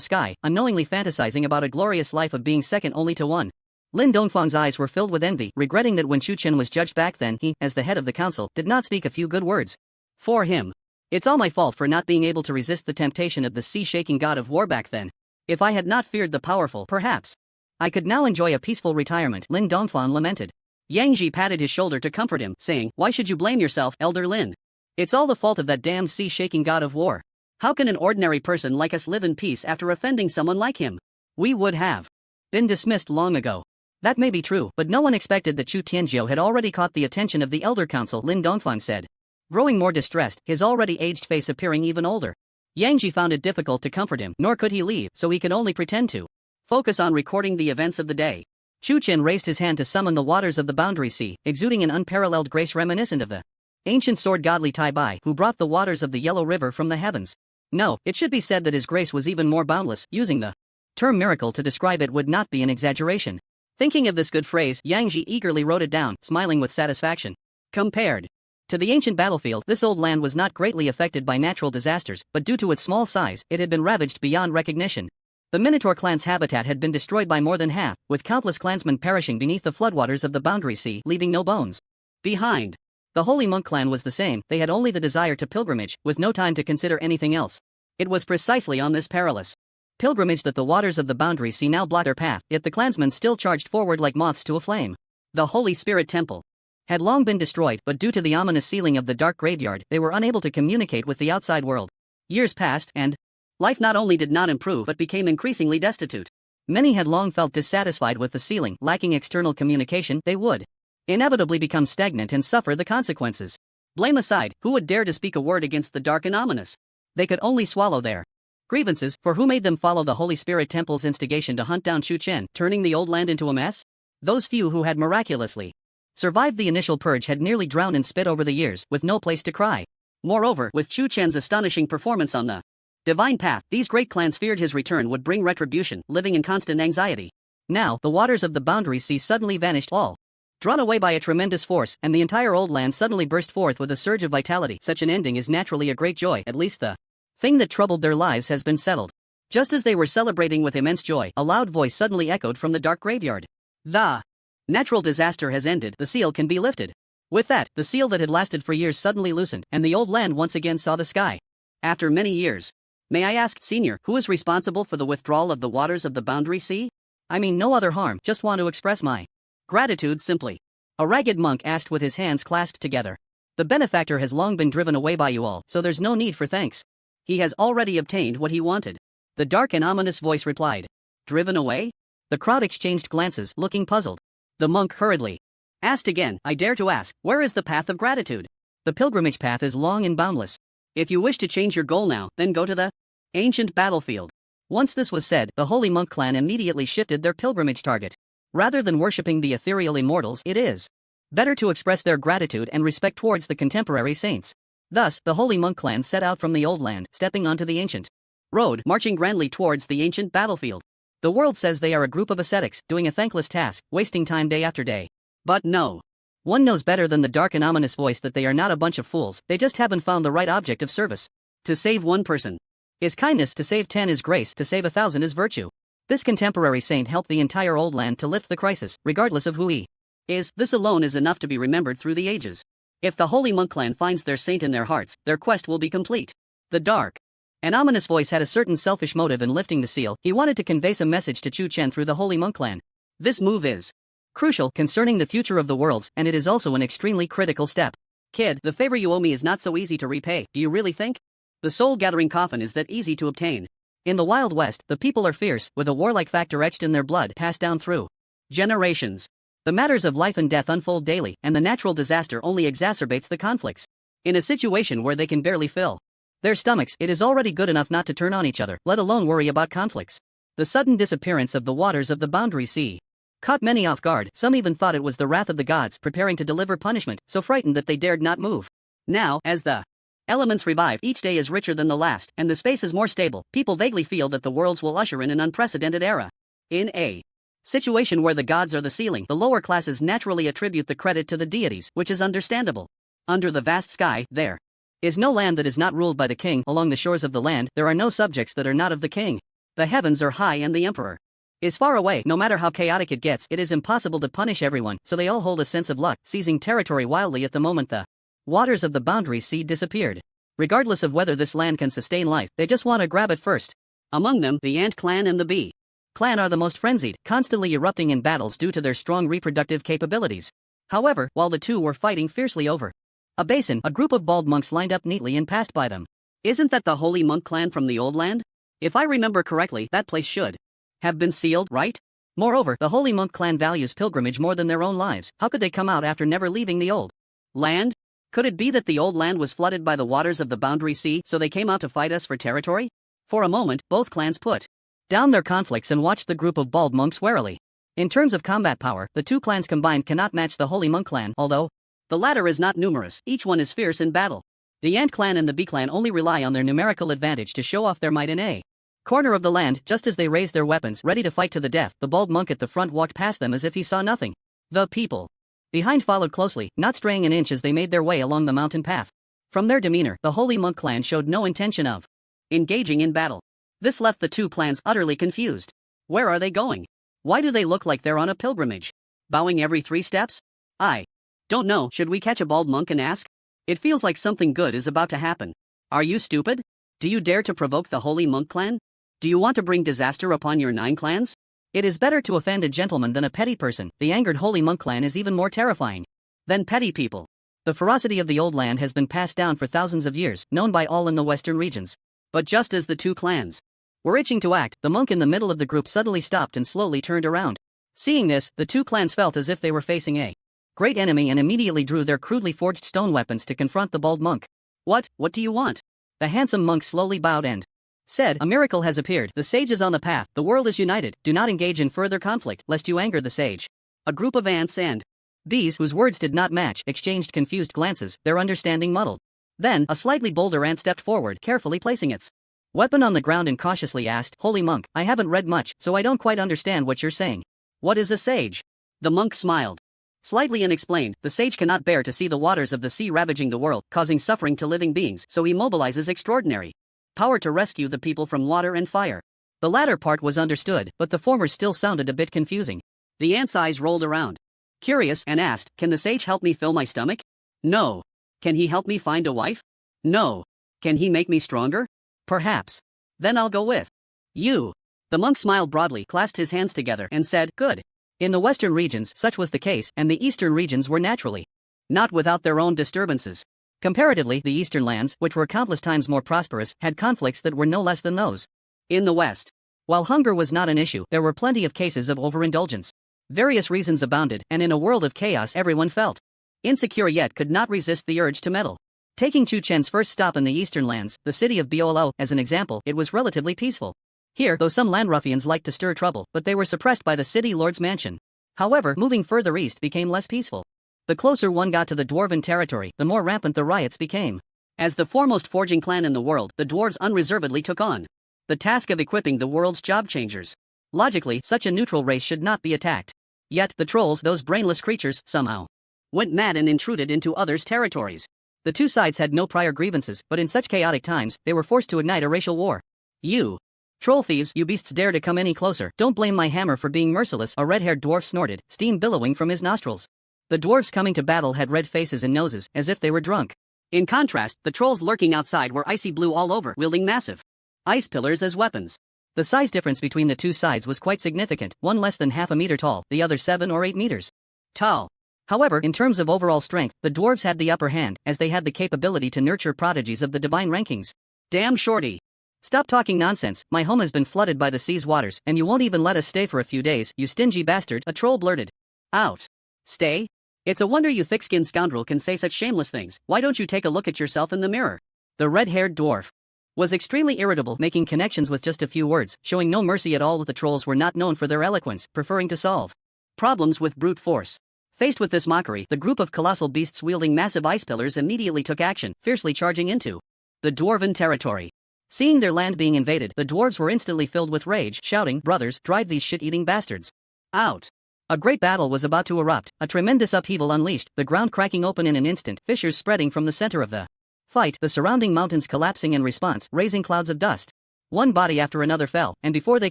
sky, unknowingly fantasizing about a glorious life of being second only to one. Lin Dongfang's eyes were filled with envy, regretting that when Chu Chen was judged back then, he, as the head of the council, did not speak a few good words for him. "It's all my fault for not being able to resist the temptation of the sea-shaking god of war back then. If I had not feared the powerful, perhaps I could now enjoy a peaceful retirement," Lin Dongfang lamented. Yang Ji patted his shoulder to comfort him, saying, "Why should you blame yourself, Elder Lin? It's all the fault of that damned sea-shaking god of war. How can an ordinary person like us live in peace after offending someone like him? We would have been dismissed long ago." "That may be true, but no one expected that Chu Tianzhou had already caught the attention of the Elder Council," Lin Dongfang said, growing more distressed, his already aged face appearing even older. Yang Ji found it difficult to comfort him, nor could he leave, so he could only pretend to focus on recording the events of the day. Chu Chen raised his hand to summon the waters of the Boundary Sea, exuding an unparalleled grace reminiscent of the ancient sword godly Tai Bai, who brought the waters of the Yellow River from the heavens. No, it should be said that his grace was even more boundless. Using the term miracle to describe it would not be an exaggeration. Thinking of this good phrase, Yang Ji eagerly wrote it down, smiling with satisfaction. Compared to the ancient battlefield, this old land was not greatly affected by natural disasters, but due to its small size, it had been ravaged beyond recognition. The Minotaur clan's habitat had been destroyed by more than half, with countless clansmen perishing beneath the floodwaters of the Boundary Sea, leaving no bones behind. The Holy Monk clan was the same, they had only the desire to pilgrimage, with no time to consider anything else. It was precisely on this perilous pilgrimage that the waters of the Boundary Sea now blocked their path, yet the clansmen still charged forward like moths to a flame. The Holy Spirit Temple had long been destroyed, but due to the ominous sealing of the dark graveyard, they were unable to communicate with the outside world. Years passed, and life not only did not improve but became increasingly destitute. Many had long felt dissatisfied with the sealing, lacking external communication, they would inevitably become stagnant and suffer the consequences. Blame aside, who would dare to speak a word against the dark and ominous? They could only swallow their grievances, for who made them follow the Holy Spirit Temple's instigation to hunt down Chu Chen, turning the old land into a mess? Those few who had miraculously survived the initial purge had nearly drowned in spit over the years, with no place to cry. Moreover, with Chu Chen's astonishing performance on the divine path, these great clans feared his return would bring retribution, living in constant anxiety. Now, the waters of the Boundary Sea suddenly vanished, all drawn away by a tremendous force, and the entire old land suddenly burst forth with a surge of vitality. Such an ending is naturally a great joy, at least the thing that troubled their lives has been settled. Just as they were celebrating with immense joy, a loud voice suddenly echoed from the dark graveyard. "The natural disaster has ended, the seal can be lifted." With that, the seal that had lasted for years suddenly loosened, and the old land once again saw the sky. After many years. "May I ask, Senior, who is responsible for the withdrawal of the waters of the Boundary Sea?" "I mean no other harm, just want to express my gratitude simply," a ragged monk asked with his hands clasped together. "The benefactor has long been driven away by you all, so there's no need for thanks. He has already obtained what he wanted." The dark and ominous voice replied. "Driven away?" The crowd exchanged glances, looking puzzled. The monk hurriedly asked again, "I dare to ask, where is the path of gratitude?" "The pilgrimage path is long and boundless. If you wish to change your goal now, then go to the ancient battlefield." Once this was said, the Holy Monk clan immediately shifted their pilgrimage target. Rather than worshipping the ethereal immortals, it is better to express their gratitude and respect towards the contemporary saints. Thus, the Holy Monk clan set out from the old land, stepping onto the ancient road, marching grandly towards the ancient battlefield. The world says they are a group of ascetics, doing a thankless task, wasting time day after day. But no. One knows better than the dark and ominous voice that they are not a bunch of fools, they just haven't found the right object of service. To save one person is kindness, to save 10 is grace, to save 1,000 is virtue. This contemporary saint helped the entire old land to lift the crisis, regardless of who he is. This alone is enough to be remembered through the ages. If the holy monk clan finds their saint in their hearts, their quest will be complete. The dark and ominous voice had a certain selfish motive in lifting the seal. He wanted to convey some message to Chu Chen through the holy monk clan. This move is crucial concerning the future of the worlds, and it is also an extremely critical step. Kid, the favor you owe me is not so easy to repay, do you really think? The soul-gathering coffin is that easy to obtain. In the Wild West, the people are fierce, with a warlike factor etched in their blood, passed down through generations. The matters of life and death unfold daily, and the natural disaster only exacerbates the conflicts. In a situation where they can barely fill their stomachs, it is already good enough not to turn on each other, let alone worry about conflicts. The sudden disappearance of the waters of the Boundary Sea caught many off guard. Some even thought it was the wrath of the gods preparing to deliver punishment, so frightened that they dared not move. Now, as the elements revive, each day is richer than the last, and the space is more stable. People vaguely feel that the worlds will usher in an unprecedented era. In a situation where the gods are the ceiling, the lower classes naturally attribute the credit to the deities, which is understandable. Under the vast sky, there is no land that is not ruled by the king. Along the shores of the land, there are no subjects that are not of the king. The heavens are high and the emperor is far away. No matter how chaotic it gets, it is impossible to punish everyone, so they all hold a sense of luck, seizing territory wildly at the moment the waters of the Boundary Sea disappeared. Regardless of whether this land can sustain life, they just want to grab it first. Among them, the Ant clan and the Bee clan are the most frenzied, constantly erupting in battles due to their strong reproductive capabilities. However, while the two were fighting fiercely over a basin, a group of bald monks lined up neatly and passed by them. Isn't that the holy monk clan from the old land? If I remember correctly, that place should have been sealed, right? Moreover, the holy monk clan values pilgrimage more than their own lives. How could they come out after never leaving the old land? Could it be that the old land was flooded by the waters of the Boundary Sea, so they came out to fight us for territory? For a moment, both clans put down their conflicts and watched the group of bald monks warily. In terms of combat power, the two clans combined cannot match the holy monk clan, although the latter is not numerous. Each one is fierce in battle. The Ant clan and the Bee clan only rely on their numerical advantage to show off their might in a corner of the land. Just as they raised their weapons, ready to fight to the death, the bald monk at the front walked past them as if he saw nothing. The people behind followed closely, not straying an inch as they made their way along the mountain path. From their demeanor, the holy monk clan showed no intention of engaging in battle. This left the two clans utterly confused. Where are they going? Why do they look like they're on a pilgrimage? Bowing every 3 steps? I don't know. Should we catch a bald monk and ask? It feels like something good is about to happen. Are you stupid? Do you dare to provoke the holy monk clan? Do you want to bring disaster upon your 9 clans? It is better to offend a gentleman than a petty person. The angered holy monk clan is even more terrifying than petty people. The ferocity of the old land has been passed down for thousands of years, known by all in the western regions. But just as the two clans were itching to act, the monk in the middle of the group suddenly stopped and slowly turned around. Seeing this, the two clans felt as if they were facing a great enemy and immediately drew their crudely forged stone weapons to confront the bald monk. What do you want? The handsome monk slowly bowed and said, "A miracle has appeared. The sage is on the path. The world is united. Do not engage in further conflict, lest you anger the sage." A group of ants and bees, whose words did not match, exchanged confused glances, their understanding muddled. Then, a slightly bolder ant stepped forward, carefully placing its weapon on the ground and cautiously asked, "Holy monk, I haven't read much, so I don't quite understand what you're saying. What is a sage?" The monk smiled slightly and explained, "The sage cannot bear to see the waters of the sea ravaging the world, causing suffering to living beings, so he mobilizes extraordinary power to rescue the people from water and fire." The latter part was understood, but the former still sounded a bit confusing. The ant's eyes rolled around, curious, and asked, "Can the sage help me fill my stomach?" "No." "Can he help me find a wife?" "No." "Can he make me stronger?" "Perhaps." "Then I'll go with you." The monk smiled broadly, clasped his hands together, and said, "Good." In the western regions, such was the case, and the eastern regions were naturally not without their own disturbances. Comparatively, the eastern lands, which were countless times more prosperous, had conflicts that were no less than those in the west. While hunger was not an issue, there were plenty of cases of overindulgence. Various reasons abounded, and in a world of chaos everyone felt insecure yet could not resist the urge to meddle. Taking Chu Chen's first stop in the eastern lands, the city of Biolo, as an example, it was relatively peaceful. Here, though some land ruffians liked to stir trouble, but they were suppressed by the city lord's mansion. However, moving further east became less peaceful. The closer one got to the dwarven territory, the more rampant the riots became. As the foremost forging clan in the world, the dwarves unreservedly took on the task of equipping the world's job changers. Logically, such a neutral race should not be attacked. Yet, the trolls, those brainless creatures, somehow went mad and intruded into others' territories. The two sides had no prior grievances, but in such chaotic times, they were forced to ignite a racial war. You troll thieves, you beasts dare to come any closer. Don't blame my hammer for being merciless, a red-haired dwarf snorted, steam billowing from his nostrils. The dwarves coming to battle had red faces and noses, as if they were drunk. In contrast, the trolls lurking outside were icy blue all over, wielding massive ice pillars as weapons. The size difference between the two sides was quite significant, one less than half a meter tall, the other 7 or 8 meters tall. However, in terms of overall strength, the dwarves had the upper hand, as they had the capability to nurture prodigies of the divine rankings. Damn shorty. Stop talking nonsense, my home has been flooded by the sea's waters, and you won't even let us stay for a few days, you stingy bastard, a troll blurted out. Stay? It's a wonder you thick-skinned scoundrel can say such shameless things. Why don't you take a look at yourself in the mirror? The red-haired dwarf was extremely irritable, making connections with just a few words, showing no mercy at all. The trolls were not known for their eloquence, preferring to solve problems with brute force. Faced with this mockery, the group of colossal beasts wielding massive ice pillars immediately took action, fiercely charging into the dwarven territory. Seeing their land being invaded, the dwarves were instantly filled with rage, shouting, "Brothers, drive these shit-eating bastards out." A great battle was about to erupt, a tremendous upheaval unleashed, the ground cracking open in an instant, fissures spreading from the center of the fight, the surrounding mountains collapsing in response, raising clouds of dust. One body after another fell, and before they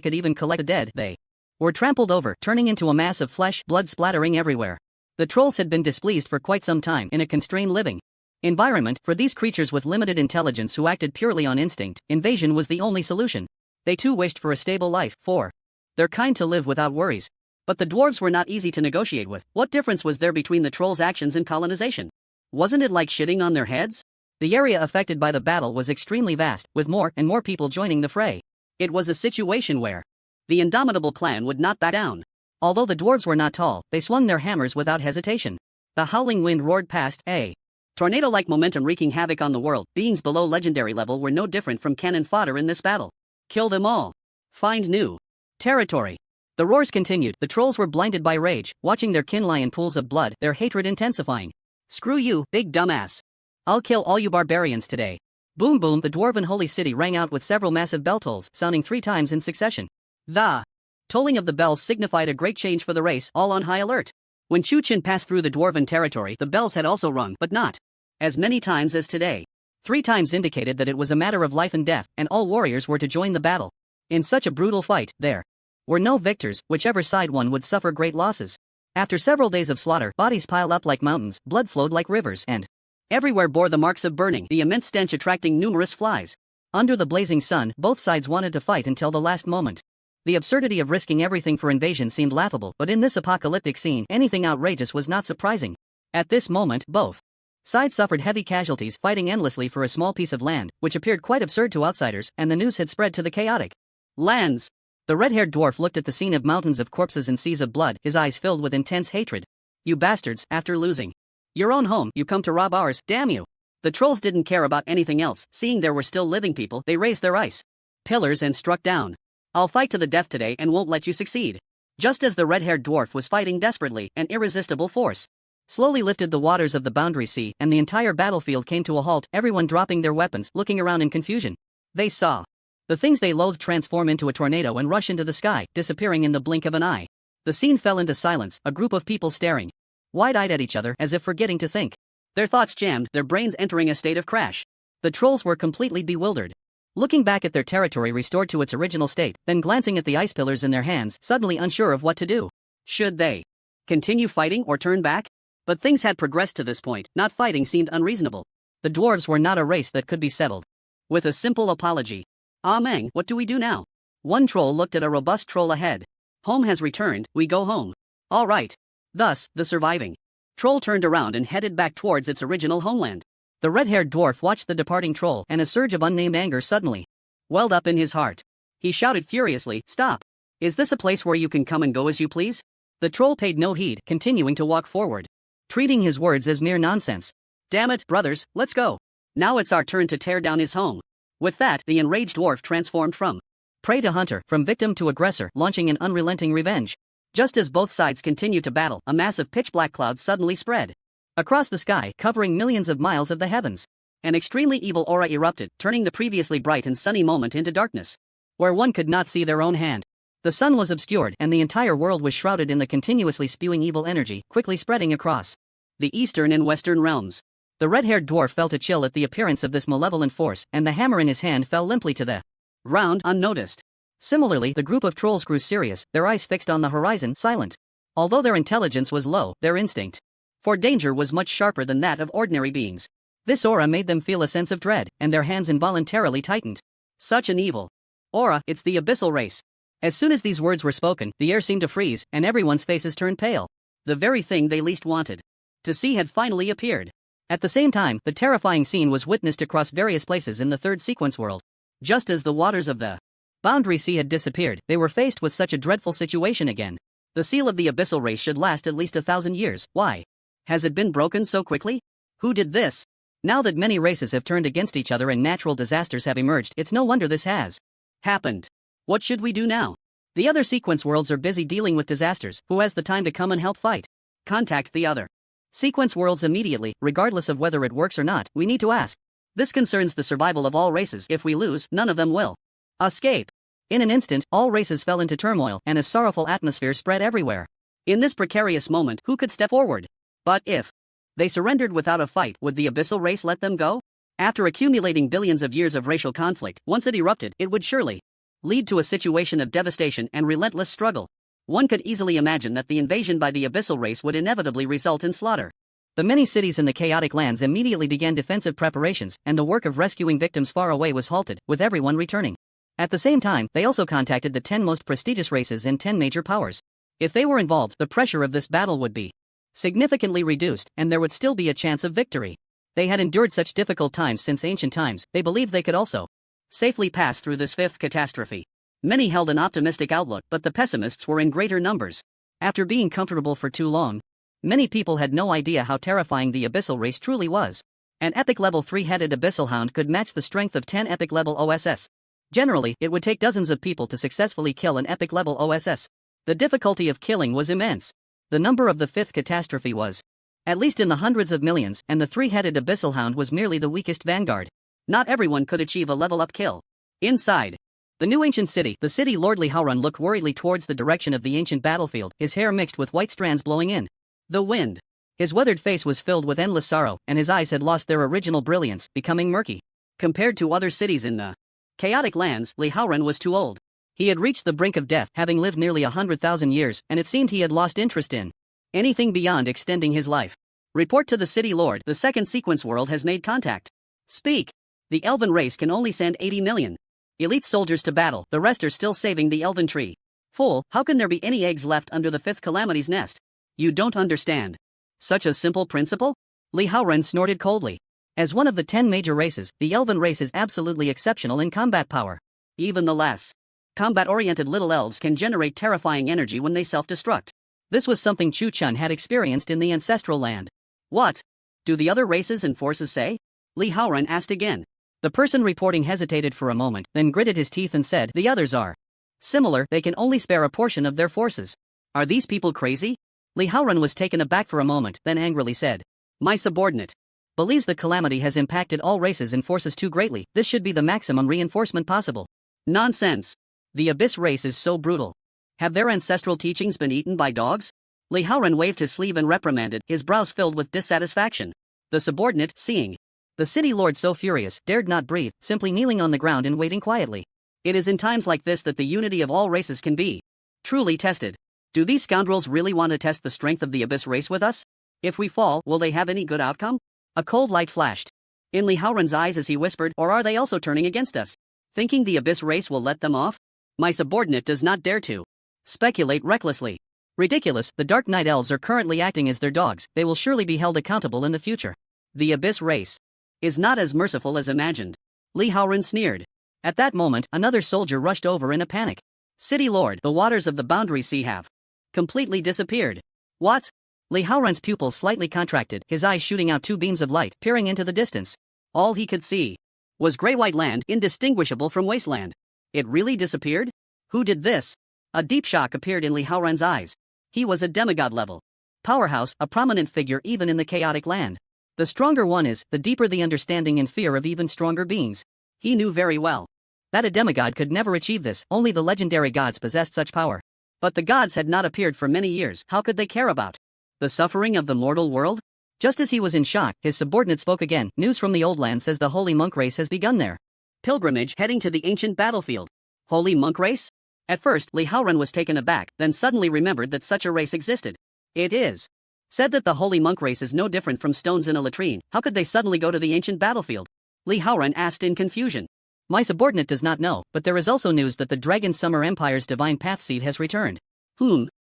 could even collect the dead, they were trampled over, turning into a mass of flesh, blood splattering everywhere. The trolls had been displeased for quite some time in a constrained living environment. For these creatures with limited intelligence who acted purely on instinct, invasion was the only solution. They too wished for a stable life, for their kind to live without worries. But the dwarves were not easy to negotiate with. What difference was there between the trolls' actions and colonization? Wasn't it like shitting on their heads? The area affected by the battle was extremely vast, with more and more people joining the fray. It was a situation where the indomitable clan would not back down. Although the dwarves were not tall, they swung their hammers without hesitation. The howling wind roared past, a tornado-like momentum wreaking havoc on the world. Beings below legendary level were no different from cannon fodder in this battle. Kill them all. Find new territory. The roars continued. The trolls were blinded by rage, watching their kin lie in pools of blood, their hatred intensifying. Screw you, big dumbass. I'll kill all you barbarians today. Boom boom, the dwarven holy city rang out with several massive bell tolls, sounding 3 times in succession. The tolling of the bells signified a great change for the race, all on high alert. When Chu-Chin passed through the dwarven territory, the bells had also rung, but not as many times as today. 3 times indicated that it was a matter of life and death, and all warriors were to join the battle. In such a brutal fight, there were no victors, whichever side won would suffer great losses. After several days of slaughter, bodies piled up like mountains, blood flowed like rivers, and everywhere bore the marks of burning, the immense stench attracting numerous flies. Under the blazing sun, both sides wanted to fight until the last moment. The absurdity of risking everything for invasion seemed laughable, but in this apocalyptic scene, anything outrageous was not surprising. At this moment, both sides suffered heavy casualties, fighting endlessly for a small piece of land, which appeared quite absurd to outsiders, and the news had spread to the chaotic lands. The red-haired dwarf looked at the scene of mountains of corpses and seas of blood, his eyes filled with intense hatred. You bastards, after losing your own home, you come to rob ours, damn you. The trolls didn't care about anything else. Seeing there were still living people, they raised their ice pillars and struck down. I'll fight to the death today and won't let you succeed. Just as the red-haired dwarf was fighting desperately, an irresistible force slowly lifted the waters of the boundary sea, and the entire battlefield came to a halt, everyone dropping their weapons, looking around in confusion. They saw the things they loathed transform into a tornado and rush into the sky, disappearing in the blink of an eye. The scene fell into silence, a group of people staring wide-eyed at each other, as if forgetting to think. Their thoughts jammed, their brains entering a state of crash. The trolls were completely bewildered. Looking back at their territory restored to its original state, then glancing at the ice pillars in their hands, suddenly unsure of what to do. Should they continue fighting or turn back? But things had progressed to this point, not fighting seemed unreasonable. The dwarves were not a race that could be settled with a simple apology. Ah Mang, what do we do now? One troll looked at a robust troll ahead. Home has returned, we go home. All right. Thus, the surviving troll turned around and headed back towards its original homeland. The red-haired dwarf watched the departing troll, and a surge of unnamed anger suddenly welled up in his heart. He shouted furiously, "Stop! Is this a place where you can come and go as you please?" The troll paid no heed, continuing to walk forward, treating his words as mere nonsense. Damn it, brothers, let's go. Now it's our turn to tear down his home. With that, the enraged dwarf transformed from prey to hunter, from victim to aggressor, launching an unrelenting revenge. Just as both sides continued to battle, a massive pitch-black cloud suddenly spread across the sky, covering millions of miles of the heavens. An extremely evil aura erupted, turning the previously bright and sunny moment into darkness, where one could not see their own hand. The sun was obscured, and the entire world was shrouded in the continuously spewing evil energy, quickly spreading across The Eastern and Western Realms. The red-haired dwarf felt a chill at the appearance of this malevolent force, and the hammer in his hand fell limply to the ground unnoticed. Similarly, the group of trolls grew serious, their eyes fixed on the horizon, silent. Although their intelligence was low, their instinct for danger was much sharper than that of ordinary beings. This aura made them feel a sense of dread, and their hands involuntarily tightened. Such an evil aura, it's the abyssal race. As soon as these words were spoken, the air seemed to freeze, and everyone's faces turned pale. The very thing they least wanted to see had finally appeared. At the same time, the terrifying scene was witnessed across various places in the third sequence world. Just as the waters of the Boundary Sea had disappeared, they were faced with such a dreadful situation again. The seal of the abyssal race should last at least 1,000 years. Why has it been broken so quickly? Who did this? Now that many races have turned against each other and natural disasters have emerged, it's no wonder this has happened. What should we do now? The other sequence worlds are busy dealing with disasters. Who has the time to come and help fight? Contact the other sequence worlds immediately, regardless of whether it works or not. We need to ask. This concerns the survival of all races. If we lose, none of them will escape. In an instant, all races fell into turmoil, and a sorrowful atmosphere spread everywhere. In this precarious moment, who could step forward? But if they surrendered without a fight, would the abyssal race let them go? After accumulating billions of years of racial conflict, once it erupted, it would surely lead to a situation of devastation and relentless struggle. One could easily imagine that the invasion by the abyssal race would inevitably result in slaughter. The many cities in the chaotic lands immediately began defensive preparations, and the work of rescuing victims far away was halted, with everyone returning. At the same time, they also contacted the 10 most prestigious races and 10 major powers. If they were involved, the pressure of this battle would be significantly reduced, and there would still be a chance of victory. They had endured such difficult times since ancient times. They believed they could also safely pass through this fifth catastrophe. Many held an optimistic outlook, but the pessimists were in greater numbers. After being comfortable for too long, many people had no idea how terrifying the abyssal race truly was. An epic level 3-headed abyssal hound could match the strength of 10 epic level OSS. Generally, it would take dozens of people to successfully kill an epic level OSS. The difficulty of killing was immense. The number of the fifth catastrophe was at least in the hundreds of millions, and the 3-headed abyssal hound was merely the weakest vanguard. Not everyone could achieve a level-up kill. Inside the new ancient city, the city lord Li Haoran looked worriedly towards the direction of the ancient battlefield, his hair mixed with white strands blowing in the wind. His weathered face was filled with endless sorrow, and his eyes had lost their original brilliance, becoming murky. Compared to other cities in the chaotic lands, Li Haoran was too old. He had reached the brink of death, having lived nearly 100,000 years, and it seemed he had lost interest in anything beyond extending his life. Report to the city lord, the second sequence world has made contact. Speak. The elven race can only send 80 million elite soldiers to battle, the rest are still saving the elven tree. Fool, how can there be any eggs left under the fifth calamity's nest? You don't understand. Such a simple principle? Li Haoran snorted coldly. As one of the 10 major races, the elven race is absolutely exceptional in combat power. Even the less combat-oriented little elves can generate terrifying energy when they self-destruct. This was something Chu Chun had experienced in the ancestral land. What do the other races and forces say? Li Haoran asked again. The person reporting hesitated for a moment, then gritted his teeth and said, the others are similar, they can only spare a portion of their forces. Are these people crazy? Li Haoran was taken aback for a moment, then angrily said, my subordinate believes the calamity has impacted all races and forces too greatly. This should be the maximum reinforcement possible. Nonsense. The Abyss race is so brutal. Have their ancestral teachings been eaten by dogs? Li Haoran waved his sleeve and reprimanded, his brows filled with dissatisfaction. The subordinate, seeing the city lord so furious, dared not breathe, simply kneeling on the ground and waiting quietly. It is in times like this that the unity of all races can be truly tested. Do these scoundrels really want to test the strength of the Abyss race with us? If we fall, will they have any good outcome? A cold light flashed in Li Haoran's eyes as he whispered, or are they also turning against us? Thinking the Abyss race will let them off? My subordinate does not dare to speculate recklessly. Ridiculous, the Dark Knight elves are currently acting as their dogs, they will surely be held accountable in the future. The Abyss race is not as merciful as imagined. Li Haoran sneered. At that moment, another soldier rushed over in a panic. City Lord, the waters of the Boundary Sea have completely disappeared. What? Li Haoran's pupils slightly contracted, his eyes shooting out two beams of light, peering into the distance. All he could see was gray-white land, indistinguishable from wasteland. It really disappeared? Who did this? A deep shock appeared in Li Haoran's eyes. He was a demigod level powerhouse, a prominent figure even in the chaotic land. The stronger one is, the deeper the understanding and fear of even stronger beings. He knew very well that a demigod could never achieve this, only the legendary gods possessed such power. But the gods had not appeared for many years, how could they care about the suffering of the mortal world? Just as he was in shock, his subordinate spoke again. News from the old land says the holy monk race has begun there. Pilgrimage heading to the ancient battlefield. Holy monk race? At first, Li Haoran was taken aback, then suddenly remembered that such a race existed. It is said that the holy monk race is no different from stones in a latrine. How could they suddenly go to the ancient battlefield? Li Haoran asked in confusion. My subordinate does not know, but there is also news that the Dragon Summer Empire's divine path seed has returned.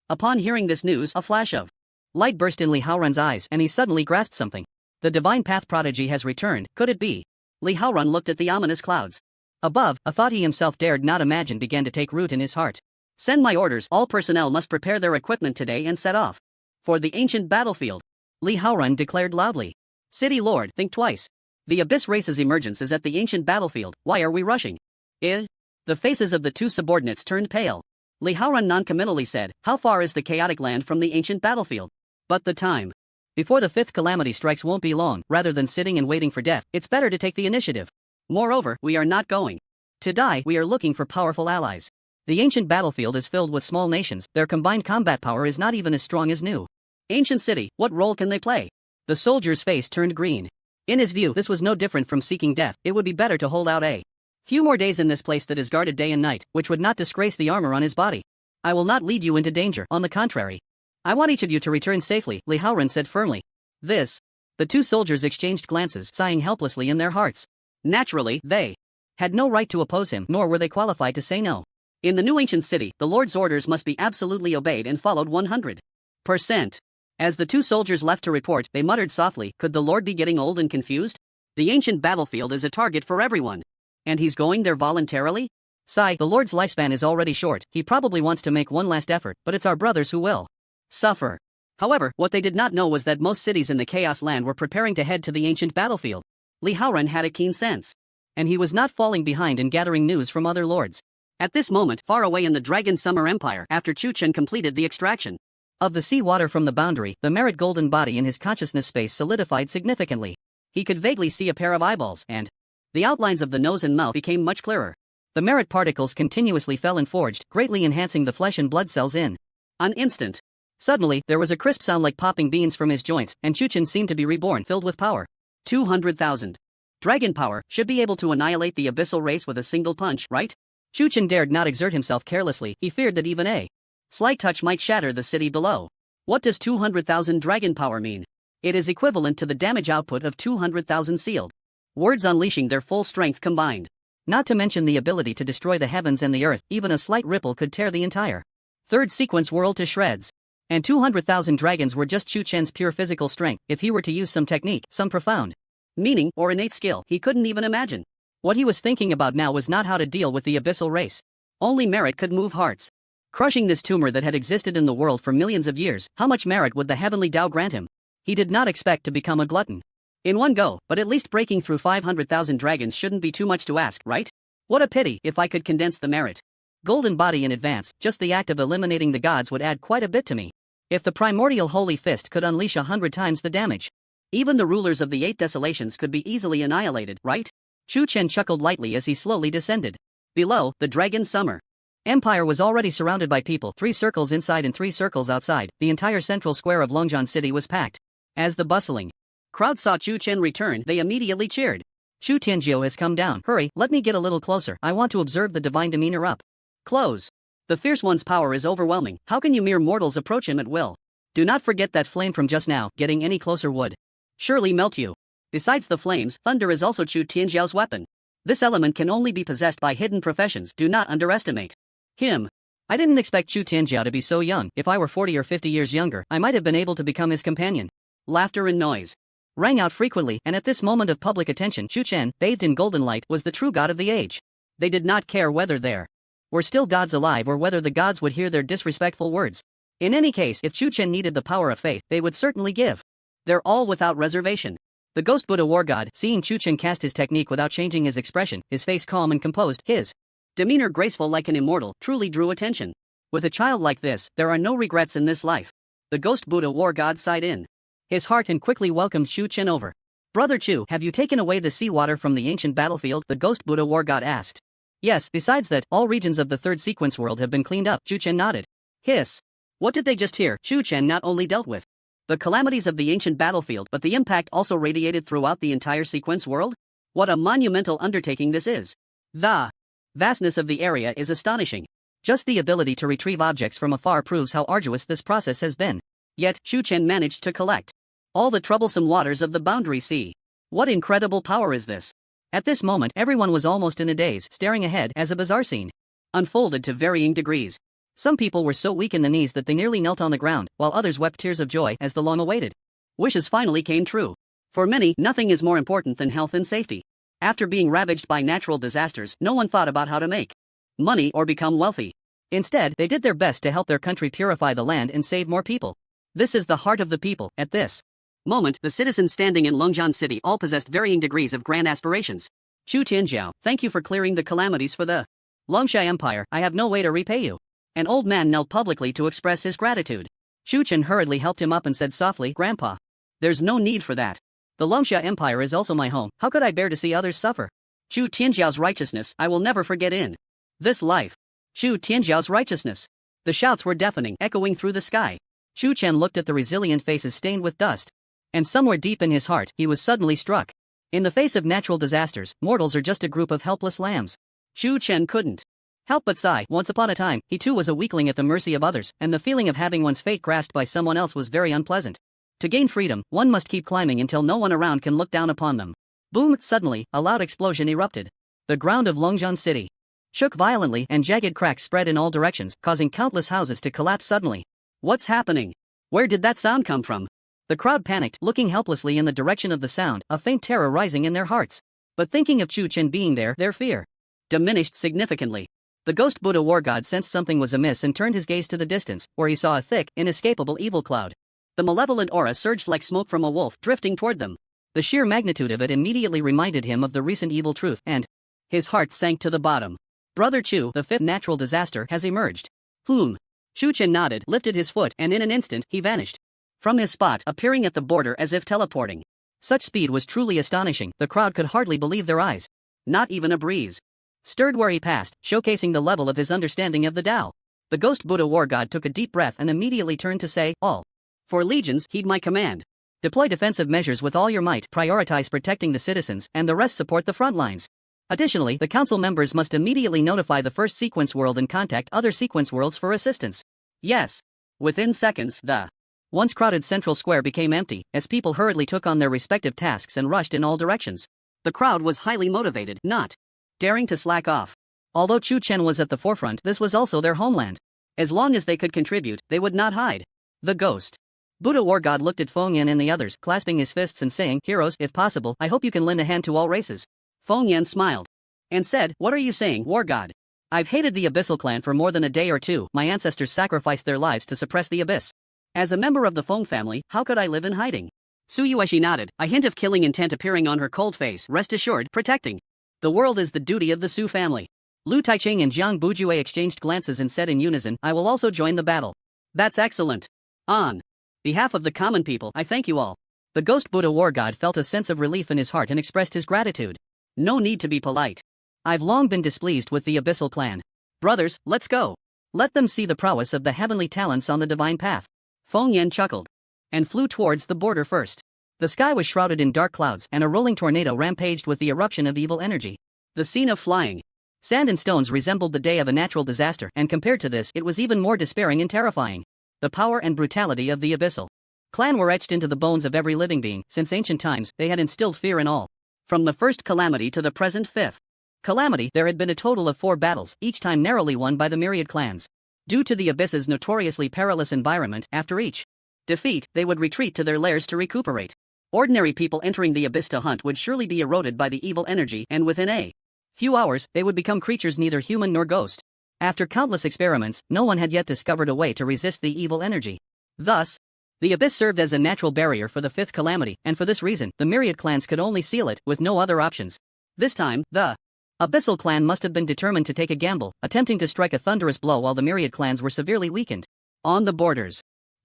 Upon hearing this news, a flash of light burst in Li Haoran's eyes, and he suddenly grasped something. The divine path prodigy has returned. Could it be? Li Haoran looked at the ominous clouds. Above, a thought he himself dared not imagine began to take root in his heart. Send my orders. All personnel must prepare their equipment today and set off for the ancient battlefield. Li Haoran declared loudly. City Lord, think twice. The Abyss race's emergence is at the ancient battlefield. Why are we rushing? The faces of the two subordinates turned pale. Li Haoran noncommittally said, how far is the chaotic land from the ancient battlefield? But the time before the fifth calamity strikes won't be long. Rather than sitting and waiting for death, it's better to take the initiative. Moreover, we are not going to die. We are looking for powerful allies. The ancient battlefield is filled with small nations. Their combined combat power is not even as strong as new. Ancient city, what role can they play? The soldier's face turned green. In his view, this was no different from seeking death. It would be better to hold out a few more days in this place that is guarded day and night, which would not disgrace the armor on his body. I will not lead you into danger. On the contrary, I want each of you to return safely, Li Haoran said firmly. The two soldiers exchanged glances, sighing helplessly in their hearts. Naturally, they had no right to oppose him, nor were they qualified to say no. In the new ancient city, the Lord's orders must be absolutely obeyed and followed 100%. As the two soldiers left to report, they muttered softly, could the Lord be getting old and confused? The ancient battlefield is a target for everyone. And he's going there voluntarily? Sigh, the Lord's lifespan is already short. He probably wants to make one last effort, but it's our brothers who will suffer. However, what they did not know was that most cities in the Chaos Land were preparing to head to the ancient battlefield. Li Haoran had a keen sense. And he was not falling behind in gathering news from other lords. At this moment, far away in the Dragon Summer Empire, after Chu Chen completed the extraction of the sea water from the boundary, the Merit golden body in his consciousness space solidified significantly. He could vaguely see a pair of eyeballs, and the outlines of the nose and mouth became much clearer. The Merit particles continuously fell and forged, greatly enhancing the flesh and blood cells in an instant. Suddenly, there was a crisp sound like popping beans from his joints, and Chu Chen seemed to be reborn, filled with power. 200,000. Dragon power should be able to annihilate the abyssal race with a single punch, right? Chu Chen dared not exert himself carelessly. He feared that even a slight touch might shatter the city below. What does 200,000 dragon power mean? It is equivalent to the damage output of 200,000 sealed words unleashing their full strength combined. Not to mention the ability to destroy the heavens and the earth. Even a slight ripple could tear the entire third sequence world to shreds. And 200,000 dragons were just Chu Chen's pure physical strength. If he were to use some technique, some profound meaning or innate skill, he couldn't even imagine. What he was thinking about now was not how to deal with the abyssal race. Only merit could move hearts. Crushing this tumor that had existed in the world for millions of years, how much merit would the heavenly Tao grant him? He did not expect to become a glutton in one go, but at least breaking through 500,000 dragons shouldn't be too much to ask, right? What a pity if I could condense the merit golden body in advance. Just the act of eliminating the gods would add quite a bit to me. If the primordial holy fist could unleash 100 times the damage, even the rulers of the 8 desolations could be easily annihilated, right? Chu Chen chuckled lightly as he slowly descended. Below, the Dragon Summer Empire was already surrounded by people, 3 circles inside and 3 circles outside. The entire central square of Longjian City was packed. As the bustling crowd saw Chu Chen return, they immediately cheered. Chu Tianjiu has come down. Hurry, let me get a little closer. I want to observe the divine demeanor up close. The fierce one's power is overwhelming. How can you mere mortals approach him at will? Do not forget that flame from just now. Getting any closer would surely melt you. Besides the flames, thunder is also Chu Tianjiao's weapon. This element can only be possessed by hidden professions. Do not underestimate him. I didn't expect Chu Tianjiao to be so young. If I were 40 or 50 years younger, I might have been able to become his companion. Laughter and noise rang out frequently, and at this moment of public attention, Chu Chen, bathed in golden light, was the true god of the age. They did not care whether there were still gods alive or whether the gods would hear their disrespectful words. In any case, if Chu Chen needed the power of faith, they would certainly give. They're all without reservation. The Ghost Buddha War God, seeing Chu Chen cast his technique without changing his expression, his face calm and composed, his demeanor graceful like an immortal, truly drew attention. With a child like this, there are no regrets in this life. The Ghost Buddha War God sighed in his heart and quickly welcomed Chu Chen over. Brother Chu, have you taken away the seawater from the ancient battlefield? The Ghost Buddha War God asked. Yes, besides that, all regions of the third sequence world have been cleaned up. Chu Chen nodded. Hiss. What did they just hear? Chu Chen not only dealt with The calamities of the ancient battlefield, but the impact also radiated throughout the entire sequence world? What a monumental undertaking this is. The vastness of the area is astonishing. Just the ability to retrieve objects from afar proves how arduous this process has been. Yet, Xu Chen managed to collect all the troublesome waters of the Boundary Sea. What incredible power is this? At this moment, everyone was almost in a daze, staring ahead as a bizarre scene unfolded to varying degrees. Some people were so weak in the knees that they nearly knelt on the ground, while others wept tears of joy as the long-awaited wishes finally came true. For many, nothing is more important than health and safety. After being ravaged by natural disasters, no one thought about how to make money or become wealthy. Instead, they did their best to help their country purify the land and save more people. This is the heart of the people. At this moment, the citizens standing in Longjian City all possessed varying degrees of grand aspirations. Chu Tianjiao, thank you for clearing the calamities for the Longsha Empire. I have no way to repay you. An old man knelt publicly to express his gratitude. Chu Chen hurriedly helped him up and said softly, Grandpa, there's no need for that. The Longsha Empire is also my home. How could I bear to see others suffer? Chu Tianjiao's righteousness I will never forget in this life. Chu Tianjiao's righteousness. The shouts were deafening, echoing through the sky. Chu Chen looked at the resilient faces stained with dust. And somewhere deep in his heart, he was suddenly struck. In the face of natural disasters, mortals are just a group of helpless lambs. Chu Chen couldn't help but sigh. Once upon a time, he too was a weakling at the mercy of others, and the feeling of having one's fate grasped by someone else was very unpleasant. To gain freedom, one must keep climbing until no one around can look down upon them. Boom! Suddenly, a loud explosion erupted. The ground of Longjian City shook violently and jagged cracks spread in all directions, causing countless houses to collapse suddenly. What's happening? Where did that sound come from? The crowd panicked, looking helplessly in the direction of the sound, a faint terror rising in their hearts. But thinking of Chu Chen being there, their fear diminished significantly. The ghost Buddha war god sensed something was amiss and turned his gaze to the distance, where he saw a thick, inescapable evil cloud. The malevolent aura surged like smoke from a wolf, drifting toward them. The sheer magnitude of it immediately reminded him of the recent evil truth, and his heart sank to the bottom. Brother Chu, the fifth natural disaster has emerged. Chu Chen nodded, lifted his foot, and in an instant, he vanished from his spot, appearing at the border as if teleporting. Such speed was truly astonishing. The crowd could hardly believe their eyes. Not even a breeze stirred where he passed, showcasing the level of his understanding of the Tao. The ghost Buddha war god took a deep breath and immediately turned to say, all for legions, heed my command. Deploy defensive measures with all your might, prioritize protecting the citizens, and the rest support the front lines. Additionally, the council members must immediately notify the first sequence world and contact other sequence worlds for assistance. Yes. Within seconds, the once crowded central square became empty, as people hurriedly took on their respective tasks and rushed in all directions. The crowd was highly motivated, not daring to slack off. Although Chu Chen was at the forefront, this was also their homeland. As long as they could contribute, they would not hide. The ghost Buddha war god looked at Feng Yan and the others, clasping his fists and saying, Heroes, if possible, I hope you can lend a hand to all races. Feng Yan smiled and said, What are you saying, war god? I've hated the Abyssal clan for more than a day or two. My ancestors sacrificed their lives to suppress the abyss. As a member of the Feng family, how could I live in hiding? Su Yueshi nodded, a hint of killing intent appearing on her cold face. Rest assured, protecting the world is the duty of the Su family. Lu Taiching and Jiang Bujue exchanged glances and said in unison, I will also join the battle. That's excellent. On behalf of the common people, I thank you all. The ghost Buddha war god felt a sense of relief in his heart and expressed his gratitude. No need to be polite. I've long been displeased with the Abyssal clan. Brothers, let's go. Let them see the prowess of the heavenly talents on the divine path. Feng Yan chuckled and flew towards the border first. The sky was shrouded in dark clouds and a rolling tornado rampaged with the eruption of evil energy. The scene of flying sand and stones resembled the day of a natural disaster, and compared to this, it was even more despairing and terrifying. The power and brutality of the Abyssal clan were etched into the bones of every living being. Since ancient times, they had instilled fear in all. From the first calamity to the present fifth calamity, there had been a total of 4 battles, each time narrowly won by the myriad clans. Due to the Abyss's notoriously perilous environment, after each defeat, they would retreat to their lairs to recuperate. Ordinary people entering the Abyss to hunt would surely be eroded by the evil energy, and within a few hours, they would become creatures neither human nor ghost. After countless experiments, no one had yet discovered a way to resist the evil energy. Thus, the Abyss served as a natural barrier for the fifth calamity, and for this reason, the myriad clans could only seal it, with no other options. This time, the Abyssal clan must have been determined to take a gamble, attempting to strike a thunderous blow while the myriad clans were severely weakened. On the borders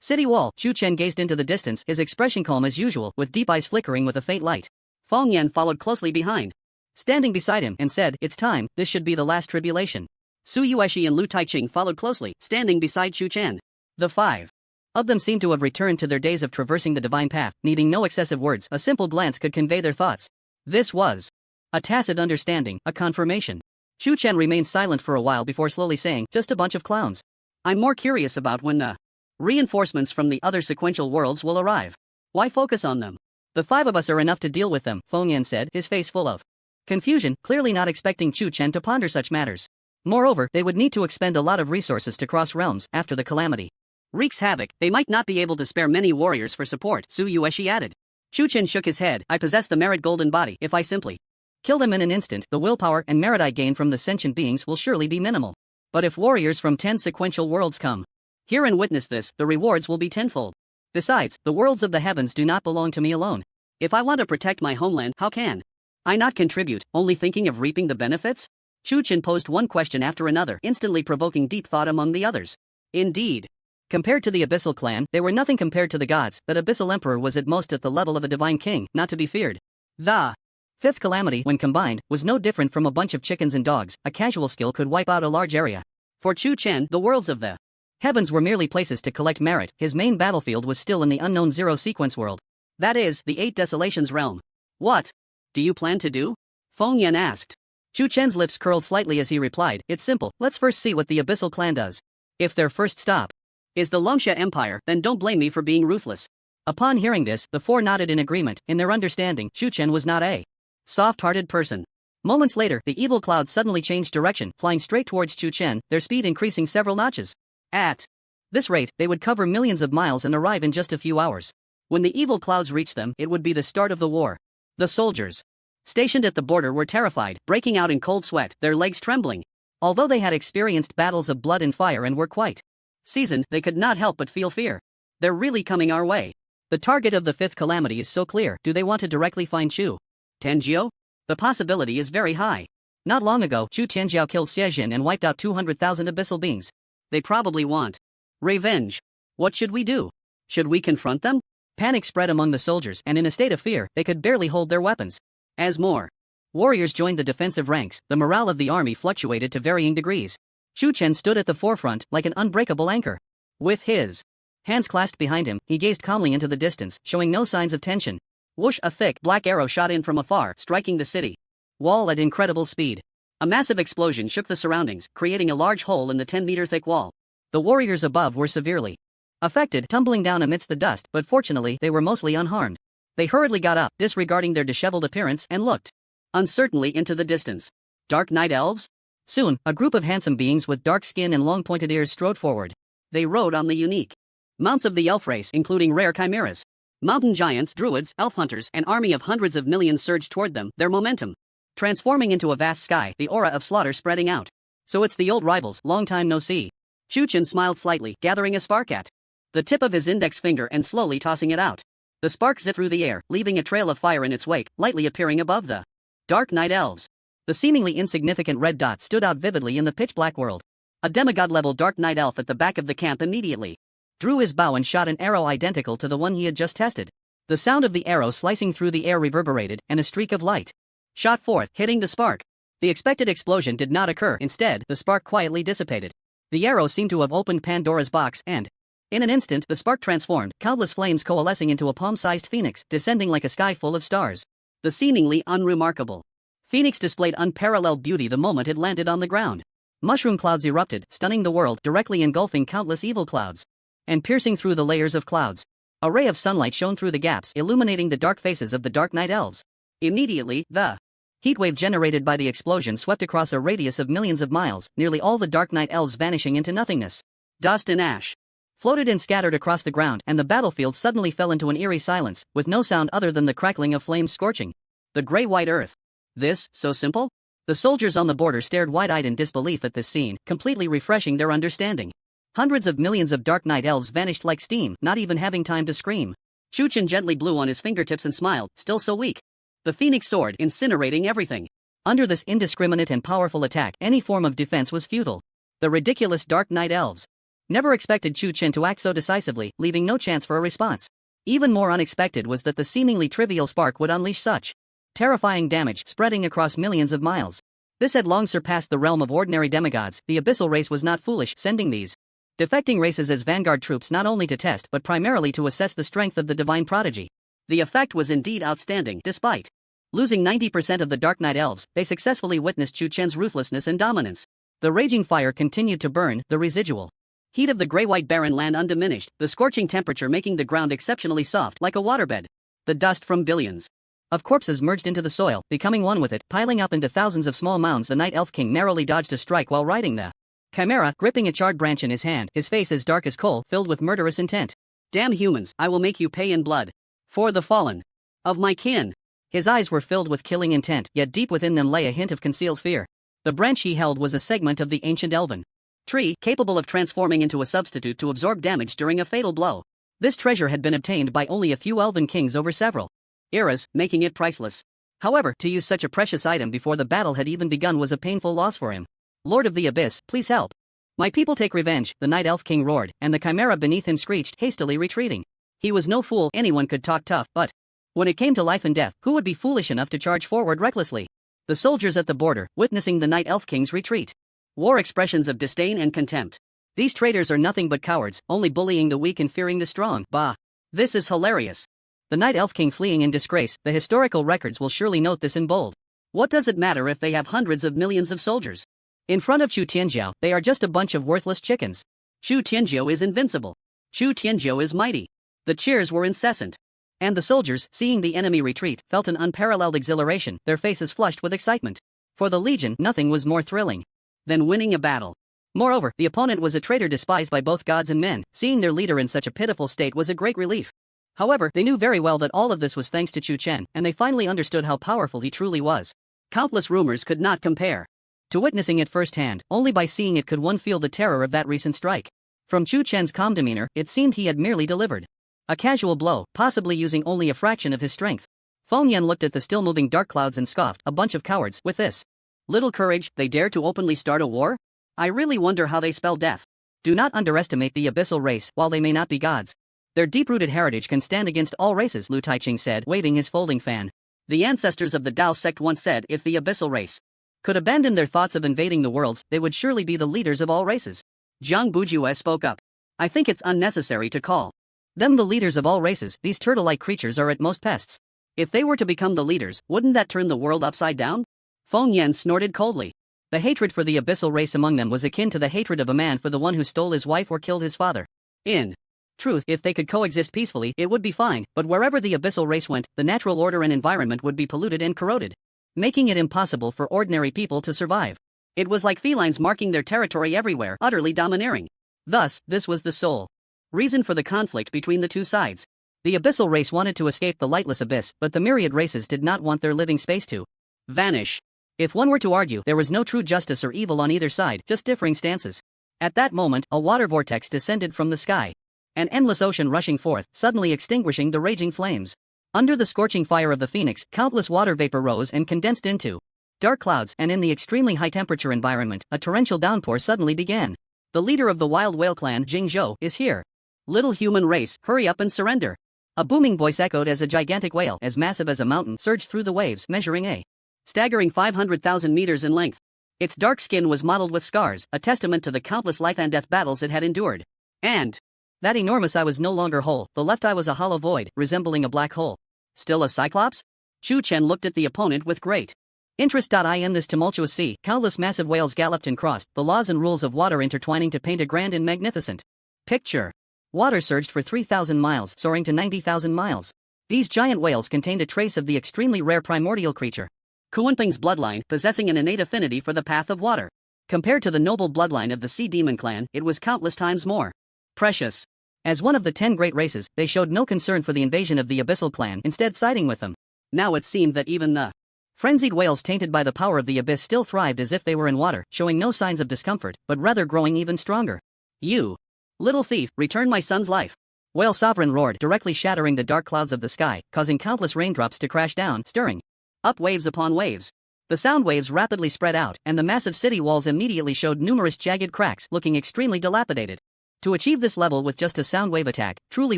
city wall, Chu Chen gazed into the distance, his expression calm as usual, with deep eyes flickering with a faint light. Feng Yan followed closely behind, standing beside him, and said, It's time, this should be the last tribulation. Su Yueshi and Lu Taiching followed closely, standing beside Chu Chen. The 5 of them seemed to have returned to their days of traversing the divine path, needing no excessive words. A simple glance could convey their thoughts. This was a tacit understanding, a confirmation. Chu Chen remained silent for a while before slowly saying, "Just a bunch of clowns. I'm more curious about when the reinforcements from the other sequential worlds will arrive. Why focus on them? The 5 of us are enough to deal with them," Feng Yan said, his face full of confusion, clearly not expecting Chu Chen to ponder such matters. Moreover, they would need to expend a lot of resources to cross realms after the calamity wreaks havoc. They might not be able to spare many warriors for support, Su Yueshi added. Chu Chen shook his head. "I possess the merit golden body. If I simply kill them in an instant, the willpower and merit I gain from the sentient beings will surely be minimal. But if warriors from 10 sequential worlds come here and witness this, the rewards will be tenfold. Besides, the worlds of the heavens do not belong to me alone. If I want to protect my homeland, how can I not contribute, only thinking of reaping the benefits?" Chu Chen posed one question after another, instantly provoking deep thought among the others. Indeed, compared to the Abyssal clan, they were nothing compared to the gods. That Abyssal Emperor was at most at the level of a divine king, not to be feared. The 5th calamity, when combined, was no different from a bunch of chickens and dogs. A casual skill could wipe out a large area. For Chu Chen, the worlds of the heavens were merely places to collect merit. His main battlefield was still in the unknown zero sequence world. That is, the 8 Desolations realm. "What do you plan to do?" Feng Yan asked. Chu Chen's lips curled slightly as he replied, "It's simple. Let's first see what the Abyssal clan does. If their first stop is the Longsha Empire, then don't blame me for being ruthless." Upon hearing this, the 4 nodded in agreement. In their understanding, Chu Chen was not a soft-hearted person. Moments later, the evil clouds suddenly changed direction, flying straight towards Chu Chen, their speed increasing several notches. At this rate, they would cover millions of miles and arrive in just a few hours. When the evil clouds reached them, it would be the start of the war. The soldiers stationed at the border were terrified, breaking out in cold sweat, their legs trembling. Although they had experienced battles of blood and fire and were quite seasoned, they could not help but feel fear. "They're really coming our way. The target of the 5th calamity is so clear. Do they want to directly find Chu Tianjiao? The possibility is very high. Not long ago, Chu Tianjiao killed Xiejin and wiped out 200,000 abyssal beings. They probably want revenge. What should we do? Should we confront them?" Panic spread among the soldiers, and in a state of fear, they could barely hold their weapons. As more warriors joined the defensive ranks, the morale of the army fluctuated to varying degrees. Chu Chen stood at the forefront, like an unbreakable anchor. With his hands clasped behind him, he gazed calmly into the distance, showing no signs of tension. Whoosh! A thick, black arrow shot in from afar, striking the city wall at incredible speed. A massive explosion shook the surroundings, creating a large hole in the 10-meter thick wall. The warriors above were severely affected, tumbling down amidst the dust, but fortunately they were mostly unharmed. They hurriedly got up, disregarding their disheveled appearance, and looked uncertainly into the distance. Dark Night Elves? Soon, a group of handsome beings with dark skin and long pointed ears strode forward. They rode on the unique mounts of the elf race, including rare chimeras. Mountain giants, druids, elf hunters, an army of hundreds of millions surged toward them, their momentum transforming into a vast sky, the aura of slaughter spreading out. "So it's the old rivals, long time no see." Chu Chen smiled slightly, gathering a spark at the tip of his index finger and slowly tossing it out. The spark zipped through the air, leaving a trail of fire in its wake, lightly appearing above the Dark Night Elves. The seemingly insignificant red dot stood out vividly in the pitch-black world. A demigod-level Dark Night Elf at the back of the camp immediately drew his bow and shot an arrow identical to the one he had just tested. The sound of the arrow slicing through the air reverberated, and a streak of light shot forth, hitting the spark. The expected explosion did not occur. Instead, the spark quietly dissipated. The arrow seemed to have opened Pandora's box, and in an instant, the spark transformed, countless flames coalescing into a palm-sized phoenix, descending like a sky full of stars. The seemingly unremarkable phoenix displayed unparalleled beauty the moment it landed on the ground. Mushroom clouds erupted, stunning the world, directly engulfing countless evil clouds and piercing through the layers of clouds. A ray of sunlight shone through the gaps, illuminating the dark faces of the Dark Night Elves. Immediately, the heatwave generated by the explosion swept across a radius of millions of miles, nearly all the Dark Night Elves vanishing into nothingness. Dust and ash floated and scattered across the ground, and the battlefield suddenly fell into an eerie silence, with no sound other than the crackling of flames scorching the gray-white earth. This, so simple? The soldiers on the border stared wide-eyed in disbelief at this scene, completely refreshing their understanding. Hundreds of millions of Dark Night Elves vanished like steam, not even having time to scream. Chu Chen gently blew on his fingertips and smiled, still so weak. The phoenix soared, incinerating everything. Under this indiscriminate and powerful attack, any form of defense was futile. The ridiculous Dark Night Elves never expected Chu Chen to act so decisively, leaving no chance for a response. Even more unexpected was that the seemingly trivial spark would unleash such terrifying damage, spreading across millions of miles. This had long surpassed the realm of ordinary demigods. The abyssal race was not foolish, sending these defecting races as vanguard troops not only to test but primarily to assess the strength of the divine prodigy. The effect was indeed outstanding. Despite losing 90% of the Dark Knight elves, they successfully witnessed Chu Chen's ruthlessness and dominance. The raging fire continued to burn, the residual heat of the gray-white barren land undiminished, the scorching temperature making the ground exceptionally soft like a waterbed. The dust from billions of corpses merged into the soil, becoming one with it, piling up into thousands of small mounds. The Night Elf King narrowly dodged a strike while riding the Chimera, gripping a charred branch in his hand, his face as dark as coal, filled with murderous intent. Damn humans, I will make you pay in blood. For the fallen of my kin. His eyes were filled with killing intent, yet deep within them lay a hint of concealed fear. The branch he held was a segment of the ancient elven tree, capable of transforming into a substitute to absorb damage during a fatal blow. This treasure had been obtained by only a few elven kings over several eras, making it priceless. However, to use such a precious item before the battle had even begun was a painful loss for him. Lord of the Abyss, please help. My people take revenge, the Night Elf King roared, and the Chimera beneath him screeched, hastily retreating. He was no fool, anyone could talk tough, but when it came to life and death, who would be foolish enough to charge forward recklessly? The soldiers at the border, witnessing the Night Elf King's retreat, wore expressions of disdain and contempt. These traitors are nothing but cowards, only bullying the weak and fearing the strong. Bah! This is hilarious. The Night Elf King fleeing in disgrace, the historical records will surely note this in bold. What does it matter if they have hundreds of millions of soldiers? In front of Chu Tianjiao, they are just a bunch of worthless chickens. Chu Tianjiao is invincible. Chu Tianjiao is mighty. The cheers were incessant. And the soldiers, seeing the enemy retreat, felt an unparalleled exhilaration, their faces flushed with excitement. For the Legion, nothing was more thrilling than winning a battle. Moreover, the opponent was a traitor despised by both gods and men. Seeing their leader in such a pitiful state was a great relief. However, they knew very well that all of this was thanks to Chu Chen, and they finally understood how powerful he truly was. Countless rumors could not compare to witnessing it firsthand. Only by seeing it could one feel the terror of that recent strike. From Chu Chen's calm demeanor, it seemed he had merely delivered a casual blow, possibly using only a fraction of his strength. Feng Yan looked at the still-moving dark clouds and scoffed, a bunch of cowards. With this little courage, they dare to openly start a war? I really wonder how they spell death. Do not underestimate the abyssal race, while they may not be gods. Their deep-rooted heritage can stand against all races, Lu Taiqing said, waving his folding fan. The ancestors of the Dao sect once said if the abyssal race could abandon their thoughts of invading the worlds, they would surely be the leaders of all races. Zhang Bujue spoke up. I think it's unnecessary to call them the leaders of all races. These turtle-like creatures are at most pests. If they were to become the leaders, wouldn't that turn the world upside down? Feng Yan snorted coldly. The hatred for the abyssal race among them was akin to the hatred of a man for the one who stole his wife or killed his father. In truth, if they could coexist peacefully, it would be fine, but wherever the abyssal race went, the natural order and environment would be polluted and corroded, making it impossible for ordinary people to survive. It was like felines marking their territory everywhere, utterly domineering. Thus, this was the sole reason for the conflict between the two sides. The abyssal race wanted to escape the lightless abyss, but the myriad races did not want their living space to vanish. If one were to argue, there was no true justice or evil on either side, just differing stances. At that moment, a water vortex descended from the sky. An endless ocean rushing forth, suddenly extinguishing the raging flames. Under the scorching fire of the phoenix, countless water vapor rose and condensed into dark clouds, and in the extremely high-temperature environment, a torrential downpour suddenly began. The leader of the wild whale clan, Jing Zhou, is here. Little human race, hurry up and surrender. A booming voice echoed as a gigantic whale, as massive as a mountain, surged through the waves, measuring a staggering 500,000 meters in length. Its dark skin was mottled with scars, a testament to the countless life-and-death battles it had endured. And that enormous eye was no longer whole, the left eye was a hollow void, resembling a black hole. Still a cyclops? Chu Chen looked at the opponent with great interest. In this tumultuous sea, countless massive whales galloped and crossed, the laws and rules of water intertwining to paint a grand and magnificent picture. Water surged for 3,000 miles, soaring to 90,000 miles. These giant whales contained a trace of the extremely rare primordial creature Kuanping's bloodline, possessing an innate affinity for the path of water. Compared to the noble bloodline of the Sea Demon clan, it was countless times more precious. As one of the 10 great races, they showed no concern for the invasion of the Abyssal clan, instead siding with them. Now it seemed that even the frenzied whales tainted by the power of the abyss still thrived as if they were in water, showing no signs of discomfort, but rather growing even stronger. You little thief, return my son's life. Whale Sovereign roared, directly shattering the dark clouds of the sky, causing countless raindrops to crash down, stirring up waves upon waves. The sound waves rapidly spread out, and the massive city walls immediately showed numerous jagged cracks, looking extremely dilapidated. To achieve this level with just a sound wave attack, truly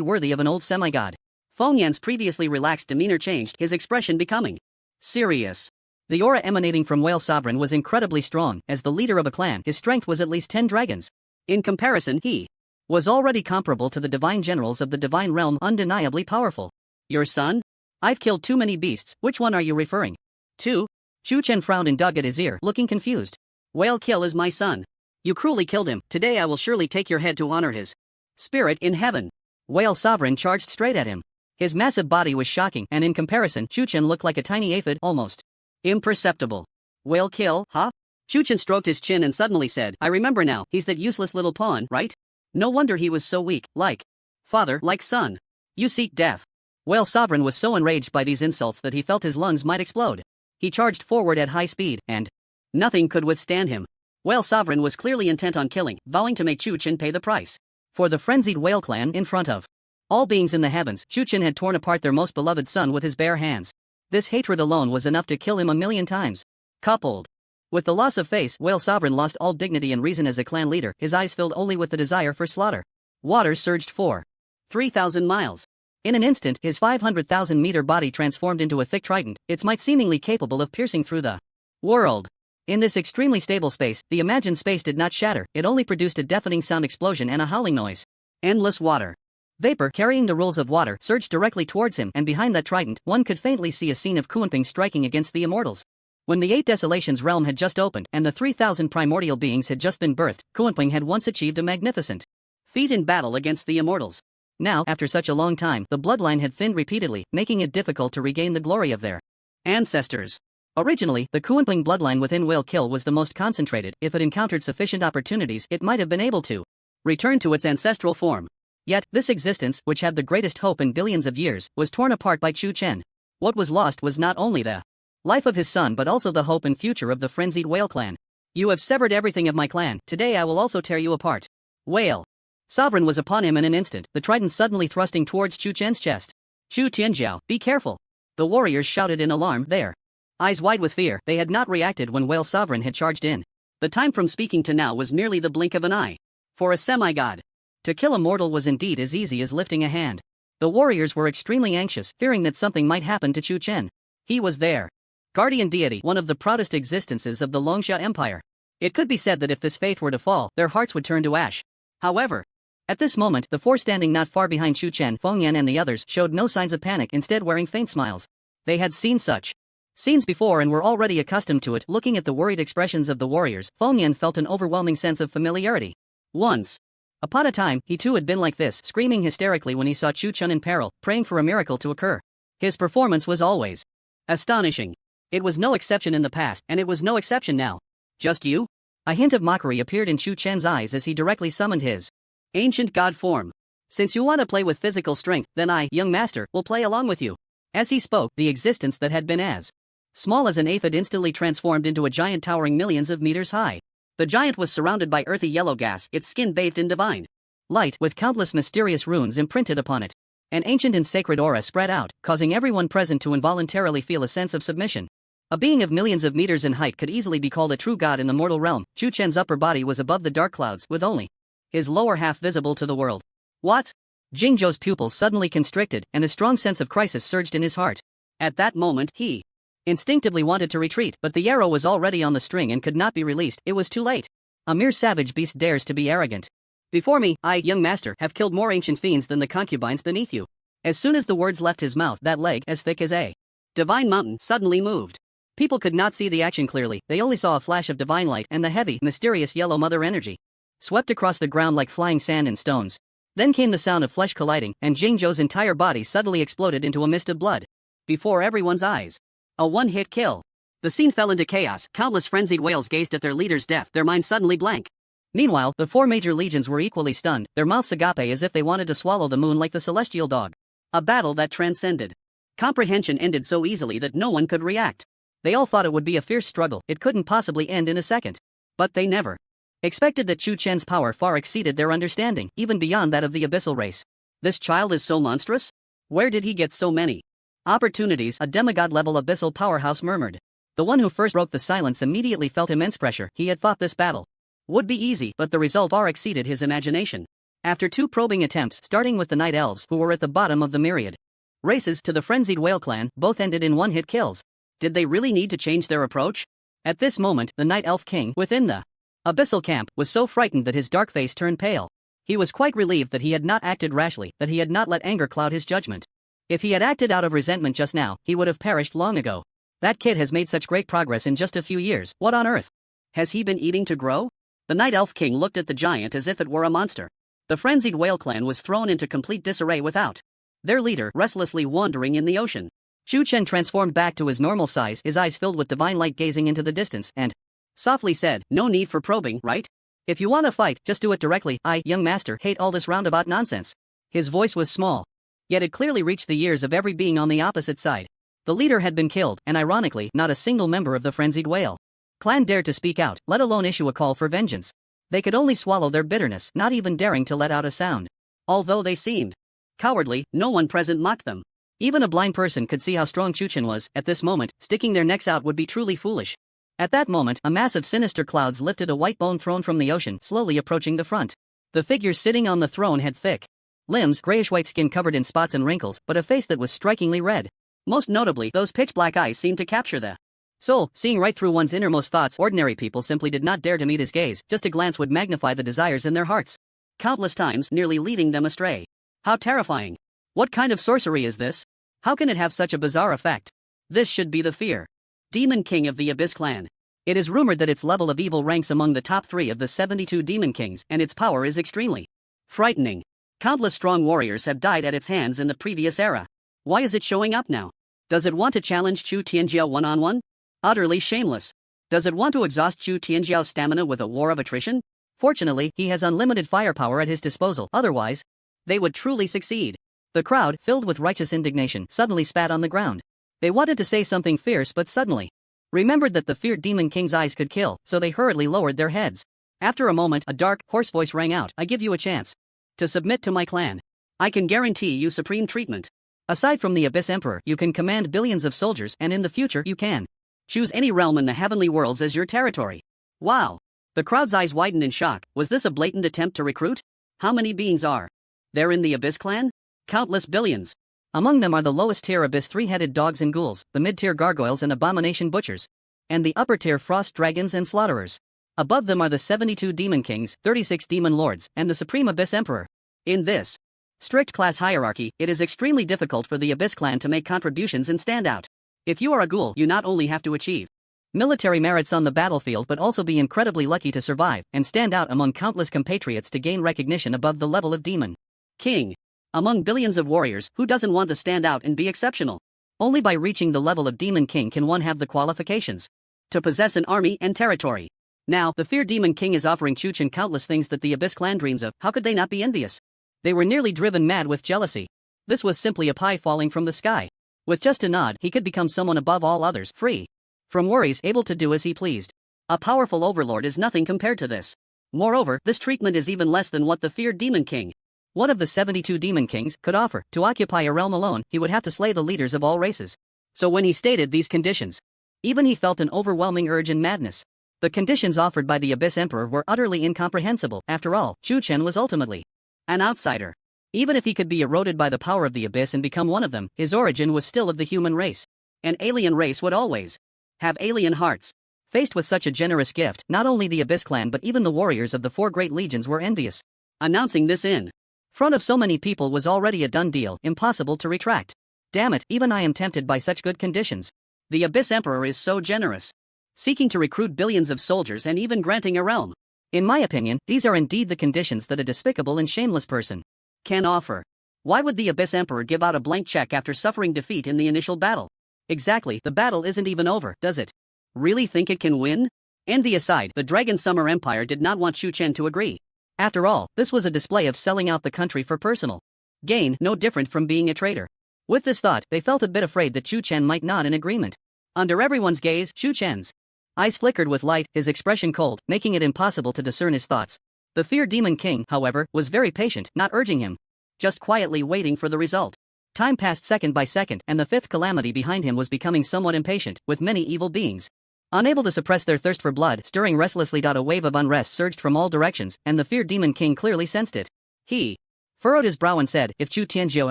worthy of an old semigod. Feng Yan's previously relaxed demeanor changed, his expression becoming serious. The aura emanating from Whale Sovereign was incredibly strong. As the leader of a clan, his strength was at least 10 dragons. In comparison, he was already comparable to the divine generals of the divine realm, undeniably powerful. Your son? I've killed too many beasts, which one are you referring to? Chu Chen frowned and dug at his ear, looking confused. Whale Kill is my son. You cruelly killed him. Today I will surely take your head to honor his spirit in heaven. Whale Sovereign charged straight at him. His massive body was shocking, and in comparison, Chu Chen looked like a tiny aphid, almost imperceptible. Whale Kill, huh? Chu Chen stroked his chin and suddenly said, I remember now, he's that useless little pawn, right? No wonder he was so weak, like father, like son. You seek death. Whale Sovereign was so enraged by these insults that he felt his lungs might explode. He charged forward at high speed, and nothing could withstand him. Whale Sovereign was clearly intent on killing, vowing to make Chu Chen pay the price. For the frenzied whale clan in front of all beings in the heavens, Chu Chen had torn apart their most beloved son with his bare hands. This hatred alone was enough to kill him 1,000,000 times. Coupled with the loss of face, Whale Sovereign lost all dignity and reason as a clan leader, his eyes filled only with the desire for slaughter. Waters surged for 3,000 miles. In an instant, his 500,000-meter body transformed into a thick trident, its might seemingly capable of piercing through the world. In this extremely stable space, the imagined space did not shatter, it only produced a deafening sound explosion and a howling noise. Endless water vapor carrying the rules of water surged directly towards him, and behind that trident, one could faintly see a scene of Kuanping striking against the immortals. When the 8 Desolations realm had just opened, and the 3,000 primordial beings had just been birthed, Kuanping had once achieved a magnificent feat in battle against the immortals. Now, after such a long time, the bloodline had thinned repeatedly, making it difficult to regain the glory of their ancestors. Originally, the Kuanping bloodline within Whale Kill was the most concentrated. If it encountered sufficient opportunities, it might have been able to return to its ancestral form. Yet, this existence, which had the greatest hope in billions of years, was torn apart by Chu Chen. What was lost was not only the life of his son but also the hope and future of the frenzied whale clan. You have severed everything of my clan, today I will also tear you apart. Whale Sovereign was upon him in an instant, the trident suddenly thrusting towards Chu Chen's chest. Chu Tianjiao, be careful! The warriors shouted in alarm, their eyes wide with fear. They had not reacted when Whale Sovereign had charged in. The time from speaking to now was merely the blink of an eye. For a semi-god to kill a mortal was indeed as easy as lifting a hand. The warriors were extremely anxious, fearing that something might happen to Chu Chen. He was their guardian deity, one of the proudest existences of the Longsha Empire. It could be said that if this faith were to fall, their hearts would turn to ash. However, at this moment, the four standing not far behind Chu Chen, Feng Yan and the others showed no signs of panic, instead wearing faint smiles. They had seen such scenes before and were already accustomed to it. Looking at the worried expressions of the warriors, Feng Yan felt an overwhelming sense of familiarity. Once upon a time, he too had been like this, screaming hysterically when he saw Chu Chen in peril, praying for a miracle to occur. His performance was always astonishing. It was no exception in the past, and it was no exception now. Just you? A hint of mockery appeared in Chu Chen's eyes as he directly summoned his ancient god form. Since you want to play with physical strength, then I, young master, will play along with you. As he spoke, the existence that had been as small as an aphid instantly transformed into a giant towering millions of meters high. The giant was surrounded by earthy yellow gas, its skin bathed in divine light with countless mysterious runes imprinted upon it. An ancient and sacred aura spread out, causing everyone present to involuntarily feel a sense of submission. A being of millions of meters in height could easily be called a true god in the mortal realm. Chu Chen's upper body was above the dark clouds, with only his lower half visible to the world. What? Jingzhou's pupils suddenly constricted, and a strong sense of crisis surged in his heart. At that moment, he instinctively wanted to retreat, but the arrow was already on the string and could not be released. It was too late. A mere savage beast dares to be arrogant. Before me, I, young master, have killed more ancient fiends than the concubines beneath you. As soon as the words left his mouth, that leg, as thick as a divine mountain, suddenly moved. People could not see the action clearly, they only saw a flash of divine light and the heavy, mysterious yellow mother energy swept across the ground like flying sand and stones. Then came the sound of flesh colliding, and Jingzhou's entire body suddenly exploded into a mist of blood. Before everyone's eyes. A one-hit kill. The scene fell into chaos. Countless frenzied whales gazed at their leader's death, their minds suddenly blank. Meanwhile, the four major legions were equally stunned, their mouths agape as if they wanted to swallow the moon like the celestial dog. A battle that transcended comprehension ended so easily that no one could react. They all thought it would be a fierce struggle, it couldn't possibly end in a second. But they never expected that Chu Chen's power far exceeded their understanding, even beyond that of the abyssal race. This child is so monstrous? Where did he get so many opportunities? A demigod-level abyssal powerhouse murmured. The one who first broke the silence immediately felt immense pressure. He had thought this battle would be easy, but the result far exceeded his imagination. After two probing attempts, starting with the Night Elves, who were at the bottom of the myriad races, to the frenzied whale clan, both ended in one-hit kills. Did they really need to change their approach? At this moment, the Night Elf King, within the Abyssal Camp was so frightened that his dark face turned pale. He was quite relieved that he had not acted rashly, that he had not let anger cloud his judgment. If he had acted out of resentment just now, he would have perished long ago. That kid has made such great progress in just a few years, what on earth? Has he been eating to grow? The Night Elf King looked at the giant as if it were a monster. The frenzied whale clan was thrown into complete disarray without their leader restlessly wandering in the ocean. Chu Chen transformed back to his normal size, his eyes filled with divine light gazing into the distance, and softly said, "No need for probing, right? If you want to fight, just do it directly. I, young master, hate all this roundabout nonsense." His voice was small, yet it clearly reached the ears of every being on the opposite side. The leader had been killed, and ironically, not a single member of the frenzied whale clan dared to speak out, let alone issue a call for vengeance. They could only swallow their bitterness, not even daring to let out a sound. Although they seemed cowardly, no one present mocked them. Even a blind person could see how strong Chu Chen was. At this moment, sticking their necks out would be truly foolish. At that moment, a mass of sinister clouds lifted a white bone throne from the ocean, slowly approaching the front. The figure sitting on the throne had thick limbs, grayish-white skin covered in spots and wrinkles, but a face that was strikingly red. Most notably, those pitch-black eyes seemed to capture the soul, seeing right through one's innermost thoughts. Ordinary people simply did not dare to meet his gaze, just a glance would magnify the desires in their hearts, countless times nearly leading them astray. How terrifying. What kind of sorcery is this? How can it have such a bizarre effect? This should be the fear Demon King of the Abyss Clan. It is rumored that its level of evil ranks among the top 3 of the 72 Demon Kings, and its power is extremely frightening. Countless strong warriors have died at its hands in the previous era. Why is it showing up now? Does it want to challenge Chu Tianjiao one-on-one? Utterly shameless. Does it want to exhaust Chu Tianjiao's stamina with a war of attrition? Fortunately, he has unlimited firepower at his disposal, otherwise, they would truly succeed. The crowd, filled with righteous indignation, suddenly spat on the ground. They wanted to say something fierce but suddenly remembered that the feared Demon King's eyes could kill, so they hurriedly lowered their heads. After a moment, a dark, hoarse voice rang out, "I give you a chance to submit to my clan. I can guarantee you supreme treatment. Aside from the Abyss Emperor, you can command billions of soldiers, and in the future you can choose any realm in the heavenly worlds as your territory." Wow! The crowd's eyes widened in shock. Was this a blatant attempt to recruit? How many beings are there in the Abyss clan? Countless billions. Among them are the lowest tier Abyss 3-headed dogs and ghouls, the mid-tier gargoyles and abomination butchers, and the upper-tier frost dragons and slaughterers. Above them are the 72 Demon Kings, 36 Demon Lords, and the Supreme Abyss Emperor. In this strict class hierarchy, it is extremely difficult for the Abyss clan to make contributions and stand out. If you are a ghoul, you not only have to achieve military merits on the battlefield but also be incredibly lucky to survive and stand out among countless compatriots to gain recognition above the level of Demon King. Among billions of warriors, who doesn't want to stand out and be exceptional? Only by reaching the level of Demon King can one have the qualifications to possess an army and territory. Now, the feared Demon King is offering Chu Chen countless things that the Abyss clan dreams of. How could they not be envious? They were nearly driven mad with jealousy. This was simply a pie falling from the sky. With just a nod, he could become someone above all others, free from worries, able to do as he pleased. A powerful overlord is nothing compared to this. Moreover, this treatment is even less than what the feared Demon King, one of the 72 Demon Kings, could offer. To occupy a realm alone, he would have to slay the leaders of all races. So when he stated these conditions, even he felt an overwhelming urge and madness. The conditions offered by the Abyss Emperor were utterly incomprehensible. After all, Chu Chen was ultimately an outsider. Even if he could be eroded by the power of the Abyss and become one of them, his origin was still of the human race. An alien race would always have alien hearts. Faced with such a generous gift, not only the Abyss clan but even the warriors of the 4 great legions were envious. Announcing this in front of so many people was already a done deal, impossible to retract. Damn it, even I am tempted by such good conditions. The Abyss Emperor is so generous, seeking to recruit billions of soldiers and even granting a realm. In my opinion, these are indeed the conditions that a despicable and shameless person can offer. Why would the Abyss Emperor give out a blank check after suffering defeat in the initial battle? Exactly, the battle isn't even over, does it? Really think it can win? Envy aside, the Dragon Summer Empire did not want Chu Chen to agree. After all, this was a display of selling out the country for personal gain, no different from being a traitor. With this thought, they felt a bit afraid that Chu Chen might nod in agreement. Under everyone's gaze, Chu Chen's eyes flickered with light, his expression cold, making it impossible to discern his thoughts. The feared Demon King, however, was very patient, not urging him, just quietly waiting for the result. Time passed second by second, and the 5th calamity behind him was becoming somewhat impatient, with many evil beings unable to suppress their thirst for blood, stirring restlessly. A wave of unrest surged from all directions, and the feared Demon King clearly sensed it. He furrowed his brow and said, "If Chu Tianjiao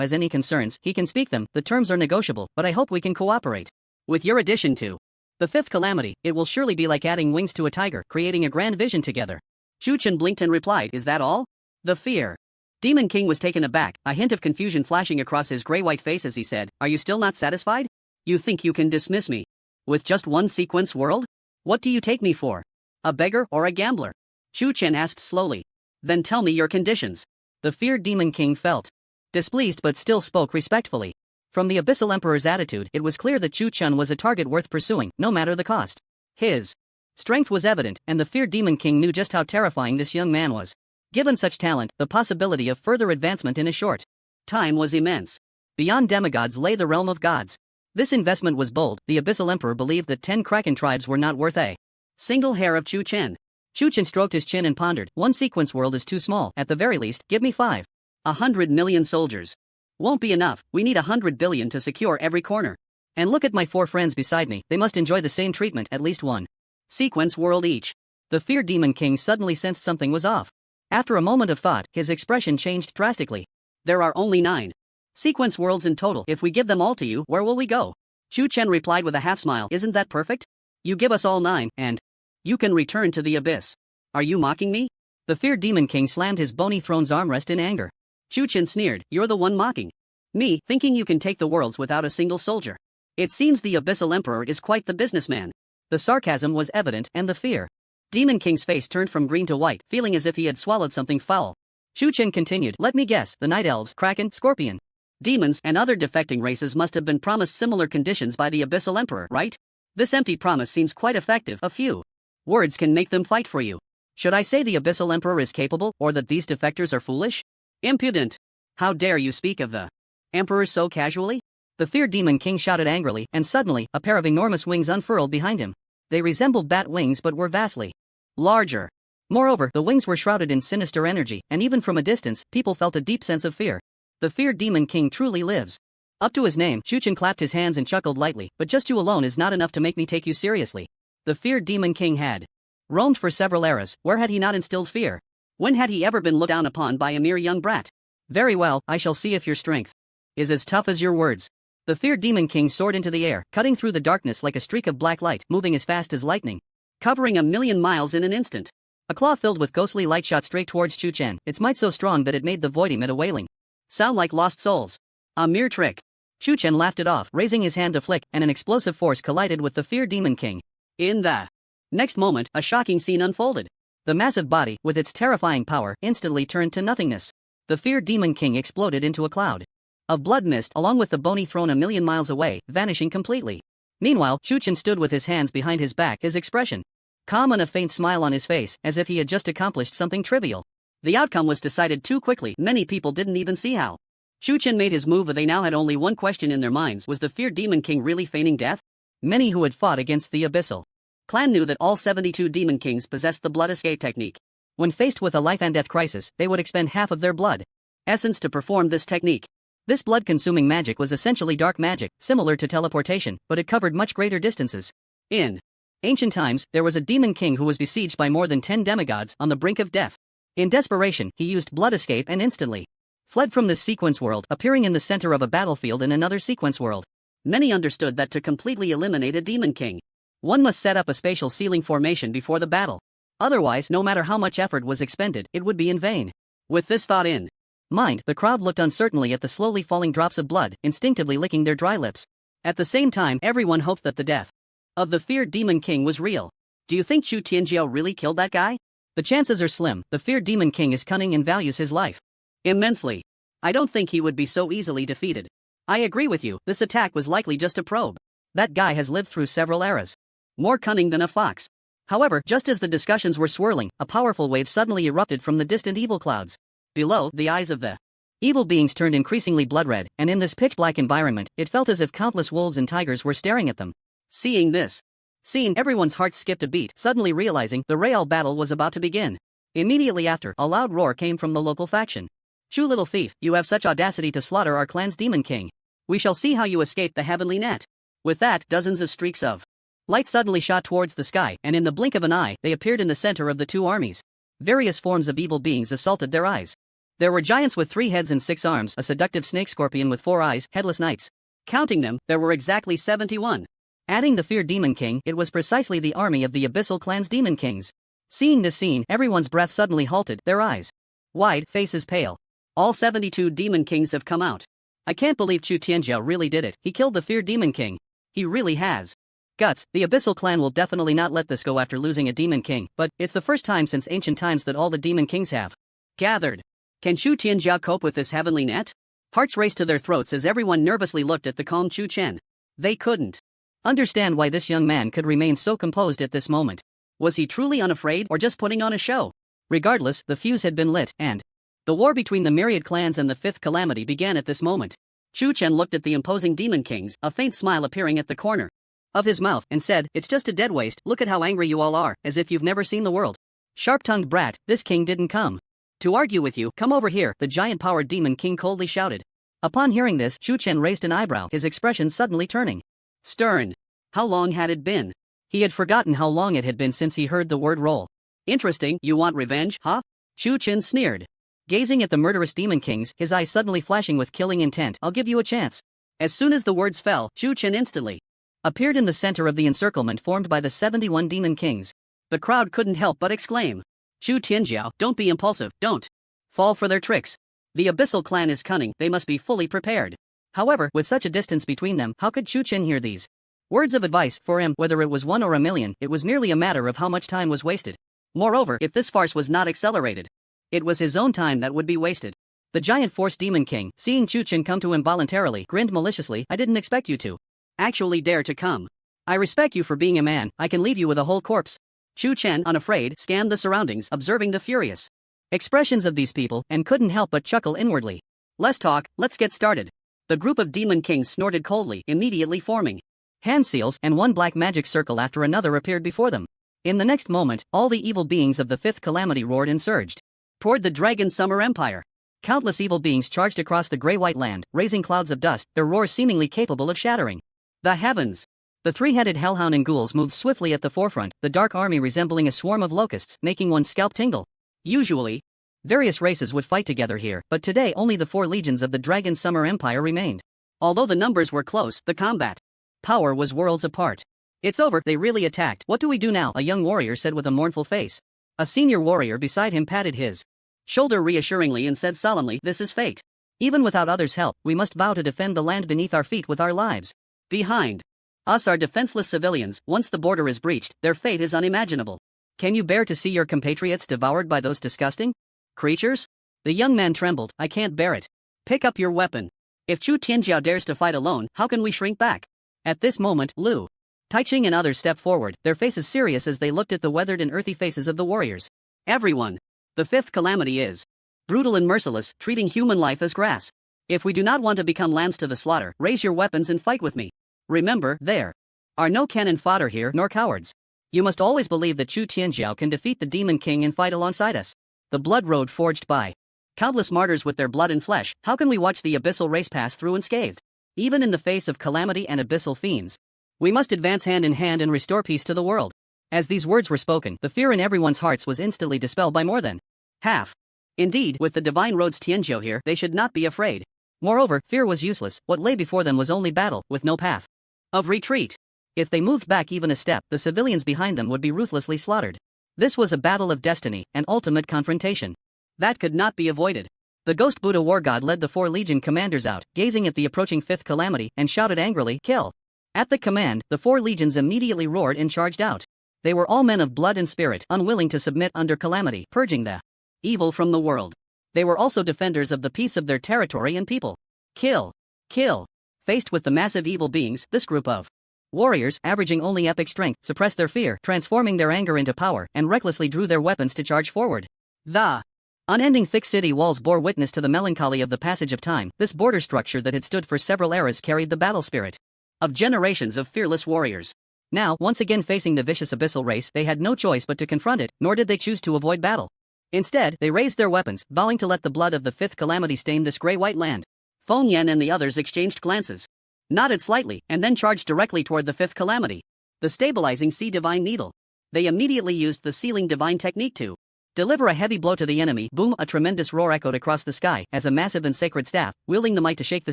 has any concerns, he can speak them. The terms are negotiable, but I hope we can cooperate with your addition to The fifth calamity, it will surely be like adding wings to a tiger, creating a grand vision together. Chu Chen blinked and replied, is that all? The fear. Demon King was taken aback, a hint of confusion flashing across his gray-white face as he said, are you still not satisfied? You think you can dismiss me? With just one sequence world? What do you take me for? A beggar or a gambler? Chu Chen asked slowly. Then tell me your conditions. The feared Demon King felt displeased but still spoke respectfully. From the Abyssal Emperor's attitude, it was clear that Chu Chen was a target worth pursuing, no matter the cost. His strength was evident, and the feared Demon King knew just how terrifying this young man was. Given such talent, the possibility of further advancement in a short time was immense. Beyond demigods lay the realm of gods. This investment was bold. The Abyssal Emperor believed that 10 Kraken tribes were not worth a single hair of Chu Chen. Chu Chen stroked his chin and pondered, one sequence world is too small, at the very least, give me 100 million soldiers. Won't be enough, we need 100 billion to secure every corner. And look at my 4 friends beside me, they must enjoy the same treatment, at least one sequence world each. The feared Demon King suddenly sensed something was off. After a moment of thought, his expression changed drastically. There are only 9 sequence worlds in total. If we give them all to you, where will we go? Chu Chen replied with a half-smile, isn't that perfect? You give us all 9, and you can return to the abyss. Are you mocking me? The feared Demon King slammed his bony throne's armrest in anger. Chu Chen sneered, you're the one mocking me, thinking you can take the worlds without a single soldier. It seems the Abyssal Emperor is quite the businessman. The sarcasm was evident, and the fear Demon King's face turned from green to white, feeling as if he had swallowed something foul. Chu Chen continued, let me guess, the Night Elves, Kraken, Scorpion, demons, and other defecting races must have been promised similar conditions by the Abyssal Emperor, right? This empty promise seems quite effective. A few words can make them fight for you. Should I say the Abyssal Emperor is capable, or that these defectors are foolish? Impudent! How dare you speak of the Emperor so casually? The feared Demon King shouted angrily, and suddenly, a pair of enormous wings unfurled behind him. They resembled bat wings but were vastly larger. Moreover, the wings were shrouded in sinister energy, and even from a distance, people felt a deep sense of fear. The feared Demon King truly lives. Up to his name, Chu Chen clapped his hands and chuckled lightly, but just you alone is not enough to make me take you seriously. The feared Demon King had roamed for several eras. Where had he not instilled fear? When had he ever been looked down upon by a mere young brat? Very well, I shall see if your strength is as tough as your words. The feared Demon King soared into the air, cutting through the darkness like a streak of black light, moving as fast as lightning, covering 1,000,000 miles in an instant. A claw filled with ghostly light shot straight towards Chu Chen, its might so strong that it made the void emit a wailing sound like lost souls. A mere trick. Chu Chen laughed it off, raising his hand to flick, and an explosive force collided with the feared Demon King. In the next moment, a shocking scene unfolded. The massive body, with its terrifying power, instantly turned to nothingness. The feared Demon King exploded into a cloud of blood mist, along with the bony throne 1,000,000 miles away, vanishing completely. Meanwhile, Chu Chen stood with his hands behind his back, his expression calm and a faint smile on his face, as if he had just accomplished something trivial. The outcome was decided too quickly, many people didn't even see how Chu Chen made his move. They now had only one question in their minds, was the feared Demon King really feigning death? Many who had fought against the Abyssal clan knew that all 72 Demon Kings possessed the blood escape technique. When faced with a life and death crisis, they would expend half of their blood essence to perform this technique. This blood-consuming magic was essentially dark magic, similar to teleportation, but it covered much greater distances. In ancient times, there was a Demon King who was besieged by more than 10 demigods on the brink of death. In desperation, he used blood escape and instantly fled from this sequence world, appearing in the center of a battlefield in another sequence world. Many understood that to completely eliminate a Demon King, one must set up a spatial ceiling formation before the battle. Otherwise, no matter how much effort was expended, it would be in vain. With this thought in mind, the crowd looked uncertainly at the slowly falling drops of blood, instinctively licking their dry lips. At the same time, everyone hoped that the death of the feared Demon King was real. Do you think Chu Tianjiao really killed that guy? The chances are slim. The feared Demon King is cunning and values his life immensely. I don't think he would be so easily defeated. I agree with you, this attack was likely just a probe. That guy has lived through several eras. More cunning than a fox. However, just as the discussions were swirling, a powerful wave suddenly erupted from the distant evil clouds. Below, the eyes of the evil beings turned increasingly blood-red, and in this pitch-black environment, it felt as if countless wolves and tigers were staring at them. Seeing this scene, everyone's hearts skipped a beat, suddenly realizing the real battle was about to begin. Immediately after, a loud roar came from the local faction. "Chu little thief, you have such audacity to slaughter our clan's Demon King. We shall see how you escape the heavenly net." With that, dozens of streaks of light suddenly shot towards the sky, and in the blink of an eye, they appeared in the center of the two armies. Various forms of evil beings assaulted their eyes. There were giants with 3 heads and 6 arms, a seductive snake scorpion with 4 eyes, headless knights. Counting them, there were exactly 71. Adding the Fear Demon King, it was precisely the army of the Abyssal Clan's Demon Kings. Seeing this scene, everyone's breath suddenly halted, their eyes wide, faces pale. All 72 Demon Kings have come out. I can't believe Chu Tianjiao really did it. He killed the Fear Demon King. He really has guts. The Abyssal Clan will definitely not let this go after losing a Demon King, but it's the first time since ancient times that all the Demon Kings have gathered. Can Chu Tianjiao cope with this heavenly net? Hearts raced to their throats as everyone nervously looked at the calm Chu Chen. They couldn't understand why this young man could remain so composed at this moment. Was he truly unafraid or just putting on a show? Regardless, the fuse had been lit, and the war between the myriad clans and the fifth calamity began at this moment. Chu Chen looked at the imposing Demon Kings, a faint smile appearing at the corner of his mouth, and said, "It's just a dead waste, look at how angry you all are, as if you've never seen the world. Sharp-tongued brat, this king didn't come to argue with you, come over here," the giant-powered Demon King coldly shouted. Upon hearing this, Chu Chen raised an eyebrow, his expression suddenly turning stern. How long had it been? He had forgotten how long it had been since he heard the word roll. Interesting, you want revenge, huh? Chu Chen sneered. Gazing at the murderous Demon Kings, his eyes suddenly flashing with killing intent. I'll give you a chance. As soon as the words fell, Chu Chen instantly appeared in the center of the encirclement formed by the 71 Demon Kings. The crowd couldn't help but exclaim, "Chu Tianjiao, don't be impulsive, don't fall for their tricks. The Abyssal Clan is cunning, they must be fully prepared." However, with such a distance between them, how could Chu Chen hear these words of advice? For him, whether it was one or a million, it was merely a matter of how much time was wasted. Moreover, if this farce was not accelerated, it was his own time that would be wasted. The giant Force Demon King, seeing Chu Chen come to him voluntarily, grinned maliciously. "I didn't expect you to actually dare to come. I respect you for being a man, I can leave you with a whole corpse." Chu Chen, unafraid, scanned the surroundings, observing the furious expressions of these people, and couldn't help but chuckle inwardly. "Less talk, let's get started." The group of Demon Kings snorted coldly, immediately forming hand seals, and one black magic circle after another appeared before them. In the next moment, all the evil beings of the fifth calamity roared and surged toward the Dragon Summer Empire. Countless evil beings charged across the gray-white land, raising clouds of dust, their roars seemingly capable of shattering the heavens. The three-headed hellhound and ghouls moved swiftly at the forefront, the dark army resembling a swarm of locusts, making one's scalp tingle. Usually, various races would fight together here, but today only the 4 legions of the Dragon Summer Empire remained. Although the numbers were close, the combat power was worlds apart. "It's over, they really attacked. What do we do now?" a young warrior said with a mournful face. A senior warrior beside him patted his shoulder reassuringly and said solemnly, "This is fate. Even without others' help, we must vow to defend the land beneath our feet with our lives. Behind us are defenseless civilians. Once the border is breached, their fate is unimaginable. Can you bear to see your compatriots devoured by those disgusting creatures?" The young man trembled. "I can't bear it. Pick up your weapon. If Chu Tianjiao dares to fight alone, how can we shrink back?" At this moment, Lu Taiching and others stepped forward, their faces serious as they looked at the weathered and earthy faces of the warriors. "Everyone. The fifth calamity is brutal and merciless, treating human life as grass. If we do not want to become lambs to the slaughter, raise your weapons and fight with me. Remember, there are no cannon fodder here, nor cowards. You must always believe that Chu Tianjiao can defeat the Demon King and fight alongside us. The blood road forged by countless martyrs with their blood and flesh. How can we watch the abyssal race pass through unscathed? Even in the face of calamity and abyssal fiends, we must advance hand in hand and restore peace to the world." As these words were spoken, the fear in everyone's hearts was instantly dispelled by more than half. Indeed, with the divine roads Tianjiao here, they should not be afraid. Moreover, fear was useless. What lay before them was only battle, with no path of retreat. If they moved back even a step, the civilians behind them would be ruthlessly slaughtered. This was a battle of destiny, an ultimate confrontation that could not be avoided. The Ghost Buddha war god led the 4 legion commanders out, gazing at the approaching fifth calamity, and shouted angrily, "Kill!" At the command, the 4 legions immediately roared and charged out. They were all men of blood and spirit, unwilling to submit under calamity, purging the evil from the world. They were also defenders of the peace of their territory and people. Kill! Kill! Faced with the massive evil beings, this group of warriors, averaging only epic strength, suppressed their fear, transforming their anger into power, and recklessly drew their weapons to charge forward. The unending thick city walls bore witness to the melancholy of the passage of time. This border structure that had stood for several eras carried the battle spirit of generations of fearless warriors. Now, once again facing the vicious abyssal race, they had no choice but to confront it, nor did they choose to avoid battle. Instead, they raised their weapons, vowing to let the blood of the fifth calamity stain this gray-white land. Feng Yan and the others exchanged glances, nodded slightly, and then charged directly toward the fifth calamity. The stabilizing Sea Divine Needle. They immediately used the Sealing Divine technique to deliver a heavy blow to the enemy. Boom! A tremendous roar echoed across the sky as a massive and sacred staff, wielding the might to shake the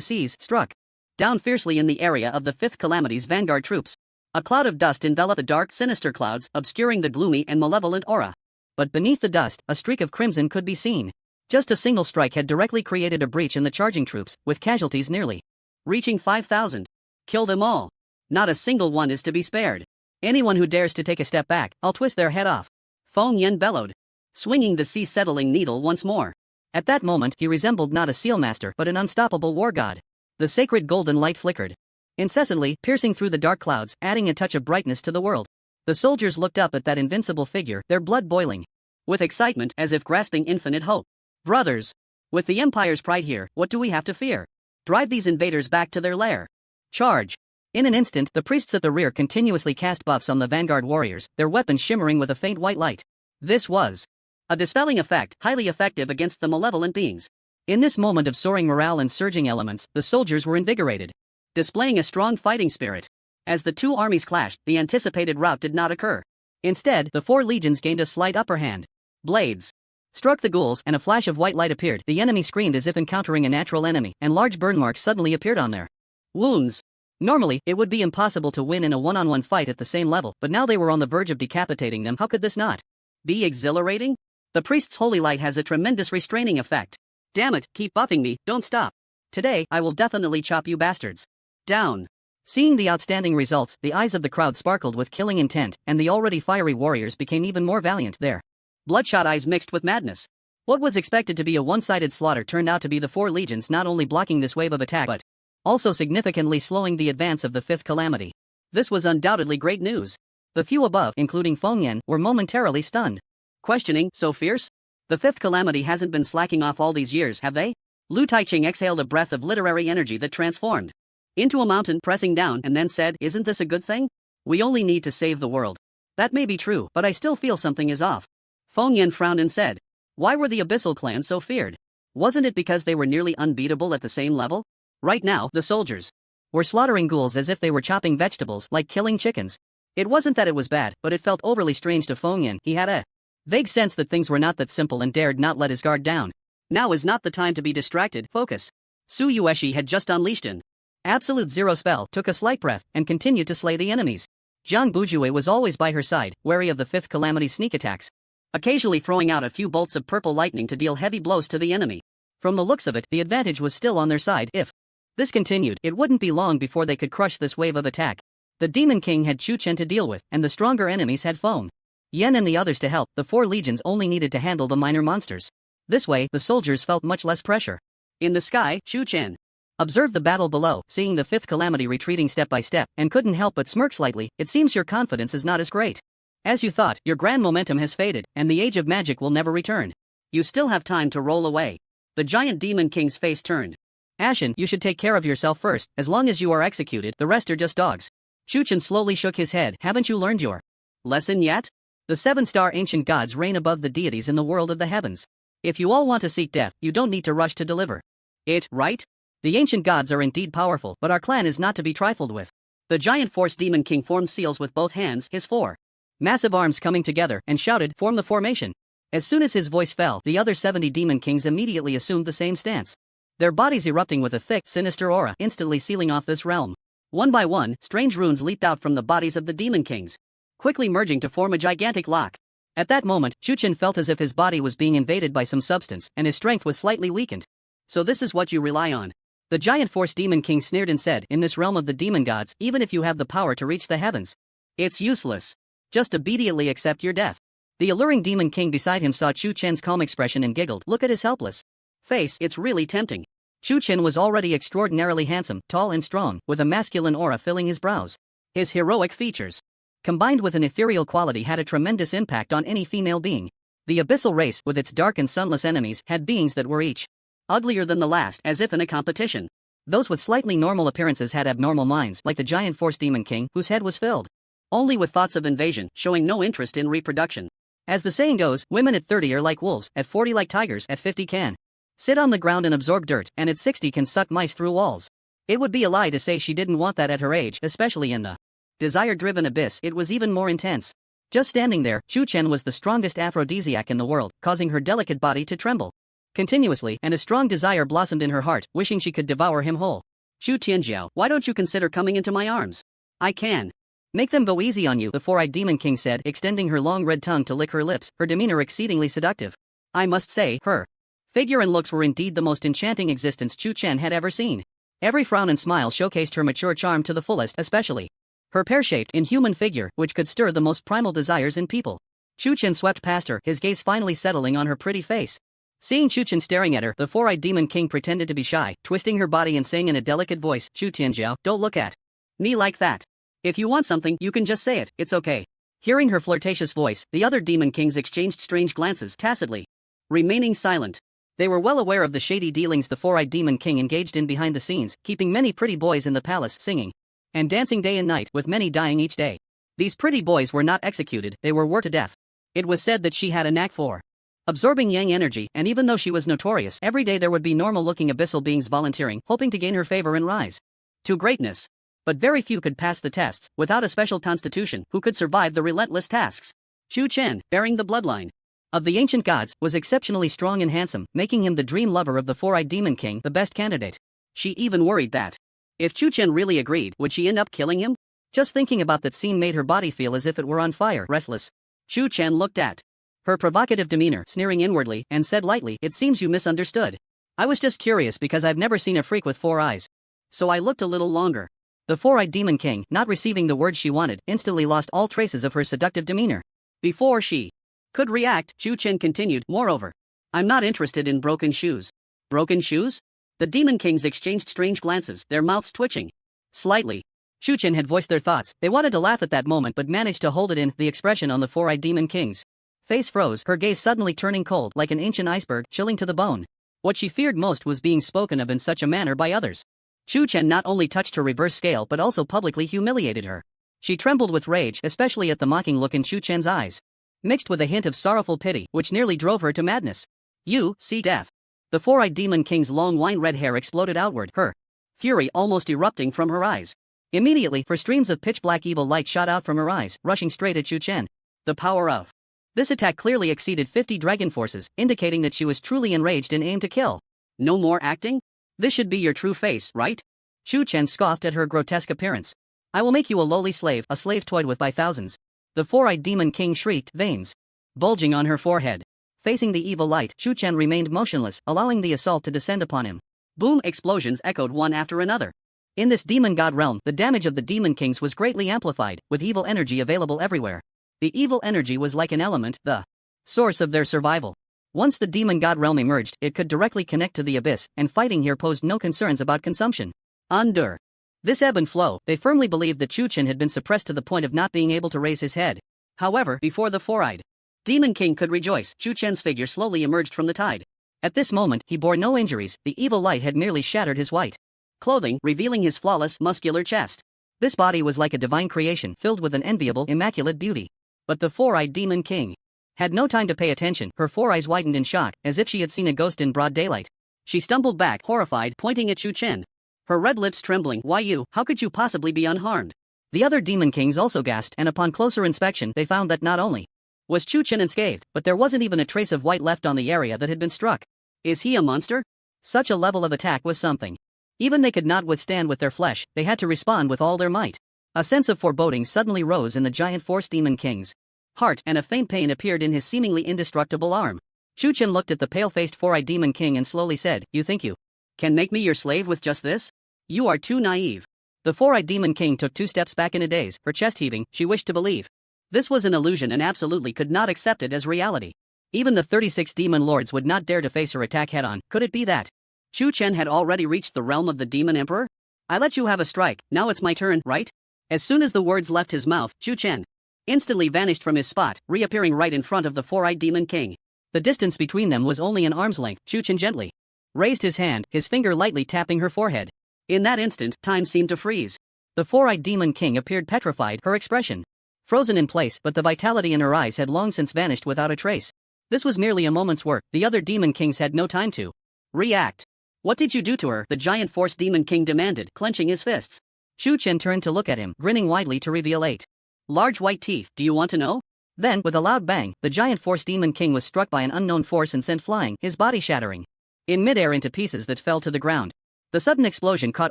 seas, struck down fiercely in the area of the fifth calamity's vanguard troops. A cloud of dust enveloped the dark, sinister clouds, obscuring the gloomy and malevolent aura. But beneath the dust, a streak of crimson could be seen. Just a single strike had directly created a breach in the charging troops, with casualties nearly reaching 5,000. Kill them all. Not a single one is to be spared. Anyone who dares to take a step back, I'll twist their head off. Feng Yan bellowed, swinging the sea-settling needle once more. At that moment, he resembled not a sealmaster but an unstoppable war god. The sacred golden light flickered incessantly, piercing through the dark clouds, adding a touch of brightness to the world. The soldiers looked up at that invincible figure, their blood boiling with excitement, as if grasping infinite hope. Brothers, with the Empire's pride here, what do we have to fear? Drive these invaders back to their lair. Charge. In an instant, the priests at the rear continuously cast buffs on the vanguard warriors, their weapons shimmering with a faint white light. This was a dispelling effect, highly effective against the malevolent beings. In this moment of soaring morale and surging elements, the soldiers were invigorated, displaying a strong fighting spirit. As the two armies clashed, the anticipated rout did not occur. Instead, the four legions gained a slight upper hand. Blades struck the ghouls, and a flash of white light appeared. The enemy screamed as if encountering a natural enemy, and large burn marks suddenly appeared on their wounds. Normally, it would be impossible to win in a one-on-one fight at the same level, but now they were on the verge of decapitating them. How could this not be exhilarating? The priest's holy light has a tremendous restraining effect. Damn it, keep buffing me, don't stop. Today, I will definitely chop you bastards down. Seeing the outstanding results, the eyes of the crowd sparkled with killing intent, and the already fiery warriors became even more valiant. Their bloodshot eyes mixed with madness. What was expected to be a one-sided slaughter turned out to be the four legions not only blocking this wave of attack but also significantly slowing the advance of the fifth calamity. This was undoubtedly great news. The few above, including Feng Yan, were momentarily stunned. Questioning, so fierce? The fifth calamity hasn't been slacking off all these years, have they? Lu Taiqing exhaled a breath of literary energy that transformed into a mountain, pressing down, and then said, isn't this a good thing? We only need to save the world. That may be true, but I still feel something is off. Feng Yan frowned and said, why were the Abyssal clans so feared? Wasn't it because they were nearly unbeatable at the same level? Right now, the soldiers were slaughtering ghouls as if they were chopping vegetables, like killing chickens. It wasn't that it was bad, but it felt overly strange to Feng Yan. He had a vague sense that things were not that simple and dared not let his guard down. Now is not the time to be distracted, focus. Su Yueshi had just unleashed an absolute zero spell, took a slight breath, and continued to slay the enemies. Jiang Bujue was always by her side, wary of the fifth calamity's sneak attacks, occasionally throwing out a few bolts of purple lightning to deal heavy blows to the enemy. From the looks of it, the advantage was still on their side. If this continued, it wouldn't be long before they could crush this wave of attack. The Demon King had Chu Chen to deal with, and the stronger enemies had Feng Yan and the others to help. The four legions only needed to handle the minor monsters. This way, the soldiers felt much less pressure. In the sky, Chu Chen observed the battle below, seeing the fifth calamity retreating step by step, and couldn't help but smirk slightly. It seems your confidence is not as great as you thought. Your grand momentum has faded, and the age of magic will never return. You still have time to roll away. The giant Demon King's face turned ashen. You should take care of yourself first. As long as you are executed, the rest are just dogs. Chu Chen slowly shook his head. Haven't you learned your lesson yet? The seven-star ancient gods reign above the deities in the world of the heavens. If you all want to seek death, you don't need to rush to deliver it, right? The ancient gods are indeed powerful, but our clan is not to be trifled with. The giant Force Demon King formed seals with both hands, his four massive arms coming together, and shouted, form the formation. As soon as his voice fell, the other 70 Demon Kings immediately assumed the same stance, their bodies erupting with a thick, sinister aura, instantly sealing off this realm. One by one, strange runes leaped out from the bodies of the Demon Kings, quickly merging to form a gigantic lock. At that moment, Chu Chen felt as if his body was being invaded by some substance, and his strength was slightly weakened. So this is what you rely on? The giant Force Demon King sneered and said, in this realm of the demon gods, even if you have the power to reach the heavens, it's useless. Just obediently accept your death. The alluring Demon King beside him saw Chu Chen's calm expression and giggled. Look at his helpless face, it's really tempting. Chu Chen was already extraordinarily handsome, tall and strong, with a masculine aura filling his brows. His heroic features, combined with an ethereal quality, had a tremendous impact on any female being. The abyssal race, with its dark and sunless enemies, had beings that were each uglier than the last, as if in a competition. Those with slightly normal appearances had abnormal minds, like the giant Force Demon King, whose head was filled only with thoughts of invasion, showing no interest in reproduction. As the saying goes, women at 30 are like wolves, at 40 like tigers, at 50 can sit on the ground and absorb dirt, and at 60 can suck mice through walls. It would be a lie to say she didn't want that at her age, especially in the desire-driven abyss. It was even more intense. Just standing there, Chu Chen was the strongest aphrodisiac in the world, causing her delicate body to tremble continuously, and a strong desire blossomed in her heart, wishing she could devour him whole. Chu Tianjiao, why don't you consider coming into my arms? I can Make them go easy on you, the four-eyed Demon King said, extending her long red tongue to lick her lips, her demeanor exceedingly seductive. I must say, her figure and looks were indeed the most enchanting existence Chu Chen had ever seen. Every frown and smile showcased her mature charm to the fullest, especially her pear-shaped, inhuman figure, which could stir the most primal desires in people. Chu Chen swept past her, his gaze finally settling on her pretty face. Seeing Chu Chen staring at her, the four-eyed Demon King pretended to be shy, twisting her body and saying in a delicate voice, Chu Tianjiao, don't look at me like that. If you want something, you can just say it, it's okay. Hearing her flirtatious voice, the other Demon Kings exchanged strange glances, tacitly remaining silent. They were well aware of the shady dealings the four-eyed Demon King engaged in behind the scenes, keeping many pretty boys in the palace singing and dancing day and night, with many dying each day. These pretty boys were not executed, they were worked to death. It was said that she had a knack for absorbing yang energy, and even though she was notorious, every day there would be normal-looking abyssal beings volunteering, hoping to gain her favor and rise to greatness. But very few could pass the tests, without a special constitution, who could survive the relentless tasks. Chu Chen, bearing the bloodline of the ancient gods, was exceptionally strong and handsome, making him the dream lover of the four-eyed Demon King, the best candidate. She even worried that if Chu Chen really agreed, would she end up killing him? Just thinking about that scene made her body feel as if it were on fire. Restless, Chu Chen looked at her provocative demeanor, sneering inwardly, and said lightly, it seems you misunderstood. I was just curious because I've never seen a freak with 4 eyes. So I looked a little longer. The four-eyed Demon King, not receiving the words she wanted, instantly lost all traces of her seductive demeanor. Before she could react, Chu Chen continued, moreover, I'm not interested in broken shoes. Broken shoes? The Demon Kings exchanged strange glances, their mouths twitching slightly. Chu Chen had voiced their thoughts. They wanted to laugh at that moment but managed to hold it in. The expression on the four-eyed Demon King's face froze, her gaze suddenly turning cold like an ancient iceberg, chilling to the bone. What she feared most was being spoken of in such a manner by others. Chu Chen not only touched her reverse scale but also publicly humiliated her. She trembled with rage, especially at the mocking look in Chu Chen's eyes, mixed with a hint of sorrowful pity, which nearly drove her to madness. You see death. The four-eyed Demon King's long wine-red hair exploded outward, her fury almost erupting from her eyes. Immediately, for streams of pitch-black evil light shot out from her eyes, rushing straight at Chu Chen. The power of this attack clearly exceeded 50 dragon forces, indicating that she was truly enraged and aimed to kill. No more acting? This should be your true face, right? Chu Chen scoffed at her grotesque appearance. I will make you a lowly slave, a slave toyed with by thousands. The four-eyed Demon King shrieked, veins bulging on her forehead. Facing the evil light, Chu Chen remained motionless, allowing the assault to descend upon him. Boom! Explosions echoed one after another. In this demon god realm, the damage of the Demon Kings was greatly amplified, with evil energy available everywhere. The evil energy was like an element, the source of their survival. Once the demon god realm emerged, it could directly connect to the abyss, and fighting here posed no concerns about consumption. Under this ebb and flow, they firmly believed that Chu Chen had been suppressed to the point of not being able to raise his head. However, before the four-eyed Demon King could rejoice, Chu Chen's figure slowly emerged from the tide. At this moment, he bore no injuries, the evil light had merely shattered his white clothing, revealing his flawless, muscular chest. This body was like a divine creation, filled with an enviable, immaculate beauty. But the four-eyed Demon King had no time to pay attention, her four eyes widened in shock, as if she had seen a ghost in broad daylight. She stumbled back, horrified, pointing at Chu Chen. Her red lips trembling, why you, how could you possibly be unharmed? The other Demon Kings also gasped, and upon closer inspection they found that not only was Chu Chen unscathed, but there wasn't even a trace of white left on the area that had been struck. Is he a monster? Such a level of attack was something even they could not withstand with their flesh, they had to respond with all their might. A sense of foreboding suddenly rose in the giant Force Demon King's heart, and a faint pain appeared in his seemingly indestructible arm. Chu Chen looked at the pale-faced four-eyed Demon King and slowly said, you think you can make me your slave with just this? You are too naive. The four-eyed Demon King took 2 steps back in a daze, her chest heaving, she wished to believe this was an illusion and absolutely could not accept it as reality. Even the 36 demon lords would not dare to face her attack head-on. Could it be that Chu Chen had already reached the realm of the Demon Emperor? I let you have a strike, now it's my turn, right? As soon as the words left his mouth, Chu Chen instantly vanished from his spot, reappearing right in front of the four-eyed Demon King. The distance between them was only an arm's length. Chu Chen gently raised his hand, his finger lightly tapping her forehead. In that instant, time seemed to freeze. The four-eyed Demon King appeared petrified, her expression frozen in place, but the vitality in her eyes had long since vanished without a trace. This was merely a moment's work. The other Demon Kings had no time to react. What did you do to her? The giant Force Demon King demanded, clenching his fists. Chu Chen turned to look at him, grinning widely to reveal 8 large white teeth. Do you want to know? Then, with a loud bang, the giant Force Demon King was struck by an unknown force and sent flying, his body shattering in midair into pieces that fell to the ground. The sudden explosion caught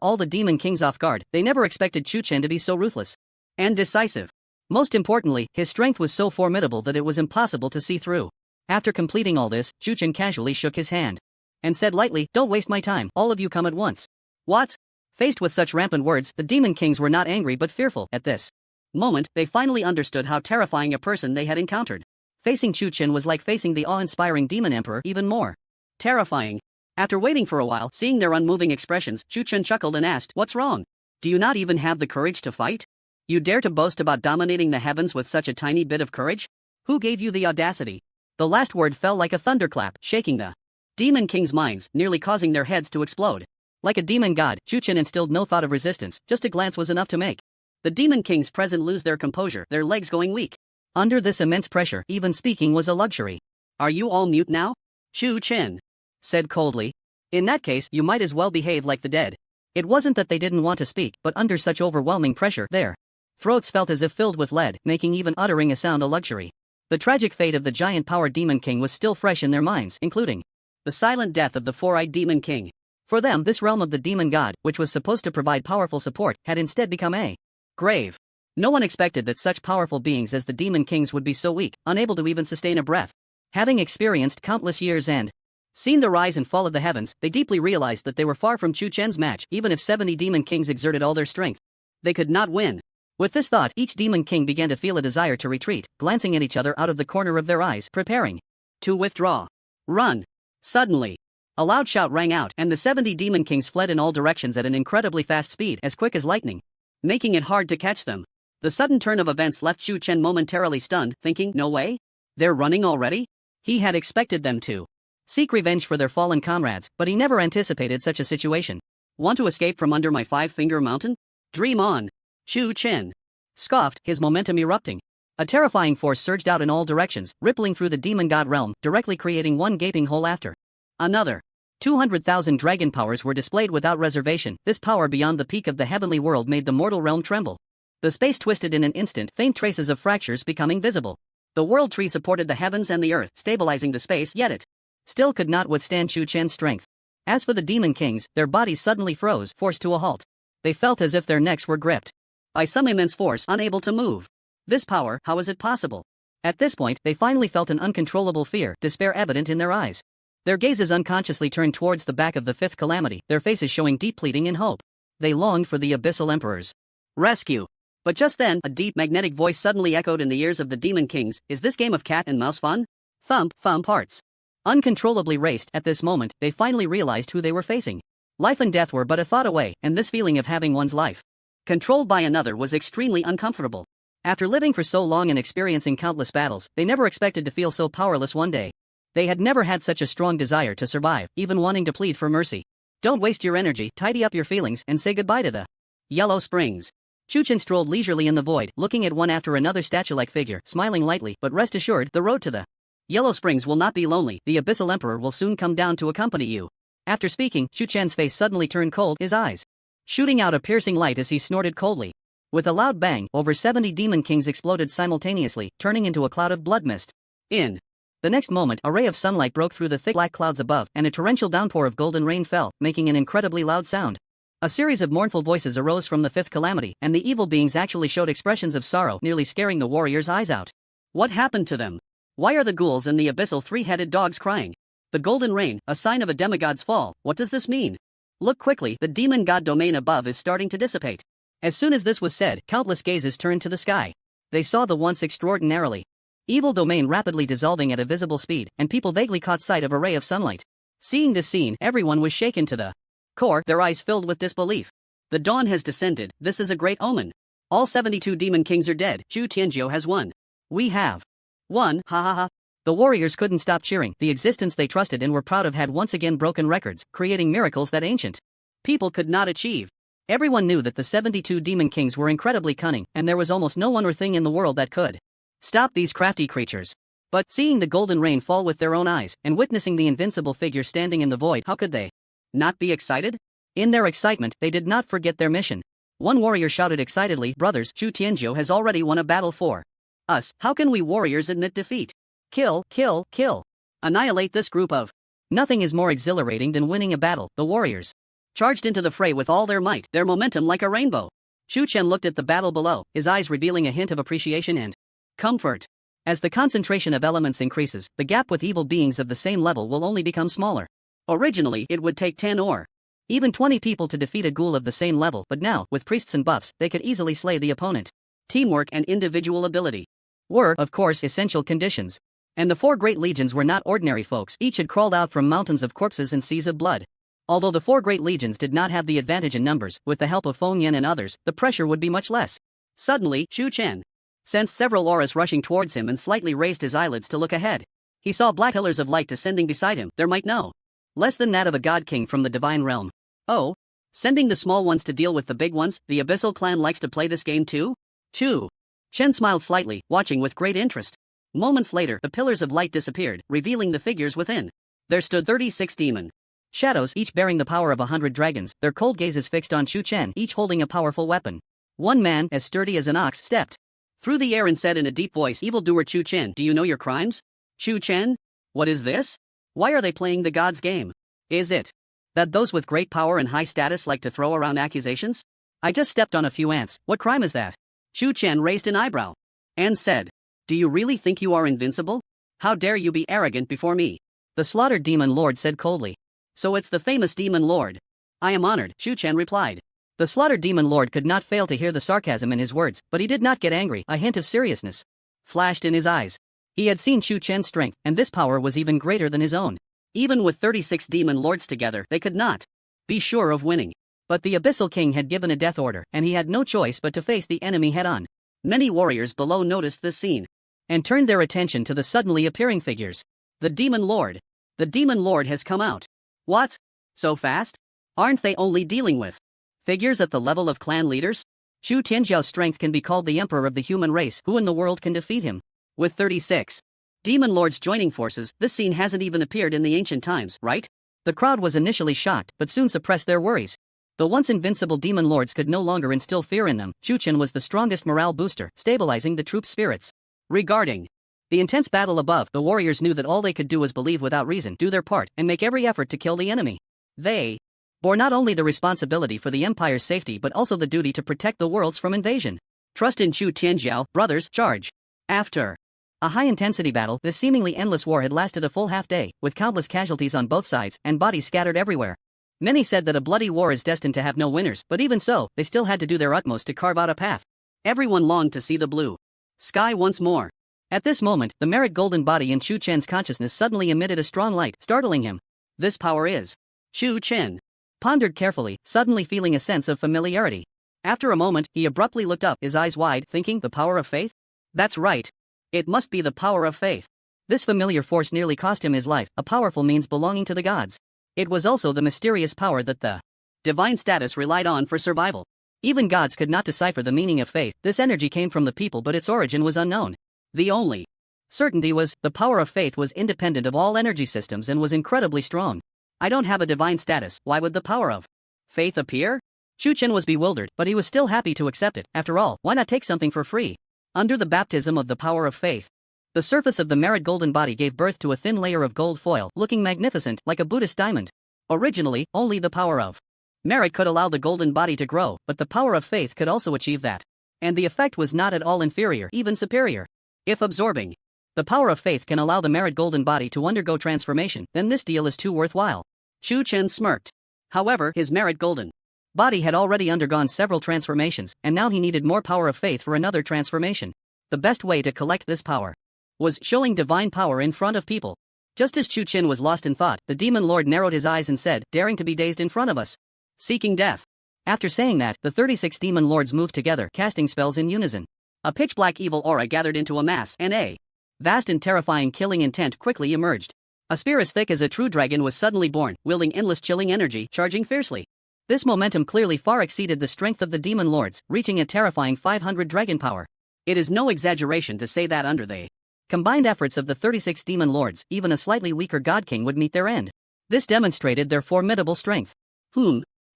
all the Demon Kings off guard. They never expected Chu Chen to be so ruthless. And decisive. Most importantly, his strength was so formidable that it was impossible to see through. After completing all this, Chu Chen casually shook his hand and said lightly, "Don't waste my time, all of you come at once." What? Faced with such rampant words, the Demon Kings were not angry but fearful. At this moment, they finally understood how terrifying a person they had encountered. Facing Chu Chen was like facing the awe-inspiring Demon Emperor, even more terrifying. After waiting for a while, seeing their unmoving expressions, Chu Chen chuckled and asked, "What's wrong? Do you not even have the courage to fight? You dare to boast about dominating the heavens with such a tiny bit of courage? Who gave you the audacity?" The last word fell like a thunderclap, shaking the Demon Kings' minds, nearly causing their heads to explode. Like a demon god, Chu Chen instilled no thought of resistance, just a glance was enough to make the Demon Kings present lose their composure, their legs going weak. Under this immense pressure, even speaking was a luxury. "Are you all mute now?" Chu Chen said coldly. "In that case, you might as well behave like the dead." It wasn't that they didn't want to speak, but under such overwhelming pressure, their throats felt as if filled with lead, making even uttering a sound a luxury. The tragic fate of the giant-powered Demon King was still fresh in their minds, including the silent death of the four-eyed Demon King. For them, this realm of the demon god, which was supposed to provide powerful support, had instead become a grave. No one expected that such powerful beings as the Demon Kings would be so weak, unable to even sustain a breath. Having experienced countless years and seen the rise and fall of the heavens, they deeply realized that they were far from Chu Chen's match. Even if 70 Demon Kings exerted all their strength, they could not win. With this thought, each Demon King began to feel a desire to retreat, glancing at each other out of the corner of their eyes, preparing to withdraw. Run! Suddenly, a loud shout rang out, and the 70 Demon Kings fled in all directions at an incredibly fast speed, as quick as lightning, making it hard to catch them. The sudden turn of events left Chu Chen momentarily stunned, thinking, "No way? They're running already?" He had expected them to seek revenge for their fallen comrades, but he never anticipated such a situation. "Want to escape from under my five-finger mountain? Dream on!" Chu Chen scoffed, his momentum erupting. A terrifying force surged out in all directions, rippling through the demon god realm, directly creating one gaping hole after another. 200,000 dragon powers were displayed without reservation. This power beyond the peak of the heavenly world made the mortal realm tremble. The space twisted in an instant, faint traces of fractures becoming visible. The world tree supported the heavens and the earth, stabilizing the space, yet it still could not withstand Chu Chen's strength. As for the Demon Kings, their bodies suddenly froze, forced to a halt. They felt as if their necks were gripped by some immense force, unable to move. This power, how is it possible? At this point, they finally felt an uncontrollable fear, despair evident in their eyes. Their gazes unconsciously turned towards the back of the fifth calamity, their faces showing deep pleading and hope. They longed for the Abyssal Emperor's rescue. But just then, a deep, magnetic voice suddenly echoed in the ears of the Demon Kings. "Is this game of cat and mouse fun?" Thump, thump, hearts uncontrollably raced. At this moment, they finally realized who they were facing. Life and death were but a thought away, and this feeling of having one's life controlled by another was extremely uncomfortable. After living for so long and experiencing countless battles, they never expected to feel so powerless one day. They had never had such a strong desire to survive, even wanting to plead for mercy. "Don't waste your energy, tidy up your feelings, and say goodbye to the Yellow Springs." Chu Chen strolled leisurely in the void, looking at one after another statue-like figure, smiling lightly, but rest assured, the road to the Yellow Springs will not be lonely. The Abyssal Emperor will soon come down to accompany you. After speaking, Chu Chen's face suddenly turned cold, his eyes shooting out a piercing light as he snorted coldly. With a loud bang, over 70 Demon Kings exploded simultaneously, turning into a cloud of blood mist. In the next moment, a ray of sunlight broke through the thick black clouds above, and a torrential downpour of golden rain fell, making an incredibly loud sound. A series of mournful voices arose from the fifth calamity, and the evil beings actually showed expressions of sorrow, nearly scaring the warriors' eyes out. What happened to them? Why are the ghouls and the abyssal three-headed dogs crying? The golden rain, a sign of a demigod's fall. What does this mean? Look quickly, the demon god domain above is starting to dissipate. As soon as this was said, countless gazes turned to the sky. They saw the once extraordinarily evil domain rapidly dissolving at a visible speed, and people vaguely caught sight of a ray of sunlight. Seeing this scene, everyone was shaken to the core, their eyes filled with disbelief. The dawn has descended. This is a great omen. All 72 Demon Kings are dead. Zhu Tianzhou has won. We have won, ha ha ha. The warriors couldn't stop cheering. The existence they trusted and were proud of had once again broken records, creating miracles that ancient people could not achieve. Everyone knew that the 72 Demon Kings were incredibly cunning, and there was almost no one or thing in the world that could stop these crafty creatures. But, seeing the golden rain fall with their own eyes, and witnessing the invincible figure standing in the void, how could they not be excited? In their excitement, they did not forget their mission. One warrior shouted excitedly, "Brothers, Zhu Tianzhou has already won a battle for us. How can we warriors admit defeat? Kill, kill, kill. Annihilate this group of..." Nothing is more exhilarating than winning a battle. The warriors charged into the fray with all their might, their momentum like a rainbow. Chu Chen looked at the battle below, his eyes revealing a hint of appreciation and comfort. As the concentration of elements increases, the gap with evil beings of the same level will only become smaller. Originally, it would take 10 or even 20 people to defeat a ghoul of the same level, but now, with priests and buffs, they could easily slay the opponent. Teamwork and individual ability were, of course, essential conditions. And the 4 great legions were not ordinary folks, each had crawled out from mountains of corpses and seas of blood. Although the 4 great legions did not have the advantage in numbers, with the help of Feng Yan and others, the pressure would be much less. Suddenly, Chu Chen sensed several auras rushing towards him and slightly raised his eyelids to look ahead. He saw black pillars of light descending beside him, there might no less than that of a god king from the divine realm. Oh? Sending the small ones to deal with the big ones, the Abyssal clan likes to play this game too? Chu Chen smiled slightly, watching with great interest. Moments later, the pillars of light disappeared, revealing the figures within. There stood 36 demon shadows, each bearing the power of 100 dragons, their cold gazes fixed on Chu Chen, each holding a powerful weapon. One man, as sturdy as an ox, stepped through the air and said in a deep voice, "Evildoer Chu Chen, do you know your crimes? Chu Chen? What is this? Why are they playing the god's game? Is it that those with great power and high status like to throw around accusations? I just stepped on a few ants, what crime is that?" Chu Chen raised an eyebrow and said, "Do you really think you are invincible? How dare you be arrogant before me?" The slaughtered demon lord said coldly. "So it's the famous demon lord. I am honored," Chu Chen replied. The slaughtered demon lord could not fail to hear the sarcasm in his words, but he did not get angry. A hint of seriousness flashed in his eyes. He had seen Chu Chen's strength, and this power was even greater than his own. Even with 36 demon lords together, they could not be sure of winning. But the Abyssal King had given a death order, and he had no choice but to face the enemy head-on. Many warriors below noticed this scene and turned their attention to the suddenly appearing figures. The Demon Lord. The Demon Lord has come out. What? So fast? Aren't they only dealing with figures at the level of clan leaders? Chu Tianjiao's strength can be called the emperor of the human race. Who in the world can defeat him? With 36 demon lords joining forces, this scene hasn't even appeared in the ancient times, right? The crowd was initially shocked, but soon suppressed their worries. The once invincible demon lords could no longer instill fear in them. Chu Chen was the strongest morale booster, stabilizing the troops' spirits. Regarding the intense battle above, the warriors knew that all they could do was believe without reason, do their part, and make every effort to kill the enemy. They bore not only the responsibility for the empire's safety but also the duty to protect the worlds from invasion. Trust in Chu Tianjiao, brothers, charge. After a high-intensity battle, this seemingly endless war had lasted a full half-day, with countless casualties on both sides and bodies scattered everywhere. Many said that a bloody war is destined to have no winners, but even so, they still had to do their utmost to carve out a path. Everyone longed to see the blue sky once more. At this moment, the merit golden body in Chu Chen's consciousness suddenly emitted a strong light, startling him. This power is Chu Chen pondered carefully, suddenly feeling a sense of familiarity. After a moment, he abruptly looked up, his eyes wide, thinking, the power of faith? That's right. It must be the power of faith. This familiar force nearly cost him his life, a powerful means belonging to the gods. It was also the mysterious power that the divine status relied on for survival. Even gods could not decipher the meaning of faith. This energy came from the people, but its origin was unknown. The only certainty was, the power of faith was independent of all energy systems and was incredibly strong. I don't have a divine status, why would the power of faith appear? Chu Chen was bewildered, but he was still happy to accept it. After all, why not take something for free? Under the baptism of the power of faith, the surface of the merit golden body gave birth to a thin layer of gold foil, looking magnificent, like a Buddhist diamond. Originally, only the power of merit could allow the golden body to grow, but the power of faith could also achieve that. And the effect was not at all inferior, even superior. If absorbing the power of faith can allow the merit golden body to undergo transformation, then this deal is too worthwhile. Chu Chen smirked. However, his merit golden body had already undergone several transformations, and now he needed more power of faith for another transformation. The best way to collect this power was showing divine power in front of people. Just as Chu Chen was lost in thought, the demon lord narrowed his eyes and said, daring to be dazed in front of us. Seeking death. After saying that, the 36 demon lords moved together, casting spells in unison. A pitch-black evil aura gathered into a mass, and a vast and terrifying killing intent quickly emerged. A spear as thick as a true dragon was suddenly born, wielding endless chilling energy, charging fiercely. This momentum clearly far exceeded the strength of the demon lords, reaching a terrifying 500 dragon power. It is no exaggeration to say that under the combined efforts of the 36 demon lords, even a slightly weaker god king would meet their end. This demonstrated their formidable strength.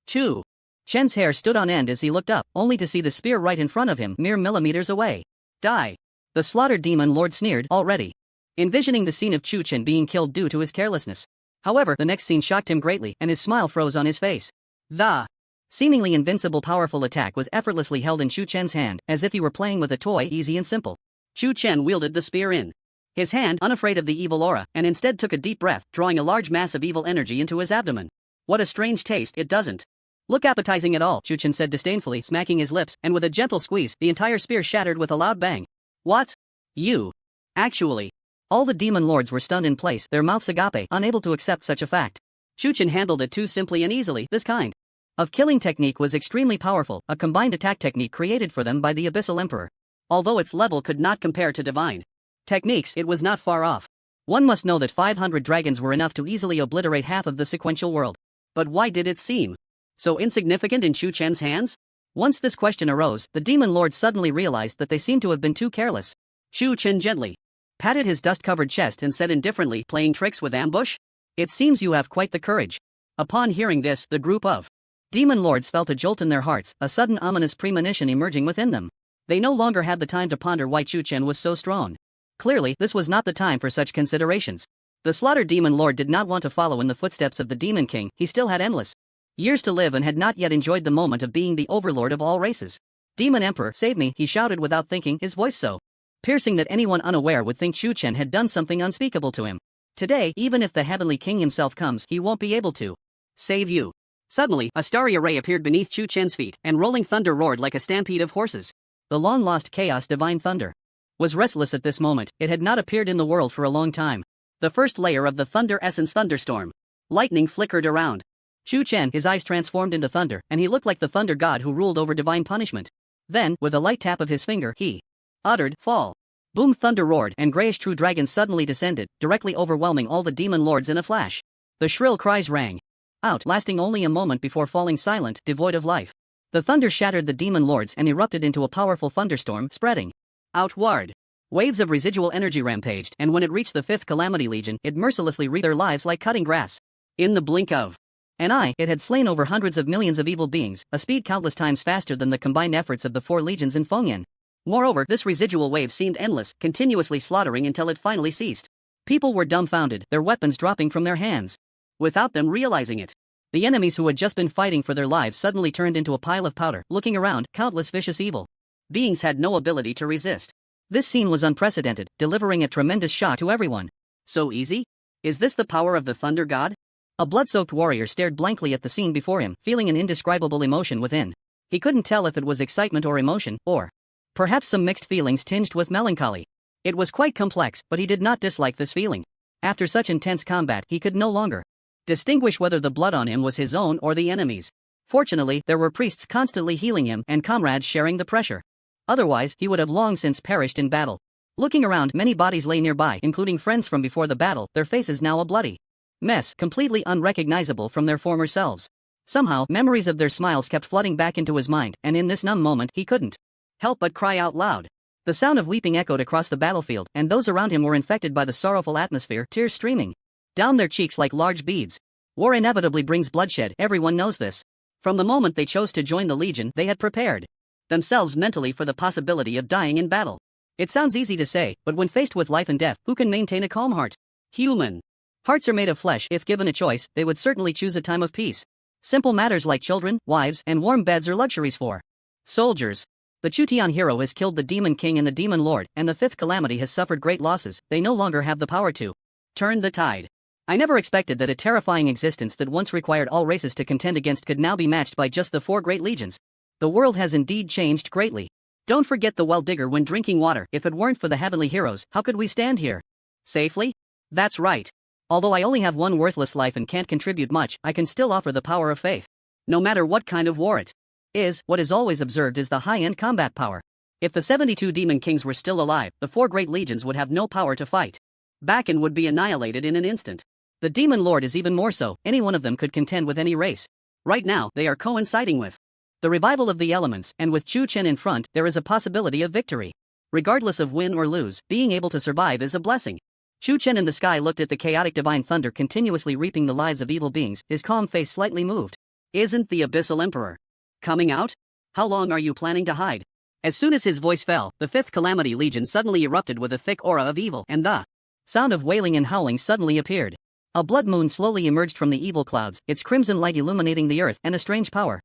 Chu Chen's hair stood on end as he looked up, only to see the spear right in front of him, mere millimeters away. Die! The slaughtered demon lord sneered, already envisioning the scene of Chu Chen being killed due to his carelessness. However, the next scene shocked him greatly, and his smile froze on his face. The Seemingly invincible powerful attack was effortlessly held in Chu Chen's hand, as if he were playing with a toy, easy and simple. Chu Chen wielded the spear in his hand, unafraid of the evil aura, and instead took a deep breath, drawing a large mass of evil energy into his abdomen. What a strange taste, it doesn't look appetizing at all, Chu Chen said disdainfully, smacking his lips, and with a gentle squeeze, the entire spear shattered with a loud bang. What? You? Actually. All the demon lords were stunned in place, their mouths agape, unable to accept such a fact. Chu Chen handled it too simply and easily. This kind of killing technique was extremely powerful, a combined attack technique created for them by the Abyssal Emperor. Although its level could not compare to divine techniques, it was not far off. One must know that 500 dragons were enough to easily obliterate half of the sequential world. But why did it seem so insignificant in Chu Chen's hands? Once this question arose, the demon lords suddenly realized that they seemed to have been too careless. Chu Chen gently patted his dust-covered chest and said indifferently, playing tricks with ambush? It seems you have quite the courage. Upon hearing this, the group of demon lords felt a jolt in their hearts, a sudden ominous premonition emerging within them. They no longer had the time to ponder why Chu Chen was so strong. Clearly, this was not the time for such considerations. The slaughtered demon lord did not want to follow in the footsteps of the demon king. He still had endless years to live and had not yet enjoyed the moment of being the overlord of all races. Demon Emperor, save me, he shouted without thinking, his voice so piercing that anyone unaware would think Chu Chen had done something unspeakable to him. Today, even if the heavenly king himself comes, he won't be able to save you. Suddenly, a starry array appeared beneath Chu Chen's feet, and rolling thunder roared like a stampede of horses. The long-lost chaos divine thunder was restless at this moment. It had not appeared in the world for a long time. The first layer of the thunder essence thunderstorm. Lightning flickered around Chu Chen, his eyes transformed into thunder, and he looked like the thunder god who ruled over divine punishment. Then, with a light tap of his finger, he uttered, fall. Boom, thunder roared, and grayish true dragons suddenly descended, directly overwhelming all the demon lords in a flash. The shrill cries rang out, lasting only a moment before falling silent, devoid of life. The thunder shattered the demon lords and erupted into a powerful thunderstorm, spreading outward. Waves of residual energy rampaged, and when it reached the fifth Calamity Legion, it mercilessly reaped their lives like cutting grass. In the blink of an eye, it had slain over hundreds of millions of evil beings, a speed countless times faster than the combined efforts of the 4 legions in Fengyan. Moreover, this residual wave seemed endless, continuously slaughtering until it finally ceased. People were dumbfounded, their weapons dropping from their hands. Without them realizing it, the enemies who had just been fighting for their lives suddenly turned into a pile of powder. Looking around, countless vicious evil beings had no ability to resist. This scene was unprecedented, delivering a tremendous shock to everyone. So easy? Is this the power of the Thunder God? A blood-soaked warrior stared blankly at the scene before him, feeling an indescribable emotion within. He couldn't tell if it was excitement or emotion, or perhaps some mixed feelings tinged with melancholy. It was quite complex, but he did not dislike this feeling. After such intense combat, he could no longer distinguish whether the blood on him was his own or the enemy's. Fortunately, there were priests constantly healing him and comrades sharing the pressure. Otherwise, he would have long since perished in battle. Looking around, many bodies lay nearby, including friends from before the battle, their faces now a bloody mess, completely unrecognizable from their former selves. Somehow, memories of their smiles kept flooding back into his mind, and in this numb moment, he couldn't help but cry out loud. The sound of weeping echoed across the battlefield, and those around him were infected by the sorrowful atmosphere, tears streaming down their cheeks like large beads. War inevitably brings bloodshed, everyone knows this. From the moment they chose to join the Legion, they had prepared themselves mentally for the possibility of dying in battle. It sounds easy to say, but when faced with life and death, who can maintain a calm heart? Human hearts are made of flesh. If given a choice, they would certainly choose a time of peace. Simple matters like children, wives, and warm beds are luxuries for soldiers. The Chutian hero has killed the Demon King and the Demon Lord, and the fifth calamity has suffered great losses. They no longer have the power to turn the tide. I never expected that a terrifying existence that once required all races to contend against could now be matched by just the 4 great legions. The world has indeed changed greatly. Don't forget the well digger when drinking water. If it weren't for the heavenly heroes, how could we stand here safely? That's right. Although I only have one worthless life and can't contribute much, I can still offer the power of faith. No matter what kind of war it is, what is always observed is the high-end combat power. If the 72 demon kings were still alive, the 4 great legions would have no power to fight back and would be annihilated in an instant. The Demon Lord is even more so. Any one of them could contend with any race. Right now, they are coinciding with the revival of the elements, and with Chu Chen in front, there is a possibility of victory. Regardless of win or lose, being able to survive is a blessing. Chu Chen in the sky looked at the chaotic divine thunder continuously reaping the lives of evil beings, his calm face slightly moved. Isn't the Abyssal Emperor coming out? How long are you planning to hide? As soon as his voice fell, the fifth Calamity Legion suddenly erupted with a thick aura of evil, and the sound of wailing and howling suddenly appeared. A blood moon slowly emerged from the evil clouds, its crimson light illuminating the earth, and a strange power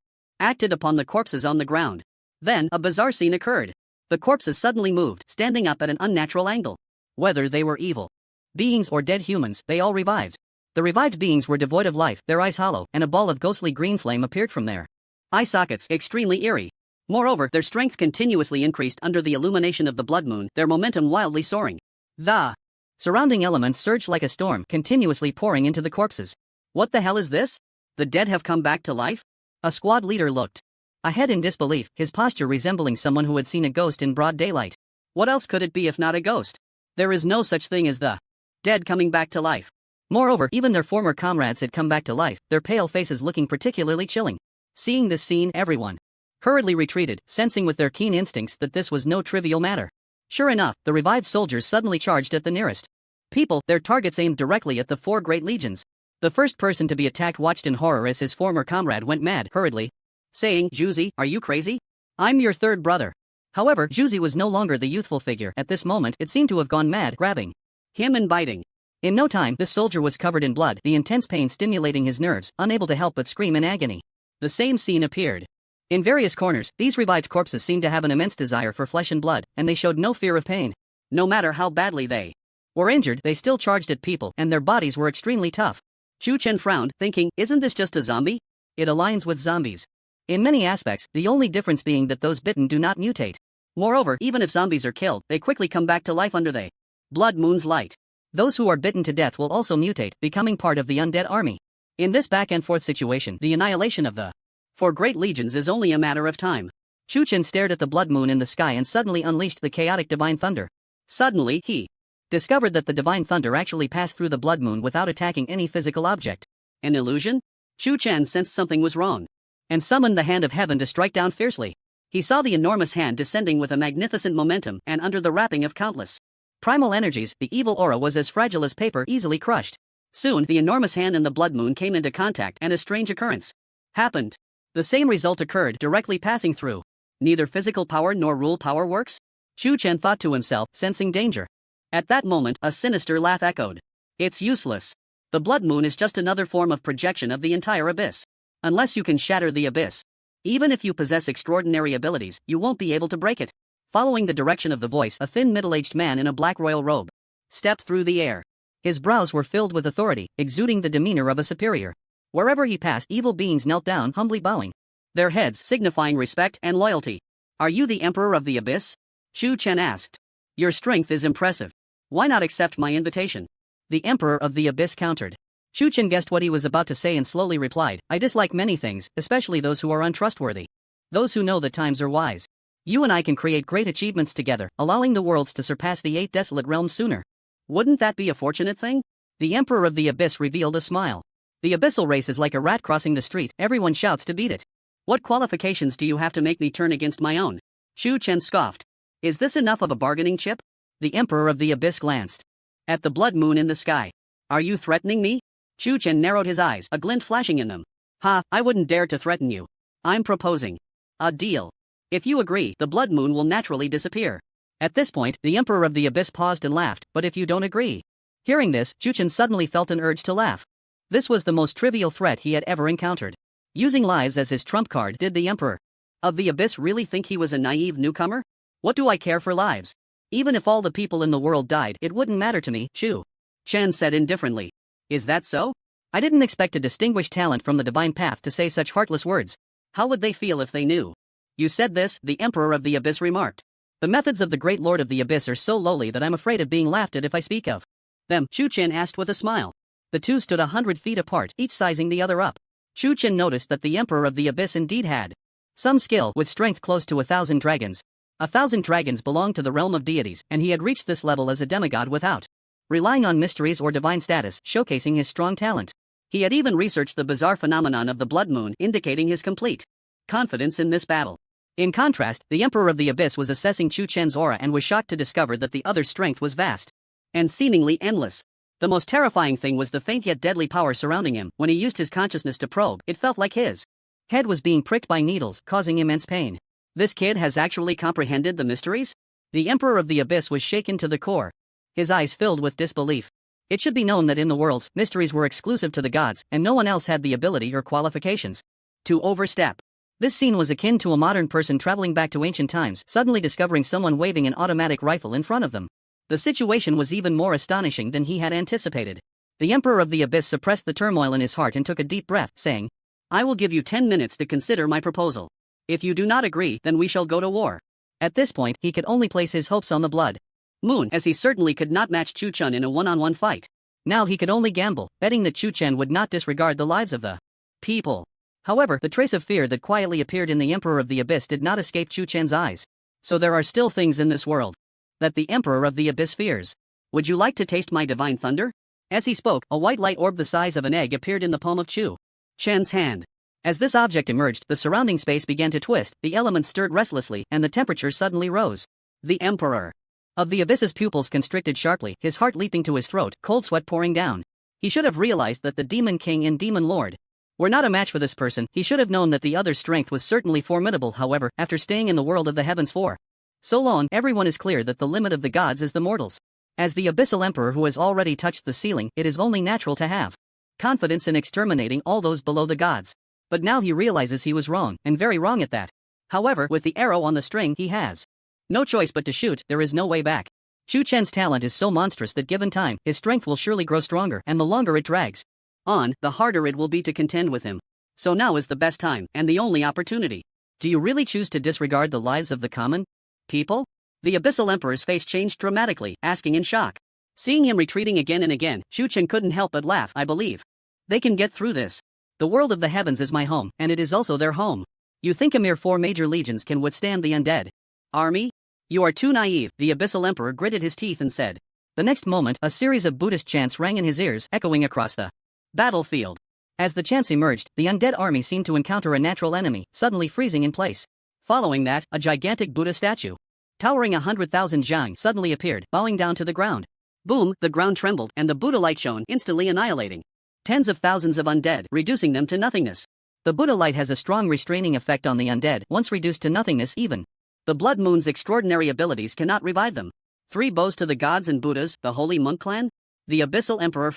acted upon the corpses on the ground. Then, a bizarre scene occurred. The corpses suddenly moved, standing up at an unnatural angle. Whether they were evil beings or dead humans, they all revived. The revived beings were devoid of life, their eyes hollow, and a ball of ghostly green flame appeared from their eye sockets, extremely eerie. Moreover, their strength continuously increased under the illumination of the blood moon, their momentum wildly soaring. The surrounding elements surged like a storm, continuously pouring into the corpses. What the hell is this? The dead have come back to life? A squad leader looked ahead in disbelief, his posture resembling someone who had seen a ghost in broad daylight. What else could it be if not a ghost? There is no such thing as the dead coming back to life. Moreover, even their former comrades had come back to life, their pale faces looking particularly chilling. Seeing this scene, everyone hurriedly retreated, sensing with their keen instincts that this was no trivial matter. Sure enough, the revived soldiers suddenly charged at the nearest people, their targets aimed directly at the 4 great legions. The first person to be attacked watched in horror as his former comrade went mad, hurriedly saying, "Juzi, are you crazy? I'm your third brother." However, Juzi was no longer the youthful figure. At this moment, it seemed to have gone mad, grabbing him and biting. In no time, this soldier was covered in blood, the intense pain stimulating his nerves, unable to help but scream in agony. The same scene appeared in various corners. These revived corpses seemed to have an immense desire for flesh and blood, and they showed no fear of pain. No matter how badly they were injured, they still charged at people, and their bodies were extremely tough. Chu Chen frowned, thinking, isn't this just a zombie? It aligns with zombies in many aspects, the only difference being that those bitten do not mutate. Moreover, even if zombies are killed, they quickly come back to life under the blood moon's light. Those who are bitten to death will also mutate, becoming part of the undead army. In this back-and-forth situation, the annihilation of the 4 great legions is only a matter of time. Chu Chen stared at the blood moon in the sky and suddenly unleashed the chaotic divine thunder. Suddenly, he discovered that the divine thunder actually passed through the blood moon without attacking any physical object. An illusion? Chu Chen sensed something was wrong and summoned the hand of heaven to strike down fiercely. He saw the enormous hand descending with a magnificent momentum, and under the wrapping of countless primal energies, the evil aura was as fragile as paper, easily crushed. Soon, the enormous hand and the blood moon came into contact, and a strange occurrence happened. The same result occurred, directly passing through. Neither physical power nor rule power works? Chu Chen thought to himself, sensing danger. At that moment, a sinister laugh echoed. It's useless. The blood moon is just another form of projection of the entire abyss. Unless you can shatter the abyss, even if you possess extraordinary abilities, you won't be able to break it. Following the direction of the voice, a thin middle-aged man in a black royal robe stepped through the air. His brows were filled with authority, exuding the demeanor of a superior. Wherever he passed, evil beings knelt down, humbly bowing their heads, signifying respect and loyalty. Are you the Emperor of the Abyss? Chu Chen asked. Your strength is impressive. Why not accept my invitation? The Emperor of the Abyss countered. Chu Chen guessed what he was about to say and slowly replied, I dislike many things, especially those who are untrustworthy. Those who know that times are wise. You and I can create great achievements together, allowing the worlds to surpass the 8 desolate realms sooner. Wouldn't that be a fortunate thing? The Emperor of the Abyss revealed a smile. The abyssal race is like a rat crossing the street, everyone shouts to beat it. What qualifications do you have to make me turn against my own? Chu Chen scoffed. Is this enough of a bargaining chip? The Emperor of the Abyss glanced at the blood moon in the sky. Are you threatening me? Chu Chen narrowed his eyes, a glint flashing in them. Ha, I wouldn't dare to threaten you. I'm proposing a deal. If you agree, the blood moon will naturally disappear. At this point, the Emperor of the Abyss paused and laughed, but if you don't agree. Hearing this, Chu Chen suddenly felt an urge to laugh. This was the most trivial threat he had ever encountered. Using lives as his trump card, did the Emperor of the Abyss really think he was a naive newcomer? What do I care for lives? Even if all the people in the world died, it wouldn't matter to me, Chu Chen said indifferently. Is that so? I didn't expect a distinguished talent from the divine path to say such heartless words. How would they feel if they knew? You said this, the Emperor of the Abyss remarked. The methods of the great Lord of the Abyss are so lowly that I'm afraid of being laughed at if I speak of them, Chu Chen asked with a smile. The two stood 100 feet apart, each sizing the other up. Chu Chen noticed that the Emperor of the Abyss indeed had some skill, with strength close to 1,000 dragons. 1,000 dragons belonged to the realm of deities, and he had reached this level as a demigod without relying on mysteries or divine status, showcasing his strong talent. He had even researched the bizarre phenomenon of the blood moon, indicating his complete confidence in this battle. In contrast, the Emperor of the Abyss was assessing Chu Chen's aura and was shocked to discover that the other's strength was vast and seemingly endless. The most terrifying thing was the faint yet deadly power surrounding him. When he used his consciousness to probe, it felt like his head was being pricked by needles, causing immense pain. This kid has actually comprehended the mysteries? The Emperor of the Abyss was shaken to the core. His eyes filled with disbelief. It should be known that in the worlds, mysteries were exclusive to the gods, and no one else had the ability or qualifications to overstep This scene was akin to a modern person traveling back to ancient times, suddenly discovering someone waving an automatic rifle in front of them. The situation was even more astonishing than he had anticipated. The Emperor of the Abyss suppressed the turmoil in his heart and took a deep breath, saying, "I will give you 10 minutes to consider my proposal. If you do not agree, then we shall go to war." At this point, he could only place his hopes on the blood moon, as he certainly could not match Chu Chun in a one-on-one fight. Now he could only gamble, betting that Chu Chen would not disregard the lives of the people. However, the trace of fear that quietly appeared in the Emperor of the Abyss did not escape Chu Chen's eyes. So there are still things in this world that the Emperor of the Abyss fears. Would you like to taste my divine thunder? As he spoke, a white light orb the size of an egg appeared in the palm of Chu Chen's hand. As this object emerged, the surrounding space began to twist, the elements stirred restlessly, and the temperature suddenly rose. The Emperor of the Abyss's pupils constricted sharply, his heart leaping to his throat, cold sweat pouring down. He should have realized that the Demon King and Demon Lord were not a match for this person. He should have known that the other's strength was certainly formidable. However, after staying in the world of the heavens for so long, everyone is clear that the limit of the gods is the mortals. As the Abyssal Emperor who has already touched the ceiling, it is only natural to have confidence in exterminating all those below the gods. But now he realizes he was wrong, and very wrong at that. However, with the arrow on the string, he has no choice but to shoot. There is no way back. Chu Chen's talent is so monstrous that given time, his strength will surely grow stronger, and the longer it drags on, the harder it will be to contend with him. So now is the best time, and the only opportunity. Do you really choose to disregard the lives of the common people? The Abyssal Emperor's face changed dramatically, asking in shock. Seeing him retreating again and again, Chu Chen couldn't help but laugh. "I believe they can get through this. The world of the heavens is my home, and it is also their home. You think a mere 4 major legions can withstand the undead army? You are too naive." The Abyssal Emperor gritted his teeth and said. The next moment, a series of Buddhist chants rang in his ears, echoing across the battlefield. As the chants emerged, the undead army seemed to encounter a natural enemy, suddenly freezing in place. Following that, a gigantic Buddha statue, towering 100,000 zhang, suddenly appeared, bowing down to the ground. Boom, the ground trembled, and the Buddha light shone, instantly annihilating tens of thousands of undead, reducing them to nothingness. The Buddha light has a strong restraining effect on the undead. Once reduced to nothingness, even the Blood Moon's extraordinary abilities cannot revive them. 3 bows to the gods and Buddhas, the holy monk clan? The Abyssal Emperor